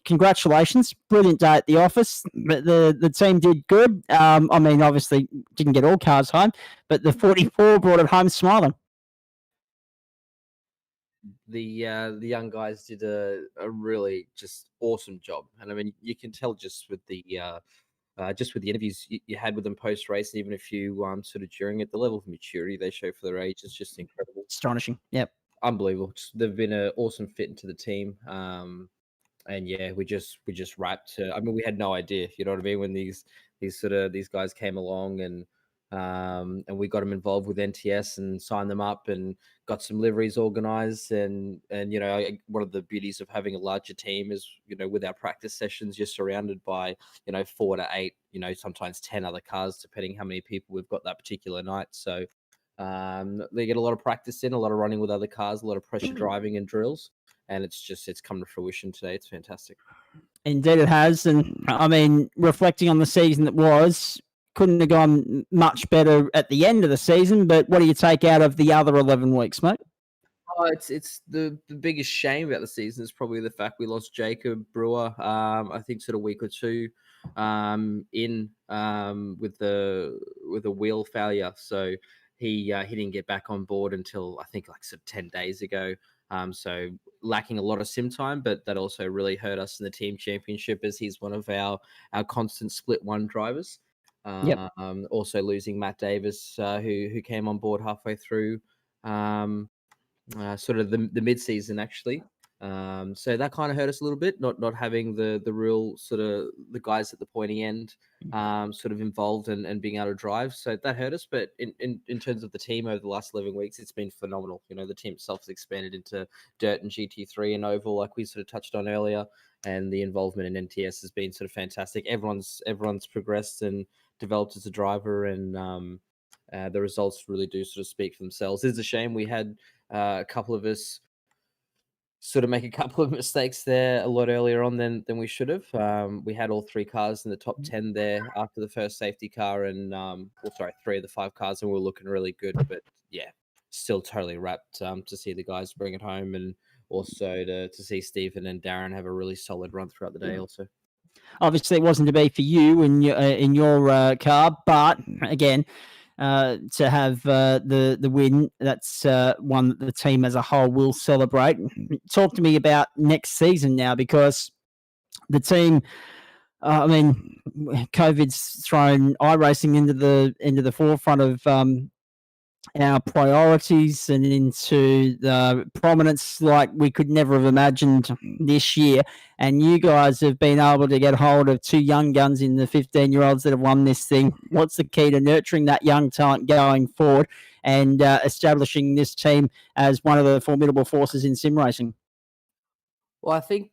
[SPEAKER 1] congratulations. Brilliant day at the office. The team did good. I mean, obviously didn't get all cars home, but the 44 brought it home smiling.
[SPEAKER 21] The young guys did a really just awesome job, and I mean you can tell just with the interviews you had with them post race, and even a few sort of during it, the level of maturity they show for their age is just incredible,
[SPEAKER 1] astonishing. Yep,
[SPEAKER 21] unbelievable. They've been an awesome fit into the team, and yeah, we just wrapped. I mean, we had no idea, you know what I mean, when these guys came along, and we got them involved with NTS and signed them up and got some liveries organized. And one of the beauties of having a larger team is, with our practice sessions, you're surrounded by, 4 to 8, sometimes 10 other cars, depending how many people we've got that particular night. So they get a lot of practice in, a lot of running with other cars, a lot of pressure driving and drills. And it's come to fruition today. It's fantastic.
[SPEAKER 1] Indeed it has. And I mean, reflecting on the season that was, couldn't have gone much better at the end of the season, but what do you take out of the other 11 weeks, mate?
[SPEAKER 21] Oh, it's the biggest shame about the season is probably the fact we lost Jacob Brewer. I think sort of week or two in with the wheel failure. So he didn't get back on board until I think like 10 days ago. So lacking a lot of sim time, but that also really hurt us in the team championship as he's one of our constant split one drivers.
[SPEAKER 1] Yep.
[SPEAKER 21] Also losing Matt Davis, who came on board halfway through sort of the mid-season actually. So that kind of hurt us a little bit, not having the real sort of the guys at the pointy end sort of involved and being able to drive. So that hurt us. But in terms of the team over the last 11 weeks, it's been phenomenal. You know, the team itself has expanded into dirt and GT3 and oval, like we sort of touched on earlier. And the involvement in NTS has been sort of fantastic. Everyone's progressed and developed as a driver, and the results really do sort of speak for themselves. It's a shame we had a couple of us sort of make a couple of mistakes there a lot earlier on than we should have. We had all 3 cars in the top 10 there after the first safety car, and 3 of the 5 cars, and we were looking really good. But yeah, still totally wrapped to see the guys bring it home, and also to see Stephen and Darren have a really solid run throughout the day. Also,
[SPEAKER 1] obviously, it wasn't to be for you in your car, but again, to have the win, that's one that the team as a whole will celebrate. Talk to me about next season now, because the team, I mean, COVID's thrown iRacing into the forefront of our priorities and into the prominence like we could never have imagined this year. And you guys have been able to get hold of 2 young guns in the 15-year-olds that have won this thing. What's the key to nurturing that young talent going forward and establishing this team as one of the formidable forces in sim racing?
[SPEAKER 21] well, I think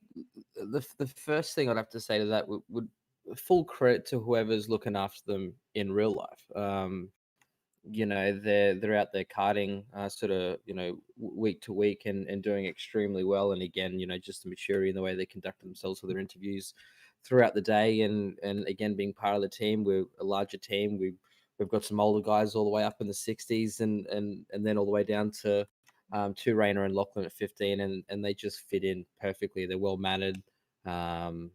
[SPEAKER 21] the first thing I'd have to say to that would full credit to whoever's looking after them in real life. You know, they're out there karting sort of, you know, week to week and doing extremely well. And again, you know, just the maturity in the way they conduct themselves with their interviews throughout the day, and again, being part of the team. We're a larger team. We've got some older guys all the way up in the 60s and then all the way down to Rainer and Lachlan at 15, and they just fit in perfectly. They're well mannered. You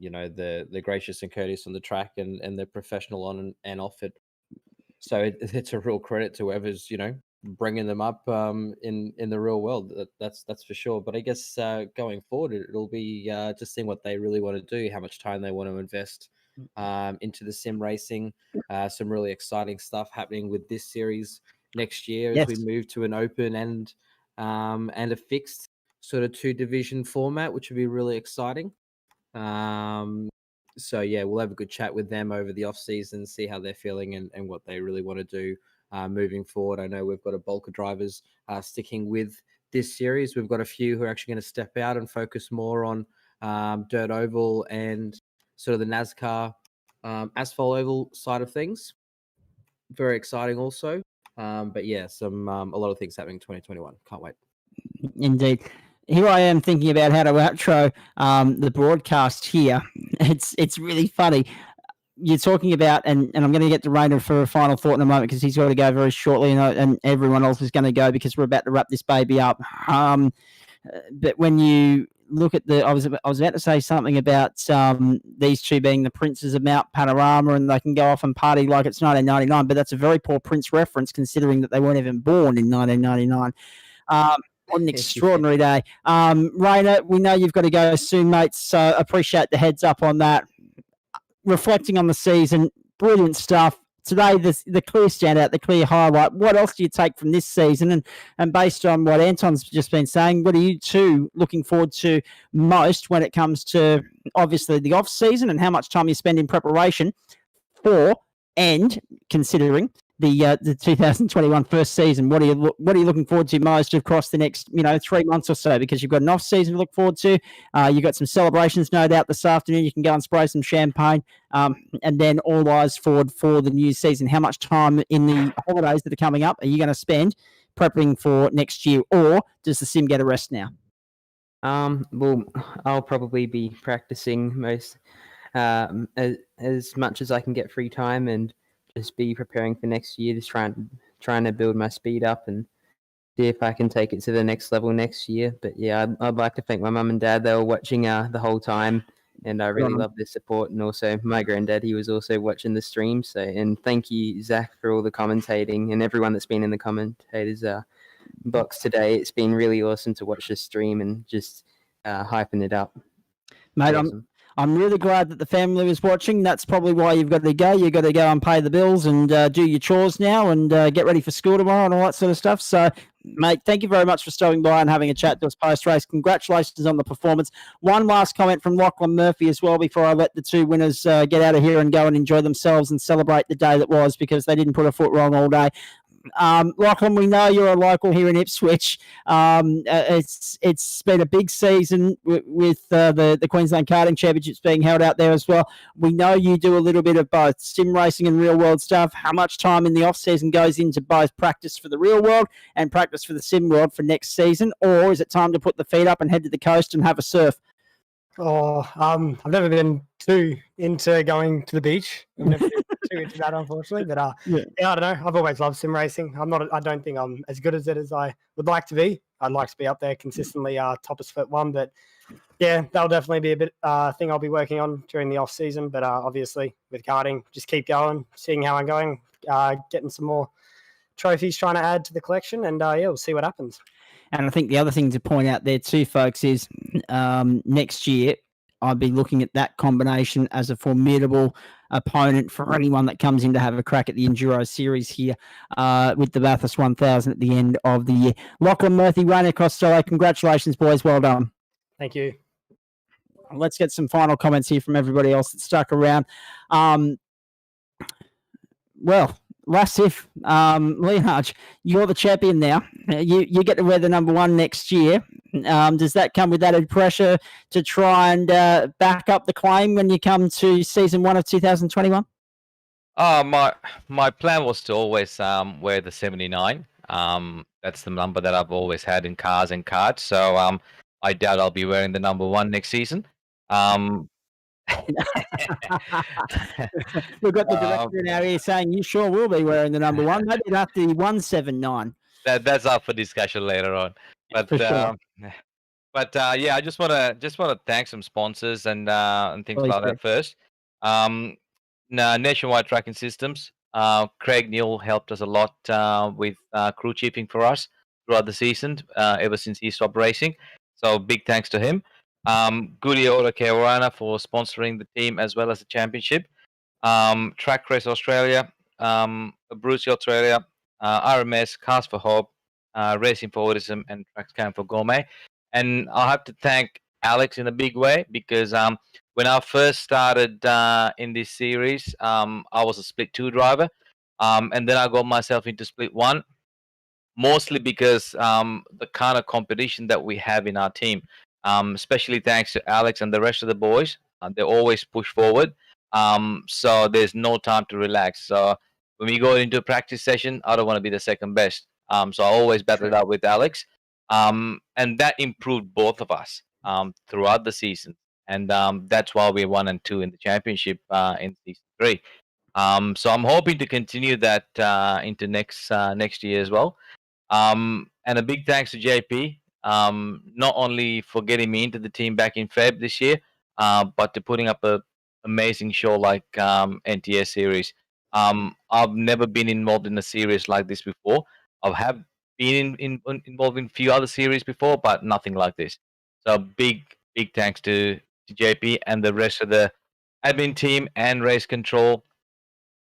[SPEAKER 21] know, they're gracious and courteous on the track, and they're professional on and off it. So it's a real credit to whoever's, you know, bringing them up in the real world. That's for sure. But I guess going forward, it'll be just seeing what they really want to do, how much time they want to invest into the sim racing. Some really exciting stuff happening with this series next year as we move to an open and a fixed sort of 2-division format, which would be really exciting. So yeah, we'll have a good chat with them over the off season, see how they're feeling and what they really want to do moving forward. I know we've got a bulk of drivers sticking with this series. We've got a few who are actually going to step out and focus more on dirt oval and sort of the NASCAR asphalt oval side of things. Very exciting also. But yeah, a lot of things happening in 2021. Can't wait.
[SPEAKER 1] Indeed. Here I am thinking about how to outro the broadcast here. It's really funny. You're talking about, and I'm going to get to Rainer for a final thought in a moment because he's got to go very shortly, and everyone else is going to go because we're about to wrap this baby up. But when you look at I was about to say something about these 2 being the princes of Mount Panorama, and they can go off and party like it's 1999, but that's a very poor Prince reference considering that they weren't even born in 1999. What an extraordinary day. Rainer, we know you've got to go soon, mate, so appreciate the heads up on that. Reflecting on the season, brilliant stuff. Today, the clear standout, the clear highlight. What else do you take from this season? And based on what Anton's just been saying, what are you 2 looking forward to most when it comes to, obviously, the off-season and how much time you spend in preparation for, and considering the 2021 first season? What are you looking forward to most across the next 3 months or so? Because you've got an off season to look forward to. You've got some celebrations, no doubt, this afternoon. You can go and spray some champagne, and then all eyes forward for the new season. How much time in the holidays that are coming up are you going to spend prepping for next year, or does the sim get a rest now?
[SPEAKER 6] Well, I'll probably be practicing most as much as I can get free time, and just be preparing for next year, just trying to build my speed up and see if I can take it to the next level next year. But yeah, I'd like to thank my mum and dad. They were watching the whole time, and I really love their support. And also my granddad, he was also watching the stream. So, and thank you, Zach, for all the commentating and everyone that's been in the commentators. box today. It's been really awesome to watch the stream and just hyping it up.
[SPEAKER 1] Mate,
[SPEAKER 6] Awesome.
[SPEAKER 1] I'm really glad that the family was watching. That's probably why you've got to go. You've got to go and pay the bills and do your chores now and get ready for school tomorrow and all that sort of stuff. So, mate, thank you very much for stopping by and having a chat to us post-race. Congratulations on the performance. One last comment from Lachlan Murphy as well before I let the two winners get out of here and go and enjoy themselves and celebrate the day that was, because they didn't put a foot wrong all day. Lachlan, we know you're a local here in Ipswich. It's been a big season with the Queensland Karting Championships being held out there as well. We know you do a little bit of both sim racing and real world stuff. How much time in the off season goes into both practice for the real world and practice for the sim world for next season, or is it time to put the feet up and head to the coast and have a surf?
[SPEAKER 9] Oh, I've never been too into going to the beach. I've never been too into that, unfortunately. But yeah, I don't know. I've always loved sim racing. I don't think I'm as good as it as I would like to be. I'd like to be up there consistently, top of Split 1. But yeah, that'll definitely be a bit thing I'll be working on during the off season. But obviously with karting, just keep going, seeing how I'm going, getting some more trophies, trying to add to the collection, and yeah, we'll see what happens.
[SPEAKER 1] And I think the other thing to point out there too, folks, is next year I'd be looking at that combination as a formidable opponent for anyone that comes in to have a crack at the Enduro Series here with the Bathurst 1000 at the end of the year. Lachlan Murphy, Rainer Costello, congratulations, boys. Well done.
[SPEAKER 9] Thank you.
[SPEAKER 1] Let's get some final comments here from everybody else that stuck around. Well, Lassif, Leonard, you're the champion now. You get to wear the number 1 next year. Does that come with added pressure to try and back up the claim when you come to season 1 of 2021?
[SPEAKER 13] My plan was to always wear the 79. That's the number that I've always had in cars and karts. So I doubt I'll be wearing the number 1 next season.
[SPEAKER 1] We've got the director in our ear saying you sure will be wearing the number 1. Maybe it'll have to be 179.
[SPEAKER 13] That's up for discussion later on. But
[SPEAKER 1] For sure.
[SPEAKER 13] Yeah, I just wanna thank some sponsors and things
[SPEAKER 1] Please
[SPEAKER 13] like
[SPEAKER 1] do.
[SPEAKER 13] that first. Nationwide Tracking Systems. Craig Neal helped us a lot with crew chiefing for us throughout the season, ever since he stopped racing. So big thanks to him. Goodyear Autocare Warana for sponsoring the team as well as the championship. Track Race Australia, Brucey Australia, RMS, Cars for Hope, Racing for Autism, and TrackScan for Gourmet. And I'll have to thank Alex in a big way because when I first started in this series, I was a Split 2 driver, and then I got myself into Split 1, mostly because the kind of competition that we have in our team. Especially thanks to Alex and the rest of the boys. They always push forward. So there's no time to relax. So when we go into a practice session, I don't want to be the second best. So I always battle it out with Alex. And that improved both of us throughout the season. And that's why we're 1 and 2 in the championship in season 3. So I'm hoping to continue that into next year as well. And a big thanks to JP. Not only for getting me into the team back in Feb this year, but to putting up a amazing show like NTS series. I've never been involved in a series like this before. I have been involved in a few other series before, but nothing like this. So big thanks to JP and the rest of the admin team and race control,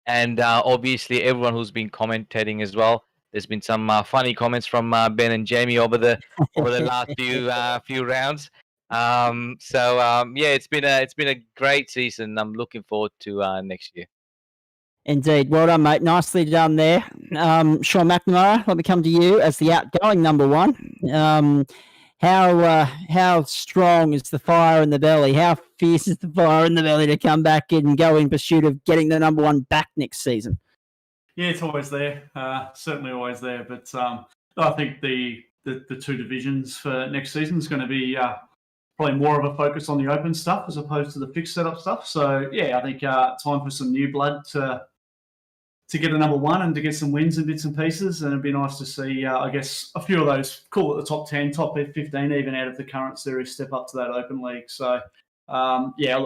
[SPEAKER 13] and obviously everyone who's been commentating as well. There's been some funny comments from Ben and Jamie over the last few rounds. Yeah, it's been a great season. I'm looking forward to next year.
[SPEAKER 1] Indeed. Well done, mate. Nicely done there. Sean McNamara, let me come to you as the outgoing number 1. How strong is the fire in the belly? How fierce is the fire in the belly to come back and go in pursuit of getting the number 1 back next season?
[SPEAKER 11] Yeah, it's always there. Certainly always there. But I think the 2 divisions for next season is going to be probably more of a focus on the open stuff as opposed to the fixed setup stuff. So yeah, I think time for some new blood to get a number 1 and to get some wins and bits and pieces. And it'd be nice to see, I guess, a few of those, call it the top 10, top 15, even out of the current series, step up to that open league. So yeah,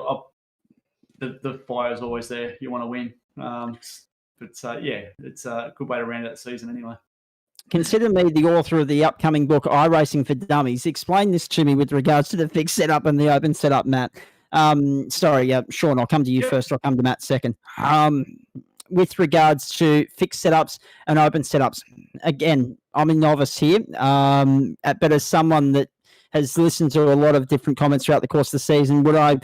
[SPEAKER 11] the fire is always there. You want to win. But yeah, it's a good way to round out the season anyway.
[SPEAKER 1] consider me the author of the upcoming book, iRacing for Dummies. Explain this to me with regards to the fixed setup and the open setup, Matt. Sorry, Sean, I'll come to you first. I'll come to Matt second. With regards to fixed setups and open setups, again, I'm a novice here, but as someone that has listened to a lot of different comments throughout the course of the season, would I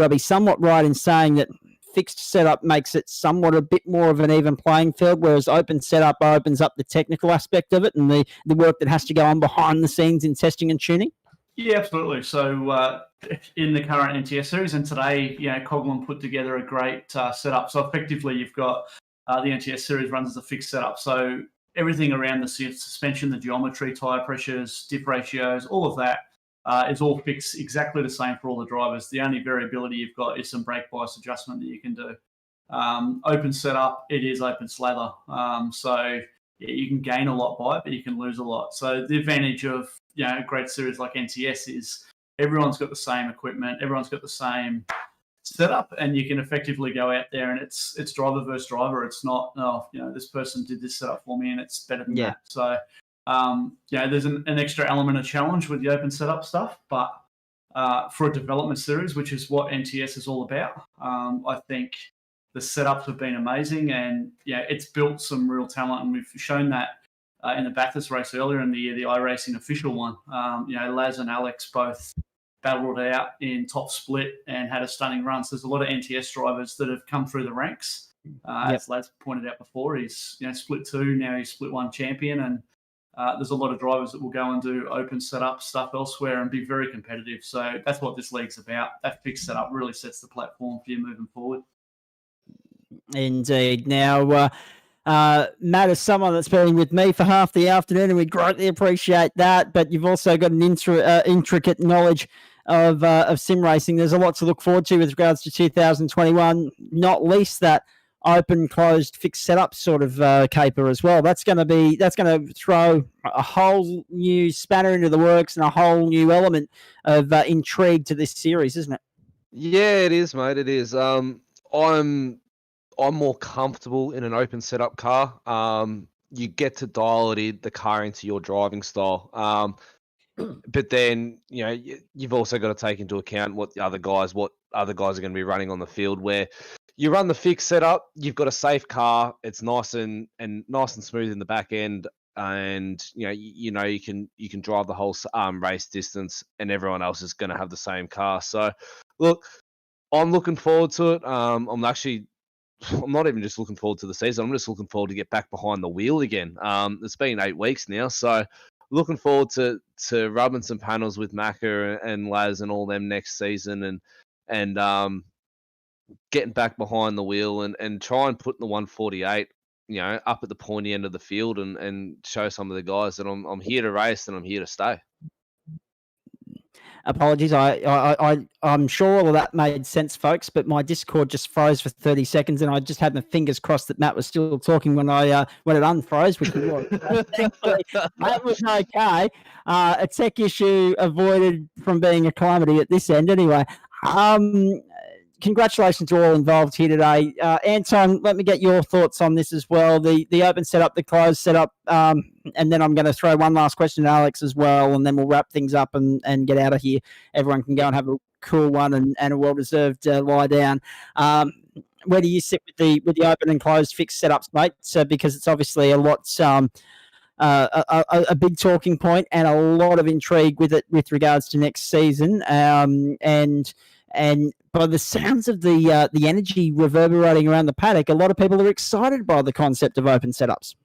[SPEAKER 1] be somewhat right in saying that fixed setup makes it somewhat a bit more of an even playing field, whereas open setup opens up the technical aspect of it and the work that has to go on behind the scenes in testing and tuning?
[SPEAKER 11] Yeah, absolutely. So in the current NTS series, and today, Coughlin put together a great setup. So effectively, you've got the NTS series runs as a fixed setup. So everything around the suspension, the geometry, tyre pressures, diff ratios, all of that is all fixed exactly the same for all the drivers. The only variability you've got is some brake bias adjustment that you can do. Open setup, it is open slather. So yeah, you can gain a lot by it, but you can lose a lot. So the advantage of a great series like NTS is everyone's got the same equipment, everyone's got the same setup, and you can effectively go out there and it's driver versus driver. It's not this person did this setup for me and it's better than that. So there's an extra element of challenge with the open setup stuff, but for a development series, which is what NTS is all about, I think the setups have been amazing, and it's built some real talent, and we've shown that in the Bathurst race earlier in the year, the iRacing official one. Laz and Alex both battled it out in top split and had a stunning run. So there's a lot of NTS drivers that have come through the ranks. As Laz pointed out before, he's split 2, now he's split 1 champion, and there's a lot of drivers that will go and do open setup stuff elsewhere and be very competitive. So that's what this league's about. That fixed setup really sets the platform for you moving forward.
[SPEAKER 1] Indeed. Now, Matt is someone that's been with me for half the afternoon, and we greatly appreciate that. But you've also got an intricate knowledge of sim racing. There's a lot to look forward to with regards to 2021, not least that open, closed, fixed setup sort of caper as well. That's going to throw a whole new spanner into the works and a whole new element of intrigue to this series, isn't it?
[SPEAKER 10] Yeah, it is, mate. It is. I'm more comfortable in an open setup car. You get to dial the car into your driving style. But then, you've also got to take into account what other guys are going to be running on the field. Where you run the fixed setup, you've got a safe car. It's nice and smooth in the back end, and you can drive the whole race distance, and everyone else is going to have the same car. So, look, I'm looking forward to it. I'm not even just looking forward to the season. I'm just looking forward to get back behind the wheel again. It's been 8 weeks now, so looking forward to rubbing some panels with Macca and Laz and all them next season, and getting back behind the wheel and try and put the 148, up at the pointy end of the field and show some of the guys that I'm here to race and I'm here to stay.
[SPEAKER 1] Apologies, I'm sure all of that made sense, folks, but my Discord just froze for 30 seconds, and I just had my fingers crossed that Matt was still talking when it unfroze, which he was. Thankfully, that was okay. A tech issue avoided from being a calamity at this end, anyway. Congratulations to all involved here today. Anton, let me get your thoughts on this as well. The open setup, the closed setup, and then I'm going to throw one last question to Alex as well, and then we'll wrap things up and get out of here. Everyone can go and have a cool one and a well-deserved lie down. Where do you sit with the open and closed fixed setups, mate? So, because it's obviously a lot, a big talking point and a lot of intrigue with it with regards to next season, and by the sounds of the energy reverberating around the paddock, a lot of people are excited by the concept of open setups.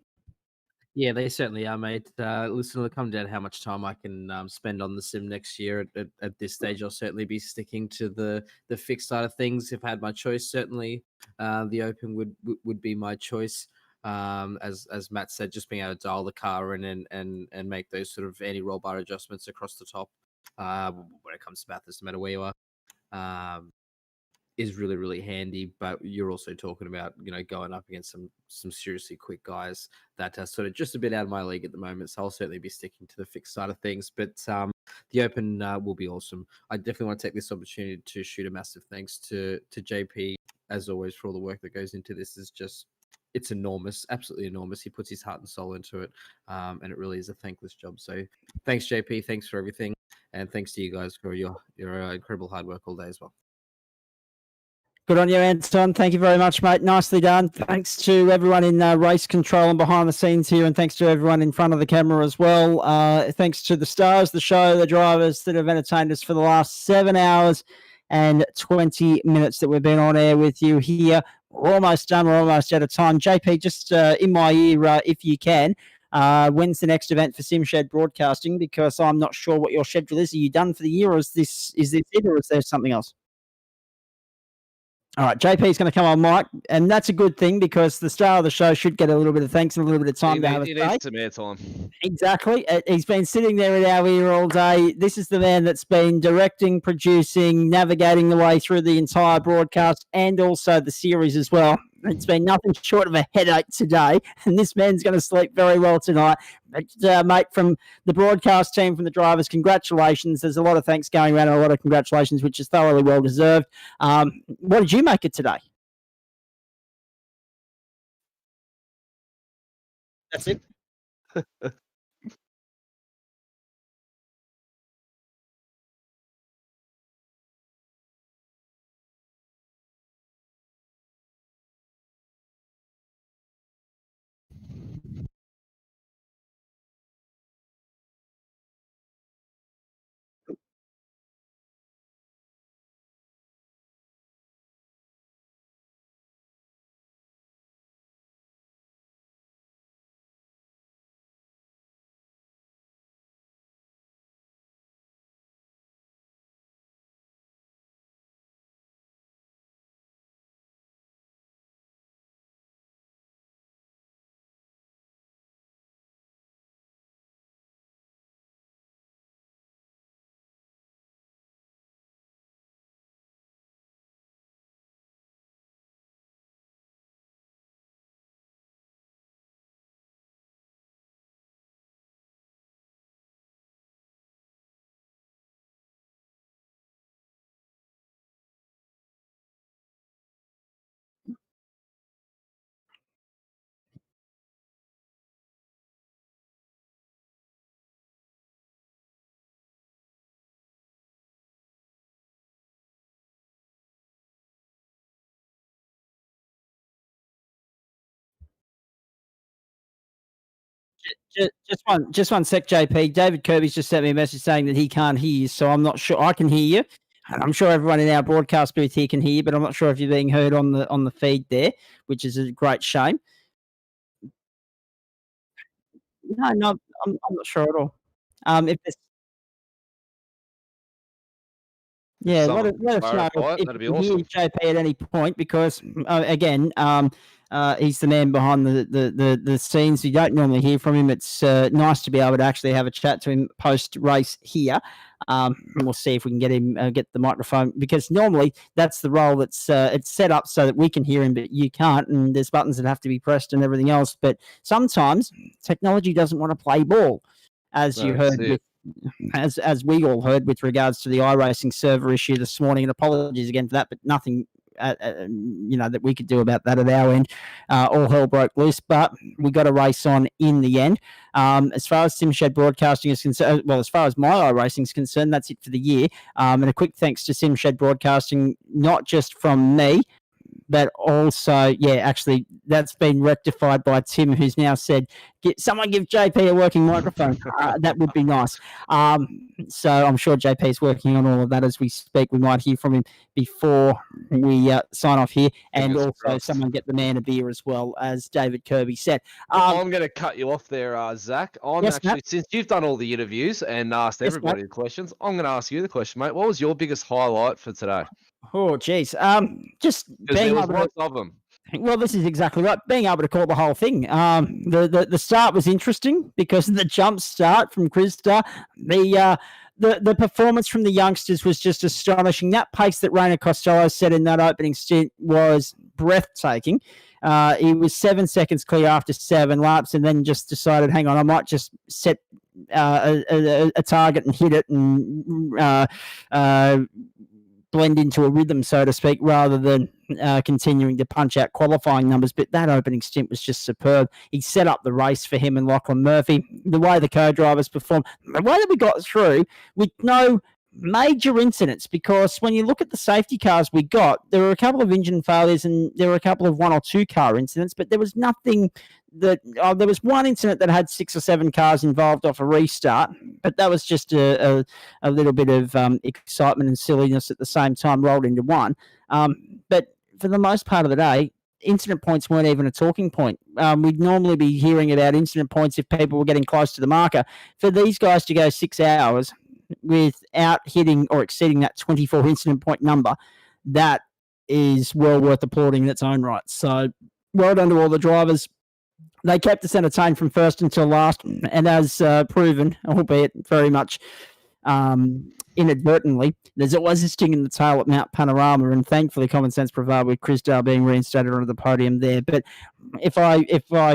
[SPEAKER 21] Yeah, they certainly are, mate. Listen, it'll come down to how much time I can spend on the sim next year. At this stage, I'll certainly be sticking to the fixed side of things. If I had my choice, certainly the open would be my choice. As Matt said, just being able to dial the car in and make those sort of anti-roll bar adjustments across the top when it comes to Bathurst, no matter where you are. Is really, really handy, but you're also talking about, going up against some seriously quick guys that are sort of just a bit out of my league at the moment. So I'll certainly be sticking to the fixed side of things, but the open will be awesome. I definitely want to take this opportunity to shoot a massive thanks to JP, as always, for all the work that goes into this. Is just it's enormous, absolutely enormous. He puts his heart and soul into it, and it really is a thankless job. So thanks, JP. Thanks for everything, and thanks to you guys for your incredible hard work all day as well.
[SPEAKER 1] Good on you, Anton. Thank you very much, mate. Nicely done. Thanks to everyone in race control and behind the scenes here, and thanks to everyone in front of the camera as well. Thanks to the stars, the show, the drivers that have entertained us for the last 7 hours and 20 minutes that we've been on air with you here. We're almost done. We're almost out of time. JP, just in my ear, if you can, when's the next event for SimShed Broadcasting? Because I'm not sure what your schedule is. Are you done for the year, or is this it, or is there something else? All right, JP is going to come on mic, and that's a good thing because the star of the show should get a little bit of thanks and a little bit of time to have a say.
[SPEAKER 10] He needs some airtime.
[SPEAKER 1] Exactly. He's been sitting there in our ear all day. This is the man that's been directing, producing, navigating the way through the entire broadcast and also the series as well. It's been nothing short of a headache today, and this man's going to sleep very well tonight. But, mate, from the broadcast team, from the drivers, congratulations. There's a lot of thanks going around and a lot of congratulations, which is thoroughly well-deserved. What did you make it today? That's it. Just one sec, JP. David Kirby's just sent me a message saying that he can't hear you, so I'm not sure. I can hear you. And I'm sure everyone in our broadcast booth here can hear you, but I'm not sure if you're being heard on the feed there, which is a great shame. No, I'm not sure at all. If there's Yeah, let us know if
[SPEAKER 10] that'd be
[SPEAKER 1] you can hear
[SPEAKER 10] awesome.
[SPEAKER 1] JP at any point because, again, he's the man behind the scenes. You don't normally hear from him. It's nice to be able to actually have a chat to him post-race here. And we'll see if we can get him get the microphone because normally that's the role that's it's set up so that we can hear him, but you can't, and there's buttons that have to be pressed and everything else. But sometimes technology doesn't want to play ball, as you heard with as we all heard with regards to the iRacing server issue this morning, and apologies again for that, but nothing that we could do about that at our end. All hell broke loose, but we got a race on in the end. As far as SimShed Broadcasting is concerned, well, as far as my iRacing is concerned, that's it for the year. And a quick thanks to SimShed Broadcasting, not just from me, but also, actually, that's been rectified by Tim, who's now said, someone give JP a working microphone. That would be nice. So I'm sure JP is working on all of that as we speak. We might hear from him before we sign off here. And also someone get the man a beer as well, as David Kirby said.
[SPEAKER 10] I'm going to cut you off there, Zach. Since you've done all the interviews and asked everybody the questions, I'm going to ask you the question, mate. What was your biggest highlight for today?
[SPEAKER 1] Oh, geez. Just being able to,
[SPEAKER 10] of them.
[SPEAKER 1] Well, this is exactly right. Being able to call the whole thing. The start was interesting because of the jump start from Krista. The performance from the youngsters was just astonishing. That pace that Rainer Costello set in that opening stint was breathtaking. He was 7 seconds clear after 7 laps and then just decided, hang on, I might just set a target and hit it and blend into a rhythm, so to speak, rather than continuing to punch out qualifying numbers, but that opening stint was just superb. He set up the race for him and Lachlan Murphy. The way the co-drivers performed, the way that we got through with no major incidents, because when you look at the safety cars we got, there were a couple of engine failures and there were a couple of 1 or 2 car incidents, but there was nothing that there was one incident that had 6 or 7 cars involved off a restart, but that was just a little bit of excitement and silliness at the same time rolled into one. But for the most part of the day, incident points weren't even a talking point. We'd normally be hearing about incident points if people were getting close to the marker. For these guys to go 6 hours without hitting or exceeding that 24 incident point number, that is well worth applauding in its own right. So well done to all the drivers. They kept us entertained from first until last, and as proven, albeit very much inadvertently, there's always a sting in the tail at Mount Panorama, and thankfully common sense prevailed with Chris Dale being reinstated onto the podium there. But if I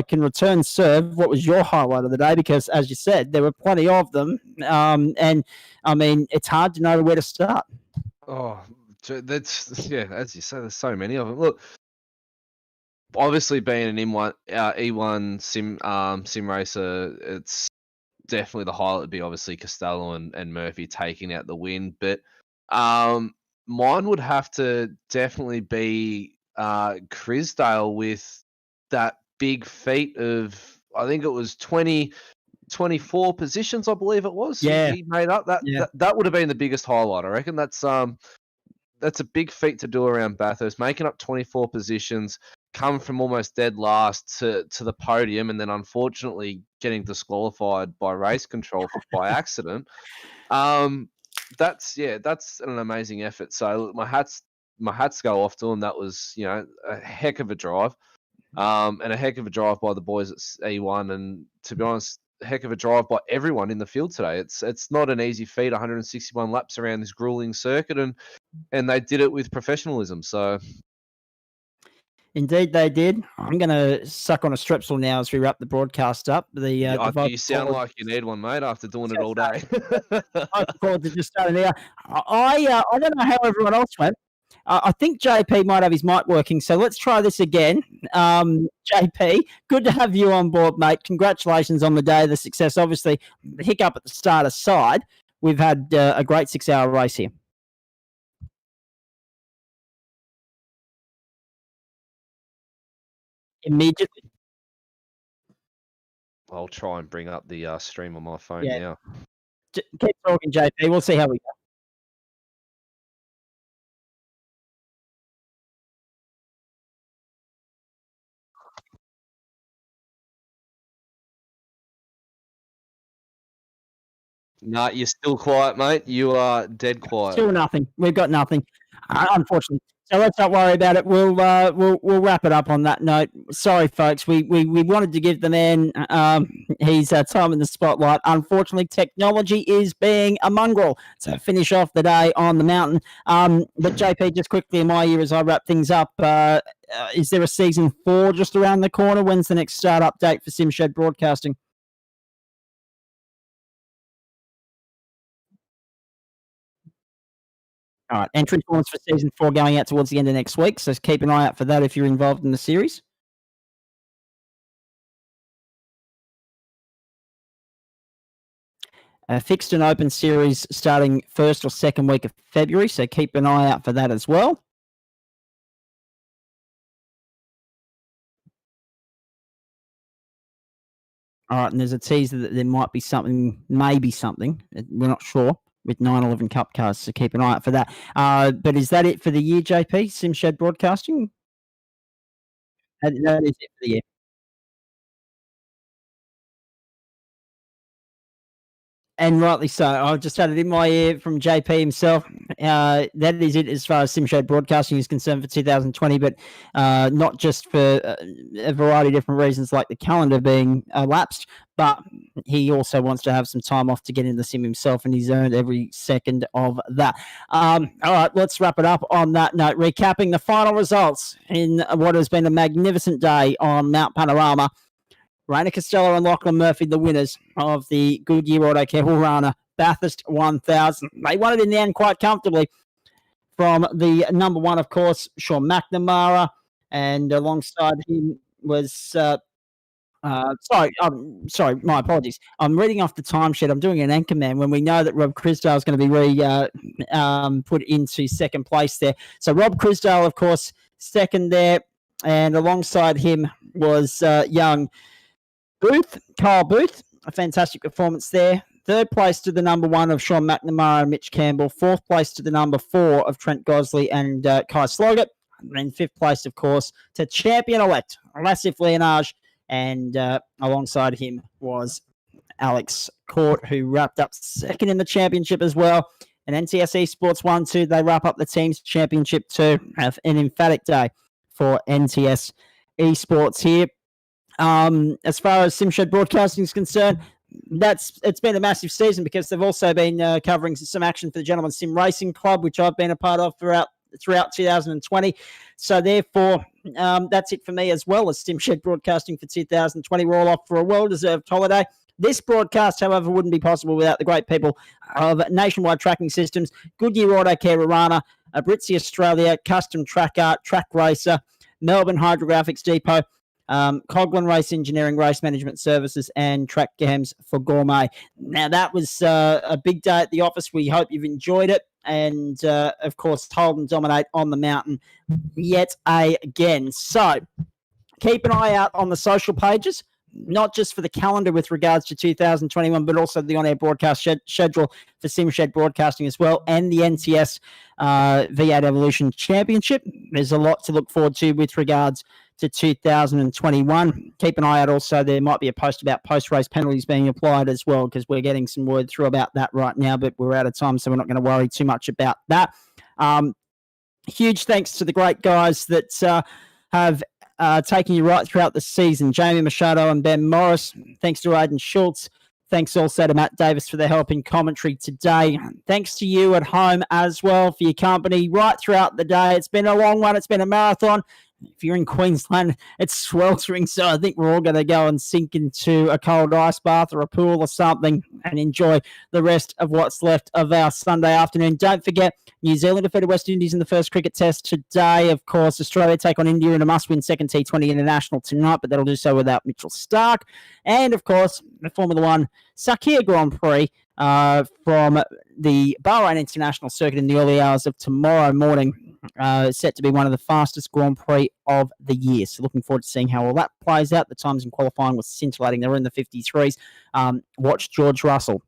[SPEAKER 1] can serve, what was your highlight of the day? Because as you said, there were plenty of them, and I mean, it's hard to know where to start.
[SPEAKER 10] Oh, that's as you say, there's so many of them. Look, obviously being an E1 sim racer, it's definitely the highlight would be obviously Costello and Murphy taking out the win. But mine would have to definitely be Crisdale with that big feat of, I think it was 24 positions, I believe it was.
[SPEAKER 1] Yeah.
[SPEAKER 10] He made up that would have been the biggest highlight. I reckon that's a big feat to do around Bathurst, making up 24 positions, come from almost dead last to the podium, and then unfortunately getting disqualified by race control by accident. That's an amazing effort. So my hats go off to him. That was a heck of a drive, and a heck of a drive by the boys at E1. And to be honest, a heck of a drive by everyone in the field today. It's not an easy feat, 161 laps around this grueling circuit, and they did it with professionalism. So.
[SPEAKER 1] Indeed, they did. I'm going to suck on a strepsil now as we wrap the broadcast up.
[SPEAKER 10] You sound like you need one, mate, after doing it all day.
[SPEAKER 1] I look forward to just starting there. I don't know how everyone else went. I think JP might have his mic working, so let's try this again. JP, good to have you on board, mate. Congratulations on the day, the success. Obviously, the hiccup at the start aside, we've had a great 6-hour race here. Immediately.
[SPEAKER 10] I'll try and bring up the stream on my phone now.
[SPEAKER 1] Keep talking, JP. We'll see how we go.
[SPEAKER 10] Nah, you're still quiet, mate. You are dead quiet.
[SPEAKER 1] Still nothing. We've got nothing, unfortunately. So let's not worry about it. We'll wrap it up on that note. Sorry, folks. We wanted to give the man his time in the spotlight. Unfortunately, technology is being a mongrel to finish off the day on the mountain. But JP, just quickly in my ear as I wrap things up, is there a season 4 just around the corner? When's the next start update for SimShed Broadcasting? All right, entry forms for season 4 going out towards the end of next week, so keep an eye out for that if you're involved in the series. Fixed and open series starting first or second week of February, so keep an eye out for that as well. All right, and there's a teaser that there might be something, maybe something, we're not sure, with 911 Cup cars, so keep an eye out for that. But is that it for the year, JP? SimShed Broadcasting? That is it for the year. And rightly so. I've just had it in my ear from JP himself. That is it as far as SimShed Broadcasting is concerned for 2020, but not just for a variety of different reasons like the calendar being elapsed, but he also wants to have some time off to get in the sim himself, and he's earned every second of that. All right, let's wrap it up on that note. Recapping the final results in what has been a magnificent day on Mount Panorama. Rainer Costello and Lachlan Murphy, the winners of the Goodyear Autocare Warana Bathurst 1000. They won it in the end quite comfortably. from the number 1, of course, Sean McNamara, and alongside him was sorry, my apologies. I'm reading off the timesheet. I'm doing an anchorman when we know that Rob Crisdale is going to be put into second place there. So Rob Crisdale, of course, second there, and alongside him was young Kyle Booth. A fantastic performance there. Third place to the number 1 of Sean McNamara and Mitch Campbell. Fourth place to the number 4 of Trent Gosley and Kai Sloggett. And then fifth place, of course, to champion-elect Lassif Leonage. And alongside him was Alex Court, who wrapped up second in the championship as well. And NTS Esports 1-2, they wrap up the team's championship too. Have an emphatic day for NTS Esports here. As far as SimShed Broadcasting is concerned, it's been a massive season because they've also been covering some action for the Gentlemen Sim Racing Club, which I've been a part of throughout 2020. So therefore, that's it for me as well as SimShed Broadcasting for 2020. We're all off for a well-deserved holiday. This broadcast, however, wouldn't be possible without the great people of Nationwide Tracking Systems, Goodyear Autocare Warana, Abritzi Australia, Custom Track Art, Track Racer, Melbourne Hydrographics Depot, Coghlan Race Engineering, Race Management Services, and Track Gams for Gourmet. Now, that was a big day at the office. We hope you've enjoyed it. And, of course, Holden dominate on the mountain yet again. So, keep an eye out on the social pages, not just for the calendar with regards to 2021, but also the on-air broadcast schedule for SimShed Broadcasting as well, and the NTS V8 Evolution Championship. There's a lot to look forward to with regards to 2021. Keep an eye out also. There might be a post about post-race penalties being applied as well, because we're getting some word through about that right now, but we're out of time, so we're not going to worry too much about that. Huge thanks to the great guys that have taken you right throughout the season. Jamie Machado and Ben Morris. Thanks to Aidan Schultz. Thanks also to Matt Davis for their help in commentary today. Thanks to you at home as well for your company right throughout the day. It's been a long one. It's been a marathon. If you're in Queensland, it's sweltering, so I think we're all going to go and sink into a cold ice bath or a pool or something and enjoy the rest of what's left of our Sunday afternoon. Don't forget, New Zealand defeated West Indies in the first cricket test today. Of course, Australia take on India in a must-win second T20 international tonight, but that'll do so without Mitchell Starc. And, of course, the Formula One Sakhir Grand Prix from the Bahrain International Circuit in the early hours of tomorrow morning. Set to be one of the fastest Grand Prix of the year. So looking forward to seeing how all that plays out. The times in qualifying was scintillating. They were in the 53s. Watch George Russell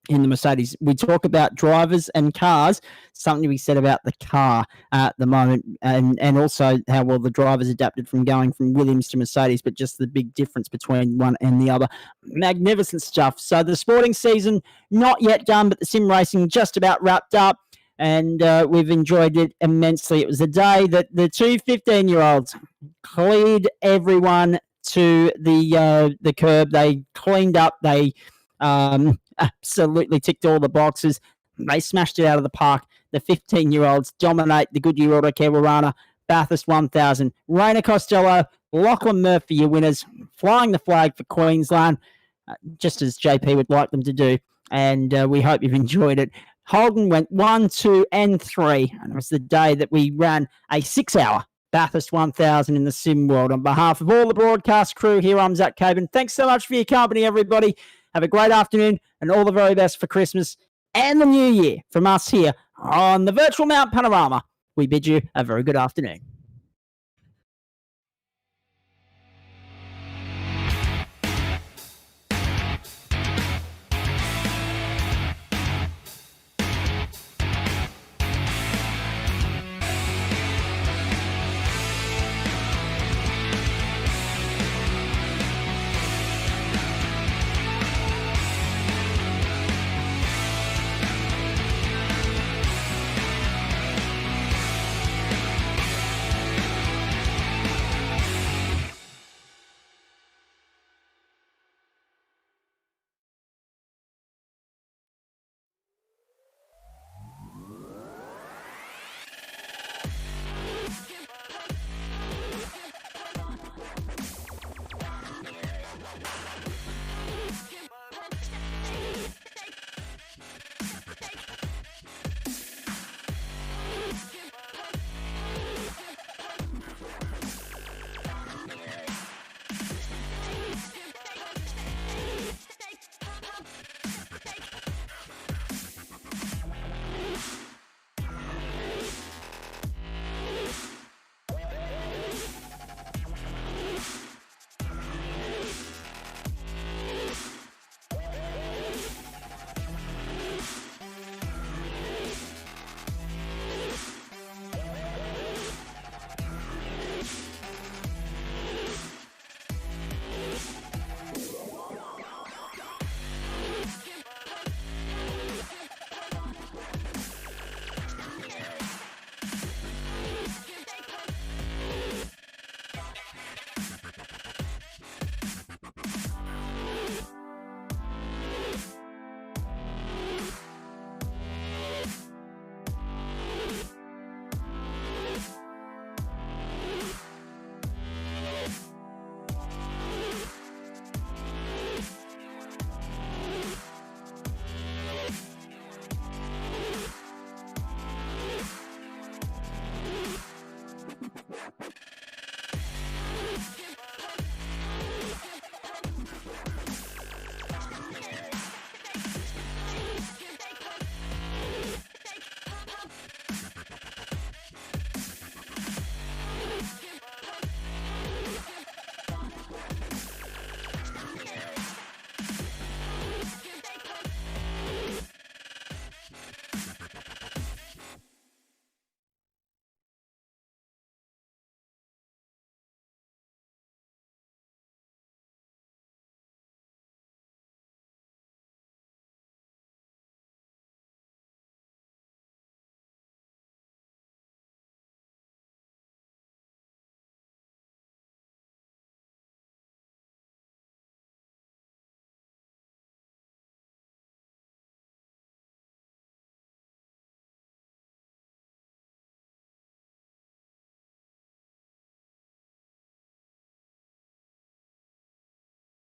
[SPEAKER 1] in the Mercedes. We talk about drivers and cars, something to be said about the car at the moment, and also how well the drivers adapted from going from Williams to Mercedes, but just the big difference between one and the other. Magnificent stuff. So the sporting season, not yet done, but the sim racing just about wrapped up. And we've enjoyed it immensely. It was a day that the two 15-year-olds cleared everyone to the curb. They cleaned up. They absolutely ticked all the boxes. They smashed it out of the park. The 15-year-olds dominate the Goodyear Autocare Warana Bathurst 1000. Raina Costello, Lachlan Murphy, your winners, flying the flag for Queensland, just as JP would like them to do. And we hope you've enjoyed it. Holden went 1, 2, and 3, and it was the day that we ran a 6-hour Bathurst 1000 in the sim world. On behalf of all the broadcast crew here, I'm Zach Caban. Thanks so much for your company, everybody. Have a great afternoon and all the very best for Christmas and the New Year from us here on the Virtual Mount Panorama. We bid you a very good afternoon.